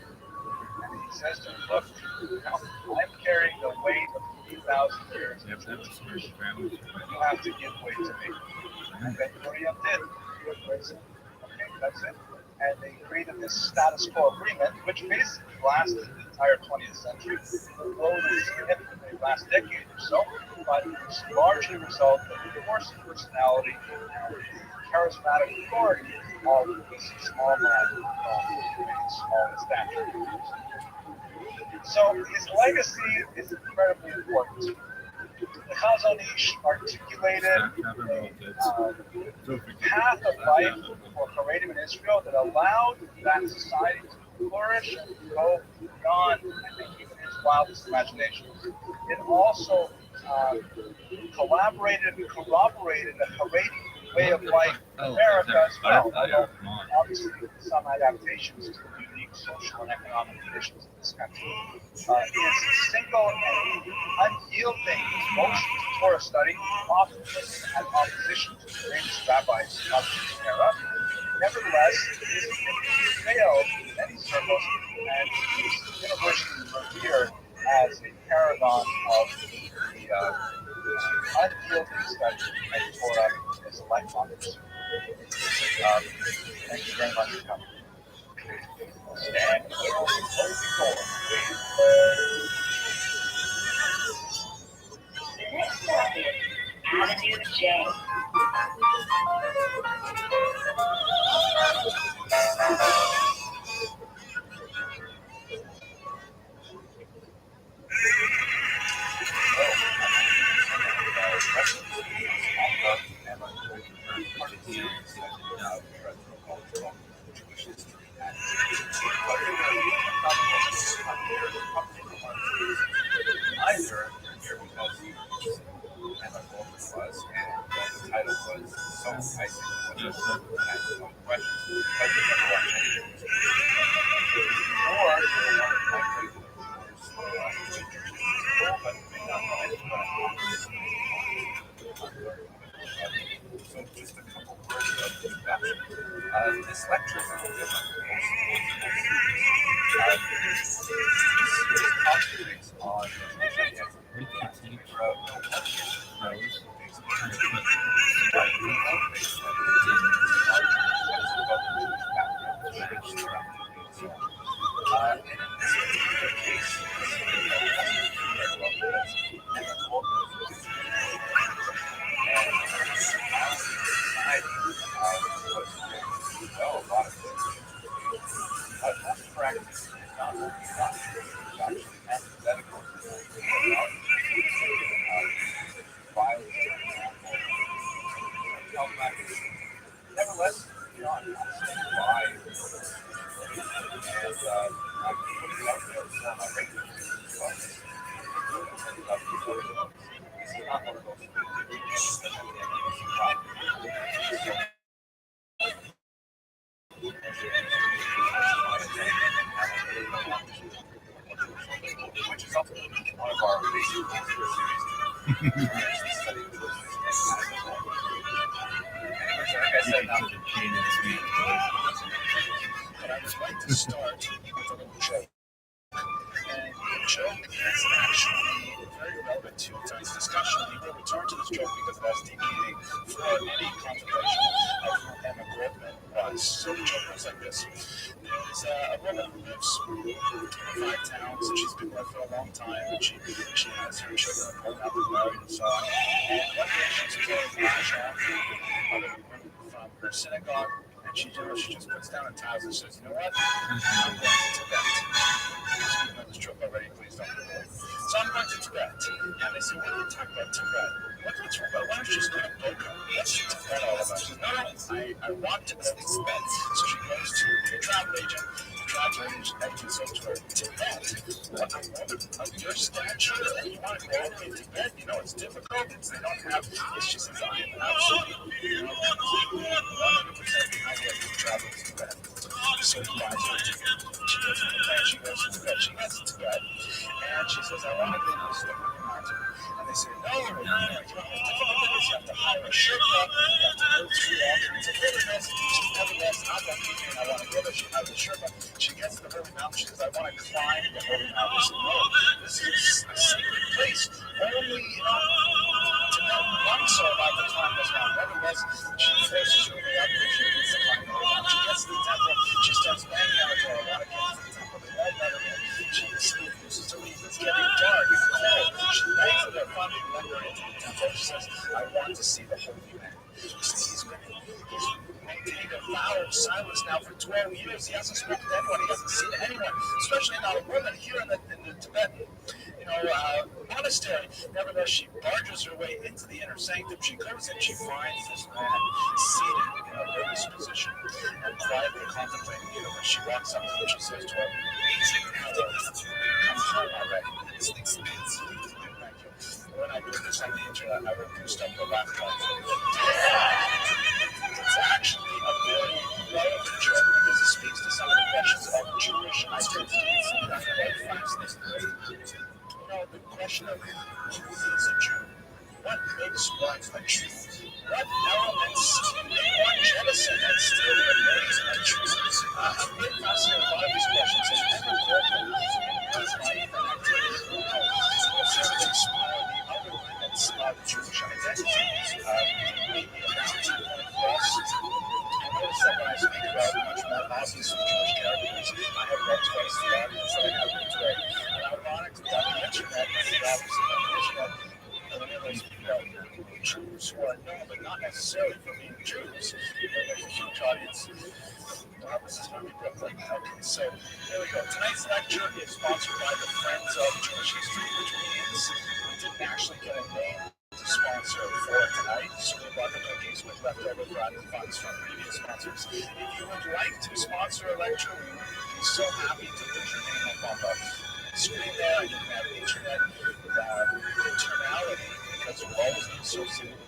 [SPEAKER 3] And he says to him, look, I'm carrying the weight of 3,000 years. You have to give way to me. And Ben Gurion did. Okay, that's it. And they agreed on this status quo agreement, which basically lasted the entire 20th century, slowly, significantly, last decade or so, but it was largely a result of the force of personality and the charismatic authority of this small man, small in stature. So his legacy is incredibly important. The Chazonish articulated a path of life for Haredim in Israel that allowed that society to flourish and go beyond, I think, even his wildest imaginations. It also collaborated and corroborated the Haredi way of life in America as well, although obviously some adaptations to the unique social and economic conditions of this country. His single and unyielding devotion to Torah study often put him at opposition to the greatest rabbis of his era. Nevertheless, his opinion prevailed in many circles, and he is universally revered as a paragon of the unyielding study of Torah as a lifelong pursuit. Thank you very much for coming. Stand clear of the closing door, please.
[SPEAKER 6] The next stop is Avenue J.
[SPEAKER 3] Either here because and my book was, and the title was so enticing. And I had no questions. But you never watch anything. Or you want to play with but may not know anything so just a couple words of introduction. This lecture is a little different from most of this concentrates on which is also one of our basic like I said, now, but I would like to start with a little joke. And the joke is actually very relevant to tonight's discussion. We will return to this joke because it has deep meaning for any contemplation of who Emma Goldman was. So the joke goes like this. There's a woman who lives in 5 towns, and she's been there for a long time, and she has her children grown up and married and so on. And one day she's playing mahjong with other women from her synagogue, and she just puts down a towel and says, you know what? I'm going to Tibet. You know this joke already, please don't do it. So I'm going to Tibet. And they say, what are you talking about Tibet? What's wrong? Why don't you just go to Boca? What's Tibet all about? She says, no, I want to go to Tibet. So she goes to a travel agent. The travel agent says to her, Tibet? What, a woman of your stature? And you want to go all the way to Tibet? You know, it's difficult. They don't have, she says, I am absolutely 100% behind you travel to Tibet. So he buys her a ticket. She goes to Tibet. She goes to Tibet. She gets to Tibet. And she says, I want to go to the Stone Mountain. And they say, no, you know how difficult it is. You have to hire a Sherpa. You have to go through all kinds of wilderness. Nevertheless, I'm not leaving. I want to go there. She hires a Sherpa. She gets to the Holy Mountain. She says, I want to climb the Holy Mountain. I said, no, this is a sacred place. Only, Tibetan monks are allowed to climb this mountain. Nevertheless, she forces her way up and she gets to climb the Holy Mountain. She gets to the temple. She starts banging on the door. I want to get to the temple. They won't let her in. She refuses to leave. It's getting dark. It's cold. She begs that their family let her into the temple. She says, I want to see the Holy Man. He's maintained a vow of silence now for 12 years. He hasn't spoken to anyone. He hasn't seen anyone, especially not a woman here in the Tibetan monastery. Nevertheless, she barges her way into the inner sanctum. She goes in, she finds this man seated in a lotus position and quietly contemplating the universe. She walks up to him and she says to him, come home already. Thank you. When I put this on the internet, I reduced up the laptop. It's actually a very relevant joke because it speaks to some of the questions of Jewish identity. It's not quite fascinating. The question of who is a Jew? What makes one a Jew? What elements make one jettison and still remains a Jew? I'm really fascinated by a lot of these questions, and Emma Goldman, in her life and activities, will sort of explore the other limits of Jewish identity. Maybe a mountain for us. I notice that when I speak about much more obvious Jewish characters, I have about twice the audience that I have today. And ironically, on the internet, and the obviously on the internet, whenever I speak about Jews who are known, but not necessarily for being Jews, there's a huge audience. Well, this is going to be Brooklyn. Okay, so there we go. Tonight's lecture is sponsored by the Friends of Jewish History, which means we didn't actually get a name to sponsor for tonight, so we bought the cookies with leftover funds from previous sponsors. If you would like to sponsor a lecture, we would be so happy to put your name up on the screen there. You can have internet internality because we're always associated with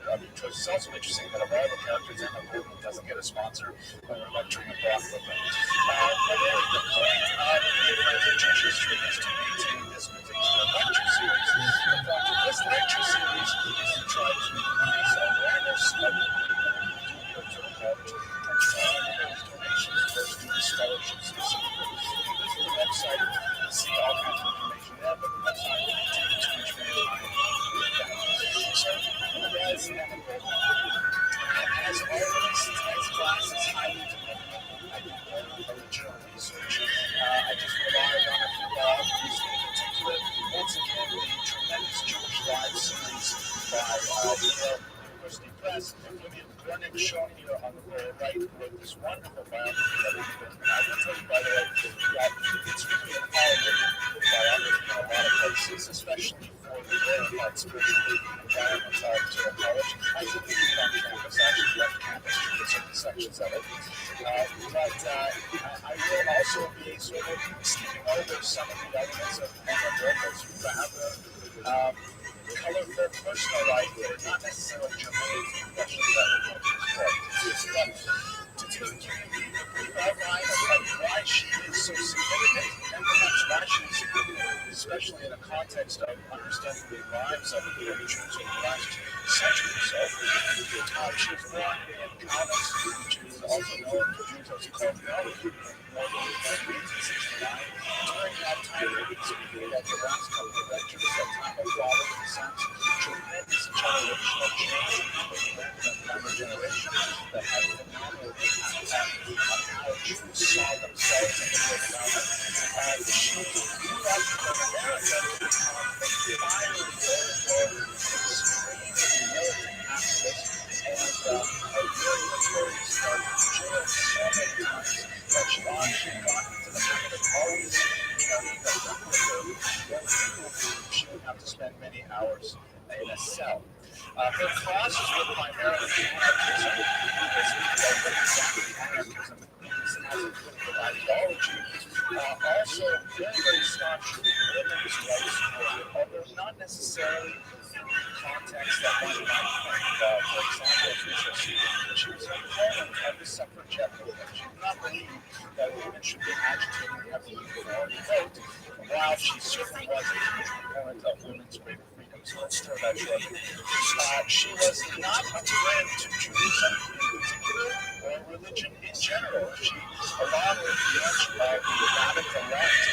[SPEAKER 3] because it's also interesting that of all the characters Emma Goldman doesn't get a sponsor when we're lecturing abroad with them. But really, the point of the Friends of Jewish History is to maintain this particular lecture series. The point of this lecture series is to try to increase awareness of the people who do go to the college and try to raise donations for student scholarships specifically. If you visit the website, you'll see all kinds of information there, but the website doesn't take too much time. So, as Emma Goldman, as always, tonight's class is highly dependent. I did no original research. I just relied on a few biographies in particular. Once again, the tremendous Jewish Live series by University Press. Vivian Gornick shown here on the right with this wonderful biography that we've been. I will tell you, by the way, that it's really an all-written biography in a lot of places, especially for the verified spiritual environment of Yale College. I didn't read it on campus. I actually left campus to read certain sections of it. But I will also be sort of skipping over some of the elements of Emma Goldman's background. colorful personal life that is not necessarily germane to the question that we're going to explore. But to give you a brief outline of why she is so significant, and perhaps why she is significant, especially in a context of understanding the lives of the Jews over the last century or so. She was born in Kaunas, which is also known to Jews as Kovno, in northern 1869. During that time, we speaking about the last couple of lectures, that time of fathers and sons, tremendous generational change in the younger generation that had a phenomenal impact on how Jews saw themselves and the world around them. She grew up in America to become a fiery orator, extremely militant activist, and a very notorious jail so many times that she got into the habit of always carrying a replica when she would have to spend many hours in a cell. Her causes were primarily anarchism, because exactly anarchism is as a political ideology. Also, very, very staunch women's rights supporter, although not necessarily in the context that one might think. For example, as we shall see, she was an opponent of the suffragette movement. She did not believe that women should be agitating to have the uniform vote, while she certainly was a huge proponent of women's greater freedom. So let's start that shortly. She was not a friend to Judaism in particular, or religion in general. She, along with much of the radical left,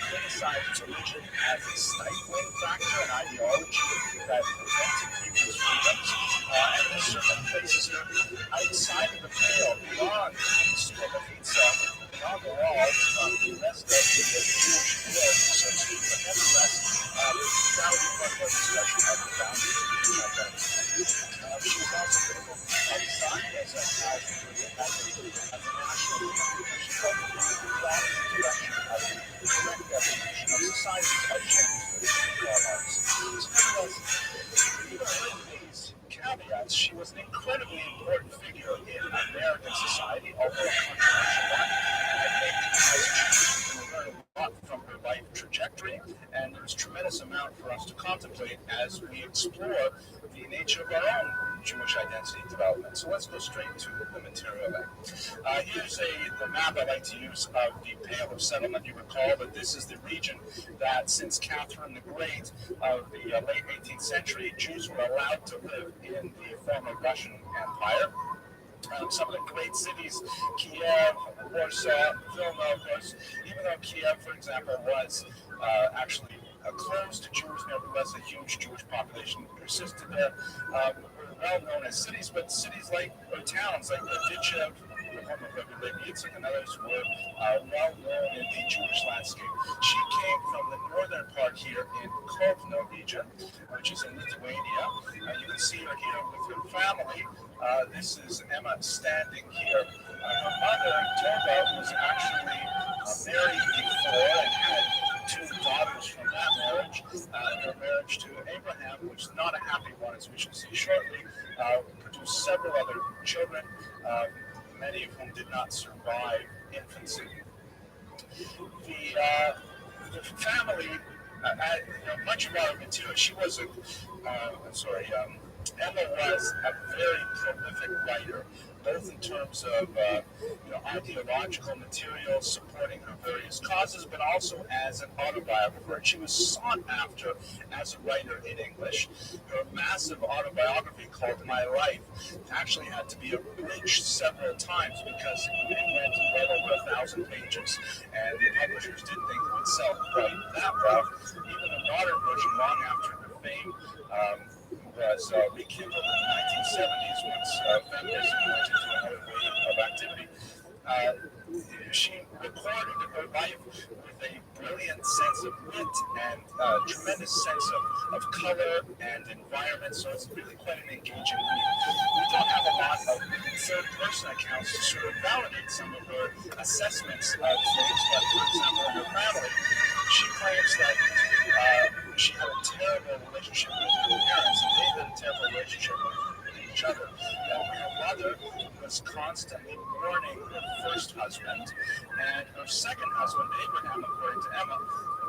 [SPEAKER 3] criticized religion as a stifling factor and ideology that prevented people's freedoms, and this certainly places her outside of the pale, beyond the pizza, beyond the wall, the rest of the Jewish world, so to speak, but nevertheless, that would be part of our discussion of the boundaries of Jewish identity. She was also critical of Zionism as a national movement. She felt that the direction of the correct definition of society had changed for all ours. So even with these caveats, she was an incredibly important figure in American society, although a controversial one. I think as Jews, we can learn a lot from her life trajectory, and there's a tremendous amount for us to contemplate as we explore the nature of our own Jewish identity development. So let's go straight to the material then. Here's the map I like to use of the Pale of Settlement. You recall that this is the region that since Catherine the Great of the late 18th century, Jews were allowed to live in the former Russian Empire. Some of the great cities, Kiev, Warsaw, Vilna, of course, even though Kiev, for example, was actually closed to Jews, nevertheless a huge Jewish population persisted there, were well known as cities, but cities like, or towns like Radicchev, the home of Rabbi Yitzchak, and others were well known in the Jewish landscape. She came from the northern part here in Kovno region, which is in Lithuania. You can see her here with her family. This is Emma standing here. Her mother, Tova, was actually married before and had two daughters from that marriage. Her marriage to Abraham, which is not a happy one, as we shall see shortly, produced several other children, many of whom did not survive infancy. The family, much of our material, she was Emma was a very prolific writer, both in terms of ideological material supporting her various causes, but also as an autobiographer. And she was sought after as a writer in English. Her massive autobiography called My Life actually had to be abridged several times because it went well over 1,000 pages, and the publishers didn't think it would sell quite that well. Even the modern version, long after her fame, was rekindled in the 1970s once feminism went into another wave of activity. She recorded her life with a brilliant sense of wit and tremendous sense of color and environment, so it's really quite an engaging read. We don't have a lot of third-person accounts to sort of validate some of her assessments of things, but for example, in her family, she claims that she had a terrible relationship with her parents, and they had a terrible relationship with each other. Her mother was constantly mourning her first husband, and her second husband, Abraham, according to Emma,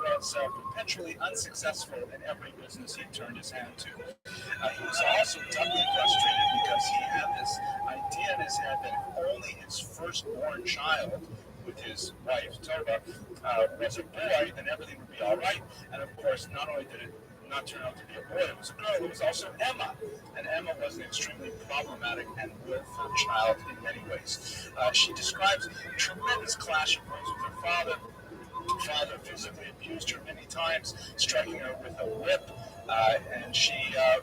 [SPEAKER 3] was perpetually unsuccessful in every business he turned his hand to. He was also doubly frustrated because he had this idea in his head that if only his firstborn child, with his wife Tova, was a boy, then everything would be all right. And of course, not only did it not turn out to be a boy, it was a girl. It was also Emma, and Emma was an extremely problematic and willful child in many ways. She describes a tremendous clash of words with her father. Her father physically abused her many times, striking her with a whip, and she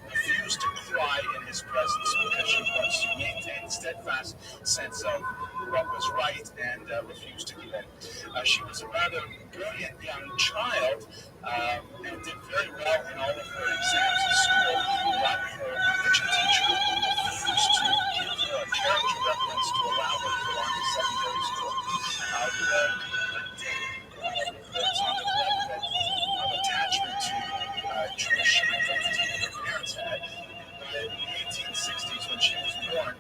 [SPEAKER 3] refused to cry in his presence because she wants to maintain a steadfast sense of what was right and refused to give in. She was a rather brilliant young child and did very well in all of her exams at school, but her religion teacher refused to give her a character reference to allow her to go on to secondary school. Reports on the web of attachment to Jewish identity that her parents had. In the 1860s, when she was born,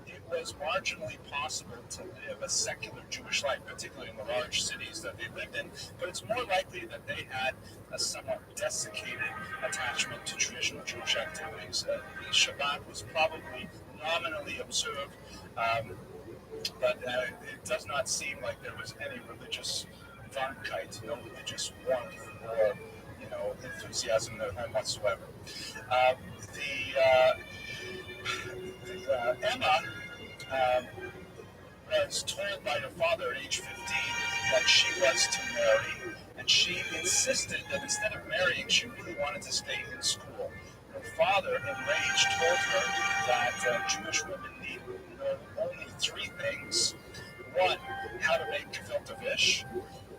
[SPEAKER 3] it was marginally possible to live a secular Jewish life, particularly in the large cities that they lived in, but it's more likely that they had a somewhat desiccated attachment to traditional Jewish activities. The Shabbat was probably nominally observed, but it does not seem like there was any religious Warmkeit, no religious warmth or enthusiasm in their home whatsoever. Emma was told by her father at age 15 that she was to marry, and she insisted that instead of marrying, she really wanted to stay in school. Her father, enraged, told her that Jewish women need know only three things. One, how to make gefilte fish.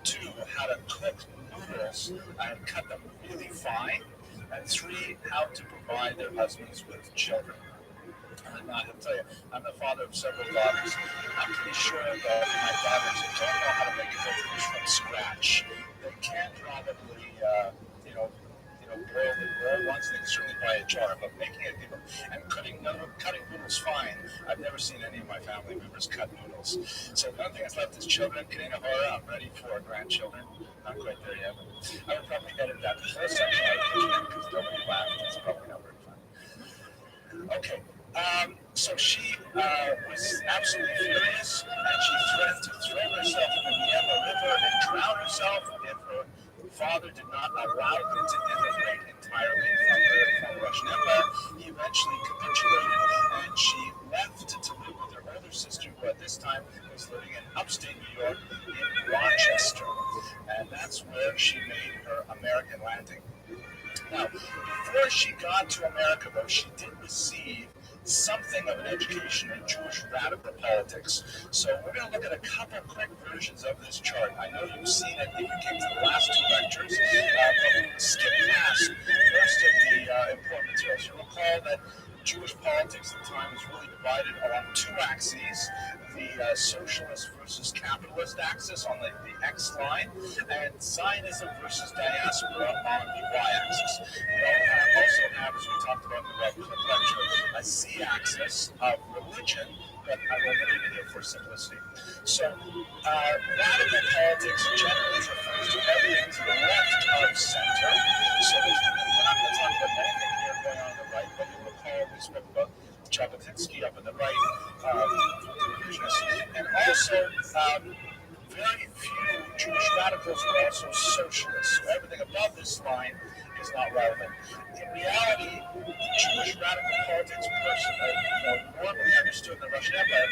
[SPEAKER 3] Two, how to cook noodles and cut them really fine. And three, how to provide their husbands with children. And I have to tell you, I'm the father of several daughters. I'm pretty sure that my daughters don't know how to make gefilte fish from scratch. They can probably, boil the raw ones. They can certainly buy a jar, but making it, and cutting noodles fine. I've never seen any of my family members cut noodles. So the only thing that's left is children. Getting a horror. I'm ready for grandchildren. Not quite there yet. I would probably edit that. The first section I because nobody laughed. It's probably not very fun. Okay. So she was absolutely furious, and she threatened to throw herself into the Yama River and drown herself if her father did not allow her to immigrate entirely from the Russian Empire. He eventually capitulated, and she left to live with her older sister, who at this time was living in upstate New York in Rochester. And that's where she made her American landing. Now, before she got to America, though, she did receive something of an education in Jewish radical politics. So we're going to look at a couple quick versions of this chart. I know you've seen it if you came to the last two lectures, but we will skip past most of the important materials. You'll recall that Jewish politics at the time was really divided along two axes, the socialist versus capitalist axis on the X line, and Zionism versus diaspora on the Y axis. We also have, as we talked about in the Rabbi lecture, a Z axis of religion, but I've eliminated it for simplicity. So radical politics generally refers to everything to the left of center. So we're not going to talk about anything here going on the right, but you'll recall we spoke about Jabotinsky up on the right, and also very few Jewish radicals were also socialists. So everything above this line is not relevant. In reality, Jewish radical politics, normally understood in the Russian Empire,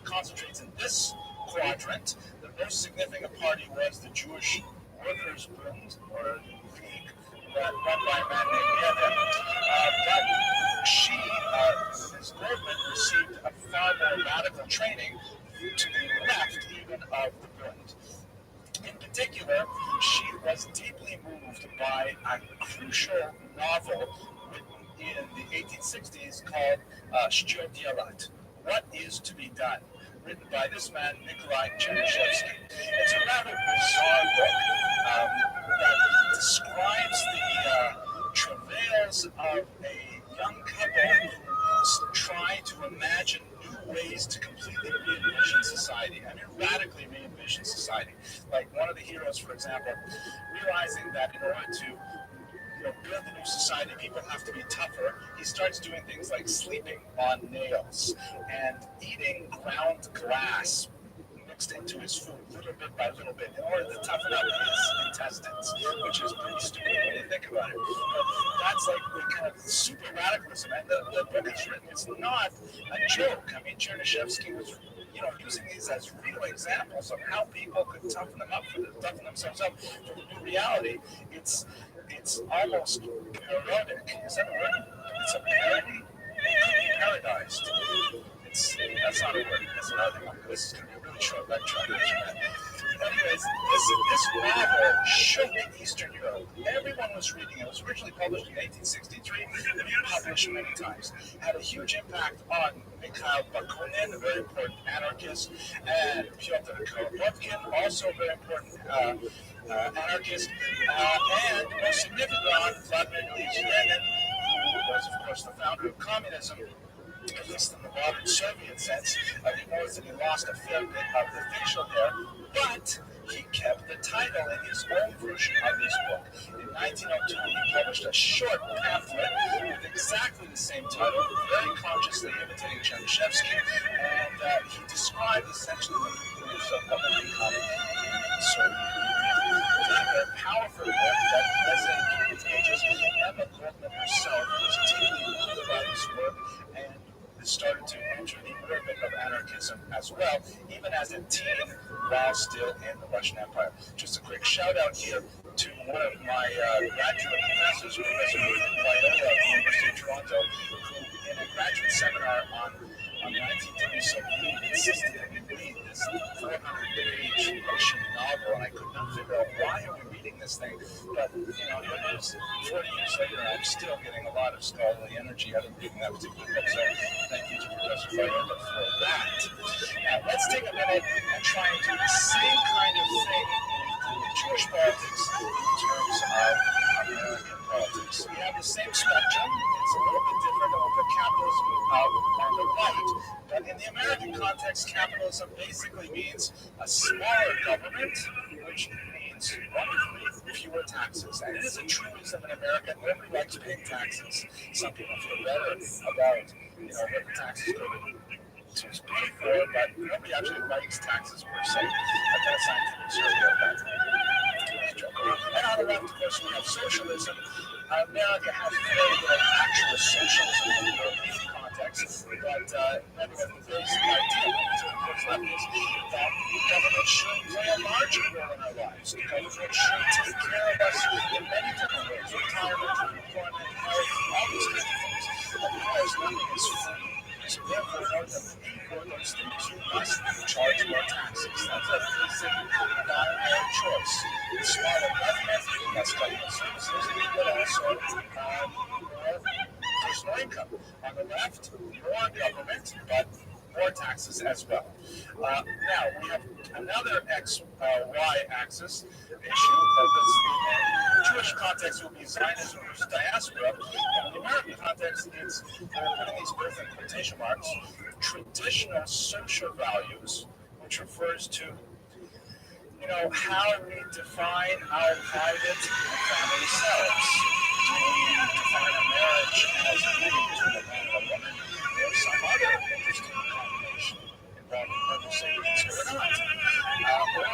[SPEAKER 3] concentrates in this quadrant. The most significant party was the Jewish Workers' Bund, or League, run by a man named Yevin. But this movement received a far more radical training to the left even of the Bund. In particular, she was deeply moved by a crucial novel written in the 1860s called Shchot, What Is to Be Done, written by this man, Nikolai Chernyshevsky. It's a rather bizarre book that describes the travails of a young couple who try to imagine new ways to completely re-envision society. I mean, radically re-envision society. Like one of the heroes, for example, realizing that in order to build a new society, people have to be tougher. He starts doing things like sleeping on nails and eating ground glass mixed into his food, little bit by little bit, in order to toughen up his intestines, which is pretty stupid when you think about it. But that's like the kind of super radicalism, and the book is written. It's not a joke. I mean, Chernyshevsky was, using these as real examples of how people could toughen themselves up for the new reality. It's almost parodic. Is that a word? It's a parody. Paradised. That's not a word. That's another one. This is going to be a really short lecture. Anyways, this novel shook Eastern Europe. Everyone was reading it. It was originally published in 1863, published many times. Had a huge impact on Mikhail Bakunin, a very important anarchist, and Pyotr Kropotkin, also a very important anarchist, and most significantly on Vladimir Ilyich Lenin, who was, of course, the founder of communism, at least in the modern Soviet sense. He knows that he lost a fair bit of the facial hair, but he kept the title in his own version of his book. In 1902, he published a short pamphlet with exactly the same title, very consciously imitating Chernyshevsky, and he described essentially the beliefs of what would become the Soviet Union. A powerful work that resonated with ages. Emma Goldman herself was deeply moved by this work and started to enter the orbit of anarchism as well, even as a teen, while still in the Russian Empire. Just a quick shout out here to one of my graduate professors, Professor Viola at the University of Toronto, who in a graduate seminar on 1930s, he insisted that we read this 400-page Russian novel, and I could not figure out why are we reading this thing. But here it is, 40 years later, and I'm still getting a lot of scholarly energy out of reading that particular book. So thank you to Professor Viola for that. Now let's take a minute and try and do the same kind of thing with Jewish politics in terms of American politics. We have the same spectrum. It's a little bit different, and we'll put capitalism on the right. But in the American context, capitalism basically means a smaller government, which means wonderfully fewer taxes. And it is a truism in America. Nobody likes paying taxes. Some people feel better about what the taxes go to pay for, but nobody actually likes taxes per se. I've done a scientific survey of that. And on the left, of course, we have socialism. America has very little actual socialism in the European context, but everyone, the basic idea towards left is that government should play a larger role in our lives. Government should take care of us in many different ways: retirement, employment, health, all these kinds of things. Of course, nothing is free. So therefore, in order to pay for those things, you must charge more taxes. That's a basic binary choice. Smaller government, less government services, but also more personal income. On the left, more government, but more taxes as well. Now, we have another y-axis issue. The Jewish context will be Zionism versus diaspora. And in the American context, it's, putting these both in quotation marks, traditional social values, which refers to how we define our private and family selves. Do we define a marriage as being between a man and a woman, or some other interesting combination involving homosexuals or not? Or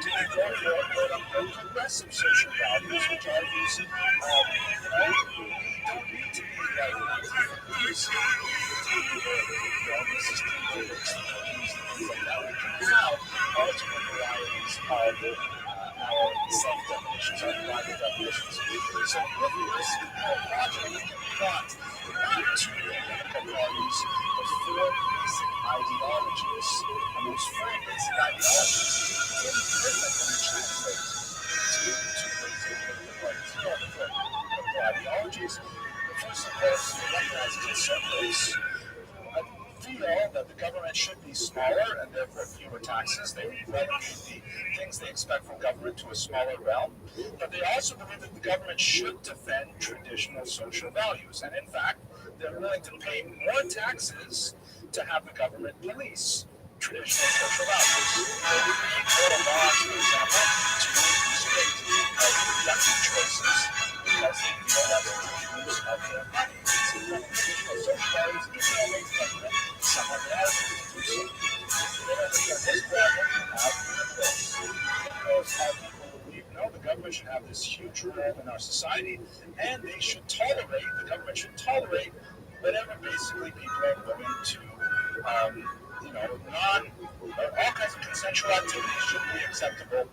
[SPEAKER 3] do we go for quote-unquote progressive social values, which argues, we don't need to be like 1950s. This is pre-Olympics, things like that. We can have multiple varieties of our self-definitions, our private definitions. So with this project, we can plot not two political parties, but four basic ideologies. And those four basic ideologies imperfectly translate into two basic political parties. Here are the four political ideologies. The first, of course, we recognize conservatives feel that the government should be smaller and therefore fewer taxes. They relegate the things they expect from government to a smaller realm. But they also believe that the government should defend traditional social values. And in fact, they're willing to pay more taxes to have the government police traditional social values. They would create more laws, for example, to restrict reproductive choices because they feel that's a misuse of their money. It's one of the traditional social values, even though the government somewhat advocates to do so. This problem have liberals. Liberals are people who believe, no, the government should have this huge role in our society, and they should tolerate, the government should tolerate whatever basically people are willing to, all kinds of consensual activities should be acceptable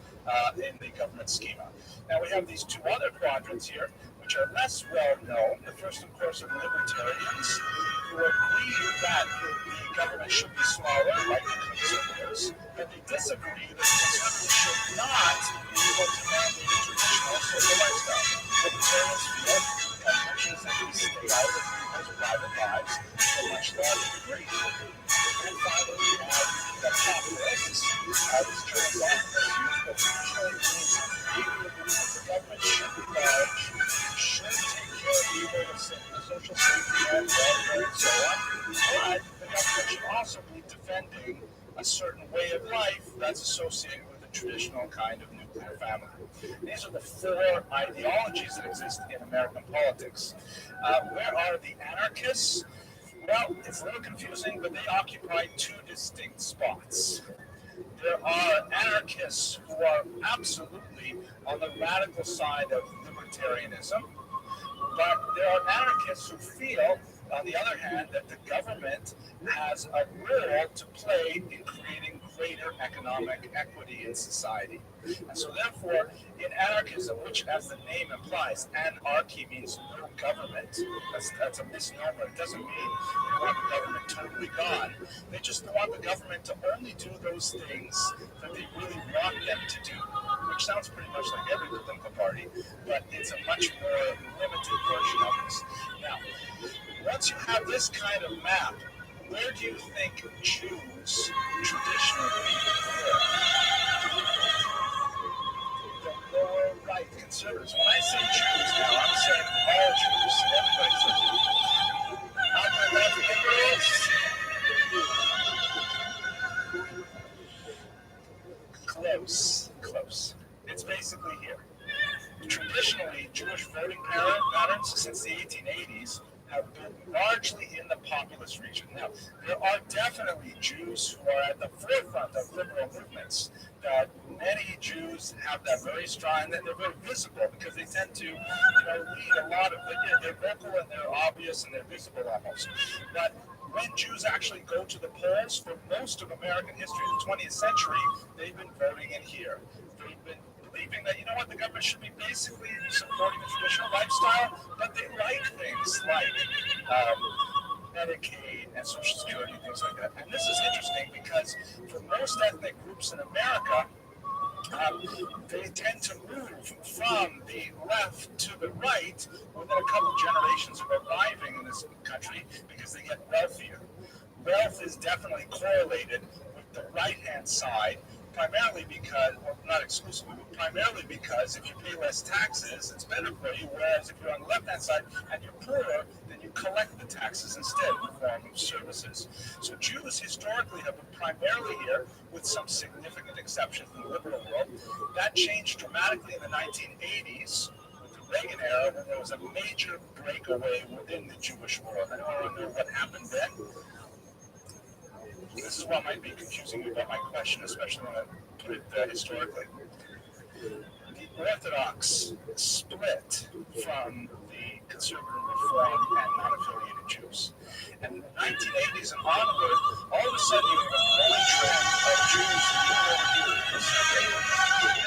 [SPEAKER 3] in the government schema. Now we have these two other quadrants here, which are less well known. The first, of course, are libertarians, who agree that the government should be smaller, like the conservatives, but they disagree that the conservatives should not be able to mandate a traditional social lifestyle. Libertarians feel government should essentially stay out of people's private lives to a much larger degree. And finally, we have the populists. This turns off their views, but usually means people who believe that the government should be large, should take care of people, the social safety net, welfare, and so on. But the government should also be defending a certain way of life that's associated with a traditional kind of nuclear family. These are the four ideologies that exist in American politics. Where are the anarchists? Well, it's a little confusing, but they occupy two distinct spots. There are anarchists who are absolutely on the radical side of libertarianism, but there are anarchists who feel, on the other hand, that the government has a role to play in creating greater economic equity in society. And so therefore, in anarchism, which as the name implies, anarchy means no government, that's a misnomer. It doesn't mean they want the government totally gone. They just want the government to only do those things that they really want them to do, which sounds pretty much like every political party, but it's a much more limited version of this. Now, once you have this kind of map, where do you think Jews traditionally live? The lower right, conservatives. When I say Jews now, I'm saying all Jews. Everybody says Jews. Upper left liberals. Close. It's basically here. Traditionally, Jewish voting patterns since the 1880s have been largely in the populist region. Now, there are definitely Jews who are at the forefront of liberal movements. That many Jews have that very strong, that they're very visible because they tend to, lead a lot of, they're vocal and they're obvious and they're visible almost. But when Jews actually go to the polls for most of American history in the 20th century, they've been voting in here. They've been believing that, the government should be basically supporting the traditional lifestyle, but they like things like Medicaid and Social Security and things like that. And this is interesting because for most ethnic groups in America, they tend to move from the left to the right within a couple generations of arriving in this country because they get wealthier. Wealth is definitely correlated with the right-hand side, primarily because, well, not exclusively, but primarily because if you pay less taxes, it's better for you, whereas if you're on the left-hand side and you're poorer, then you collect the taxes instead in the form of services. So Jews historically have been primarily here, with some significant exceptions in the liberal world. That changed dramatically in the 1980s with the Reagan era, when there was a major breakaway within the Jewish world. I don't know what happened then. This is what might be confusing you about my question, especially when I put it historically. The Orthodox split from the conservative reform and non-affiliated Jews. And in the 1980s and onward, all of a sudden you have a growing trend of Jews moving over to the conservative.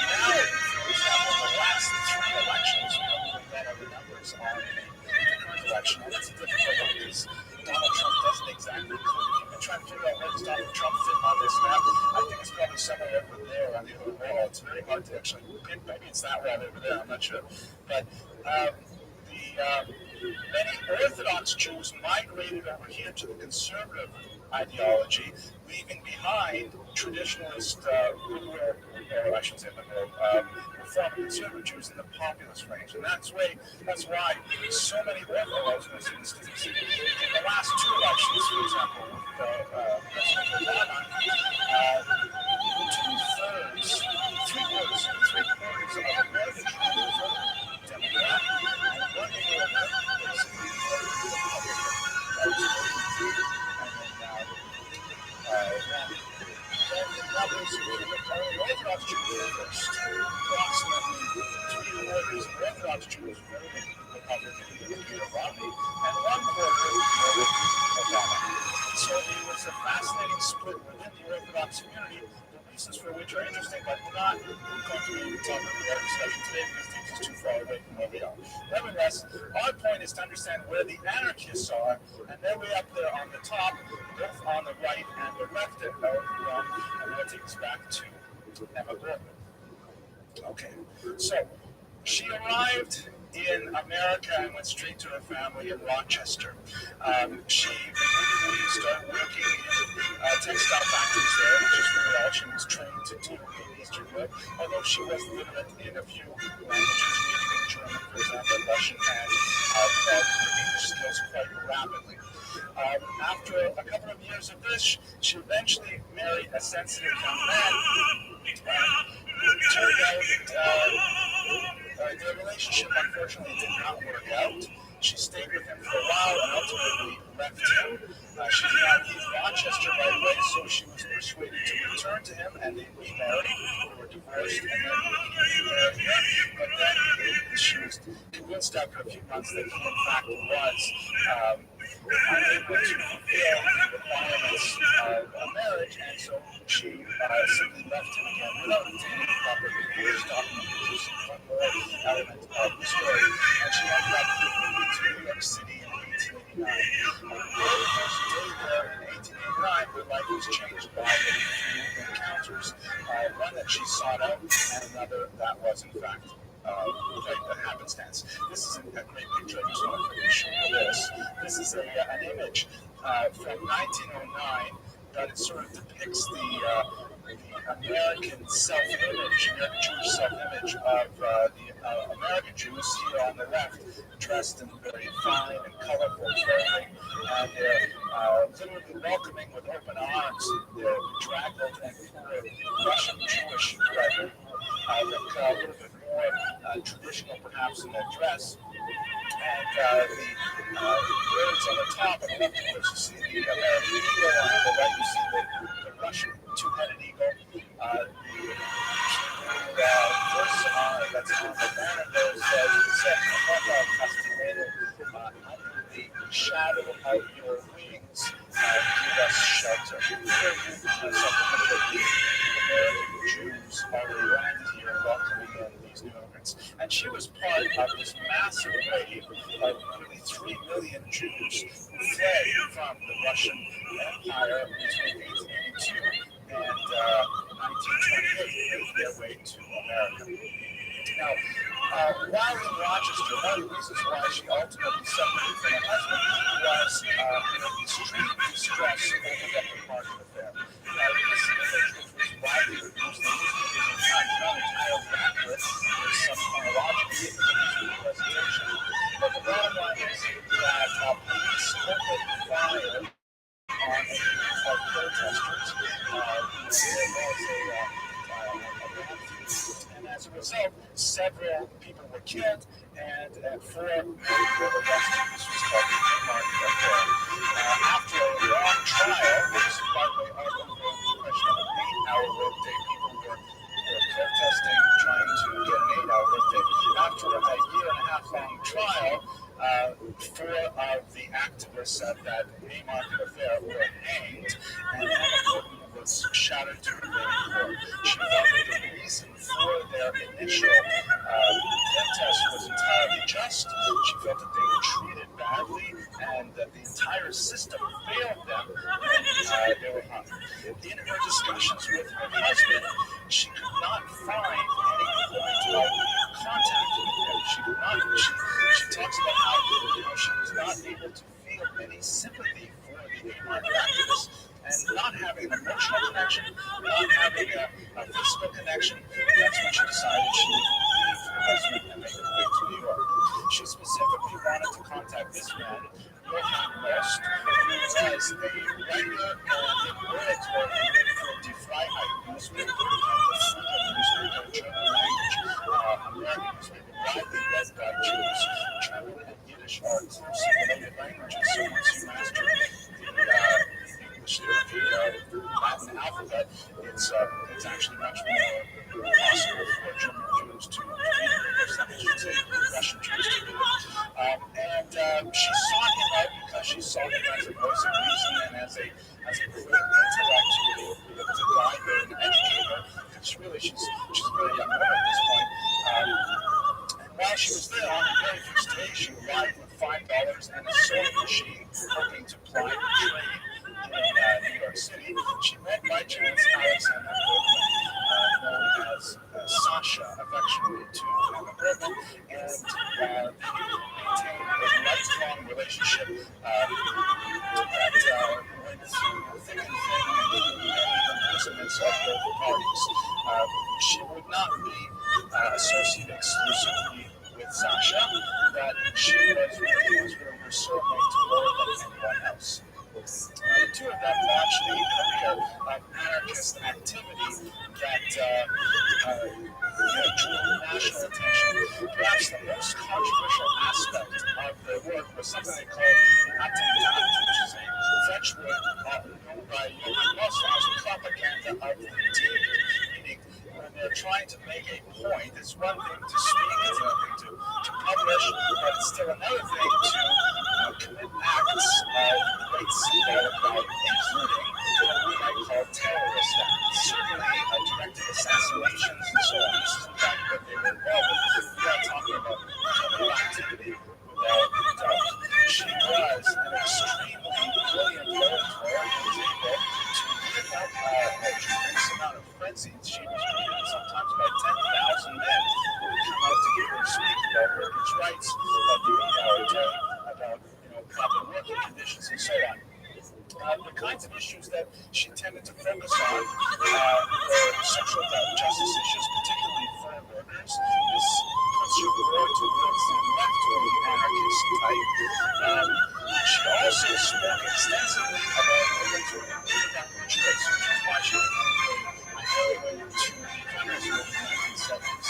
[SPEAKER 3] Now, for example, the last three elections, we've got other numbers on the current election, and it's a difficult one because Donald Trump doesn't exactly click. You've been trying to figure out where does Donald Trump fit on this map. I think it's probably somewhere over there on the other wall. It's very hard to actually pick. Maybe it's that wall over there. I'm not sure. But many Orthodox Jews migrated over here to the conservative ideology, leaving behind traditionalist liberal, or I should say liberal, reform conservative Jews in the populist range. And that's why so many Orthodox, in the last two elections, for example, President Obama, three-quarters of American Jews are Democrat, and 1/4 is Republican. Orthodox Jews first. Approximately 3/4 of Orthodox Jews voted Republican in ViralRabbi, and 1/4 voted Obama. So it was a fascinating split within the Orthodox community, the reasons for which are interesting, but not going to be talking about our discussion today because things is too far away from where we are. Nevertheless, our point is to understand where the anarchists are, and they're way up there on the top, both on the right and the left, and that takes us back to Emma Gordon. Okay, so she arrived in America and went straight to her family in Rochester. She immediately started working in textile factories there, which is really all she was trained to do in Eastern Europe, although she was literate in a few languages, reading in German, for example, Russian, and developed her English skills quite rapidly. After a couple of years of this, she eventually married a sensitive young man. It turned out their relationship unfortunately did not work out. She stayed with him for a while and ultimately left him. She did not leave Rochester right away, so she was persuaded to return to him, and they remarried. They were divorced, and then he married her. But then she was convinced after a few months that he, in fact, was unable to fulfill the requirements of a marriage, and so she simply left him again without any proper divorce document, which is one more element of the story. And she ended up moving to New York City in 1889. On the very first day there in 1889, her life was changed by a few encounters. One that she sought out, and another that was, in fact, a happenstance. This is a great picture. I just want to show you this. This is an image from 1909 that it sort of depicts the American self-image, American Jewish self-image of the American Jews here on the left, dressed in very fine and colorful clothing, and they're literally welcoming with open arms their draggled and poor Russian Jewish brethren who look a little bit more traditional perhaps in their dress. And the words on the top, on the left, of course, you see the American eagle, and on the right, you see the Russian two-headed eagle. The verse that's on the banner there says, under the shadow of your wings, give us shelter. Something that the American Jews are around here welcoming in these new immigrants. And she was part of this massive wave of nearly 3 million Jews who fled from the Russian Empire between 1882 and 1928. They made their way to America. Now, while in Rochester, one of the reasons why she ultimately separated from her husband was extreme distress over the Haymarket affair. Now, this image, which was widely reduced, and this is in fact not entirely accurate, there's some chronological presentation, but the bottom line is that police opened fire on a group of protesters. And as a result, several people were killed, and 4 men were arrested. This was called the Haymarket affair. After a long trial, which, by the way, over the question of an 8-hour workday, people were protesting, trying to get an 8-hour workday. After a year-and-a-half long trial, 4 of the activists of that Haymarket affair were hanged, and Emma Gordon was shattered to her very core. She felt that the reason for their initial protest was entirely just. She felt that they were treated badly and that the entire system failed them when they were hung. In her discussions with her husband, she could not find any point of contact with him. She talks about how she was not able to feel any sympathy for the Haymarket activists, and not having an emotional connection, not having a physical connection. That's when she decided she would leave her husband and make her way to New York. She specifically wanted to contact this man, Johann Most, who was was a writer and editor for Die Freiheit newspaper, the freedom newspaper, German language, American newspaper, widely read by Jews. German and Yiddish are closely related languages, so once you master the English, the Latin alphabet, it's actually much more possible for German Jews to read English than I should say Russian Jews to read it. And she sought him out because she saw him as a voice of reason and as a great intellect to guide her and educate her. Because she's a very young woman at this point. And while she was there on the very first day, she arrived with $5 and a sewing machine, hoping to ply her trade in New York City. She met by chance Alexander Bergman, known as Sasha, affectionately to Emma Bergman, and they maintained a lifelong relationship that went through thick and thin and many imprisonments of both parties. She would not be associated exclusively with Sasha, but she was really her soulmate more than anyone else. The two of them launched a career of anarchist activity that drew national attention. Perhaps the most controversial aspect of their work was something they called attentat, which is a French word known by most as propaganda of the day. Meaning, when they're trying to make a point, it's one thing to speak, it's another thing to publish, but it's still another thing to commit acts of great symbolic value, including what we might call terrorist acts, certainly directed assassinations and so on. This is in fact what they were involved with. We are talking about criminal activity without a doubt. She was an extremely brilliant orator and was able to whip up a tremendous amount of frenzy. She was greeted sometimes by 10,000 men who would come out to hear her speak about workers' rights, about the 8-hour day, about proper working conditions and so on. The kinds of issues that she tended to focus on were social justice issues, particularly for workers. This puts her more towards the left-wing anarchist type. She also spoke extensively about women's reproductive choice, which is why she became a heroine to the feminist movement in the 1970s.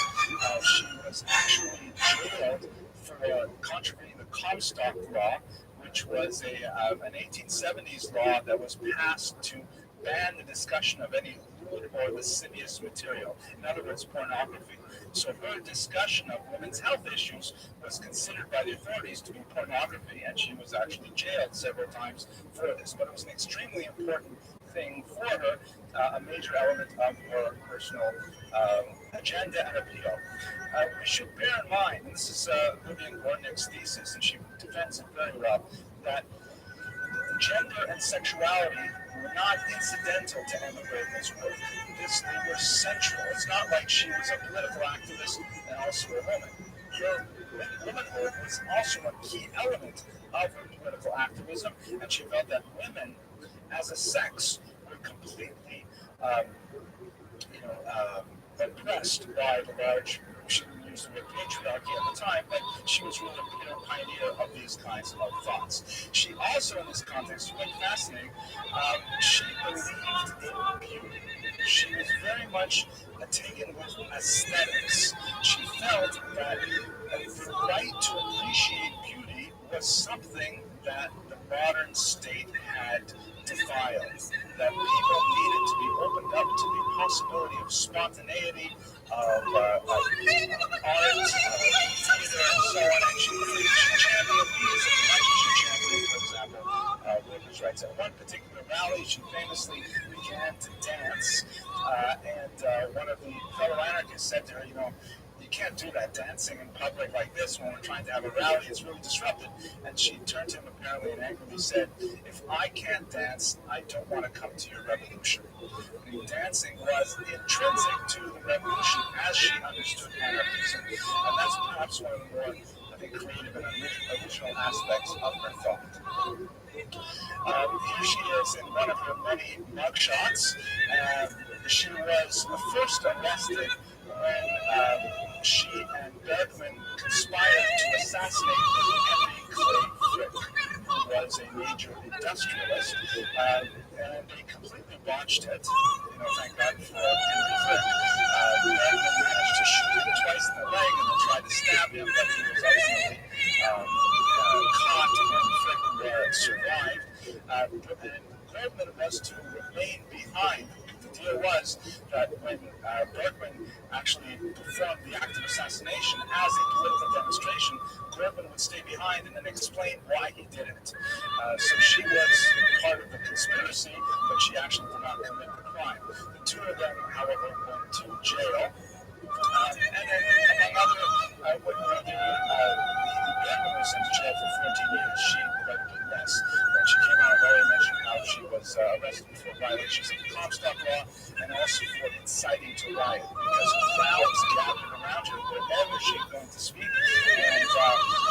[SPEAKER 3] She was actually jailed for contravening the Comstock Law, which was an 1870s law that was passed to ban the discussion of any lewd or lascivious material. In other words, pornography. So her discussion of women's health issues was considered by the authorities to be pornography, and she was actually jailed several times for this. But it was an extremely important thing for her, a major element of her personal agenda and appeal. We should bear in mind, and this is Vivian Gornick's thesis, and she defends it very well, that gender and sexuality were not incidental to Emma Bergman's work. They were central. It's not like she was a political activist and also a woman. Her womanhood was also a key element of her political activism, and she felt that women, as a sex, were completely, oppressed by the large. She didn't use the word patriarchy at the time, but she was really a pioneer of these kinds of thoughts. She also, in this context, quite fascinating, she believed in beauty. She was very much taken with aesthetics. She felt that the right to appreciate beauty was something that the modern state had defiled, that people needed to be opened up to the possibility of spontaneity, of art, theater, and so on. And she championed these as much as she championed, for example, women's rights. At one particular rally, she famously began to dance, and one of the fellow anarchists said to her, you can't do that dancing in public like this when we're trying to have a rally. It's really disruptive. And she turned to him apparently and angrily said, if I can't dance, I don't want to come to your revolution. And dancing was intrinsic to the revolution as she understood anarchism. And that's perhaps one of the more, creative and original aspects of her thought. Here she is in one of her many mugshots. She was first arrested when she and Bergman conspired to assassinate Henry Clay Frick, who was a major industrialist, and they completely botched it. Thank God for Henry Flynn. Bergman managed to shoot him twice in the leg and then tried to stab him, but he was ultimately caught, and Flynn survived. And Bergman was to remain behind. The deal was that when Bergman actually performed the act of assassination as a political demonstration, Bergman would stay behind and then explain why he did it. So she was part of the conspiracy, but she actually did not commit the crime. The two of them, however, went to jail. And then, among other witnesses, Bergman was sent to jail for 14 years. She quite a bit less. When she came out, I already mentioned how she was arrested for violations of the Comstock law and also for inciting to riot because crowds gathered around her wherever she was going to speak. And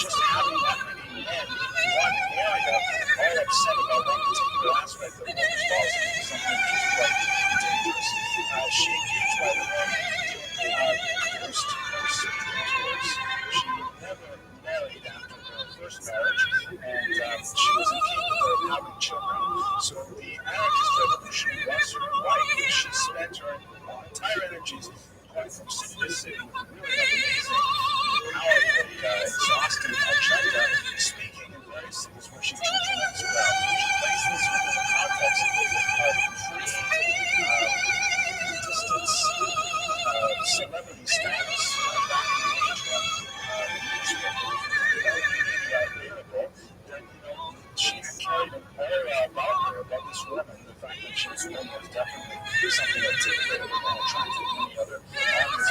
[SPEAKER 3] just having that many men in one area all upset about one particular aspect of women's policy is something which is quite dangerous. She engaged, by the way, post-divorce. She never married after her first marriage, and she was incapable of having children. So the anarchist revolution was her life, and she spent her entire energies going from city to city with really amazing, powerfully exhausting agenda, speaking in various cities where she drew tremendous crowds. She placed this within the context of pre-distance celebrity status back in the age when newspapers were available. Then, she had carried an aura about her, about this woman. The fact that she was a woman was definitely something that titillated and attracted many other actors.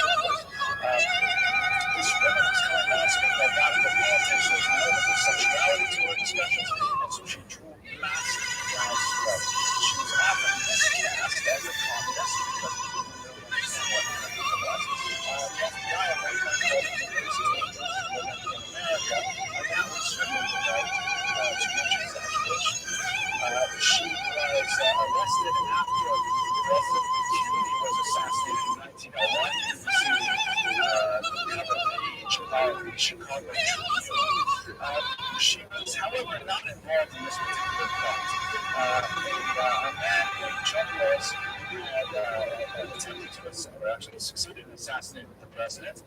[SPEAKER 3] This woman was coming out speaking about radical politics. There was an element of sexuality to her discussions, and so she drew massive crowds to her. She was often miscast as a communist because people didn't really understand what anarchism was. The FBI at one point called her the greatest danger for women in America, and that was certainly without too much exaggeration. She was arrested after President Kennedy was assassinated in 1901. He received the cover page of the Chicago Tribune. She was, however, not involved in this particular plot. A man named Chuck Norris had attempted to, or actually succeeded in assassinating the president,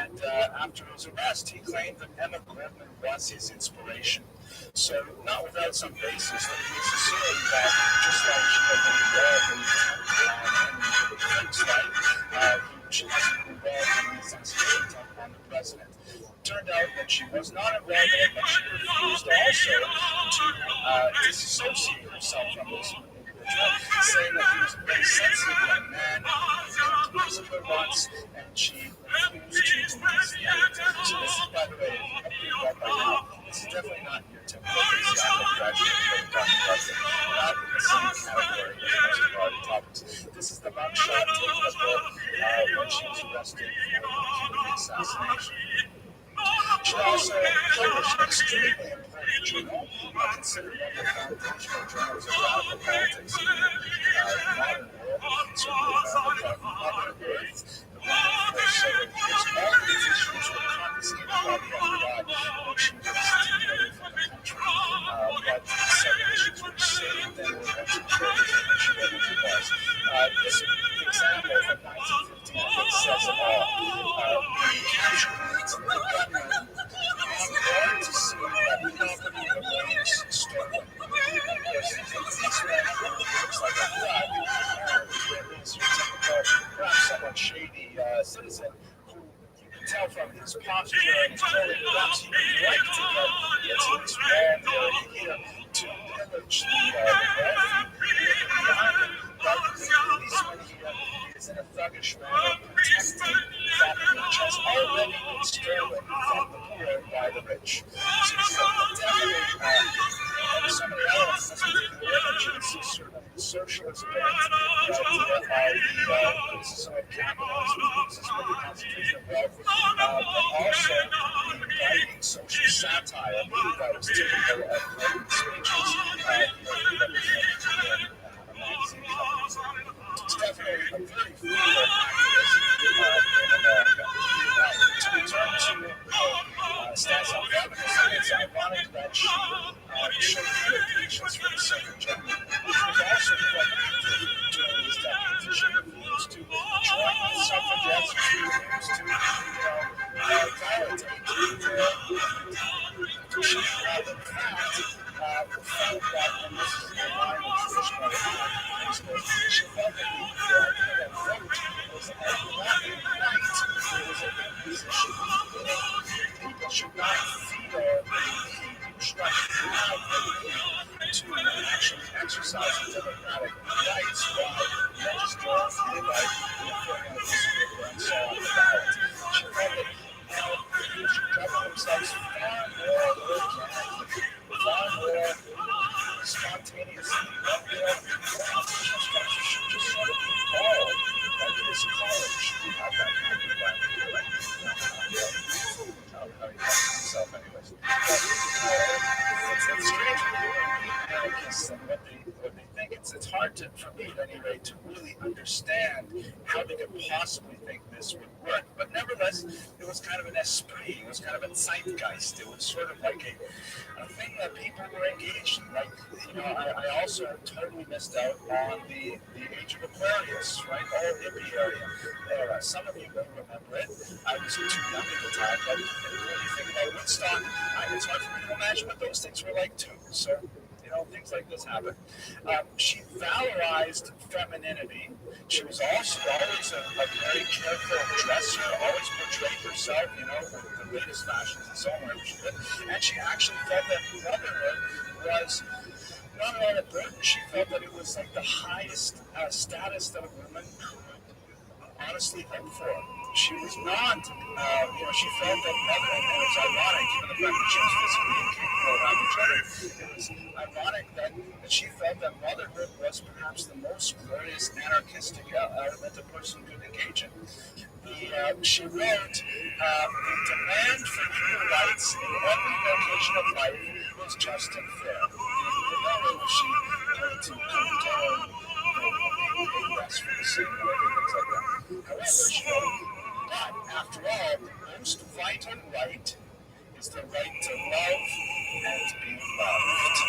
[SPEAKER 3] and after his arrest, he claimed that Emma Goldman was his inspiration. So, not without some basis, that he was assumed that just like she had been involved in Frank's life, she wasn't involved in the assassination attempt on the president. It turned out that she was not involved in it, but she refused also to disassociate herself from this individual, saying that he was a very sensitive young man, who was her once, and she refused to release the act. So this is, by the way, if you haven't figured out by now, this is definitely not your typical Asiatic graduate program president. Not in the same category as most of our topics. This is the mugshot taken of her when she was arrested for the Kennedy assassination. She also published an extremely important journal, considered one of the foundational journals of radical politics in the modern world, certainly Mother Earth. The one that, of course, because all of these issues were confiscated by the FBI when she was deported from the country. But certain issues were saved and were eventually killed when she really was. This example from 1915, I think, says it all. The capture rates of the gunmen on guard to see that property remains stolen. And there's a policeman who looks like a thug, and is your typical, perhaps somewhat shady citizen who you can tell from his posture and his clothing, perhaps he would like to get into this walled area here to pillage the wealthy behind him. But the policeman here is in a thuggish manner protecting property which has already been stolen from the poor by the rich. So definitely, so many elements in this particular image. You can see certainly the socialist bent, the criticism of capitalism, the criticism of the concentration of wealth, but also the biting social satire that was typical of Clinton's speeches represented in magazine companies. It's definitely a very female activist in America. Now, to return to her stance on feminism, it's ironic that she showed and this is in line with traditional principles, she felt that the idea that vote was a black and white, it was a imposition. People should not feel, people should not have the need to actually exercise their democratic rights by registering, like, filling out this paper and so on the ballot. She felt that people should govern themselves far more organically, far more spontaneously. Official structure should just sort of evolve like it is college. We have that kind of environment, right? How he talks himself, anyways. It's strange when you read anarchists and what they think. It's hard to, for me at any rate, to really understand how they could possibly think this would work. But nevertheless, it was kind of an esprit. It was kind of a zeitgeist. It was sort of like a thing that people were engaged in. Like, I also totally missed out on the age of Aquarius, right? The whole hippie era. Some of you may remember it. I was too young at the time, but when you think about Woodstock, it's hard for me to imagine what those things were like too. So, things like this happen. She valorized femininity. She was also always a very careful dresser, always portrayed herself, with the latest fashions and so on, wherever she did. And she actually felt that motherhood was not only a burden, she felt that it was like the highest status that a woman could honestly hope for. She was not, she felt that mother, and it was ironic, given the fact that she was physically incapable of having children, it was ironic that she felt that motherhood was perhaps the most glorious anarchistic element a person could engage in. She wrote, the demand for human rights in every location of life was just and fair. Not only she tried to condone arrest for the same way and things like that. However, she wrote, but after all, the most vital right is the right to love and be loved.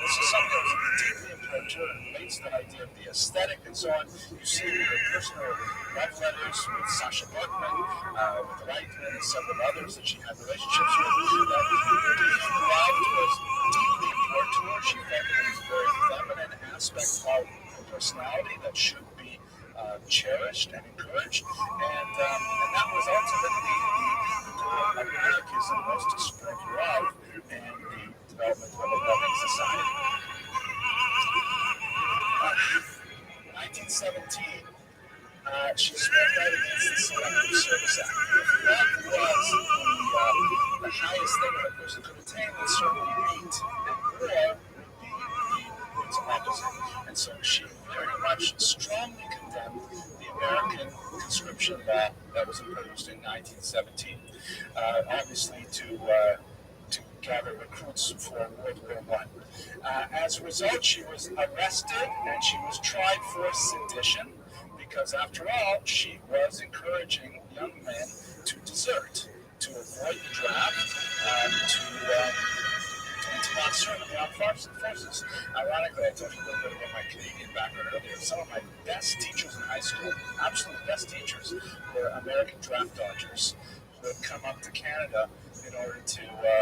[SPEAKER 3] This is something that was deeply important to her and relates to the idea of the aesthetic and so on. You see her personal love letters with Sasha Berkman, with Reitman and several others that she had relationships with. That being loved was deeply important to her. She felt it was a very feminine aspect of her personality that should be cherished and encouraged, and that was ultimately the goal of anarchism, was to spread love and the development of a loving society. 1917, she spoke out against the Selective Service Act. If love was the highest thing that a person could attain, then certainly hate and war would be its opposite. And so she very much strongly condemned the American conscription law that was imposed in 1917, obviously to gather recruits for World War I. As a result, she was arrested and she was tried for sedition because, after all, she was encouraging young men to desert, to avoid the draft, to not serve in the armed forces. Ironically, I told you a little bit about my Canadian background earlier. Some of my best teachers in high school, absolute best teachers, were American draft dodgers who had come up to Canada in order to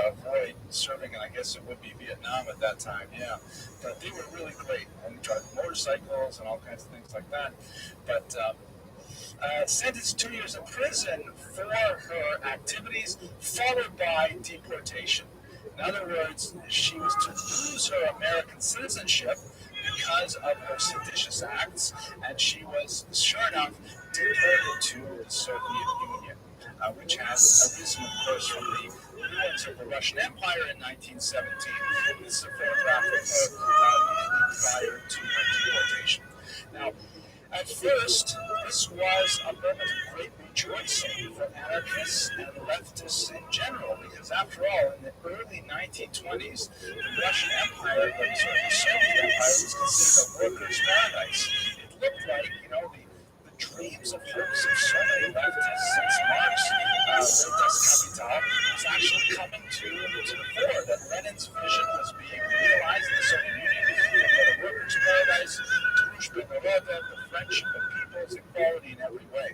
[SPEAKER 3] avoid serving, and I guess it would be Vietnam at that time, yeah. But they were really great, and we drove motorcycles and all kinds of things like that. But sentenced 2 years in prison for her activities, followed by deportation. In other words, she was to lose her American citizenship because of her seditious acts, and she was, sure enough, deported to the Soviet Union, which had arisen, of course, from the ruins of the Russian Empire in 1917. This is a photograph of her prior to her deportation. Now, at first, this was a moment of great rejoicing for anarchists and leftists in general, because after all, in the early 1920s, the Russian Empire, the Soviet Empire, was considered a workers' paradise. It looked like, the dreams and hopes of so many leftists since Marx, Das Kapital, was actually coming to the fore, that Lenin's vision was being realized in the Soviet Union, a workers' paradise, the friendship of peoples, equality in every way.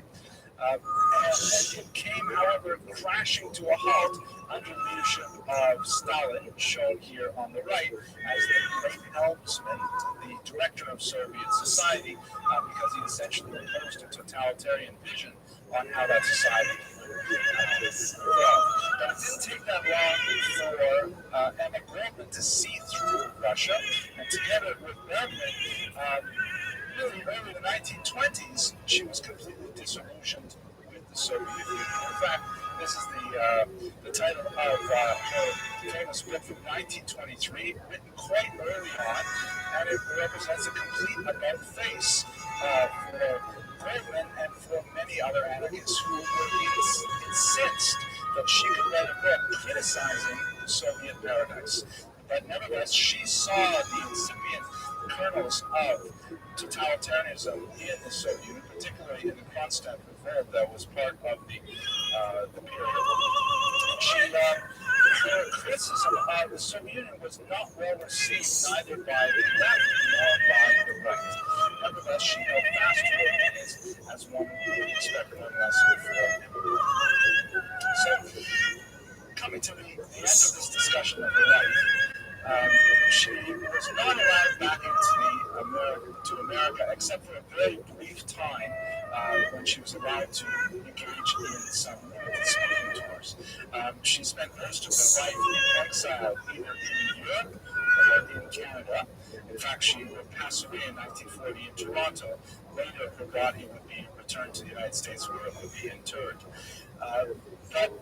[SPEAKER 3] And it came, however, crashing to a halt under the leadership of Stalin, shown here on the right, as the great spokesman, the director of Soviet society, because he essentially proposed a totalitarian vision on how that society would grow. But it didn't take that long for Emma Goldman to see through Russia, and together with Bergman, really early in the 1920s, she was completely disillusioned with the Soviet Union. In fact, this is the title of her famous book from 1923, written quite early on, and it represents a complete about-face for Bergman and for many other anarchists who were incensed that she could write a book criticizing the Soviet paradise. But nevertheless, she saw the incipient kernels of totalitarianism in the Soviet Union, particularly in the constant revolt that was part of the period. Her criticism of the Soviet Union was not well received neither by the left nor by the right. Nevertheless, she held fast to her opinions as one would expect one less before. So, coming to the end of this discussion of her life, she was not allowed back into America except for a very brief time when she was allowed to engage in some speaking tours. She spent most of her life in exile, either in Europe or in Canada. In fact, she would pass away in 1940 in Toronto. Later, her body would be returned to the United States where it would be interred. But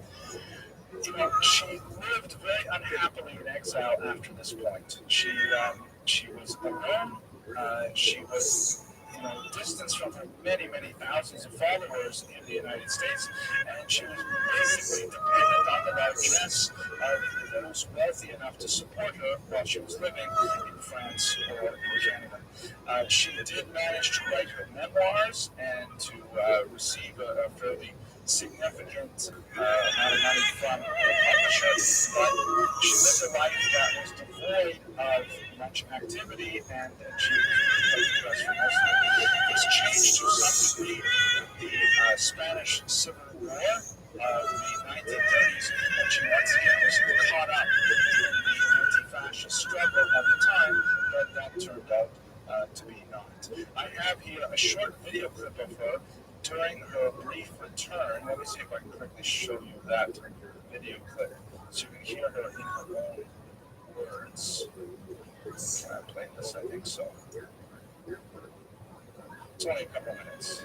[SPEAKER 3] she lived very unhappily in exile after this point. She was alone. She was distanced from her many, many thousands of followers in the United States, and she was basically dependent on the largesse of those wealthy enough to support her while she was living in France or in Canada. She did manage to write her memoirs and to receive a fairly significant amount of money from her publisher, but she lived a life that was devoid of much activity, and she was quite depressed for most of it. This changed to some degree with the Spanish Civil War of the 1930s, when she once again was caught up in the anti-fascist struggle of the time, but that turned out to be not. I have here a short video clip of her during her brief return. Let me see if I can quickly show you that video clip so you can hear her in her own words. Can I play this? I think so. It's only a couple minutes.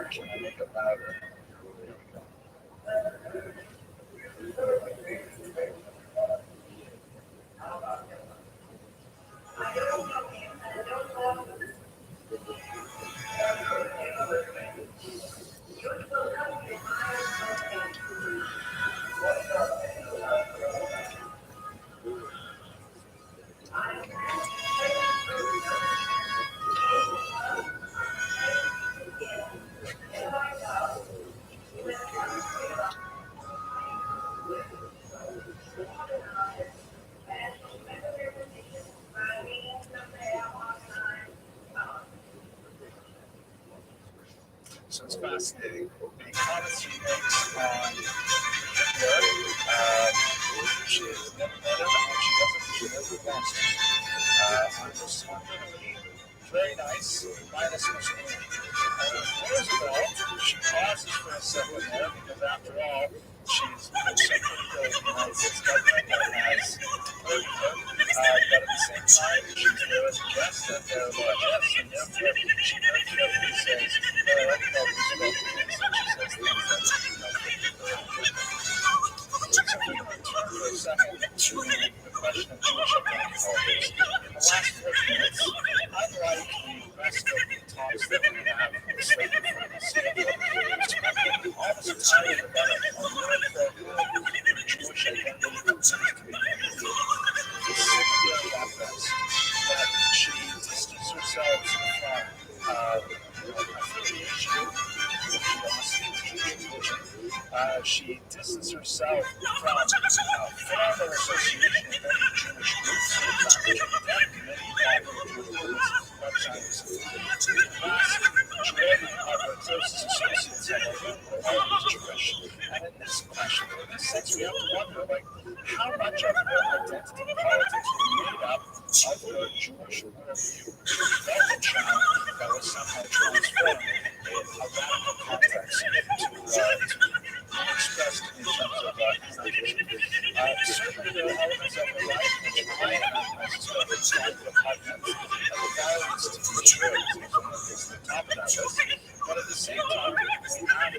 [SPEAKER 3] Can I make it louder? So it's fascinating. The comments she makes on Hitler, she has never met him, and she never wants to. Unfortunately, very nice, minus Mussolini. Roosevelt, she pauses for a second there, because after all, she's so critical of the United States government that has supported her, but at the same time, she's there as a guest at their largesse, and therefore, she very carefully says, well, I don't know Roosevelt thinks, and she says things that she knows. So we can return for a second to the question of Jewish identity politics. In the last 4 minutes, unlike the rest of the talks that we have slated for this evening, almost entirely about Jewish identity community. It's secondary at best that she distances herself from affiliation with the Jewish religion. She distances herself from formal association with many Jewish groups. In fact, she condemned many popular Jewish movements websites. The vast majority of her closest associates were always Jewish. And in this sense, we have to wonder, like, how much of your identity politics was made up of your Jewish worldview? Rothschild that was somehow transformed in a radical context to be expressed in terms of education. Certainly, there are elements of your life which I am sort of trying to augment the values to be sure is the top of that list. But at the same time, we have to admire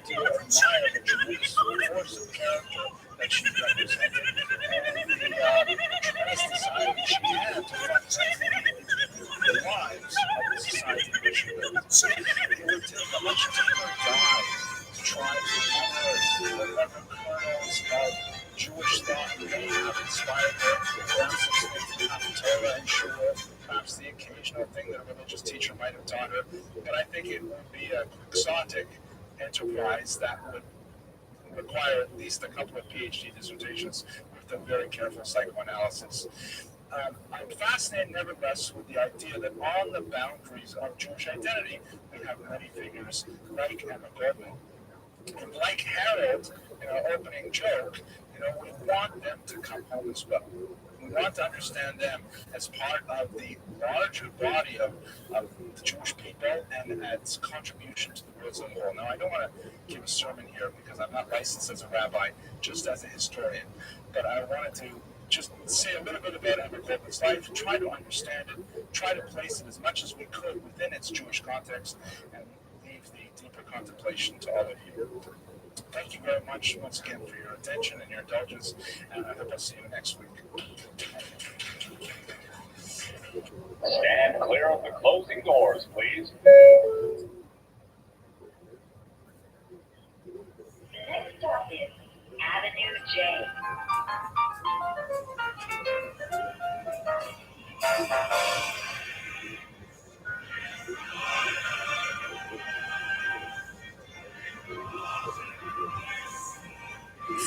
[SPEAKER 3] the tremendous force of character that she represented and the tremendous desire that she had to fundamentally the lives of the society in which she lived. It would take a much deeper dive to try to unearth whatever kernels of Jewish thought may have inspired her, perhaps the Torah and Shua, perhaps the occasional thing that a religious teacher might have taught her. But I think it would be a quixotic enterprise that would require at least a couple of PhD dissertations with a very careful psychoanalysis. I'm fascinated, nevertheless, with the idea that on the boundaries of Jewish identity, we have many figures like Emma Goldman. And like Harold, in our opening joke, we want them to come home as well. We want to understand them as part of the larger body of the Jewish people and its contribution to the world as a whole. Now, I don't want to give a sermon here because I'm not licensed as a rabbi, just as a historian, but I wanted to just say a little bit about Emma Goldman's life, try to understand it, try to place it as much as we could within its Jewish context, and leave the deeper contemplation to all of you. Thank you very much once again for your attention and your indulgence, and I hope I'll see you next week.
[SPEAKER 7] Stand clear of the closing doors, please.
[SPEAKER 6] Next stop is Avenue J.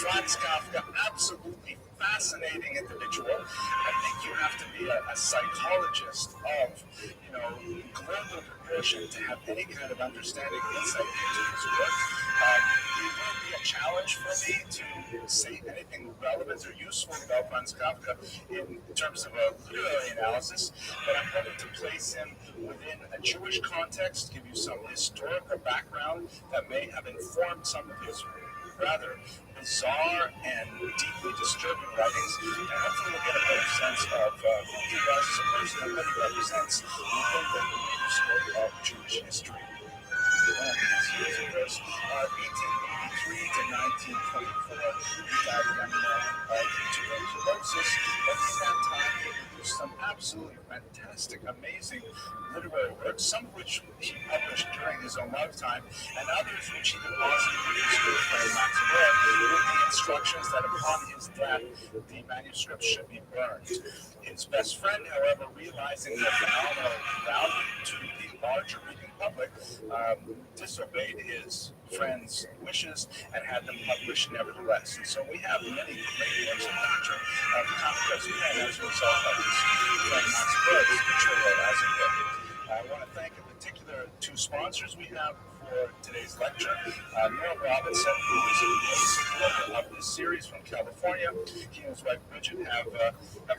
[SPEAKER 3] Franz Kafka, absolutely fascinating individual. I think you have to be a psychologist of, global proportion to have any kind of understanding insight into his work. It would be a challenge for me to say anything relevant or useful about Franz Kafka in terms of a literary analysis, but I'm going to place him within a Jewish context, give you some historical background that may have informed some of his rather bizarre and deeply disturbing writings, and hopefully we'll get a better sense of who he was as a person and what he represents within the scope of Jewish history. His years, of course, 1883 to 1924. He died of tuberculosis, but in that time he produced some absolutely fantastic, amazing literary works, some of which he published during his own lifetime, and others which he deposited with his good friend Max Weber with the instructions that upon his death the manuscript should be burned. His best friend, however, realizing the phenomenal value to the larger reading public, disobeyed his friend's wishes and had them published nevertheless. And so we have many great works of literature of Kafka's pen as a result of his friend Max Weber's material as a book. I want to thank in particular two sponsors we have for today's lecture. Neil Robinson, who is the supporter of this series from California. He and his wife Bridget have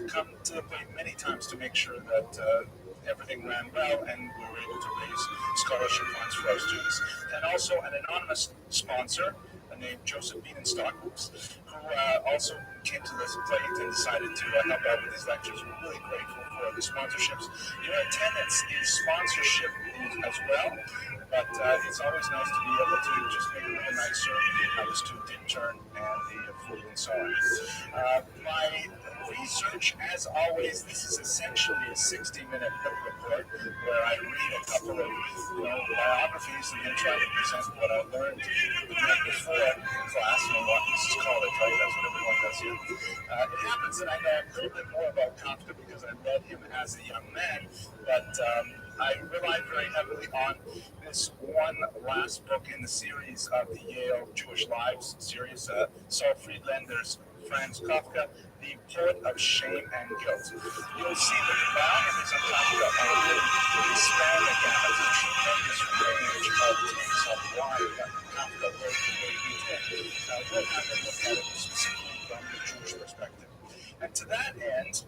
[SPEAKER 3] come to the plate many times to make sure that everything ran well and we were able to raise scholarship funds for our students. And also an anonymous sponsor named Joseph Bienenstock, who also came to this plate and decided to help out with these lectures. We're really grateful for the sponsorships. Your attendance is sponsorship as well, but it's always nice to be able to just make it a little nicer how the student intern and the food and so on. My research, as always, this is essentially a 60-minute book report where I read a couple of biographies and then try to present what I learned the night before in class. This is college, right? That's what everyone does here. It happens that I know a little bit more about Kafka because I read him as a young man, but I relied very heavily on this one last book in the series of the Yale Jewish Lives series, Saul Friedlander's Franz Kafka, The Poet of Shame and Guilt. You'll see that the biographies of Kafka are really span the gamut of tremendous range of takes of why Kafka wrote the way he did. We'll have a look at it specifically from the Jewish perspective. And to that end,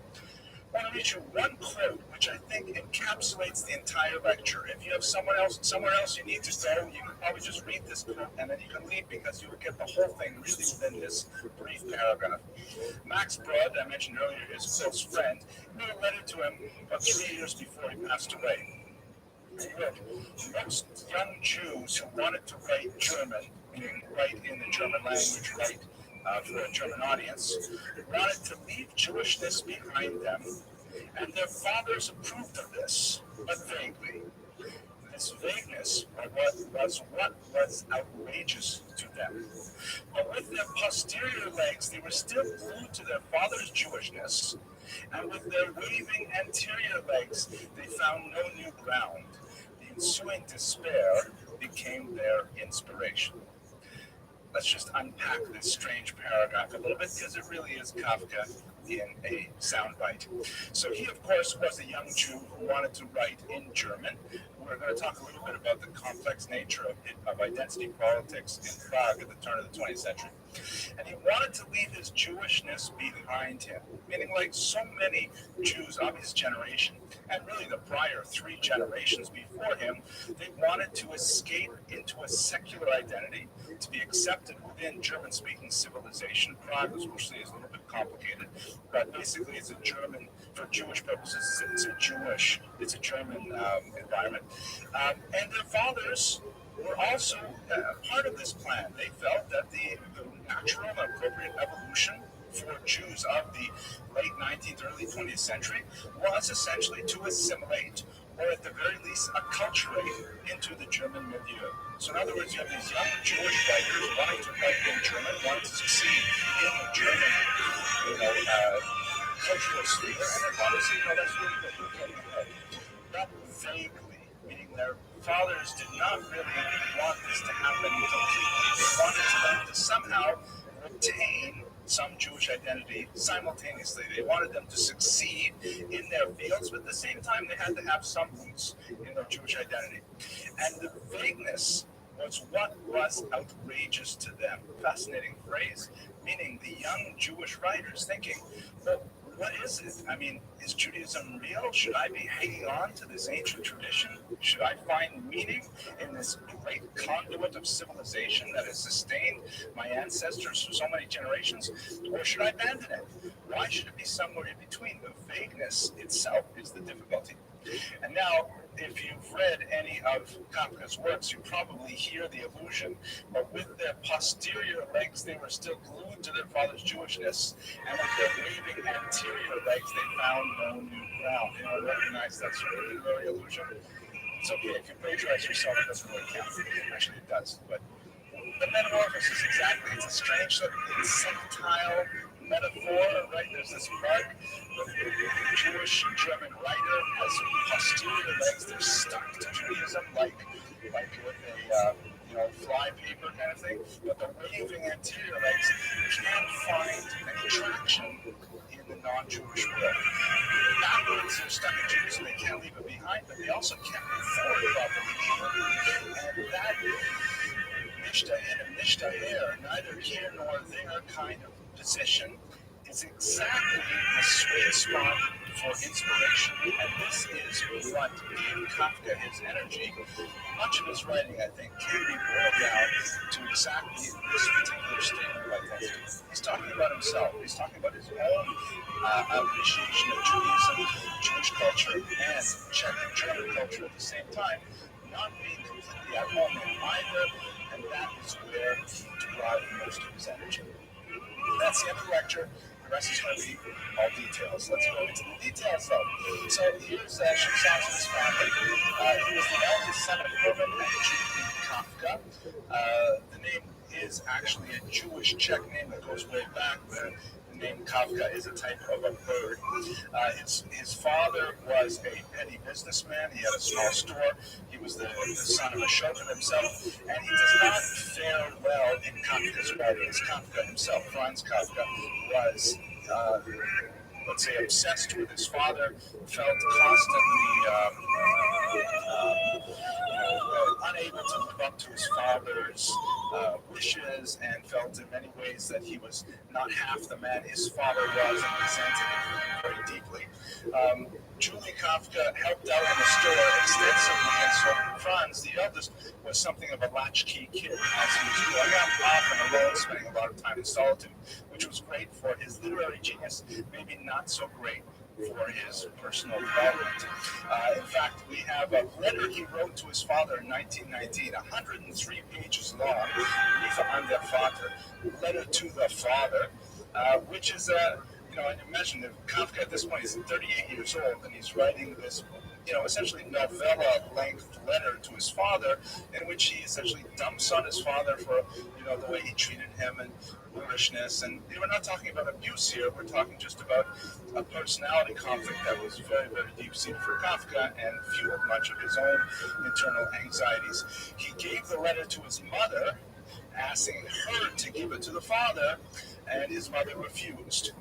[SPEAKER 3] I want to read you one quote which I think encapsulates the entire lecture. If you have somewhere else you need to go, you can probably just read this quote and then you can leave because you will get the whole thing really within this brief paragraph. Max Brod, I mentioned earlier, his close friend, wrote a letter to him about 3 years before he passed away. He wrote, most young Jews who wanted to write German, meaning write in the German language, write for a German audience, wanted to leave Jewishness behind them, and their fathers approved of this, but vaguely. This vagueness was what was outrageous to them. But with their posterior legs, they were still glued to their father's Jewishness, and with their waving anterior legs, they found no new ground. The ensuing despair became their inspiration. Let's just unpack this strange paragraph a little bit because it really is Kafka in a soundbite. So he, of course, was a young Jew who wanted to write in German. We're going to talk a little bit about the complex nature of identity politics in Prague at the turn of the 20th century. And he wanted to leave his Jewishness behind him, meaning like so many Jews of his generation, and really the prior 3 generations before him, they wanted to escape into a secular identity, to be accepted within German-speaking civilization. Prague, especially, is a little bit complicated, but basically it's a German, for Jewish purposes, it's a German environment. And their fathers were also part of this plan. They felt that the natural and appropriate evolution for Jews of the late 19th, early 20th century was essentially to assimilate, or at the very least acculturate, into the German milieu. So in other words, you have these young Jewish writers wanting to write in German, wanting to succeed in the German, cultural sphere, and their fathers said, no, that's really good, we're getting ahead. But vaguely, meaning their fathers did not really want this to happen completely. They wanted them to somehow retain some Jewish identity simultaneously. They wanted them to succeed in their fields, but at the same time they had to have some roots in their Jewish identity. And the vagueness was what was outrageous to them. Fascinating phrase, meaning the young Jewish writers thinking, well, what is it? I mean, is Judaism real? Should I be hanging on to this ancient tradition? Should I find meaning in this great conduit of civilization that has sustained my ancestors for so many generations? Or should I abandon it? Why should it be somewhere in between? The vagueness itself is the difficulty. And now, if you've read any of Kafka's works, you probably hear the allusion, but with their posterior legs, they were still glued to their father's Jewishness, and with their waving anterior legs, they found no new ground. You know, recognize that sort of literary allusion. It's okay if you plagiarize yourself, it doesn't really count. Actually, it does, but the metamorphosis, exactly. It's a strange sort of insectile metaphor, right? There's this bug, the Jewish German writer has posterior legs. They're stuck to Judaism like with a fly paper kind of thing. But the waving anterior legs can't find any traction in the non-Jewish world. Backwards, they're stuck in Judaism. They can't leave it behind, but they also can't move forward properly either. And that Nishtahin and Nishtaher, neither here nor there kind of position, is exactly the sweet spot for inspiration. And this is what gave Kafka his energy. Much of his writing, I think, can be boiled down to exactly this particular statement of identity. He's talking about himself. He's talking about his own appreciation of Judaism, Jewish culture, and Czech and German culture at the same time, not being completely at home in either, and that is where he derived most of his energy. That's the end of the lecture. The rest is going to be all details. Let's go into the details, though. So here's Shimshon's family. He was the eldest son of Herman and Julie Kafka. The name is actually a Jewish Czech name that goes way back. The name Kafka is a type of a bird. His father was a petty businessman. He had a small store. He was the son of a chauffeur himself, and he does not fare well in Kafka's writings. Kafka himself, Franz Kafka, was, let's say, obsessed with his father, felt constantly unable to live up to his father's wishes, and felt in many ways that he was not half the man his father was, and resented him very deeply. Julie Kafka helped out in the store extensively, and so Franz, the eldest, was something of a latchkey kid as he was growing up, often alone, spending a lot of time in solitude, which was great for his literary genius, maybe not so great for his personal development. In fact, we have a letter he wrote to his father in 1919, 103 pages long, Briefe an der Vater, letter to the father, which is a, and imagine that Kafka at this point is 38 years old, and he's writing this, essentially novella-length letter to his father, in which he essentially dumps on his father for, the way he treated him and boorishness. And we're not talking about abuse here. We're talking just about a personality conflict that was very, very deep-seated for Kafka and fueled much of his own internal anxieties. He gave the letter to his mother, asking her to give it to the father, and his mother refused.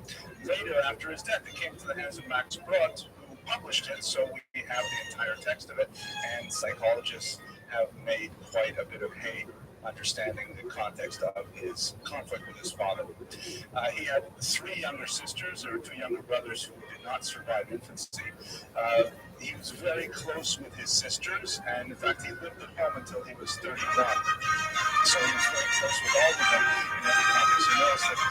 [SPEAKER 3] Later, after his death, it came to the hands of Max Brod, who published it, so we have the entire text of it, and psychologists have made quite a bit of hay understanding the context of his conflict with his father. He had 3 younger sisters, or 2 younger brothers who did not survive infancy. He was very close with his sisters, and in fact, he lived at home until he was 31. So he was very close with all of them in every context. He knows that the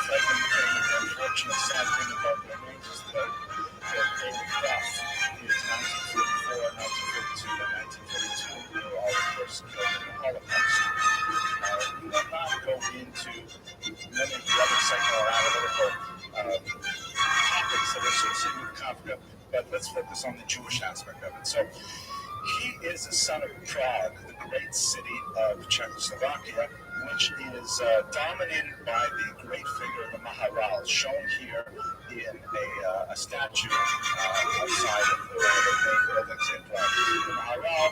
[SPEAKER 3] frightening thing, the unfortunate, sad thing about their names is that they're very rough. He is 1944, 1942, and 1942. They were all, of course, killed in the Holocaust. We will not go into many of the other psychoanalytical topics that are associated with Kafka, but let's focus on the Jewish aspect of it. So he is a son of Prague, the great city of Czechoslovakia, which is dominated by the great figure of the Maharal, shown here in a statue outside of one of the main buildings in Prague. The Maharal,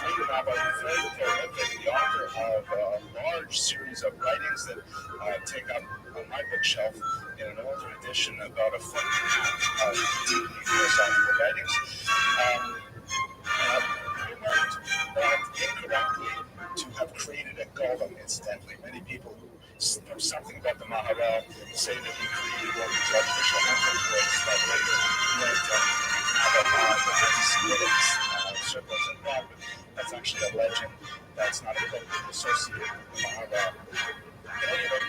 [SPEAKER 3] great rabbi, very prolific, the author of a large series of writings that take up on my bookshelf in an older edition about a foot and a half of deeply philosophical writings. Remarked that incorrectly to have created a golem, incidentally. Many people who know something about the Maharal say that he created what was artificial anthropomorphs that later went about anti-Semitic circles in Prague, but that's actually a legend that's not appropriately associated with the Maharal. Anyway,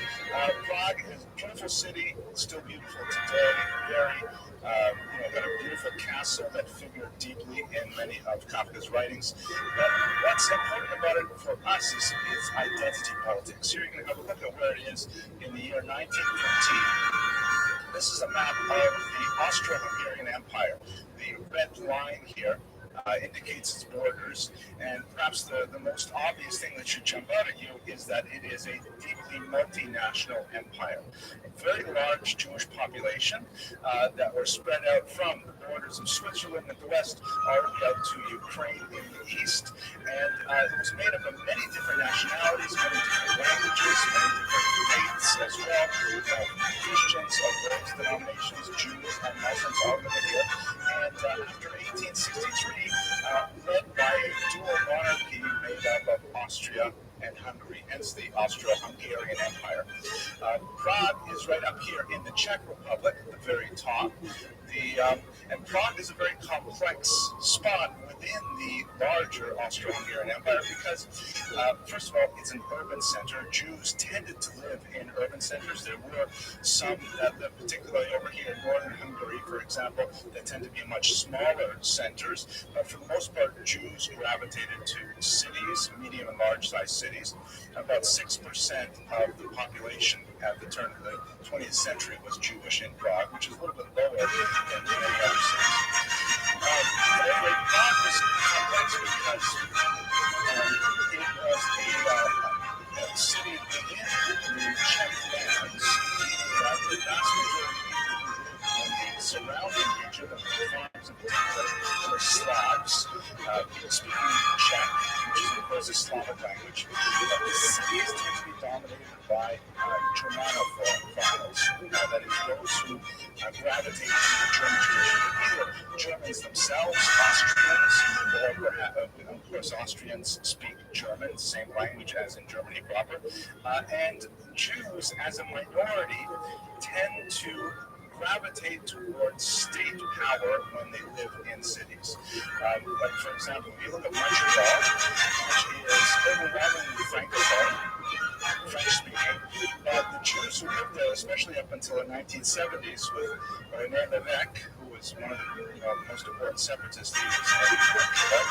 [SPEAKER 3] Prague is a beautiful city, still beautiful today, very, got a beautiful castle that figured deeply in many of Kafka's writings. But what's important about it for us is identity politics. Here you're going to have a look at where it is in the year 1915. This is a map of the Austro-Hungarian Empire. The red line here indicates its borders, and perhaps the most obvious thing that should jump out at you is that it is a deeply multinational empire. A very large Jewish population that were spread out from the borders of Switzerland at the west all the way out to Ukraine in the east, and it was made up of many different nationalities, many different languages, many different faiths as well, Christians of those denominations, Jews and Muslims all living here, and after 1863, led by a dual monarchy made up of Austria and Hungary, hence the Austro-Hungarian Empire. Prague is right up here in the Czech Republic, at the very top. And Prague is a very complex spot within the larger Austro-Hungarian Empire because, first of all, it's an urban center. Jews tended to live in urban centers. There were some, particularly over here in northern Hungary, for example, that tend to be much smaller centers. But for the most part, Jews gravitated to cities, medium and large-sized cities. About 6% of the population at the turn of the 20th century was Jewish in Prague, which is a little bit lower than many other cities. Anyway, Prague was complex because it was a city within the Czech lands that the vast majority of people who lived in the surrounding region of the farms in particular were Slavs, speaking Czech, which is a was a Slavic language. The cities tend to be dominated by Germanophiles, that is, those who gravitate to the German tradition, either Germans themselves, Austrians, or of course Austrians speak German, same language as in Germany proper, and Jews as a minority tend to gravitate towards state power when they live in cities. Like for example, if you look at Montreal, which is overwhelmingly francophone, French-speaking, but the Jews who lived there, especially up until the 1970s, with René Lévesque, who was one of the most important separatists leaders in Quebec,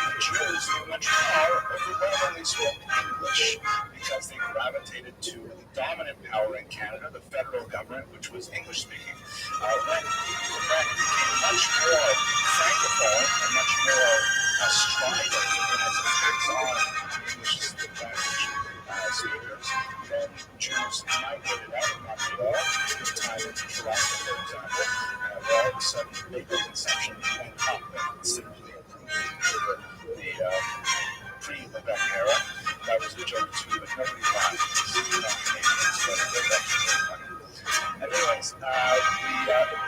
[SPEAKER 3] the Jews in Montreal overwhelmingly spoke English because they gravitated to the dominant power in Canada, the federal government, which was English-speaking. When Quebec became much more francophone and much more strident in its attacks on English language speakers, then Jews migrated out of Montreal, this time into Toronto, for example, where all of a sudden bagel consumption went up and considerably improved over the pre-Quebec era. That was a joke too, but nobody laughed. Canadians, but it was actually very funny. Anyways,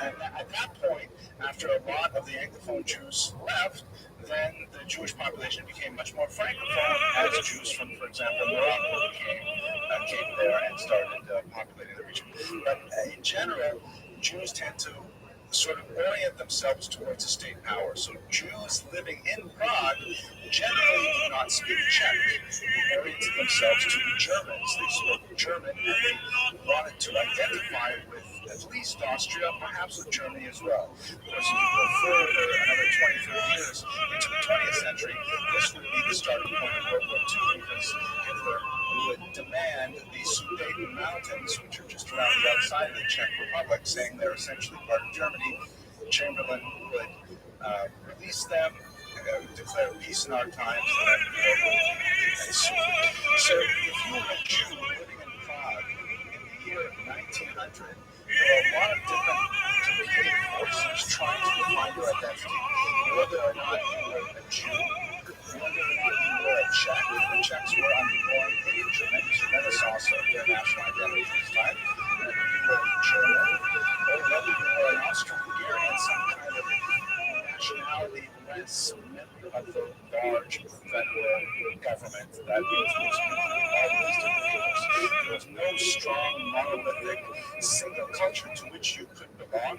[SPEAKER 3] and at that point, after a lot of the Anglophone Jews left, then the Jewish population became much more francophone as Jews from, for example, Morocco came there and started populating the region. But in general, Jews tend to sort of orient themselves towards a state power. So Jews living in Prague generally do not speak Czech. They oriented themselves to the Germans. They spoke German and they wanted to identify with at least Austria, perhaps with Germany as well. Of course, if you go further another 20, 30 years into the 20th century, this would be the starting point of World War II because Hitler would demand the Sudeten Mountains, which are just around the outside of the Czech Republic, saying they're essentially part of Germany. Chamberlain would release them, declare peace in our times, and then war would ensue. So if you were a Jew living in Prague in the year 1900, there were a lot of different competing forces trying to define your identity, whether or not you were a Jew, whether or not you were a Czech. The Czechs were undergoing a tremendous renaissance of their national identity at this time, whether you were a German, or whether you were an Austro-Hungarian, some kind of nationality less member of the large federal government that was always different. There was no strong, monolithic, single culture to which you could belong.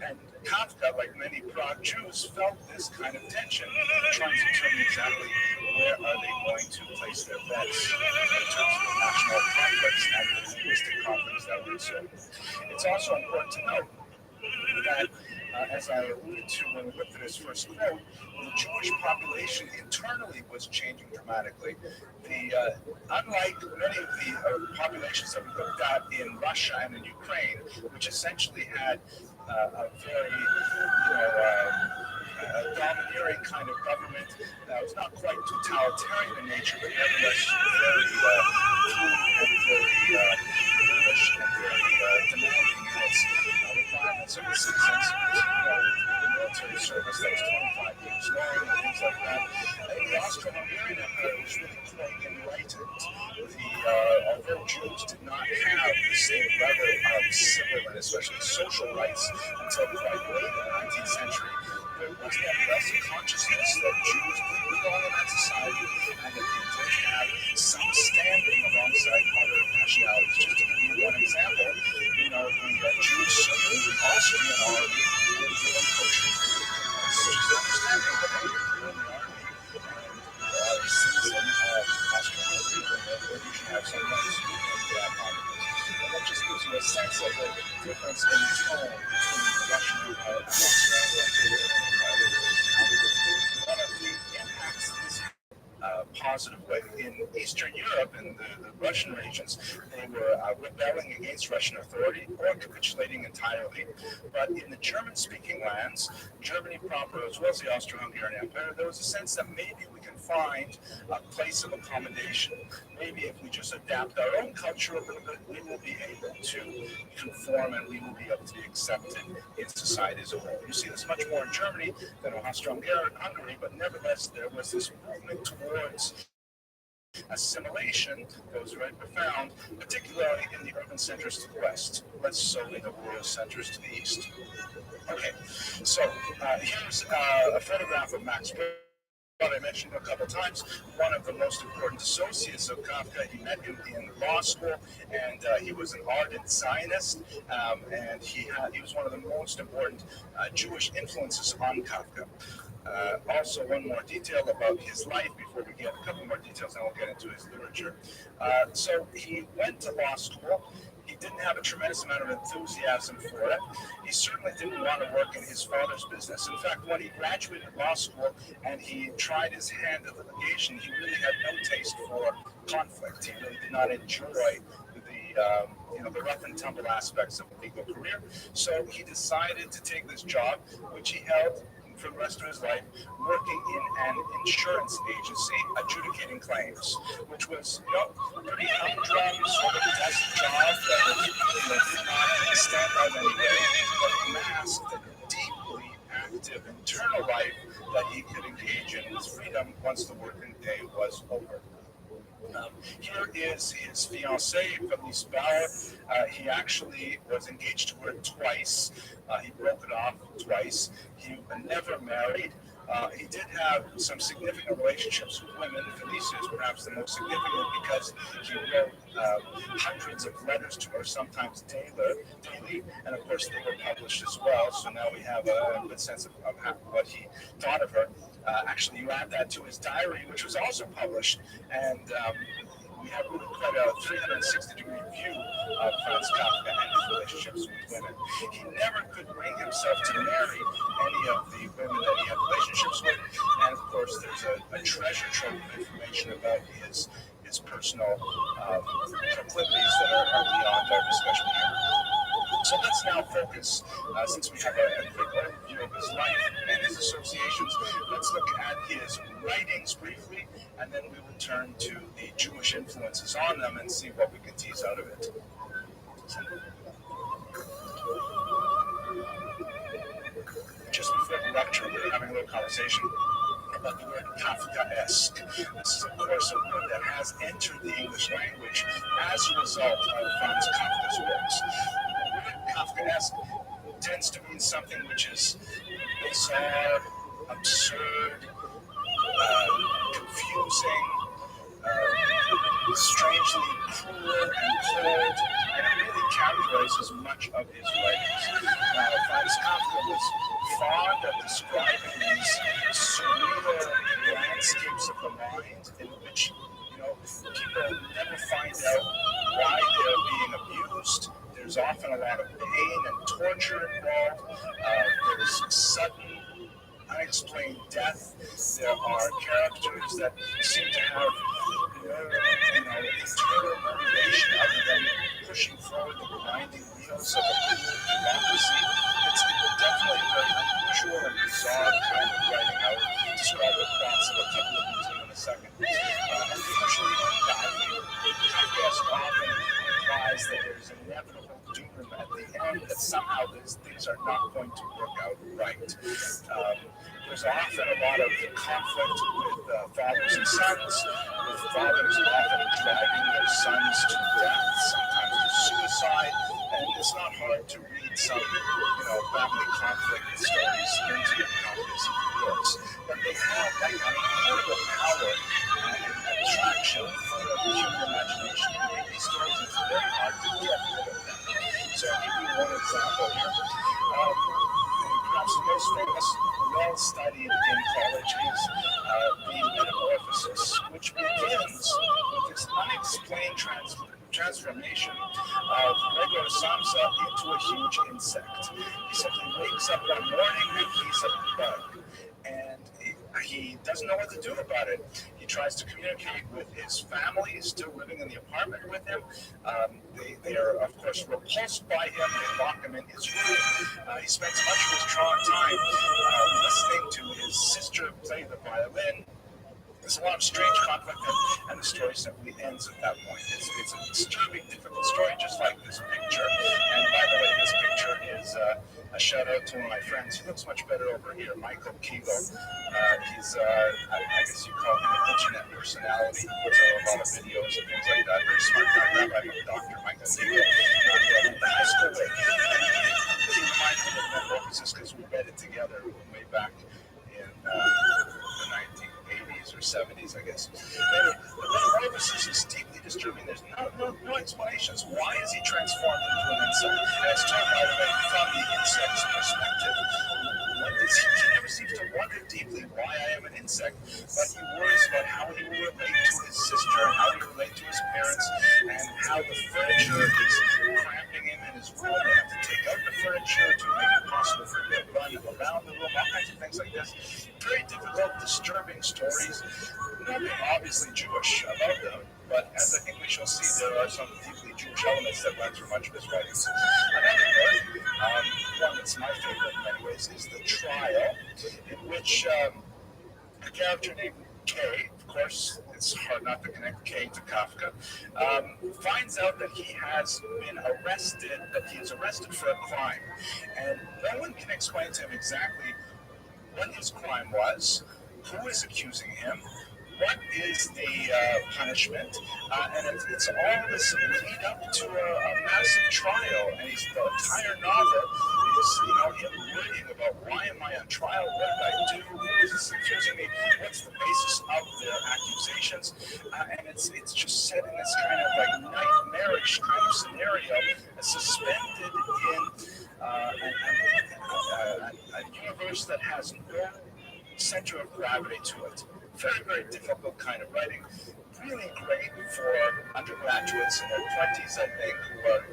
[SPEAKER 3] And Kafka, like many Prague Jews, felt this kind of tension, trying to determine exactly where are they going to place their bets in terms of the national conflicts and the linguistic conflicts that would ensue. It's also important to note that, as I alluded to when we looked at his first quote, the Jewish population internally was changing dramatically. Unlike many of the populations that we looked at in Russia and in Ukraine, which essentially had a very, domineering kind of government that was not quite totalitarian in nature, but nevertheless very English and very demanding in its requirements of the citizens. The military service that was 25 years long and things like that. The Austro-Hungarian Empire was really quite enlightened. Although Jews did not have the same level of civil and especially social rights until quite late in the 19th century, there was nevertheless a consciousness that Jews did belong in that society and that they did have some standing alongside other nationalities. Just to give you one example, the Jews serving the Austrian army were given kosher food, which is understanding that you're in the army and you are a citizen of Austria-Hungary, and therefore you should have some rights in that army. And that just gives you a sense of the difference in tone between the Russian Empire and the Austro-Hungarian Empire. One of the impacts of this positive way in Eastern Europe and the Russian regions, they were rebelling against Russian authority or capitulating entirely. But in the German-speaking lands, Germany proper as well as the Austro-Hungarian Empire, there was a sense that maybe we can find a place of accommodation. Maybe if we just adapt our own culture a little bit, we will be able to conform and we will be able to be accepted in society as a whole. You see this much more in Germany than in Austro-Hungary, but nevertheless there was this movement towards towards assimilation that was very profound, particularly in the urban centers to the west, less so in the rural centers to the east. Okay, so here's a photograph of Max Brod. I mentioned a couple times, one of the most important associates of Kafka. He met him in law school, and he was an ardent Zionist, and he was one of the most important Jewish influences on Kafka. Also, one more detail about his life before we get a couple more details, and we'll get into his literature. So he went to law school. He didn't have a tremendous amount of enthusiasm for it. He certainly didn't want to work in his father's business. In fact, when he graduated law school and he tried his hand at litigation, he really had no taste for conflict. He really did not enjoy the rough and tumble aspects of a legal career. So he decided to take this job, which he held for the rest of his life, working in an insurance agency, adjudicating claims, which was, pretty humdrum, sort of desk job that was, did not stand out anyway, but masked a deeply active internal life that he could engage in with freedom once the working day was over. Here is his fiancée, Felice Bauer. He actually was engaged to her twice. He broke it off twice. He never married. He did have some significant relationships with women. Felice is perhaps the most significant because he wrote hundreds of letters to her, sometimes daily, and of course they were published as well. So now we have a good sense of what he thought of her. Actually, you add that to his diary, which was also published, and we have really quite a 360-degree view of Franz Kafka and his relationships with women. He never could bring himself to marry any of the women that he had relationships with, and of course there's a treasure trove of information about his personal proclivities that are beyond our discussion here. So let's now focus, since we have a quick overview of his life and his associations, let's look at his writings briefly, and then we will turn to the Jewish influences on them and see what we can tease out of it. Just before the lecture, we were having a little conversation about the word Kafkaesque. This is, of course, a word that has entered the English language as a result of Franz Kafka's works. The word Kafkaesque tends to mean something which is bizarre, absurd, confusing, strangely cruel and cold, and it really characterizes much of his writings. Now, Franz Kafka was fond of describing these surreal landscapes of the mind in which, people never find out why they're being abused. There's often a lot of pain and torture involved. There's sudden, unexplained death. There are characters that seem to have internal motivation other than pushing forward the grinding wheels of a cruel democracy. It's definitely a very unusual and bizarre kind of writing. I will describe the plots of a couple of these in a second. Usually, Kafkaesque often implies that there's inevitable doom at the end, that somehow things are not going to work out right. There's often a lot of conflict with fathers and sons, with fathers often dragging their sons to death, sometimes to suicide, and it's not hard to read some, family conflict stories into Kafka's works. But they have that kind of incredible power and attraction for the human imagination. You read these stories, and it's very hard to get rid of them. So I'll give you one example here. Perhaps the most famous, well studied in college, is the Metamorphosis, which begins with this unexplained transformation of Gregor Samsa into a huge insect. He simply wakes up one morning and he's a bug, and he doesn't know what to do about it. He tries to communicate with his family, still living in the apartment with him. They are, of course, repulsed by him. They lock him in his room. He spends much of his time listening to his sister play the violin. There's a lot of strange conflict, and the story simply ends at that point. It's an extremely difficult story, just like this picture. And by the way, this picture is a shout out to one of my friends. He looks much better over here, Michael Kegel. He's, I guess you call him an internet personality. He puts out a lot of videos and things like that. Very smart guy, Rabbi, Dr. Michael Kegel. Went to high school with. He reminds me of Metamorphosis because we read it together way back in the 1980s or 70s, I guess. And the Metamorphosis is deeply disturbing. There's no explanations. Why is he transformed into an insect? And it's told, by the way, from the insect's perspective. He never seems to wonder deeply why I am an insect, but he worries about how he will relate to his sister, how he will relate to his parents, and how the furniture is cramping him in his room. They have to take out the furniture to make it possible for him to run around the room, all kinds of things like this. Very difficult, disturbing stories. Nothing obviously Jewish about them, but as I think we shall see, there are some deeply Jewish elements that run through much of his writings. Another book, one that's my favorite in many ways, is The Trial, in which a character named K, of course, it's hard not to connect K to Kafka, finds out that he has been arrested, that he is arrested for a crime. And no one can explain to him exactly what his crime was, who is accusing him, what is the punishment, and it's all this lead up to a massive trial, and the entire novel is, him worrying about why am I on trial, what did I do, who is this accusing me, what's the basis of the accusations, and it's just set in this kind of like nightmarish kind of scenario, suspended in a universe that has no center of gravity to it. Very, very difficult kind of writing. Really great for undergraduates in their 20s, I think, who are,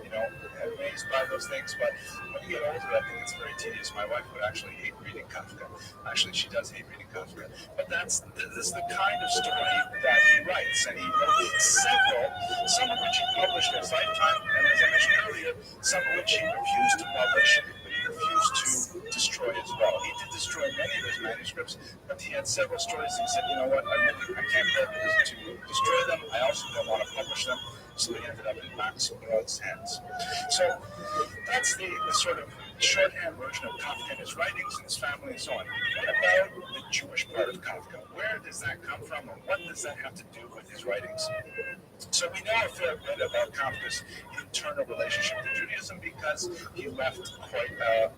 [SPEAKER 3] amazed by those things. But when you get older, I think it's very tedious. My wife would actually hate reading Kafka. Actually, she does hate reading Kafka. But this is the kind of story that he writes. And he wrote several, some of which he published in his lifetime, and as I mentioned earlier, some of which he refused to publish, but he refused to destroy as well. He did destroy many of his manuscripts, but he had several stories. He said, you know what, I can't bear to destroy them. I also don't want to publish them. So he ended up in Max Brod's hands. So that's the sort of shorthand version of Kafka and his writings and his family and so on. What about the Jewish part of Kafka? Where does that come from, and what does that have to do with his writings? So we know a fair bit about Kafka's internal relationship to Judaism because he left quite a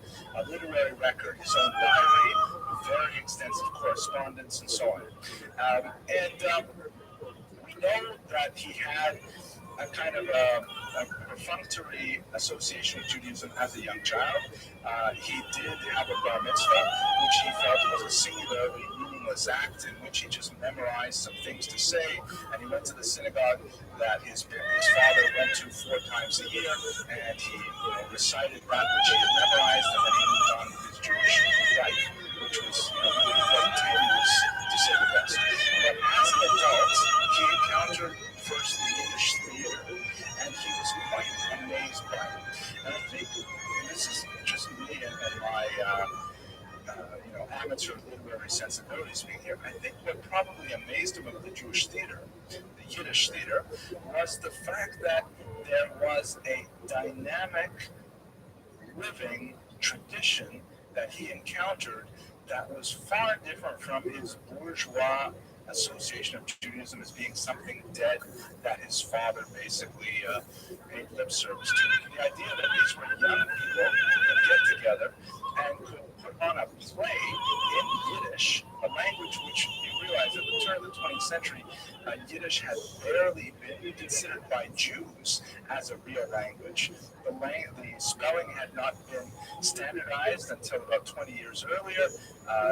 [SPEAKER 3] literary record, his own diary, very extensive correspondence, and so on. We know that he had a kind of a perfunctory association with Judaism as a young child. He did have a bar mitzvah, which he felt was a singularly meaningless act in which he just memorized some things to say, and he went to the synagogue that his father went to 4 times a year, and he recited that which he had memorized, and then he moved on with his Jewish life, which was really quite tenuous, to say the best. But as an adult, he encountered first the Yiddish theater, and he was quite amazed by it. And I think, and this is just me and my amateur literary sensibility speaking here, I think what probably amazed him about the Jewish theater, the Yiddish theater, was the fact that there was a dynamic, living tradition that he encountered that was far different from his bourgeois association of Judaism as being something dead that his father basically paid lip service to. The idea that these were young people who could get together and could put on a play in Yiddish, a language which you realize at the turn of the 20th century, Yiddish had barely been considered by Jews as a real language. The spelling had not been standardized until about 20 years earlier.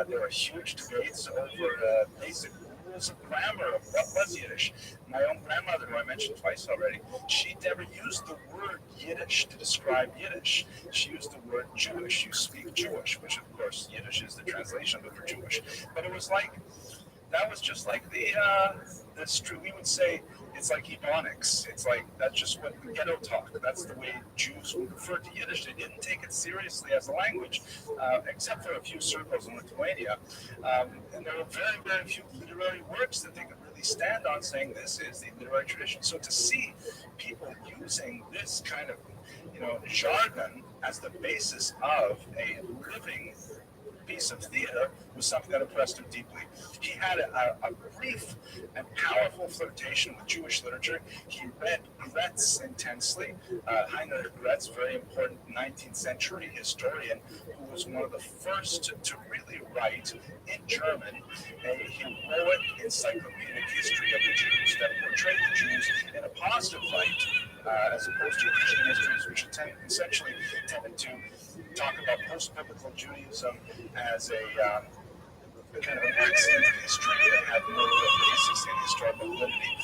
[SPEAKER 3] There were huge debates over basic rules of grammar of what was Yiddish. My own grandmother, who I mentioned twice already, she never used the word Yiddish to describe Yiddish. She used the word Jewish. You speak Jewish, which of course Yiddish is the translation of it for Jewish. But it was like, that was just like that's true. We would say it's like Ebonics. It's like, that's just what ghetto talk. That's the way Jews would refer to Yiddish. They didn't take it seriously as a language, except for a few circles in Lithuania. And there were very, very few literary works that they could really stand on saying this is the literary tradition. So to see people using this kind of, jargon as the basis of a living piece of theater was something that impressed him deeply. He had a brief and powerful flirtation with Jewish literature. He read Gretz intensely. Heinrich Gretz, very important 19th century historian, who was one of the first to really write in German a heroic encyclopedic history of the Jews that portrayed the Jews in a positive light, as opposed to Christian histories, which essentially tended to talk about post-biblical Judaism as a kind of an accident in history that had no real basis in historical validity,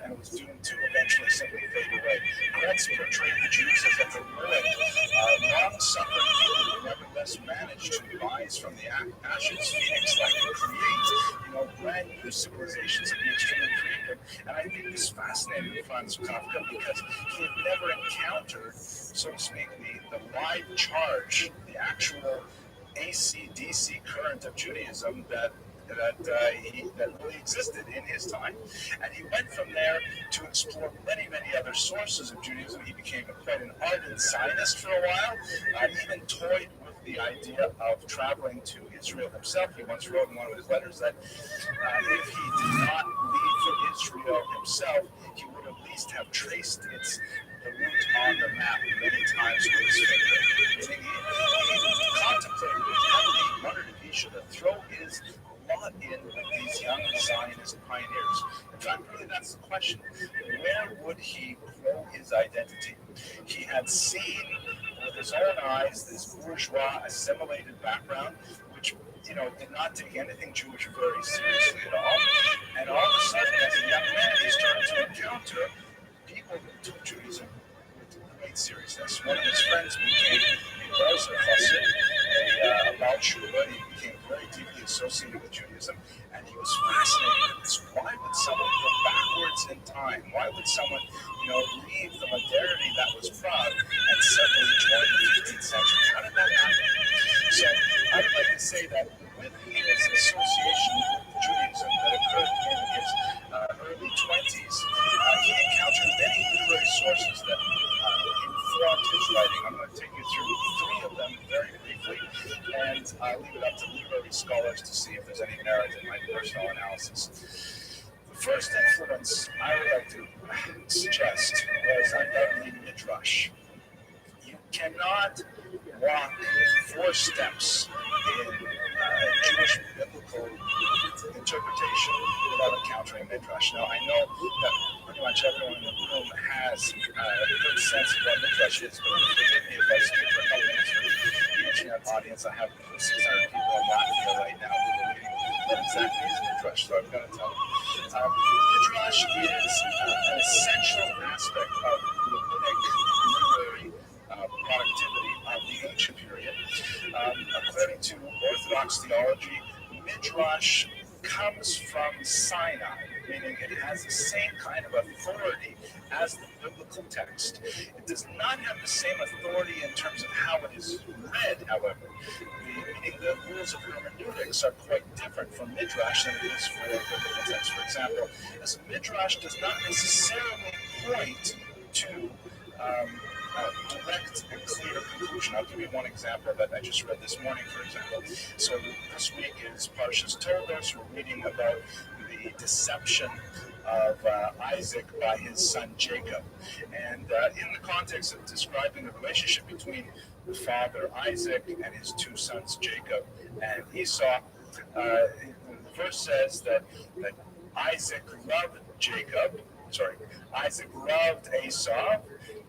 [SPEAKER 3] and it was doomed to eventually simply fade away. Gretz portrayed the Jews as a heroic, long-suffering people who nevertheless managed to rise from the ashes, phoenix-like, and create, brand new civilizations and be extremely creative. And I think this fascinated Franz Kafka because he had never encountered, so to speak, the live charge, the actual AC/DC current of Judaism that really existed in his time. And he went from there to explore many, many other sources of Judaism. He became quite an ardent Zionist for a while, even toyed with the idea of traveling to Israel himself. He once wrote in one of his letters that if he did not leave for Israel himself, he would at least have traced the route on the map many times with his finger. Meaning he contemplated heavily, wondered if he should throw his lot in with these young Zionist pioneers. In fact, really, that's the question. Where would he grow his identity? He had seen with his own eyes this bourgeois assimilated background, which did not take anything Jewish very seriously at all. And all of a sudden, as a young man, he started to encounter people who took Judaism with great seriousness. One of his friends became a Baal Tshuva. He became very deeply associated with Judaism, and he was fascinated with this. Why would someone go backwards in time? Why would someone, leave the modernity that was proud and suddenly join the 15th century? How did that happen? So I would like to say that with his association with Judaism that occurred in his early 20s, he encountered many literary sources that informed his writing. I'm going to take you through three of them very briefly, and I'll leave it up to literary scholars to see if there's any merit in my personal analysis. The first influence I would like to suggest was undoubtedly Midrash. You cannot walk 4 steps in Jewish biblical interpretation without encountering Midrash. Now, I know that pretty much everyone in the room has a good sense of what Midrash is, but forgive me if I speak for a couple minutes for the internet audience. I have 600 people in Latvia right now who are reading what exactly is Midrash, so I'm going to tell them. Midrash is an essential aspect of rabbinic literary productivity of the ancient period. According to Orthodox theology, Midrash comes from Sinai, meaning it has the same kind of authority as the biblical text. It does not have the same authority in terms of how it is read, however. Meaning the rules of hermeneutics are quite different from Midrash than it is for biblical text. For example, as a Midrash does not necessarily point to direct and clear conclusion. I'll give you one example that I just read this morning, for example. So this week is Parshas Toldos. We're reading about the deception of Isaac by his son Jacob. And in the context of describing the relationship between the father Isaac and his 2 sons Jacob and Esau, the verse says that Isaac loved Esau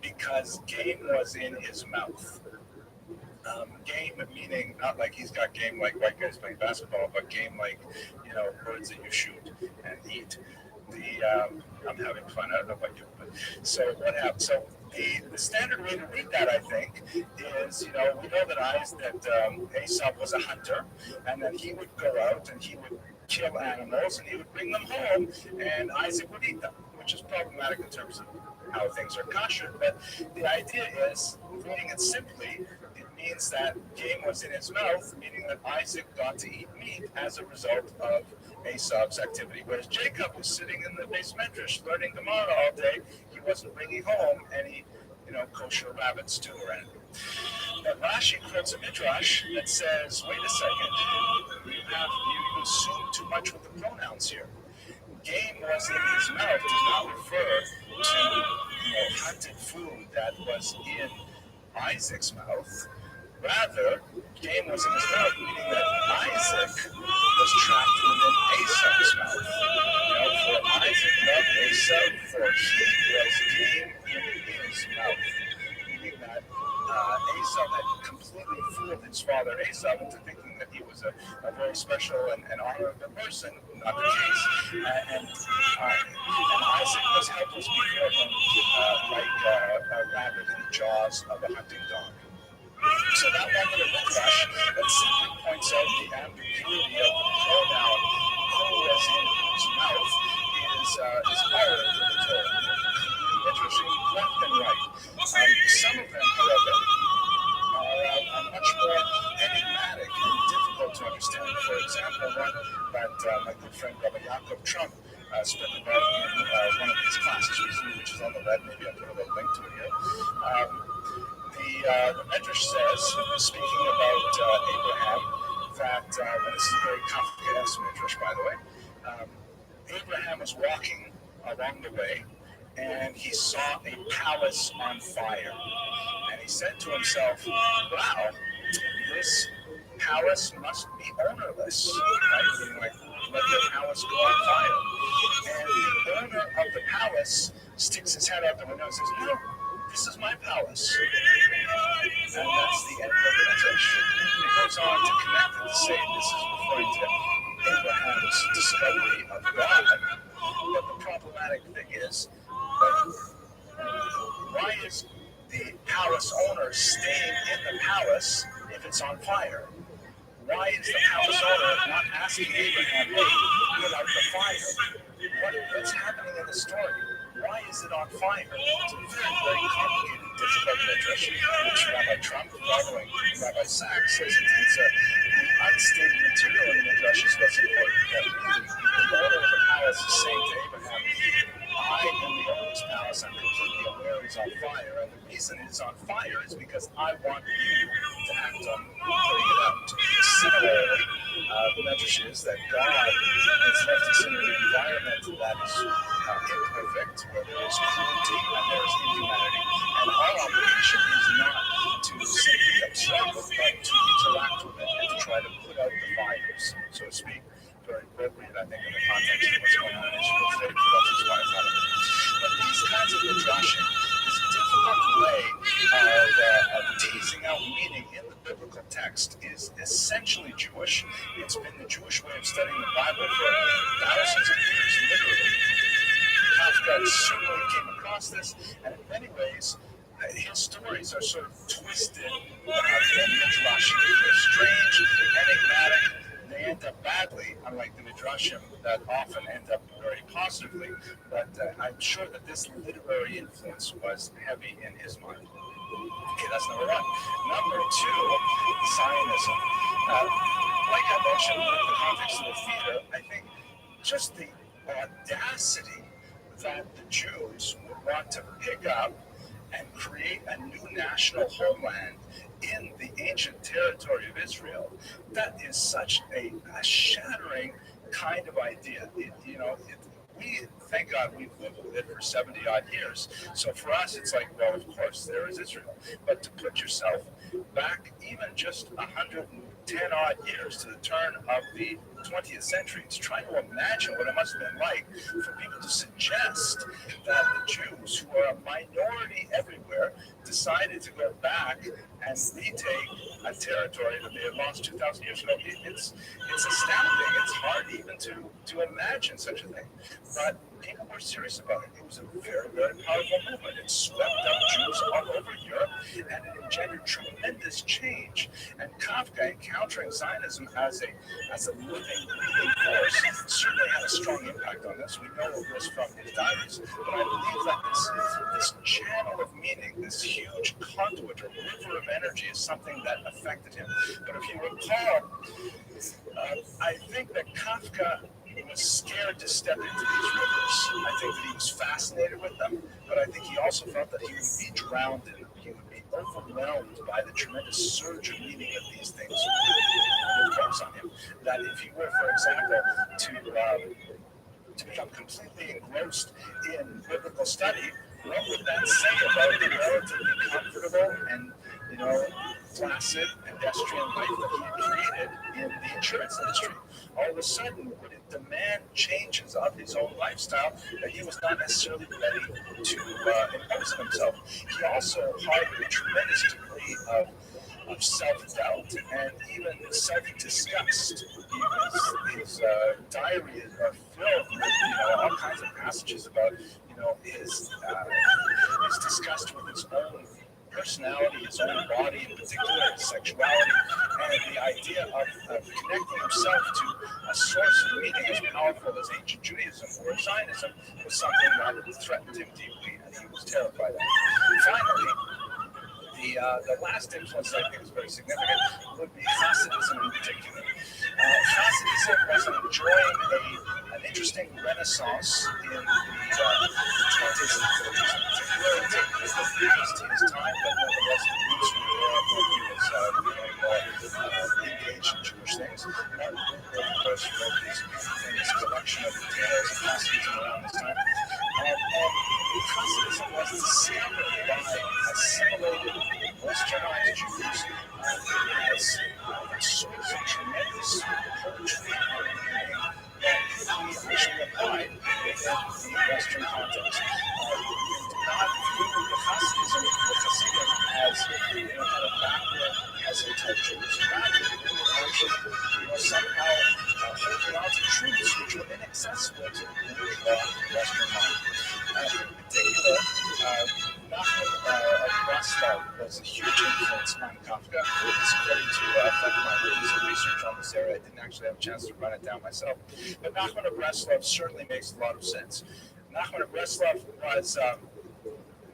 [SPEAKER 3] because game was in his mouth. Game meaning not like he's got game like white guys playing basketball, but game like birds that you shoot and eat. I'm having fun. I don't know about you, but so what happened? So the standard way to read that, I think, is we know that Esau was a hunter, and that he would go out and he would kill animals and he would bring them home, and Isaac would eat them, which is problematic in terms of how things are kosher. But the idea is, reading it simply, it means that game was in his mouth, meaning that Isaac got to eat meat as a result of Esau's activity. Whereas Jacob was sitting in the base medrash learning Gemara all day. He wasn't bringing home any kosher rabbit stew or anything. But Rashi quotes a midrash that says, wait a second, you assume too much with the pronouns here. Game was in his mouth does not refer to hunted food that was in Isaac's mouth. Rather, game was in his mouth, meaning that Isaac was trapped within Esau's mouth. For Isaac loved Esau, for he was game in his mouth. Meaning that Esau had completely fooled his father Esau into thinking that he was a very special and honorable person, not the case. And Isaac was helpless before him, like a rabbit in the jaws of a hunting dog. So that one little midrash that simply points out the ambiguity of the pronoun who was in whose mouth is higher than the Torah. Interesting, left and right. Some of them, however, are much more enigmatic and difficult to understand. For example, one that my good friend Rabbi Trump spoke about in one of his classes recently, which is on the web. Maybe I'll put a little link to it here. The Medrash says, speaking about Abraham, that, and this is a very Kafkaesque Medrash, by the way, Abraham was walking along the way, and he saw a palace on fire. And he said to himself, wow, this palace must be ownerless, right? Like, let the palace go on fire. And the owner of the palace sticks his head out the window and says, no, this is my palace. And that's the end of the Medrash. It goes on to connect it to say this is referring to Abraham's discovery of God. But the problematic thing is, why is the palace owner staying in the palace if it's on fire? Why is the palace owner not asking Abraham, hey, put out the fire? What's happening in the story? Why is it on fire? It's a very, very complicated, difficult midrash, which Rabbi Trump, following Rabbi Sachs, says it's the unstated material in the midrash is what's important. That really, the owner of the palace is saying to Abraham, I am the owner of this palace, I'm completely aware it's on fire, and the reason it's on fire is because I want you to act on putting it out. Similarly, the midrash is that God has left us in an environment that is imperfect, where there is cruelty and there is inhumanity, and our obligation is not to simply observe it, but to interact with it and to try to put out the fires, so to speak. Very appropriate, I think, in the context of what's going on in Israel today, for what is wise out of it. But these kinds of midrashim, this difficult way of teasing out meaning in the biblical text is essentially Jewish. It's been the Jewish way of studying the Bible for thousands of years, literally. Kafka certainly came across this, and in many ways, his stories are sort of twisted, midrashim. They're strange, enigmatic. They end up badly, unlike the midrashim that often end up very positively. But I'm sure that this literary influence was heavy in his mind. Okay, that's number one. Number two, Zionism. Like I mentioned in the context of the theater, I think just the audacity that the Jews would want to pick up and create a new national homeland in the ancient territory of Israel, that is such a shattering kind of idea. We, thank God, we've lived with it for 70 odd years. So for us, it's like, well, of course, there is Israel. But to put yourself back even just 110 odd years to the turn of the 20th century, to try to imagine what it must have been like for people to suggest that the Jews, who are a minority everywhere, decided to go back and retake a territory that they had lost 2,000 years ago. It's astounding. It's hard even to imagine such a thing. But people were serious about it. It was a very, very powerful movement. It swept up Jews all over Europe, and it engendered tremendous change. And Kafka, encountering Zionism as a living, breathing force, certainly had a strong impact on this. We know this from his diaries. But I believe that this channel of meaning, this huge conduit or river of energy, is something that affected him. But if you recall, I think that Kafka was scared to step into these rivers. I think that he was fascinated with them, but I think he also felt that he would be drowned in them. He would be overwhelmed by the tremendous surge of meaning that these things would impose on him. That if he were, for example, to become completely engrossed in biblical study, what would that say about the relatively comfortable and, placid pedestrian life that he had created in the insurance industry? All of a sudden, would it demand changes of his own lifestyle that he was not necessarily ready to impose on himself? He also harbored a tremendous degree of self-doubt and even self-disgust. His diaries are filled with all kinds of passages about his disgust with his own personality, his own body in particular, his sexuality, and the idea of connecting himself to a source of meaning as powerful as ancient Judaism or Zionism was something that threatened him deeply, and he was terrified of it. Finally, the last influence I think is very significant would be Hasidism in particular. Hasidism was enjoying an interesting renaissance in the 20s and 30s in particular. It was the biggest in his time, but nonetheless the roots were there when he was becoming more engaged in Jewish things. Martin Buber, of course, wrote this famous collection of tales of Hasidism around this time. And Hasidism was discovered by assimilated Westernized Jews as a source of tremendous poetry and meaning that could be actually applied within the Western context. We did not view the Hasidism, the Hasidim, as kind of backward peasant type Jews. Rather, they were actually somehow holding on to truths which were inaccessible to the Western mind. In particular, Nachman of Breslov was a huge influence on Kafka. It's according to a friend of mine who did some research on this area. I didn't actually have a chance to run it down myself. But Nachman of Breslov certainly makes a lot of sense. Nachman of Breslov was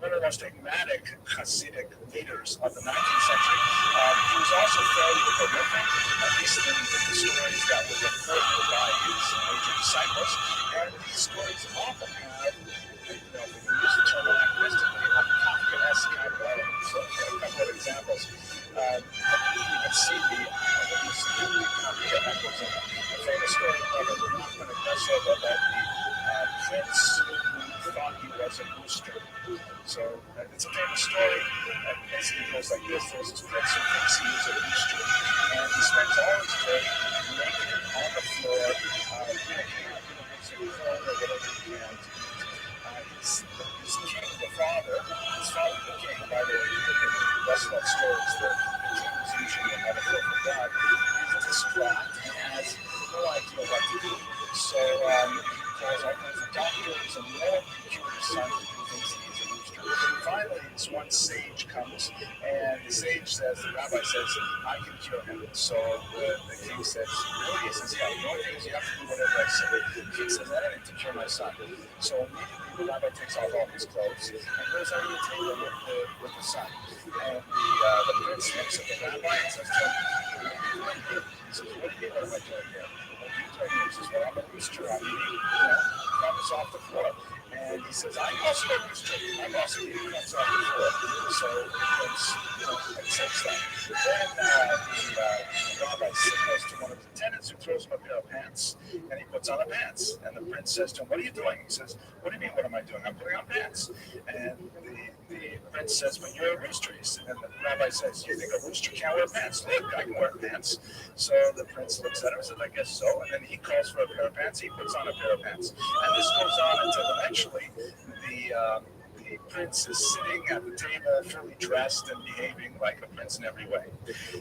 [SPEAKER 3] one of the most enigmatic Hasidic leaders of the 19th century. He was also fairly prolific, at least in the stories that were reported by his major disciples. And these stories often have, if we use the term anachronistically, a Kafkaesque kind of element. So, a couple of examples. You can see the Kafka echoes in a famous story of Nachman of Breslov about the prince who thought he was a rooster. So it's a famous story that basically goes like this. There's this prince who thinks he is a rooster, and he spends all his day naked on the floor, picking up some corn or whatever he can to eat. His king, the father, his father the king, by the way, in the rest of that story is the king is usually a metaphor for God, is distraught and has no idea what to do. So he calls all kinds of doctors, and no one can cure his son who thinks he is a rooster. Finally, this one sage comes, and the sage says, the rabbi says, I can cure him. So the king says, really? He says, yeah, the only thing is you have to do whatever I say. The king says, I don't need to cure my son. So immediately the rabbi takes off all his clothes and goes under the table with the son. And the prince looks at the rabbi and says to him, what do you do? He says, what do you mean, what am I doing here? What are you doing here? He says, well, I'm a rooster. I'm eating, crumbs off the floor. And he says, I'm also a rooster. I'm also eating crumbs off the floor. So the prince accepts that. Then the rabbi signals to one of his attendants who throws him a pair of pants, and he puts on the pants. And the prince says to him, what are you doing? He says, what do you mean, what am I doing? I'm putting on pants. And the prince says, but you're a rooster. And the rabbi says, you think a rooster can't wear pants? Look, I can wear pants. So the prince looks at him and says, I guess so. And then he calls for a pair of pants. He puts on a pair of pants. And this goes on until eventually the prince is sitting at the table, fully dressed and behaving like a prince in every way.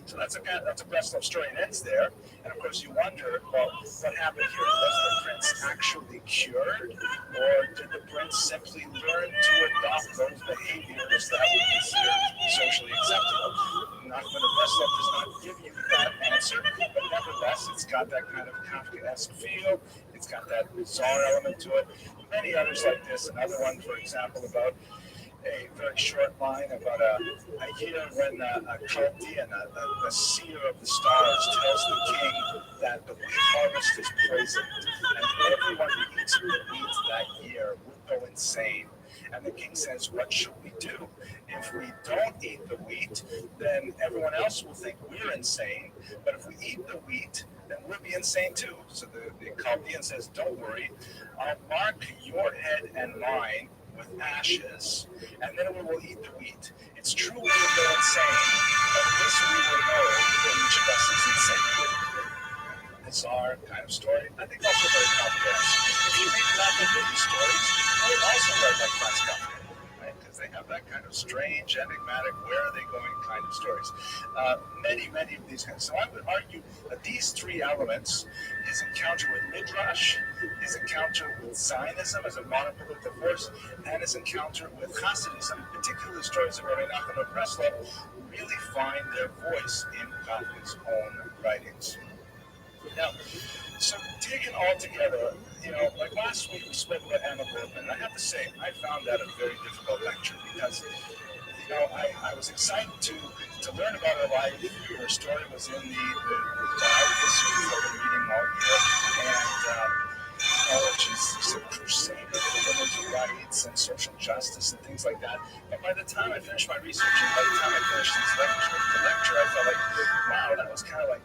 [SPEAKER 3] So that's a Breslov story. It ends there. And of course, you wonder, well, what happened here? Was the prince actually cured, or did the prince simply learn to adopt those behaviors that would be considered socially acceptable? Nachman of Breslov does not give you that answer, but nevertheless, it's got that kind of Kafkaesque feel. It's got that bizarre element to it. Many others like this. Another one, for example, about a very short line about a year when a Chaldean, a seer of the stars, tells the king that the wheat harvest is poisoned, and everyone who eats the wheat that year will go insane. And the king says, what should we do? If we don't eat the wheat, then everyone else will think we're insane. But if we eat the wheat, then we'll be insane too. So the Chaldean says, don't worry, I'll mark your head and mine with ashes, and then we will eat the wheat. It's true we will go insane, but this we will know that each of us is insane. Bizarre kind of story. I think also very complex. If you read Rabbi movie stories, they're also read like Franz Kafka, right? Because they have that kind of strange, enigmatic, where are they going kind of stories. Many of these kinds. So I would argue that these three elements, his encounter with Midrash, his encounter with Zionism as a monopolitical force, and his encounter with Hasidism, particularly the stories of Rabbi Nachman of Breslov, really find their voice in Kafka's own writings. Now, so taken all together, like last week we spoke about Anna Goldman. I have to say, I found that a very difficult lecture because, I was excited to learn about her life. Her story was in the history of the reading all year, and she's a crusader for women's rights and social justice and things like that. But by the time I finished my research and by the time I finished the lecture, I felt like, wow, that was kind of like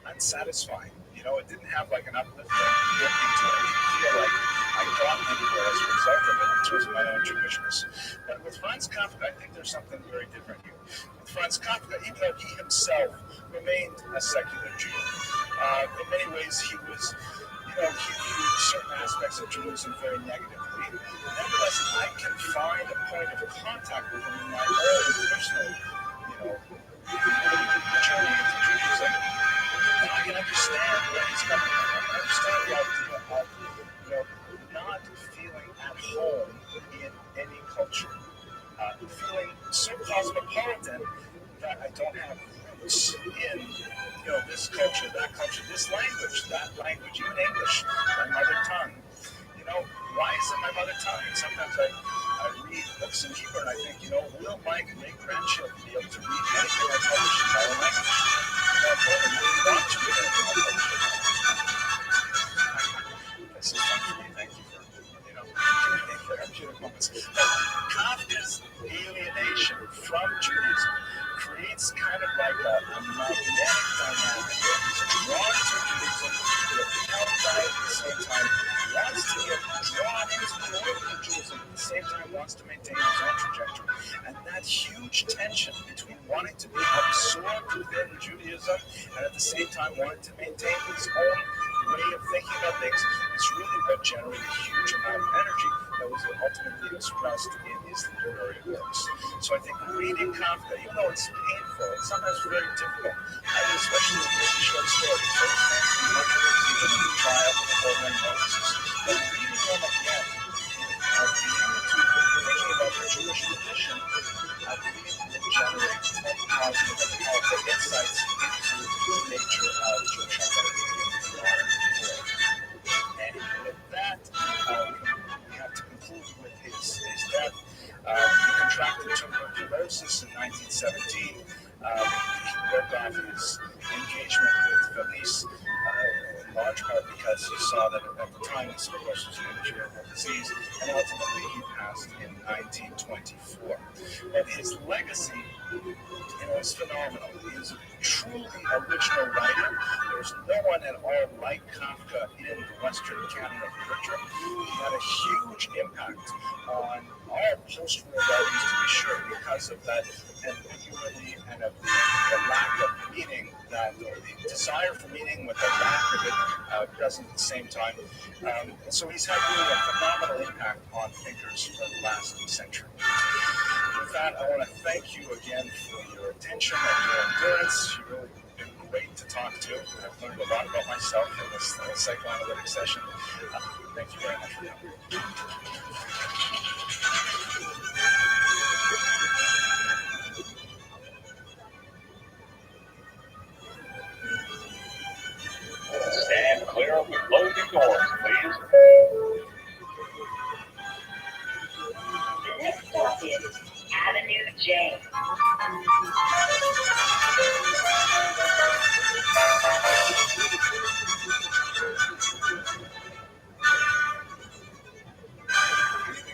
[SPEAKER 3] unsatisfying. It didn't have like an uplifting feeling to it. I didn't feel like I got anywhere as a result of it in terms of my own Jewishness. But with Franz Kafka, I think there's something very different here. With Franz Kafka, even though he himself remained a secular Jew, in many ways he was, he viewed certain aspects of Judaism very negatively. Nevertheless, I can find a point of contact with him in my own personal, journey into Judaism. And I can understand where he's coming from. I understand the idea of, not feeling at home in any culture. Feeling so cosmopolitan that I don't have roots in, this culture, that culture, this language, that language, even English, my mother tongue. Why is it my mother tongue? And sometimes I read books in Hebrew and I think, will my great-grandchildren be able to read anything I publish in my own language? Want to read anything I publish in my own language? This is fun for me. Thank you for, therapeutic moments. But Kafka's alienation from Judaism creates kind of like a magnetic dynamic where he's drawn to Judaism, repelled by it at the same time, wants to get drawn into the orbit of Judaism, at the same time wants to maintain his own trajectory. And that huge tension between wanting to be absorbed within Judaism and at the same time wanting to maintain his own way of thinking about things is really what generated a huge amount of energy that was ultimately expressed in his literary works. So I think reading Kafka, even though it's painful, it's sometimes very difficult. Especially with the short stories, those things we look at even in the trial of the Holy Moses. But reading them again, thinking about the Jewish tradition, I believe will generate positive and powerful insights into the nature of Jewish identity in the modern world. And with that, we have to conclude with his death. He contracted tuberculosis in 1917. He broke off his engagement with Felice in large part because he saw that at the time this, of course, was an incurable disease, and ultimately he passed in 1924. But his legacy, is phenomenal. He is a truly original writer. There's no one at all like Kafka in the Western canon of literature. He had a huge impact on all post-war writers, to be sure, because of that ambiguity and of the lack of meaning, or the desire for meaning with the lack of it present at the same time. So he's had really a phenomenal impact on thinkers for the last century. With that, I want to thank you again for your attention and your endurance. You've really been great to talk to. I've learned a lot about myself in this psychoanalytic session. Thank you very much for coming.
[SPEAKER 7] Stand clear of the closing doors, please.
[SPEAKER 6] The next stop is
[SPEAKER 3] evening,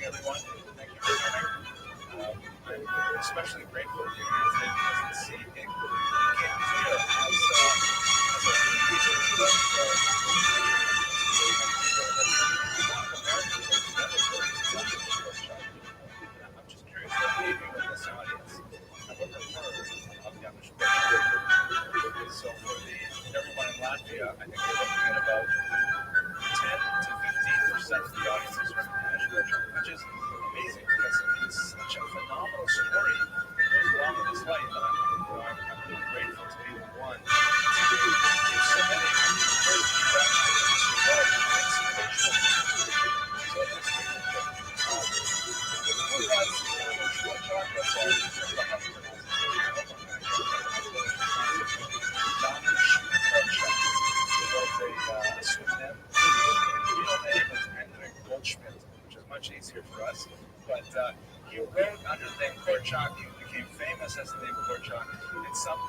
[SPEAKER 3] everyone. Thank you for coming. I'm especially grateful to you here today because it became clear as I was doing research that I'm just curious what maybe in this audience have ever heard of Yamish Porkchop. So for everyone in Latvia, I think we're looking at about 10 to 15% of the audience is from Yamish Porkchop, which is amazing because it's such a phenomenal story that goes along with his life. And I'm really grateful to be the one to give so many encouragement back to this inspirational. So let's take a look. Who was Yamish Porkchop? Let's all remember how to pronounce his name. Yamish Porkchop. He was a pseudonym. His real name was Hendrik Goldschmidt, which is much easier for us. But he wrote under the name Korchak. He became famous as the name Korchak. In some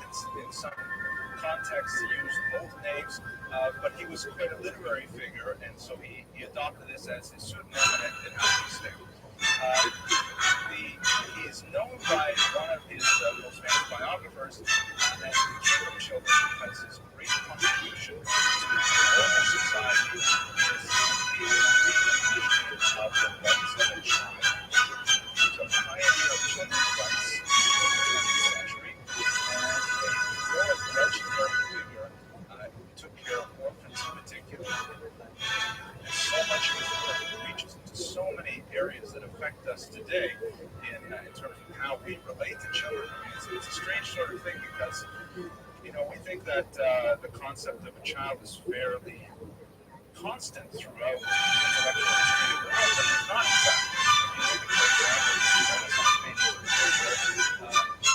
[SPEAKER 3] contexts, he used both names, but he was quite a literary figure, and so he adopted this as his pseudonym, and it has to stick. He is known by one of his most famous biographers as the King of Children because his great contribution to modern society is the reimagination of the rights of a child. He was a pioneer of children's rights in the 20th century and a heroic legendary figure who took care of orphans in particular. And so much of his work reaches into so many areas that affect us today in terms of how we relate to children. I mean, it's a strange sort of thing because, we think that the concept of a child is fairly constant throughout the intellectual history of the world, but it's not in fact. If you look at, for example,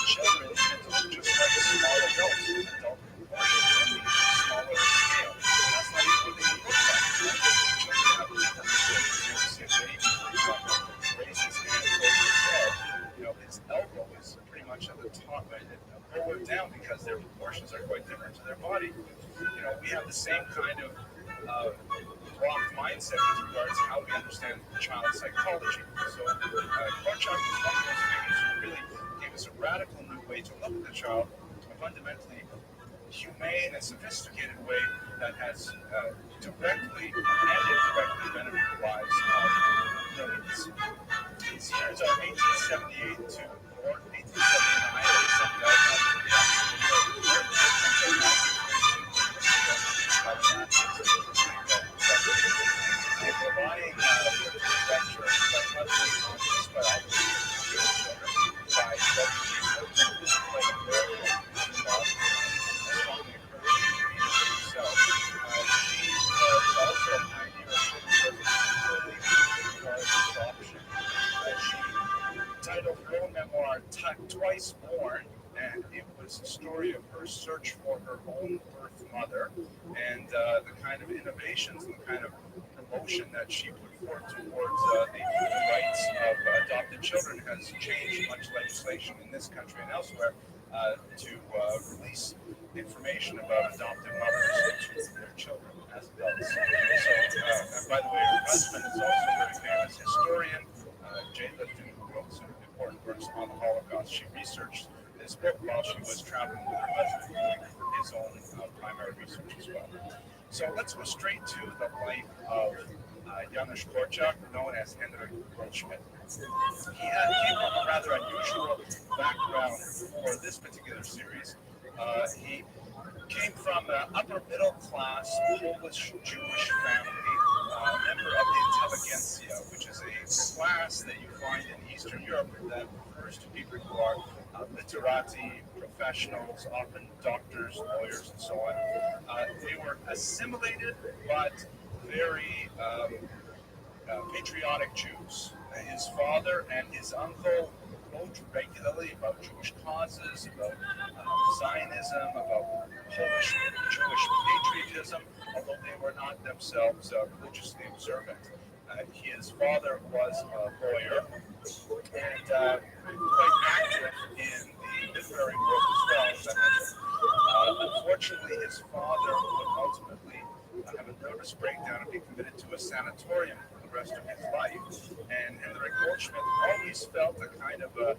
[SPEAKER 3] children tend to look just like small adults, adult proportion, and smaller scale. And that's not even what they look like. Children have you see a baby, for example, raise his hands over his head, his elbow is pretty much at the top, right, lower down because their proportions are quite different to their body. We have the same kind of blocked mindset with regards to how we understand child psychology. So Korchak was one of those figures who really gave us a radical new way to look at the child, a fundamentally humane and sophisticated way that has directly and indirectly benefited the lives of millions. His years are 1878 to 1879, relying lecture quite heavily on this biography by strongly encouraged to read it himself. She was also a pioneer of children's adoption. She titled her own memoir Twice Born, and it was a story of her search for her own birth mother and the kind of innovations and the kind of promotion that she put forth towards the rights of adopted children has changed much legislation in this country and elsewhere to release information about adopted mothers to their children as adults. So, and by the way, her husband is also a very famous historian, Jay Lifton, who wrote some important works on the Holocaust. She researched this book while she was traveling with her husband doing his own primary research as well. So let's go straight to the life of Janusz Korczak, known as Hendrik Goldschmidt. He came from a rather unusual background for this particular series. He came from an upper middle class Polish Jewish family, member of the intelligentsia, which is a class that you find in Eastern Europe that refers to people who are literati, professionals, often doctors, lawyers, and so on. They were assimilated, but very patriotic Jews. His father and his uncle wrote regularly about Jewish causes, about Zionism, about Polish Jewish patriotism, although they were not themselves religiously observant. His father was a lawyer and quite active in a sanatorium for the rest of his life. And Henrik Goldschmidt always felt a kind of an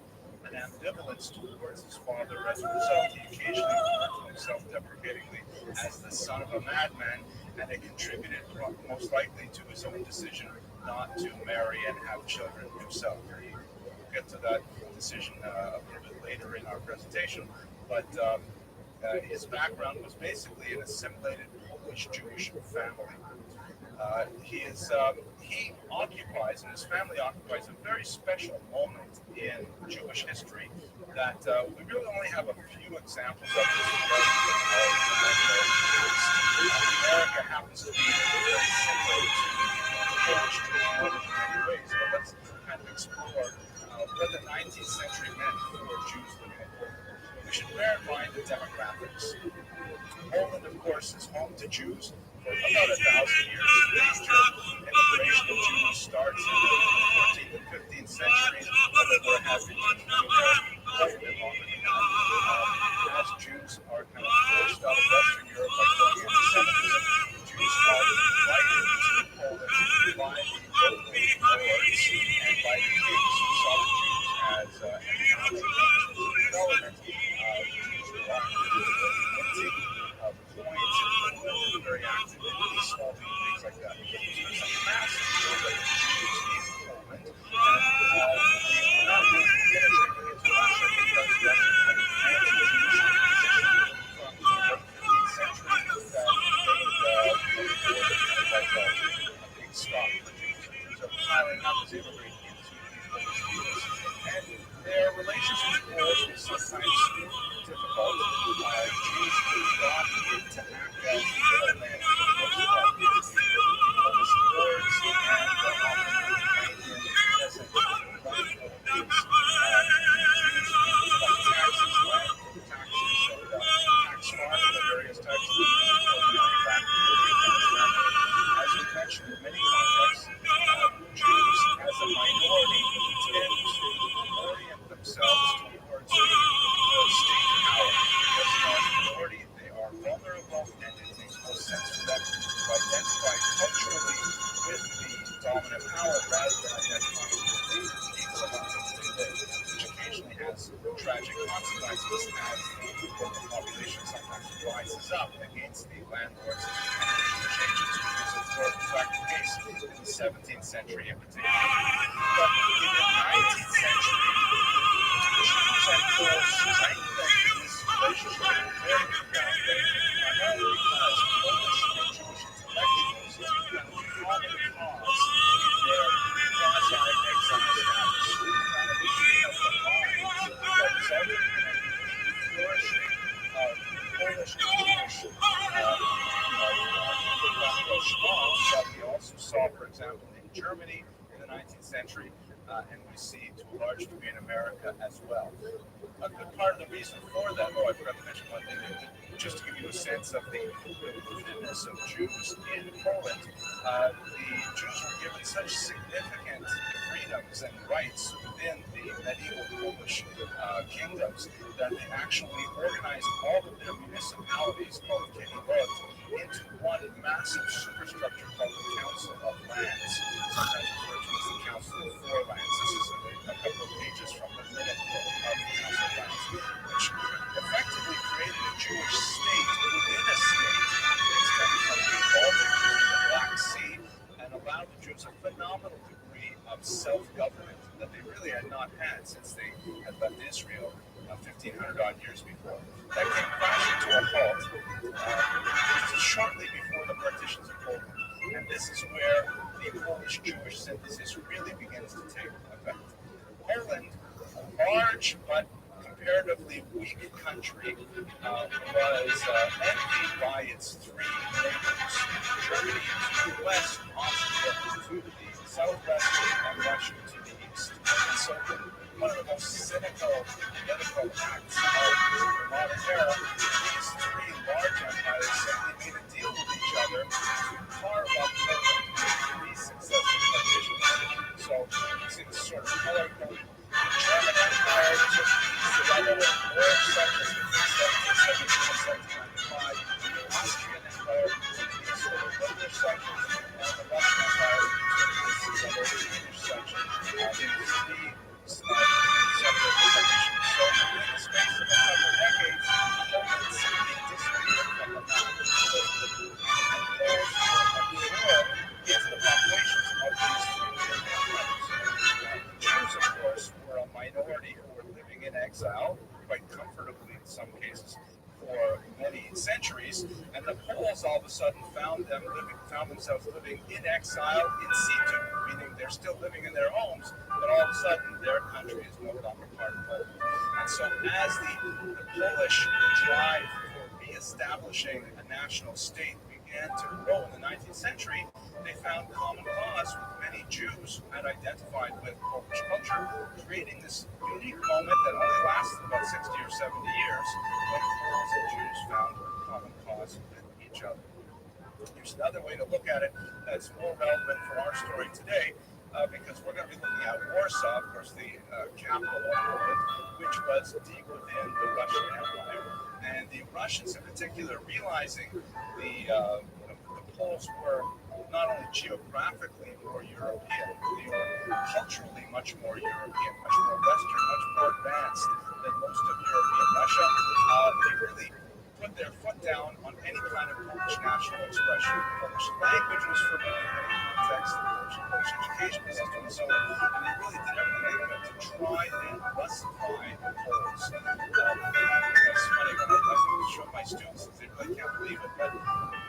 [SPEAKER 3] ambivalence towards his father. As a result, he occasionally referred to himself deprecatingly as the son of a madman, and it contributed most likely to his own decision not to marry and have children himself. We'll get to that decision a little bit later in our presentation, but his background was basically an assimilated Polish Jewish family. He occupies, and his family occupies, a very special moment in Jewish history that we really only have a few examples of this. America happens to be very similar to Polish Jewish in many ways, but let's kind of explore what the 19th century meant for Jews living in Poland. We should bear in mind the demographics. Poland, of course, is home to Jews for about 1,000 years. Major immigration of Jews starts in the 14th and 15th centuries, although there have been Jews living there quite a bit longer than that. As Jews are kind of forced out of Western Europe by colonial anti-Semitism, Jews are invited to Poland by the local lords and by the kings who saw the Jews as economic development. Jews were often minting coins and very active in peace swapping, things like that. So there's a massive number of Jews in Poland, and we're not really penetrating into Russia because Russia had an anti-Jewish position from the 15th century that made Poland like a big stop for Jews. So piling up as immigrants into these Polish communities. And their relations with Poles was sometimes difficult. Jews moved on to act as middlemen for most of the Polish lords, and often maintained in present right Jews collect taxes, land taxes, and tax farm, the various types of as we mentioned in many contexts, Jews as a minority tend to orient themselves towards state power. Because as a minority, they are vulnerable, and it makes more sense for them to identify culturally with the dominant power rather than identifying with the people among whom they live, which occasionally has tragic consequences as the local population sometimes rises up against the landlords and Jewish agents, which was in fact the case in the 17th century in particular. But in the 19th century, Jews and Poles strengthened this relationship in very profound way, primarily because Polish and Jewish intellectuals found common cause in their quasi-exile status, found a meeting of the minds that resulted in a flourishing of Polish and Jewish that we also saw, for example, in Germany in the 19th century, and we see to a large degree in America as well. A good part of the reason for that, I forgot to mention one thing, just to give you a sense of the rootedness of Jews in Poland, the Jews were given such significant freedoms and rights within the medieval Polish kingdoms that they actually organized all of their municipalities called Kiev into one massive superstructure called the Council of Lands, sometimes referred to as the Council of Four Lands. This is a couple of pages from the minute book of the Council of Lands, which effectively created a Jewish state within a state extended from the Baltic to the Black Sea and allowed the Jews a phenomenal degree of self-government that they really had not had since they had left Israel 1,500 odd years before. That came crashing to a halt just shortly before the partitions of Poland. And this is where the Polish-Jewish synthesis really begins to take effect. Poland, a large but comparatively weak country, was envied by its three neighbors: Germany to the west, Austria to the southwest, and Russia to the east. And so one of the most cynical political acts of the modern era, these three large empires simply made a deal with each other to carve up Poland with three successive partitions. So you see this sort of color code. The German Empire took several more sections between 1770 and 1795. The Austrian Empire took the sort of other sections on the Russian Empire. This is a Swedish section. These three separate sections. So in the space of a couple decades, Poland simply disappeared from the map. And Poles were absorbed into the populations of these three different empires. The Jews, of course, were a minority who were living in exile, quite comfortably in some cases, for many centuries, and the Poles all of a sudden found themselves living in exile in situ, meaning they're still living in their homes, but all of a sudden their country is no longer part of Poland. And so as the Polish drive for reestablishing a national state began to grow in the 19th century, they found common cause with many Jews who had identified with Polish culture, creating this unique moment that only lasted about 60 or 70 years when Poles and Jews found common cause with each other. Here's another way to look at it that's more relevant for our story today, because we're going to be looking at Warsaw, of course, the capital of Poland, which was deep within the Russian Empire. And the Russians, in particular, realizing the Poles were not only geographically more European, they were culturally much more European, much more Western, much more advanced than most of European Russia. They really put their foot down on any kind of Polish national expression. Polish language was forbidden in many contexts, the Polish education system and so on, and they really did everything they could to try and Russify the Poles. It's funny when I show my students, they really can't believe it, but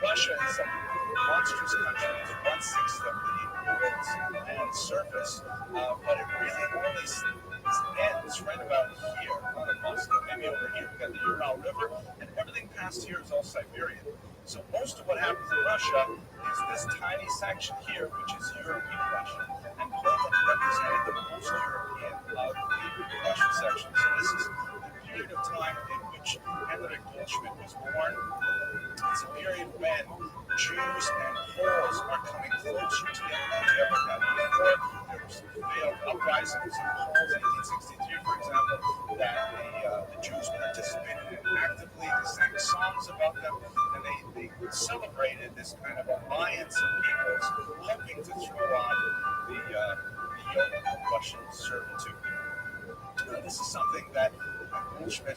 [SPEAKER 3] Russia is a monstrous country. It's 1/6 of the world's land surface, but it really only ends right about here on the coast, maybe over here. We've got the Ural River, and everything past here is all Siberian. So most of what happens in Russia is this tiny section here, which is European Russia, and Poland represented the most European of the Russian section. So this is the period of time in which Henryk Goldschmidt was born. It's a period when Jews and Poles are coming closer together than they ever have before. There was some failed uprisings in Poles in 1863, for example, that the Jews participated in actively. They sang songs about them, and they celebrated this kind of alliance of peoples, hoping to throw on the yoke of Russian servitude. This is something that Goldschmidt